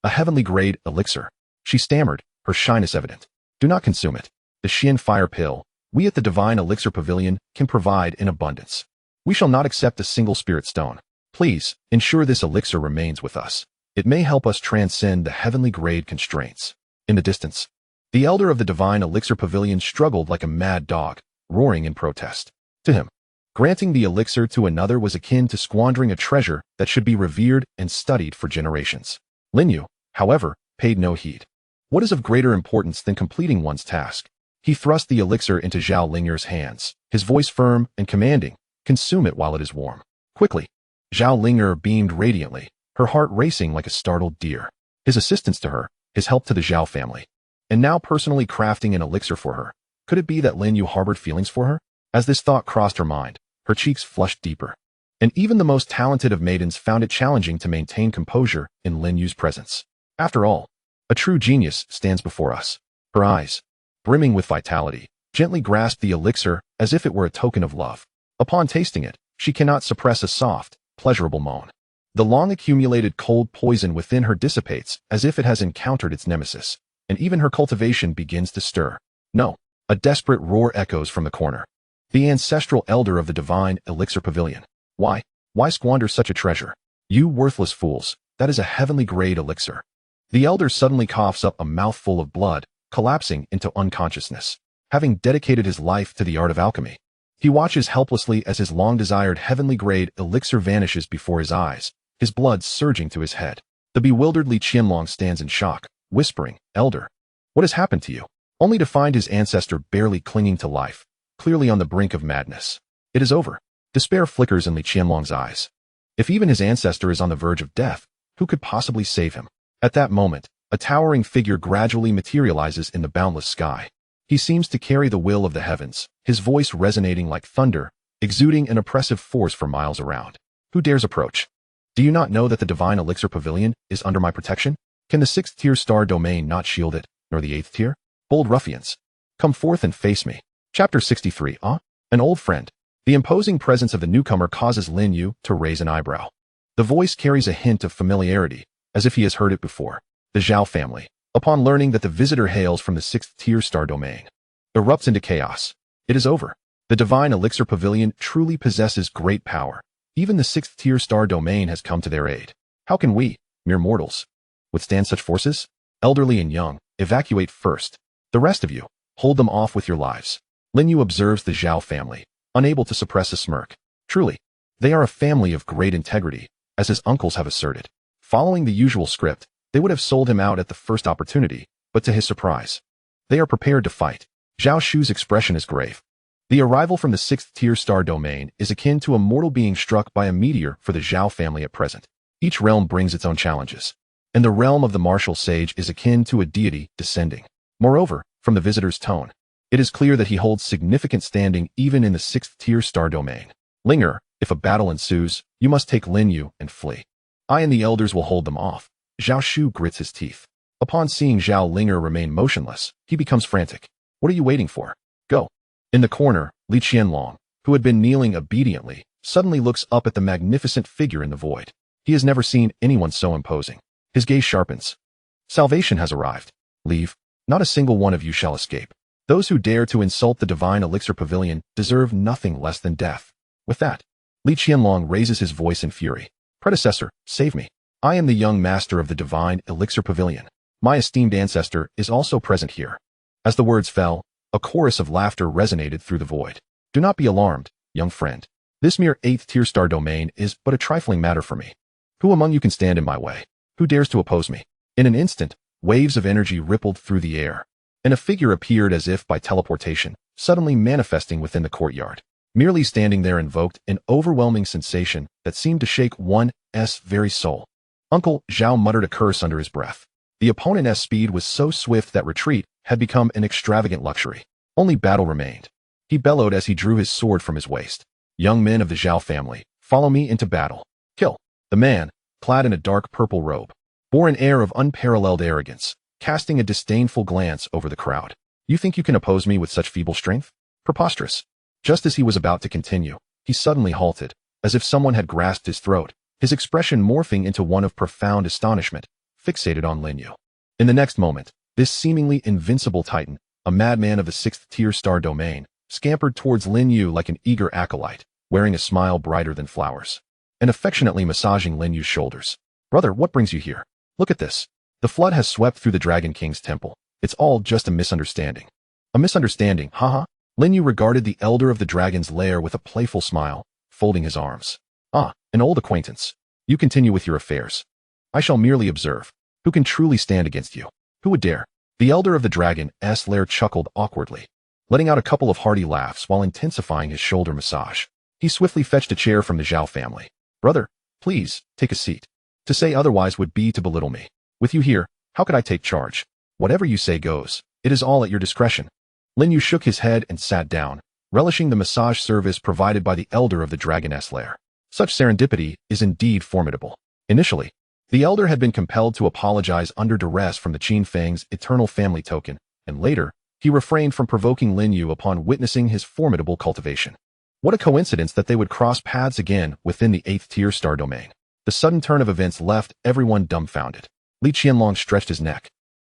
A heavenly grade elixir. She stammered, her shyness evident. Do not consume it. The Xian fire pill, we at the Divine Elixir Pavilion can provide in abundance. We shall not accept a single spirit stone. Please, ensure this elixir remains with us. It may help us transcend the heavenly grade constraints. In the distance, the elder of the Divine Elixir Pavilion struggled like a mad dog, roaring in protest. To him, granting the elixir to another was akin to squandering a treasure that should be revered and studied for generations. Lin You, however, paid no heed. What is of greater importance than completing one's task? He thrust the elixir into Zhao Ling'er's hands, his voice firm and commanding, consume it while it is warm. Quickly. Zhao Ling'er beamed radiantly, her heart racing like a startled deer. His assistance to her, his help to the Zhao family. And now personally crafting an elixir for her. Could it be that Lin You harbored feelings for her? As this thought crossed her mind, her cheeks flushed deeper. And even the most talented of maidens found it challenging to maintain composure in Lin Yu's presence. After all, a true genius stands before us. Her eyes, brimming with vitality, gently grasped the elixir as if it were a token of love. Upon tasting it, she cannot suppress a soft, pleasurable moan. The long-accumulated cold poison within her dissipates as if it has encountered its nemesis, and even her cultivation begins to stir. No, a desperate roar echoes from the corner. The ancestral elder of the Divine Elixir Pavilion. Why squander such a treasure? You worthless fools, that is a heavenly grade elixir. The elder suddenly coughs up a mouthful of blood, collapsing into unconsciousness. Having dedicated his life to the art of alchemy, he watches helplessly as his long-desired heavenly grade elixir vanishes before his eyes, his blood surging to his head. The bewildered Li Qianlong stands in shock, whispering, Elder, what has happened to you? Only to find his ancestor barely clinging to life, clearly on the brink of madness. It is over. Despair flickers in Li Qianlong's eyes. If even his ancestor is on the verge of death, who could possibly save him? At that moment, a towering figure gradually materializes in the boundless sky. He seems to carry the will of the heavens, his voice resonating like thunder, exuding an oppressive force for miles around. Who dares approach? Do you not know that the Divine Elixir Pavilion is under my protection? Can the 6th tier star domain not shield it, nor the 8th tier? Bold ruffians, come forth and face me. Chapter 63. An old friend. The imposing presence of the newcomer causes Lin You to raise an eyebrow. The voice carries a hint of familiarity, as if he has heard it before. The Zhao family, upon learning that the visitor hails from the 6th tier star domain, erupts into chaos. It is over. The Divine Elixir Pavilion truly possesses great power. Even the 6th tier star domain has come to their aid. How can we, mere mortals, withstand such forces? Elderly and young, evacuate first. The rest of you, hold them off with your lives. Lin You observes the Zhao family, unable to suppress a smirk. Truly, they are a family of great integrity, as his uncles have asserted. Following the usual script, they would have sold him out at the first opportunity, but to his surprise, they are prepared to fight. Zhao Shu's expression is grave. The arrival from the 6th tier star domain is akin to a mortal being struck by a meteor for the Zhao family at present. Each realm brings its own challenges, and the realm of the martial sage is akin to a deity descending. Moreover, from the visitor's tone, it is clear that he holds significant standing even in the 6th tier star domain. Ling'er, if a battle ensues, you must take Lin You and flee. I and the elders will hold them off. Zhao Shu grits his teeth. Upon seeing Zhao Ling'er remain motionless, he becomes frantic. What are you waiting for? Go. In the corner, Li Qianlong, who had been kneeling obediently, suddenly looks up at the magnificent figure in the void. He has never seen anyone so imposing. His gaze sharpens. Salvation has arrived. Leave. Not a single one of you shall escape. Those who dare to insult the Divine Elixir Pavilion deserve nothing less than death. With that, Li Qianlong raises his voice in fury. Predecessor, save me. I am the young master of the Divine Elixir Pavilion. My esteemed ancestor is also present here. As the words fell, a chorus of laughter resonated through the void. Do not be alarmed, young friend. This mere 8th tier star domain is but a trifling matter for me. Who among you can stand in my way? Who dares to oppose me? In an instant, waves of energy rippled through the air, and a figure appeared as if by teleportation, suddenly manifesting within the courtyard. Merely standing there invoked an overwhelming sensation that seemed to shake one's very soul. Uncle Zhao muttered a curse under his breath. The opponent's speed was so swift that retreat had become an extravagant luxury. Only battle remained. He bellowed as he drew his sword from his waist. Young men of the Zhao family, follow me into battle. Kill. The man, clad in a dark purple robe, bore an air of unparalleled arrogance, casting a disdainful glance over the crowd. You think you can oppose me with such feeble strength? Preposterous. Just as he was about to continue, he suddenly halted, as if someone had grasped his throat, his expression morphing into one of profound astonishment, fixated on Lin You. In the next moment, this seemingly invincible titan, a madman of the 6th-tier star domain, scampered towards Lin You like an eager acolyte, wearing a smile brighter than flowers, and affectionately massaging Lin Yu's shoulders. "Brother, what brings you here? Look at this. The flood has swept through the Dragon King's temple. It's all just a misunderstanding." "A misunderstanding, haha." Lin You regarded the elder of the dragon's lair with a playful smile, folding his arms. "Ah, an old acquaintance. You continue with your affairs. I shall merely observe. Who can truly stand against you? Who would dare?" The elder of the dragon's lair chuckled awkwardly, letting out a couple of hearty laughs while intensifying his shoulder massage. He swiftly fetched a chair from the Zhao family. "Brother, please, take a seat. To say otherwise would be to belittle me. With you here, how could I take charge? Whatever you say goes. It is all at your discretion." Lin You shook his head and sat down, relishing the massage service provided by the elder of the dragon's lair. Such serendipity is indeed formidable. Initially, the elder had been compelled to apologize under duress from the Qin Fang's eternal family token, and later, he refrained from provoking Lin You upon witnessing his formidable cultivation. What a coincidence that they would cross paths again within the 8th-tier star domain. The sudden turn of events left everyone dumbfounded. Li Qianlong stretched his neck,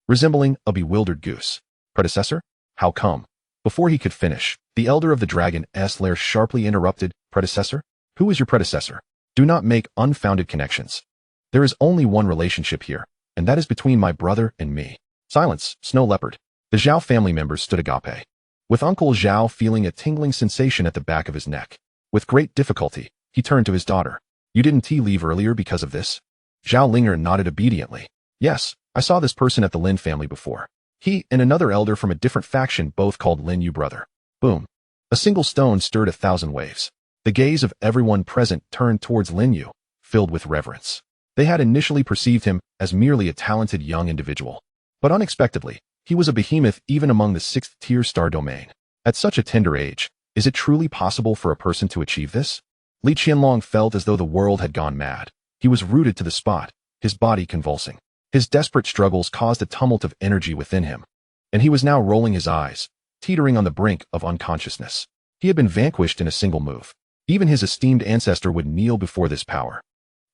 resembling a bewildered goose. "Predecessor? How come?" Before he could finish, the elder of the dragon's lair sharply interrupted. "Predecessor? Who is your predecessor? Do not make unfounded connections. There is only one relationship here, and that is between my brother and me." "Silence, Snow Leopard." The Zhao family members stood agape, with Uncle Zhao feeling a tingling sensation at the back of his neck. With great difficulty, he turned to his daughter. "You didn't tea leave earlier because of this?" Zhao Linger nodded obediently. "Yes, I saw this person at the Lin family before. He and another elder from a different faction both called Lin You brother." Boom. A single stone stirred 1,000 waves. The gaze of everyone present turned towards Lin You, filled with reverence. They had initially perceived him as merely a talented young individual. But unexpectedly, he was a behemoth even among the 6th-tier star domain. At such a tender age, is it truly possible for a person to achieve this? Li Qianlong felt as though the world had gone mad. He was rooted to the spot, his body convulsing. His desperate struggles caused a tumult of energy within him, and he was now rolling his eyes, teetering on the brink of unconsciousness. He had been vanquished in a single move. Even his esteemed ancestor would kneel before this power.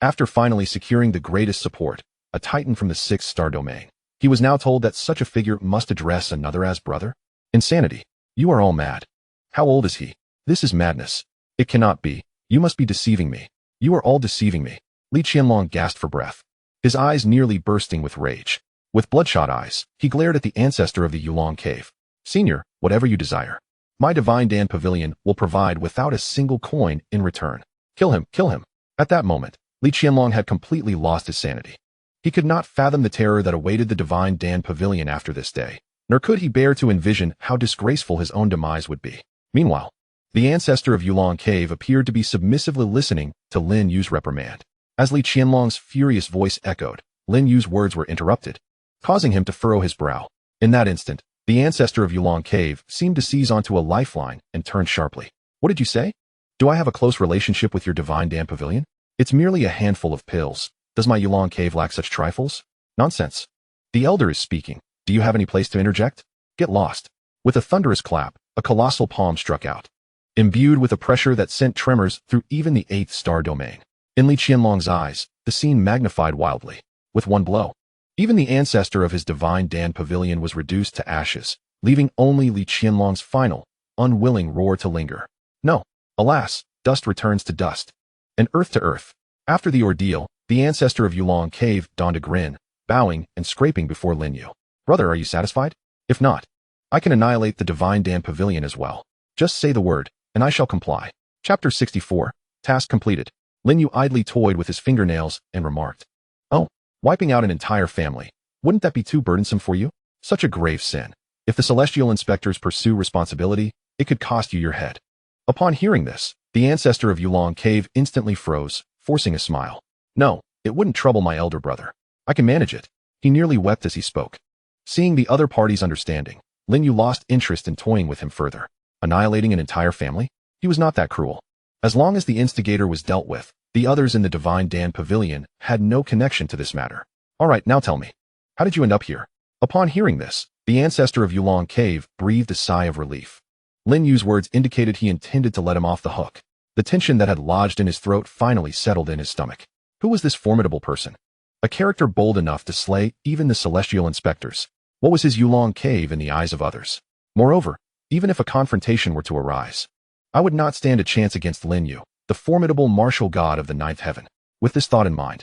After finally securing the greatest support, a titan from the 6th star domain, he was now told that such a figure must address another as brother? Insanity. You are all mad. How old is he? This is madness. It cannot be. You must be deceiving me. You are all deceiving me. Li Qianlong gasped for breath, his eyes nearly bursting with rage. With bloodshot eyes, he glared at the ancestor of the Yulong cave. "Senior, whatever you desire. My divine Dan pavilion will provide without a single coin in return. Kill him, kill him." At that moment, Li Qianlong had completely lost his sanity. He could not fathom the terror that awaited the divine Dan pavilion after this day, nor could he bear to envision how disgraceful his own demise would be. Meanwhile, the ancestor of Yulong cave appeared to be submissively listening to Lin Yu's reprimand. As Li Qianlong's furious voice echoed, Lin Yu's words were interrupted, causing him to furrow his brow. In that instant, the ancestor of Yulong cave seemed to seize onto a lifeline and turned sharply. "What did you say? Do I have a close relationship with your divine Dan pavilion? It's merely a handful of pills. Does my Yulong cave lack such trifles? Nonsense. The elder is speaking. Do you have any place to interject? Get lost." With a thunderous clap, a colossal palm struck out, imbued with a pressure that sent tremors through even the 8th star domain. In Li Qianlong's eyes, the scene magnified wildly. With one blow, even the ancestor of his divine Dan pavilion was reduced to ashes, leaving only Li Qianlong's final, unwilling roar to linger. No, alas, dust returns to dust, and earth to earth. After the ordeal, the ancestor of Yulong cave donned a grin, bowing and scraping before Lin You. "Brother, are you satisfied? If not, I can annihilate the divine Dan pavilion as well. Just say the word, and I shall comply." Chapter 64, Task completed. Lin You idly toyed with his fingernails and remarked, "Oh, wiping out an entire family. Wouldn't that be too burdensome for you? Such a grave sin. If the celestial inspectors pursue responsibility, it could cost you your head." Upon hearing this, the ancestor of Yulong cave instantly froze, forcing a smile. "No, it wouldn't trouble my elder brother. I can manage it." He nearly wept as he spoke. Seeing the other party's understanding, Lin You lost interest in toying with him further. Annihilating an entire family? He was not that cruel. As long as the instigator was dealt with, the others in the Divine Dan Pavilion had no connection to this matter. "All right, now tell me, how did you end up here?" Upon hearing this, the ancestor of Yulong Cave breathed a sigh of relief. Lin Yu's words indicated he intended to let him off the hook. The tension that had lodged in his throat finally settled in his stomach. Who was this formidable person? A character bold enough to slay even the celestial inspectors. What was his Yulong cave in the eyes of others? Moreover, even if a confrontation were to arise, I would not stand a chance against Lin Yu, the formidable martial god of the ninth heaven. With this thought in mind,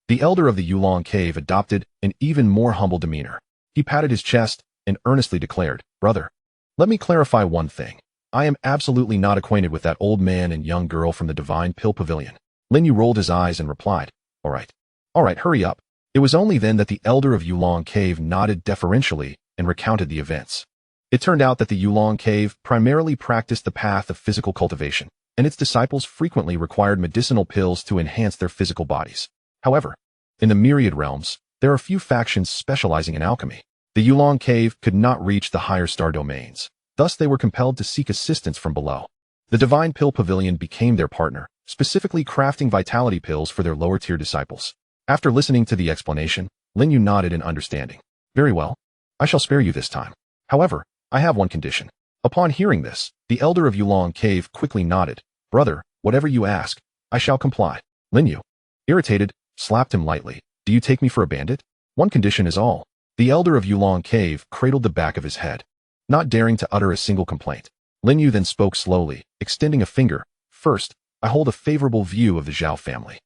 the elder of the Yulong cave adopted an even more humble demeanor. He patted his chest and earnestly declared, "Brother, let me clarify one thing. I am absolutely not acquainted with that old man and young girl from the Divine Pill Pavilion." Lin Yu rolled his eyes and replied, All right, hurry up." It was only then that the elder of Yulong cave nodded deferentially and recounted the events. It turned out that the Yulong cave primarily practiced the path of physical cultivation, and its disciples frequently required medicinal pills to enhance their physical bodies. However, in the myriad realms, there are few factions specializing in alchemy. The Yulong cave could not reach the higher star domains. Thus, they were compelled to seek assistance from below. The Divine Pill Pavilion became their partner, specifically crafting vitality pills for their lower-tier disciples. After listening to the explanation, Lin Yu nodded in understanding. "Very well. I shall spare you this time. However, I have one condition." Upon hearing this, the elder of Yulong cave quickly nodded. "Brother, whatever you ask, I shall comply." Lin Yu, irritated, slapped him lightly. "Do you take me for a bandit? One condition is all." The elder of Yulong cave cradled the back of his head, not daring to utter a single complaint. Lin Yu then spoke slowly, extending a finger. "First, I hold a favorable view of the Zhao family.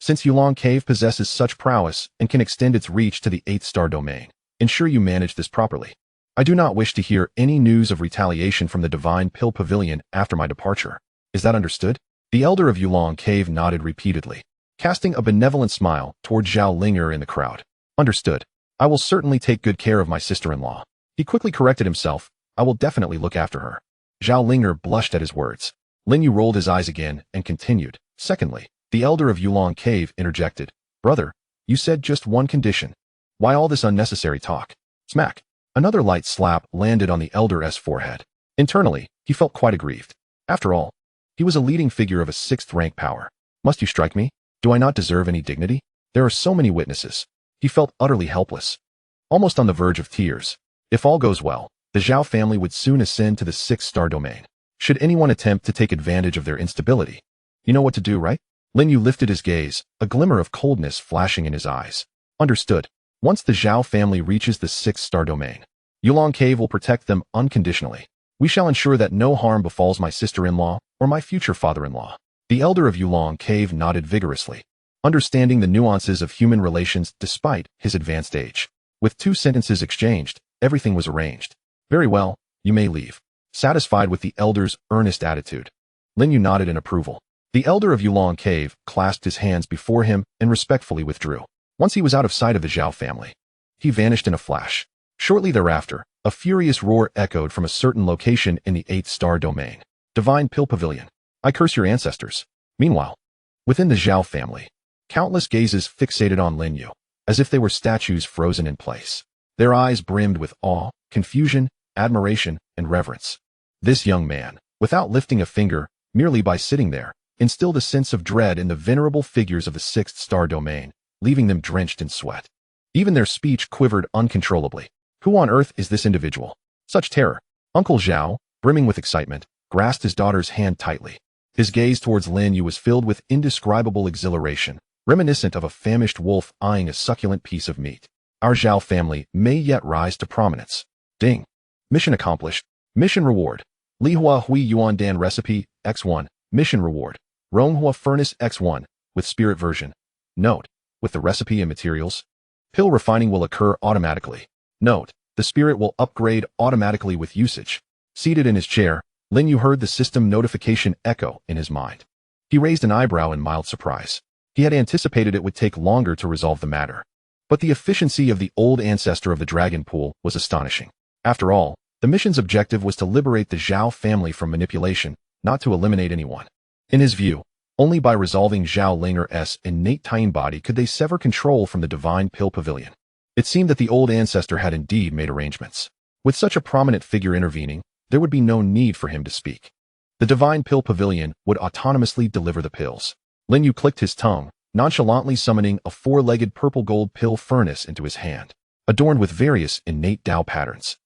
Since Yulong cave possesses such prowess and can extend its reach to the 8th star domain, ensure you manage this properly. I do not wish to hear any news of retaliation from the Divine Pill Pavilion after my departure. Is that understood?" The elder of Yulong cave nodded repeatedly, casting a benevolent smile toward Zhao Linger in the crowd. "Understood. I will certainly take good care of my sister-in-law." He quickly corrected himself. "I will definitely look after her." Zhao Linger blushed at his words. Lin Yu rolled his eyes again and continued. "Secondly, the elder of Yulong cave interjected. Brother, you said just one condition. Why all this unnecessary talk?" Smack. Another light slap landed on the elder's forehead. Internally, he felt quite aggrieved. After all, he was a leading figure of a 6th rank power. "Must you strike me? Do I not deserve any dignity? There are so many witnesses." He felt utterly helpless, almost on the verge of tears. If all goes well, the Zhao family would soon ascend to the 6th star domain. Should anyone attempt to take advantage of their instability, you know what to do, right? Lin Yu lifted his gaze, a glimmer of coldness flashing in his eyes. "Understood. Once the Zhao family reaches the 6th star domain, Yulong cave will protect them unconditionally. We shall ensure that no harm befalls my sister-in-law or my future father-in-law." The elder of Yulong cave nodded vigorously, understanding the nuances of human relations despite his advanced age. With 2 sentences exchanged, everything was arranged. "Very well, you may leave." Satisfied with the elder's earnest attitude, Lin Yu nodded in approval. The elder of Yulong cave clasped his hands before him and respectfully withdrew. Once he was out of sight of the Zhao family, he vanished in a flash. Shortly thereafter, a furious roar echoed from a certain location in the 8th star domain. "Divine Pill Pavilion, I curse your ancestors." Meanwhile, within the Zhao family, countless gazes fixated on Lin Yu, as if they were statues frozen in place. Their eyes brimmed with awe, confusion, admiration, and reverence. This young man, without lifting a finger, merely by sitting there, instilled a sense of dread in the venerable figures of the 6th star domain, leaving them drenched in sweat. Even their speech quivered uncontrollably. Who on earth is this individual? Such terror. Uncle Zhao, brimming with excitement, grasped his daughter's hand tightly. His gaze towards Lin Yu was filled with indescribable exhilaration, reminiscent of a famished wolf eyeing a succulent piece of meat. Our Zhao family may yet rise to prominence. Ding. Mission accomplished. Mission reward. Lihua Hui Yuan Dan recipe, X1. Mission reward. Ronghua furnace X1, with spirit version. Note, with the recipe and materials, pill refining will occur automatically. Note, the spirit will upgrade automatically with usage. Seated in his chair, Lin Yu heard the system notification echo in his mind. He raised an eyebrow in mild surprise. He had anticipated it would take longer to resolve the matter. But the efficiency of the old ancestor of the dragon pool was astonishing. After all, the mission's objective was to liberate the Zhao family from manipulation, not to eliminate anyone. In his view, only by resolving Zhao Linger's innate Tian body could they sever control from the Divine Pill Pavilion. It seemed that the old ancestor had indeed made arrangements. With such a prominent figure intervening, there would be no need for him to speak. The Divine Pill Pavilion would autonomously deliver the pills. Lin Yu clicked his tongue, nonchalantly summoning a 4-legged purple gold pill furnace into his hand, adorned with various innate Tao patterns.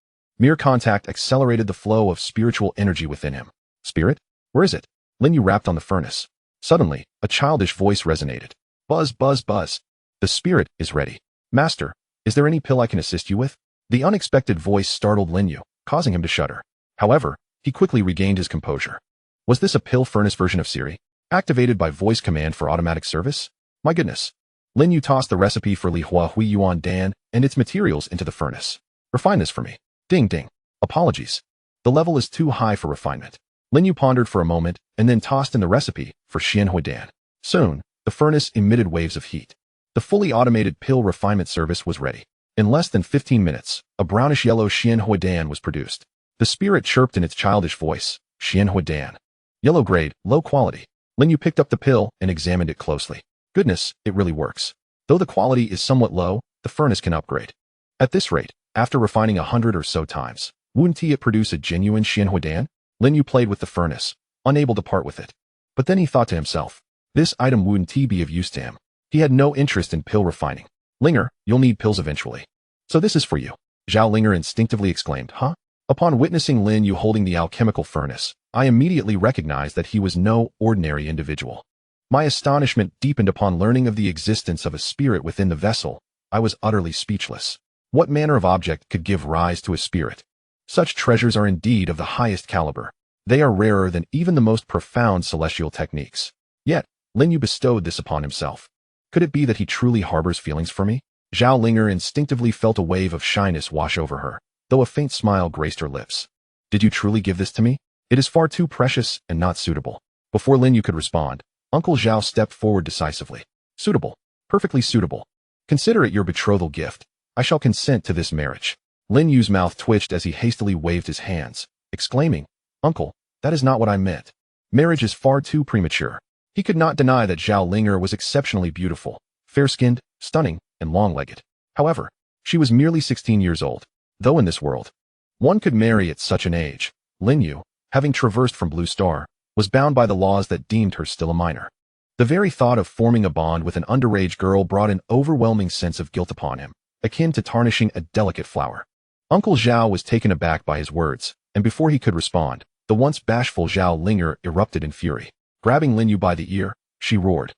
Mere contact accelerated the flow of spiritual energy within him. Spirit? Where is it? Lin You rapped on the furnace. Suddenly, a childish voice resonated. Buzz, buzz, buzz. The spirit is ready. Master, is there any pill I can assist you with? The unexpected voice startled Lin You, causing him to shudder. However, he quickly regained his composure. Was this a pill furnace version of Siri, activated by voice command for automatic service? My goodness. Lin You tossed the recipe for Li Hua Hui Yuan Dan and its materials into the furnace. Refine this for me. Ding ding. Apologies. The level is too high for refinement. Lin You pondered for a moment and then tossed in the recipe for Xian Hui Dan. Soon, the furnace emitted waves of heat. The fully automated pill refinement service was ready. In less than 15 minutes, a brownish-yellow Xian Hui Dan was produced. The spirit chirped in its childish voice, Xian Hui Dan. Yellow grade, low quality. Lin You picked up the pill and examined it closely. Goodness, it really works. Though the quality is somewhat low, the furnace can upgrade. At this rate, after refining 100 or so times, wouldn't it produce a genuine Xian Hui Dan? Lin You played with the furnace, unable to part with it. But then he thought to himself, this item wouldn't be of use to him. He had no interest in pill refining. Linger, you'll need pills eventually. So this is for you. Zhao Linger instinctively exclaimed, huh? Upon witnessing Lin You holding the alchemical furnace, I immediately recognized that he was no ordinary individual. My astonishment deepened upon learning of the existence of a spirit within the vessel. I was utterly speechless. What manner of object could give rise to a spirit? Such treasures are indeed of the highest caliber. They are rarer than even the most profound celestial techniques. Yet, Lin You bestowed this upon himself. Could it be that he truly harbors feelings for me? Zhao Linger instinctively felt a wave of shyness wash over her, though a faint smile graced her lips. Did you truly give this to me? It is far too precious and not suitable. Before Lin You could respond, Uncle Zhao stepped forward decisively. Suitable. Perfectly suitable. Consider it your betrothal gift. I shall consent to this marriage. Lin Yu's mouth twitched as he hastily waved his hands, exclaiming, Uncle, that is not what I meant. Marriage is far too premature. He could not deny that Zhao Linger was exceptionally beautiful, fair-skinned, stunning, and long-legged. However, she was merely 16 years old, though in this world, one could marry at such an age. Lin You, having traversed from Blue Star, was bound by the laws that deemed her still a minor. The very thought of forming a bond with an underage girl brought an overwhelming sense of guilt upon him, akin to tarnishing a delicate flower. Uncle Zhao was taken aback by his words, and before he could respond, the once bashful Zhao Linger erupted in fury. Grabbing Lin You by the ear, she roared.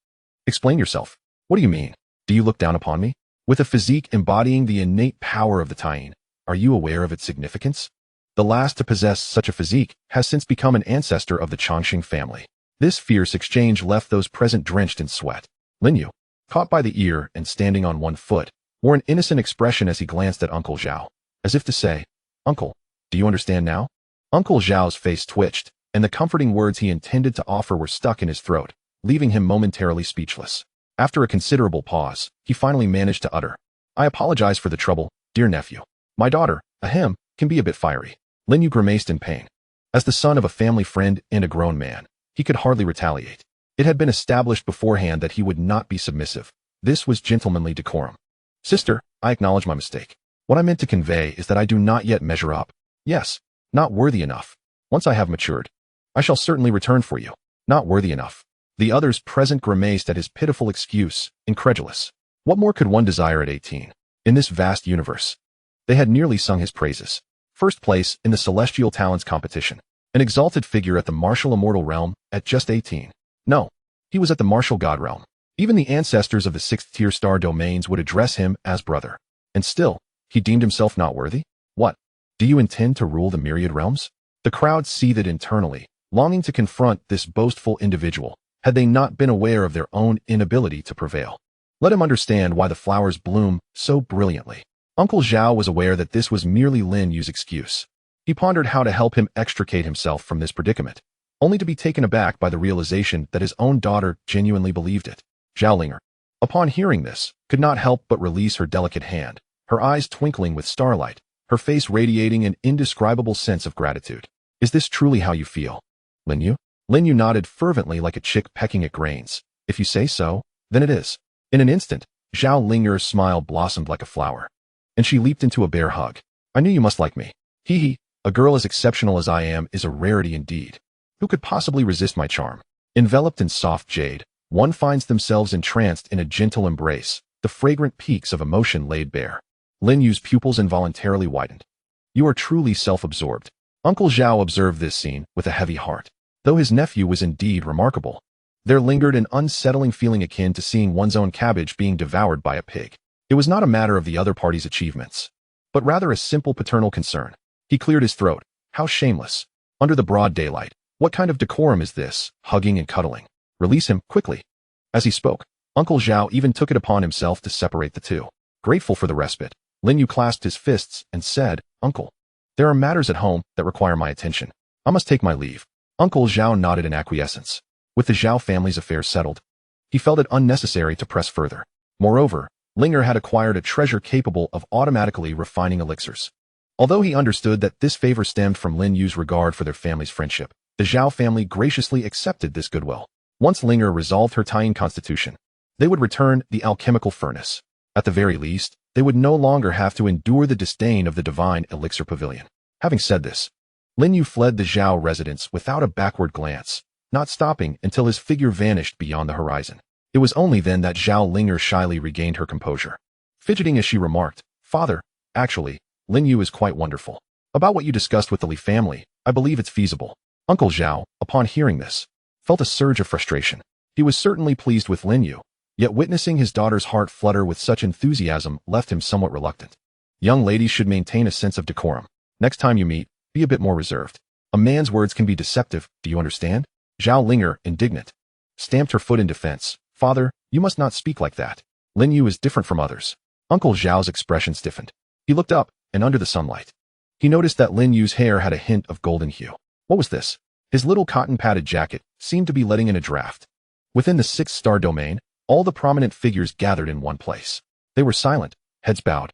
Explain yourself. What do you mean? Do you look down upon me? With a physique embodying the innate power of the Taiyin, are you aware of its significance? The last to possess such a physique has since become an ancestor of the Chongqing family. This fierce exchange left those present drenched in sweat. Lin You, caught by the ear and standing on one foot, wore an innocent expression as he glanced at Uncle Zhao, as if to say, Uncle, do you understand now? Uncle Zhao's face twitched, and the comforting words he intended to offer were stuck in his throat, leaving him momentarily speechless. After a considerable pause, he finally managed to utter, I apologize for the trouble, dear nephew. My daughter, ahem, can be a bit fiery. Lin You grimaced in pain. As the son of a family friend and a grown man, he could hardly retaliate. It had been established beforehand that he would not be submissive. This was gentlemanly decorum. Sister, I acknowledge my mistake. What I meant to convey is that I do not yet measure up. Yes, not worthy enough. Once I have matured, I shall certainly return for you. Not worthy enough. The others present grimaced at his pitiful excuse, incredulous. What more could one desire at 18? In this vast universe, they had nearly sung his praises. First place in the Celestial Talents competition. An exalted figure at the martial immortal realm at just 18. No, he was at the martial god realm. Even the ancestors of the 6th-tier star domains would address him as brother. And still, he deemed himself not worthy? What? Do you intend to rule the myriad realms? The crowd seethed internally, longing to confront this boastful individual, had they not been aware of their own inability to prevail. Let him understand why the flowers bloom so brilliantly. Uncle Zhao was aware that this was merely Lin Yu's excuse. He pondered how to help him extricate himself from this predicament, only to be taken aback by the realization that his own daughter genuinely believed it. Zhao Linger, upon hearing this, could not help but release her delicate hand, her eyes twinkling with starlight, her face radiating an indescribable sense of gratitude. Is this truly how you feel, Lin You? Lin You nodded fervently like a chick pecking at grains. If you say so, then it is. In an instant, Zhao Linger's smile blossomed like a flower, and she leaped into a bear hug. I knew you must like me. Hee hee, a girl as exceptional as I am is a rarity indeed. Who could possibly resist my charm? Enveloped in soft jade, one finds themselves entranced in a gentle embrace, the fragrant peaks of emotion laid bare. Lin Yu's pupils involuntarily widened. You are truly self-absorbed. Uncle Zhao observed this scene with a heavy heart. Though his nephew was indeed remarkable, there lingered an unsettling feeling akin to seeing one's own cabbage being devoured by a pig. It was not a matter of the other party's achievements, but rather a simple paternal concern. He cleared his throat. How shameless. Under the broad daylight. What kind of decorum is this, hugging and cuddling? Release him, quickly. As he spoke, Uncle Zhao even took it upon himself to separate the two. Grateful for the respite, Lin You clasped his fists and said, Uncle, there are matters at home that require my attention. I must take my leave. Uncle Zhao nodded in acquiescence. With the Zhao family's affairs settled, he felt it unnecessary to press further. Moreover, Linger had acquired a treasure capable of automatically refining elixirs. Although he understood that this favor stemmed from Lin Yu's regard for their family's friendship, the Zhao family graciously accepted this goodwill. Once Linger resolved her Taiyin constitution, they would return the alchemical furnace. At the very least, they would no longer have to endure the disdain of the divine elixir pavilion. Having said this, Lin Yu fled the Zhao residence without a backward glance, not stopping until his figure vanished beyond the horizon. It was only then that Zhao Linger shyly regained her composure. Fidgeting as she remarked, Father, actually, Lin Yu is quite wonderful. About what you discussed with the Li family, I believe it's feasible. Uncle Zhao, upon hearing this, felt a surge of frustration. He was certainly pleased with Lin Yu, yet witnessing his daughter's heart flutter with such enthusiasm left him somewhat reluctant. Young ladies should maintain a sense of decorum. Next time you meet, be a bit more reserved. A man's words can be deceptive, do you understand? Zhao Linger, indignant, stamped her foot in defense. Father, you must not speak like that. Lin Yu is different from others. Uncle Zhao's expression stiffened. He looked up, and under the sunlight, he noticed that Lin Yu's hair had a hint of golden hue. What was this? His little cotton-padded jacket seemed to be letting in a draft. Within the 6-star domain, all the prominent figures gathered in one place. They were silent, heads bowed.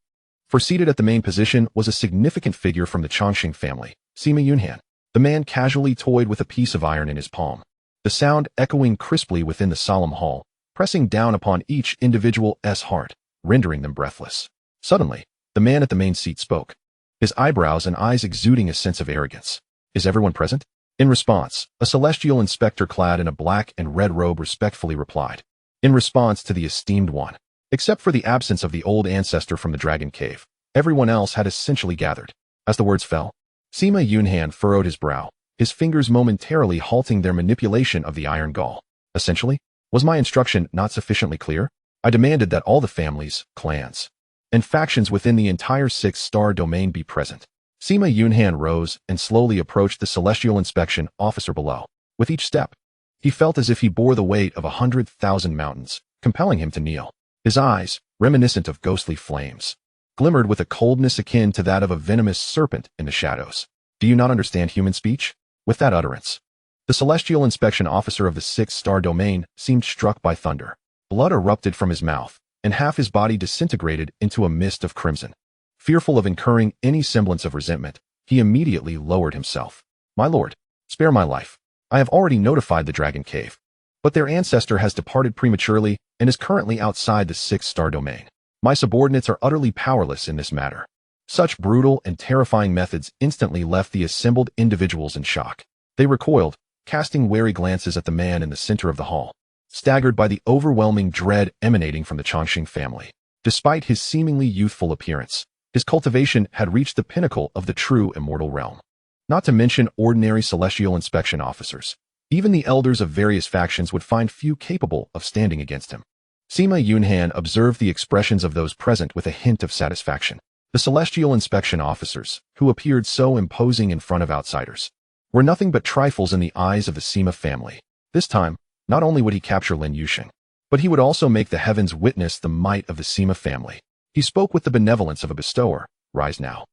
For seated at the main position was a significant figure from the Chongqing family, Sima Yunhan. The man casually toyed with a piece of iron in his palm, the sound echoing crisply within the solemn hall, pressing down upon each individual's heart, rendering them breathless. Suddenly, the man at the main seat spoke, his eyebrows and eyes exuding a sense of arrogance. Is everyone present? In response, a celestial inspector clad in a black and red robe respectfully replied, in response to the esteemed one. Except for the absence of the old ancestor from the Dragon Cave, everyone else had essentially gathered. As the words fell, Sima Yunhan furrowed his brow, his fingers momentarily halting their manipulation of the iron gall. Essentially, was my instruction not sufficiently clear? I demanded that all the families, clans, and factions within the entire 6-star domain be present. Sima Yunhan rose and slowly approached the celestial inspection officer below. With each step, he felt as if he bore the weight of 100,000 mountains, compelling him to kneel. His eyes, reminiscent of ghostly flames, glimmered with a coldness akin to that of a venomous serpent in the shadows. Do you not understand human speech? With that utterance, the celestial inspection officer of the 6-star domain seemed struck by thunder. Blood erupted from his mouth, and half his body disintegrated into a mist of crimson. Fearful of incurring any semblance of resentment, he immediately lowered himself. My lord, spare my life. I have already notified the Dragon Cave, but their ancestor has departed prematurely and is currently outside the 6-star domain. My subordinates are utterly powerless in this matter. Such brutal and terrifying methods instantly left the assembled individuals in shock. They recoiled, casting wary glances at the man in the center of the hall, staggered by the overwhelming dread emanating from the Chongqing family. Despite his seemingly youthful appearance, his cultivation had reached the pinnacle of the true immortal realm. Not to mention ordinary celestial inspection officers. Even the elders of various factions would find few capable of standing against him. Sima Yunhan observed the expressions of those present with a hint of satisfaction. The celestial inspection officers, who appeared so imposing in front of outsiders, were nothing but trifles in the eyes of the Sima family. This time, not only would he capture Lin Yusheng, but he would also make the heavens witness the might of the Sima family. He spoke with the benevolence of a bestower. Rise now.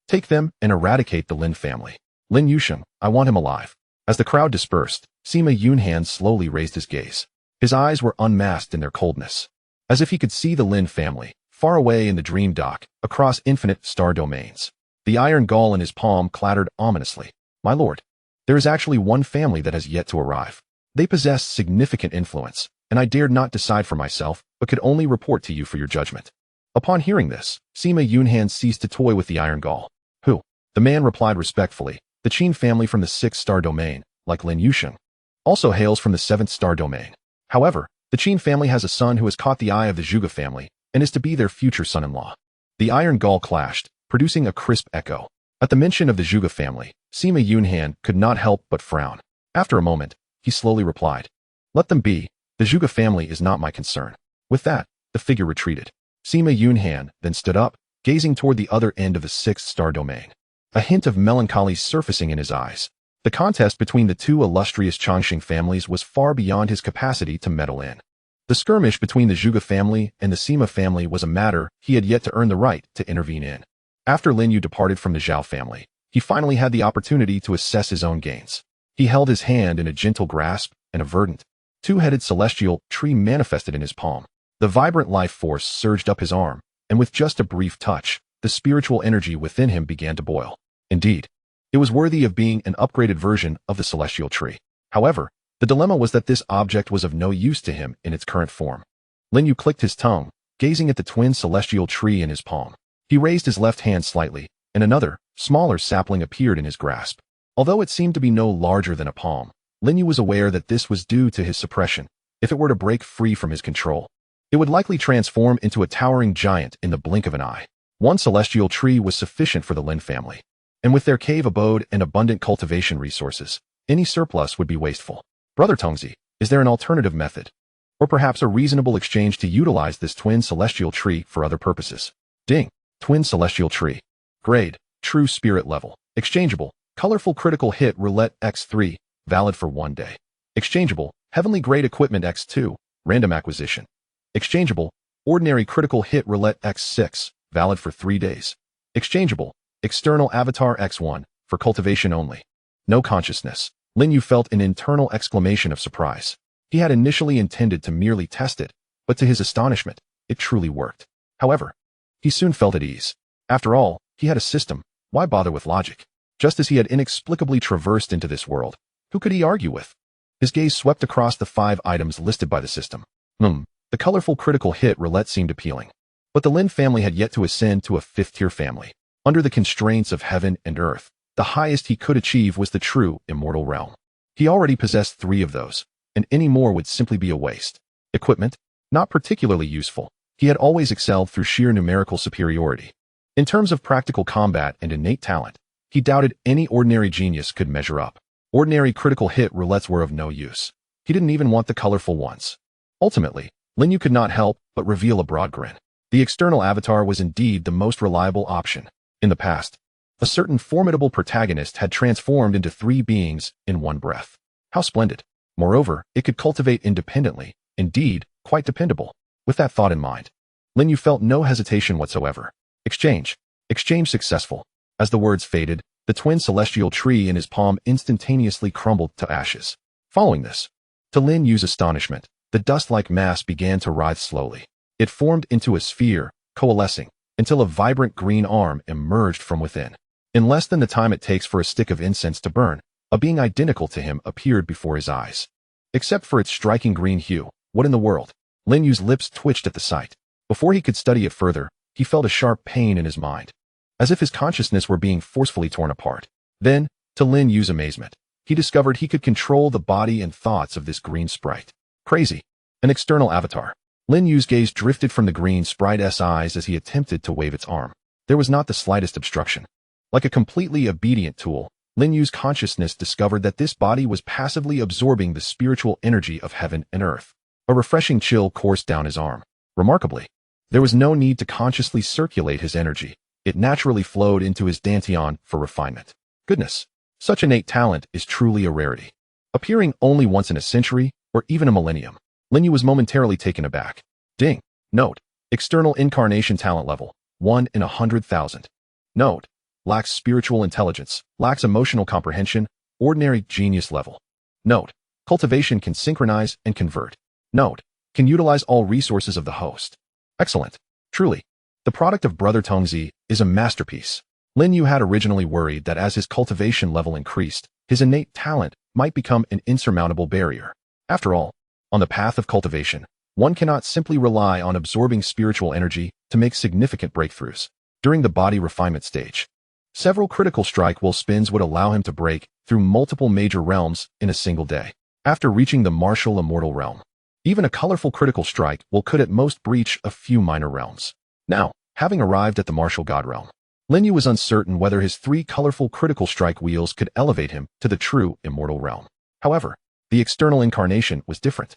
Take them and eradicate the Lin family. Lin Yusheng, I want him alive. As the crowd dispersed, Sima Yunhan slowly raised his gaze. His eyes were unmasked in their coldness, as if he could see the Lin family, far away in the dream dock, across infinite star domains. The iron gall in his palm clattered ominously. My lord, there is actually one family that has yet to arrive. They possess significant influence, and I dared not decide for myself, but could only report to you for your judgment. Upon hearing this, Sima Yunhan ceased to toy with the iron gall. Who? The man replied respectfully. The Qin family from the 6-star domain, like Lin Yusheng, also hails from the 7th-star domain. However, the Qin family has a son who has caught the eye of the Zhuge family and is to be their future son-in-law. The iron gall clashed, producing a crisp echo. At the mention of the Zhuge family, Sima Yunhan could not help but frown. After a moment, he slowly replied, "Let them be. The Zhuge family is not my concern." With that, the figure retreated. Sima Yunhan then stood up, gazing toward the other end of the sixth star domain. A hint of melancholy surfacing in his eyes. The contest between the two illustrious Chongqing families was far beyond his capacity to meddle in. The skirmish between the Zhuge family and the Sima family was a matter he had yet to earn the right to intervene in. After Lin You departed from the Zhao family, he finally had the opportunity to assess his own gains. He held his hand in a gentle grasp, and a verdant, two-headed celestial tree manifested in his palm. The vibrant life force surged up his arm, and with just a brief touch, the spiritual energy within him began to boil. Indeed, it was worthy of being an upgraded version of the celestial tree. However, the dilemma was that this object was of no use to him in its current form. Lin You clicked his tongue, gazing at the twin celestial tree in his palm. He raised his left hand slightly, and another, smaller sapling appeared in his grasp. Although it seemed to be no larger than a palm, Lin You was aware that this was due to his suppression. If it were to break free from his control, it would likely transform into a towering giant in the blink of an eye. One celestial tree was sufficient for the Lin family, and with their cave abode and abundant cultivation resources, any surplus would be wasteful. Brother Tongzi, is there an alternative method? Or perhaps a reasonable exchange to utilize this twin celestial tree for other purposes? Ding. Twin celestial tree. Grade, true spirit level. Exchangeable, colorful critical hit roulette X3, valid for 1 day. Exchangeable, heavenly grade equipment X2, random acquisition. Exchangeable, ordinary critical hit roulette X6, valid for 3 days. Exchangeable, external avatar X1, for cultivation only. No consciousness. Lin You felt an internal exclamation of surprise. He had initially intended to merely test it, but to his astonishment, it truly worked. However, he soon felt at ease. After all, he had a system. Why bother with logic? Just as he had inexplicably traversed into this world, who could he argue with? His gaze swept across the 5 items listed by the system. The colorful critical hit roulette seemed appealing. But the Lin family had yet to ascend to a 5th-tier family. Under the constraints of heaven and earth, the highest he could achieve was the true immortal realm. He already possessed 3 of those, and any more would simply be a waste. Equipment? Not particularly useful. He had always excelled through sheer numerical superiority. In terms of practical combat and innate talent, he doubted any ordinary genius could measure up. Ordinary critical hit roulettes were of no use. He didn't even want the colorful ones. Ultimately, Lin You could not help but reveal a broad grin. The external avatar was indeed the most reliable option. In the past, a certain formidable protagonist had transformed into 3 beings in one breath. How splendid. Moreover, it could cultivate independently, indeed, quite dependable. With that thought in mind, Lin You felt no hesitation whatsoever. Exchange. Exchange successful. As the words faded, the twin celestial tree in his palm instantaneously crumbled to ashes. Following this, to Lin Yu's astonishment, the dust-like mass began to writhe slowly. It formed into a sphere, coalescing, until a vibrant green arm emerged from within. In less than the time it takes for a stick of incense to burn, a being identical to him appeared before his eyes. Except for its striking green hue, what in the world? Lin Yu's lips twitched at the sight. Before he could study it further, he felt a sharp pain in his mind, as if his consciousness were being forcefully torn apart. Then, to Lin Yu's amazement, he discovered he could control the body and thoughts of this green sprite. Crazy. An external avatar. Lin Yu's gaze drifted from the green sprite's eyes as he attempted to wave its arm. There was not the slightest obstruction. Like a completely obedient tool, Lin Yu's consciousness discovered that this body was passively absorbing the spiritual energy of heaven and earth. A refreshing chill coursed down his arm. Remarkably, there was no need to consciously circulate his energy. It naturally flowed into his dantian for refinement. Goodness, such innate talent is truly a rarity. Appearing only once in a century, or even a millennium, Lin You was momentarily taken aback. Ding. Note. External incarnation talent level, 1 in 100,000. Note. Lacks spiritual intelligence, lacks emotional comprehension, ordinary genius level. Note. Cultivation can synchronize and convert. Note. Can utilize all resources of the host. Excellent. Truly. The product of Brother Tongzi is a masterpiece. Lin You had originally worried that as his cultivation level increased, his innate talent might become an insurmountable barrier. After all, on the path of cultivation, one cannot simply rely on absorbing spiritual energy to make significant breakthroughs. During the body refinement stage, several critical strike will spins would allow him to break through multiple major realms in a single day. After reaching the martial immortal realm, even a colorful critical strike will could at most breach a few minor realms. Now, having arrived at the martial god realm, Lin You was uncertain whether his 3 colorful critical strike wheels could elevate him to the true immortal realm. However, the external incarnation was different.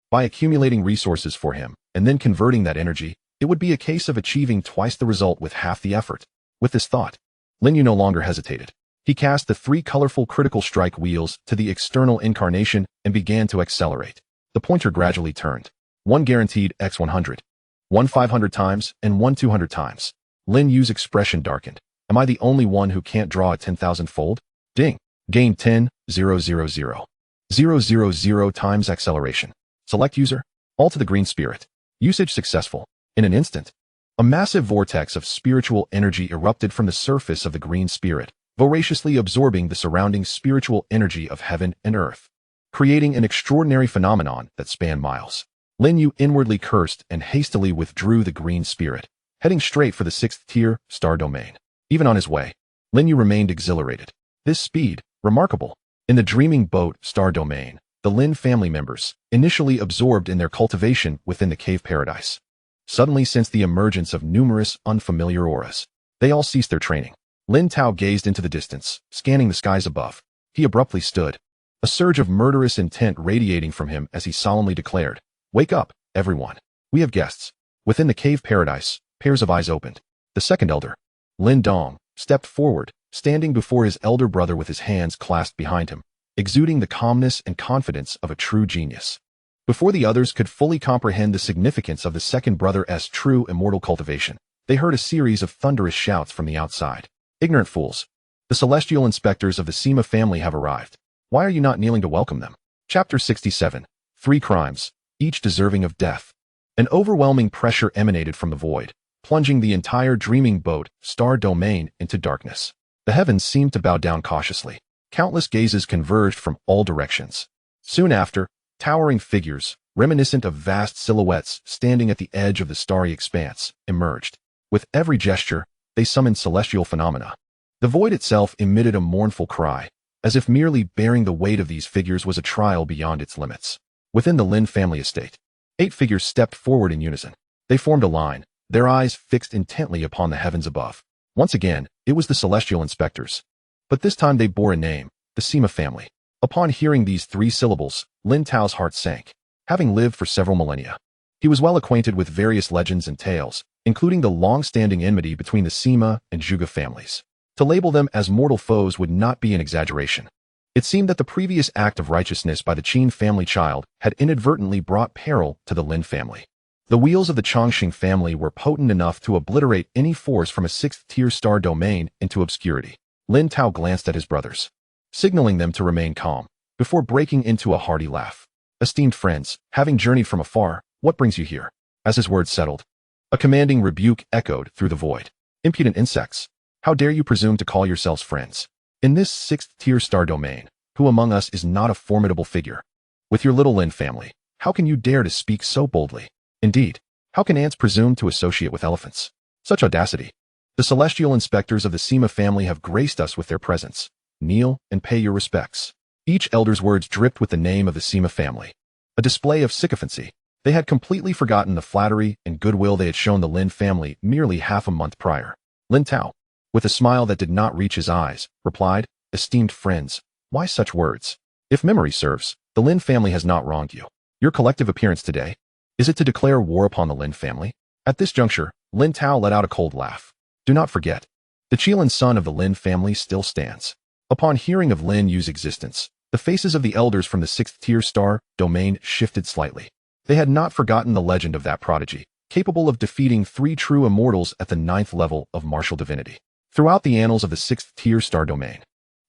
By accumulating resources for him, and then converting that energy, it would be a case of achieving twice the result with half the effort. With this thought, Lin You no longer hesitated. He cast the 3 colorful critical strike wheels to the external incarnation and began to accelerate. The pointer gradually turned. 1 guaranteed x 100. 1 500 times, and 1 200 times. Lin Yu's expression darkened. Am I the only one who can't draw a 10,000-fold? Ding. Gain 10, 000. 000 times acceleration. Select user. All to the green spirit. Usage successful. In an instant, a massive vortex of spiritual energy erupted from the surface of the green spirit, voraciously absorbing the surrounding spiritual energy of heaven and earth, creating an extraordinary phenomenon that spanned miles. Lin You inwardly cursed and hastily withdrew the green spirit, heading straight for the 6th tier star domain. Even on his way, Lin You remained exhilarated. This speed, remarkable. In the dreaming boat star domain, the Lin family members, initially absorbed in their cultivation within the cave paradise, suddenly sensed the emergence of numerous unfamiliar auras. They all ceased their training. Lin Tao gazed into the distance, scanning the skies above. He abruptly stood, a surge of murderous intent radiating from him as he solemnly declared, "Wake up, everyone. We have guests." Within the cave paradise, pairs of eyes opened. The second elder, Lin Dong, stepped forward, standing before his elder brother with his hands clasped behind him, exuding the calmness and confidence of a true genius. Before the others could fully comprehend the significance of the second brother's true immortal cultivation, they heard a series of thunderous shouts from the outside. "Ignorant fools! The celestial inspectors of the Sima family have arrived. Why are you not kneeling to welcome them?" Chapter 67. 3 crimes, each deserving of death. An overwhelming pressure emanated from the void, plunging the entire dreaming boat star domain into darkness. The heavens seemed to bow down cautiously. Countless gazes converged from all directions. Soon after, towering figures, reminiscent of vast silhouettes standing at the edge of the starry expanse, emerged. With every gesture, they summoned celestial phenomena. The void itself emitted a mournful cry, as if merely bearing the weight of these figures was a trial beyond its limits. Within the Lin family estate, 8 figures stepped forward in unison. They formed a line, their eyes fixed intently upon the heavens above. Once again, it was the celestial inspectors. But this time they bore a name, the Sima family. Upon hearing these 3 syllables, Lin Tao's heart sank. Having lived for several millennia, he was well acquainted with various legends and tales, including the long-standing enmity between the Sima and Zhuge families. To label them as mortal foes would not be an exaggeration. It seemed that the previous act of righteousness by the Qin family child had inadvertently brought peril to the Lin family. The wheels of the Chongqing family were potent enough to obliterate any force from a 6th-tier star domain into obscurity. Lin Tao glanced at his brothers, signaling them to remain calm, before breaking into a hearty laugh. "Esteemed friends, having journeyed from afar, what brings you here?" As his words settled, a commanding rebuke echoed through the void. "Impudent insects! How dare you presume to call yourselves friends? In this 6th-tier star domain, who among us is not a formidable figure? With your little Lin family, how can you dare to speak so boldly? Indeed, how can ants presume to associate with elephants? Such audacity! The celestial inspectors of the Sima family have graced us with their presence. Kneel and pay your respects." Each elder's words dripped with the name of the Sima family. A display of sycophancy. They had completely forgotten the flattery and goodwill they had shown the Lin family merely half a month prior. Lin Tao, with a smile that did not reach his eyes, replied, "Esteemed friends, why such words? If memory serves, the Lin family has not wronged you. Your collective appearance today, is it to declare war upon the Lin family?" At this juncture, Lin Tao let out a cold laugh. "Do not forget, the Qilin son of the Lin family still stands." Upon hearing of Lin Yu's existence, the faces of the elders from the 6th-tier star domain shifted slightly. They had not forgotten the legend of that prodigy, capable of defeating 3 true immortals at the 9th level of martial divinity. Throughout the annals of the 6th-tier star domain,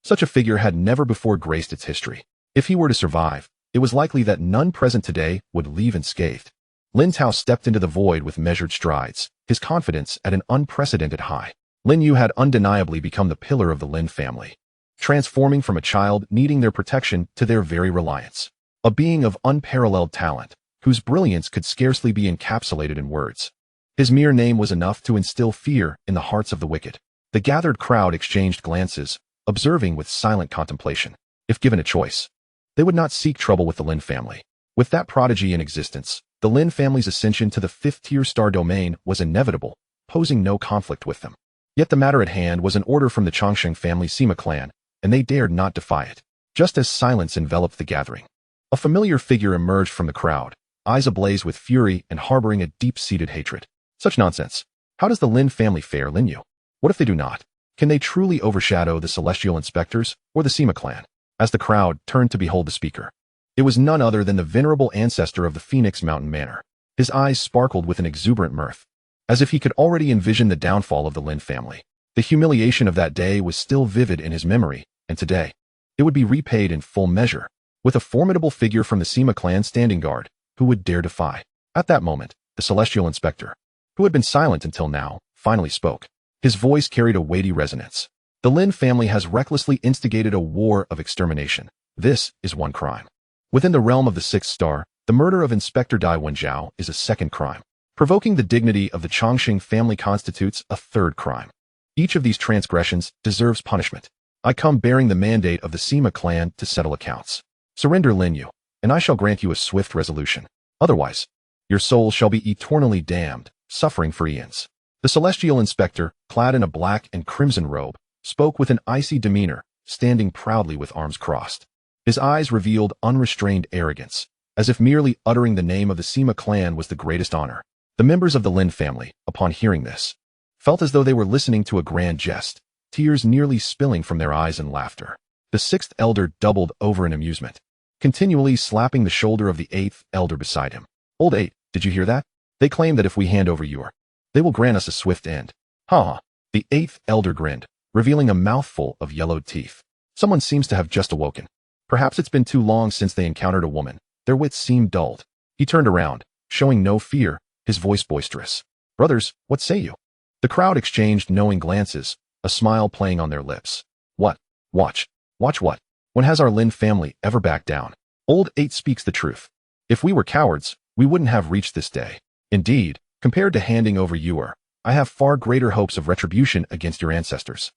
such a figure had never before graced its history. If he were to survive, it was likely that none present today would leave unscathed. Lin Tao stepped into the void with measured strides, his confidence at an unprecedented high. Lin Yu had undeniably become the pillar of the Lin family, transforming from a child needing their protection to their very reliance. A being of unparalleled talent, whose brilliance could scarcely be encapsulated in words. His mere name was enough to instill fear in the hearts of the wicked. The gathered crowd exchanged glances, observing with silent contemplation. If given a choice, they would not seek trouble with the Lin family. With that prodigy in existence, the Lin family's ascension to the 5th-tier star domain was inevitable, posing no conflict with them. Yet the matter at hand was an order from the Chongsheng family Sima clan, and they dared not defy it. Just as silence enveloped the gathering, a familiar figure emerged from the crowd, eyes ablaze with fury and harboring a deep-seated hatred. Such nonsense. How does the Lin family fare, Lin You? What if they do not? Can they truly overshadow the celestial inspectors or the Sima clan? As the crowd turned to behold the speaker, it was none other than the venerable ancestor of the Phoenix Mountain Manor. His eyes sparkled with an exuberant mirth, as if he could already envision the downfall of the Lin family. The humiliation of that day was still vivid in his memory, and today, it would be repaid in full measure, with a formidable figure from the Sima clan standing guard. Who would dare defy? At that moment, the celestial inspector, who had been silent until now, finally spoke. His voice carried a weighty resonance. The Lin family has recklessly instigated a war of extermination. This is one crime. Within the realm of the sixth star, the murder of Inspector Dai Wenjiao is a second crime. Provoking the dignity of the Chongqing family constitutes a third crime. Each of these transgressions deserves punishment. I come bearing the mandate of the Sima clan to settle accounts. Surrender, Lin You, and I shall grant you a swift resolution. Otherwise, your soul shall be eternally damned, suffering for eons. The celestial inspector, clad in a black and crimson robe, spoke with an icy demeanor, standing proudly with arms crossed. His eyes revealed unrestrained arrogance, as if merely uttering the name of the Sima clan was the greatest honor. The members of the Lin family, upon hearing this, felt as though they were listening to a grand jest, tears nearly spilling from their eyes in laughter. The sixth elder doubled over in amusement, continually slapping the shoulder of the eighth elder beside him. Old eight, did you hear that? They claim that if we hand over Yor, they will grant us a swift end. Ha! The eighth elder grinned, revealing a mouthful of yellowed teeth. Someone seems to have just awoken. Perhaps it's been too long since they encountered a woman. Their wits seemed dulled. He turned around, showing no fear, his voice boisterous. Brothers, what say you? The crowd exchanged knowing glances, a smile playing on their lips. What? Watch. Watch what? When has our Lin family ever backed down? Old eight speaks the truth. If we were cowards, we wouldn't have reached this day. Indeed, compared to handing over Yor, I have far greater hopes of retribution against your ancestors.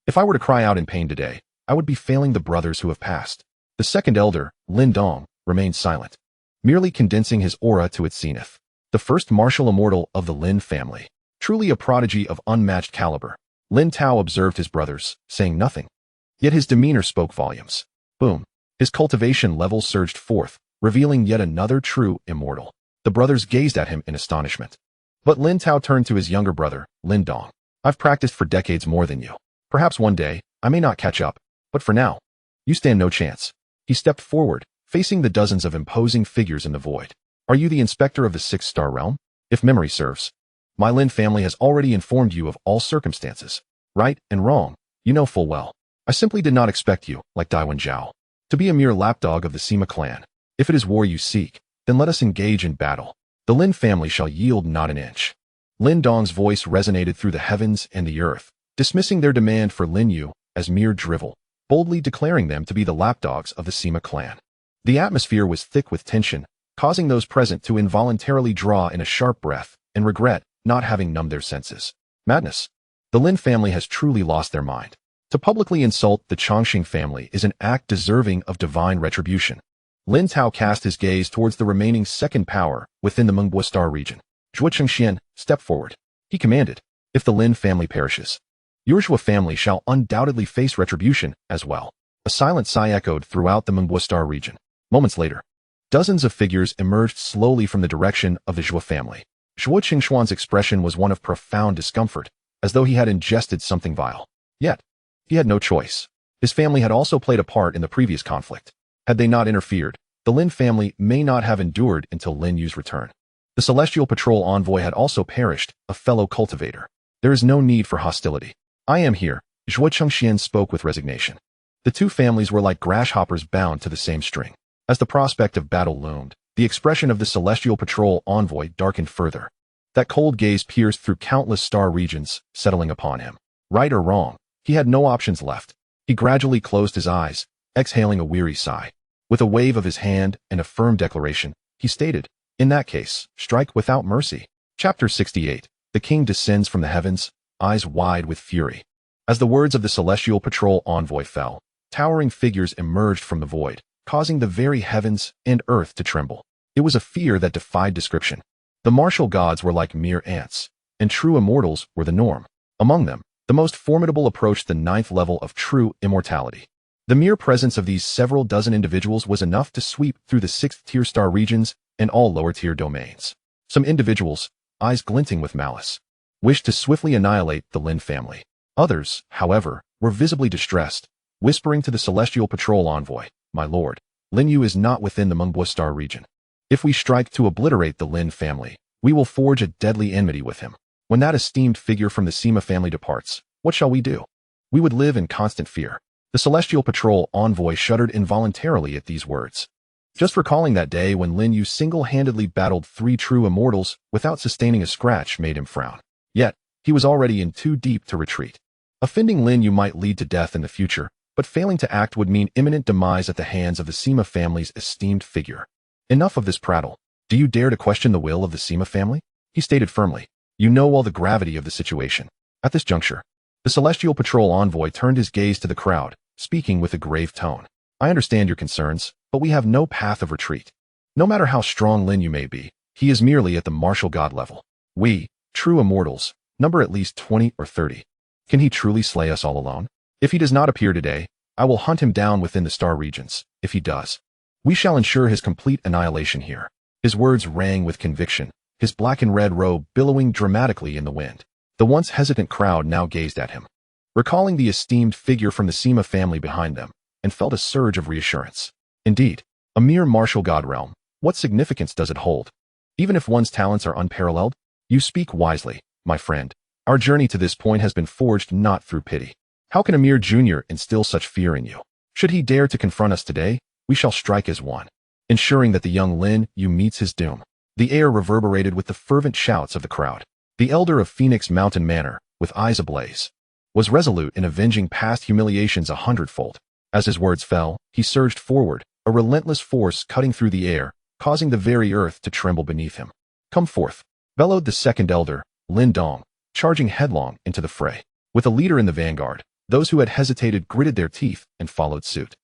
If I were to cry out in pain today, I would be failing the brothers who have passed. The second elder, Lin Dong, remained silent, merely condensing his aura to its zenith. The first martial immortal of the Lin family, truly a prodigy of unmatched caliber. Lin Tao observed his brothers, saying nothing. Yet his demeanor spoke volumes. Boom. His cultivation level surged forth, revealing yet another true immortal. The brothers gazed at him in astonishment. But Lin Tao turned to his younger brother, Lin Dong. I've practiced for decades more than you. Perhaps one day, I may not catch up, but for now, you stand no chance. He stepped forward, facing the dozens of imposing figures in the void. Are you the inspector of the sixth star realm? If memory serves, my Lin family has already informed you of all circumstances. Right and wrong, you know full well. I simply did not expect you, like Dai Wenjiao, to be a mere lapdog of the Sima clan. If it is war you seek, then let us engage in battle. The Lin family shall yield not an inch. Lin Dong's voice resonated through the heavens and the earth, dismissing their demand for Lin You as mere drivel, boldly declaring them to be the lapdogs of the Sima clan. The atmosphere was thick with tension, causing those present to involuntarily draw in a sharp breath and regret not having numbed their senses. Madness. The Lin family has truly lost their mind. To publicly insult the Chongqing family is an act deserving of divine retribution. Lin Tao cast his gaze towards the remaining second power within the Mengbua Star region. Zhuo Chengxian, step forward. He commanded. If the Lin family perishes, your Zhuo family shall undoubtedly face retribution as well. A silent sigh echoed throughout the Mengbua Star region. Moments later, dozens of figures emerged slowly from the direction of the Zhuo family. Zhuo Qingxuan's expression was one of profound discomfort, as though he had ingested something vile. Yet, he had no choice. His family had also played a part in the previous conflict. Had they not interfered, the Lin family may not have endured until Lin Yu's return. The Celestial Patrol envoy had also perished, a fellow cultivator. There is no need for hostility. I am here, Zhuo Chengxian spoke with resignation. The two families were like grasshoppers bound to the same string. As the prospect of battle loomed, the expression of the Celestial Patrol envoy darkened further. That cold gaze pierced through countless star regions, settling upon him. Right or wrong, he had no options left. He gradually closed his eyes, exhaling a weary sigh. With a wave of his hand and a firm declaration, he stated, in that case, strike without mercy. Chapter 68. The king descends from the heavens, eyes wide with fury. As the words of the Celestial Patrol envoy fell, towering figures emerged from the void, causing the very heavens and earth to tremble. It was a fear that defied description. The martial gods were like mere ants, and true immortals were the norm. Among them, the most formidable approached the 9th level of true immortality. The mere presence of these several dozen individuals was enough to sweep through the 6th-tier star regions and all lower-tier domains. Some individuals, eyes glinting with malice, wished to swiftly annihilate the Lin family. Others, however, were visibly distressed, whispering to the Celestial Patrol envoy, "My lord, Lin You is not within the Mungbo star region. If we strike to obliterate the Lin family, we will forge a deadly enmity with him. When that esteemed figure from the Sima family departs, what shall we do? We would live in constant fear." The Celestial Patrol envoy shuddered involuntarily at these words. Just recalling that day when Lin You single-handedly battled 3 true immortals without sustaining a scratch made him frown. Yet, he was already in too deep to retreat. Offending Lin You might lead to death in the future, but failing to act would mean imminent demise at the hands of the Sima family's esteemed figure. Enough of this prattle. Do you dare to question the will of the Sima family? He stated firmly. You know all the gravity of the situation. At this juncture, the Celestial Patrol envoy turned his gaze to the crowd, speaking with a grave tone. I understand your concerns, but we have no path of retreat. No matter how strong Lin You may be, he is merely at the martial god level. We, true immortals, number at least 20 or 30. Can he truly slay us all alone? If he does not appear today, I will hunt him down within the star regions. If he does, we shall ensure his complete annihilation here. His words rang with conviction, his black and red robe billowing dramatically in the wind. The once hesitant crowd now gazed at him, recalling the esteemed figure from the Sima family behind them, and felt a surge of reassurance. Indeed, a mere martial god realm, what significance does it hold? Even if one's talents are unparalleled? You speak wisely, my friend. Our journey to this point has been forged not through pity. How can a mere junior instill such fear in you? Should he dare to confront us today, we shall strike as one, ensuring that the young Lin You meets his doom. The air reverberated with the fervent shouts of the crowd. The elder of Phoenix Mountain Manor, with eyes ablaze, was resolute in avenging past humiliations 100-fold. As his words fell, he surged forward, a relentless force cutting through the air, causing the very earth to tremble beneath him. Come forth, bellowed the second elder, Lin Dong, charging headlong into the fray. With a leader in the vanguard, those who had hesitated gritted their teeth and followed suit.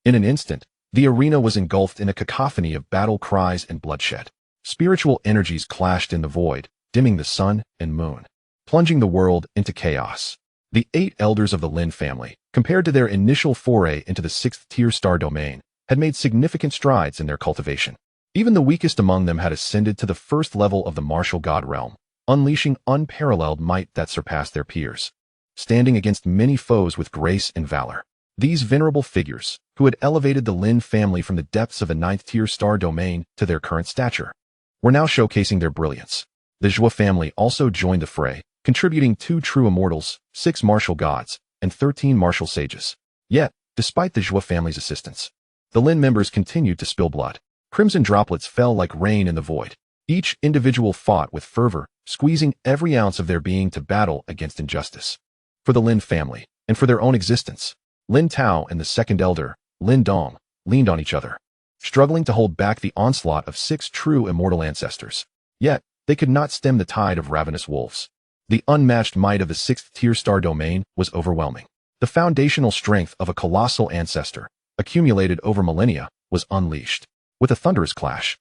In an instant, the arena was engulfed in a cacophony of battle cries and bloodshed. Spiritual energies clashed in the void, dimming the sun and moon, plunging the world into chaos. The 8 elders of the Lin family, compared to their initial foray into the 6th-tier star domain, had made significant strides in their cultivation. Even the weakest among them had ascended to the 1st level of the martial god realm, unleashing unparalleled might that surpassed their peers. Standing against many foes with grace and valor, these venerable figures, who had elevated the Lin family from the depths of a 9th-tier star domain to their current stature, were now showcasing their brilliance. The Zhua family also joined the fray, contributing 2 true immortals, 6 martial gods, and 13 martial sages. Yet, despite the Zhua family's assistance, the Lin members continued to spill blood. Crimson droplets fell like rain in the void. Each individual fought with fervor, squeezing every ounce of their being to battle against injustice. For the Lin family, and for their own existence, Lin Tao and the second elder, Lin Dong, leaned on each other, struggling to hold back the onslaught of 6 true immortal ancestors. Yet, they could not stem the tide of ravenous wolves. The unmatched might of the 6th-tier star domain was overwhelming. The foundational strength of a colossal ancestor, accumulated over millennia, was unleashed. With a thunderous clash,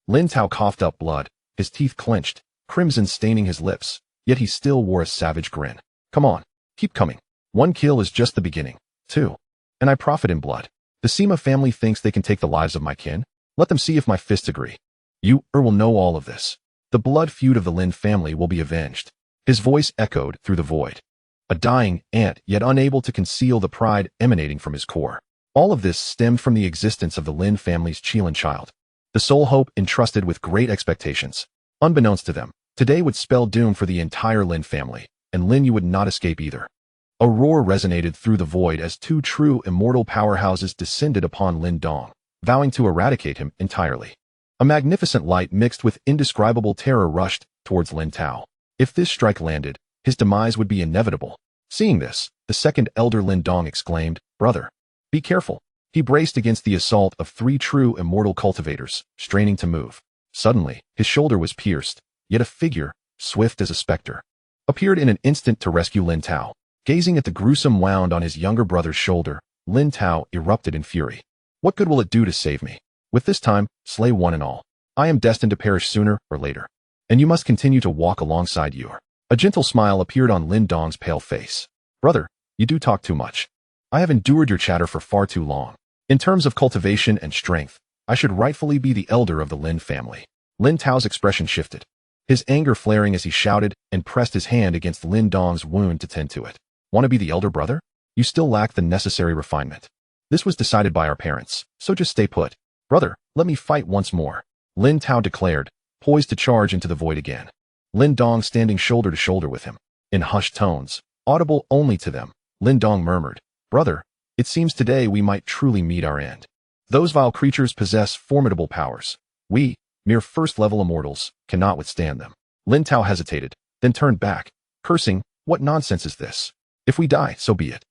Lin Tao coughed up blood, his teeth clenched, crimson staining his lips, yet he still wore a savage grin. Come on, keep coming. 1 kill is just the beginning. 2. And I profit in blood. The Sima family thinks they can take the lives of my kin. Let them see if my fists agree. You will know all of this. The blood feud of the Lin family will be avenged. His voice echoed through the void. A dying ant, yet unable to conceal the pride emanating from his core. All of this stemmed from the existence of the Lin family's Qilin child, the sole hope entrusted with great expectations. Unbeknownst to them, today would spell doom for the entire Lin family, and Lin You would not escape either. A roar resonated through the void as 2 true immortal powerhouses descended upon Lin Dong, vowing to eradicate him entirely. A magnificent light mixed with indescribable terror rushed towards Lin Tao. If this strike landed, his demise would be inevitable. Seeing this, the second elder Lin Dong exclaimed, "Brother, be careful." He braced against the assault of 3 true immortal cultivators, straining to move. Suddenly, his shoulder was pierced, yet a figure, swift as a specter, appeared in an instant to rescue Lin Tao. Gazing at the gruesome wound on his younger brother's shoulder, Lin Tao erupted in fury. What good will it do to save me? With this time, slay one and all. I am destined to perish sooner or later, and you must continue to walk alongside you. A gentle smile appeared on Lin Dong's pale face. Brother, you do talk too much. I have endured your chatter for far too long. In terms of cultivation and strength, I should rightfully be the elder of the Lin family. Lin Tao's expression shifted, his anger flaring as he shouted and pressed his hand against Lin Dong's wound to tend to it. Want to be the elder brother? You still lack the necessary refinement. This was decided by our parents, so just stay put. Brother, let me fight once more, Lin Tao declared, poised to charge into the void again. Lin Dong standing shoulder to shoulder with him. In hushed tones, audible only to them, Lin Dong murmured, Brother, it seems today we might truly meet our end. Those vile creatures possess formidable powers. We, mere first-level immortals, cannot withstand them. Lin Tao hesitated, then turned back, cursing, what nonsense is this? If we die, so be it.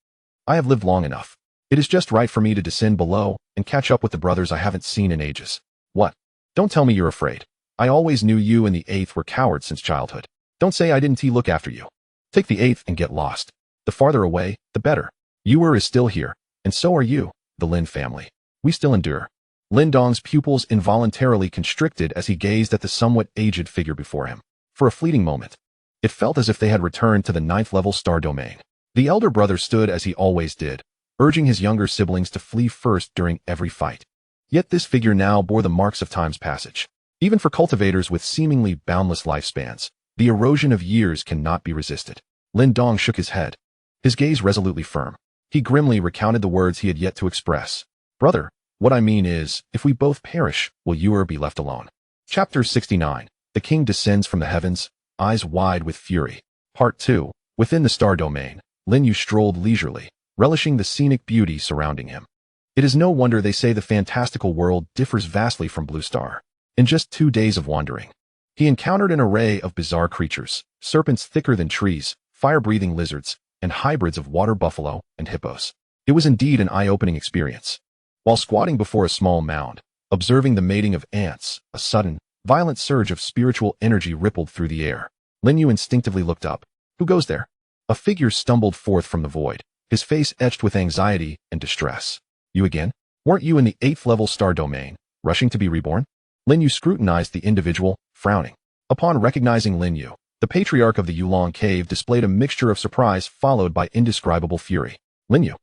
I have lived long enough. It is just right for me to descend below and catch up with the brothers I haven't seen in ages. What? Don't tell me you're afraid. I always knew you and the 8th were cowards since childhood. Don't say I didn't look after you. Take the 8th and get lost. The farther away, the better. Yuer is still here, and so are you, the Lin family. We still endure. Lin Dong's pupils involuntarily constricted as he gazed at the somewhat aged figure before him. For a fleeting moment, it felt as if they had returned to the 9th-level star domain. The elder brother stood as he always did, urging his younger siblings to flee first during every fight. Yet this figure now bore the marks of time's passage. Even for cultivators with seemingly boundless lifespans, the erosion of years cannot be resisted. Lin Dong shook his head, his gaze resolutely firm. He grimly recounted the words he had yet to express. Brother, what I mean is, if we both perish, will Yuer be left alone? Chapter 69. The king descends from the heavens, eyes wide with fury. Part 2. Within the star domain, Lin You strolled leisurely, relishing the scenic beauty surrounding him. It is no wonder they say the fantastical world differs vastly from Blue Star. In just 2 days of wandering, he encountered an array of bizarre creatures, serpents thicker than trees, fire-breathing lizards, and hybrids of water buffalo and hippos. It was indeed an eye-opening experience. While squatting before a small mound, observing the mating of ants, a sudden, violent surge of spiritual energy rippled through the air. Lin You instinctively looked up. Who goes there? A figure stumbled forth from the void, his face etched with anxiety and distress. You again? Weren't you in the 8th-level star domain, rushing to be reborn? Lin You scrutinized the individual, frowning. Upon recognizing Lin You, the patriarch of the Yulong cave displayed a mixture of surprise followed by indescribable fury. Lin You,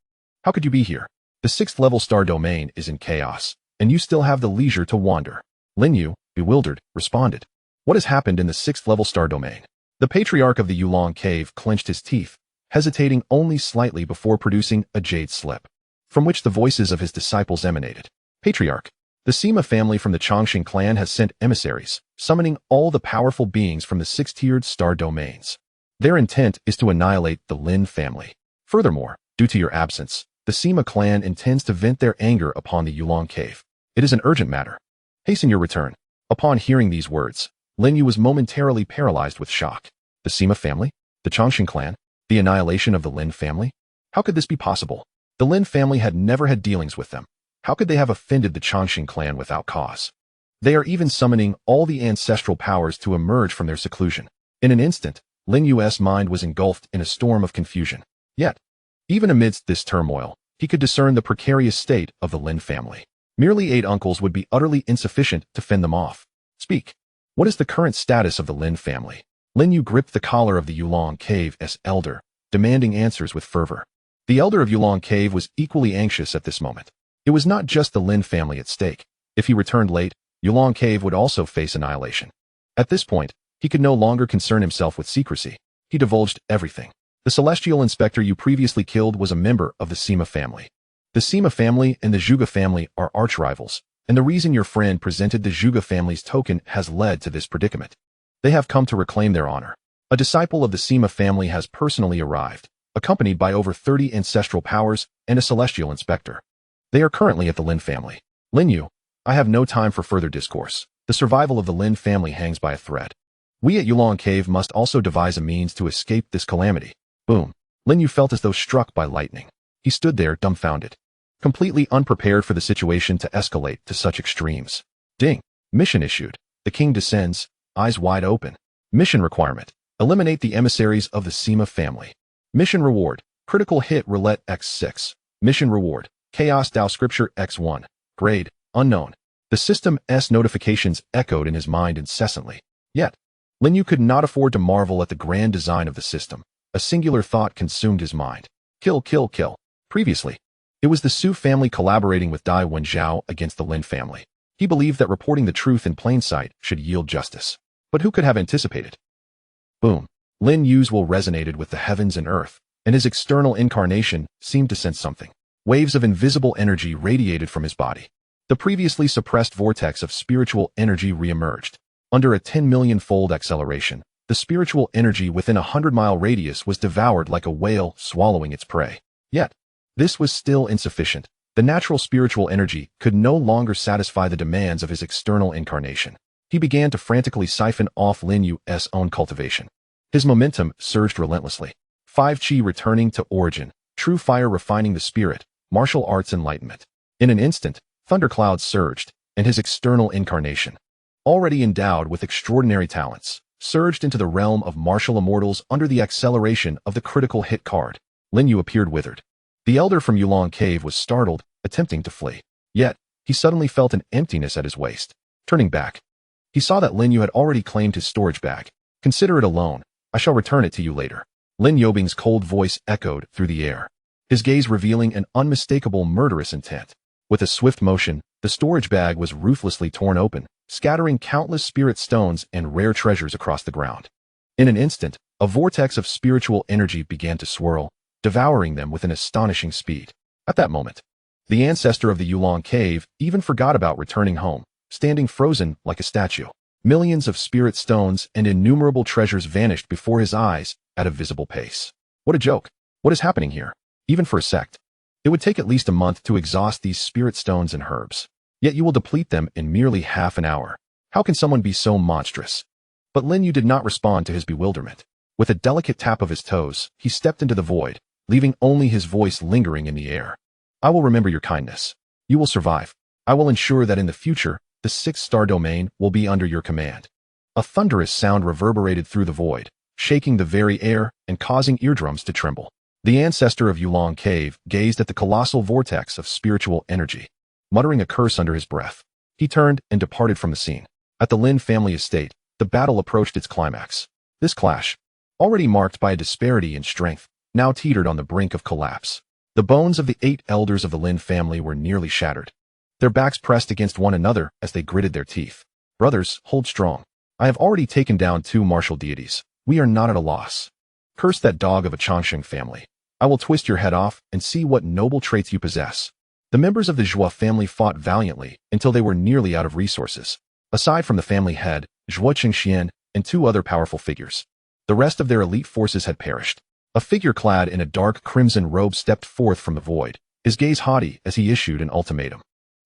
how could you be here? The 6th-level star domain is in chaos, and you still have the leisure to wander. Lin You, bewildered, responded. What has happened in the 6th-level star domain? The patriarch of the Yulong cave clenched his teeth, hesitating only slightly before producing a jade slip, from which the voices of his disciples emanated. Patriarch, the Sima family from the Lin Clan has sent emissaries, summoning all the powerful beings from the 6-tiered star domains. Their intent is to annihilate the Lin family. Furthermore, due to your absence, the Sima clan intends to vent their anger upon the Yulong cave. It is an urgent matter. Hasten your return. Upon hearing these words, Lin You was momentarily paralyzed with shock. The Sima family? The Lin Clan? The annihilation of the Lin family? How could this be possible? The Lin family had never had dealings with them. How could they have offended the Lin Clan without cause? They are even summoning all the ancestral powers to emerge from their seclusion. In an instant, Lin Yu's mind was engulfed in a storm of confusion. Yet, even amidst this turmoil, he could discern the precarious state of the Lin family. Merely 8 uncles would be utterly insufficient to fend them off. Speak. What is the current status of the Lin family? Lin Yu gripped the collar of the Yulong cave's elder, demanding answers with fervor. The elder of Yulong cave was equally anxious at this moment. It was not just the Lin family at stake. If he returned late, Yulong cave would also face annihilation. At this point, he could no longer concern himself with secrecy. He divulged everything. The celestial inspector you previously killed was a member of the Sima family. The Sima family and the Zhuge family are arch-rivals, and the reason your friend presented the Zhuge family's token has led to this predicament. They have come to reclaim their honor. A disciple of the Sima family has personally arrived, accompanied by over 30 ancestral powers and a celestial inspector. They are currently at the Lin family. Lin You, I have no time for further discourse. The survival of the Lin family hangs by a thread. We at Yulong Cave must also devise a means to escape this calamity. Boom. Lin You felt as though struck by lightning. He stood there dumbfounded, completely unprepared for the situation to escalate to such extremes. Ding. Mission issued. The king descends, eyes wide open. Mission requirement. Eliminate the emissaries of the Sima family. Mission reward. Critical hit roulette x6. Mission reward. Chaos Dao Scripture x1. Grade. Unknown. The system's notifications echoed in his mind incessantly. Yet, Lin You could not afford to marvel at the grand design of the system. A singular thought consumed his mind. Kill, kill, kill. Previously, it was the Su family collaborating with Dai Wenjiao against the Lin family. He believed that reporting the truth in plain sight should yield justice. But who could have anticipated? Boom. Lin Yu's will resonated with the heavens and earth, and his external incarnation seemed to sense something. Waves of invisible energy radiated from his body. The previously suppressed vortex of spiritual energy reemerged. Under a 10 million-fold acceleration, the spiritual energy within a 100-mile radius was devoured like a whale swallowing its prey. Yet, this was still insufficient. The natural spiritual energy could no longer satisfy the demands of his external incarnation. He began to frantically siphon off Lin Yu's own cultivation. His momentum surged relentlessly. 5 Qi returning to origin, true fire refining the spirit, martial arts enlightenment. In an instant, thunderclouds surged, and his external incarnation, already endowed with extraordinary talents, surged into the realm of martial immortals under the acceleration of the critical hit card. Lin Yu appeared withered. The elder from Yulong Cave was startled, attempting to flee. Yet, he suddenly felt an emptiness at his waist. Turning back, he saw that Lin Yu had already claimed his storage bag. Consider it alone. I shall return it to you later. Lin Yobing's cold voice echoed through the air, his gaze revealing an unmistakable murderous intent. With a swift motion, the storage bag was ruthlessly torn open, scattering countless spirit stones and rare treasures across the ground. In an instant, a vortex of spiritual energy began to swirl, devouring them with an astonishing speed. At that moment, the ancestor of the Yulong Cave even forgot about returning home, standing frozen like a statue. Millions of spirit stones and innumerable treasures vanished before his eyes at a visible pace. What a joke. What is happening here? Even for a sect, it would take at least a month to exhaust these spirit stones and herbs. Yet you will deplete them in merely half an hour. How can someone be so monstrous? But Lin Yu did not respond to his bewilderment. With a delicate tap of his toes, he stepped into the void, leaving only his voice lingering in the air. I will remember your kindness. You will survive. I will ensure that in the future, the 6-star domain will be under your command. A thunderous sound reverberated through the void, shaking the very air and causing eardrums to tremble. The ancestor of Yulong Cave gazed at the colossal vortex of spiritual energy. Muttering a curse under his breath, he turned and departed from the scene. At the Lin family estate, the battle approached its climax. This clash, already marked by a disparity in strength, now teetered on the brink of collapse. The bones of the 8 elders of the Lin family were nearly shattered, their backs pressed against one another as they gritted their teeth. Brothers, hold strong. I have already taken down 2 martial deities. We are not at a loss. Curse that dog of a Changsheng family. I will twist your head off and see what noble traits you possess. The members of the Zhuo family fought valiantly until they were nearly out of resources. Aside from the family head, Zhuo Qingxian, and 2 other powerful figures, the rest of their elite forces had perished. A figure clad in a dark crimson robe stepped forth from the void, his gaze haughty as he issued an ultimatum.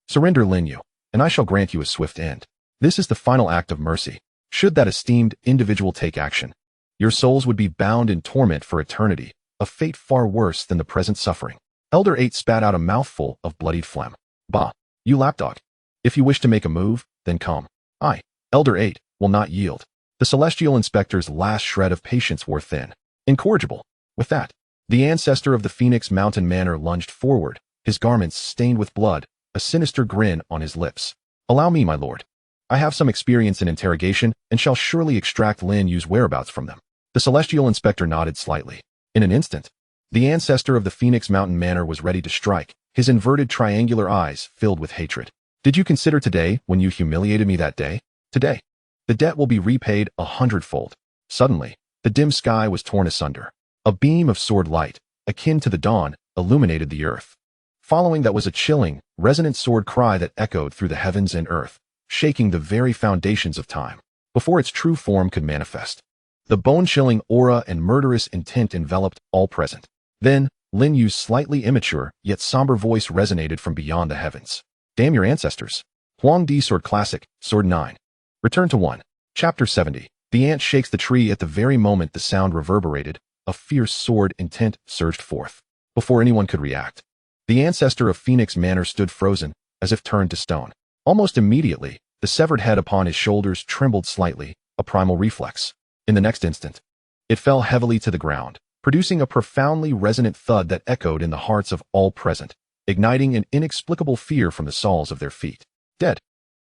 Surrender Lin Yu, and I shall grant you a swift end. This is the final act of mercy. Should that esteemed individual take action, your souls would be bound in torment for eternity, a fate far worse than the present suffering. Elder 8 spat out a mouthful of bloodied phlegm. Bah, you lapdog. If you wish to make a move, then come. I, Elder 8, will not yield. The celestial inspector's last shred of patience wore thin. Incorrigible. With that, the ancestor of the Phoenix Mountain Manor lunged forward, his garments stained with blood, a sinister grin on his lips. Allow me, my lord. I have some experience in interrogation and shall surely extract Lin Yu's whereabouts from them. The celestial inspector nodded slightly. In an instant, the ancestor of the Phoenix Mountain Manor was ready to strike, his inverted triangular eyes filled with hatred. Did you consider today when you humiliated me that day? Today, the debt will be repaid 100-fold. Suddenly, the dim sky was torn asunder. A beam of sword light, akin to the dawn, illuminated the earth. Following that was a chilling, resonant sword cry that echoed through the heavens and earth, shaking the very foundations of time. Before its true form could manifest, the bone-chilling aura and murderous intent enveloped all present. Then, Lin Yu's slightly immature, yet somber voice resonated from beyond the heavens. Damn your ancestors. Huang Di Sword Classic, Sword 9. Return to 1. Chapter 70. The ant shakes the tree at the very moment the sound reverberated. A fierce sword intent surged forth. Before anyone could react, the ancestor of Phoenix Manor stood frozen, as if turned to stone. Almost immediately, the severed head upon his shoulders trembled slightly, a primal reflex. In the next instant, it fell heavily to the ground, producing a profoundly resonant thud that echoed in the hearts of all present, igniting an inexplicable fear from the soles of their feet. Dead.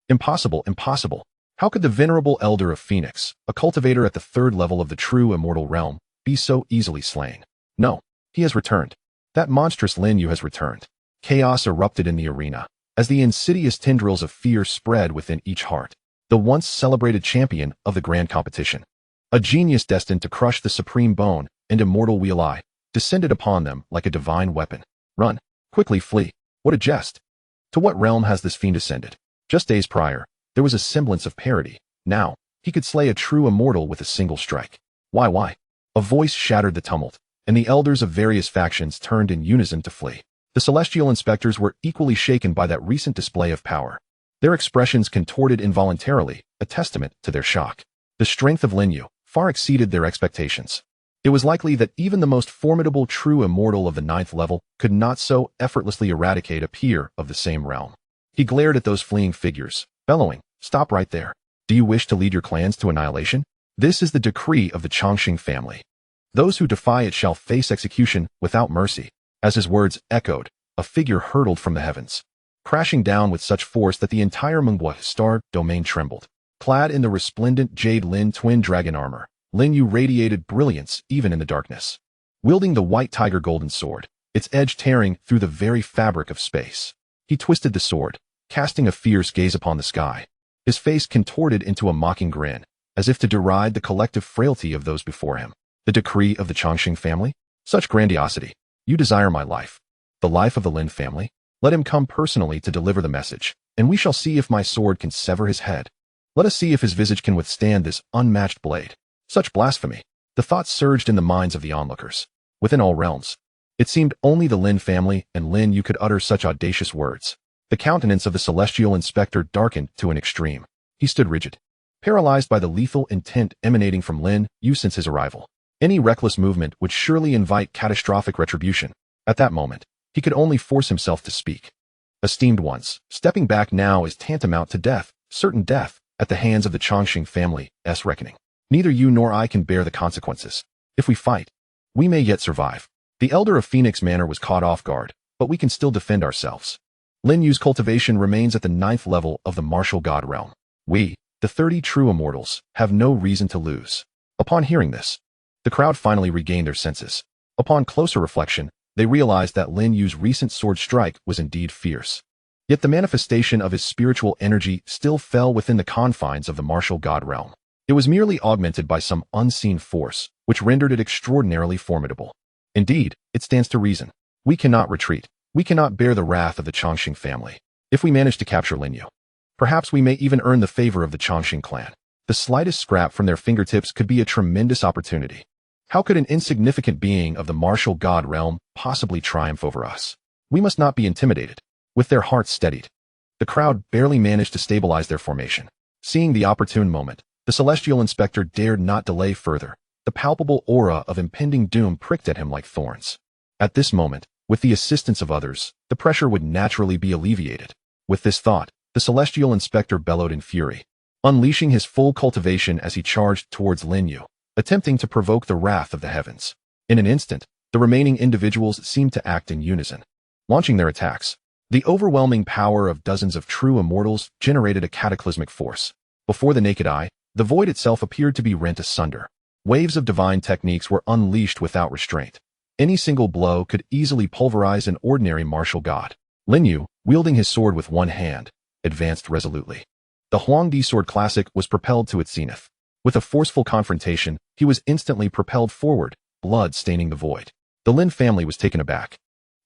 Impossible, impossible. How could the venerable elder of Phoenix, a cultivator at the third level of the true immortal realm, be so easily slain? No, he has returned. That monstrous Lin You has returned. Chaos erupted in the arena, as the insidious tendrils of fear spread within each heart. The once celebrated champion of the grand competition, a genius destined to crush the supreme bone and immortal wheel eye, descended upon them like a divine weapon. Run, quickly flee. What a jest! To what realm has this fiend ascended? Just days prior, there was a semblance of parity. Now, he could slay a true immortal with a single strike. Why? A voice shattered the tumult, and the elders of various factions turned in unison to flee. The celestial inspectors were equally shaken by that recent display of power. Their expressions contorted involuntarily, a testament to their shock. The strength of Lin You far exceeded their expectations. It was likely that even the most formidable true immortal of the 9th level could not so effortlessly eradicate a peer of the same realm. He glared at those fleeing figures, bellowing, "Stop right there. Do you wish to lead your clans to annihilation? This is the decree of the Chongqing family. Those who defy it shall face execution without mercy." As his words echoed, a figure hurtled from the heavens, crashing down with such force that the entire Mengbo star domain trembled. Clad in the resplendent jade Lin twin dragon armor, Lin You radiated brilliance even in the darkness. Wielding the white tiger golden sword, its edge tearing through the very fabric of space, he twisted the sword, casting a fierce gaze upon the sky. His face contorted into a mocking grin, as if to deride the collective frailty of those before him. The decree of the Chongqing family? Such grandiosity. You desire my life. The life of the Lin family? Let him come personally to deliver the message, and we shall see if my sword can sever his head. Let us see if his visage can withstand this unmatched blade. Such blasphemy. The thought surged in the minds of the onlookers. Within all realms, it seemed only the Lin family and Lin You could utter such audacious words. The countenance of the celestial inspector darkened to an extreme. He stood rigid, paralyzed by the lethal intent emanating from Lin You since his arrival. Any reckless movement would surely invite catastrophic retribution. At that moment, he could only force himself to speak. Esteemed ones, stepping back now is tantamount to death, certain death, at the hands of the Chongqing family's reckoning. Neither you nor I can bear the consequences. If we fight, we may yet survive. The elder of Phoenix Manor was caught off guard, but we can still defend ourselves. Lin Yu's cultivation remains at the 9th level of the martial god realm. We, the 30 true immortals, have no reason to lose. Upon hearing this, the crowd finally regained their senses. Upon closer reflection, they realized that Lin Yu's recent sword strike was indeed fierce. Yet the manifestation of his spiritual energy still fell within the confines of the martial god realm. It was merely augmented by some unseen force, which rendered it extraordinarily formidable. Indeed, it stands to reason. We cannot retreat. We cannot bear the wrath of the Chongqing family. If we manage to capture Lin You, perhaps we may even earn the favor of the Chongqing clan. The slightest scrap from their fingertips could be a tremendous opportunity. How could an insignificant being of the martial god realm possibly triumph over us? We must not be intimidated. With their hearts steadied, the crowd barely managed to stabilize their formation. Seeing the opportune moment, the celestial inspector dared not delay further. The palpable aura of impending doom pricked at him like thorns. At this moment, with the assistance of others, the pressure would naturally be alleviated. With this thought, the celestial inspector bellowed in fury, unleashing his full cultivation as he charged towards Lin You, attempting to provoke the wrath of the heavens. In an instant, the remaining individuals seemed to act in unison, launching their attacks. The overwhelming power of dozens of true immortals generated a cataclysmic force. Before the naked eye, the void itself appeared to be rent asunder. Waves of divine techniques were unleashed without restraint. Any single blow could easily pulverize an ordinary martial god. Lin You, wielding his sword with one hand, advanced resolutely. The Huangdi sword classic was propelled to its zenith. With a forceful confrontation, he was instantly propelled forward, blood staining the void. The Lin family was taken aback,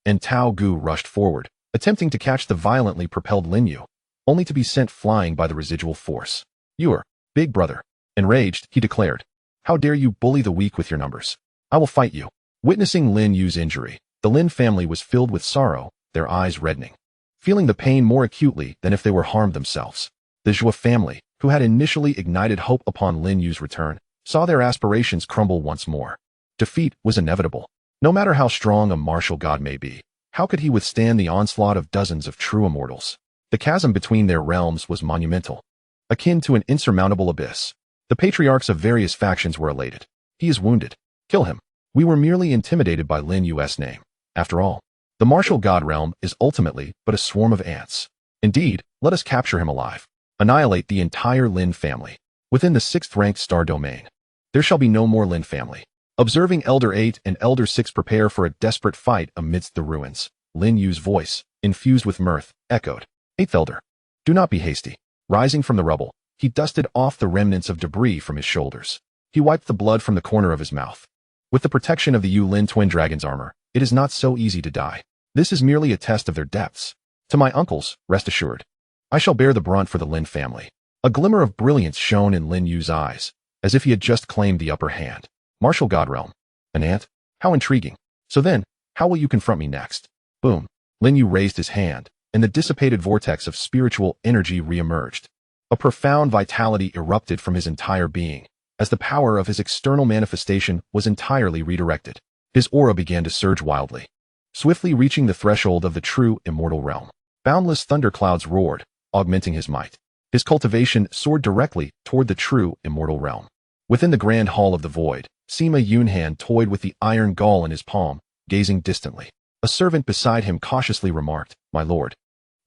and Tao Gu rushed forward, attempting to catch the violently propelled Lin You, only to be sent flying by the residual force. "You're big brother." Enraged, he declared, "How dare you bully the weak with your numbers? I will fight you." Witnessing Lin Yu's injury, the Lin family was filled with sorrow, their eyes reddening, feeling the pain more acutely than if they were harmed themselves. The Zhou family, who had initially ignited hope upon Lin Yu's return, saw their aspirations crumble once more. Defeat was inevitable. No matter how strong a martial god may be, how could he withstand the onslaught of dozens of true immortals? The chasm between their realms was monumental, akin to an insurmountable abyss. The patriarchs of various factions were elated. "He is wounded. Kill him. We were merely intimidated by Lin Yu's name. After all, the martial god realm is ultimately but a swarm of ants. Indeed, let us capture him alive." Annihilate the entire Lin family. Within the 6th-ranked star domain. There shall be no more Lin family. Observing Elder 8 and Elder 6 prepare for a desperate fight amidst the ruins, Lin Yu's voice, infused with mirth, echoed. 8th Elder. Do not be hasty. Rising from the rubble, he dusted off the remnants of debris from his shoulders. He wiped the blood from the corner of his mouth. With the protection of the Yu Lin twin dragon's armor, it is not so easy to die. This is merely a test of their depths. To my uncles, rest assured. I shall bear the brunt for the Lin family. A glimmer of brilliance shone in Lin Yu's eyes, as if he had just claimed the upper hand. Martial God Realm. An ant? How intriguing. So then, how will you confront me next? Boom. Lin Yu raised his hand, and the dissipated vortex of spiritual energy reemerged. A profound vitality erupted from his entire being, as the power of his external manifestation was entirely redirected. His aura began to surge wildly, swiftly reaching the threshold of the true immortal realm. Boundless thunderclouds roared, augmenting his might. His cultivation soared directly toward the true immortal realm. Within the grand hall of the void, Sima Yunhan toyed with the iron gall in his palm, gazing distantly. A servant beside him cautiously remarked, "My lord,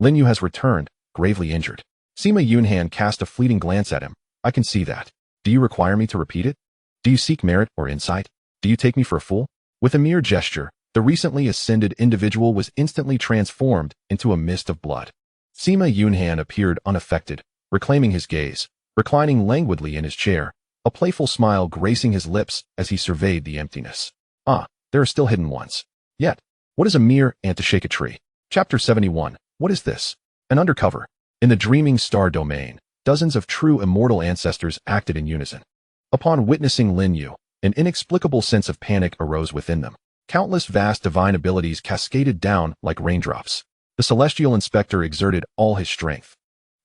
Lin Yu has returned, gravely injured." Sima Yunhan cast a fleeting glance at him. "I can see that. Do you require me to repeat it? Do you seek merit or insight? Do you take me for a fool?" With a mere gesture, the recently ascended individual was instantly transformed into a mist of blood. Sima Yunhan appeared unaffected, reclaiming his gaze, reclining languidly in his chair, a playful smile gracing his lips as he surveyed the emptiness. Ah, there are still hidden ones. Yet, what is a mere ant to shake a tree? Chapter 71. What is this? An undercover. In the dreaming star domain, dozens of true immortal ancestors acted in unison. Upon witnessing Lin Yu, an inexplicable sense of panic arose within them. Countless vast divine abilities cascaded down like raindrops. The celestial inspector exerted all his strength,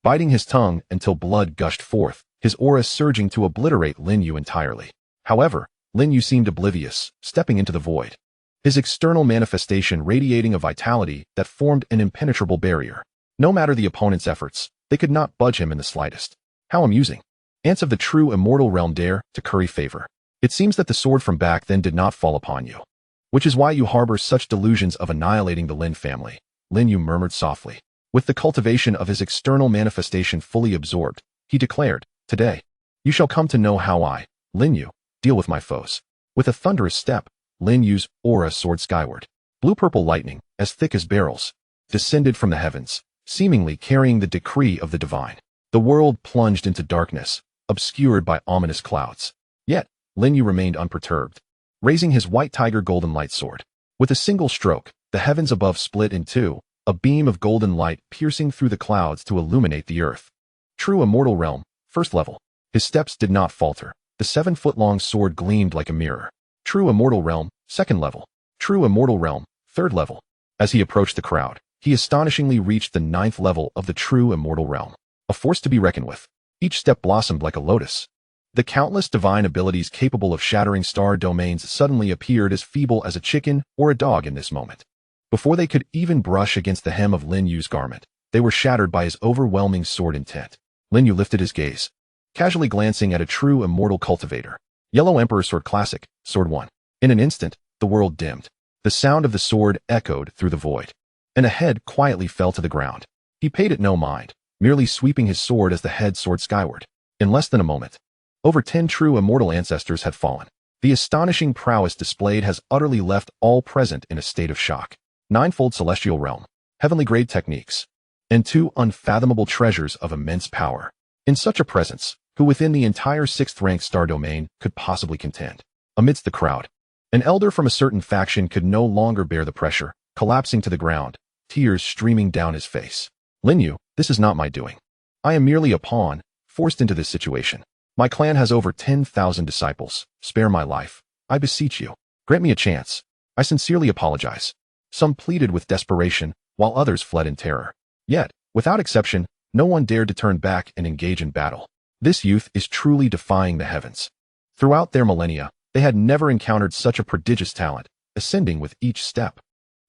biting his tongue until blood gushed forth, his aura surging to obliterate Lin Yu entirely. However, Lin Yu seemed oblivious, stepping into the void, his external manifestation radiating a vitality that formed an impenetrable barrier. No matter the opponent's efforts, they could not budge him in the slightest. How amusing. Ants of the true immortal realm dare to curry favor. It seems that the sword from back then did not fall upon you, which is why you harbor such delusions of annihilating the Lin family. Lin Yu murmured softly. With the cultivation of his external manifestation fully absorbed, he declared, "Today, you shall come to know how I, Lin Yu, deal with my foes." With a thunderous step, Lin Yu's aura soared skyward. Blue-purple lightning, as thick as barrels, descended from the heavens, seemingly carrying the decree of the divine. The world plunged into darkness, obscured by ominous clouds. Yet, Lin Yu remained unperturbed, raising his white tiger golden light sword. With a single stroke, the heavens above split in two, a beam of golden light piercing through the clouds to illuminate the earth. True immortal realm, 1st level. His steps did not falter. The 7-foot-long sword gleamed like a mirror. True immortal realm, 2nd level. True immortal realm, 3rd level. As he approached the crowd, he astonishingly reached the 9th level of the true immortal realm. A force to be reckoned with. Each step blossomed like a lotus. The countless divine abilities capable of shattering star domains suddenly appeared as feeble as a chicken or a dog in this moment. Before they could even brush against the hem of Lin Yu's garment, they were shattered by his overwhelming sword intent. Lin Yu lifted his gaze, casually glancing at a true immortal cultivator. Yellow Emperor Sword Classic, Sword 1. In an instant, the world dimmed. The sound of the sword echoed through the void, and a head quietly fell to the ground. He paid it no mind, merely sweeping his sword as the head soared skyward. In less than a moment, over 10 true immortal ancestors had fallen. The astonishing prowess displayed has utterly left all present in a state of shock. 9-fold celestial realm, heavenly grade techniques, and 2 unfathomable treasures of immense power. In such a presence, who within the entire 6th-ranked star domain could possibly contend? Amidst the crowd, an elder from a certain faction could no longer bear the pressure, collapsing to the ground, tears streaming down his face. Lin Yu, this is not my doing. I am merely a pawn, forced into this situation. My clan has over 10,000 disciples. Spare my life. I beseech you. Grant me a chance. I sincerely apologize. Some pleaded with desperation, while others fled in terror. Yet, without exception, no one dared to turn back and engage in battle. This youth is truly defying the heavens. Throughout their millennia, they had never encountered such a prodigious talent, ascending with each step.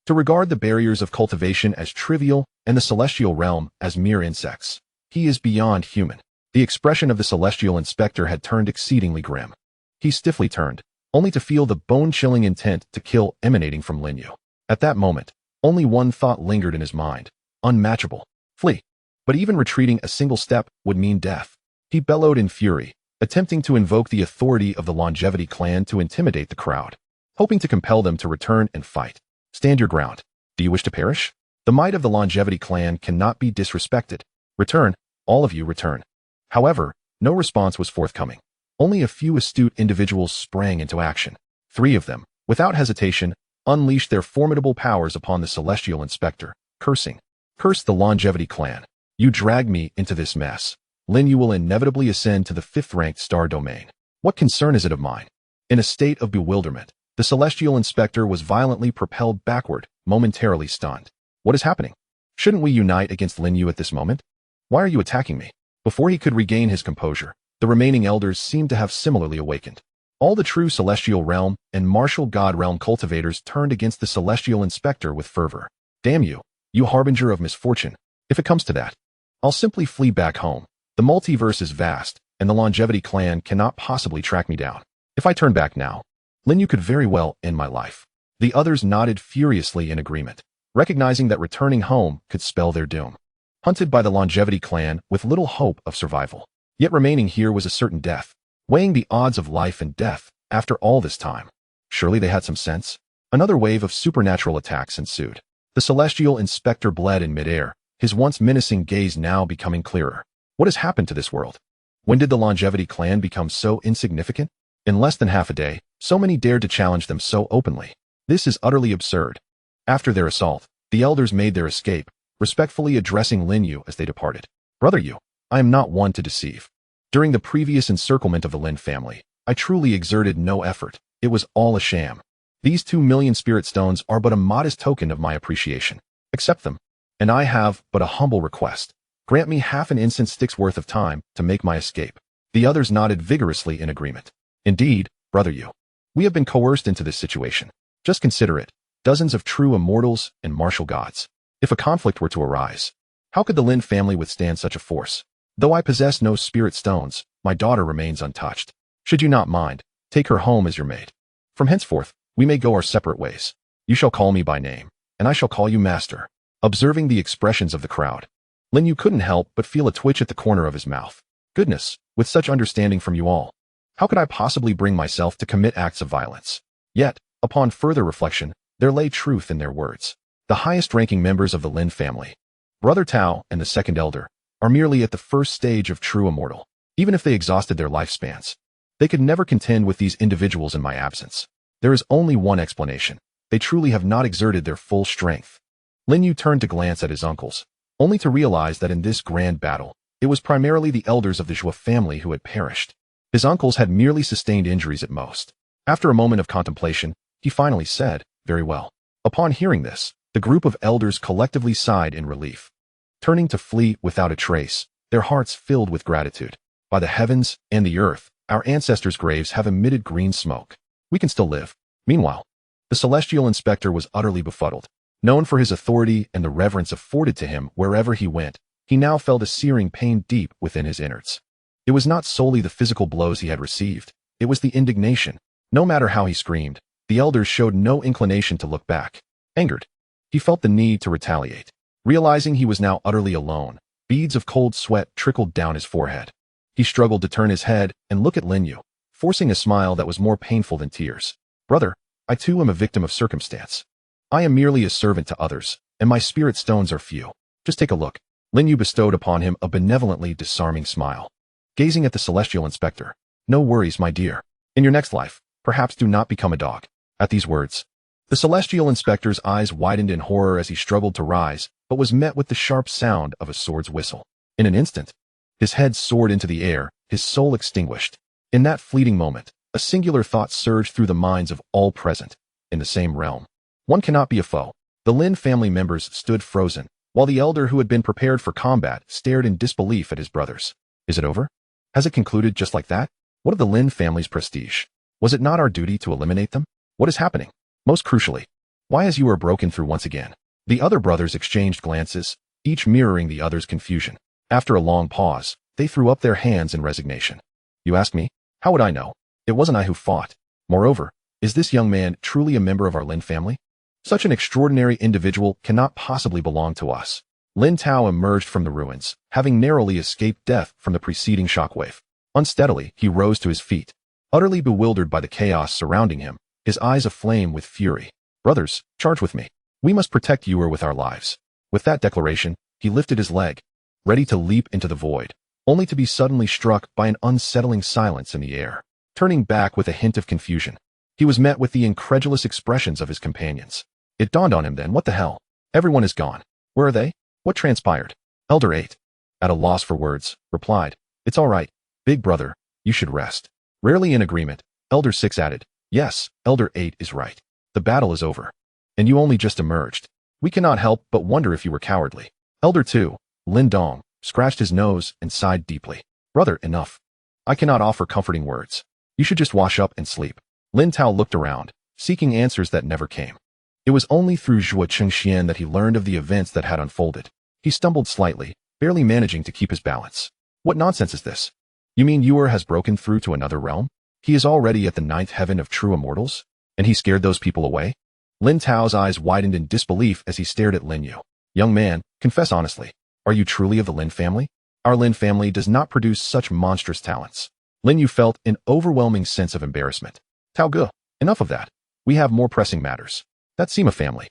To regard the barriers of cultivation as trivial and the celestial realm as mere insects, he is beyond human. The expression of the celestial inspector had turned exceedingly grim. He stiffly turned, only to feel the bone-chilling intent to kill emanating from Lin Yu. At that moment, only one thought lingered in his mind. Unmatchable. Flee. But even retreating a single step would mean death. He bellowed in fury, attempting to invoke the authority of the Longevity clan to intimidate the crowd, hoping to compel them to return and fight. Stand your ground. Do you wish to perish? The might of the Longevity clan cannot be disrespected. Return, all of you return. However, no response was forthcoming. Only a few astute individuals sprang into action. 3 of them, without hesitation, unleashed their formidable powers upon the Celestial Inspector, cursing. Curse the Longevity clan. You dragged me into this mess. Lin You will inevitably ascend to the 5th-ranked star domain. What concern is it of mine? In a state of bewilderment, the Celestial Inspector was violently propelled backward, momentarily stunned. What is happening? Shouldn't we unite against Lin You at this moment? Why are you attacking me? Before he could regain his composure, the remaining elders seemed to have similarly awakened. All the true Celestial Realm and Martial God Realm cultivators turned against the Celestial Inspector with fervor. Damn you, you harbinger of misfortune. If it comes to that, I'll simply flee back home. The multiverse is vast, and the Longevity clan cannot possibly track me down. If I turn back now, Lin You could very well end my life. The others nodded furiously in agreement, recognizing that returning home could spell their doom. Hunted by the Longevity clan with little hope of survival. Yet remaining here was a certain death, weighing the odds of life and death after all this time. Surely they had some sense. Another wave of supernatural attacks ensued. The Celestial Inspector bled in midair, his once menacing gaze now becoming clearer. What has happened to this world? When did the Longevity clan become so insignificant? In less than half a day, so many dared to challenge them so openly. This is utterly absurd. After their assault, the elders made their escape, respectfully addressing Lin You as they departed. Brother You, I am not one to deceive. During the previous encirclement of the Lin family, I truly exerted no effort. It was all a sham. These 2 million spirit stones are but a modest token of my appreciation. Accept them. And I have but a humble request. Grant me half an instant stick's worth of time to make my escape. The others nodded vigorously in agreement. Indeed, Brother You, we have been coerced into this situation. Just consider it. Dozens of true immortals and martial gods. If a conflict were to arise, how could the Lin family withstand such a force? Though I possess no spirit stones, my daughter remains untouched. Should you not mind, take her home as your maid. From henceforth, we may go our separate ways. You shall call me by name, and I shall call you master. Observing the expressions of the crowd, Lin You couldn't help but feel a twitch at the corner of his mouth. Goodness, with such understanding from you all, how could I possibly bring myself to commit acts of violence? Yet, upon further reflection, there lay truth in their words. The highest-ranking members of the Lin family, Brother Tao and the second elder, are merely at the first stage of true immortal. Even if they exhausted their lifespans, they could never contend with these individuals in my absence. There is only one explanation. They truly have not exerted their full strength. Lin You turned to glance at his uncles, only to realize that in this grand battle, it was primarily the elders of the Zhua family who had perished. His uncles had merely sustained injuries at most. After a moment of contemplation, he finally said, "Very well." Upon hearing this, the group of elders collectively sighed in relief. Turning to flee without a trace, their hearts filled with gratitude. By the heavens and the earth, our ancestors' graves have emitted green smoke. We can still live. Meanwhile, the Celestial Inspector was utterly befuddled. Known for his authority and the reverence afforded to him wherever he went, he now felt a searing pain deep within his innards. It was not solely the physical blows he had received, it was the indignation. No matter how he screamed, the elders showed no inclination to look back. Angered, he felt the need to retaliate. Realizing he was now utterly alone, beads of cold sweat trickled down his forehead. He struggled to turn his head and look at Lin You, forcing a smile that was more painful than tears. Brother, I too am a victim of circumstance. I am merely a servant to others, and my spirit stones are few. Just take a look. Lin You bestowed upon him a benevolently disarming smile. Gazing at the Celestial Inspector, "No worries, my dear. In your next life, perhaps do not become a dog." At these words, the Celestial Inspector's eyes widened in horror as he struggled to rise, but was met with the sharp sound of a sword's whistle. In an instant, his head soared into the air, his soul extinguished. In that fleeting moment, a singular thought surged through the minds of all present. In the same realm, one cannot be a foe. The Lin family members stood frozen, while the elder who had been prepared for combat stared in disbelief at his brothers. Is it over? Has it concluded just like that? What of the Lin family's prestige? Was it not our duty to eliminate them? What is happening? Most crucially, why has you are broken through once again? The other brothers exchanged glances, each mirroring the other's confusion. After a long pause, they threw up their hands in resignation. You ask me? How would I know? It wasn't I who fought. Moreover, is this young man truly a member of our Lin family? Such an extraordinary individual cannot possibly belong to us. Lin Tao emerged from the ruins, having narrowly escaped death from the preceding shockwave. Unsteadily, he rose to his feet, utterly bewildered by the chaos surrounding him, his eyes aflame with fury. Brothers, charge with me. We must protect Ewer with our lives. With that declaration, he lifted his leg, ready to leap into the void, only to be suddenly struck by an unsettling silence in the air. Turning back with a hint of confusion, he was met with the incredulous expressions of his companions. It dawned on him then, what the hell? Everyone is gone. Where are they? What transpired? Elder 8, at a loss for words, replied, It's all right, big brother, you should rest. Rarely in agreement, Elder 6 added, Yes, Elder 8 is right. The battle is over. And you only just emerged. We cannot help but wonder if you were cowardly. Elder 2, Lin Dong, scratched his nose and sighed deeply. Brother, enough. I cannot offer comforting words. You should just wash up and sleep. Lin Tao looked around, seeking answers that never came. It was only through Zhuo Chengxian that he learned of the events that had unfolded. He stumbled slightly, barely managing to keep his balance. What nonsense is this? You mean Ewer has broken through to another realm? He is already at the 9th heaven of true immortals? And he scared those people away? Lin Tao's eyes widened in disbelief as he stared at Lin Yu. Young man, confess honestly, are you truly of the Lin family? Our Lin family does not produce such monstrous talents. Lin Yu felt an overwhelming sense of embarrassment. Tao Ge, enough of that. We have more pressing matters. That Sima family.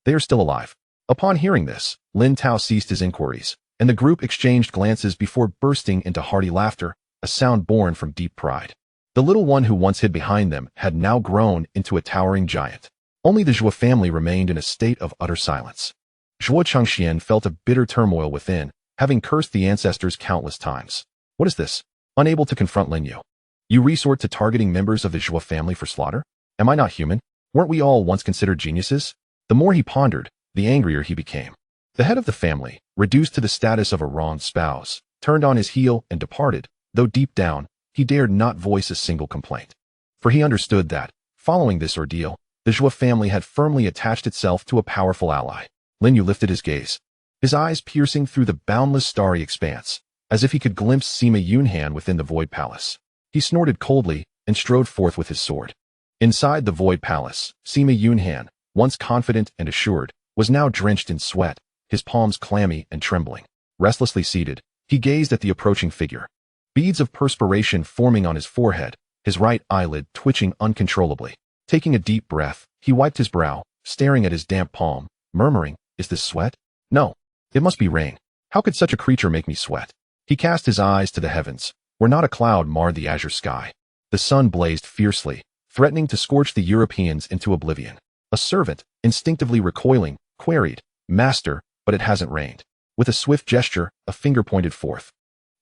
They are still alive. Upon hearing this, Lin Tao ceased his inquiries, and the group exchanged glances before bursting into hearty laughter, a sound born from deep pride. The little one who once hid behind them had now grown into a towering giant. Only the Zhuo family remained in a state of utter silence. Zhuo Chengxian felt a bitter turmoil within, having cursed the ancestors countless times. What is this? Unable to confront Lin Yu. You resort to targeting members of the Zhuo family for slaughter? Am I not human? Weren't we all once considered geniuses? The more he pondered, the angrier he became. The head of the family, reduced to the status of a wronged spouse, turned on his heel and departed, though deep down, he dared not voice a single complaint. For he understood that, following this ordeal, the Zhuo family had firmly attached itself to a powerful ally. Lin Yu lifted his gaze, his eyes piercing through the boundless starry expanse, as if he could glimpse Sima Yunhan within the Void Palace. He snorted coldly and strode forth with his sword. Inside the Void Palace, Sima Yunhan, once confident and assured, was now drenched in sweat, his palms clammy and trembling. Restlessly seated, he gazed at the approaching figure. Beads of perspiration forming on his forehead, his right eyelid twitching uncontrollably. Taking a deep breath, he wiped his brow, staring at his damp palm, murmuring, Is this sweat? No. It must be rain. How could such a creature make me sweat? He cast his eyes to the heavens, where not a cloud marred the azure sky. The sun blazed fiercely, threatening to scorch the Europeans into oblivion. A servant, instinctively recoiling, queried, Master, but it hasn't rained. With a swift gesture, a finger pointed forth,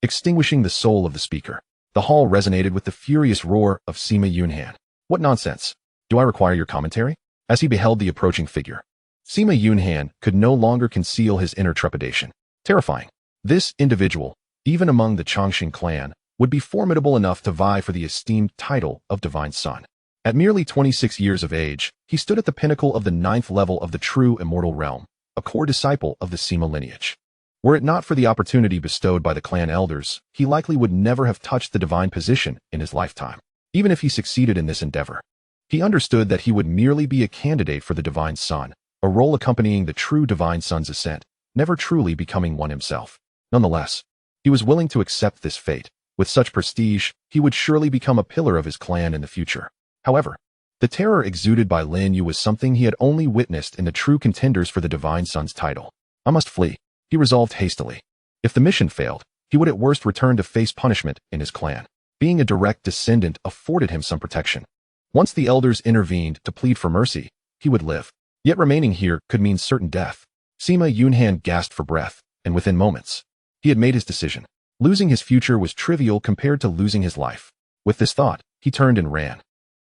extinguishing the soul of the speaker. The hall resonated with the furious roar of Sima Yunhan. What nonsense! Do I require your commentary? As he beheld the approaching figure, Sima Yunhan could no longer conceal his inner trepidation. Terrifying. This individual, even among the Chongqing clan, would be formidable enough to vie for the esteemed title of Divine Son. At merely 26 years of age, he stood at the pinnacle of the 9th level of the true immortal realm, a core disciple of the Sima lineage. Were it not for the opportunity bestowed by the clan elders, he likely would never have touched the divine position in his lifetime. Even if he succeeded in this endeavor, he understood that he would merely be a candidate for the Divine Son, a role accompanying the true Divine Son's ascent, never truly becoming one himself. Nonetheless, he was willing to accept this fate. With such prestige, he would surely become a pillar of his clan in the future. However, the terror exuded by Lin Yu was something he had only witnessed in the true contenders for the Divine Son's title. I must flee, he resolved hastily. If the mission failed, he would at worst return to face punishment in his clan. Being a direct descendant afforded him some protection. Once the elders intervened to plead for mercy, he would live. Yet remaining here could mean certain death. Sima Yunhan gasped for breath, and within moments, he had made his decision. Losing his future was trivial compared to losing his life. With this thought, he turned and ran,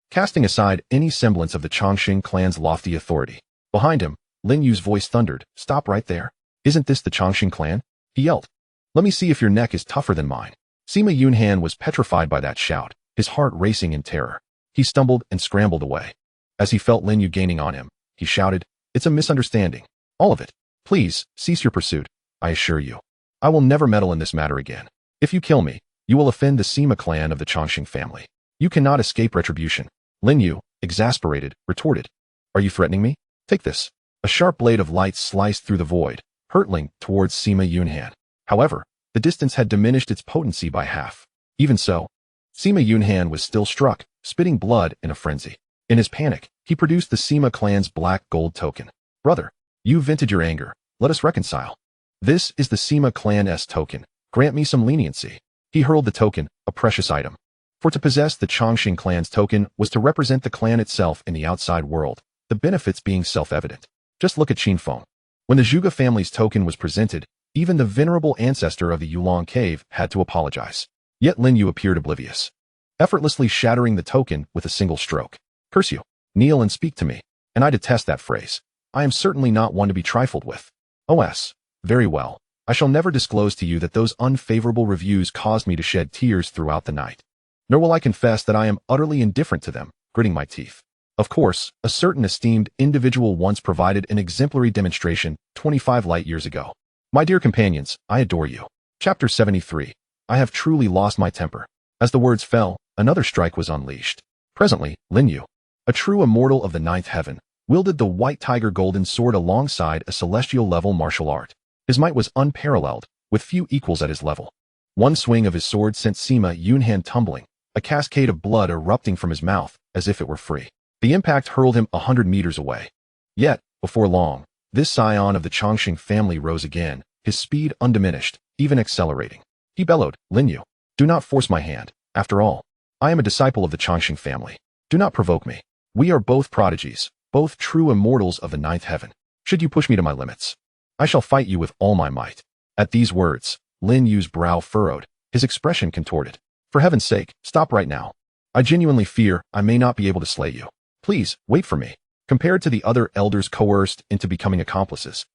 casting aside any semblance of the Chongqing clan's lofty authority. Behind him, Lin Yu's voice thundered, Stop right there. Isn't this the Chongqing clan? He yelled. Let me see if your neck is tougher than mine. Sima Yunhan was petrified by that shout, his heart racing in terror. He stumbled and scrambled away. As he felt Lin Yu gaining on him, he shouted, It's a misunderstanding. All of it. Please, cease your pursuit. I assure you, I will never meddle in this matter again. If you kill me, you will offend the Sima clan of the Chongqing family. You cannot escape retribution. Lin Yu, exasperated, retorted, Are you threatening me? Take this. A sharp blade of light sliced through the void, hurtling towards Sima Yunhan. However, the distance had diminished its potency by half. Even so, Sima Yunhan was still struck, spitting blood in a frenzy. In his panic, he produced the Sima clan's black gold token. Brother, you vented your anger. Let us reconcile. This is the Sima clan's token. Grant me some leniency. He hurled the token, a precious item. For to possess the Chongqing clan's token was to represent the clan itself in the outside world, the benefits being self-evident. Just look at Qinfeng. When the Zhuge family's token was presented, even the venerable ancestor of the Yulong cave had to apologize. Yet Lin You appeared oblivious, effortlessly shattering the token with a single stroke. Curse you. Kneel and speak to me. And I detest that phrase. I am certainly not one to be trifled with. OS. Very well. I shall never disclose to you that those unfavorable reviews caused me to shed tears throughout the night. Nor will I confess that I am utterly indifferent to them, gritting my teeth. Of course, a certain esteemed individual once provided an exemplary demonstration 25 light years ago. My dear companions, I adore you. Chapter 73. I have truly lost my temper. As the words fell, another strike was unleashed. Presently, Lin You, a true immortal of the ninth heaven, wielded the white tiger golden sword alongside a celestial-level martial art. His might was unparalleled, with few equals at his level. One swing of his sword sent Sima Yunhan tumbling, a cascade of blood erupting from his mouth, as if it were free. The impact hurled him 100 meters away. Yet, before long, this scion of the Chongqing family rose again, his speed undiminished, even accelerating. He bellowed, Lin You, do not force my hand. After all, I am a disciple of the Chongqing family. Do not provoke me. We are both prodigies, both true immortals of the ninth heaven. Should you push me to my limits, I shall fight you with all my might. At these words, Lin Yu's brow furrowed, his expression contorted. For heaven's sake, stop right now. I genuinely fear I may not be able to slay you. Please, wait for me. Compared to the other elders coerced into becoming accomplices,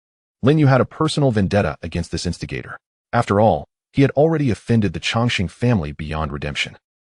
Lin You had a personal vendetta against this instigator. After all, he had already offended the Chongqing family beyond redemption.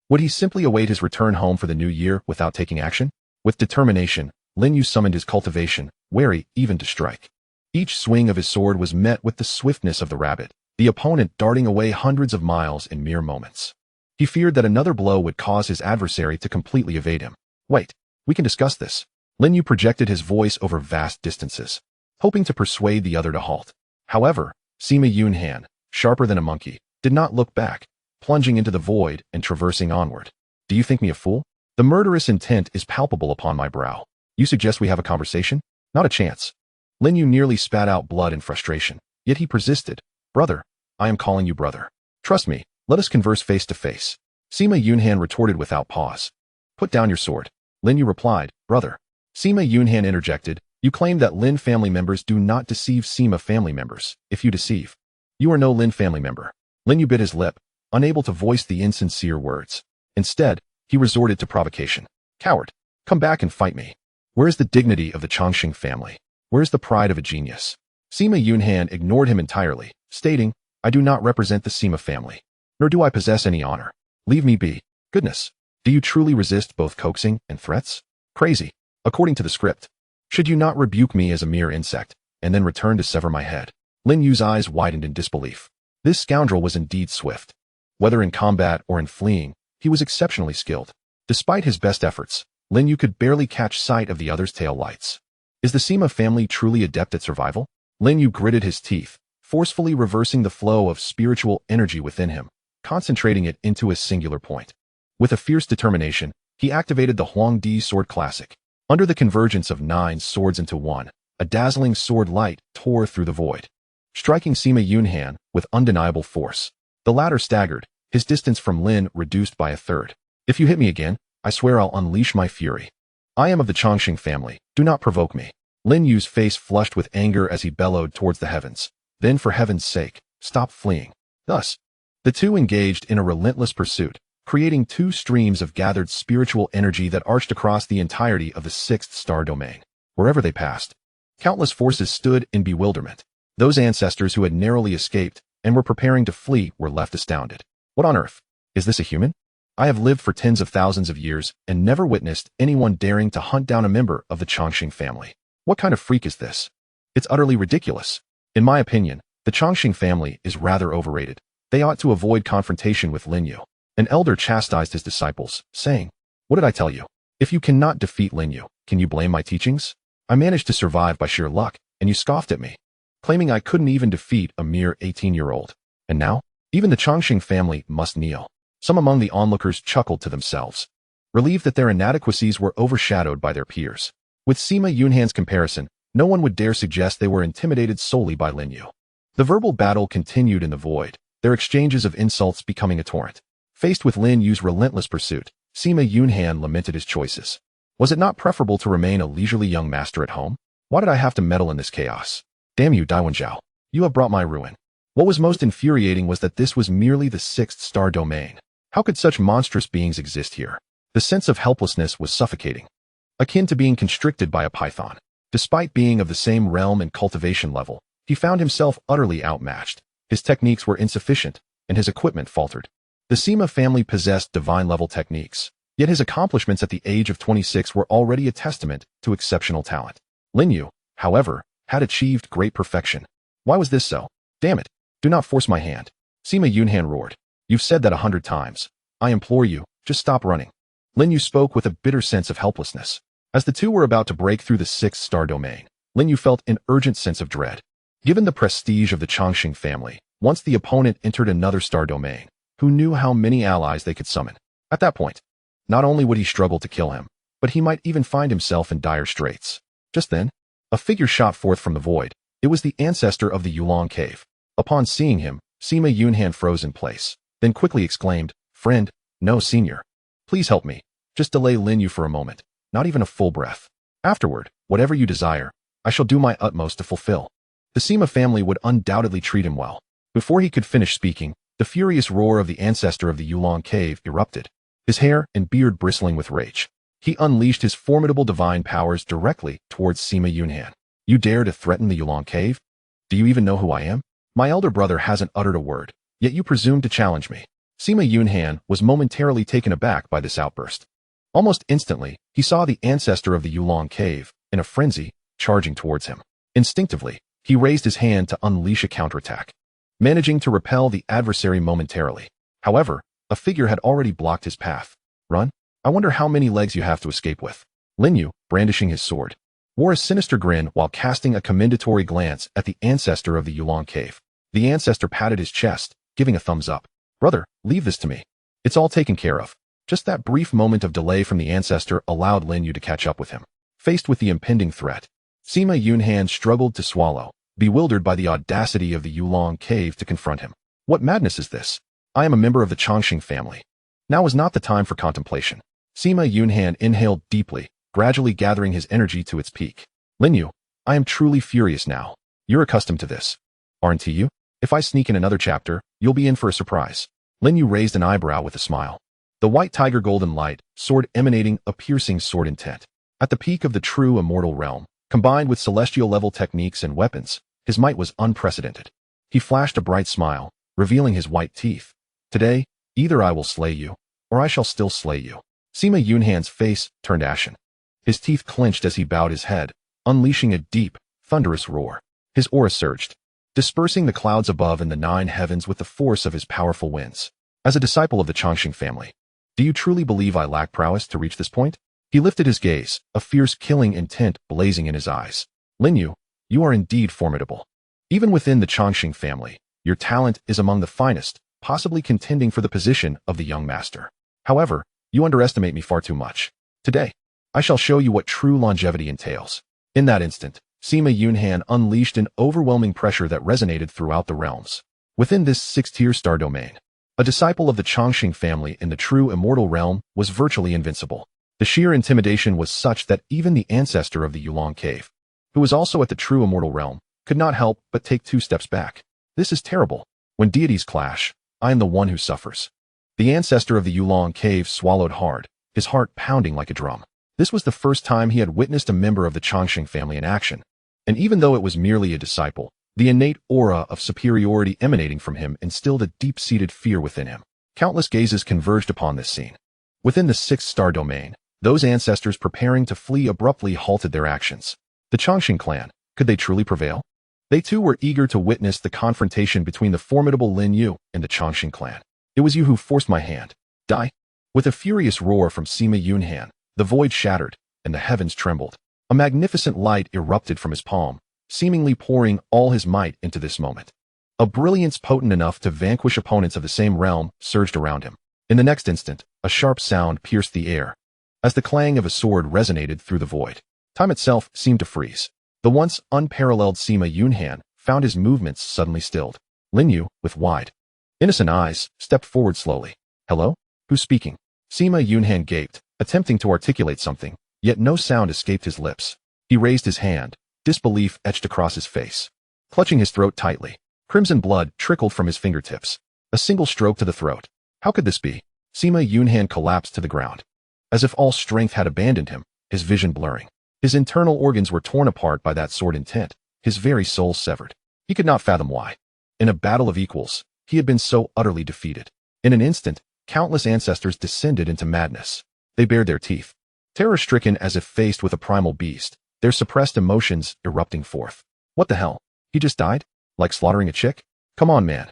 Would he simply await his return home for the new year without taking action? With determination, Lin You summoned his cultivation, wary even to strike. Each swing of his sword was met with the swiftness of the rabbit, the opponent darting away hundreds of miles in mere moments. He feared that another blow would cause his adversary to completely evade him. Wait, we can discuss this. Lin You projected his voice over vast distances, hoping to persuade the other to halt. However, Sima Yunhan, sharper than a monkey, did not look back, plunging into the void and traversing onward. Do you think me a fool? The murderous intent is palpable upon my brow. You suggest we have a conversation? Not a chance. Lin You nearly spat out blood in frustration, yet he persisted. Brother, I am calling you brother. Trust me, let us converse face to face. Sima Yunhan retorted without pause. Put down your sword. Lin You replied, brother. Sima Yunhan interjected, you claim that Lin family members do not deceive Sima family members. If you deceive, you are no Lin family member. Lin You bit his lip, unable to voice the insincere words. Instead, he resorted to provocation. Coward, come back and fight me. Where is the dignity of the Chongqing family? Where is the pride of a genius? Sima Yunhan ignored him entirely, stating, I do not represent the Sima family, nor do I possess any honor. Leave me be. Goodness, do you truly resist both coaxing and threats? Crazy. According to the script, should you not rebuke me as a mere insect, and then return to sever my head? Lin Yu's eyes widened in disbelief. This scoundrel was indeed swift. Whether in combat or in fleeing, he was exceptionally skilled. Despite his best efforts, Lin Yu could barely catch sight of the other's tail lights. Is the Sima family truly adept at survival? Lin Yu gritted his teeth, forcefully reversing the flow of spiritual energy within him, concentrating it into a singular point. With a fierce determination, he activated the Huangdi Sword Classic. Under the convergence of 9 swords into one, a dazzling sword light tore through the void, striking Sima Yunhan with undeniable force. The latter staggered, his distance from Lin reduced by a third. If you hit me again, I swear I'll unleash my fury. I am of the Chongqing family, do not provoke me. Lin Yu's face flushed with anger as he bellowed towards the heavens. Then for heaven's sake, stop fleeing. Thus, the two engaged in a relentless pursuit, creating 2 streams of gathered spiritual energy that arched across the entirety of the 6th star domain. Wherever they passed, countless forces stood in bewilderment. Those ancestors who had narrowly escaped and were preparing to flee were left astounded. What on earth? Is this a human? I have lived for tens of thousands of years and never witnessed anyone daring to hunt down a member of the Chongqing family. What kind of freak is this? It's utterly ridiculous. In my opinion, the Chongqing family is rather overrated. They ought to avoid confrontation with Lin You. An elder chastised his disciples, saying, What did I tell you? If you cannot defeat Lin You, can you blame my teachings? I managed to survive by sheer luck, and you scoffed at me. claiming I couldn't even defeat a mere 18-year-old. And now, even the Chongqing family must kneel. Some among the onlookers chuckled to themselves, relieved that their inadequacies were overshadowed by their peers. With Sima Yunhan's comparison, no one would dare suggest they were intimidated solely by Lin You. The verbal battle continued in the void, their exchanges of insults becoming a torrent. Faced with Lin Yu's relentless pursuit, Sima Yunhan lamented his choices. Was it not preferable to remain a leisurely young master at home? Why did I have to meddle in this chaos? Damn you, Daiwenjiao. You have brought my ruin. What was most infuriating was that this was merely the 6th star domain. How could such monstrous beings exist here? The sense of helplessness was suffocating, akin to being constricted by a python. Despite being of the same realm and cultivation level, he found himself utterly outmatched. His techniques were insufficient, and his equipment faltered. The Sima family possessed divine-level techniques, yet his accomplishments at the age of 26 were already a testament to exceptional talent. Lin You, however, had achieved great perfection. Why was this so? Damn it! Do not force my hand. Sima Yunhan roared. You've said that 100 times. I implore you, just stop running. Lin You spoke with a bitter sense of helplessness. As the two were about to break through the 6th star domain, Lin You felt an urgent sense of dread. Given the prestige of the Chongqing family, once the opponent entered another star domain, who knew how many allies they could summon? At that point, not only would he struggle to kill him, but he might even find himself in dire straits. Just then, a figure shot forth from the void. It was the ancestor of the Yulong cave. Upon seeing him, Sima Yunhan froze in place, then quickly exclaimed, Friend, no senior. Please help me. Just delay Lin You for a moment, not even a full breath. Afterward, whatever you desire, I shall do my utmost to fulfill. The Sima family would undoubtedly treat him well. Before he could finish speaking, the furious roar of the ancestor of the Yulong cave erupted, his hair and beard bristling with rage. He unleashed his formidable divine powers directly towards Sima Yunhan. You dare to threaten the Yulong cave? Do you even know who I am? My elder brother hasn't uttered a word, yet you presume to challenge me. Sima Yunhan was momentarily taken aback by this outburst. Almost instantly, he saw the ancestor of the Yulong cave, in a frenzy, charging towards him. Instinctively, he raised his hand to unleash a counterattack, managing to repel the adversary momentarily. However, a figure had already blocked his path. Run? I wonder how many legs you have to escape with. Lin You, brandishing his sword, wore a sinister grin while casting a commendatory glance at the ancestor of the Yulong cave. The ancestor patted his chest, giving a thumbs up. Brother, leave this to me. It's all taken care of. Just that brief moment of delay from the ancestor allowed Lin You to catch up with him. Faced with the impending threat, Sima Yunhan struggled to swallow, bewildered by the audacity of the Yulong cave to confront him. What madness is this? I am a member of the Chongqing family. Now is not the time for contemplation. Sima Yunhan inhaled deeply, gradually gathering his energy to its peak. Lin You, I am truly furious now. You're accustomed to this, aren't you? If I sneak in another chapter, you'll be in for a surprise. Lin You raised an eyebrow with a smile. The white tiger golden light, sword emanating a piercing sword intent. At the peak of the true immortal realm, combined with celestial-level techniques and weapons, his might was unprecedented. He flashed a bright smile, revealing his white teeth. Today, either I will slay you, or I shall still slay you. Sima Yunhan's face turned ashen. His teeth clenched as he bowed his head, unleashing a deep, thunderous roar. His aura surged, dispersing the clouds above in the 9 heavens with the force of his powerful winds. As a disciple of the Chongqing family, do you truly believe I lack prowess to reach this point? He lifted his gaze, a fierce killing intent blazing in his eyes. Lin You, you are indeed formidable. Even within the Chongqing family, your talent is among the finest, possibly contending for the position of the young master. However, you underestimate me far too much. Today, I shall show you what true longevity entails. In that instant, Sima Yunhan unleashed an overwhelming pressure that resonated throughout the realms. Within this 6th-tier star domain, a disciple of the Chongqing family in the true immortal realm was virtually invincible. The sheer intimidation was such that even the ancestor of the Yulong cave, who was also at the true immortal realm, could not help but take 2 steps back. This is terrible. When deities clash, I am the one who suffers. The ancestor of the Yulong cave swallowed hard, his heart pounding like a drum. This was the first time he had witnessed a member of the Chongqing family in action, and even though it was merely a disciple, the innate aura of superiority emanating from him instilled a deep-seated fear within him. Countless gazes converged upon this scene. Within the 6th star domain, those ancestors preparing to flee abruptly halted their actions. The Chongqing clan, could they truly prevail? They too were eager to witness the confrontation between the formidable Lin You and the Chongqing clan. It was you who forced my hand. Die! With a furious roar from Sima Yunhan, the void shattered, and the heavens trembled. A magnificent light erupted from his palm, seemingly pouring all his might into this moment. A brilliance potent enough to vanquish opponents of the same realm surged around him. In the next instant, a sharp sound pierced the air, as the clang of a sword resonated through the void. Time itself seemed to freeze. The once unparalleled Sima Yunhan found his movements suddenly stilled. Lin You, with wide, innocent eyes, stepped forward slowly. Hello? Who's speaking? Sima Yunhan gaped, attempting to articulate something, yet no sound escaped his lips. He raised his hand, disbelief etched across his face. Clutching his throat tightly, crimson blood trickled from his fingertips. A single stroke to the throat. How could this be? Sima Yunhan collapsed to the ground, as if all strength had abandoned him, his vision blurring. His internal organs were torn apart by that sword intent, his very soul severed. He could not fathom why. In a battle of equals, he had been so utterly defeated. In an instant, countless ancestors descended into madness. They bared their teeth, terror-stricken as if faced with a primal beast, their suppressed emotions erupting forth. What the hell? He just died? Like slaughtering a chick? Come on, man.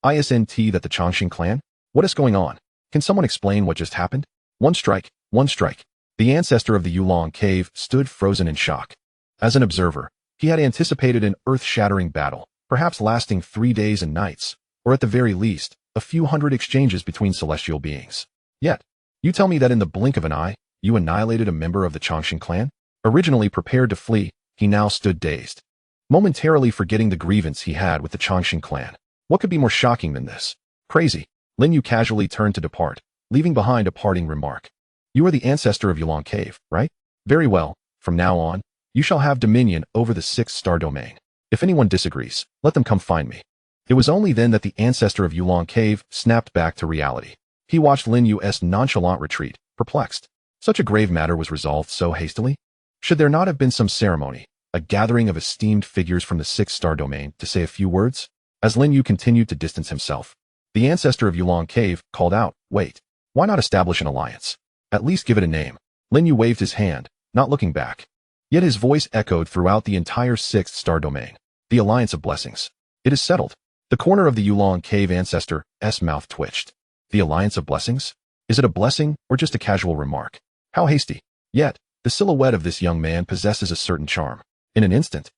Isn't that the Chongqing clan? What is going on? Can someone explain what just happened? One strike, one strike. The ancestor of the Yulong cave stood frozen in shock. As an observer, he had anticipated an earth-shattering battle, perhaps lasting 3 days and nights, or at the very least, a few hundred exchanges between celestial beings. Yet, you tell me that in the blink of an eye, you annihilated a member of the Chongqing clan? Originally prepared to flee, he now stood dazed, momentarily forgetting the grievance he had with the Chongqing clan. What could be more shocking than this? Crazy. Lin You casually turned to depart, leaving behind a parting remark. You are the ancestor of Yulong Cave, right? Very well. From now on, you shall have dominion over the 6th star domain. If anyone disagrees, let them come find me. It was only then that the ancestor of Yulong Cave snapped back to reality. He watched Lin Yu's nonchalant retreat, perplexed. Such a grave matter was resolved so hastily? Should there not have been some ceremony, a gathering of esteemed figures from the 6th star domain to say a few words? As Lin Yu continued to distance himself, the ancestor of Yulong Cave called out, wait, why not establish an alliance? At least give it a name. Lin Yu waved his hand, not looking back. Yet his voice echoed throughout the entire 6th star domain. The Alliance of Blessings. It is settled. The corner of the Yulong Cave ancestor's mouth twitched. The Alliance of Blessings? Is it a blessing or just a casual remark? How hasty. Yet, the silhouette of this young man possesses a certain charm. In an instant,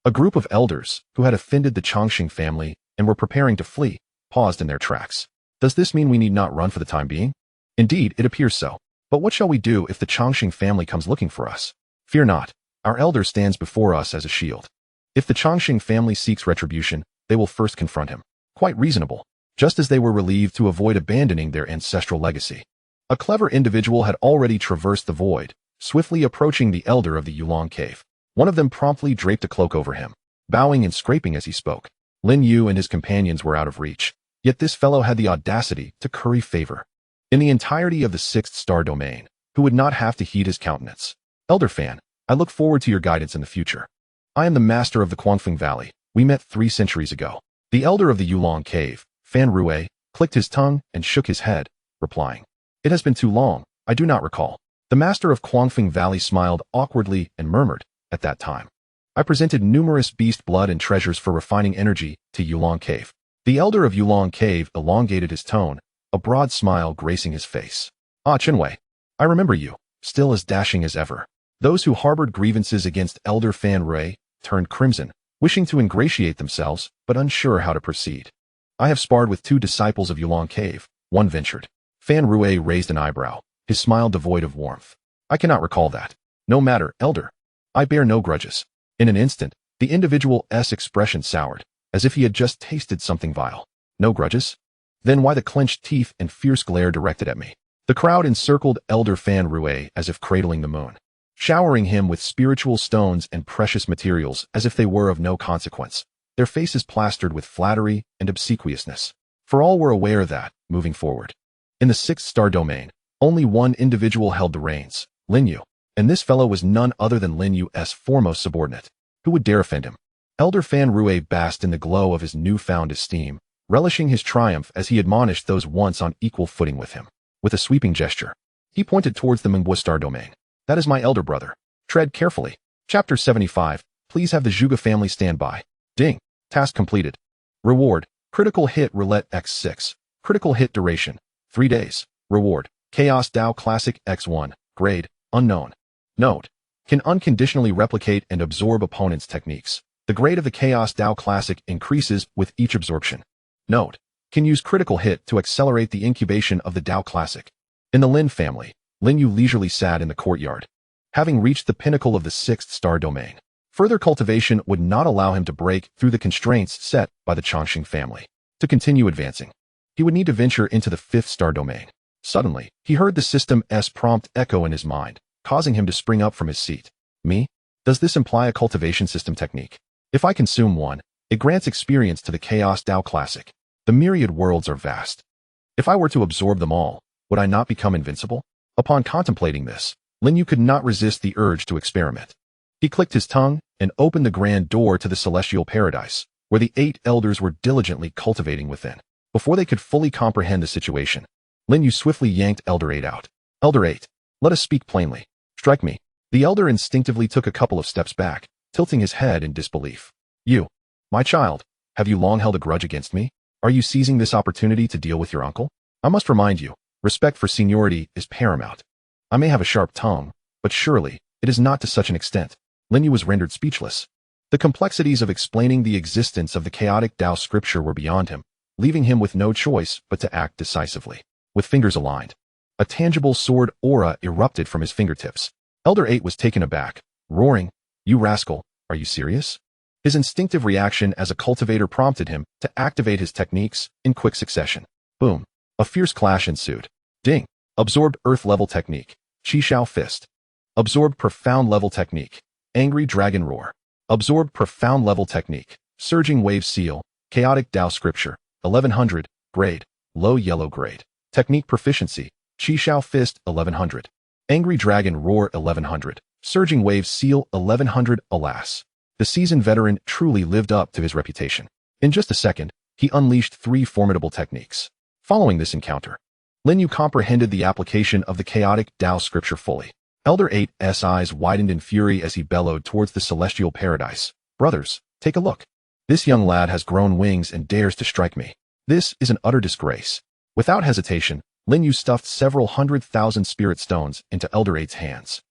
a group of elders who had offended the Chongqing family and were preparing to flee paused in their tracks. Does this mean we need not run for the time being? Indeed, it appears so. But what shall we do if the Chongqing family comes looking for us? Fear not. Our elder stands before us as a shield. If the Chongqing family seeks retribution, they will first confront him. Quite reasonable. Just as they were relieved to avoid abandoning their ancestral legacy. A clever individual had already traversed the void, swiftly approaching the elder of the Yulong Cave. One of them promptly draped a cloak over him, bowing and scraping as he spoke. Lin Yu and his companions were out of reach, yet this fellow had the audacity to curry favor. In the entirety of the 6th star domain, who would not have to heed his countenance? Elder Fan, I look forward to your guidance in the future. I am the master of the Quangfeng Valley. We met 3 centuries ago. The elder of the Yulong Cave, Fan Rue, clicked his tongue and shook his head, replying, It has been too long, I do not recall. The master of Quangfeng Valley smiled awkwardly and murmured, at that time, I presented numerous beast blood and treasures for refining energy to Yulong Cave. The elder of Yulong Cave elongated his tone, a broad smile gracing his face. Ah, Chenwei, I remember you, still as dashing as ever. Those who harbored grievances against Elder Fan Rui turned crimson, wishing to ingratiate themselves, but unsure how to proceed. I have sparred with 2 disciples of Yulong Cave, one ventured. Fan Rui raised an eyebrow, his smile devoid of warmth. I cannot recall that. No matter, Elder. I bear no grudges. In an instant, the individual's expression soured, as if he had just tasted something vile. No grudges? Then why the clenched teeth and fierce glare directed at me? The crowd encircled Elder Fan Rue as if cradling the moon, showering him with spiritual stones and precious materials as if they were of no consequence, their faces plastered with flattery and obsequiousness. For all were aware that, moving forward, in the 6th star domain, only one individual held the reins, Lin You, and this fellow was none other than Lin Yu's foremost subordinate. Who would dare offend him? Elder Fan Rue basked in the glow of his newfound esteem, relishing his triumph as he admonished those once on equal footing with him. With a sweeping gesture, he pointed towards the Mengbo star domain. That is my elder brother. Tread carefully. Chapter 75. Please have the Zhuge family stand by. Ding. Task completed. Reward. Critical hit roulette x6. Critical hit duration. 3 days. Reward. Chaos Dao Classic x1. Grade. Unknown. Note. Can unconditionally replicate and absorb opponents' techniques. The grade of the Chaos Dao Classic increases with each absorption. Note: can use critical hit to accelerate the incubation of the Dao Classic. In the Lin family, Lin You leisurely sat in the courtyard, having reached the pinnacle of the 6th star domain. Further cultivation would not allow him to break through the constraints set by the Chongqing family. To continue advancing, he would need to venture into the 5th star domain. Suddenly, he heard the system's prompt echo in his mind, causing him to spring up from his seat. Me? Does this imply a cultivation system technique? If I consume one, it grants experience to the Chaos Dao Classic. The myriad worlds are vast. If I were to absorb them all, would I not become invincible? Upon contemplating this, Lin You could not resist the urge to experiment. He clicked his tongue and opened the grand door to the celestial paradise, where the 8 elders were diligently cultivating within. Before they could fully comprehend the situation, Lin You swiftly yanked Elder 8 out. Elder 8, let us speak plainly. Strike me. The elder instinctively took a couple of steps back, tilting his head in disbelief. You, my child, have you long held a grudge against me? Are you seizing this opportunity to deal with your uncle? I must remind you, respect for seniority is paramount. I may have a sharp tongue, but surely, it is not to such an extent. Lin You was rendered speechless. The complexities of explaining the existence of the chaotic Tao scripture were beyond him, leaving him with no choice but to act decisively. With fingers aligned, a tangible sword aura erupted from his fingertips. Elder 8 was taken aback, roaring, "You rascal, are you serious?" His instinctive reaction as a cultivator prompted him to activate his techniques in quick succession. Boom. A fierce clash ensued. Ding. Absorbed earth-level technique. Qi Shao Fist. Absorbed profound-level technique. Angry Dragon Roar. Absorbed profound-level technique. Surging Wave Seal. Chaotic Tao Scripture. 1100. Grade. Low yellow grade. Technique proficiency. Qi Shao Fist. 1100. Angry Dragon Roar. 1100. Surging Wave Seal. 1100. Alas. The seasoned veteran truly lived up to his reputation. In just a second, he unleashed 3 formidable techniques. Following this encounter, Lin You comprehended the application of the chaotic Tao scripture fully. Elder 8's eyes widened in fury as he bellowed towards the celestial paradise. Brothers, take a look. This young lad has grown wings and dares to strike me. This is an utter disgrace. Without hesitation, Lin You stuffed several 100,000 spirit stones into Elder 8's hands.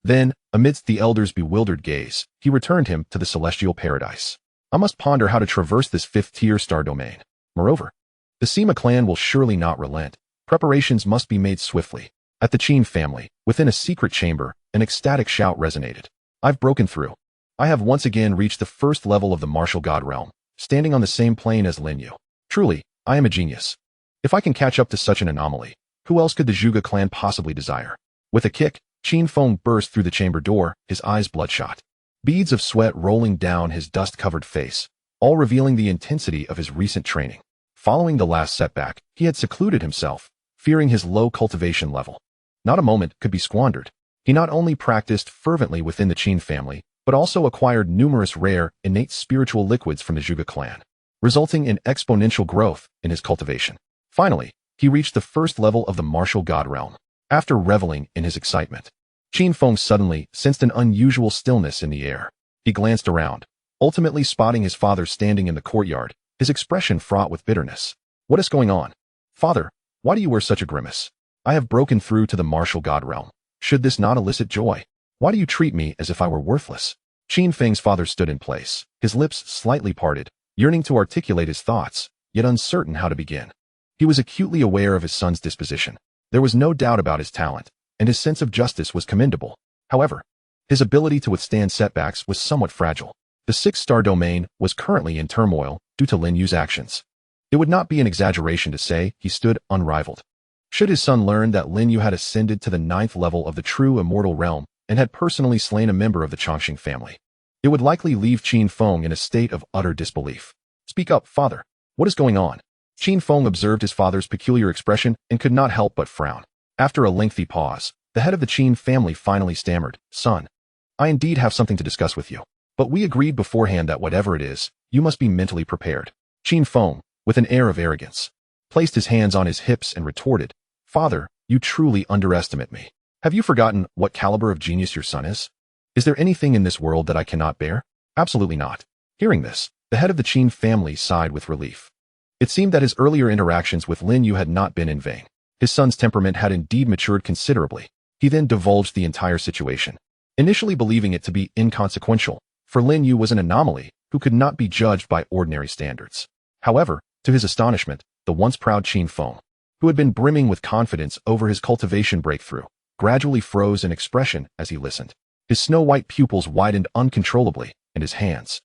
Then, amidst the elder's bewildered gaze, he returned him to the celestial paradise. I must ponder how to traverse this 5th-tier star domain. Moreover, the Sima clan will surely not relent. Preparations must be made swiftly. At the Qin family, within a secret chamber, an ecstatic shout resonated. I've broken through. I have once again reached the 1st level of the martial god realm, standing on the same plane as Lin You. Truly, I am a genius. If I can catch up to such an anomaly, who else could the Zhuge clan possibly desire? With a kick, Qin Feng burst through the chamber door, his eyes bloodshot. Beads of sweat rolling down his dust-covered face, all revealing the intensity of his recent training. Following the last setback, he had secluded himself, fearing his low cultivation level. Not a moment could be squandered. He not only practiced fervently within the Qin family, but also acquired numerous rare, innate spiritual liquids from the Zhuge clan, resulting in exponential growth in his cultivation. Finally, he reached the 1st level of the martial god realm. After reveling in his excitement, Qin Feng suddenly sensed an unusual stillness in the air. He glanced around, ultimately spotting his father standing in the courtyard, his expression fraught with bitterness. What is going on? Father, why do you wear such a grimace? I have broken through to the martial god realm. Should this not elicit joy? Why do you treat me as if I were worthless? Qin Feng's father stood in place, his lips slightly parted, yearning to articulate his thoughts, yet uncertain how to begin. He was acutely aware of his son's disposition. There was no doubt about his talent, and his sense of justice was commendable. However, his ability to withstand setbacks was somewhat fragile. The 6th star domain was currently in turmoil due to Lin Yu's actions. It would not be an exaggeration to say he stood unrivaled. Should his son learn that Lin Yu had ascended to the 9th level of the true immortal realm and had personally slain a member of the Chongqing family, it would likely leave Qin Feng in a state of utter disbelief. Speak up, father. What is going on? Qin Feng observed his father's peculiar expression and could not help but frown. After a lengthy pause, the head of the Qin family finally stammered, Son, I indeed have something to discuss with you. But we agreed beforehand that whatever it is, you must be mentally prepared. Qin Feng, with an air of arrogance, placed his hands on his hips and retorted, Father, you truly underestimate me. Have you forgotten what caliber of genius your son is? Is there anything in this world that I cannot bear? Absolutely not. Hearing this, the head of the Qin family sighed with relief. It seemed that his earlier interactions with Lin Yu had not been in vain. His son's temperament had indeed matured considerably. He then divulged the entire situation, initially believing it to be inconsequential, for Lin Yu was an anomaly who could not be judged by ordinary standards. However, to his astonishment, the once proud Qin Feng, who had been brimming with confidence over his cultivation breakthrough, gradually froze in expression as he listened. His snow-white pupils widened uncontrollably, and his hands,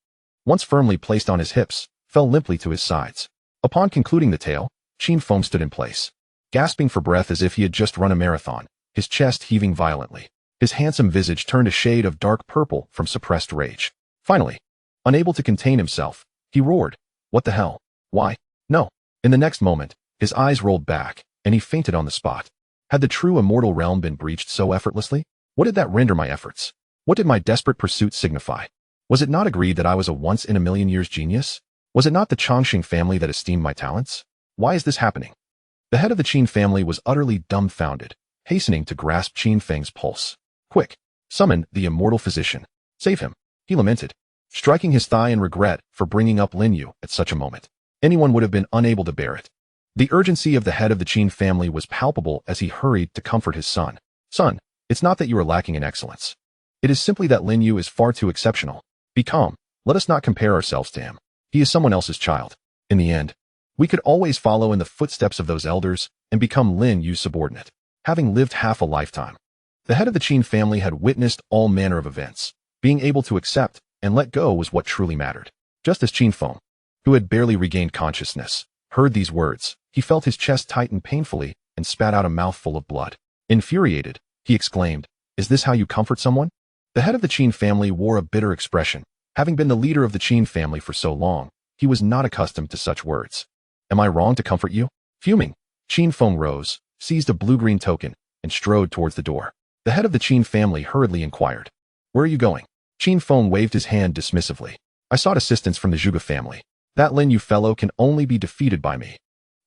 once firmly placed on his hips, fell limply to his sides. Upon concluding the tale, Qin Feng stood in place, gasping for breath as if he had just run a marathon, his chest heaving violently. His handsome visage turned a shade of dark purple from suppressed rage. Finally, unable to contain himself, he roared, "What the hell? Why? No." In the next moment, his eyes rolled back, and he fainted on the spot. Had the true immortal realm been breached so effortlessly? What did that render my efforts? What did my desperate pursuit signify? Was it not agreed that I was a once-in-a-million-years genius? Was it not the Chongqing family that esteemed my talents? Why is this happening? The head of the Qin family was utterly dumbfounded, hastening to grasp Qin Feng's pulse. "Quick! Summon the immortal physician. Save him," he lamented, striking his thigh in regret for bringing up Lin You at such a moment. Anyone would have been unable to bear it. The urgency of the head of the Qin family was palpable as he hurried to comfort his son. "Son, it's not that you are lacking in excellence. It is simply that Lin You is far too exceptional. Be calm. Let us not compare ourselves to him. He is someone else's child. In the end, we could always follow in the footsteps of those elders and become Lin Yu's subordinate, having lived half a lifetime." The head of the Qin family had witnessed all manner of events. Being able to accept and let go was what truly mattered. Just as Qin Feng, who had barely regained consciousness, heard these words, he felt his chest tighten painfully and spat out a mouthful of blood. Infuriated, he exclaimed, "Is this how you comfort someone?" The head of the Qin family wore a bitter expression. Having been the leader of the Qin family for so long, he was not accustomed to such words. "Am I wrong to comfort you?" Fuming, Qin Feng rose, seized a blue-green token, and strode towards the door. The head of the Qin family hurriedly inquired, "Where are you going?" Qin Feng waved his hand dismissively. "I sought assistance from the Zhuge family. That Lin You fellow can only be defeated by me.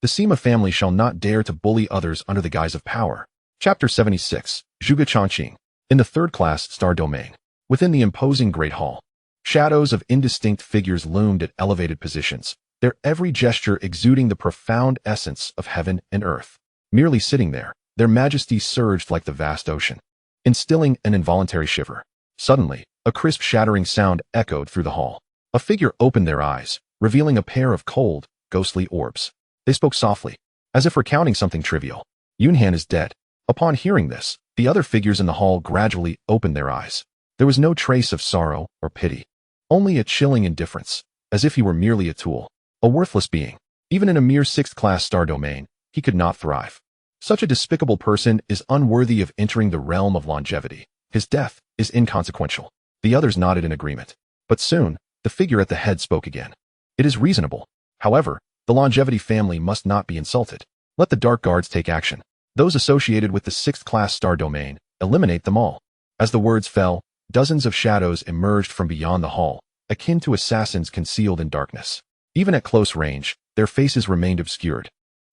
The Sima family shall not dare to bully others under the guise of power." Chapter 76, Zhuge Chongqing. In the third-class star domain, within the imposing Great Hall, shadows of indistinct figures loomed at elevated positions, their every gesture exuding the profound essence of heaven and earth. Merely sitting there, their majesty surged like the vast ocean, instilling an involuntary shiver. Suddenly, a crisp shattering sound echoed through the hall. A figure opened their eyes, revealing a pair of cold, ghostly orbs. They spoke softly, as if recounting something trivial. "Yunhan is dead." Upon hearing this, the other figures in the hall gradually opened their eyes. There was no trace of sorrow or pity, only a chilling indifference, as if he were merely a tool, a worthless being. Even in a mere sixth-class star domain, he could not thrive. Such a despicable person is unworthy of entering the realm of longevity. His death is inconsequential. The others nodded in agreement. But soon, the figure at the head spoke again. "It is reasonable. However, the longevity family must not be insulted. Let the dark guards take action. Those associated with the sixth-class star domain, eliminate them all." As the words fell, dozens of shadows emerged from beyond the hall, akin to assassins concealed in darkness. Even at close range, their faces remained obscured.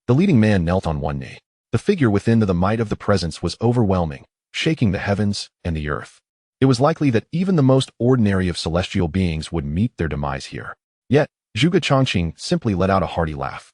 The leading man knelt on one knee. The figure within the might of the presence was overwhelming, shaking the heavens and the earth. It was likely that even the most ordinary of celestial beings would meet their demise here. Yet, Zhuge Chongqing simply let out a hearty laugh,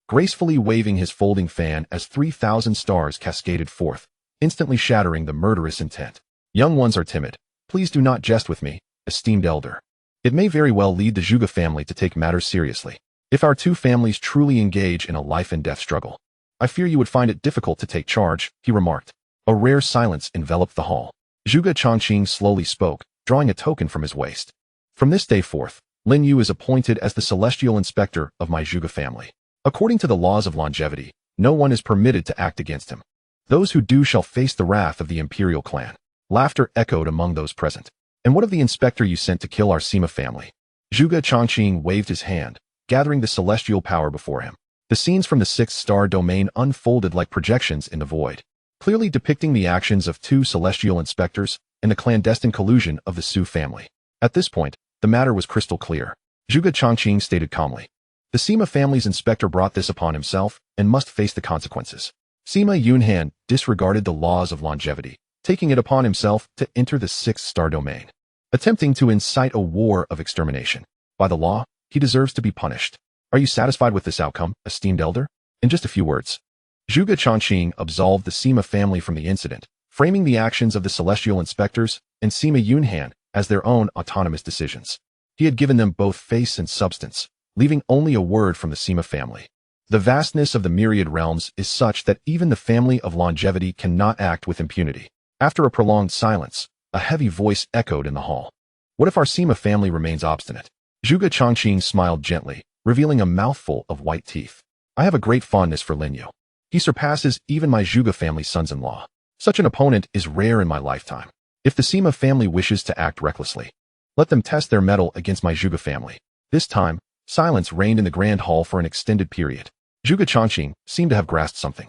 gracefully waving his folding fan as 3,000 stars cascaded forth, instantly shattering the murderous intent. "Young ones are timid. Please do not jest with me, esteemed elder. It may very well lead the Zhuge family to take matters seriously. If our two families truly engage in a life-and-death struggle, I fear you would find it difficult to take charge," he remarked. A rare silence enveloped the hall. Zhuge Chongqing slowly spoke, drawing a token from his waist. "From this day forth, Lin You is appointed as the celestial inspector of my Zhuge family. According to the laws of longevity, no one is permitted to act against him. Those who do shall face the wrath of the imperial clan." Laughter echoed among those present. "And what of the inspector you sent to kill our Sima family?" Zhuge Chongqing waved his hand, gathering the celestial power before him. The scenes from the sixth star domain unfolded like projections in the void, clearly depicting the actions of two celestial inspectors and the clandestine collusion of the Su family. At this point, the matter was crystal clear. Zhuge Chongqing stated calmly, "The Sima family's inspector brought this upon himself and must face the consequences." Sima Yunhan disregarded the laws of longevity, taking it upon himself to enter the sixth star domain, attempting to incite a war of extermination. By the law, he deserves to be punished. Are you satisfied with this outcome, esteemed elder? In just a few words, Zhuge Chongqing absolved the Sima family from the incident, framing the actions of the celestial inspectors and Sima Yunhan as their own autonomous decisions. He had given them both face and substance, leaving only a word from the Sima family. The vastness of the myriad realms is such that even the family of longevity cannot act with impunity. After a prolonged silence, a heavy voice echoed in the hall. What if our Sima family remains obstinate? Zhuge Chongqing smiled gently, revealing a mouthful of white teeth. I have a great fondness for Lin You. He surpasses even my Zhuge family's sons-in-law. Such an opponent is rare in my lifetime. If the Sima family wishes to act recklessly, let them test their mettle against my Zhuge family. This time, silence reigned in the grand hall for an extended period. Zhuge Chongqing seemed to have grasped something.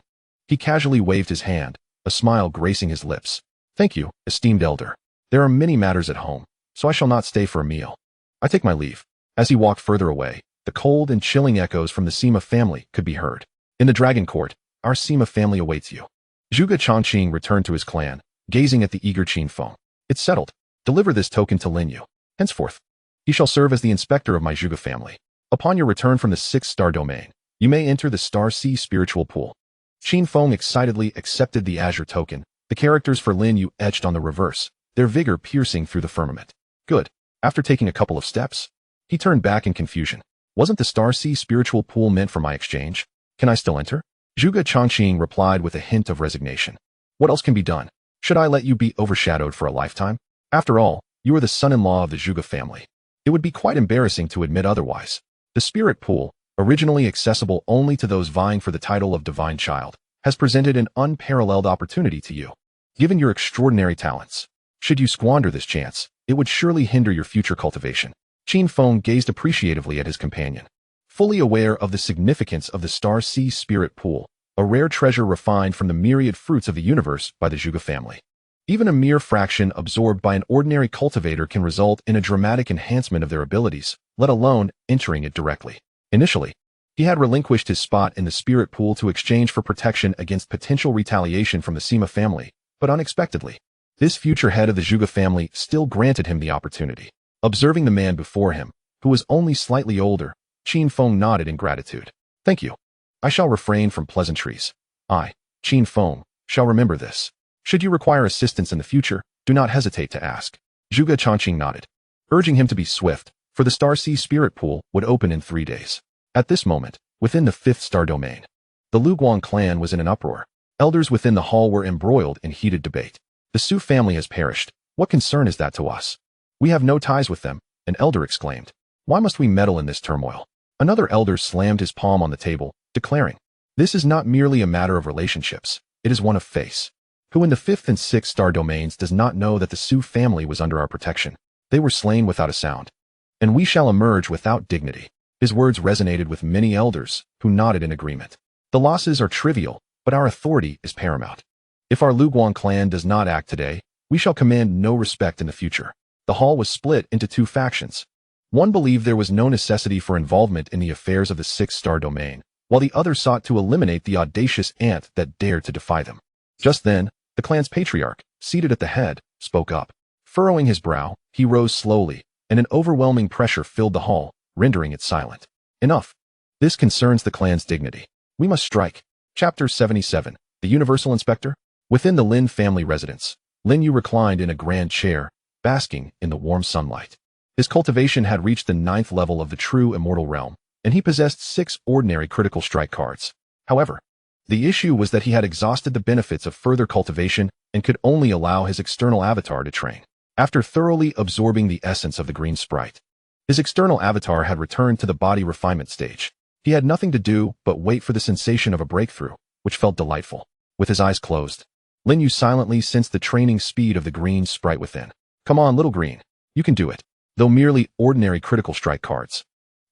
He casually waved his hand, a smile gracing his lips. Thank you, esteemed elder. There are many matters at home, so I shall not stay for a meal. I take my leave. As he walked further away, the cold and chilling echoes from the Sima family could be heard. In the Dragon Court, our Sima family awaits you. Zhuge Chongqing returned to his clan, gazing at the eager Qin Feng. It's settled. Deliver this token to Lin You. Henceforth, he shall serve as the inspector of my Zhuge family. Upon your return from the 6-star domain, you may enter the Star Sea spiritual pool. Qin Feng excitedly accepted the azure token, the characters for Lin You etched on the reverse, their vigor piercing through the firmament. Good. After taking a couple of steps, he turned back in confusion. Wasn't the Star Sea spiritual pool meant for my exchange? Can I still enter? Zhuge Chongqing replied with a hint of resignation. What else can be done? Should I let you be overshadowed for a lifetime? After all, you are the son-in-law of the Zhuge family. It would be quite embarrassing to admit otherwise. The spirit pool, originally accessible only to those vying for the title of divine child, has presented an unparalleled opportunity to you. Given your extraordinary talents, should you squander this chance, it would surely hinder your future cultivation. Qin Feng gazed appreciatively at his companion. Fully aware of the significance of the Star Sea spirit pool, a rare treasure refined from the myriad fruits of the universe by the Zhuge family. Even a mere fraction absorbed by an ordinary cultivator can result in a dramatic enhancement of their abilities, let alone entering it directly. Initially, he had relinquished his spot in the spirit pool to exchange for protection against potential retaliation from the Sima family, but unexpectedly, this future head of the Zhuge family still granted him the opportunity. Observing the man before him, who was only slightly older, Qin Feng nodded in gratitude. Thank you. I shall refrain from pleasantries. I, Qin Feng, shall remember this. Should you require assistance in the future, do not hesitate to ask. Zhuge Chongqing nodded, urging him to be swift, for the Star Sea spirit pool would open in 3 days. At this moment, within the 5th star domain, the Luguang clan was in an uproar. Elders within the hall were embroiled in heated debate. The Su family has perished. What concern is that to us? We have no ties with them, an elder exclaimed. Why must we meddle in this turmoil? Another elder slammed his palm on the table, declaring, this is not merely a matter of relationships, it is one of face. Who in the 5th and 6th star domains does not know that the Su family was under our protection? They were slain without a sound. And we shall emerge without dignity. His words resonated with many elders, who nodded in agreement. The losses are trivial, but our authority is paramount. If our Luguang clan does not act today, we shall command no respect in the future. The hall was split into 2 factions. One believed there was no necessity for involvement in the affairs of the 6th star domain, while the other sought to eliminate the audacious ant that dared to defy them. Just then, the clan's patriarch, seated at the head, spoke up. Furrowing his brow, he rose slowly, and an overwhelming pressure filled the hall, rendering it silent. Enough. This concerns the clan's dignity. We must strike. Chapter 77, The Universal Inspector. Within the Lin family residence, Lin You reclined in a grand chair, basking in the warm sunlight. His cultivation had reached the 9th level of the true immortal realm, and he possessed 6 ordinary critical strike cards. However, the issue was that he had exhausted the benefits of further cultivation and could only allow his external avatar to train. After thoroughly absorbing the essence of the green sprite, his external avatar had returned to the body refinement stage. He had nothing to do but wait for the sensation of a breakthrough, which felt delightful. With his eyes closed, Lin You silently sensed the training speed of the green sprite within. Come on, little green. You can do it. Though merely ordinary critical strike cards,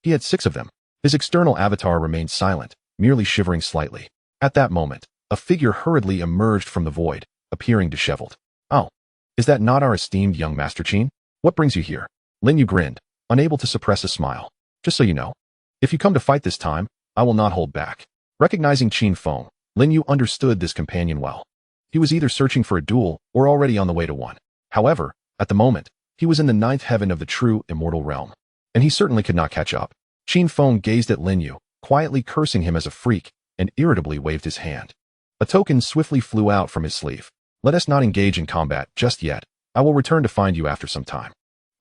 he had 6 of them. His external avatar remained silent, merely shivering slightly. At that moment, a figure hurriedly emerged from the void, appearing disheveled. Oh, is that not our esteemed young Master Qin? What brings you here? Lin You grinned, unable to suppress a smile. Just so you know, if you come to fight this time, I will not hold back. Recognizing Qin Feng, Lin You understood this companion well. He was either searching for a duel or already on the way to one. However, at the moment, he was in the 9th heaven of the true immortal realm, and he certainly could not catch up. Qin Feng gazed at Lin You, quietly cursing him as a freak, and irritably waved his hand. A token swiftly flew out from his sleeve. Let us not engage in combat just yet. I will return to find you after some time.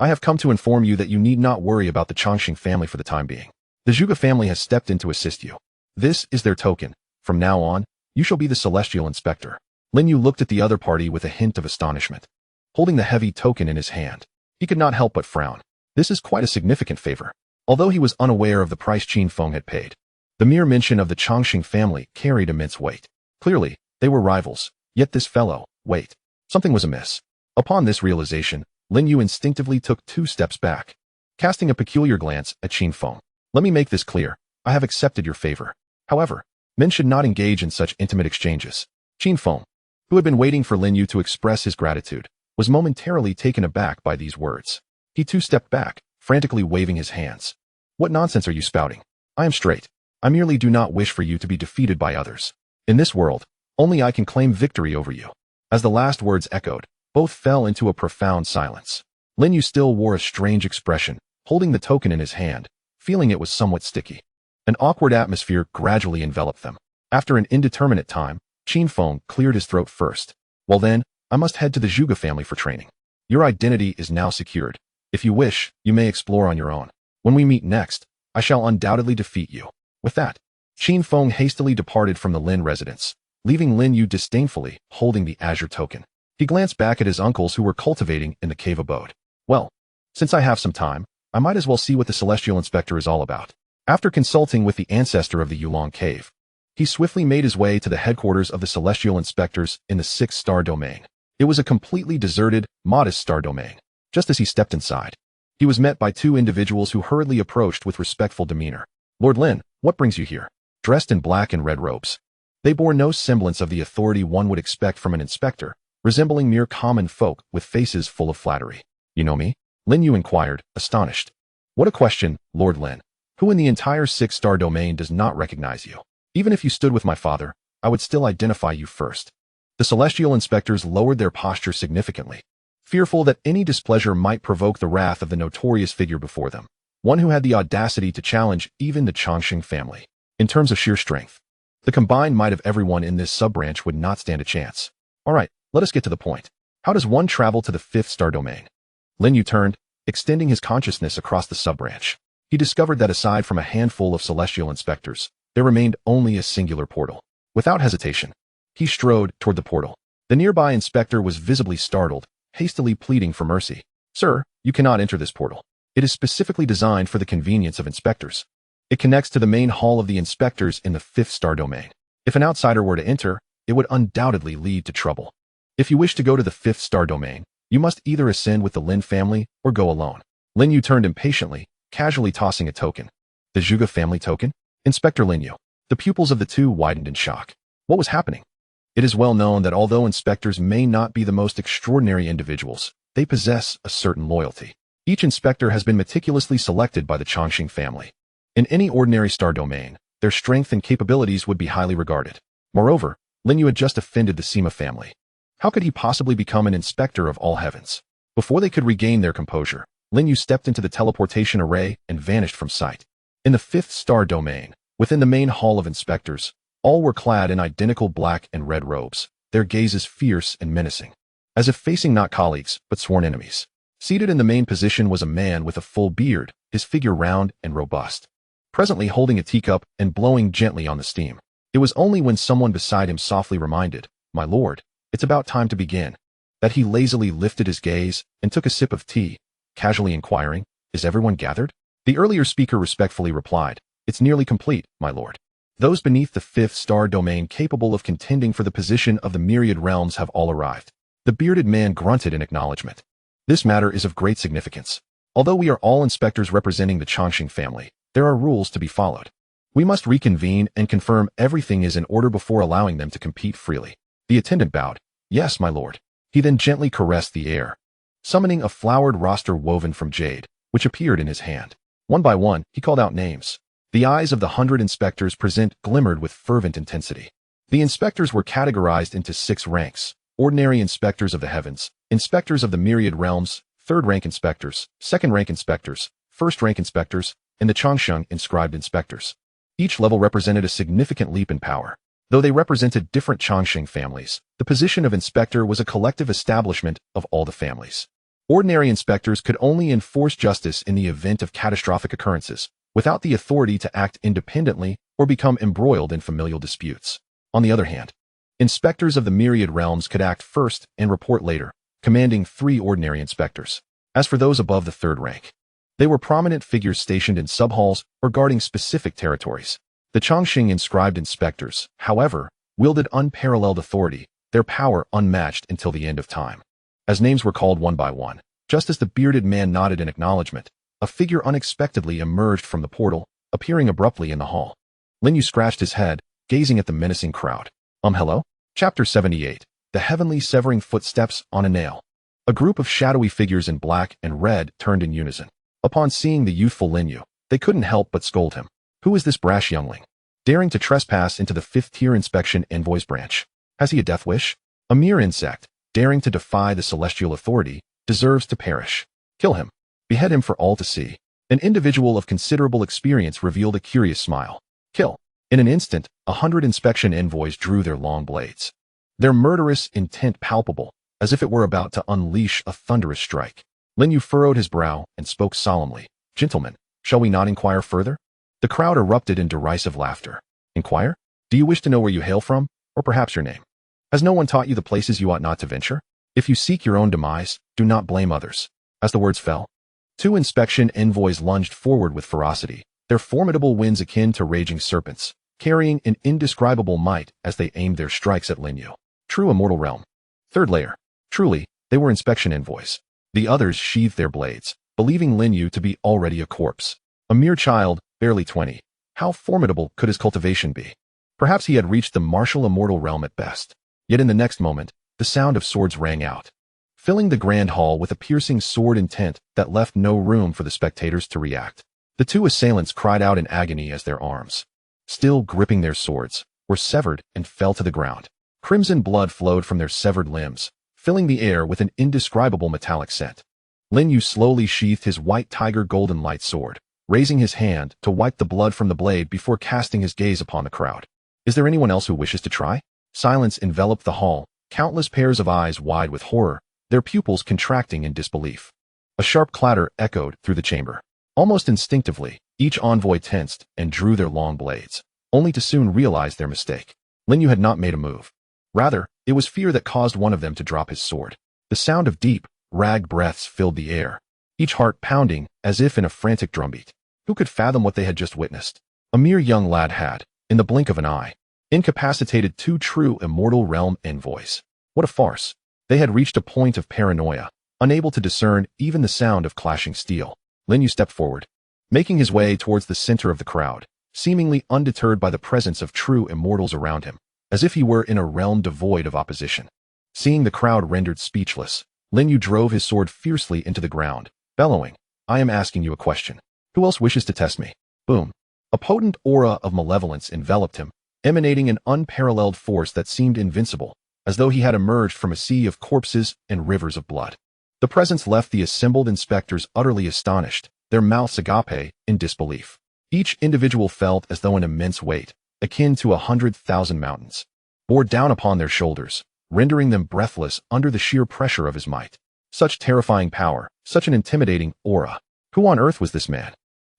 I have come to inform you that you need not worry about the Chongqing family for the time being. The Zhuge family has stepped in to assist you. This is their token. From now on, you shall be the celestial inspector. Lin You looked at the other party with a hint of astonishment. Holding the heavy token in his hand, he could not help but frown. This is quite a significant favor. Although he was unaware of the price Qin Feng had paid, the mere mention of the Chongqing family carried immense weight. Clearly, they were rivals, yet this fellow, wait, something was amiss. Upon this realization, Lin You instinctively took 2 steps back, casting a peculiar glance at Qin Feng. Let me make this clear. I have accepted your favor. However, men should not engage in such intimate exchanges. Qin Feng, who had been waiting for Lin You to express his gratitude, was momentarily taken aback by these words. He too stepped back, frantically waving his hands. What nonsense are you spouting? I am straight. I merely do not wish for you to be defeated by others. In this world, only I can claim victory over you. As the last words echoed, both fell into a profound silence. Lin You still wore a strange expression, holding the token in his hand, feeling it was somewhat sticky. An awkward atmosphere gradually enveloped them. After an indeterminate time, Qin Feng cleared his throat first. Well then, I must head to the Zhuge family for training. Your identity is now secured. If you wish, you may explore on your own. When we meet next, I shall undoubtedly defeat you. With that, Qin Feng hastily departed from the Lin residence, leaving Lin You disdainfully holding the azure token. He glanced back at his uncles who were cultivating in the cave abode. Well, since I have some time, I might as well see what the celestial inspector is all about. After consulting with the ancestor of the Yulong cave, he swiftly made his way to the headquarters of the celestial inspectors in the 6-star domain. It was a completely deserted, modest star domain. Just as he stepped inside, he was met by 2 individuals who hurriedly approached with respectful demeanor. Lord Lin, what brings you here? Dressed in black and red robes, they bore no semblance of the authority one would expect from an inspector, resembling mere common folk with faces full of flattery. You know me? Lin You inquired, astonished. What a question, Lord Lin. Who in the entire 6-star domain does not recognize you? Even if you stood with my father, I would still identify you first. The celestial inspectors lowered their posture significantly, fearful that any displeasure might provoke the wrath of the notorious figure before them, one who had the audacity to challenge even the Chongqing family. In terms of sheer strength, the combined might of everyone in this sub-branch would not stand a chance. All right, let us get to the point. How does one travel to the 5th-star domain? Lin You turned, extending his consciousness across the sub-branch. He discovered that aside from a handful of celestial inspectors, there remained only a singular portal. Without hesitation, he strode toward the portal. The nearby inspector was visibly startled, hastily pleading for mercy. Sir, you cannot enter this portal. It is specifically designed for the convenience of inspectors. It connects to the main hall of the inspectors in the 5th-star domain. If an outsider were to enter, it would undoubtedly lead to trouble. If you wish to go to the 5th-star domain, you must either ascend with the Lin family or go alone. Lin You turned impatiently, casually tossing a token. The Zhuge family token? Inspector Lin You. The pupils of the 2 widened in shock. What was happening? It is well known that although inspectors may not be the most extraordinary individuals, they possess a certain loyalty. Each inspector has been meticulously selected by the Chongqing family. In any ordinary star domain, their strength and capabilities would be highly regarded. Moreover, Lin You had just offended the Sima family. How could he possibly become an inspector of all heavens? Before they could regain their composure, Lin You stepped into the teleportation array and vanished from sight. In the 5th-star domain, within the main hall of inspectors, all were clad in identical black and red robes, their gazes fierce and menacing, as if facing not colleagues, but sworn enemies. Seated in the main position was a man with a full beard, his figure round and robust, presently holding a teacup and blowing gently on the steam. It was only when someone beside him softly reminded, "My lord, it's about time to begin," that he lazily lifted his gaze and took a sip of tea, casually inquiring, "Is everyone gathered?" The earlier speaker respectfully replied, "It's nearly complete, my lord. Those beneath the 5th-star domain capable of contending for the position of the myriad realms have all arrived." The bearded man grunted in acknowledgement. This matter is of great significance. Although we are all inspectors representing the Chongqing family, there are rules to be followed. We must reconvene and confirm everything is in order before allowing them to compete freely. The attendant bowed. "Yes, my lord." He then gently caressed the air, summoning a flowered roster woven from jade, which appeared in his hand. One by one, he called out names. The eyes of the 100 inspectors present glimmered with fervent intensity. The inspectors were categorized into 6 ranks: ordinary inspectors of the heavens, inspectors of the myriad realms, 3rd-rank inspectors, 2nd-rank inspectors, 1st-rank inspectors, and the Chongsheng inscribed inspectors. Each level represented a significant leap in power. Though they represented different Chongqing families, the position of inspector was a collective establishment of all the families. Ordinary inspectors could only enforce justice in the event of catastrophic occurrences, without the authority to act independently or become embroiled in familial disputes. On the other hand, inspectors of the myriad realms could act first and report later, commanding 3 ordinary inspectors. As for those above the 3rd rank, they were prominent figures stationed in subhalls or guarding specific territories. The Chongqing inscribed inspectors, however, wielded unparalleled authority, their power unmatched until the end of time. As names were called one by one, just as the bearded man nodded in acknowledgement, a figure unexpectedly emerged from the portal, appearing abruptly in the hall. Lin Yu scratched his head, gazing at the menacing crowd. Hello? Chapter 78. The Heavenly Severing Footsteps on a Nail. A group of shadowy figures in black and red turned in unison. Upon seeing the youthful Lin Yu, they couldn't help but scold him. Who is this brash youngling, daring to trespass into the 5th-tier inspection envoy's branch? Has he a death wish? A mere insect, daring to defy the celestial authority, deserves to perish. Kill him. Behead him for all to see. An individual of considerable experience revealed a curious smile. Kill. In an instant, 100 inspection envoys drew their long blades, their murderous intent palpable, as if it were about to unleash a thunderous strike. Lin Yu furrowed his brow and spoke solemnly. Gentlemen, shall we not inquire further? The crowd erupted in derisive laughter. Inquire? Do you wish to know where you hail from, or perhaps your name? Has no one taught you the places you ought not to venture? If you seek your own demise, do not blame others. As the words fell, 2 inspection envoys lunged forward with ferocity, their formidable winds akin to raging serpents, carrying an indescribable might as they aimed their strikes at Lin Yu. True immortal realm. 3rd layer. Truly, they were inspection envoys. The others sheathed their blades, believing Lin Yu to be already a corpse. A mere child, barely 20. How formidable could his cultivation be? Perhaps he had reached the martial immortal realm at best. Yet in the next moment, the sound of swords rang out, filling the grand hall with a piercing sword intent that left no room for the spectators to react. The 2 assailants cried out in agony as their arms, still gripping their swords, were severed and fell to the ground. Crimson blood flowed from their severed limbs, filling the air with an indescribable metallic scent. Lin Yu slowly sheathed his white tiger golden light sword, raising his hand to wipe the blood from the blade before casting his gaze upon the crowd. Is there anyone else who wishes to try? Silence enveloped the hall, countless pairs of eyes wide with horror, their pupils contracting in disbelief. A sharp clatter echoed through the chamber. Almost instinctively, each envoy tensed and drew their long blades, only to soon realize their mistake. Lin Yu had not made a move. Rather, it was fear that caused one of them to drop his sword. The sound of deep, ragged breaths filled the air, each heart pounding as if in a frantic drumbeat. Who could fathom what they had just witnessed? A mere young lad had, in the blink of an eye, incapacitated 2 true immortal realm envoys. What a farce. They had reached a point of paranoia, unable to discern even the sound of clashing steel. Lin Yu stepped forward, making his way towards the center of the crowd, seemingly undeterred by the presence of true immortals around him, as if he were in a realm devoid of opposition. Seeing the crowd rendered speechless, Lin Yu drove his sword fiercely into the ground, bellowing, I am asking you a question. Who else wishes to test me? Boom. A potent aura of malevolence enveloped him, emanating an unparalleled force that seemed invincible, as though he had emerged from a sea of corpses and rivers of blood. The presence left the assembled inspectors utterly astonished, their mouths agape in disbelief. Each individual felt as though an immense weight, akin to 100,000 mountains, bore down upon their shoulders, rendering them breathless under the sheer pressure of his might. Such terrifying power, such an intimidating aura. Who on earth was this man?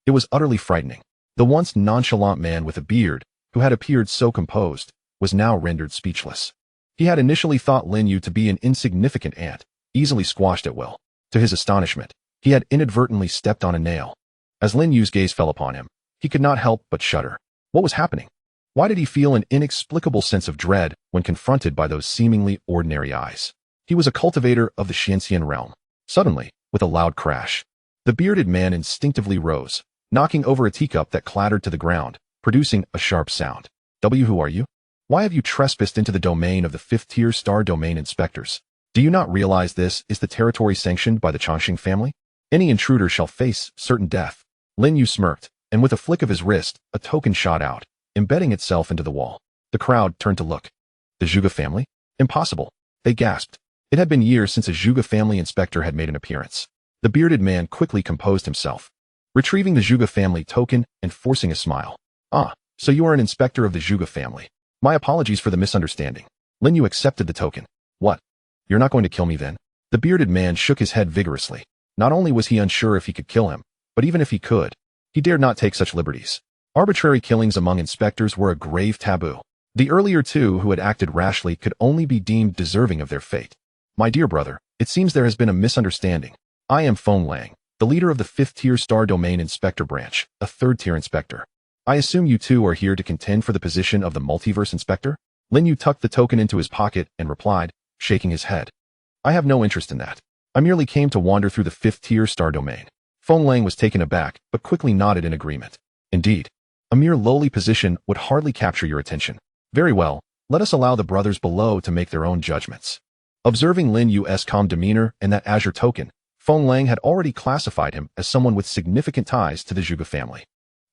It was utterly frightening. The once nonchalant man with a beard, who had appeared so composed, was now rendered speechless. He had initially thought Lin Yu to be an insignificant ant, easily squashed at will. To his astonishment, he had inadvertently stepped on a nail. As Lin Yu's gaze fell upon him, he could not help but shudder. What was happening? Why did he feel an inexplicable sense of dread when confronted by those seemingly ordinary eyes? He was a cultivator of the Xianxian realm. Suddenly, with a loud crash, the bearded man instinctively rose, knocking over a teacup that clattered to the ground, producing a sharp sound. Who are you? Why have you trespassed into the domain of the 5th-tier star domain inspectors? Do you not realize this is the territory sanctioned by the Chongqing family? Any intruder shall face certain death. Lin Yu smirked, and with a flick of his wrist, a token shot out, embedding itself into the wall. The crowd turned to look. The Zhuge family? Impossible. They gasped. It had been years since a Zhuge family inspector had made an appearance. The bearded man quickly composed himself, retrieving the Zhuge family token and forcing a smile. Ah, so you are an inspector of the Zhuge family. My apologies for the misunderstanding. Lin Yu accepted the token. What? You're not going to kill me then? The bearded man shook his head vigorously. Not only was he unsure if he could kill him, but even if he could, he dared not take such liberties. Arbitrary killings among inspectors were a grave taboo. The earlier two who had acted rashly could only be deemed deserving of their fate. My dear brother, it seems there has been a misunderstanding. I am Feng Lang, the leader of the 5th-tier Star Domain Inspector Branch, a 3rd-tier inspector. I assume you two are here to contend for the position of the Multiverse Inspector? Lin You tucked the token into his pocket and replied, shaking his head. I have no interest in that. I merely came to wander through the 5th-tier Star Domain. Feng Lang was taken aback, but quickly nodded in agreement. Indeed, a mere lowly position would hardly capture your attention. Very well, let us allow the brothers below to make their own judgments. Observing Lin Yu's calm demeanor and that azure token, Feng Lang had already classified him as someone with significant ties to the Zhuge family.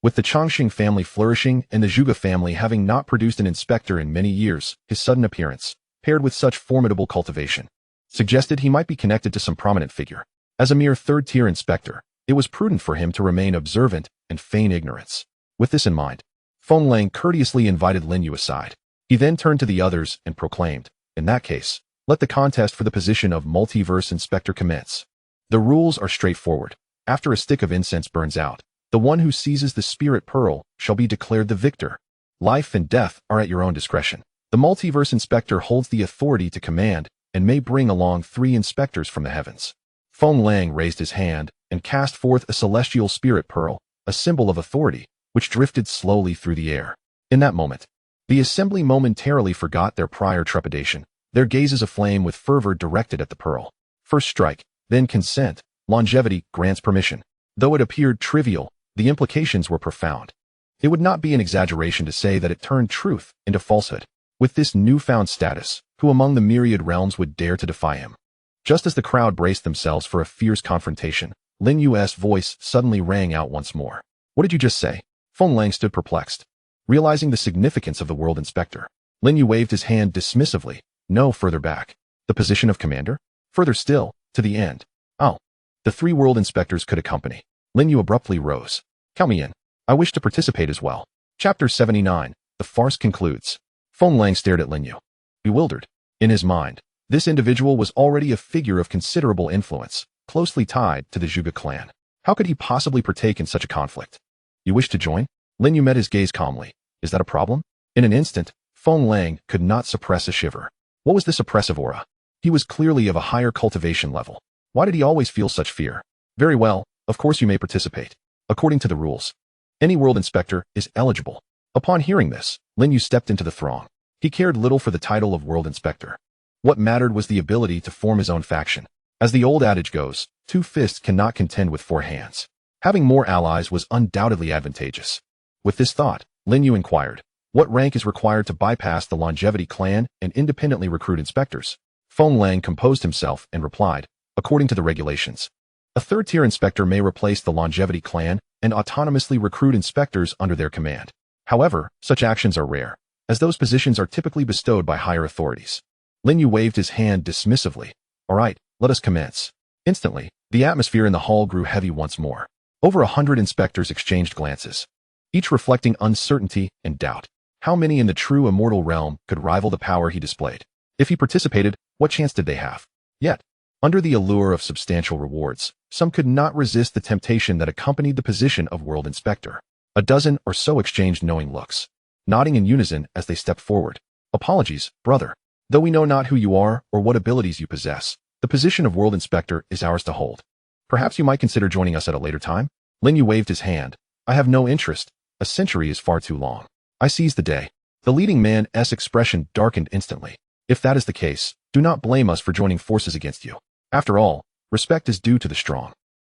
With the Chongqing family flourishing and the Zhuge family having not produced an inspector in many years, his sudden appearance, paired with such formidable cultivation, suggested he might be connected to some prominent figure. As a mere 3rd-tier inspector, it was prudent for him to remain observant and feign ignorance. With this in mind, Feng Lang courteously invited Lin You aside. He then turned to the others and proclaimed, in that case, let the contest for the position of Multiverse Inspector commence. The rules are straightforward. After a stick of incense burns out, the one who seizes the spirit pearl shall be declared the victor. Life and death are at your own discretion. The Multiverse Inspector holds the authority to command and may bring along 3 inspectors from the heavens. Feng Lang raised his hand and cast forth a celestial spirit pearl, a symbol of authority, which drifted slowly through the air. In that moment, the assembly momentarily forgot their prior trepidation, their gazes aflame with fervor directed at the pearl. First strike, then consent, longevity grants permission. Though it appeared trivial, the implications were profound. It would not be an exaggeration to say that it turned truth into falsehood. With this newfound status, who among the myriad realms would dare to defy him? Just as the crowd braced themselves for a fierce confrontation, Lin Yu's voice suddenly rang out once more. What did you just say? Feng Lang stood perplexed. Realizing the significance of the World Inspector, Lin You waved his hand dismissively. No, further back. The position of commander? Further still, to the end. Oh. The 3 World Inspectors could accompany. Lin You abruptly rose. Count me in. I wish to participate as well. Chapter 79. The farce concludes. Feng Lang stared at Lin You, bewildered. In his mind, this individual was already a figure of considerable influence, closely tied to the Zhuge clan. How could he possibly partake in such a conflict? You wish to join? Lin You met his gaze calmly. Is that a problem? In an instant, Feng Lang could not suppress a shiver. What was this oppressive aura? He was clearly of a higher cultivation level. Why did he always feel such fear? Very well, of course you may participate. According to the rules, any world inspector is eligible. Upon hearing this, Lin You stepped into the throng. He cared little for the title of world inspector. What mattered was the ability to form his own faction. As the old adage goes, 2 fists cannot contend with 4 hands. Having more allies was undoubtedly advantageous. With this thought, Lin You inquired, what rank is required to bypass the Longevity clan and independently recruit inspectors? Feng Lang composed himself and replied, according to the regulations, a 3rd-tier inspector may replace the Longevity clan and autonomously recruit inspectors under their command. However, such actions are rare, as those positions are typically bestowed by higher authorities. Lin You waved his hand dismissively. All right, let us commence. Instantly, the atmosphere in the hall grew heavy once more. Over 100 inspectors exchanged glances, each reflecting uncertainty and doubt. How many in the true immortal realm could rival the power he displayed? If he participated, what chance did they have? Yet, under the allure of substantial rewards, some could not resist the temptation that accompanied the position of World Inspector. A dozen or so exchanged knowing looks, nodding in unison as they stepped forward. Apologies, brother. Though we know not who you are or what abilities you possess, the position of World Inspector is ours to hold. Perhaps you might consider joining us at a later time? Lin You waved his hand. I have no interest. A century is far too long. I seize the day. The leading man's expression darkened instantly. If that is the case, do not blame us for joining forces against you. After all, respect is due to the strong.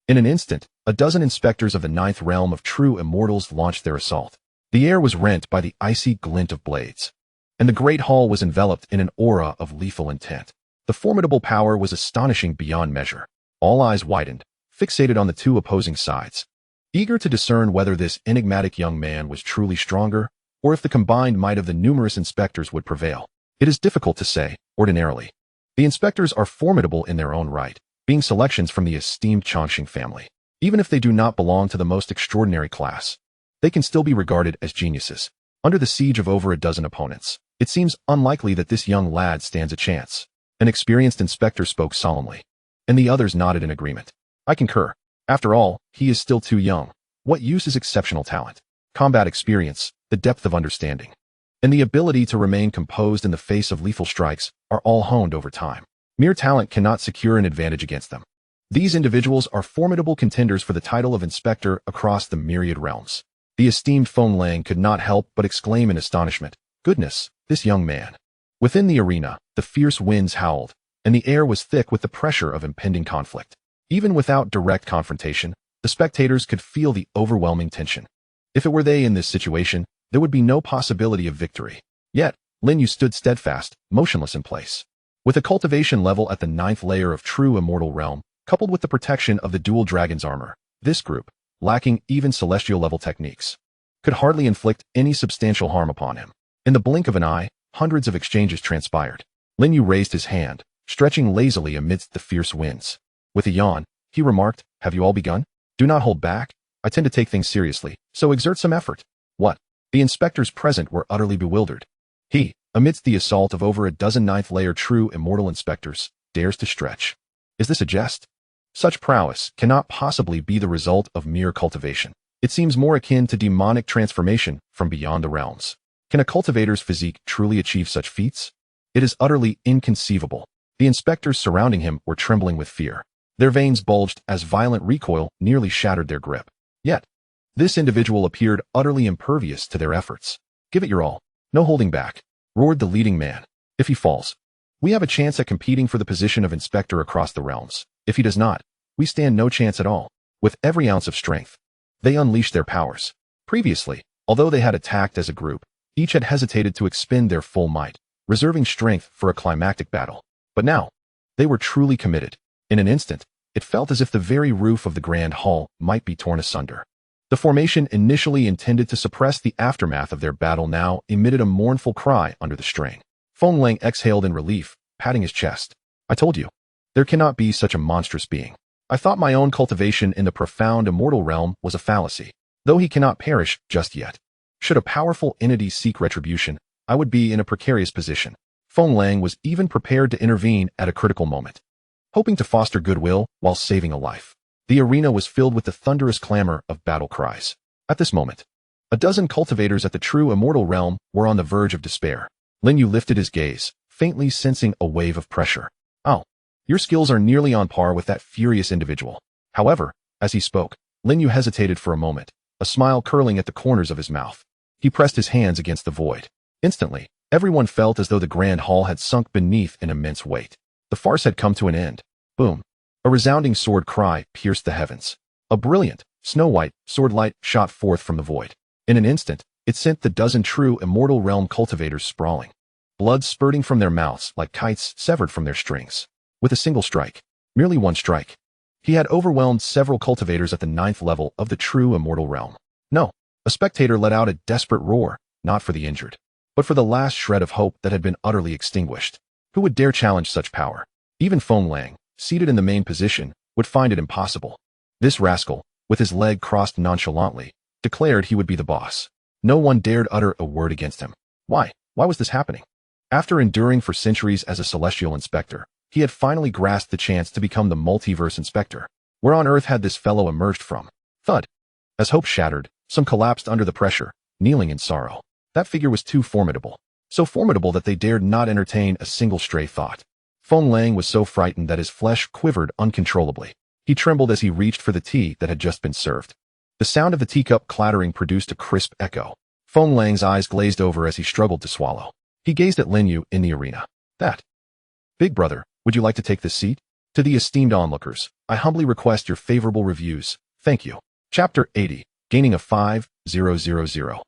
In an instant, a dozen inspectors of the 9th realm of true immortals launched their assault. The air was rent by the icy glint of blades, and the great hall was enveloped in an aura of lethal intent. The formidable power was astonishing beyond measure. All eyes widened, fixated on the 2 opposing sides, eager to discern whether this enigmatic young man was truly stronger, or if the combined might of the numerous inspectors would prevail. It is difficult to say, ordinarily. The inspectors are formidable in their own right, being selections from the esteemed Chongqing family. Even if they do not belong to the most extraordinary class, they can still be regarded as geniuses. Under the siege of over a dozen opponents, it seems unlikely that this young lad stands a chance. An experienced inspector spoke solemnly. and the others nodded in agreement. I concur. After all, he is still too young. What use is exceptional talent? Combat experience, the depth of understanding, and the ability to remain composed in the face of lethal strikes are all honed over time. Mere talent cannot secure an advantage against them. These individuals are formidable contenders for the title of inspector across the myriad realms. The esteemed Feng Lang could not help but exclaim in astonishment, "Goodness, this young man." Within the arena, the fierce winds howled, and the air was thick with the pressure of impending conflict. Even without direct confrontation, the spectators could feel the overwhelming tension. If it were they in this situation, there would be no possibility of victory. Yet, Lin You stood steadfast, motionless in place. With a cultivation level at the 9th layer of true immortal realm, coupled with the protection of the dual dragon's armor, this group, lacking even celestial level techniques, could hardly inflict any substantial harm upon him. In the blink of an eye, hundreds of exchanges transpired. Lin You raised his hand, stretching lazily amidst the fierce winds. With a yawn, he remarked, "Have you all begun? Do not hold back. I tend to take things seriously, so exert some effort." What? The inspectors present were utterly bewildered. He, amidst the assault of over a dozen 9th layer true immortal inspectors, dares to stretch. Is this a jest? Such prowess cannot possibly be the result of mere cultivation. It seems more akin to demonic transformation from beyond the realms. Can a cultivator's physique truly achieve such feats? It is utterly inconceivable. The inspectors surrounding him were trembling with fear. Their veins bulged as violent recoil nearly shattered their grip. Yet, this individual appeared utterly impervious to their efforts. "Give it your all. No holding back," roared the leading man. "If he falls, we have a chance at competing for the position of inspector across the realms. If he does not, we stand no chance at all." With every ounce of strength, they unleashed their powers. Previously, although they had attacked as a group, each had hesitated to expend their full might, reserving strength for a climactic battle. But now, they were truly committed. In an instant, it felt as if the very roof of the grand hall might be torn asunder. The formation initially intended to suppress the aftermath of their battle now emitted a mournful cry under the strain. Feng Lang exhaled in relief, patting his chest. "I told you. There cannot be such a monstrous being. I thought my own cultivation in the profound immortal realm was a fallacy. Though he cannot perish just yet. Should a powerful entity seek retribution, I would be in a precarious position." Feng Lang was even prepared to intervene at a critical moment, hoping to foster goodwill while saving a life. The arena was filled with the thunderous clamor of battle cries. At this moment, a dozen cultivators at the true immortal realm were on the verge of despair. Lin You lifted his gaze, faintly sensing a wave of pressure. "Oh, your skills are nearly on par with that furious individual." However, as he spoke, Lin You hesitated for a moment, a smile curling at the corners of his mouth. He pressed his hands against the void. Instantly, everyone felt as though the grand hall had sunk beneath an immense weight. The farce had come to an end. Boom. A resounding sword cry pierced the heavens. A brilliant, snow-white sword light shot forth from the void. In an instant, it sent the dozen true immortal realm cultivators sprawling, blood spurting from their mouths like kites severed from their strings. With a single strike, merely one strike, he had overwhelmed several cultivators at the 9th level of the true immortal realm. No, a spectator let out a desperate roar, not for the injured, but for the last shred of hope that had been utterly extinguished. Who would dare challenge such power? Even Feng Lang, seated in the main position, would find it impossible. This rascal, with his leg crossed nonchalantly, declared he would be the boss. No one dared utter a word against him. Why? Why was this happening? After enduring for centuries as a celestial inspector, he had finally grasped the chance to become the multiverse inspector. Where on earth had this fellow emerged from? Thud. As hope shattered, some collapsed under the pressure, kneeling in sorrow. That figure was too formidable. So formidable that they dared not entertain a single stray thought. Feng Lang was so frightened that his flesh quivered uncontrollably. He trembled as he reached for the tea that had just been served. The sound of the teacup clattering produced a crisp echo. Feng Lang's eyes glazed over as he struggled to swallow. He gazed at Lin You in the arena. "That. Big brother, would you like to take this seat? To the esteemed onlookers, I humbly request your favorable reviews. Thank you." Chapter 80. Gaining a 5,000,000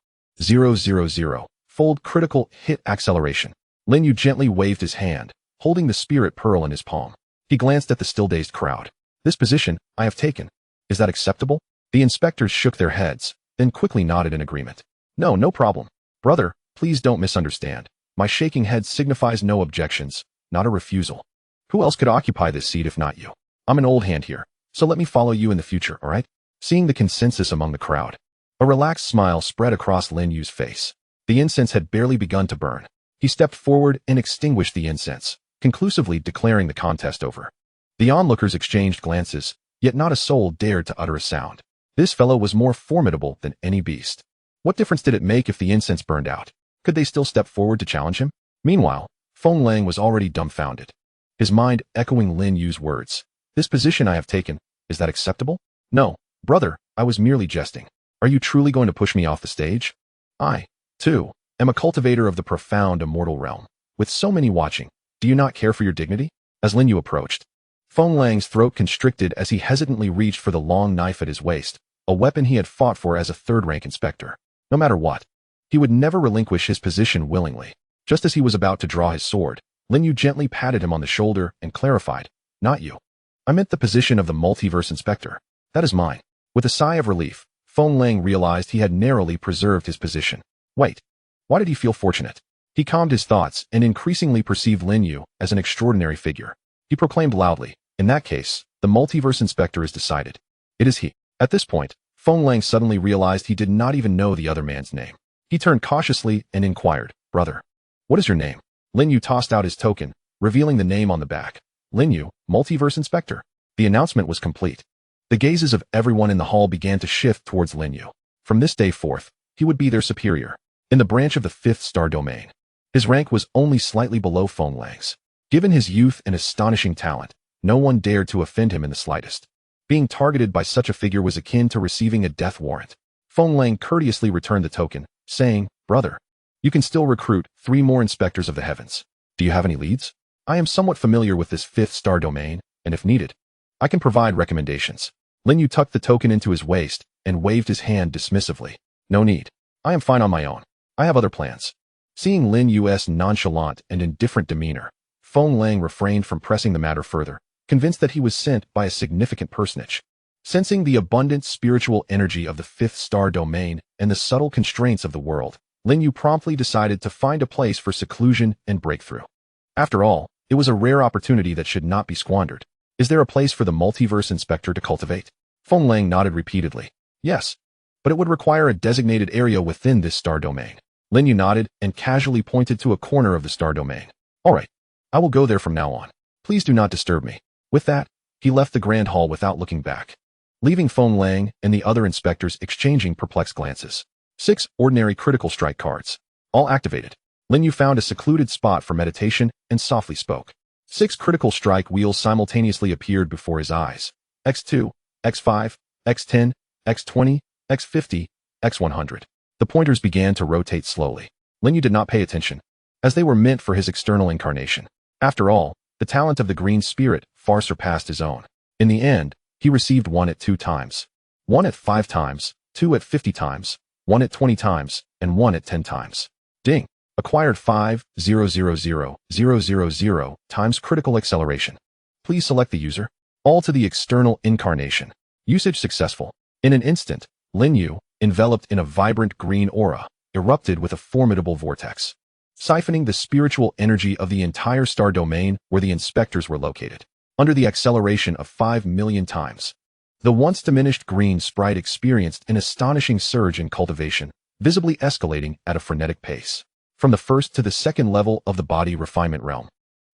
fold critical hit acceleration. Lin You gently waved his hand, holding the spirit pearl in his palm. He glanced at the still-dazed crowd. "This position I have taken. Is that acceptable?" The inspectors shook their heads, then quickly nodded in agreement. No problem. Brother, please don't misunderstand. My shaking head signifies no objections, not a refusal. Who else could occupy this seat if not you? I'm an old hand here, so let me follow you in the future, all right?" Seeing the consensus among the crowd, a relaxed smile spread across Lin Yu's face. The incense had barely begun to burn. He stepped forward and extinguished the incense, conclusively declaring the contest over. The onlookers exchanged glances, yet not a soul dared to utter a sound. This fellow was more formidable than any beast. What difference did it make if the incense burned out? Could they still step forward to challenge him? Meanwhile, Feng Lang was already dumbfounded, his mind echoing Lin Yu's words. This position I have taken, is that acceptable? No, brother, I was merely jesting. Are you truly going to push me off the stage? I, too, am a cultivator of the profound immortal realm. With so many watching, do you not care for your dignity? As Lin Yu approached, Feng Lang's throat constricted as he hesitantly reached for the long knife at his waist, a weapon he had fought for as a third-rank inspector. No matter what, he would never relinquish his position willingly. Just as he was about to draw his sword, Lin Yu gently patted him on the shoulder and clarified, "Not you. I meant the position of the multiverse inspector. That is mine." With a sigh of relief, Feng Lang realized he had narrowly preserved his position. Wait, why did he feel fortunate? He calmed his thoughts and increasingly perceived Lin Yu as an extraordinary figure. He proclaimed loudly, "In that case, the multiverse inspector is decided. It is he." At this point, Feng Lang suddenly realized he did not even know the other man's name. He turned cautiously and inquired, "Brother, what is your name?" Lin Yu tossed out his token, revealing the name on the back. Lin Yu, multiverse inspector. The announcement was complete. The gazes of everyone in the hall began to shift towards Lin Yu. From this day forth, he would be their superior, in the branch of the 5th star domain. His rank was only slightly below Feng Lang's. Given his youth and astonishing talent, no one dared to offend him in the slightest. Being targeted by such a figure was akin to receiving a death warrant. Feng Lang courteously returned the token, saying, "Brother, you can still recruit 3 more inspectors of the heavens. Do you have any leads? I am somewhat familiar with this 5th star domain, and if needed, I can provide recommendations." Lin Yu tucked the token into his waist and waved his hand dismissively. "No need. I am fine on my own. I have other plans." Seeing Lin Yu's nonchalant and indifferent demeanor, Feng Lang refrained from pressing the matter further, convinced that he was sent by a significant personage. Sensing the abundant spiritual energy of the 5th star domain and the subtle constraints of the world, Lin Yu promptly decided to find a place for seclusion and breakthrough. After all, it was a rare opportunity that should not be squandered. "Is there a place for the multiverse inspector to cultivate?" Feng Lang nodded repeatedly. "Yes, but it would require a designated area within this star domain." Lin Yu nodded and casually pointed to a corner of the star domain. "All right, I will go there from now on. Please do not disturb me." With that, he left the grand hall without looking back, leaving Feng Lang and the other inspectors exchanging perplexed glances. 6 ordinary critical strike cards, all activated. Lin Yu found a secluded spot for meditation and softly spoke. 6 critical strike wheels simultaneously appeared before his eyes. X2, X5, X10, X20, X50, X100. The pointers began to rotate slowly. Lin Yu did not pay attention, as they were meant for his external incarnation. After all, the talent of the green spirit far surpassed his own. In the end, he received 1 at 2 times, 1 at 5 times, 2 at 50 times, 1 at 20 times, and 1 at 10 times. Ding! Acquired 5,000,000 times critical acceleration. Please select the user. All to the external incarnation. Usage successful. In an instant, Lin Yu, enveloped in a vibrant green aura, erupted with a formidable vortex, siphoning the spiritual energy of the entire star domain where the inspectors were located. Under the acceleration of 5 million times, the once diminished green sprite experienced an astonishing surge in cultivation, visibly escalating at a frenetic pace. From the 1st to the 2nd level of the body refinement realm,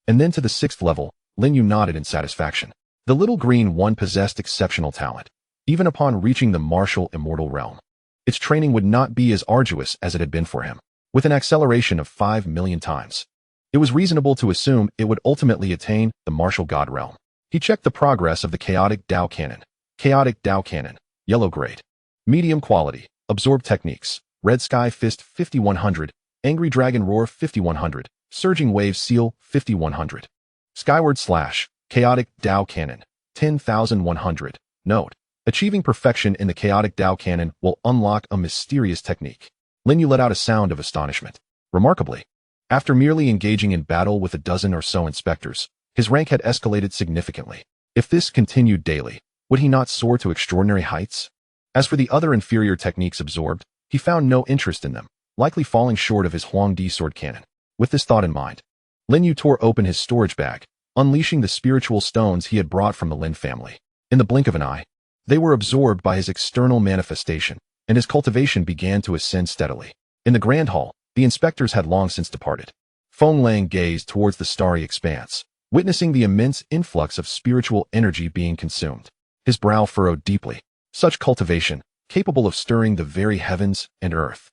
and then to the 6th level, Lin Yu nodded in satisfaction. The little green one possessed exceptional talent, even upon reaching the martial immortal realm. Its training would not be as arduous as it had been for him. With an acceleration of 5 million times, it was reasonable to assume it would ultimately attain the martial god realm. He checked the progress of the chaotic Dao cannon. Chaotic Dao cannon, yellow grade. Medium quality, absorb techniques, red sky fist 5100, angry dragon roar 5100, surging wave seal 5100. Skyward slash, chaotic Dao cannon, 10,100. Note, achieving perfection in the chaotic Dao cannon will unlock a mysterious technique. Lin Yu let out a sound of astonishment. Remarkably, after merely engaging in battle with a dozen or so inspectors, his rank had escalated significantly. If this continued daily, would he not soar to extraordinary heights? As for the other inferior techniques absorbed, he found no interest in them, likely falling short of his Huangdi sword cannon. With this thought in mind, Lin Yu tore open his storage bag, unleashing the spiritual stones he had brought from the Lin family. In the blink of an eye, they were absorbed by his external manifestation, and his cultivation began to ascend steadily. In the grand hall, the inspectors had long since departed. Feng Lang gazed towards the starry expanse, witnessing the immense influx of spiritual energy being consumed. His brow furrowed deeply. Such cultivation, capable of stirring the very heavens and earth,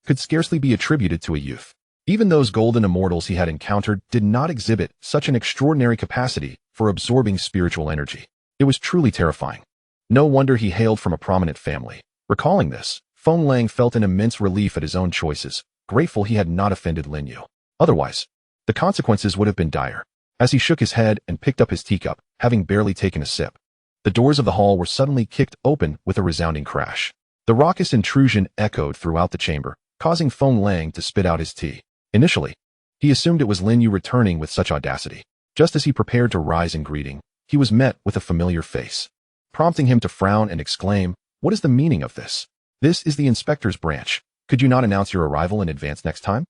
could scarcely be attributed to a youth. Even those golden immortals he had encountered did not exhibit such an extraordinary capacity for absorbing spiritual energy. It was truly terrifying. No wonder he hailed from a prominent family. Recalling this, Feng Lang felt an immense relief at his own choices, grateful he had not offended Lin You. Otherwise, the consequences would have been dire. As he shook his head and picked up his teacup, having barely taken a sip, the doors of the hall were suddenly kicked open with a resounding crash. The raucous intrusion echoed throughout the chamber, causing Feng Lang to spit out his tea. Initially, he assumed it was Lin You returning with such audacity. Just as he prepared to rise in greeting, he was met with a familiar face, prompting him to frown and exclaim, "What is the meaning of this? This is the inspector's branch. Could you not announce your arrival in advance next time?"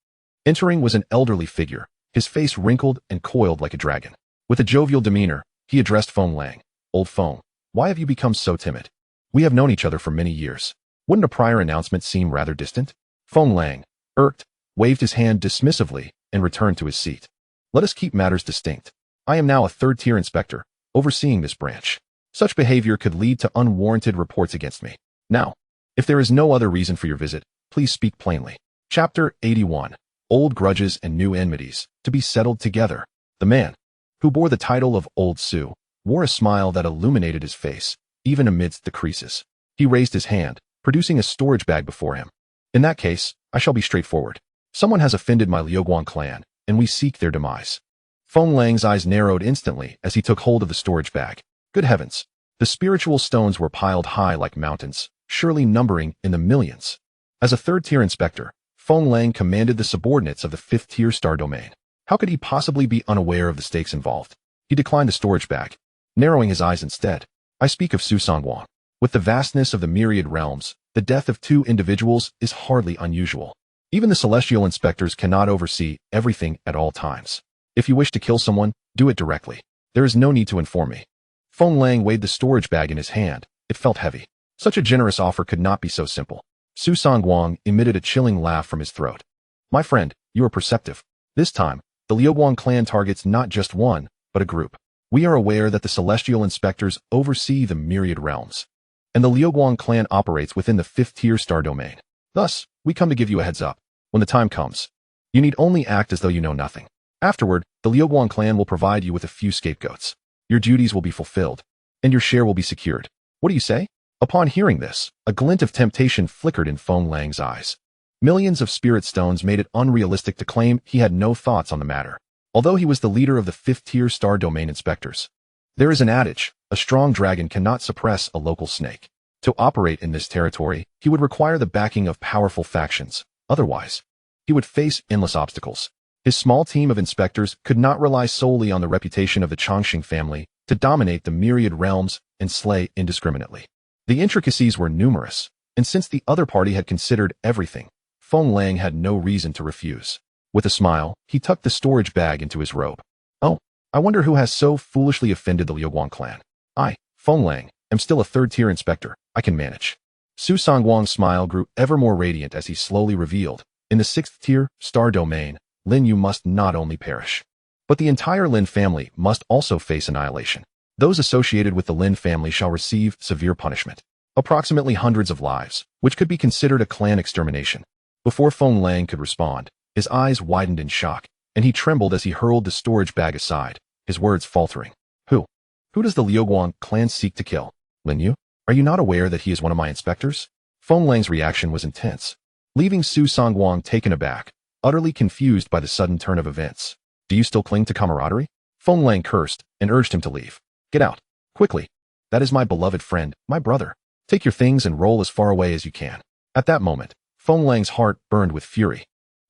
Entering was an elderly figure, his face wrinkled and coiled like a dragon. With a jovial demeanor, he addressed Feng Lang. "Old Feng, why have you become so timid? We have known each other for many years. Wouldn't a prior announcement seem rather distant?" Feng Lang, irked, waved his hand dismissively and returned to his seat. "Let us keep matters distinct. I am now a third-tier inspector, overseeing this branch. Such behavior could lead to unwarranted reports against me. Now, if there is no other reason for your visit, please speak plainly." Chapter 81. Old grudges and new enmities, to be settled together. The man, who bore the title of Old Su, wore a smile that illuminated his face, even amidst the creases. He raised his hand, producing a storage bag before him. "In that case, I shall be straightforward. Someone has offended my Liuguang clan, and we seek their demise." Feng Lang's eyes narrowed instantly as he took hold of the storage bag. Good heavens! The spiritual stones were piled high like mountains, surely numbering in the millions. As a third-tier inspector, Feng Lang commanded the subordinates of the fifth-tier star domain. How could he possibly be unaware of the stakes involved? He declined the storage bag, narrowing his eyes instead. "I speak of Su Songwang. With the vastness of the myriad realms, the death of two individuals is hardly unusual. Even the celestial inspectors cannot oversee everything at all times. If you wish to kill someone, do it directly. There is no need to inform me." Feng Lang weighed the storage bag in his hand. It felt heavy. Such a generous offer could not be so simple. Su Songwang emitted a chilling laugh from his throat. "My friend, you are perceptive. This time, the Liuguang clan targets not just one, but a group. We are aware that the celestial inspectors oversee the myriad realms, and the Liuguang clan operates within the fifth-tier star domain. Thus, we come to give you a heads up. When the time comes, you need only act as though you know nothing. Afterward, the Liuguang clan will provide you with a few scapegoats. Your duties will be fulfilled, and your share will be secured. What do you say?" Upon hearing this, a glint of temptation flickered in Feng Lang's eyes. Millions of spirit stones made it unrealistic to claim he had no thoughts on the matter. Although he was the leader of the fifth-tier star domain inspectors, there is an adage: a strong dragon cannot suppress a local snake. To operate in this territory, he would require the backing of powerful factions. Otherwise, he would face endless obstacles. His small team of inspectors could not rely solely on the reputation of the Chongqing family to dominate the myriad realms and slay indiscriminately. The intricacies were numerous, and since the other party had considered everything, Feng Lang had no reason to refuse. With a smile, he tucked the storage bag into his robe. "Oh, I wonder who has so foolishly offended the Liuguang clan. I, Feng Lang, am still a third-tier inspector. I can manage." Su Songwang's smile grew ever more radiant as he slowly revealed, "In the sixth-tier star domain, Lin You must not only perish, but the entire Lin family must also face annihilation. Those associated with the Lin family shall receive severe punishment. Approximately hundreds of lives, which could be considered a clan extermination." Before Feng Lang could respond, his eyes widened in shock, and he trembled as he hurled the storage bag aside, his words faltering. Who does the Liuguang clan seek to kill? Lin You? Are you not aware that he is one of my inspectors?" Feng Lang's reaction was intense, leaving Su Songwang taken aback, utterly confused by the sudden turn of events. "Do you still cling to camaraderie?" Feng Lang cursed and urged him to leave. "Get out, quickly. That is my beloved friend, my brother. Take your things and roll as far away as you can." At that moment, Feng Lang's heart burned with fury.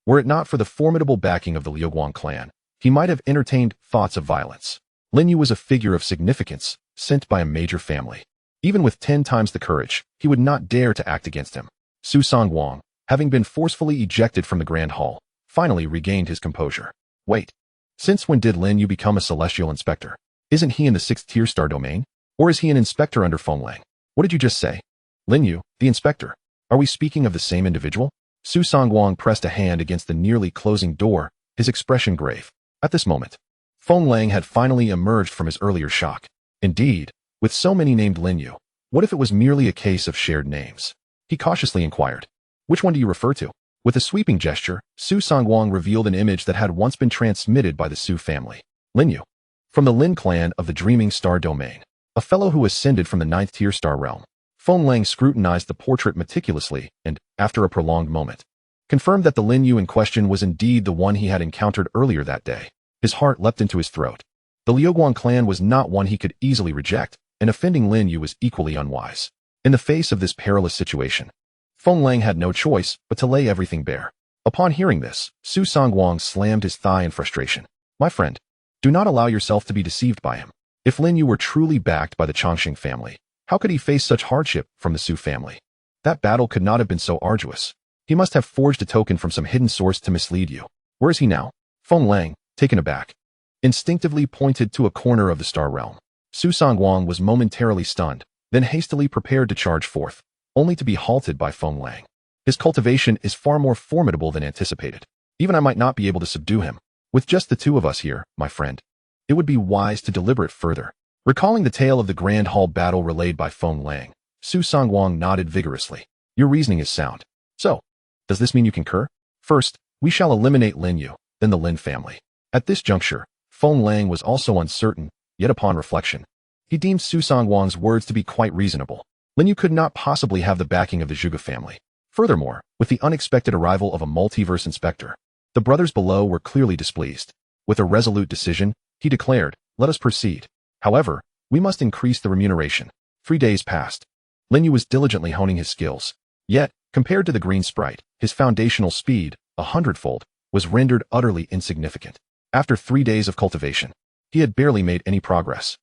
Were it not for the formidable backing of the Liuguang clan, he might have entertained thoughts of violence. Lin You was a figure of significance, sent by a major family. Even with 10 times the courage, he would not dare to act against him. Su Songwang, having been forcefully ejected from the Grand Hall, finally regained his composure. "Wait. Since when did Lin You become a celestial inspector? Isn't he in the sixth-tier star domain? Or is he an inspector under Feng Lang? What did you just say? Lin You, the inspector. Are we speaking of the same individual?" Su Songwang pressed a hand against the nearly closing door, his expression grave. At this moment, Feng Lang had finally emerged from his earlier shock. Indeed, with so many named Lin You, what if it was merely a case of shared names? He cautiously inquired. Which one do you refer to? With a sweeping gesture, Su Songwang revealed an image that had once been transmitted by the Su family. Lin You. From the Lin Clan of the Dreaming Star Domain. A fellow who ascended from the 9th-tier star realm. Feng Lang scrutinized the portrait meticulously and, after a prolonged moment, confirmed that the Lin You in question was indeed the one he had encountered earlier that day. His heart leapt into his throat. The Liuguang clan was not one he could easily reject, and offending Lin You was equally unwise. In the face of this perilous situation, Feng Lang had no choice but to lay everything bare. Upon hearing this, Su Songwang slammed his thigh in frustration. My friend, do not allow yourself to be deceived by him. If Lin You were truly backed by the Chongqing family, how could he face such hardship from the Su family? That battle could not have been so arduous. He must have forged a token from some hidden source to mislead you. Where is he now? Feng Lang, taken aback, instinctively pointed to a corner of the star realm. Su Songwang was momentarily stunned, then hastily prepared to charge forth, only to be halted by Feng Lang. His cultivation is far more formidable than anticipated. Even I might not be able to subdue him. With just the two of us here, my friend, it would be wise to deliberate further. Recalling the tale of the Grand Hall battle relayed by Feng Lang, Su Songwang nodded vigorously. Your reasoning is sound. So, does this mean you concur? First, we shall eliminate Lin You, then the Lin family. At this juncture, Feng Lang was also uncertain, yet upon reflection, he deemed Su Songwang's words to be quite reasonable. Lin You could not possibly have the backing of the Zhuge family. Furthermore, with the unexpected arrival of a multiverse inspector, the brothers below were clearly displeased. With a resolute decision, he declared, let us proceed. However, we must increase the remuneration. 3 days passed. Lin You was diligently honing his skills. Yet, compared to the green sprite, his foundational speed, 100-fold, was rendered utterly insignificant. After 3 days of cultivation, he had barely made any progress.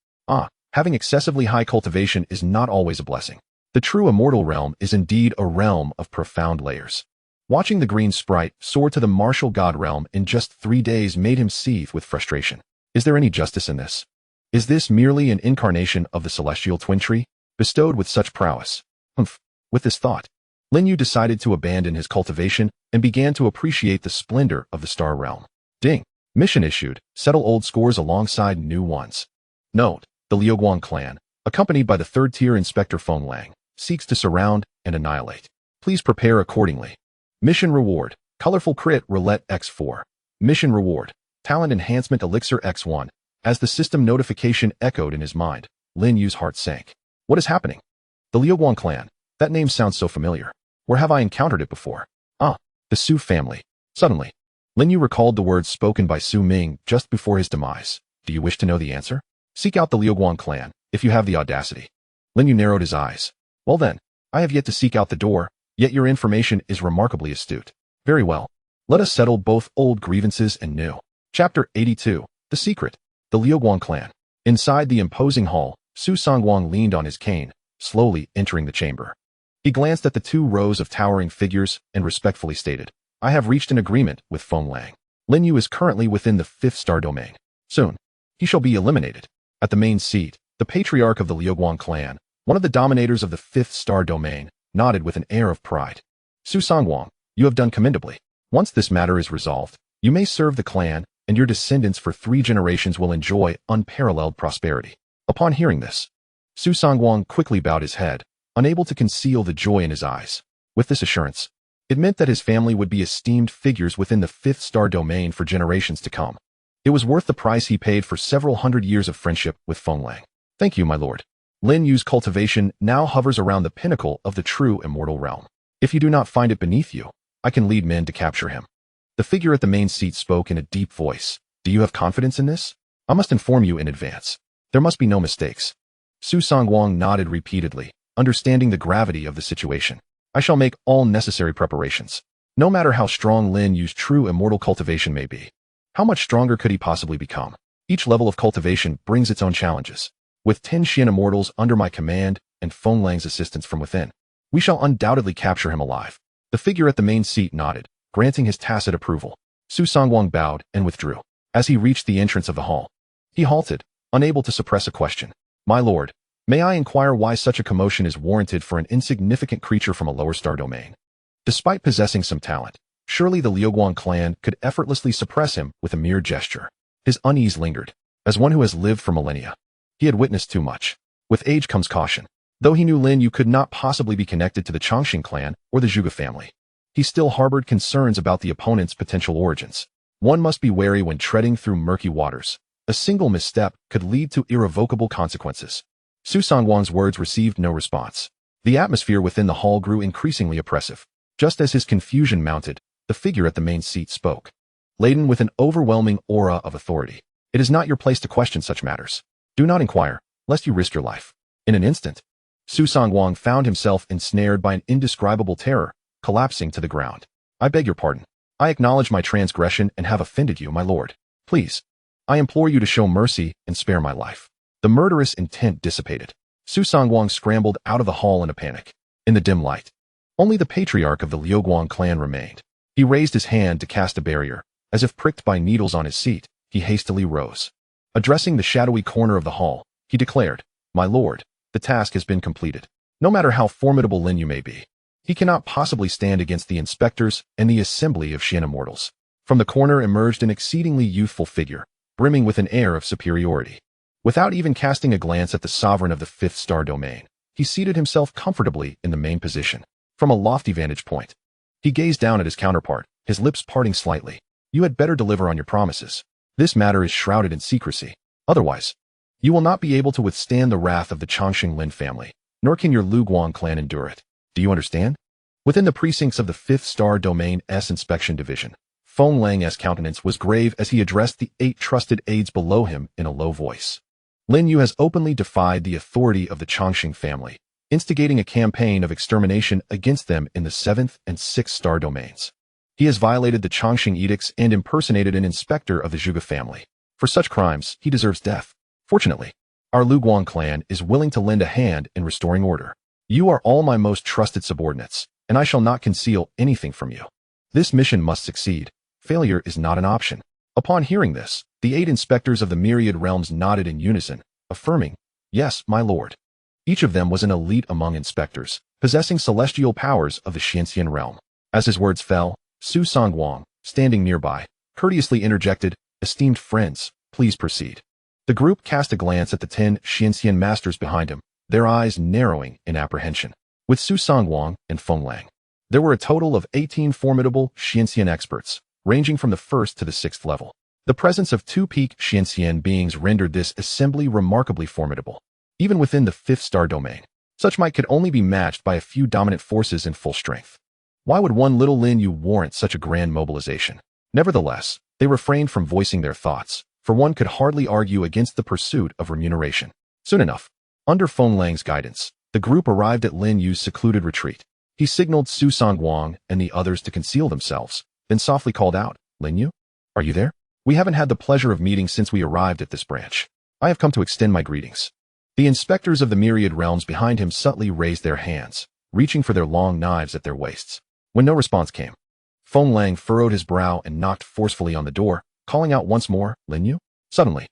Having excessively high cultivation is not always a blessing. The true immortal realm is indeed a realm of profound layers. Watching the green sprite soar to the martial god realm in just 3 days made him seethe with frustration. Is there any justice in this? Is this merely an incarnation of the celestial twin tree, bestowed with such prowess? With this thought, Lin You decided to abandon his cultivation and began to appreciate the splendor of the star realm. Ding. Mission issued. Settle old scores alongside new ones. Note, the Liuguang clan, accompanied by the 3rd-tier Inspector Feng Lang, seeks to surround and annihilate. Please prepare accordingly. Mission reward. Colorful crit roulette X4. Mission reward. Talent enhancement elixir X1. As the system notification echoed in his mind, Lin Yu's heart sank. What is happening? The Liuguang clan. That name sounds so familiar. Where have I encountered it before? The Su family. Suddenly, Lin Yu recalled the words spoken by Su Ming just before his demise. Do you wish to know the answer? Seek out the Liuguang clan, if you have the audacity. Lin Yu narrowed his eyes. Well then, I have yet to seek out the door, yet your information is remarkably astute. Very well. Let us settle both old grievances and new. Chapter 82. The Secret. The Liuguang clan. Inside the imposing hall, Su Songwang leaned on his cane, slowly entering the chamber. He glanced at the 2 rows of towering figures and respectfully stated, I have reached an agreement with Feng Lang. Lin You is currently within the 5th star domain. Soon, he shall be eliminated. At the main seat, the patriarch of the Liuguang clan, one of the dominators of the 5th star domain, nodded with an air of pride. Su Songwang, you have done commendably. Once this matter is resolved, you may serve the clan, and your descendants for 3 generations will enjoy unparalleled prosperity. Upon hearing this, Su Songwang quickly bowed his head, unable to conceal the joy in his eyes. With this assurance, it meant that his family would be esteemed figures within the 5th star domain for generations to come. It was worth the price he paid for several hundred years of friendship with Feng Lang. Thank you, my lord. Lin Yu's cultivation now hovers around the pinnacle of the true immortal realm. If you do not find it beneath you, I can lead men to capture him. The figure at the main seat spoke in a deep voice. Do you have confidence in this? I must inform you in advance. There must be no mistakes. Su Songwang nodded repeatedly, understanding the gravity of the situation. I shall make all necessary preparations. No matter how strong Lin Yu's true immortal cultivation may be, how much stronger could he possibly become? Each level of cultivation brings its own challenges. With 10 Xian immortals under my command and Feng Lang's assistance from within, we shall undoubtedly capture him alive. The figure at the main seat nodded, granting his tacit approval. Su Songwang bowed and withdrew. As he reached the entrance of the hall, he halted, unable to suppress a question. My lord, may I inquire why such a commotion is warranted for an insignificant creature from a lower star domain? Despite possessing some talent, surely the Liuguang clan could effortlessly suppress him with a mere gesture. His unease lingered. As one who has lived for millennia, he had witnessed too much. With age comes caution. Though he knew Lin You could not possibly be connected to the Chongqing clan or the Zhuge family, he still harbored concerns about the opponent's potential origins. One must be wary when treading through murky waters. A single misstep could lead to irrevocable consequences. Su Songwang's words received no response. The atmosphere within the hall grew increasingly oppressive. Just as his confusion mounted, the figure at the main seat spoke, laden with an overwhelming aura of authority. It is not your place to question such matters. Do not inquire, lest you risk your life. In an instant, Su Songwang found himself ensnared by an indescribable terror, collapsing to the ground. I beg your pardon. I acknowledge my transgression and have offended you, my lord. Please, I implore you to show mercy and spare my life. The murderous intent dissipated. Su Songwang scrambled out of the hall in a panic. In the dim light, only the patriarch of the Liuguang clan remained. He raised his hand to cast a barrier. As if pricked by needles on his seat, he hastily rose. Addressing the shadowy corner of the hall, he declared, My lord, the task has been completed. No matter how formidable Lin You may be, he cannot possibly stand against the inspectors and the assembly of Xian immortals. From the corner emerged an exceedingly youthful figure, brimming with an air of superiority. Without even casting a glance at the sovereign of the fifth star domain, he seated himself comfortably in the main position. From a lofty vantage point, he gazed down at his counterpart, his lips parting slightly. You had better deliver on your promises. This matter is shrouded in secrecy. Otherwise, you will not be able to withstand the wrath of the Chongqing Lin family, nor can your Liuguang clan endure it. Do you understand? Within the precincts of the fifth star domain S inspection division, Feng Lang's countenance was grave as he addressed the 8 trusted aides below him in a low voice. Lin You has openly defied the authority of the Chongqing family, instigating a campaign of extermination against them in the 7th and 6th star domains. He has violated the Chongqing edicts and impersonated an inspector of the Zhuge family. For such crimes, he deserves death. Fortunately, our Liuguang clan is willing to lend a hand in restoring order. You are all my most trusted subordinates, and I shall not conceal anything from you. This mission must succeed. Failure is not an option. Upon hearing this, the 8 inspectors of the myriad realms nodded in unison, affirming, Yes, my lord. Each of them was an elite among inspectors, possessing celestial powers of the Xianxian realm. As his words fell, Su Songwang, standing nearby, courteously interjected, Esteemed friends, please proceed. The group cast a glance at the 10 Xianxian masters behind him, their eyes narrowing in apprehension. With Su Songwang and Feng Lang, there were a total of 18 formidable Xianxian experts, ranging from the 1st to the 6th level. The presence of 2 peak Xianxian beings rendered this assembly remarkably formidable. Even within the 5th star domain, such might could only be matched by a few dominant forces in full strength. Why would one little Lin You warrant such a grand mobilization? Nevertheless, they refrained from voicing their thoughts, for one could hardly argue against the pursuit of remuneration. Soon enough, under Feng Lang's guidance, the group arrived at Lin Yu's secluded retreat. He signaled Su Songwang and the others to conceal themselves, then softly called out, Lin You? Are you there? We haven't had the pleasure of meeting since we arrived at this branch. I have come to extend my greetings. The inspectors of the myriad realms behind him subtly raised their hands, reaching for their long knives at their waists. When no response came, Feng Lang furrowed his brow and knocked forcefully on the door, calling out once more, Lin You? Suddenly,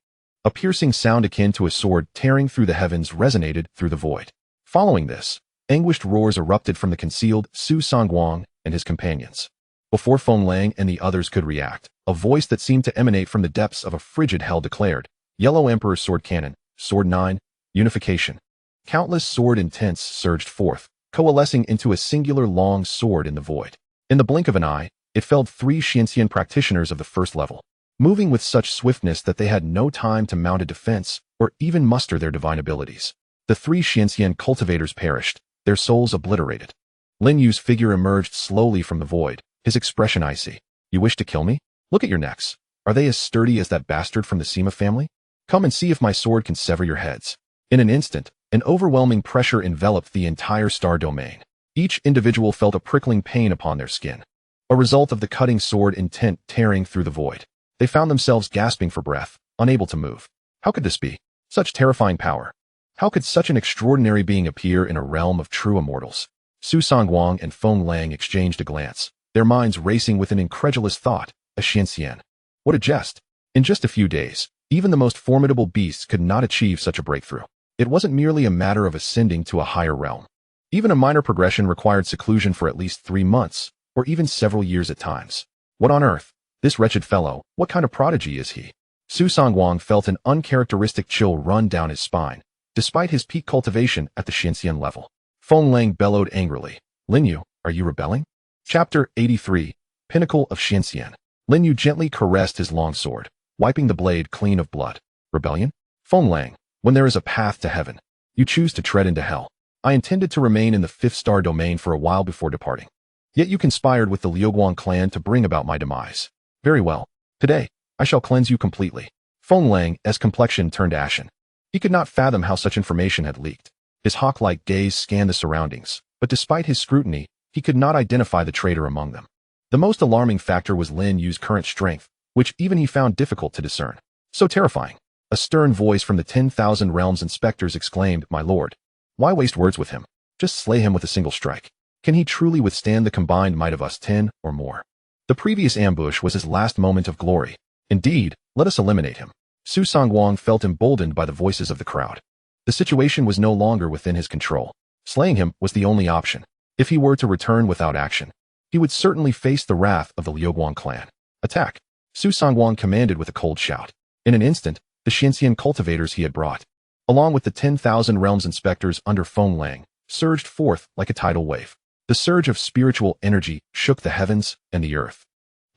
a piercing sound akin to a sword tearing through the heavens resonated through the void. Following this, anguished roars erupted from the concealed Su Songwang and his companions. Before Feng Lang and the others could react, a voice that seemed to emanate from the depths of a frigid hell declared, Yellow Emperor's Sword Cannon, Sword 9, Unification. Countless sword intents surged forth, coalescing into a singular long sword in the void. In the blink of an eye, it felled 3 Xianxian practitioners of the 1st level, moving with such swiftness that they had no time to mount a defense or even muster their divine abilities. The 3 Xianxian cultivators perished, their souls obliterated. Lin Yu's figure emerged slowly from the void, his expression icy. You wish to kill me? Look at your necks. Are they as sturdy as that bastard from the Sima family? Come and see if my sword can sever your heads. In an instant, an overwhelming pressure enveloped the entire star domain. Each individual felt a prickling pain upon their skin, a result of the cutting sword intent tearing through the void. They found themselves gasping for breath, unable to move. How could this be? Such terrifying power. How could such an extraordinary being appear in a realm of true immortals? Su Songwang and Feng Lang exchanged a glance, their minds racing with an incredulous thought, a Xianxian. What a jest. In just a few days, even the most formidable beasts could not achieve such a breakthrough. It wasn't merely a matter of ascending to a higher realm. Even a minor progression required seclusion for at least 3 months, or even several years at times. What on earth? This wretched fellow, what kind of prodigy is he? Su Songwang felt an uncharacteristic chill run down his spine, despite his peak cultivation at the Xinxian level. Feng Lang bellowed angrily. Lin You, are you rebelling? Chapter 83, Pinnacle of Xinxian. Lin You gently caressed his long sword, wiping the blade clean of blood. Rebellion? Feng Lang, when there is a path to heaven, you choose to tread into hell. I intended to remain in the 5th star domain for a while before departing. Yet you conspired with the Liuguang clan to bring about my demise. Very well. Today, I shall cleanse you completely. Feng Lang's complexion turned ashen. He could not fathom how such information had leaked. His hawk-like gaze scanned the surroundings, but despite his scrutiny, he could not identify the traitor among them. The most alarming factor was Lin Yu's current strength, which even he found difficult to discern. So terrifying. A stern voice from the 10,000 Realms inspectors exclaimed, My lord, why waste words with him? Just slay him with a single strike. Can he truly withstand the combined might of us 10 or more? The previous ambush was his last moment of glory. Indeed, let us eliminate him. Su Songwang felt emboldened by the voices of the crowd. The situation was no longer within his control. Slaying him was the only option. If he were to return without action, he would certainly face the wrath of the Liuguang clan. Attack! Su Songwang commanded with a cold shout. In an instant, the Xinxian cultivators he had brought, along with the 10,000 Realms inspectors under Feng Lang, surged forth like a tidal wave. The surge of spiritual energy shook the heavens and the earth.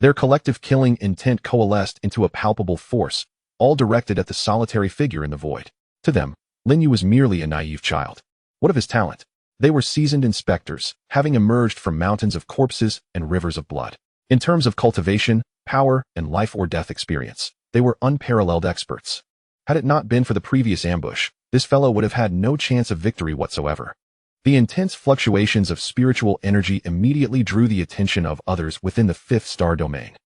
Their collective killing intent coalesced into a palpable force, all directed at the solitary figure in the void. To them, Lin Yu was merely a naive child. What of his talent? They were seasoned inspectors, having emerged from mountains of corpses and rivers of blood. In terms of cultivation, power, and life or death experience, they were unparalleled experts. Had it not been for the previous ambush, this fellow would have had no chance of victory whatsoever. The intense fluctuations of spiritual energy immediately drew the attention of others within the 5th star domain.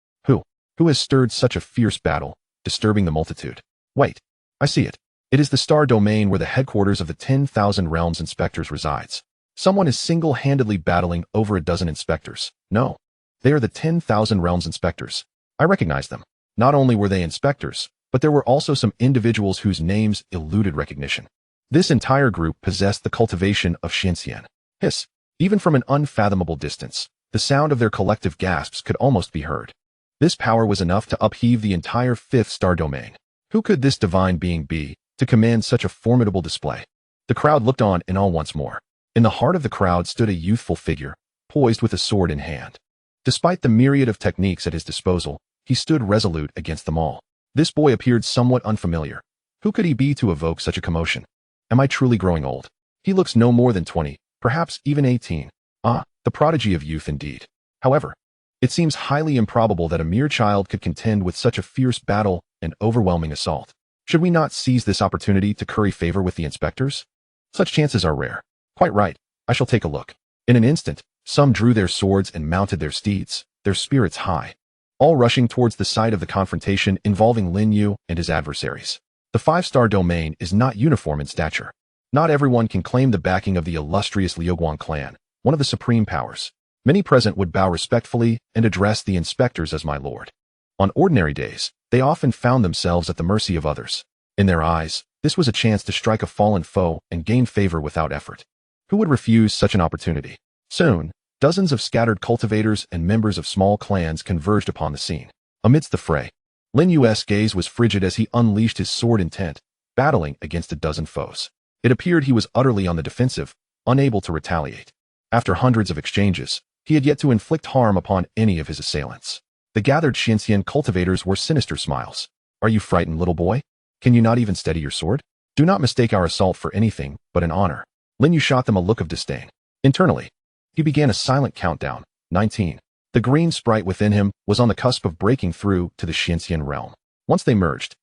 Who has stirred such a fierce battle, disturbing the multitude? Wait, I see it. It is the star domain where the headquarters of the 10,000 Realms inspectors resides. Someone is single-handedly battling over a dozen inspectors. No, they are the 10,000 Realms inspectors. I recognize them. Not only were they inspectors, but there were also some individuals whose names eluded recognition. This entire group possessed the cultivation of Xinxian. Hiss! Even from an unfathomable distance, the sound of their collective gasps could almost be heard. This power was enough to upheave the entire 5th star domain. Who could this divine being be, to command such a formidable display? The crowd looked on in awe once more. In the heart of the crowd stood a youthful figure, poised with a sword in hand. Despite the myriad of techniques at his disposal, he stood resolute against them all. This boy appeared somewhat unfamiliar. Who could he be to evoke such a commotion? Am I truly growing old? He looks no more than 20, perhaps even 18. Ah, the prodigy of youth indeed. However, it seems highly improbable that a mere child could contend with such a fierce battle and overwhelming assault. Should we not seize this opportunity to curry favor with the inspectors? Such chances are rare. Quite right, I shall take a look. In an instant, some drew their swords and mounted their steeds, their spirits high, all rushing towards the site of the confrontation involving Lin Yu and his adversaries. The 5-star domain is not uniform in stature. Not everyone can claim the backing of the illustrious Liuguang clan, one of the supreme powers. Many present would bow respectfully and address the inspectors as my lord. On ordinary days, they often found themselves at the mercy of others. In their eyes, this was a chance to strike a fallen foe and gain favor without effort. Who would refuse such an opportunity? Soon, dozens of scattered cultivators and members of small clans converged upon the scene. Amidst the fray, Lin Yu's gaze was frigid as he unleashed his sword intent, battling against a dozen foes. It appeared he was utterly on the defensive, unable to retaliate. After hundreds of exchanges, he had yet to inflict harm upon any of his assailants. The gathered Xinxian cultivators wore sinister smiles. Are you frightened, little boy? Can you not even steady your sword? Do not mistake our assault for anything but an honor. Lin Yu shot them a look of disdain. Internally, he began a silent countdown. 19. The green sprite within him was on the cusp of breaking through to the Xinxian realm. Once they merged,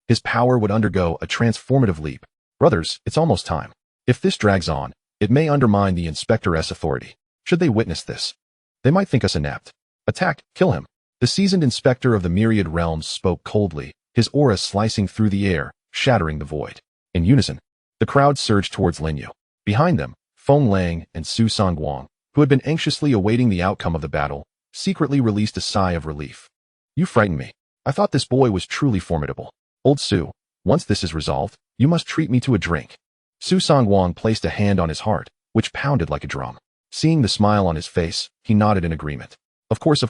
his power would undergo a transformative leap. Brothers, it's almost time. If this drags on, it may undermine the Inspector's authority. Should they witness this, they might think us inept. Attack, kill him. The seasoned inspector of the myriad realms spoke coldly, his aura slicing through the air, shattering the void. In unison, the crowd surged towards Lin Yu. Behind them, Feng Lang and Su Songguang, who had been anxiously awaiting the outcome of the battle, secretly released a sigh of relief. You frightened me. I thought this boy was truly formidable. Old Su, once this is resolved, you must treat me to a drink. Su Songguang placed a hand on his heart, which pounded like a drum. Seeing the smile on his face, he nodded in agreement. Of course.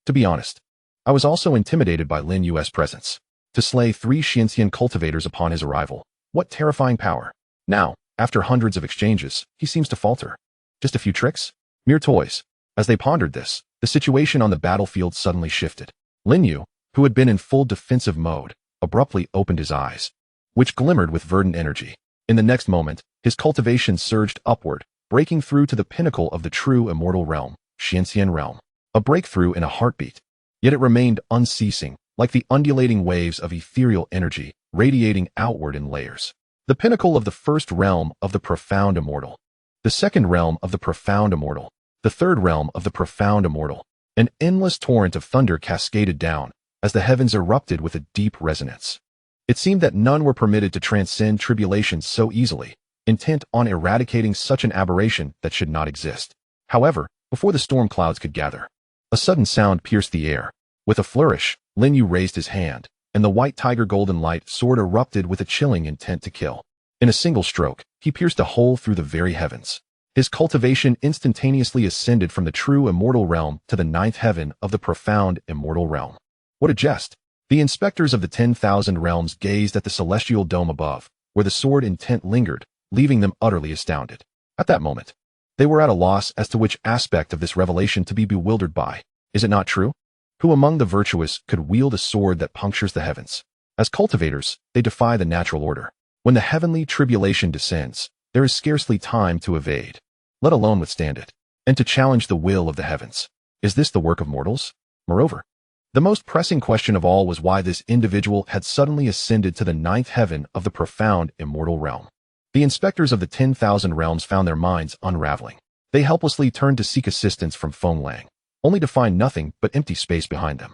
To be honest, I was also intimidated by Lin Yu's presence. to slay 3 Xianxian cultivators upon his arrival. What terrifying power. Now, after hundreds of exchanges, he seems to falter. Just a few tricks? Mere toys. As they pondered this, the situation on the battlefield suddenly shifted. Lin You, who had been in full defensive mode, abruptly opened his eyes, which glimmered with verdant energy. In the next moment, his cultivation surged upward, breaking through to the pinnacle of the true immortal realm, Xianxian realm. A breakthrough in a heartbeat. Yet it remained unceasing, like the undulating waves of ethereal energy, radiating outward in layers. The pinnacle of the first realm of the profound immortal. The second realm of the profound immortal. The third realm of the profound immortal. An endless torrent of thunder cascaded down, as the heavens erupted with a deep resonance. It seemed that none were permitted to transcend tribulations so easily, intent on eradicating such an aberration that should not exist. However, before the storm clouds could gather, a sudden sound pierced the air. With a flourish, Lin You raised his hand, and the white tiger golden light sword erupted with a chilling intent to kill. In a single stroke, he pierced a hole through the very heavens. His cultivation instantaneously ascended from the true immortal realm to the 9th heaven of the profound immortal realm. What a jest! The inspectors of the 10,000 realms gazed at the celestial dome above, where the sword intent lingered, leaving them utterly astounded. At that moment, they were at a loss as to which aspect of this revelation to be bewildered by. Is it not true? Who among the virtuous could wield a sword that punctures the heavens? As cultivators, they defy the natural order. When the heavenly tribulation descends, there is scarcely time to evade, let alone withstand it, and to challenge the will of the heavens. Is this the work of mortals? Moreover, the most pressing question of all was why this individual had suddenly ascended to the 9th heaven of the profound immortal realm. The inspectors of the 10,000 realms found their minds unraveling. They helplessly turned to seek assistance from Feng Lang, only to find nothing but empty space behind them.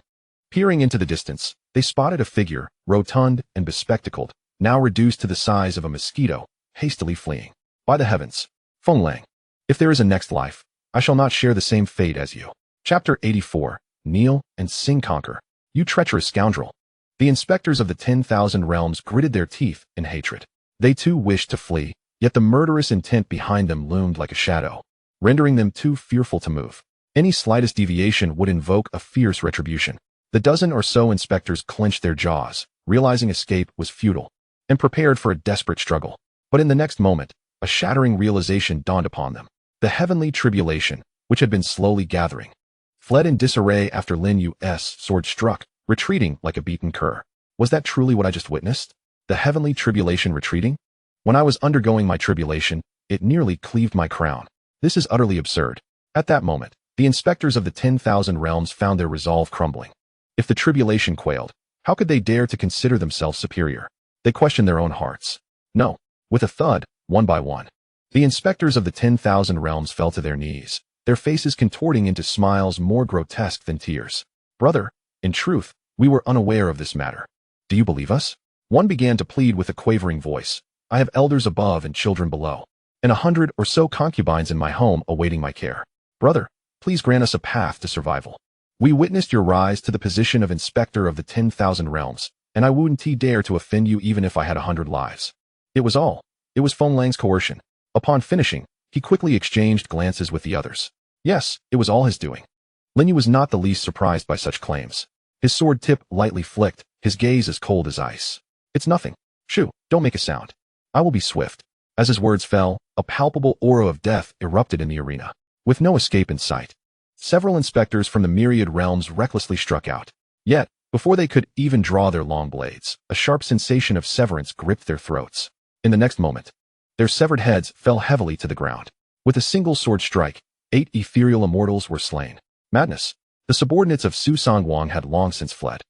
Peering into the distance, they spotted a figure, rotund and bespectacled, now reduced to the size of a mosquito, hastily fleeing. By the heavens, Feng Lang, if there is a next life, I shall not share the same fate as you. Chapter 84. Kneel and sing conquer. You treacherous scoundrel. The inspectors of the 10,000 realms gritted their teeth in hatred. They too wished to flee, yet the murderous intent behind them loomed like a shadow, rendering them too fearful to move. Any slightest deviation would invoke a fierce retribution. The dozen or so inspectors clenched their jaws, realizing escape was futile, and prepared for a desperate struggle. But in the next moment, a shattering realization dawned upon them. The heavenly tribulation, which had been slowly gathering, fled in disarray after Lin Yu's sword struck, retreating like a beaten cur. Was that truly what I just witnessed? The heavenly tribulation retreating? When I was undergoing my tribulation, it nearly cleaved my crown. This is utterly absurd. At that moment, the inspectors of the 10,000 realms found their resolve crumbling. If the tribulation quailed, how could they dare to consider themselves superior? They questioned their own hearts. No. With a thud, one by one, the inspectors of the 10,000 realms fell to their knees, their faces contorting into smiles more grotesque than tears. Brother, in truth, we were unaware of this matter. Do you believe us? One began to plead with a quavering voice. I have elders above and children below, and 100 or so concubines in my home awaiting my care. Brother, please grant us a path to survival. We witnessed your rise to the position of inspector of the 10,000 realms, and I wouldn't dare to offend you even if I had 100 lives. It was Feng Lang's coercion. Upon finishing, he quickly exchanged glances with the others. Yes, it was all his doing. Lin You was not the least surprised by such claims. His sword tip lightly flicked, his gaze as cold as ice. It's nothing. Shoo, don't make a sound. I will be swift. As his words fell, a palpable aura of death erupted in the arena. With no escape in sight, several inspectors from the myriad realms recklessly struck out. Yet, before they could even draw their long blades, a sharp sensation of severance gripped their throats. In the next moment, their severed heads fell heavily to the ground. With a single sword strike, 8 ethereal immortals were slain. Madness. The subordinates of Su Songwang had long since fled.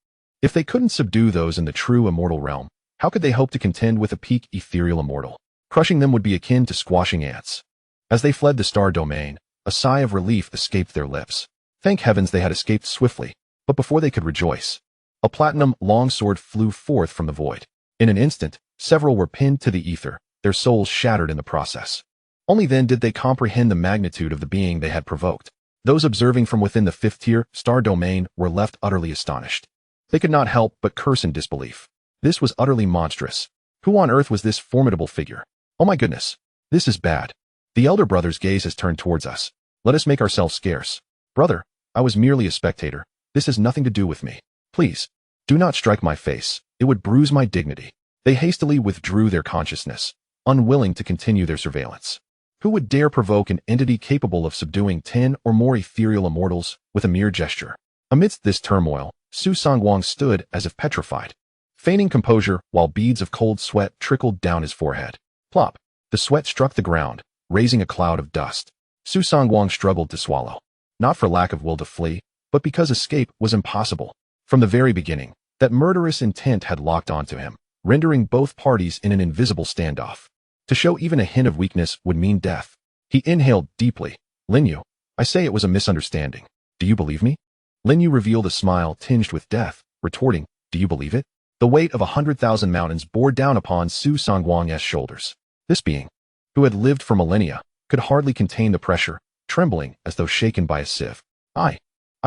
If they couldn't subdue those in the true immortal realm, how could they hope to contend with a peak ethereal immortal? Crushing them would be akin to squashing ants. As they fled the star domain, a sigh of relief escaped their lips. Thank heavens they had escaped swiftly, but before they could rejoice, a platinum longsword flew forth from the void. In an instant, several were pinned to the ether, their souls shattered in the process. Only then did they comprehend the magnitude of the being they had provoked. Those observing from within the 5th tier star domain were left utterly astonished. They could not help but curse in disbelief. This was utterly monstrous. Who on earth was this formidable figure? Oh my goodness. This is bad. The elder brother's gaze has turned towards us. Let us make ourselves scarce. Brother, I was merely a spectator. This has nothing to do with me. Please, do not strike my face. It would bruise my dignity. They hastily withdrew their consciousness, unwilling to continue their surveillance. Who would dare provoke an entity capable of subduing 10 or more ethereal immortals with a mere gesture? Amidst this turmoil, Su Songwang stood as if petrified, feigning composure while beads of cold sweat trickled down his forehead. Plop! The sweat struck the ground, raising a cloud of dust. Su Songwang struggled to swallow, not for lack of will to flee, but because escape was impossible. From the very beginning, that murderous intent had locked onto him, rendering both parties in an invisible standoff. To show even a hint of weakness would mean death. He inhaled deeply. Lin You, I say it was a misunderstanding. Do you believe me? Lin You revealed a smile tinged with death, retorting, do you believe it? The weight of 100,000 mountains bore down upon Su Songwang's shoulders. This being, who had lived for millennia, could hardly contain the pressure, trembling as though shaken by a sieve. I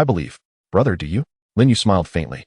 believe. Brother, do you? Lin You smiled faintly.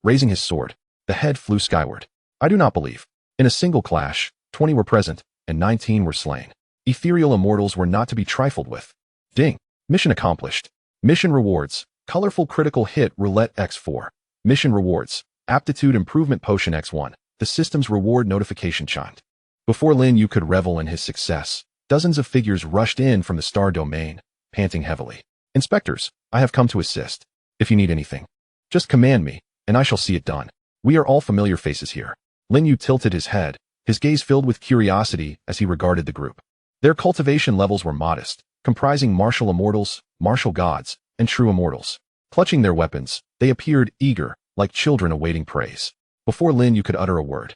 Raising his sword, the head flew skyward. I do not believe. In a single clash, 20 were present, and 19 were slain. Ethereal immortals were not to be trifled with. Ding. Mission accomplished. Mission rewards. Colorful critical hit roulette X4. Mission rewards. Aptitude improvement potion X1. The system's reward notification chimed. Before Lin You could revel in his success, dozens of figures rushed in from the star domain, panting heavily. Inspectors, I have come to assist. If you need anything, just command me, and I shall see it done. We are all familiar faces here. Lin You tilted his head, his gaze filled with curiosity as he regarded the group. Their cultivation levels were modest, comprising martial immortals, martial gods, and true immortals. Clutching their weapons, they appeared eager, like children awaiting praise. Before Lin You could utter a word,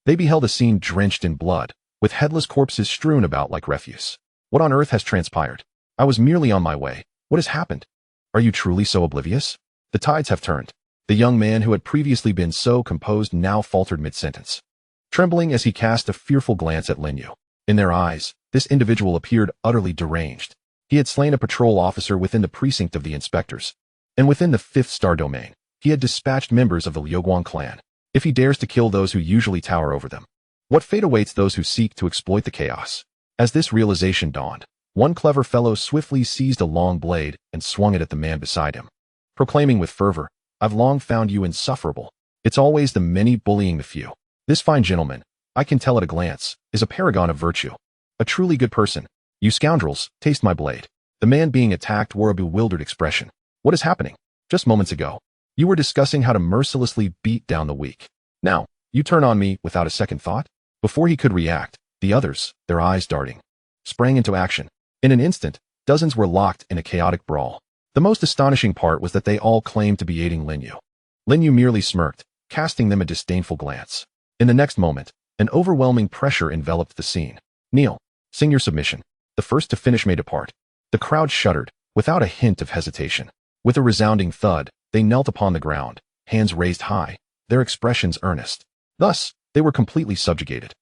they beheld a scene drenched in blood, with headless corpses strewn about like refuse. What on earth has transpired? I was merely on my way. What has happened? Are you truly so oblivious? The tides have turned. The young man who had previously been so composed now faltered mid-sentence, trembling as he cast a fearful glance at Lin You. In their eyes, this individual appeared utterly deranged. He had slain a patrol officer within the precinct of the inspectors, and within the 5th star domain, he had dispatched members of the Lin Clan. If he dares to kill those who usually tower over them, what fate awaits those who seek to exploit the chaos? As this realization dawned, one clever fellow swiftly seized a long blade and swung it at the man beside him, proclaiming with fervor, I've long found you insufferable. It's always the many bullying the few. This fine gentleman, I can tell at a glance, is a paragon of virtue. A truly good person. You scoundrels, taste my blade. The man being attacked wore a bewildered expression. What is happening? Just moments ago, you were discussing how to mercilessly beat down the weak. Now, you turn on me without a second thought? Before he could react, the others, their eyes darting, sprang into action. In an instant, dozens were locked in a chaotic brawl. The most astonishing part was that they all claimed to be aiding Lin You. Lin You merely smirked, casting them a disdainful glance. In the next moment, an overwhelming pressure enveloped the scene. Kneel. Sing your submission. The first to finish may depart. The crowd shuddered, without a hint of hesitation. With a resounding thud, they knelt upon the ground, hands raised high, their expressions earnest. Thus, they were completely subjugated,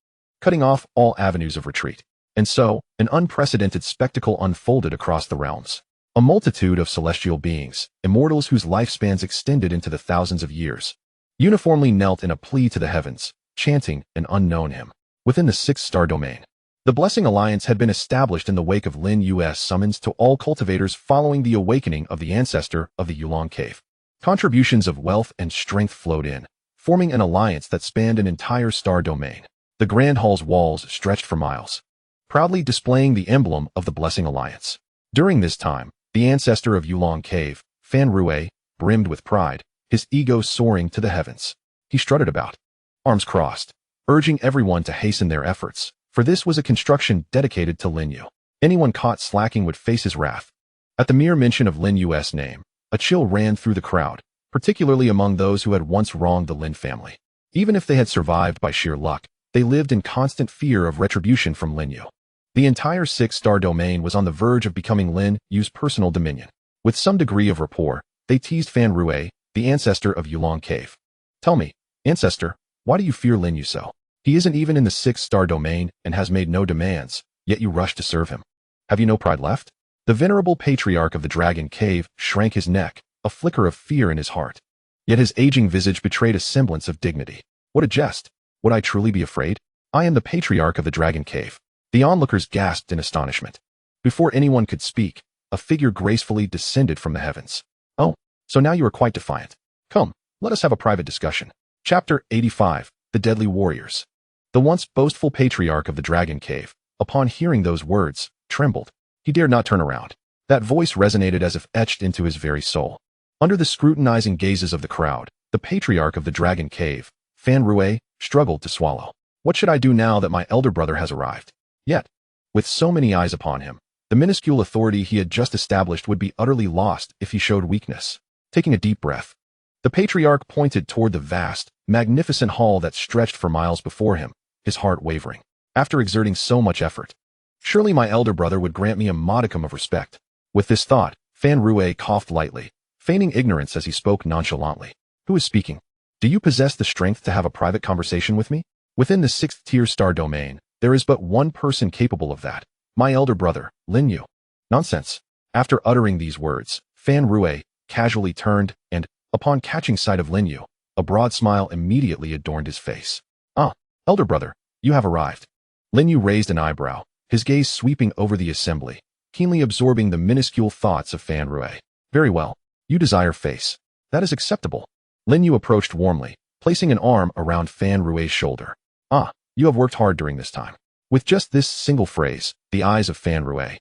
cutting off all avenues of retreat. And so, an unprecedented spectacle unfolded across the realms. A multitude of celestial beings, immortals whose lifespans extended into the thousands of years, uniformly knelt in a plea to the heavens, chanting an unknown hymn. Within the 6th star domain, the Blessing Alliance had been established in the wake of Lin Yu's summons to all cultivators following the awakening of the ancestor of the Yulong Cave. Contributions of wealth and strength flowed in, forming an alliance that spanned an entire star domain. The Grand Hall's walls stretched for miles, proudly displaying the emblem of the Blessing Alliance. During this time, the ancestor of Yulong Cave, Fan Rue, brimmed with pride, his ego soaring to the heavens. He strutted about, arms crossed, urging everyone to hasten their efforts, for this was a construction dedicated to Lin You. Anyone caught slacking would face his wrath. At the mere mention of Lin Yu's name, a chill ran through the crowd, particularly among those who had once wronged the Lin family. Even if they had survived by sheer luck, they lived in constant fear of retribution from Lin You. The entire 6th star domain was on the verge of becoming Lin Yu's personal dominion. With some degree of rapport, they teased Fan Rue, the ancestor of Yulong Cave. Tell me, ancestor, why do you fear Lin You so? He isn't even in the 6th star domain and has made no demands, yet you rush to serve him. Have you no pride left? The venerable patriarch of the Dragon Cave shrank his neck, a flicker of fear in his heart. Yet his aging visage betrayed a semblance of dignity. What a jest! Would I truly be afraid? I am the patriarch of the Dragon Cave. The onlookers gasped in astonishment. Before anyone could speak, a figure gracefully descended from the heavens. Oh, so now you are quite defiant. Come, let us have a private discussion. Chapter 85, The Deadly Warriors. The once boastful patriarch of the Dragon Cave, upon hearing those words, trembled. He dared not turn around. That voice resonated as if etched into his very soul. Under the scrutinizing gazes of the crowd, the patriarch of the Dragon Cave, Fan Rue, struggled to swallow. What should I do now that my elder brother has arrived? Yet, with so many eyes upon him, the minuscule authority he had just established would be utterly lost if he showed weakness. Taking a deep breath, the patriarch pointed toward the vast, magnificent hall that stretched for miles before him, his heart wavering. After exerting so much effort, surely my elder brother would grant me a modicum of respect. With this thought, Fan Rue coughed lightly, feigning ignorance as he spoke nonchalantly. Who is speaking? Do you possess the strength to have a private conversation with me? Within the 6th-tier star domain, there is but one person capable of that. My elder brother, Lin You. Nonsense. After uttering these words, Fan Rue casually turned and, upon catching sight of Lin You, a broad smile immediately adorned his face. Ah, elder brother, you have arrived. Lin You raised an eyebrow, his gaze sweeping over the assembly, keenly absorbing the minuscule thoughts of Fan Rue. Very well. You desire face. That is acceptable. Lin You approached warmly, placing an arm around Fan Rue's shoulder. Ah, you have worked hard during this time. With just this single phrase, the eyes of Fan Rue,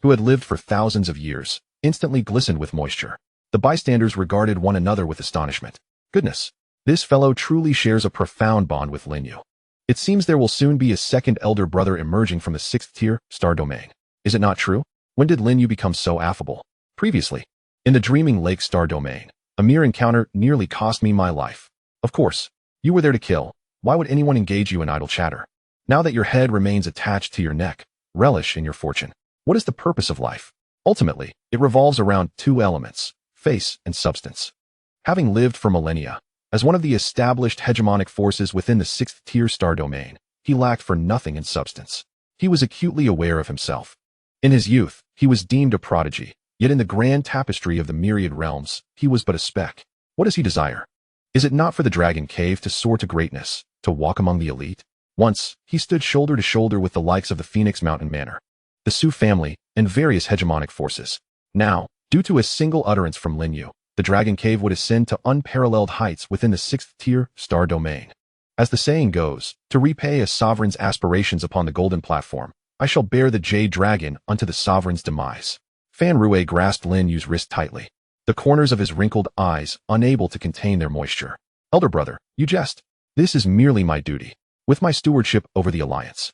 who had lived for thousands of years, instantly glistened with moisture. The bystanders regarded one another with astonishment. Goodness, this fellow truly shares a profound bond with Lin You. It seems there will soon be a second elder brother emerging from the 6th-tier star domain. Is it not true? When did Lin You become so affable? Previously, in the Dreaming Lake star domain, a mere encounter nearly cost me my life. Of course, you were there to kill. Why would anyone engage you in idle chatter? Now that your head remains attached to your neck, relish in your fortune. What is the purpose of life? Ultimately, it revolves around two elements, face and substance. Having lived for millennia, as one of the established hegemonic forces within the 6th-tier star domain, he lacked for nothing in substance. He was acutely aware of himself. In his youth, he was deemed a prodigy, yet in the grand tapestry of the myriad realms, he was but a speck. What does he desire? Is it not for the Dragon Cave to soar to greatness, to walk among the elite? Once, he stood shoulder to shoulder with the likes of the Phoenix Mountain Manor, the Sioux family, and various hegemonic forces. Now, due to a single utterance from Lin You, the Dragon Cave would ascend to unparalleled heights within the 6th-tier star domain. As the saying goes, to repay a sovereign's aspirations upon the golden platform, I shall bear the jade dragon unto the sovereign's demise. Fan Rue grasped Lin Yu's wrist tightly, the corners of his wrinkled eyes unable to contain their moisture. Elder brother, you jest. This is merely my duty, with my stewardship over the alliance.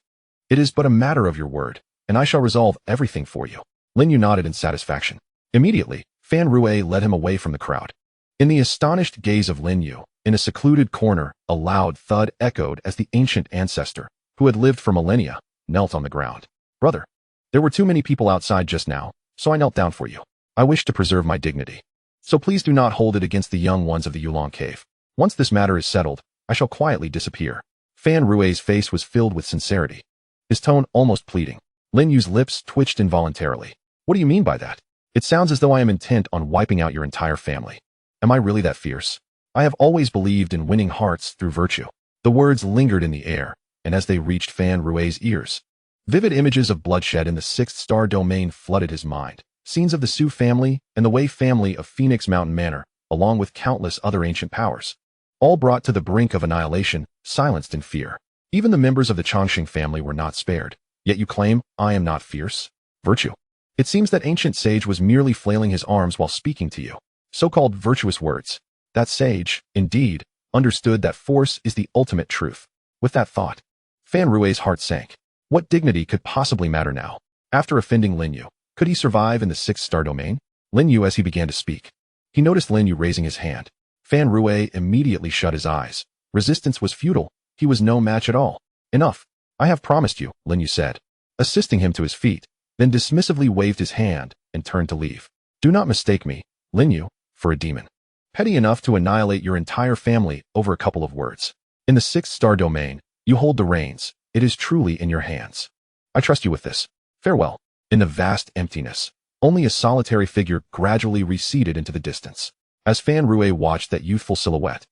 It is but a matter of your word, and I shall resolve everything for you. Lin You nodded in satisfaction. Immediately, Fan Rue led him away from the crowd. In the astonished gaze of Lin You, in a secluded corner, a loud thud echoed as the ancient ancestor, who had lived for millennia, knelt on the ground. Brother, there were too many people outside just now, so I knelt down for you. I wish to preserve my dignity. So please do not hold it against the young ones of the Yulong Cave. Once this matter is settled, I shall quietly disappear. Fan Rue's face was filled with sincerity, his tone almost pleading. Lin Yu's lips twitched involuntarily. What do you mean by that? It sounds as though I am intent on wiping out your entire family. Am I really that fierce? I have always believed in winning hearts through virtue. The words lingered in the air, and as they reached Fan Rue's ears, vivid images of bloodshed in the 6th star domain flooded his mind. Scenes of the Sioux family and the Wei family of Phoenix Mountain Manor, along with countless other ancient powers, all brought to the brink of annihilation, silenced in fear. Even the members of the Chongqing family were not spared. Yet you claim, I am not fierce? Virtue. It seems that ancient sage was merely flailing his arms while speaking to you. So-called virtuous words. That sage, indeed, understood that force is the ultimate truth. With that thought, Fan Rue's heart sank. What dignity could possibly matter now? After offending Lin You, could he survive in the 6th star domain? Lin You as he began to speak. He noticed Lin You raising his hand. Fan Rue immediately shut his eyes. Resistance was futile. He was no match at all. Enough. I have promised you, Lin You said, assisting him to his feet, then dismissively waved his hand and turned to leave. Do not mistake me, Lin You, for a demon. Petty enough to annihilate your entire family over a couple of words. In the 6th star domain, you hold the reins. It is truly in your hands. I trust you with this. Farewell. In the vast emptiness, only a solitary figure gradually receded into the distance. As Fan Rue watched that youthful silhouette,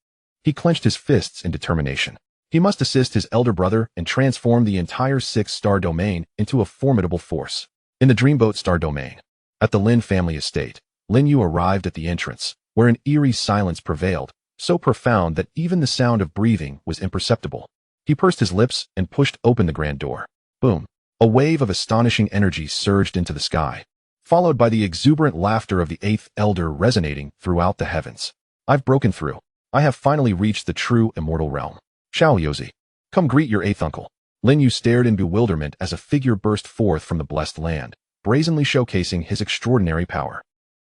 he clenched his fists in determination. He must assist his elder brother and transform the entire 6th star domain into a formidable force. In the Dreamboat star domain, at the Lin family estate, Lin You arrived at the entrance, where an eerie silence prevailed, so profound that even the sound of breathing was imperceptible. He pursed his lips and pushed open the grand door. Boom. A wave of astonishing energy surged into the sky, followed by the exuberant laughter of the eighth elder resonating throughout the heavens. I've broken through. I have finally reached the true immortal realm. Xiao Yozi, come greet your eighth uncle. Lin Yu stared in bewilderment as a figure burst forth from the blessed land, brazenly showcasing his extraordinary power.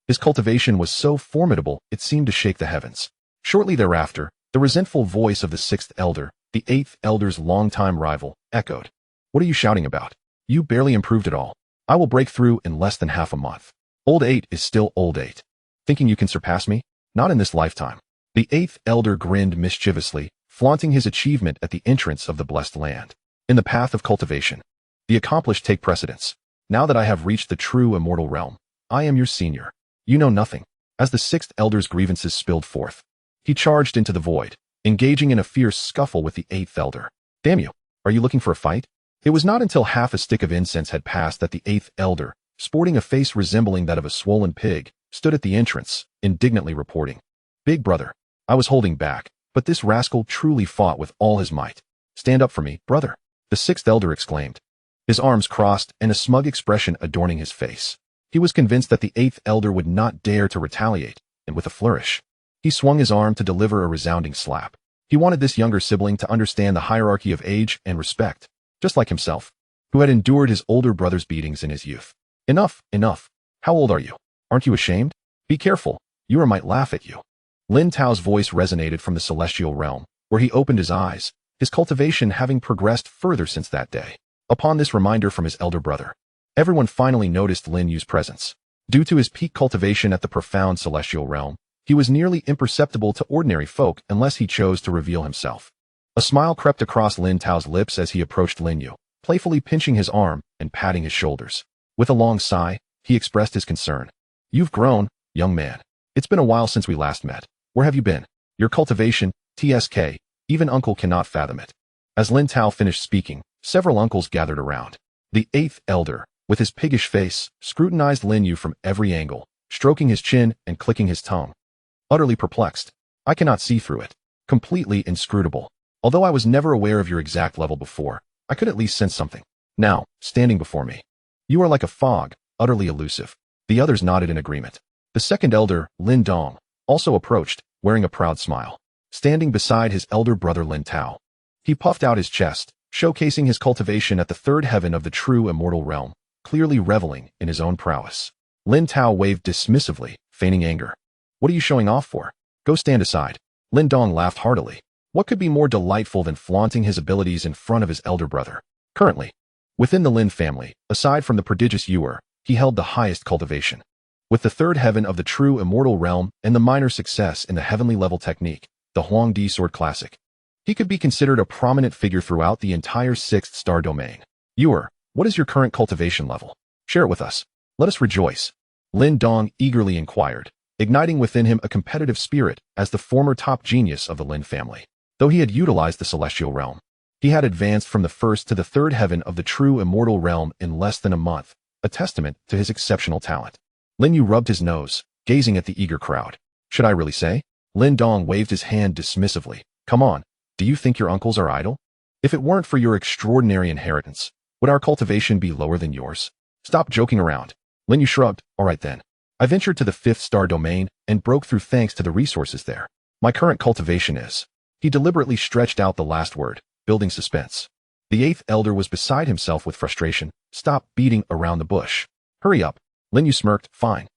His cultivation was so formidable it seemed to shake the heavens. Shortly thereafter, the resentful voice of the sixth elder, the eighth elder's longtime rival, echoed. What are you shouting about? You barely improved at all. I will break through in less than half a month. Old 8 is still old 8. Thinking you can surpass me? Not in this lifetime. The eighth elder grinned mischievously, flaunting his achievement at the entrance of the blessed land. In the path of cultivation, the accomplished take precedence. Now that I have reached the true immortal realm, I am your senior. You know nothing. As the sixth elder's grievances spilled forth, he charged into the void, engaging in a fierce scuffle with the eighth elder. Damn you, are you looking for a fight? It was not until half a stick of incense had passed that the eighth elder, sporting a face resembling that of a swollen pig, stood at the entrance, indignantly reporting. Big brother, I was holding back, but this rascal truly fought with all his might. Stand up for me, brother, the sixth elder exclaimed, his arms crossed and a smug expression adorning his face. He was convinced that the eighth elder would not dare to retaliate, and with a flourish, he swung his arm to deliver a resounding slap. He wanted this younger sibling to understand the hierarchy of age and respect, just like himself, who had endured his older brother's beatings in his youth. Enough, enough. How old are you? Aren't you ashamed? Be careful, Yura might laugh at you. Lin Tao's voice resonated from the celestial realm, where he opened his eyes, his cultivation having progressed further since that day. Upon this reminder from his elder brother, everyone finally noticed Lin Yu's presence. Due to his peak cultivation at the profound celestial realm, he was nearly imperceptible to ordinary folk unless he chose to reveal himself. A smile crept across Lin Tao's lips as he approached Lin Yu, playfully pinching his arm and patting his shoulders. With a long sigh, he expressed his concern. You've grown, young man. It's been a while since we last met. Where have you been? Your cultivation, TSK, even uncle cannot fathom it. As Lin Tao finished speaking, several uncles gathered around. The eighth elder, with his piggish face, scrutinized Lin Yu from every angle, stroking his chin and clicking his tongue. Utterly perplexed. I cannot see through it. Completely inscrutable. Although I was never aware of your exact level before, I could at least sense something. Now, standing before me, you are like a fog, utterly elusive. The others nodded in agreement. The second elder, Lin Dong, also approached, wearing a proud smile, standing beside his elder brother Lin Tao. He puffed out his chest, showcasing his cultivation at the third heaven of the true immortal realm, clearly reveling in his own prowess. Lin Tao waved dismissively, feigning anger. What are you showing off for? Go stand aside. Lin Dong laughed heartily. What could be more delightful than flaunting his abilities in front of his elder brother? Currently, within the Lin family, aside from the prodigious Yuer, he held the highest cultivation. With the third heaven of the true immortal realm and the minor success in the heavenly level technique, the Huangdi Sword Classic, he could be considered a prominent figure throughout the entire sixth star domain. Yuer, what is your current cultivation level? Share it with us. Let us rejoice. Lin Dong eagerly inquired, igniting within him a competitive spirit as the former top genius of the Lin family. Though he had utilized the celestial realm, he had advanced from the first to the third heaven of the true immortal realm in less than a month, a testament to his exceptional talent. Lin Yu rubbed his nose, gazing at the eager crowd. Should I really say? Lin Dong waved his hand dismissively. Come on, do you think your uncles are idle? If it weren't for your extraordinary inheritance, would our cultivation be lower than yours? Stop joking around. Lin Yu shrugged. All right then. I ventured to the fifth star domain and broke through thanks to the resources there. My current cultivation is... He deliberately stretched out the last word, building suspense. The eighth elder was beside himself with frustration. Stop beating around the bush. Hurry up. Lin Yu smirked. Fine.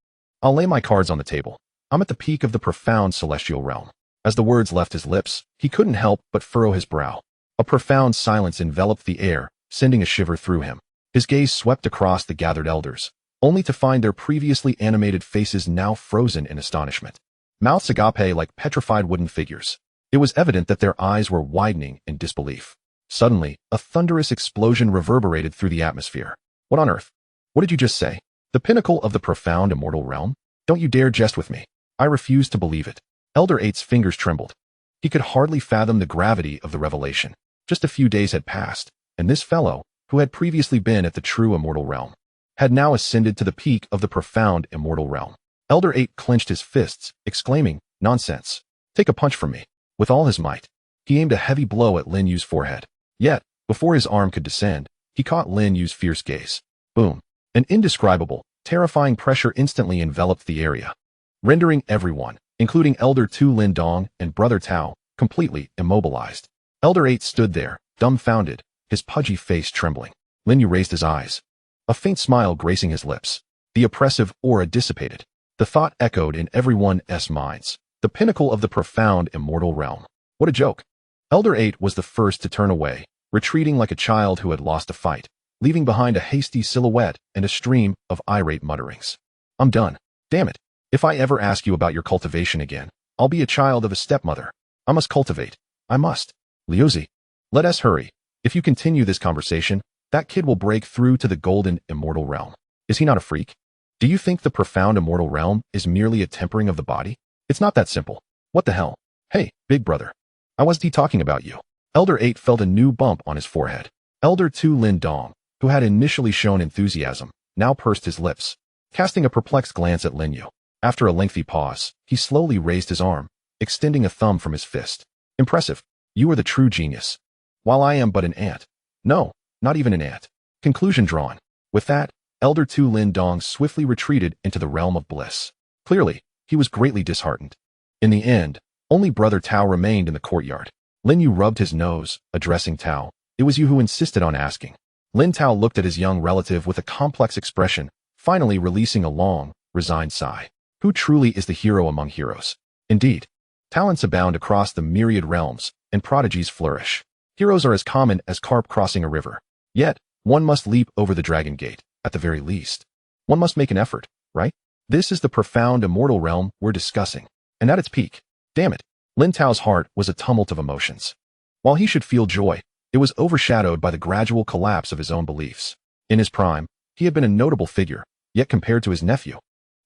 I'll lay my cards on the table. I'm at the peak of the profound celestial realm. As the words left his lips, he couldn't help but furrow his brow. A profound silence enveloped the air, sending a shiver through him. His gaze swept across the gathered elders, only to find their previously animated faces now frozen in astonishment. Mouths agape like petrified wooden figures. It was evident that their eyes were widening in disbelief. Suddenly, a thunderous explosion reverberated through the atmosphere. What on earth? What did you just say? The pinnacle of the profound immortal realm? Don't you dare jest with me. I refuse to believe it. Elder Eight's fingers trembled. He could hardly fathom the gravity of the revelation. Just a few days had passed, and this fellow, who had previously been at the true immortal realm, had now ascended to the peak of the profound immortal realm. Elder Eight clenched his fists, exclaiming, Nonsense. Take a punch from me. With all his might, he aimed a heavy blow at Lin Yu's forehead. Yet, before his arm could descend, he caught Lin Yu's fierce gaze. Boom. An indescribable, terrifying pressure instantly enveloped the area, rendering everyone, including Elder Tu Lin Dong and Brother Tao, completely immobilized. Elder 8 stood there, dumbfounded, his pudgy face trembling. Lin Yu raised his eyes, a faint smile gracing his lips. The oppressive aura dissipated. The thought echoed in everyone's minds. The pinnacle of the profound immortal realm. What a joke. Elder 8 was the first to turn away, retreating like a child who had lost a fight, leaving behind a hasty silhouette and a stream of irate mutterings. I'm done. Damn it. If I ever ask you about your cultivation again, I'll be a child of a stepmother. I must cultivate. I must. Liuzi, let us hurry. If you continue this conversation, that kid will break through to the golden immortal realm. Is he not a freak? Do you think the profound immortal realm is merely a tempering of the body? It's not that simple. What the hell? Hey, big brother. I wasn't talking about you. Elder 8 felt a new bump on his forehead. Elder Tu Lin Dong, who had initially shown enthusiasm, now pursed his lips, casting a perplexed glance at Lin Yu. After a lengthy pause, he slowly raised his arm, extending a thumb from his fist. Impressive. You are the true genius. While I am but an ant. No, not even an ant. Conclusion drawn. With that, Elder Tu Lin Dong swiftly retreated into the realm of bliss. Clearly, he was greatly disheartened. In the end, only Brother Tao remained in the courtyard. Lin Yu rubbed his nose, addressing Tao. It was you who insisted on asking. Lin Tao looked at his young relative with a complex expression, finally releasing a long, resigned sigh. Who truly is the hero among heroes? Indeed, talents abound across the myriad realms, and prodigies flourish. Heroes are as common as carp crossing a river. Yet, one must leap over the dragon gate, at the very least. One must make an effort, right? This is the profound immortal realm we're discussing. And at its peak, damn it, Lin Tao's heart was a tumult of emotions. While he should feel joy, it was overshadowed by the gradual collapse of his own beliefs. In his prime, he had been a notable figure, yet compared to his nephew,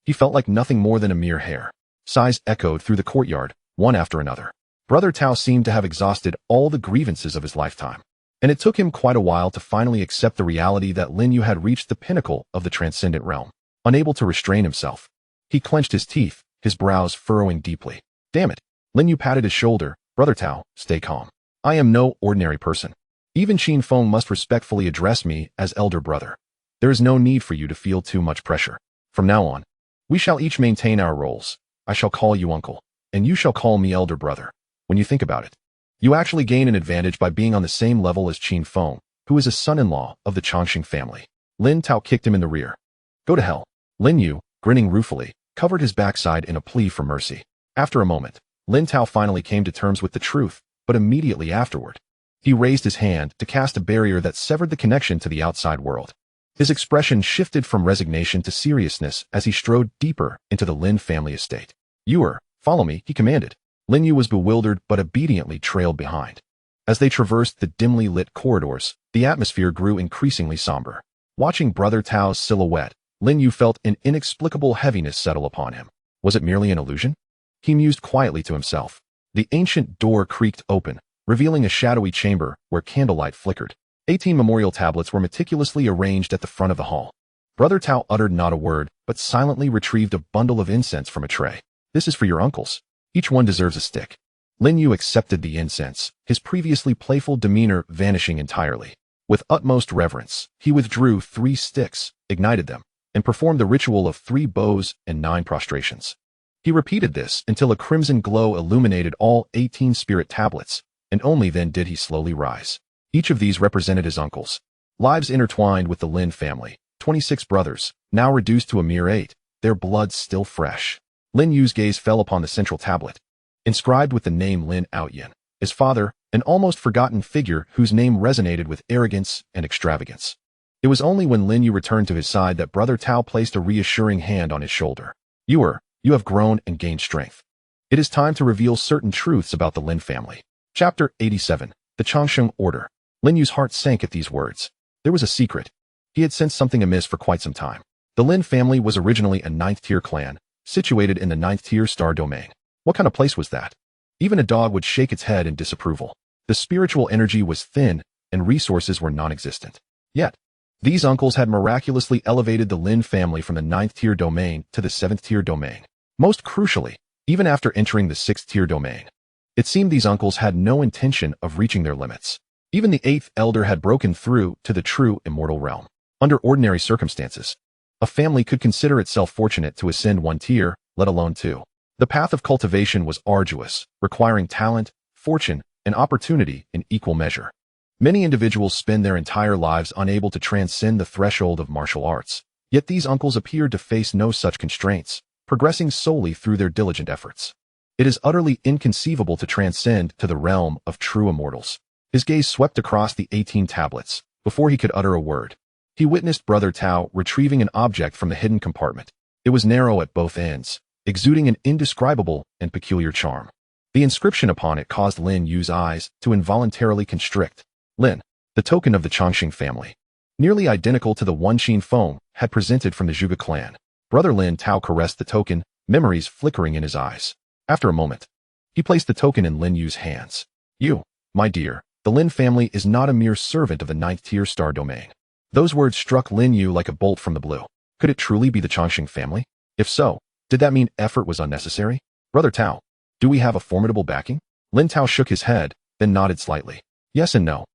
he felt like nothing more than a mere hare. Sighs echoed through the courtyard, one after another. Brother Tao seemed to have exhausted all the grievances of his lifetime, and it took him quite a while to finally accept the reality that Lin Yu had reached the pinnacle of the transcendent realm. Unable to restrain himself, he clenched his teeth, his brows furrowing deeply. Damn it. Lin Yu patted his shoulder. Brother Tao, stay calm. I am no ordinary person. Even Qin Feng must respectfully address me as elder brother. There is no need for you to feel too much pressure. From now on, we shall each maintain our roles. I shall call you uncle, and you shall call me elder brother. When you think about it, you actually gain an advantage by being on the same level as Qin Feng, who is a son-in-law of the Chongqing family. Lin Tao kicked him in the rear. Go to hell. Lin Yu, grinning ruefully, covered his backside in a plea for mercy. After a moment, Lin Tao finally came to terms with the truth, but immediately afterward, he raised his hand to cast a barrier that severed the connection to the outside world. His expression shifted from resignation to seriousness as he strode deeper into the Lin family estate. Follow me, he commanded. Lin Yu was bewildered but obediently trailed behind. As they traversed the dimly lit corridors, the atmosphere grew increasingly somber. Watching Brother Tao's silhouette, Lin Yu felt an inexplicable heaviness settle upon him. Was it merely an illusion? He mused quietly to himself. The ancient door creaked open, revealing a shadowy chamber where candlelight flickered. 18 memorial tablets were meticulously arranged at the front of the hall. Brother Tao uttered not a word, but silently retrieved a bundle of incense from a tray. This is for your uncles. Each one deserves a stick. Lin Yu accepted the incense, his previously playful demeanor vanishing entirely. With utmost reverence, he withdrew 3 sticks, ignited them, and performed the ritual of 3 bows and 9 prostrations. He repeated this until a crimson glow illuminated all 18 spirit tablets, and only then did he slowly rise. Each of these represented his uncles. Lives intertwined with the Lin family, 26 brothers, now reduced to a mere 8, their blood still fresh. Lin Yu's gaze fell upon the central tablet, inscribed with the name Lin Outyin, his father, an almost forgotten figure whose name resonated with arrogance and extravagance. It was only when Lin Yu returned to his side that Brother Tao placed a reassuring hand on his shoulder. You have grown and gained strength. It is time to reveal certain truths about the Lin family. Chapter 87. The Chongqing Order. Lin Yu's heart sank at these words. There was a secret. He had sensed something amiss for quite some time. The Lin family was originally a 9th-tier clan, situated in the 9th-tier star domain. What kind of place was that? Even a dog would shake its head in disapproval. The spiritual energy was thin, and resources were non-existent. Yet, these uncles had miraculously elevated the Lin family from the 9th-tier domain to the 7th-tier domain. Most crucially, even after entering the 6th-tier domain. It seemed these uncles had no intention of reaching their limits. Even the 8th elder had broken through to the true immortal realm. Under ordinary circumstances, a family could consider itself fortunate to ascend 1 tier, let alone 2. The path of cultivation was arduous, requiring talent, fortune, and opportunity in equal measure. Many individuals spend their entire lives unable to transcend the threshold of martial arts, yet these uncles appeared to face no such constraints, progressing solely through their diligent efforts. It is utterly inconceivable to transcend to the realm of true immortals. His gaze swept across the 18 tablets. Before he could utter a word, he witnessed Brother Tao retrieving an object from the hidden compartment. It was narrow at both ends, exuding an indescribable and peculiar charm. The inscription upon it caused Lin Yu's eyes to involuntarily constrict. Lin, the token of the Chongqing family, nearly identical to the one Qin Feng had presented from the Zhuge clan. Brother Lin Tao caressed the token, memories flickering in his eyes. After a moment, he placed the token in Lin Yu's hands. You, my dear, the Lin family is not a mere servant of the 9th-tier star domain. Those words struck Lin Yu like a bolt from the blue. Could it truly be the Chongqing family? If so, did that mean effort was unnecessary? Brother Tao, do we have a formidable backing? Lin Tao shook his head, then nodded slightly. Yes and no.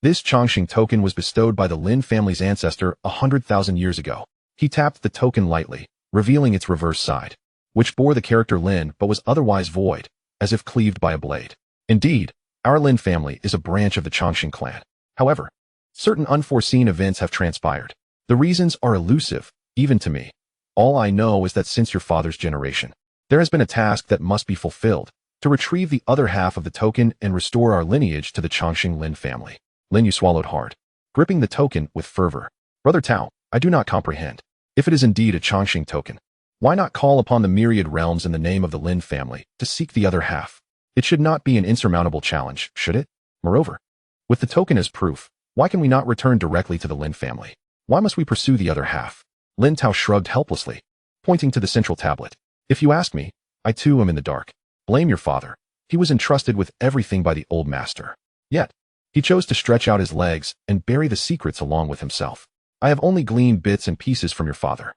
This Chongqing token was bestowed by the Lin family's ancestor 100,000 years ago. He tapped the token lightly, revealing its reverse side, which bore the character Lin but was otherwise void, as if cleaved by a blade. Indeed, our Lin family is a branch of the Chongqing clan. However, certain unforeseen events have transpired. The reasons are elusive, even to me. All I know is that since your father's generation, there has been a task that must be fulfilled, to retrieve the other half of the token and restore our lineage to the Chongqing Lin family. Lin Yu swallowed hard, gripping the token with fervor. Brother Tao, I do not comprehend. If it is indeed a Chongqing token, why not call upon the myriad realms in the name of the Lin family to seek the other half? It should not be an insurmountable challenge, should it? Moreover, with the token as proof, why can we not return directly to the Lin family? Why must we pursue the other half? Lin Tao shrugged helplessly, pointing to the central tablet. If you ask me, I too am in the dark. Blame your father. He was entrusted with everything by the old master. Yet, he chose to stretch out his legs and bury the secrets along with himself. I have only gleaned bits and pieces from your father.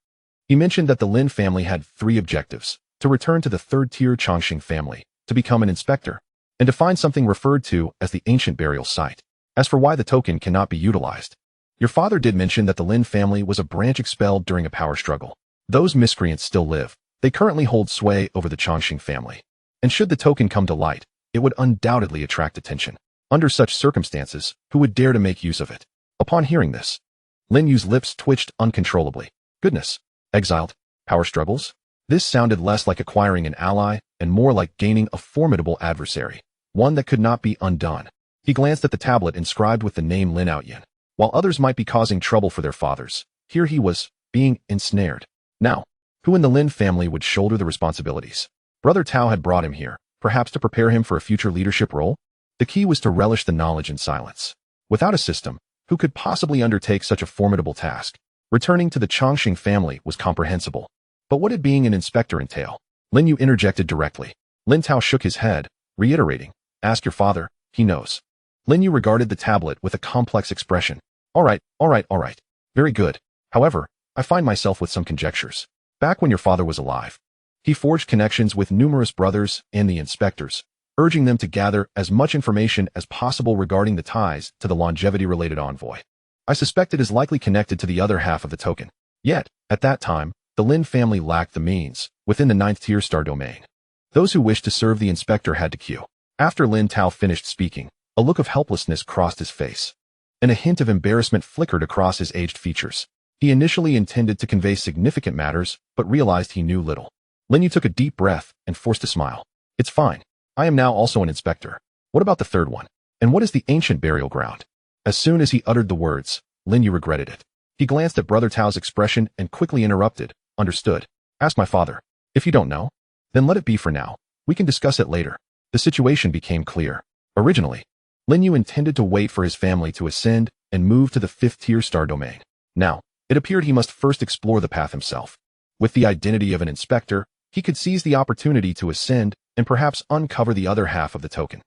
He mentioned that the Lin family had 3 objectives: to return to the 3rd-tier Chongqing family, to become an inspector, and to find something referred to as the ancient burial site. As for why the token cannot be utilized, your father did mention that the Lin family was a branch expelled during a power struggle. Those miscreants still live. They currently hold sway over the Chongqing family. And should the token come to light, it would undoubtedly attract attention. Under such circumstances, who would dare to make use of it? Upon hearing this, Lin Yu's lips twitched uncontrollably. Goodness. Exiled? Power struggles? This sounded less like acquiring an ally and more like gaining a formidable adversary, one that could not be undone. He glanced at the tablet inscribed with the name Lin Yin. While others might be causing trouble for their fathers, here he was, being ensnared. Now, who in the Lin family would shoulder the responsibilities? Brother Tao had brought him here, perhaps to prepare him for a future leadership role? The key was to relish the knowledge in silence. Without a system, who could possibly undertake such a formidable task? Returning to the Chongqing family was comprehensible. But what did being an inspector entail? Lin Yu interjected directly. Lin Tao shook his head, reiterating, ask your father, he knows. Lin Yu regarded the tablet with a complex expression. All right. Very good. However, I find myself with some conjectures. Back when your father was alive, he forged connections with numerous brothers and the inspectors, urging them to gather as much information as possible regarding the ties to the longevity-related envoy. I suspect it is likely connected to the other half of the token. Yet, at that time, the Lin family lacked the means, within the 9th-tier star domain. Those who wished to serve the inspector had to queue. After Lin Tao finished speaking, a look of helplessness crossed his face, and a hint of embarrassment flickered across his aged features. He initially intended to convey significant matters, but realized he knew little. Lin Yu took a deep breath and forced a smile. It's fine. I am now also an inspector. What about the third one? And what is the ancient burial ground? As soon as he uttered the words, Lin Yu regretted it. He glanced at Brother Tao's expression and quickly interrupted. Understood. Ask my father. If you don't know, then let it be for now. We can discuss it later. The situation became clear. Originally, Lin Yu intended to wait for his family to ascend and move to the 5th-tier star domain. Now, it appeared he must first explore the path himself. With the identity of an inspector, he could seize the opportunity to ascend and perhaps uncover the other half of the token.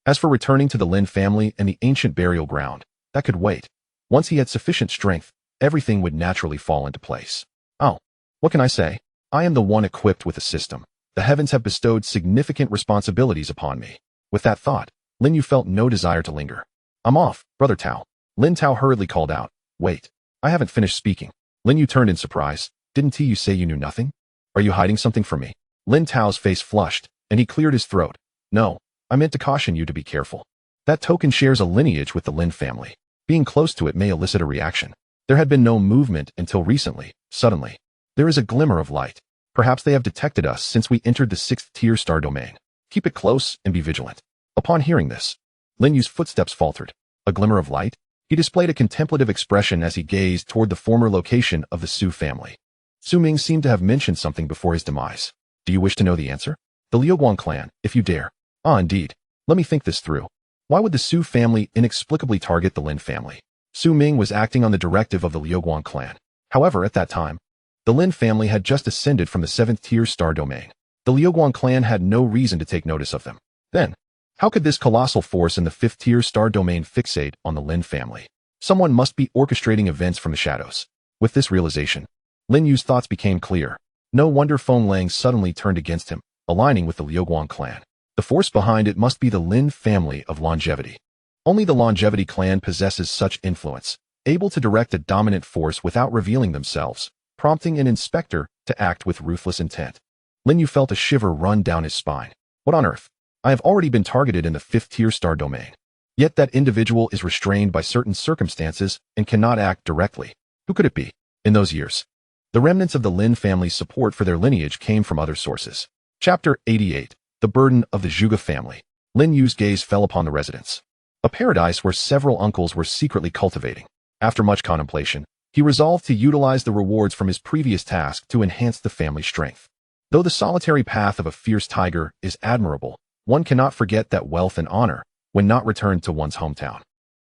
As for returning to the Lin family and the ancient burial ground, that could wait. Once he had sufficient strength, everything would naturally fall into place. Oh, what can I say? I am the one equipped with a system. The heavens have bestowed significant responsibilities upon me. With that thought, Lin You felt no desire to linger. I'm off, Brother Tao. Lin Tao hurriedly called out. Wait, I haven't finished speaking. Lin You turned in surprise. Didn't you say you knew nothing? Are you hiding something from me? Lin Tao's face flushed, and he cleared his throat. No, I meant to caution you to be careful. That token shares a lineage with the Lin family. Being close to it may elicit a reaction. There had been no movement until recently. Suddenly, there is a glimmer of light. Perhaps they have detected us since we entered the 6th-tier star domain. Keep it close and be vigilant. Upon hearing this, Lin Yu's footsteps faltered. A glimmer of light? He displayed a contemplative expression as he gazed toward the former location of the Su family. Su Ming seemed to have mentioned something before his demise. Do you wish to know the answer? The Liu clan, if you dare. Ah, indeed. Let me think this through. Why would the Su family inexplicably target the Lin family? Su Ming was acting on the directive of the Liu clan. However, at that time, the Lin family had just ascended from the 7th-tier star domain. The Liu clan had no reason to take notice of them. Then, how could this colossal force in the 5th-tier star domain fixate on the Lin family? Someone must be orchestrating events from the shadows. With this realization, Lin Yu's thoughts became clear. No wonder Feng Lang suddenly turned against him, aligning with the Liu clan. The force behind it must be the Lin family of longevity. Only the longevity clan possesses such influence, able to direct a dominant force without revealing themselves, prompting an inspector to act with ruthless intent. Lin Yu felt a shiver run down his spine. What on earth? I have already been targeted in the 5th-tier star domain. Yet that individual is restrained by certain circumstances and cannot act directly. Who could it be? In those years, the remnants of the Lin family's support for their lineage came from other sources. Chapter 88. The Burden of the Zhuge family. Lin Yu's gaze fell upon the residence. A paradise where several uncles were secretly cultivating. After much contemplation, he resolved to utilize the rewards from his previous task to enhance the family strength. Though the solitary path of a fierce tiger is admirable, one cannot forget that wealth and honor, when not returned to one's hometown,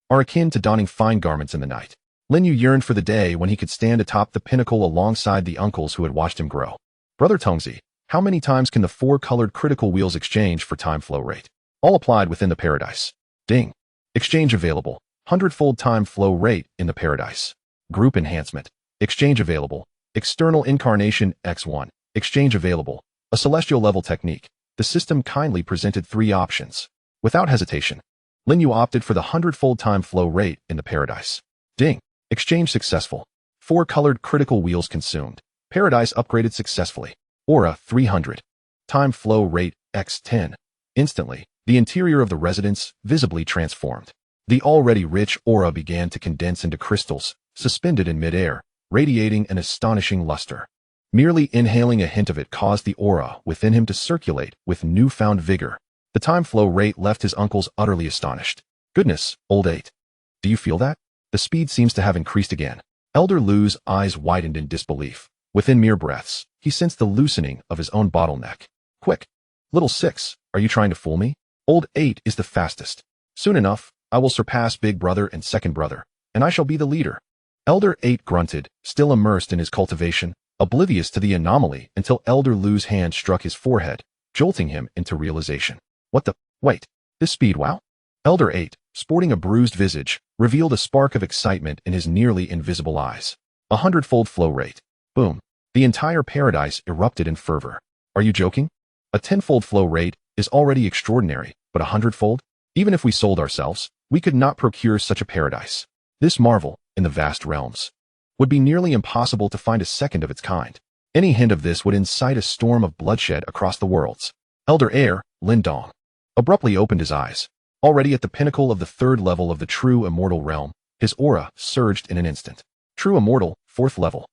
are akin to donning fine garments in the night. Lin Yu yearned for the day when he could stand atop the pinnacle alongside the uncles who had watched him grow. Brother Tongzi, how many times can the 4-colored critical wheels exchange for time flow rate? All applied within the paradise. Ding. Exchange available. 100-fold time flow rate in the paradise. Group enhancement. Exchange available. External incarnation X1. Exchange available. A celestial level technique. The system kindly presented 3 options. Without hesitation, Lin Yu opted for the 100-fold time flow rate in the paradise. Ding. Exchange successful. 4-colored critical wheels consumed. Paradise upgraded successfully. Aura 300. Time flow rate X10. Instantly, the interior of the residence visibly transformed. The already rich aura began to condense into crystals, suspended in midair, radiating an astonishing luster. Merely inhaling a hint of it caused the aura within him to circulate with newfound vigor. The time flow rate left his uncles utterly astonished. Goodness, old 8. Do you feel that? The speed seems to have increased again. Elder Lu's eyes widened in disbelief. Within mere breaths, he sensed the loosening of his own bottleneck. Quick. Little 6, are you trying to fool me? Old 8 is the fastest. Soon enough, I will surpass Big Brother and Second Brother, and I shall be the leader. Elder 8 grunted, still immersed in his cultivation, oblivious to the anomaly until Elder Lu's hand struck his forehead, jolting him into realization. What the? Wait. This speed, wow? Elder 8, sporting a bruised visage, revealed a spark of excitement in his nearly invisible eyes. 100-fold flow rate. Boom. The entire paradise erupted in fervor. Are you joking? A 10-fold flow rate is already extraordinary, but 100-fold? Even if we sold ourselves, we could not procure such a paradise. This marvel, in the vast realms, would be nearly impossible to find a second of its kind. Any hint of this would incite a storm of bloodshed across the worlds. Elder Heir, Lin Dong, abruptly opened his eyes. Already at the pinnacle of the 3rd level of the true immortal realm, his aura surged in an instant. True immortal, 4th level.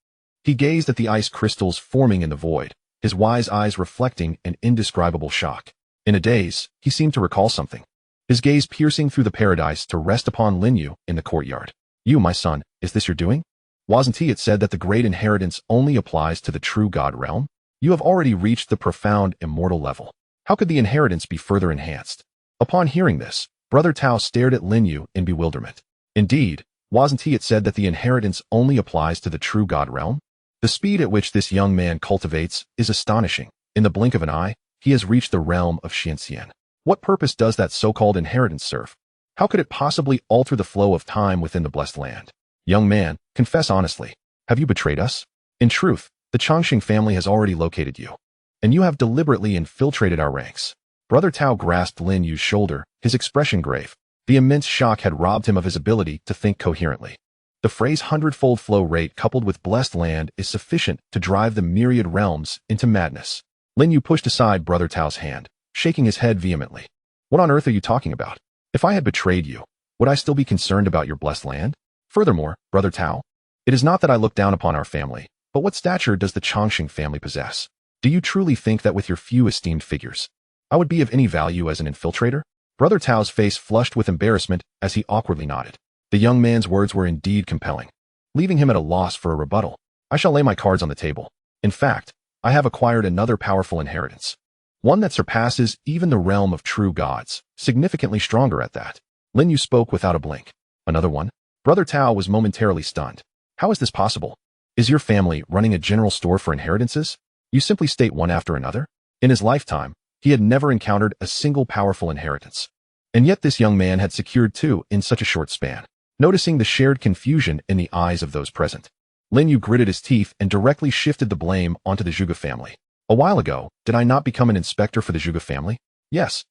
He gazed at the ice crystals forming in the void, his wise eyes reflecting an indescribable shock. In a daze, he seemed to recall something. His gaze piercing through the paradise to rest upon Lin Yu in the courtyard. You, my son, is this your doing? Wasn't it said that the great inheritance only applies to the true God realm? You have already reached the profound immortal level. How could the inheritance be further enhanced? Upon hearing this, Brother Tao stared at Lin Yu in bewilderment. Indeed, wasn't it said that the inheritance only applies to the true God realm? The speed at which this young man cultivates is astonishing. In the blink of an eye, he has reached the realm of Xianxian. What purpose does that so-called inheritance serve? How could it possibly alter the flow of time within the blessed land? Young man, confess honestly. Have you betrayed us? In truth, the Chongqing family has already located you. and you have deliberately infiltrated our ranks. Brother Tao grasped Lin Yu's shoulder, his expression grave. The immense shock had robbed him of his ability to think coherently. The phrase hundredfold flow rate coupled with blessed land is sufficient to drive the myriad realms into madness. Lin Yu pushed aside Brother Tao's hand, shaking his head vehemently. What on earth are you talking about? If I had betrayed you, would I still be concerned about your blessed land? Furthermore, Brother Tao, it is not that I look down upon our family, but what stature does the Chongqing family possess? Do you truly think that with your few esteemed figures, I would be of any value as an infiltrator? Brother Tao's face flushed with embarrassment as he awkwardly nodded. The young man's words were indeed compelling, leaving him at a loss for a rebuttal. I shall lay my cards on the table. In fact, I have acquired another powerful inheritance, one that surpasses even the realm of true gods, significantly stronger at that. Lin Yu spoke without a blink. Another one? Brother Tao was momentarily stunned. How is this possible? Is your family running a general store for inheritances? You simply state one after another? In his lifetime, he had never encountered a single powerful inheritance. And yet this young man had secured two in such a short span. Noticing the shared confusion in the eyes of those present, Lin Yu gritted his teeth and directly shifted the blame onto the Zhuge family. A while ago, did I not become an inspector for the Zhuge family? Yes.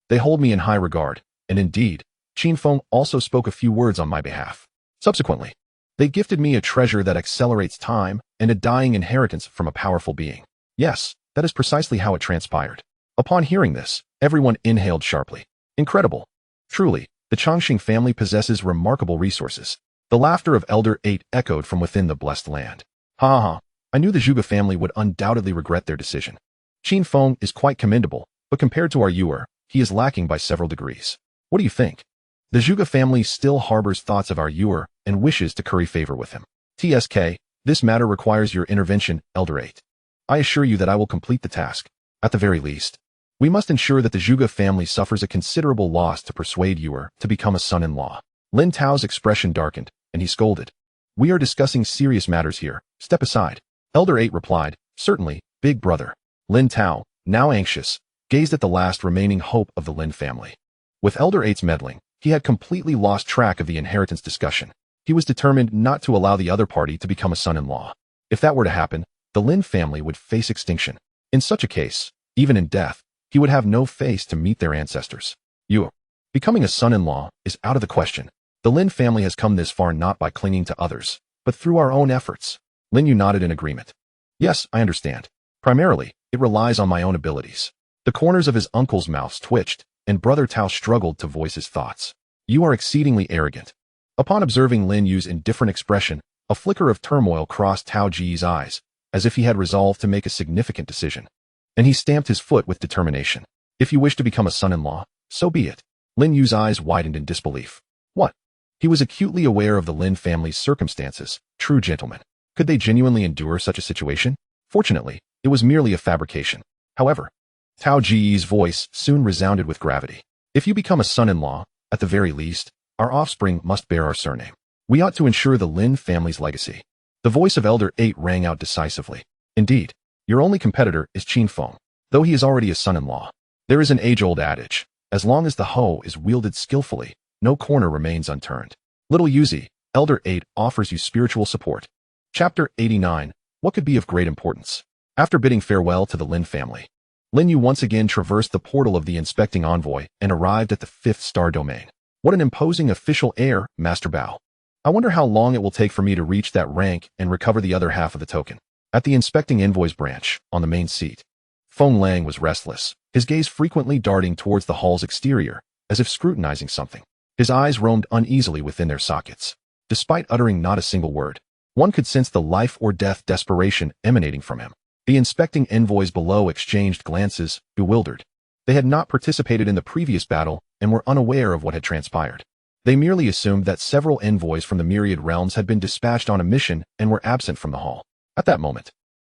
They hold me in high regard, and indeed, Qin Feng also spoke a few words on my behalf. Subsequently, they gifted me a treasure that accelerates time and a dying inheritance from a powerful being. Yes, that is precisely how it transpired. Upon hearing this, everyone inhaled sharply. Incredible. Truly, the Chongqing family possesses remarkable resources. The laughter of Elder 8 echoed from within the blessed land. Ha ha, I knew the Zhuge family would undoubtedly regret their decision. Qin Feng is quite commendable, but compared to our Yuer, he is lacking by several degrees. What do you think? The Zhuge family still harbors thoughts of our Yuer and wishes to curry favor with him. TSK, this matter requires your intervention, Elder 8. I assure you that I will complete the task. At the very least, we must ensure that the Zhuge family suffers a considerable loss to persuade Yuer to become a son-in-law. Lin Tao's expression darkened, and he scolded. We are discussing serious matters here. Step aside. Elder 8 replied, certainly, big brother. Lin Tao, now anxious, gazed at the last remaining hope of the Lin family. With Elder 8's meddling, he had completely lost track of the inheritance discussion. He was determined not to allow the other party to become a son-in-law. If that were to happen, the Lin family would face extinction. In such a case, even in death, he would have no face to meet their ancestors. Becoming a son-in-law is out of the question. The Lin family has come this far not by clinging to others, but through our own efforts. Lin Yu nodded in agreement. Yes, I understand. Primarily, it relies on my own abilities. The corners of his uncle's mouths twitched, and Brother Tao struggled to voice his thoughts. You are exceedingly arrogant. Upon observing Lin Yu's indifferent expression, a flicker of turmoil crossed Tao Ji's eyes, as if he had resolved to make a significant decision. And he stamped his foot with determination. If you wish to become a son-in-law, so be it. Lin Yu's eyes widened in disbelief. What? He was acutely aware of the Lin family's circumstances, true gentlemen. Could they genuinely endure such a situation? Fortunately, it was merely a fabrication. However, Tao Ji's voice soon resounded with gravity. If you become a son-in-law, at the very least, our offspring must bear our surname. We ought to ensure the Lin family's legacy. The voice of Elder 8 rang out decisively. Indeed, your only competitor is Qin Feng, though he is already a son-in-law. There is an age-old adage, as long as the hoe is wielded skillfully, no corner remains unturned. Little Yuzi, Elder 8 offers you spiritual support. Chapter 89, What could be of great importance? After bidding farewell to the Lin family, Lin Yu once again traversed the portal of the inspecting envoy and arrived at the 5th star domain. What an imposing official air, Master Bao. I wonder how long it will take for me to reach that rank and recover the other half of the token. At the inspecting envoy's branch, on the main seat, Feng Lang was restless, his gaze frequently darting towards the hall's exterior, as if scrutinizing something. His eyes roamed uneasily within their sockets. Despite uttering not a single word, one could sense the life-or-death desperation emanating from him. The inspecting envoys below exchanged glances, bewildered. They had not participated in the previous battle and were unaware of what had transpired. They merely assumed that several envoys from the myriad realms had been dispatched on a mission and were absent from the hall. At that moment,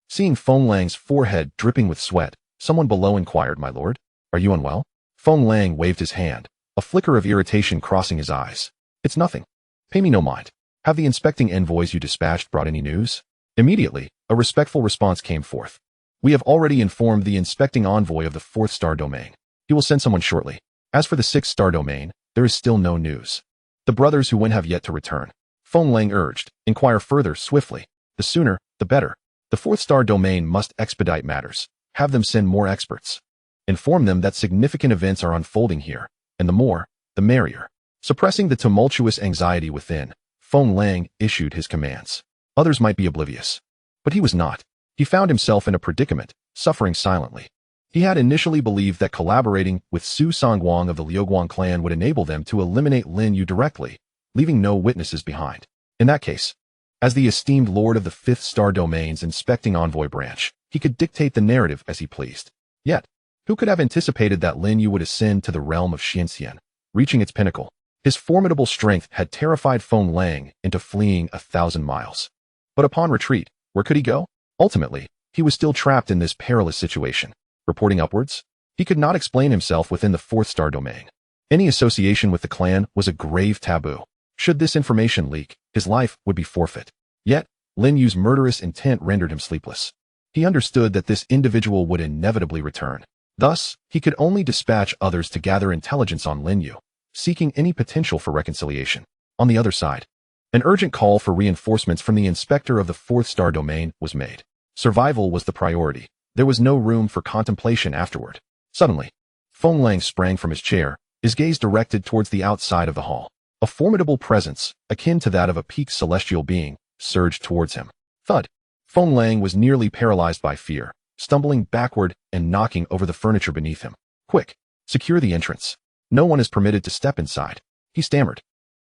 seeing Feng Lang's forehead dripping with sweat, someone below inquired, "My lord, are you unwell?" Feng Lang waved his hand, a flicker of irritation crossing his eyes. "It's nothing. Pay me no mind. Have the inspecting envoys you dispatched brought any news?" Immediately, a respectful response came forth. "We have already informed the inspecting envoy of the 4th star domain. He will send someone shortly. As for the 6th star domain, there is still no news. The brothers who went have yet to return." Feng Lang urged, "Inquire further, swiftly. The sooner, the better. The 4th star domain must expedite matters. Have them send more experts. Inform them that significant events are unfolding here, and the more, the merrier. Suppressing the tumultuous anxiety within, Feng Lang issued his commands. Others might be oblivious, but he was not. He found himself in a predicament, suffering silently. He had initially believed that collaborating with Su Songguang of the Liuguang clan would enable them to eliminate Lin You directly, leaving no witnesses behind. In that case, as the esteemed lord of the 5th Star Domain's inspecting envoy branch, he could dictate the narrative as he pleased. Yet, who could have anticipated that Lin You would ascend to the realm of Xianxian, reaching its pinnacle? His formidable strength had terrified Feng Lang into fleeing 1,000 miles. But upon retreat, where could he go? Ultimately, he was still trapped in this perilous situation. Reporting upwards, he could not explain himself within the 4th Star Domain. Any association with the clan was a grave taboo. Should this information leak, his life would be forfeit. Yet, Lin Yu's murderous intent rendered him sleepless. He understood that this individual would inevitably return. Thus, he could only dispatch others to gather intelligence on Lin Yu, seeking any potential for reconciliation. On the other side, an urgent call for reinforcements from the inspector of the 4th Star Domain was made. Survival was the priority. There was no room for contemplation afterward. Suddenly, Feng Lang sprang from his chair, his gaze directed towards the outside of the hall. A formidable presence, akin to that of a peaked celestial being, surged towards him. Thud! Feng Lang was nearly paralyzed by fear, stumbling backward and knocking over the furniture beneath him. Quick! Secure the entrance. No one is permitted to step inside, he stammered,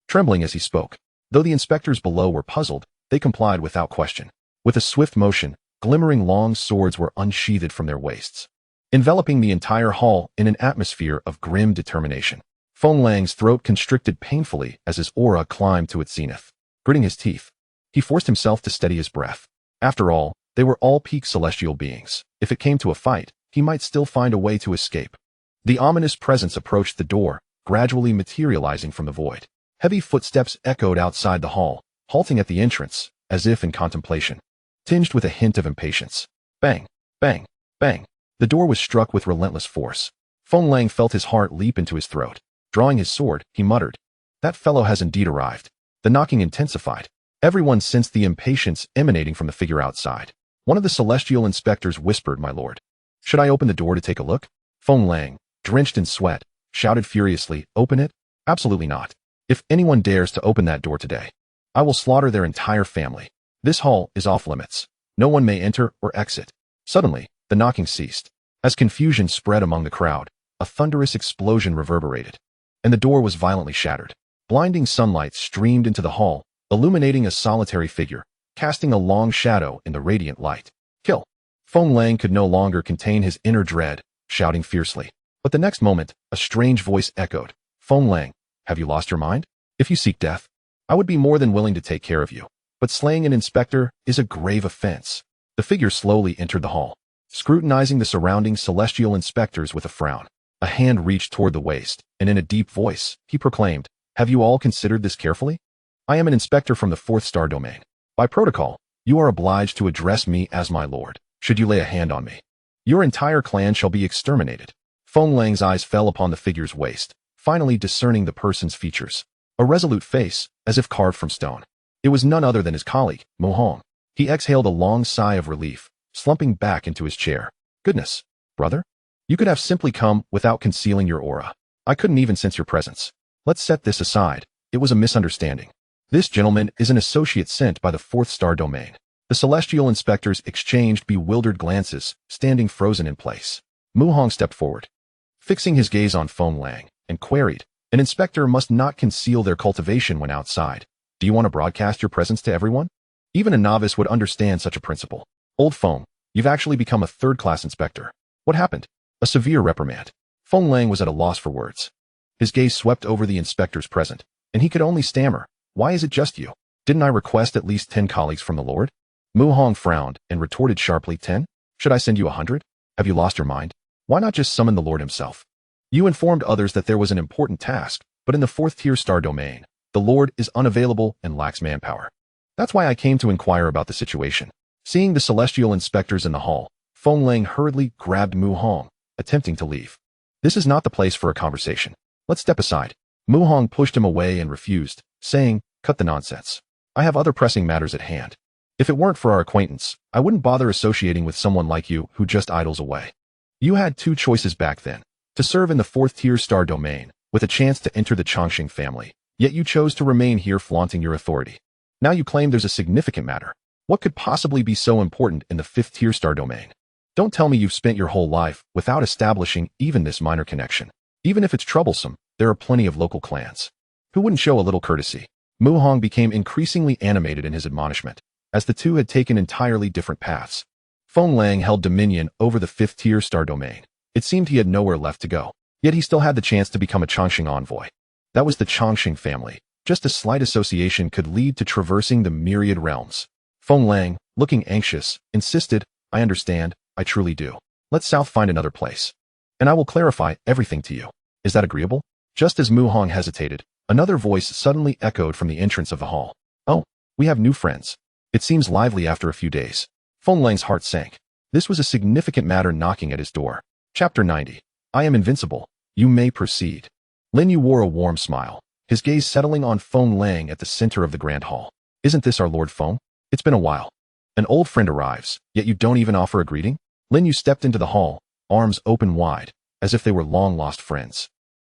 trembling as he spoke. Though the inspectors below were puzzled, they complied without question. With a swift motion, glimmering long swords were unsheathed from their waists, enveloping the entire hall in an atmosphere of grim determination. Feng Lang's throat constricted painfully as his aura climbed to its zenith. Gritting his teeth, he forced himself to steady his breath. After all, they were all peak celestial beings. If it came to a fight, he might still find a way to escape. The ominous presence approached the door, gradually materializing from the void. Heavy footsteps echoed outside the hall, halting at the entrance, as if in contemplation, tinged with a hint of impatience. Bang! Bang! Bang! The door was struck with relentless force. Feng Lang felt his heart leap into his throat. Drawing his sword, he muttered, "That fellow has indeed arrived." The knocking intensified. Everyone sensed the impatience emanating from the figure outside. One of the celestial inspectors whispered, "My lord, should I open the door to take a look?" Feng Lang, drenched in sweat, shouted furiously, "Open it? Absolutely not. If anyone dares to open that door today, I will slaughter their entire family. This hall is off limits. No one may enter or exit." Suddenly, the knocking ceased. As confusion spread among the crowd, a thunderous explosion reverberated, and the door was violently shattered. Blinding sunlight streamed into the hall, illuminating a solitary figure, casting a long shadow in the radiant light. "Kill!" Feng Lang could no longer contain his inner dread, shouting fiercely. But the next moment, a strange voice echoed, "Feng Lang, have you lost your mind? If you seek death, I would be more than willing to take care of you. But slaying an inspector is a grave offense." The figure slowly entered the hall, scrutinizing the surrounding celestial inspectors with a frown. A hand reached toward the waist, and in a deep voice, he proclaimed, "Have you all considered this carefully? I am an inspector from the 4th Star Domain. By protocol, you are obliged to address me as my lord. Should you lay a hand on me, your entire clan shall be exterminated." Feng Lang's eyes fell upon the figure's waist, finally discerning the person's features. A resolute face, as if carved from stone. It was none other than his colleague, Mo Hong. He exhaled a long sigh of relief, slumping back into his chair. "Goodness, brother, you could have simply come without concealing your aura. I couldn't even sense your presence. Let's set this aside. It was a misunderstanding. This gentleman is an associate sent by the 4th Star Domain." The celestial inspectors exchanged bewildered glances, standing frozen in place. Mu Hong stepped forward, fixing his gaze on Feng Lang, and queried, "An inspector must not conceal their cultivation when outside. Do you want to broadcast your presence to everyone? Even a novice would understand such a principle." "Old Feng, you've actually become a third-class inspector. What happened?" "A severe reprimand." Feng Lang was at a loss for words. His gaze swept over the inspectors present, and he could only stammer, "Why is it just you? Didn't I request at least 10 colleagues from the Lord?" Mu Hong frowned and retorted sharply, 10? Should I send you 100? Have you lost your mind? Why not just summon the Lord himself? You informed others that there was an important task, but in the 4th-tier star domain, the Lord is unavailable and lacks manpower. That's why I came to inquire about the situation." Seeing the celestial inspectors in the hall, Feng Lang hurriedly grabbed Mu Hong, attempting to leave. "This is not the place for a conversation. Let's step aside." Mu Hong pushed him away and refused, saying, "Cut the nonsense. I have other pressing matters at hand." If it weren't for our acquaintance, I wouldn't bother associating with someone like you who just idles away. You had two choices back then, to serve in the 4th-tier star domain, with a chance to enter the Chongqing family, yet you chose to remain here flaunting your authority. Now you claim there's a significant matter. What could possibly be so important in the 5th-tier star domain? Don't tell me you've spent your whole life without establishing even this minor connection. Even if it's troublesome, there are plenty of local clans. Who wouldn't show a little courtesy? Mu Hong became increasingly animated in his admonishment, as the two had taken entirely different paths. Feng Lang held dominion over the 5th-tier star domain. It seemed he had nowhere left to go, yet he still had the chance to become a Chongqing envoy. That was the Chongqing family. Just a slight association could lead to traversing the myriad realms. Feng Lang, looking anxious, insisted, I understand, I truly do. Let's south find another place. And I will clarify everything to you. Is that agreeable? Just as Mu Hong hesitated, another voice suddenly echoed from the entrance of the hall. Oh, we have new friends. It seems lively after a few days. Feng Lang's heart sank. This was a significant matter knocking at his door. Chapter 90. I am invincible. You may proceed. Lin You wore a warm smile, his gaze settling on Feng Lang at the center of the grand hall. Isn't this our Lord Feng? It's been a while. An old friend arrives, yet you don't even offer a greeting? Lin You stepped into the hall, arms open wide, as if they were long-lost friends.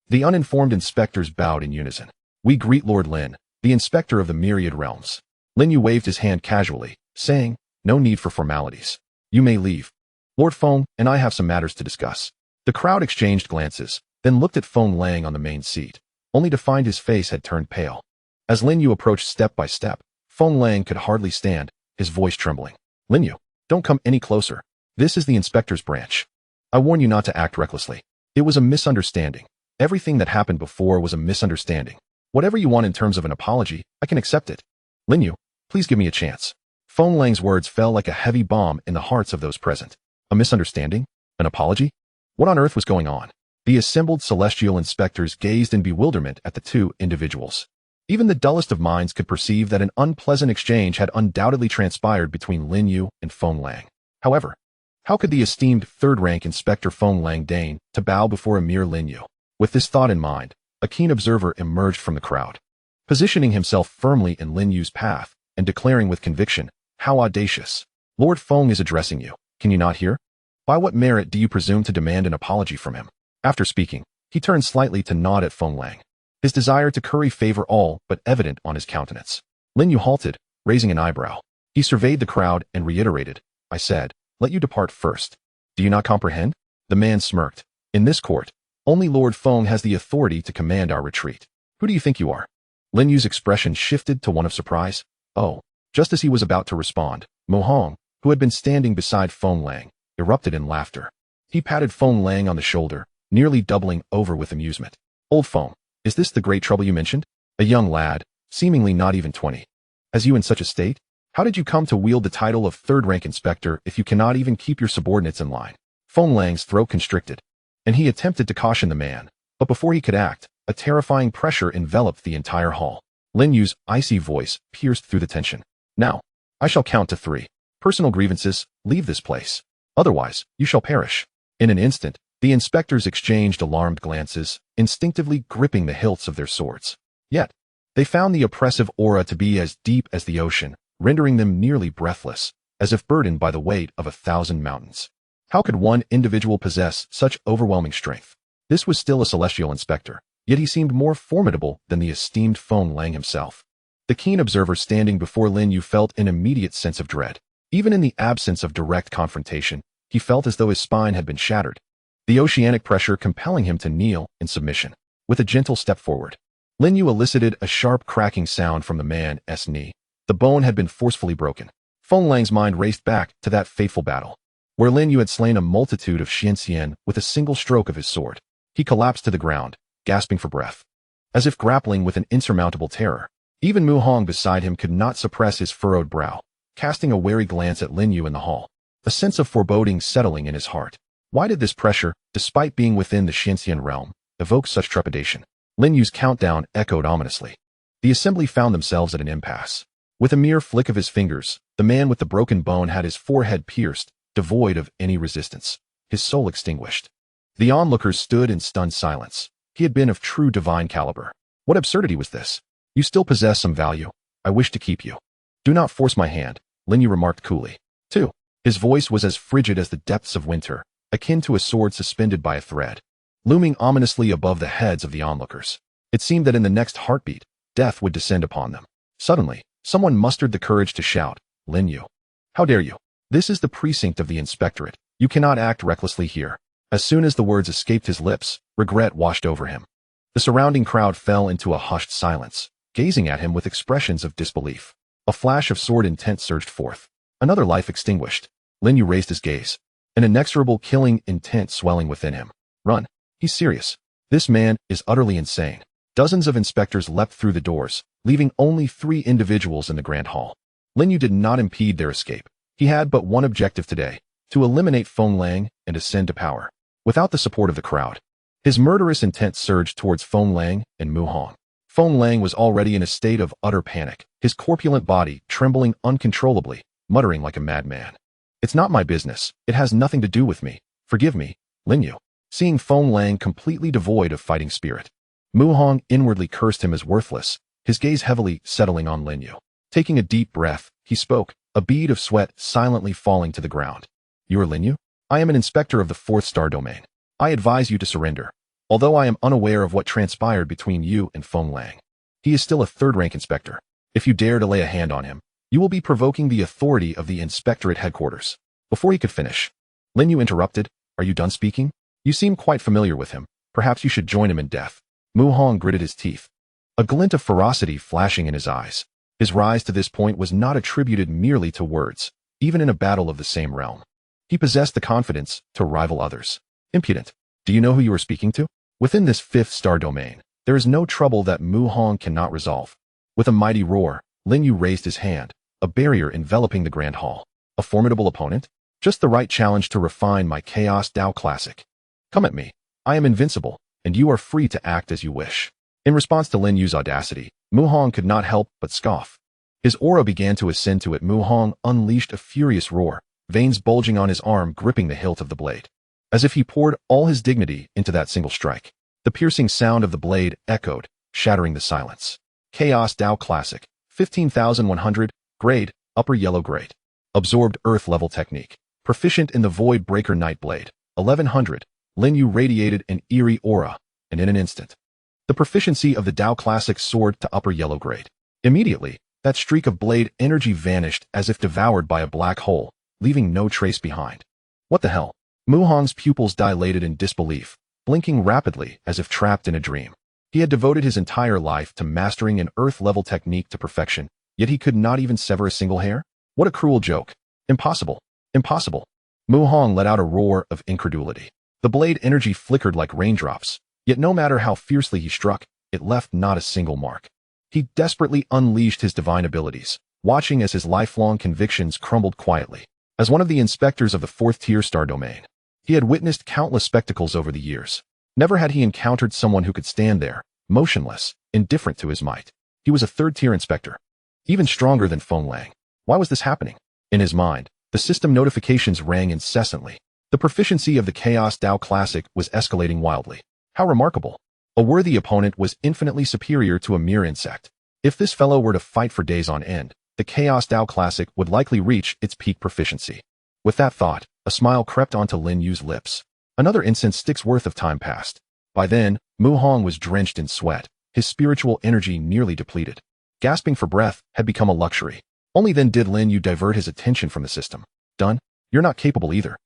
The uninformed inspectors bowed in unison. We greet Lord Lin, the inspector of the myriad realms. Lin You waved his hand casually, saying, no need for formalities. You may leave. Lord Feng and I have some matters to discuss. The crowd exchanged glances, then looked at Feng Lang on the main seat, only to find his face had turned pale. As Lin You approached step by step, Feng Lang could hardly stand, his voice trembling. Lin You, don't come any closer. This is the inspector's branch. I warn you not to act recklessly. It was a misunderstanding. Everything that happened before was a misunderstanding. Whatever you want in terms of an apology, I can accept it. Lin You, please give me a chance. Feng Lang's words fell like a heavy bomb in the hearts of those present. A misunderstanding? An apology? What on earth was going on? The assembled celestial inspectors gazed in bewilderment at the two individuals. Even the dullest of minds could perceive that an unpleasant exchange had undoubtedly transpired between Lin You and Feng Lang. However, how could the esteemed third-rank Inspector Feng Lang deign to bow before a mere Lin You? With this thought in mind, a keen observer emerged from the crowd. Positioning himself firmly in Lin Yu's path and declaring with conviction, how audacious. Lord Feng is addressing you. Can you not hear? By what merit do you presume to demand an apology from him? After speaking, he turned slightly to nod at Feng Lang, his desire to curry favor all but evident on his countenance. Lin Yu halted, raising an eyebrow. He surveyed the crowd and reiterated, I said, let you depart first. Do you not comprehend? The man smirked. In this court, only Lord Feng has the authority to command our retreat. Who do you think you are? Lin Yu's expression shifted to one of surprise. Oh. Just as he was about to respond, Mu Hong, who had been standing beside Feng Lang, erupted in laughter. He patted Feng Lang on the shoulder, nearly doubling over with amusement. Old Feng, is this the great trouble you mentioned? A young lad, seemingly not even 20. As you in such a state? How did you come to wield the title of third-rank inspector if you cannot even keep your subordinates in line? Feng Lang's throat constricted, and he attempted to caution the man, but before he could act, a terrifying pressure enveloped the entire hall. Lin Yu's icy voice pierced through the tension. Now, I shall count to 3. Personal grievances, leave this place. Otherwise, you shall perish. In an instant, the inspectors exchanged alarmed glances, instinctively gripping the hilts of their swords. Yet, they found the oppressive aura to be as deep as the ocean, rendering them nearly breathless, as if burdened by the weight of 1,000 mountains. How could one individual possess such overwhelming strength? This was still a celestial inspector, yet he seemed more formidable than the esteemed Feng Lang himself. The keen observer standing before Lin Yu felt an immediate sense of dread. Even in the absence of direct confrontation, he felt as though his spine had been shattered, the oceanic pressure compelling him to kneel in submission. With a gentle step forward, Lin Yu elicited a sharp cracking sound from the man's knee. The bone had been forcefully broken. Feng Lang's mind raced back to that fateful battle, where Lin Yu had slain a multitude of Xianxian with a single stroke of his sword. He collapsed to the ground, gasping for breath, as if grappling with an insurmountable terror. Even Mu Hong beside him could not suppress his furrowed brow, casting a wary glance at Lin Yu in the hall, a sense of foreboding settling in his heart. Why did this pressure, despite being within the Xianxian realm, evoke such trepidation? Lin Yu's countdown echoed ominously. The assembly found themselves at an impasse. With a mere flick of his fingers, the man with the broken bone had his forehead pierced, devoid of any resistance, his soul extinguished. The onlookers stood in stunned silence. He had been of true divine caliber. What absurdity was this? You still possess some value. I wish to keep you. Do not force my hand. Lin You remarked coolly. 2. His voice was as frigid as the depths of winter, akin to a sword suspended by a thread, looming ominously above the heads of the onlookers. It seemed that in the next heartbeat, death would descend upon them. Suddenly, someone mustered the courage to shout, Lin You. How dare you? This is the precinct of the inspectorate. You cannot act recklessly here. As soon as the words escaped his lips, regret washed over him. The surrounding crowd fell into a hushed silence, gazing at him with expressions of disbelief. A flash of sword intent surged forth. Another life extinguished. Lin You raised his gaze, an inexorable killing intent swelling within him. Run. He's serious. This man is utterly insane. Dozens of inspectors leapt through the doors, leaving only 3 individuals in the grand hall. Lin You did not impede their escape. He had but one objective today, to eliminate Feng Lang and ascend to power. Without the support of the crowd, his murderous intent surged towards Feng Lang and Mu Hong. Feng Lang was already in a state of utter panic, his corpulent body trembling uncontrollably, muttering like a madman. It's not my business. It has nothing to do with me. Forgive me, Lin You. Seeing Feng Lang completely devoid of fighting spirit, Mu Hong inwardly cursed him as worthless, his gaze heavily settling on Lin You. Taking a deep breath, he spoke, a bead of sweat silently falling to the ground. You are Lin You? I am an inspector of the 4th star domain. I advise you to surrender, although I am unaware of what transpired between you and Feng Lang. He is still a 3rd-rank inspector. If you dare to lay a hand on him, you will be provoking the authority of the inspectorate headquarters. Before he could finish, Lin You interrupted, Are you done speaking? You seem quite familiar with him. Perhaps you should join him in death. Mu Hong gritted his teeth, a glint of ferocity flashing in his eyes. His rise to this point was not attributed merely to words, even in a battle of the same realm. He possessed the confidence to rival others. Impudent. Do you know who you are speaking to? Within this 5th star domain, there is no trouble that Mu Hong cannot resolve. With a mighty roar, Lin You raised his hand, a barrier enveloping the grand hall. A formidable opponent? Just the right challenge to refine my Chaos Dao Classic. Come at me. I am invincible, and you are free to act as you wish. In response to Lin Yu's audacity, Mu Hong could not help but scoff. His aura began to ascend to it. Mu Hong unleashed a furious roar, veins bulging on his arm gripping the hilt of the blade, as if he poured all his dignity into that single strike. The piercing sound of the blade echoed, shattering the silence. Chaos Dao Classic, 15,100, grade, upper yellow grade. Absorbed earth level technique. Proficient in the Void Breaker Night Blade, 1100. Lin You radiated an eerie aura, and in an instant, the proficiency of the Dao Classic soared to upper yellow grade. Immediately, that streak of blade energy vanished as if devoured by a black hole, leaving no trace behind. What the hell? Mu Hong's pupils dilated in disbelief, blinking rapidly as if trapped in a dream. He had devoted his entire life to mastering an earth-level technique to perfection, yet he could not even sever a single hair? What a cruel joke. Impossible. Impossible. Mu Hong let out a roar of incredulity. The blade energy flickered like raindrops, yet no matter how fiercely he struck, it left not a single mark. He desperately unleashed his divine abilities, watching as his lifelong convictions crumbled quietly. As one of the inspectors of the 4th tier star domain, he had witnessed countless spectacles over the years. Never had he encountered someone who could stand there, motionless, indifferent to his might. He was a 3rd tier inspector, even stronger than Feng Lang. Why was this happening? In his mind, the system notifications rang incessantly. The proficiency of the Chaos Dao Classic was escalating wildly. How remarkable. A worthy opponent was infinitely superior to a mere insect. If this fellow were to fight for days on end, the Chaos Dao Classic would likely reach its peak proficiency. With that thought, a smile crept onto Lin Yu's lips. Another incense stick's worth of time passed. By then, Mu Hong was drenched in sweat, his spiritual energy nearly depleted. Gasping for breath had become a luxury. Only then did Lin Yu divert his attention from the system. Done? You're not capable either.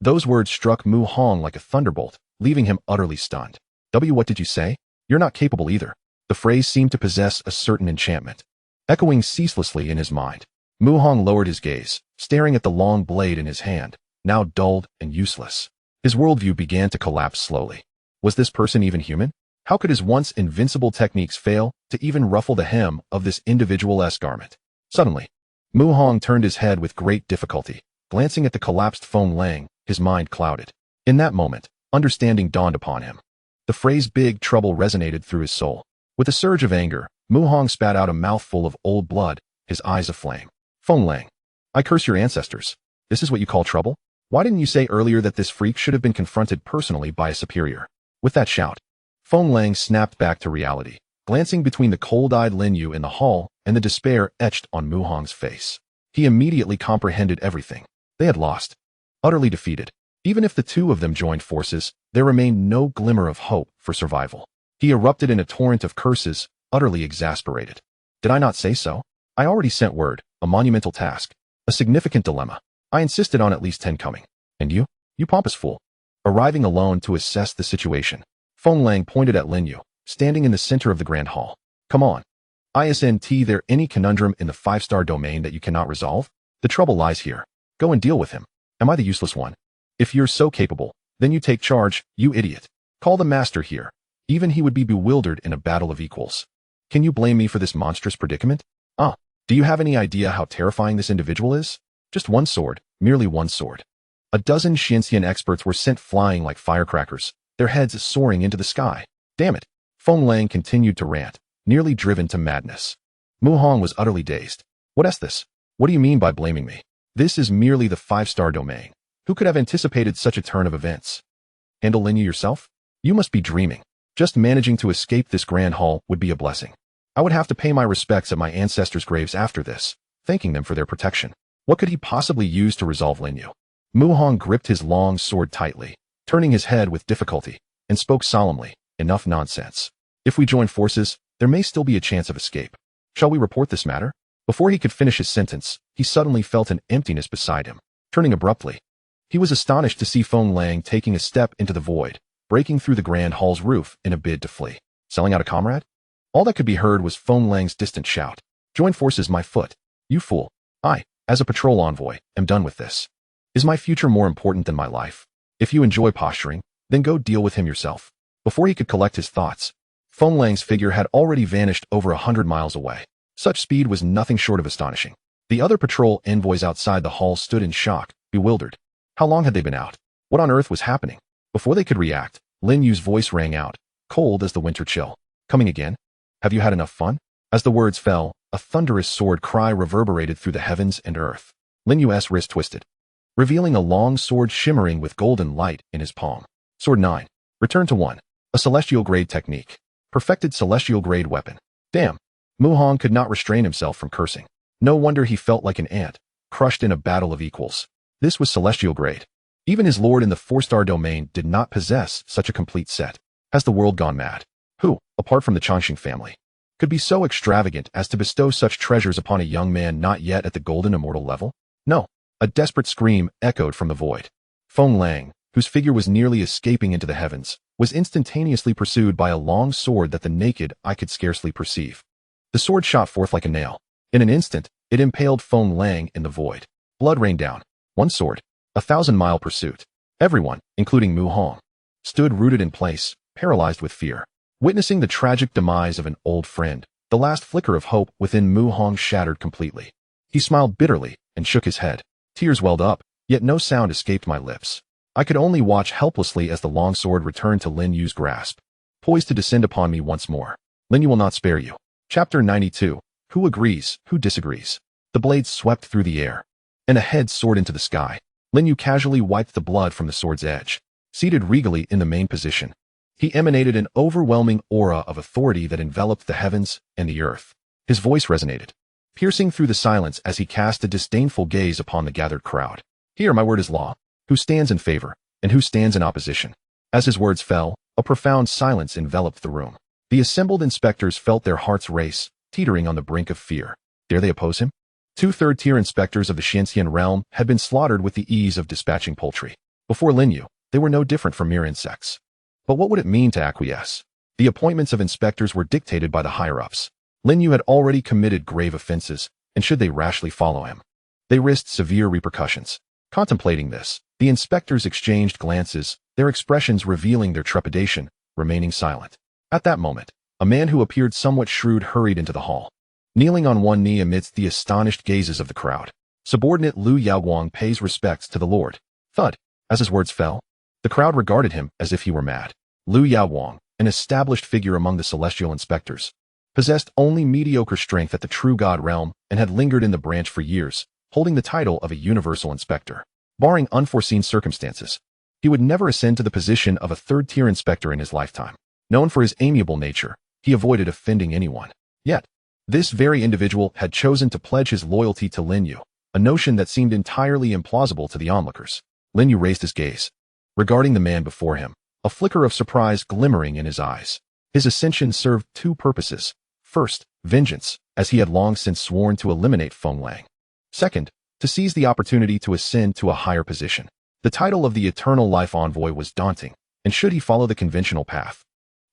Those words struck Mu Hong like a thunderbolt, leaving him utterly stunned. What did you say? You're not capable either. The phrase seemed to possess a certain enchantment, echoing ceaselessly in his mind. Mu Hong lowered his gaze, staring at the long blade in his hand, now dulled and useless. His worldview began to collapse slowly. Was this person even human? How could his once invincible techniques fail to even ruffle the hem of this individual's garment? Suddenly, Mu Hong turned his head with great difficulty. Glancing at the collapsed Feng Lang, his mind clouded. In that moment, understanding dawned upon him. The phrase big trouble resonated through his soul. With a surge of anger, Mu Hong spat out a mouthful of old blood, his eyes aflame. Feng Lang, I curse your ancestors. This is what you call trouble? Why didn't you say earlier that this freak should have been confronted personally by a superior? With that shout, Feng Lang snapped back to reality, glancing between the cold-eyed Lin You in the hall and the despair etched on Mu Hong's face. He immediately comprehended everything. They had lost. Utterly defeated. Even if the two of them joined forces, there remained no glimmer of hope for survival. He erupted in a torrent of curses, utterly exasperated. Did I not say so? I already sent word, a monumental task, a significant dilemma. I insisted on at least 10 coming. And you? You pompous fool. Arriving alone to assess the situation, Feng Lang pointed at Lin You, standing in the center of the grand hall. Come on. Isn't there any conundrum in the 5-star domain that you cannot resolve? The trouble lies here. Go and deal with him. Am I the useless one? If you're so capable, then you take charge, you idiot. Call the master here. Even he would be bewildered in a battle of equals. Can you blame me for this monstrous predicament? Do you have any idea how terrifying this individual is? Just one sword, merely one sword. A dozen Xianxian experts were sent flying like firecrackers, their heads soaring into the sky. Damn it. Feng Lang continued to rant, nearly driven to madness. Mu Hong was utterly dazed. What's this? What do you mean by blaming me? This is merely the 5-star domain. Who could have anticipated such a turn of events? Handle Lin You yourself? You must be dreaming. Just managing to escape this grand hall would be a blessing. I would have to pay my respects at my ancestors' graves after this, thanking them for their protection. What could he possibly use to resolve Lin You? Mu Hong gripped his long sword tightly, turning his head with difficulty, and spoke solemnly. Enough nonsense. If we join forces, there may still be a chance of escape. Shall we report this matter? Before he could finish his sentence, he suddenly felt an emptiness beside him, turning abruptly. He was astonished to see Feng Lang taking a step into the void, breaking through the grand hall's roof in a bid to flee. Selling out a comrade? All that could be heard was Feng Lang's distant shout. Join forces, my foot. You fool. I, as a patrol envoy, am done with this. Is my future more important than my life? If you enjoy posturing, then go deal with him yourself. Before he could collect his thoughts, Feng Lang's figure had already vanished over 100 miles away. Such speed was nothing short of astonishing. The other patrol envoys outside the hall stood in shock, bewildered. How long had they been out? What on earth was happening? Before they could react, Lin Yu's voice rang out, cold as the winter chill. Coming again? Have you had enough fun? As the words fell, a thunderous sword cry reverberated through the heavens and earth. Lin Yu's wrist twisted, revealing a long sword shimmering with golden light in his palm. Sword 9. Return to 1. A celestial grade technique. Perfected celestial grade weapon. Damn. Mu Hong could not restrain himself from cursing. No wonder he felt like an ant, crushed in a battle of equals. This was celestial grade. Even his lord in the 4-star domain did not possess such a complete set. Has the world gone mad? Who, apart from the Changxing family, could be so extravagant as to bestow such treasures upon a young man not yet at the golden immortal level? No. A desperate scream echoed from the void. Feng Lang, whose figure was nearly escaping into the heavens, was instantaneously pursued by a long sword that the naked eye could scarcely perceive. The sword shot forth like a nail. In an instant, it impaled Feng Lang in the void. Blood rained down. One sword. 1,000-mile pursuit. Everyone, including Mu Hong, stood rooted in place, paralyzed with fear. Witnessing the tragic demise of an old friend, the last flicker of hope within Mu Hong shattered completely. He smiled bitterly and shook his head. Tears welled up, yet no sound escaped my lips. I could only watch helplessly as the long sword returned to Lin Yu's grasp, poised to descend upon me once more. Lin Yu will not spare you. Chapter 92. Who agrees, who disagrees? The blade swept through the air, and a head soared into the sky. Lin Yu casually wiped the blood from the sword's edge. Seated regally in the main position, he emanated an overwhelming aura of authority that enveloped the heavens and the earth. His voice resonated, piercing through the silence as he cast a disdainful gaze upon the gathered crowd. Here my word is law. Who stands in favor, and who stands in opposition? As his words fell, a profound silence enveloped the room. The assembled inspectors felt their hearts race, teetering on the brink of fear. Dare they oppose him? 2 third-tier inspectors of the Xianxian realm had been slaughtered with the ease of dispatching poultry. Before Lin You, they were no different from mere insects. But what would it mean to acquiesce? The appointments of inspectors were dictated by the higher-ups. Lin You had already committed grave offenses, and should they rashly follow him, they risked severe repercussions. Contemplating this, the inspectors exchanged glances, their expressions revealing their trepidation, remaining silent. At that moment, a man who appeared somewhat shrewd hurried into the hall, kneeling on one knee amidst the astonished gazes of the crowd. Subordinate Liu Yaoguang pays respects to the Lord. Thud. As his words fell, the crowd regarded him as if he were mad. Liu Yaoguang, an established figure among the celestial inspectors, possessed only mediocre strength at the true god realm and had lingered in the branch for years, holding the title of a universal inspector. Barring unforeseen circumstances, he would never ascend to the position of a third-tier inspector in his lifetime. Known for his amiable nature, he avoided offending anyone. Yet, this very individual had chosen to pledge his loyalty to Lin You, a notion that seemed entirely implausible to the onlookers. Lin You raised his gaze, regarding the man before him, a flicker of surprise glimmering in his eyes. His ascension served two purposes. First, vengeance, as he had long since sworn to eliminate Feng Lang. Second, to seize the opportunity to ascend to a higher position. The title of the Eternal Life Envoy was daunting, and should he follow the conventional path,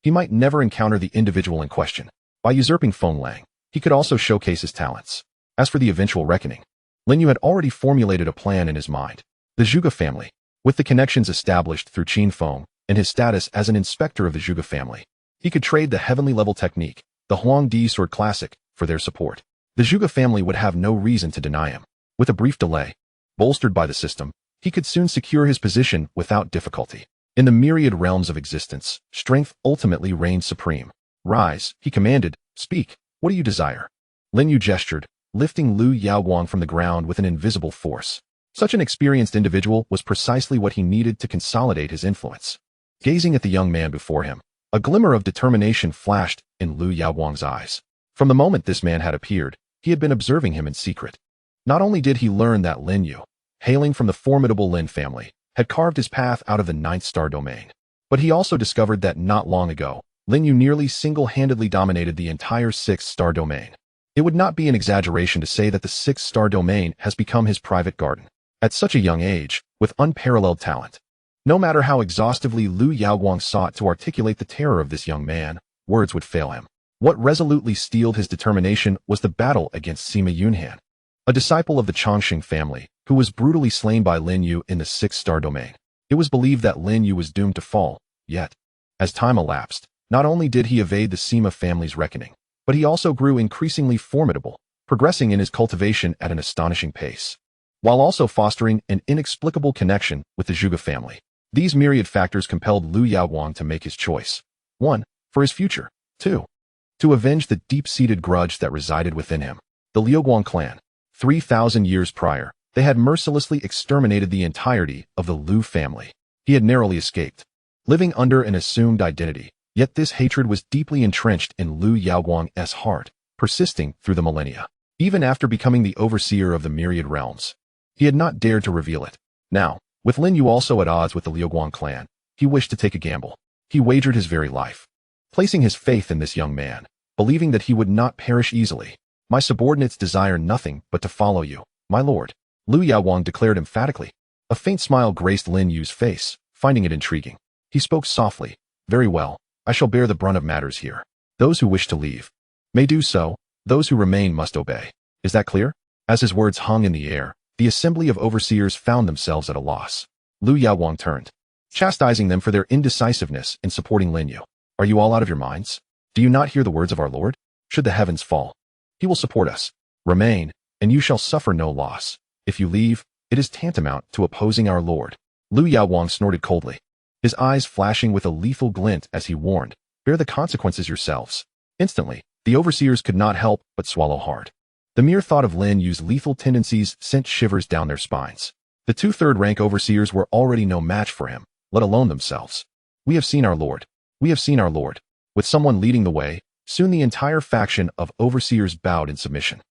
he might never encounter the individual in question. By usurping Feng Lang, he could also showcase his talents. As for the eventual reckoning, Lin You had already formulated a plan in his mind. The Zhuge family, with the connections established through Qin Feng and his status as an inspector of the Zhuge family, he could trade the heavenly level technique, the Huangdi Sword Classic, for their support. The Zhuge family would have no reason to deny him. With a brief delay, bolstered by the system, he could soon secure his position without difficulty. In the myriad realms of existence, strength ultimately reigned supreme. Rise, he commanded. Speak. What do you desire? Lin You gestured, lifting Lu Yaoguang from the ground with an invisible force. Such an experienced individual was precisely what he needed to consolidate his influence. Gazing at the young man before him, a glimmer of determination flashed in Lu Yaoguang's eyes. From the moment this man had appeared, he had been observing him in secret. Not only did he learn that Lin You, hailing from the formidable Lin family, had carved his path out of the 9th star domain, but he also discovered that not long ago, Lin You nearly single-handedly dominated the entire 6th star domain. It would not be an exaggeration to say that the 6th star domain has become his private garden. At such a young age, with unparalleled talent. No matter how exhaustively Lu Yaoguang sought to articulate the terror of this young man, words would fail him. What resolutely steeled his determination was the battle against Sima Yunhan, a disciple of the Chongqing family, who was brutally slain by Lin You in the 6th star domain. It was believed that Lin You was doomed to fall, yet, as time elapsed, not only did he evade the Sima family's reckoning, but he also grew increasingly formidable, progressing in his cultivation at an astonishing pace, while also fostering an inexplicable connection with the Zhuge family. These myriad factors compelled Lu Yaoguang to make his choice. 1. For his future. 2. To avenge the deep-seated grudge that resided within him. The Liuguang clan. 3,000 years prior, they had mercilessly exterminated the entirety of the Lu family. He had narrowly escaped, living under an assumed identity, yet this hatred was deeply entrenched in Lu Yaoguang's heart, persisting through the millennia. Even after becoming the overseer of the myriad realms, he had not dared to reveal it. Now, with Lin You also at odds with the Liuguang clan, he wished to take a gamble. He wagered his very life, placing his faith in this young man, believing that he would not perish easily. My subordinates desire nothing but to follow you, my lord, Lu Yaoguang declared emphatically. A faint smile graced Lin Yu's face, finding it intriguing. He spoke softly. Very well, I shall bear the brunt of matters here. Those who wish to leave may do so, those who remain must obey. Is that clear? As his words hung in the air, the assembly of overseers found themselves at a loss. Lu Yaoguang turned, chastising them for their indecisiveness in supporting Lin You. Are you all out of your minds? Do you not hear the words of our Lord? Should the heavens fall, he will support us. Remain, and you shall suffer no loss. If you leave, it is tantamount to opposing our Lord. Lu Yaoguang snorted coldly, his eyes flashing with a lethal glint as he warned, bear the consequences yourselves. Instantly, the overseers could not help but swallow hard. The mere thought of Lin Yu's lethal tendencies sent shivers down their spines. The 2/3 rank overseers were already no match for him, let alone themselves. We have seen our Lord. We have seen our Lord. With someone leading the way, soon the entire faction of overseers bowed in submission.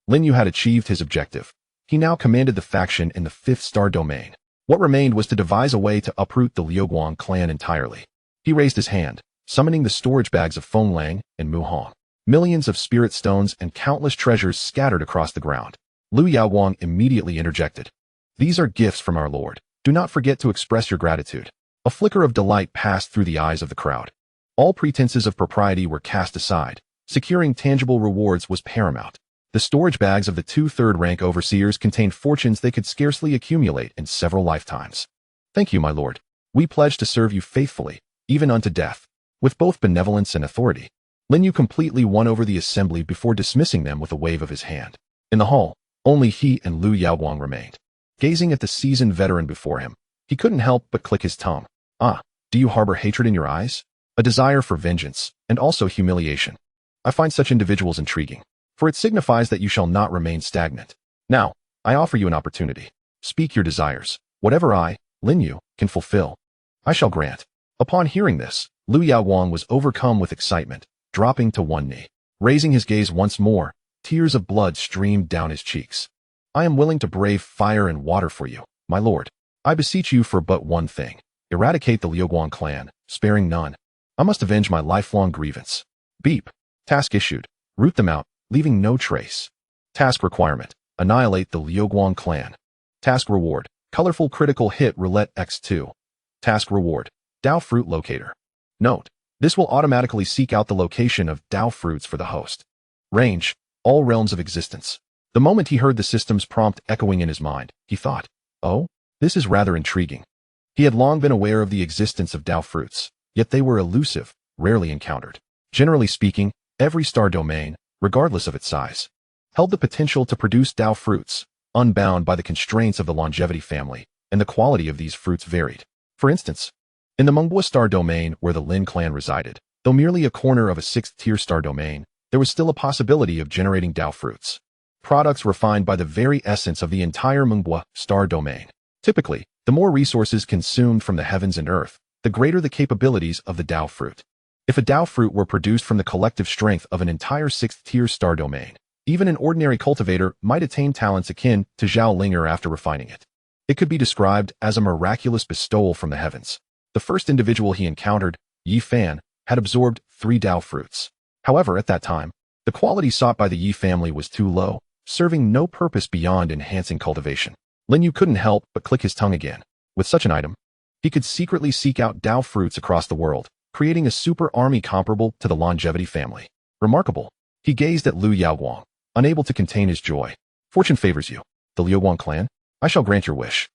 Lin You had achieved his objective. He now commanded the faction in the 5th star domain. What remained was to devise a way to uproot the Liuguang clan entirely. He raised his hand, summoning the storage bags of Feng Lang and Mu Hong. Millions of spirit stones and countless treasures scattered across the ground. Lu Yaoguang immediately interjected. These are gifts from our Lord. Do not forget to express your gratitude. A flicker of delight passed through the eyes of the crowd. All pretenses of propriety were cast aside. Securing tangible rewards was paramount. The storage bags of the 2/3 rank overseers contained fortunes they could scarcely accumulate in several lifetimes. Thank you, my lord. We pledge to serve you faithfully, even unto death, with both benevolence and authority. Lin You completely won over the assembly before dismissing them with a wave of his hand. In the hall, only he and Lu Yaoguang remained. Gazing at the seasoned veteran before him, he couldn't help but click his tongue. Ah, do you harbor hatred in your eyes? A desire for vengeance, and also humiliation. I find such individuals intriguing, for it signifies that you shall not remain stagnant. Now, I offer you an opportunity. Speak your desires. Whatever I, Lin You, can fulfill, I shall grant. Upon hearing this, Lu Yaoguang was overcome with excitement, dropping to one knee. Raising his gaze once more, tears of blood streamed down his cheeks. I am willing to brave fire and water for you, my lord. I beseech you for but one thing. Eradicate the Lin clan, sparing none. I must avenge my lifelong grievance. Beep. Task issued. Root them out, leaving no trace. Task requirement. Annihilate the Lin clan. Task reward. Colorful critical hit roulette x2. Task reward. Dao fruit locator. Note. This will automatically seek out the location of Dao fruits for the host. Range. All realms of existence. The moment he heard the system's prompt echoing in his mind, he thought, oh, this is rather intriguing. He had long been aware of the existence of Dao fruits, yet they were elusive, rarely encountered. Generally speaking, every star domain, regardless of its size, held the potential to produce Dao fruits, unbound by the constraints of the longevity family, and the quality of these fruits varied. For instance, in the Mengbua star domain where the Lin clan resided, though merely a corner of a 6th-tier star domain, there was still a possibility of generating Dao fruits, products refined by the very essence of the entire Mengbua star domain. Typically, the more resources consumed from the heavens and earth, the greater the capabilities of the Dao fruit. If a Dao fruit were produced from the collective strength of an entire 6th-tier star domain, even an ordinary cultivator might attain talents akin to Zhao Linger after refining it. It could be described as a miraculous bestowal from the heavens. The first individual he encountered, Yi Fan, had absorbed 3 Dao fruits. However, at that time, the quality sought by the Yi family was too low, serving no purpose beyond enhancing cultivation. Lin You couldn't help but click his tongue again. With such an item, he could secretly seek out Dao fruits across the world, creating a super army comparable to the longevity family. Remarkable. He gazed at Liu Yaoguang, unable to contain his joy. Fortune favors you. The Liu clan? I shall grant your wish.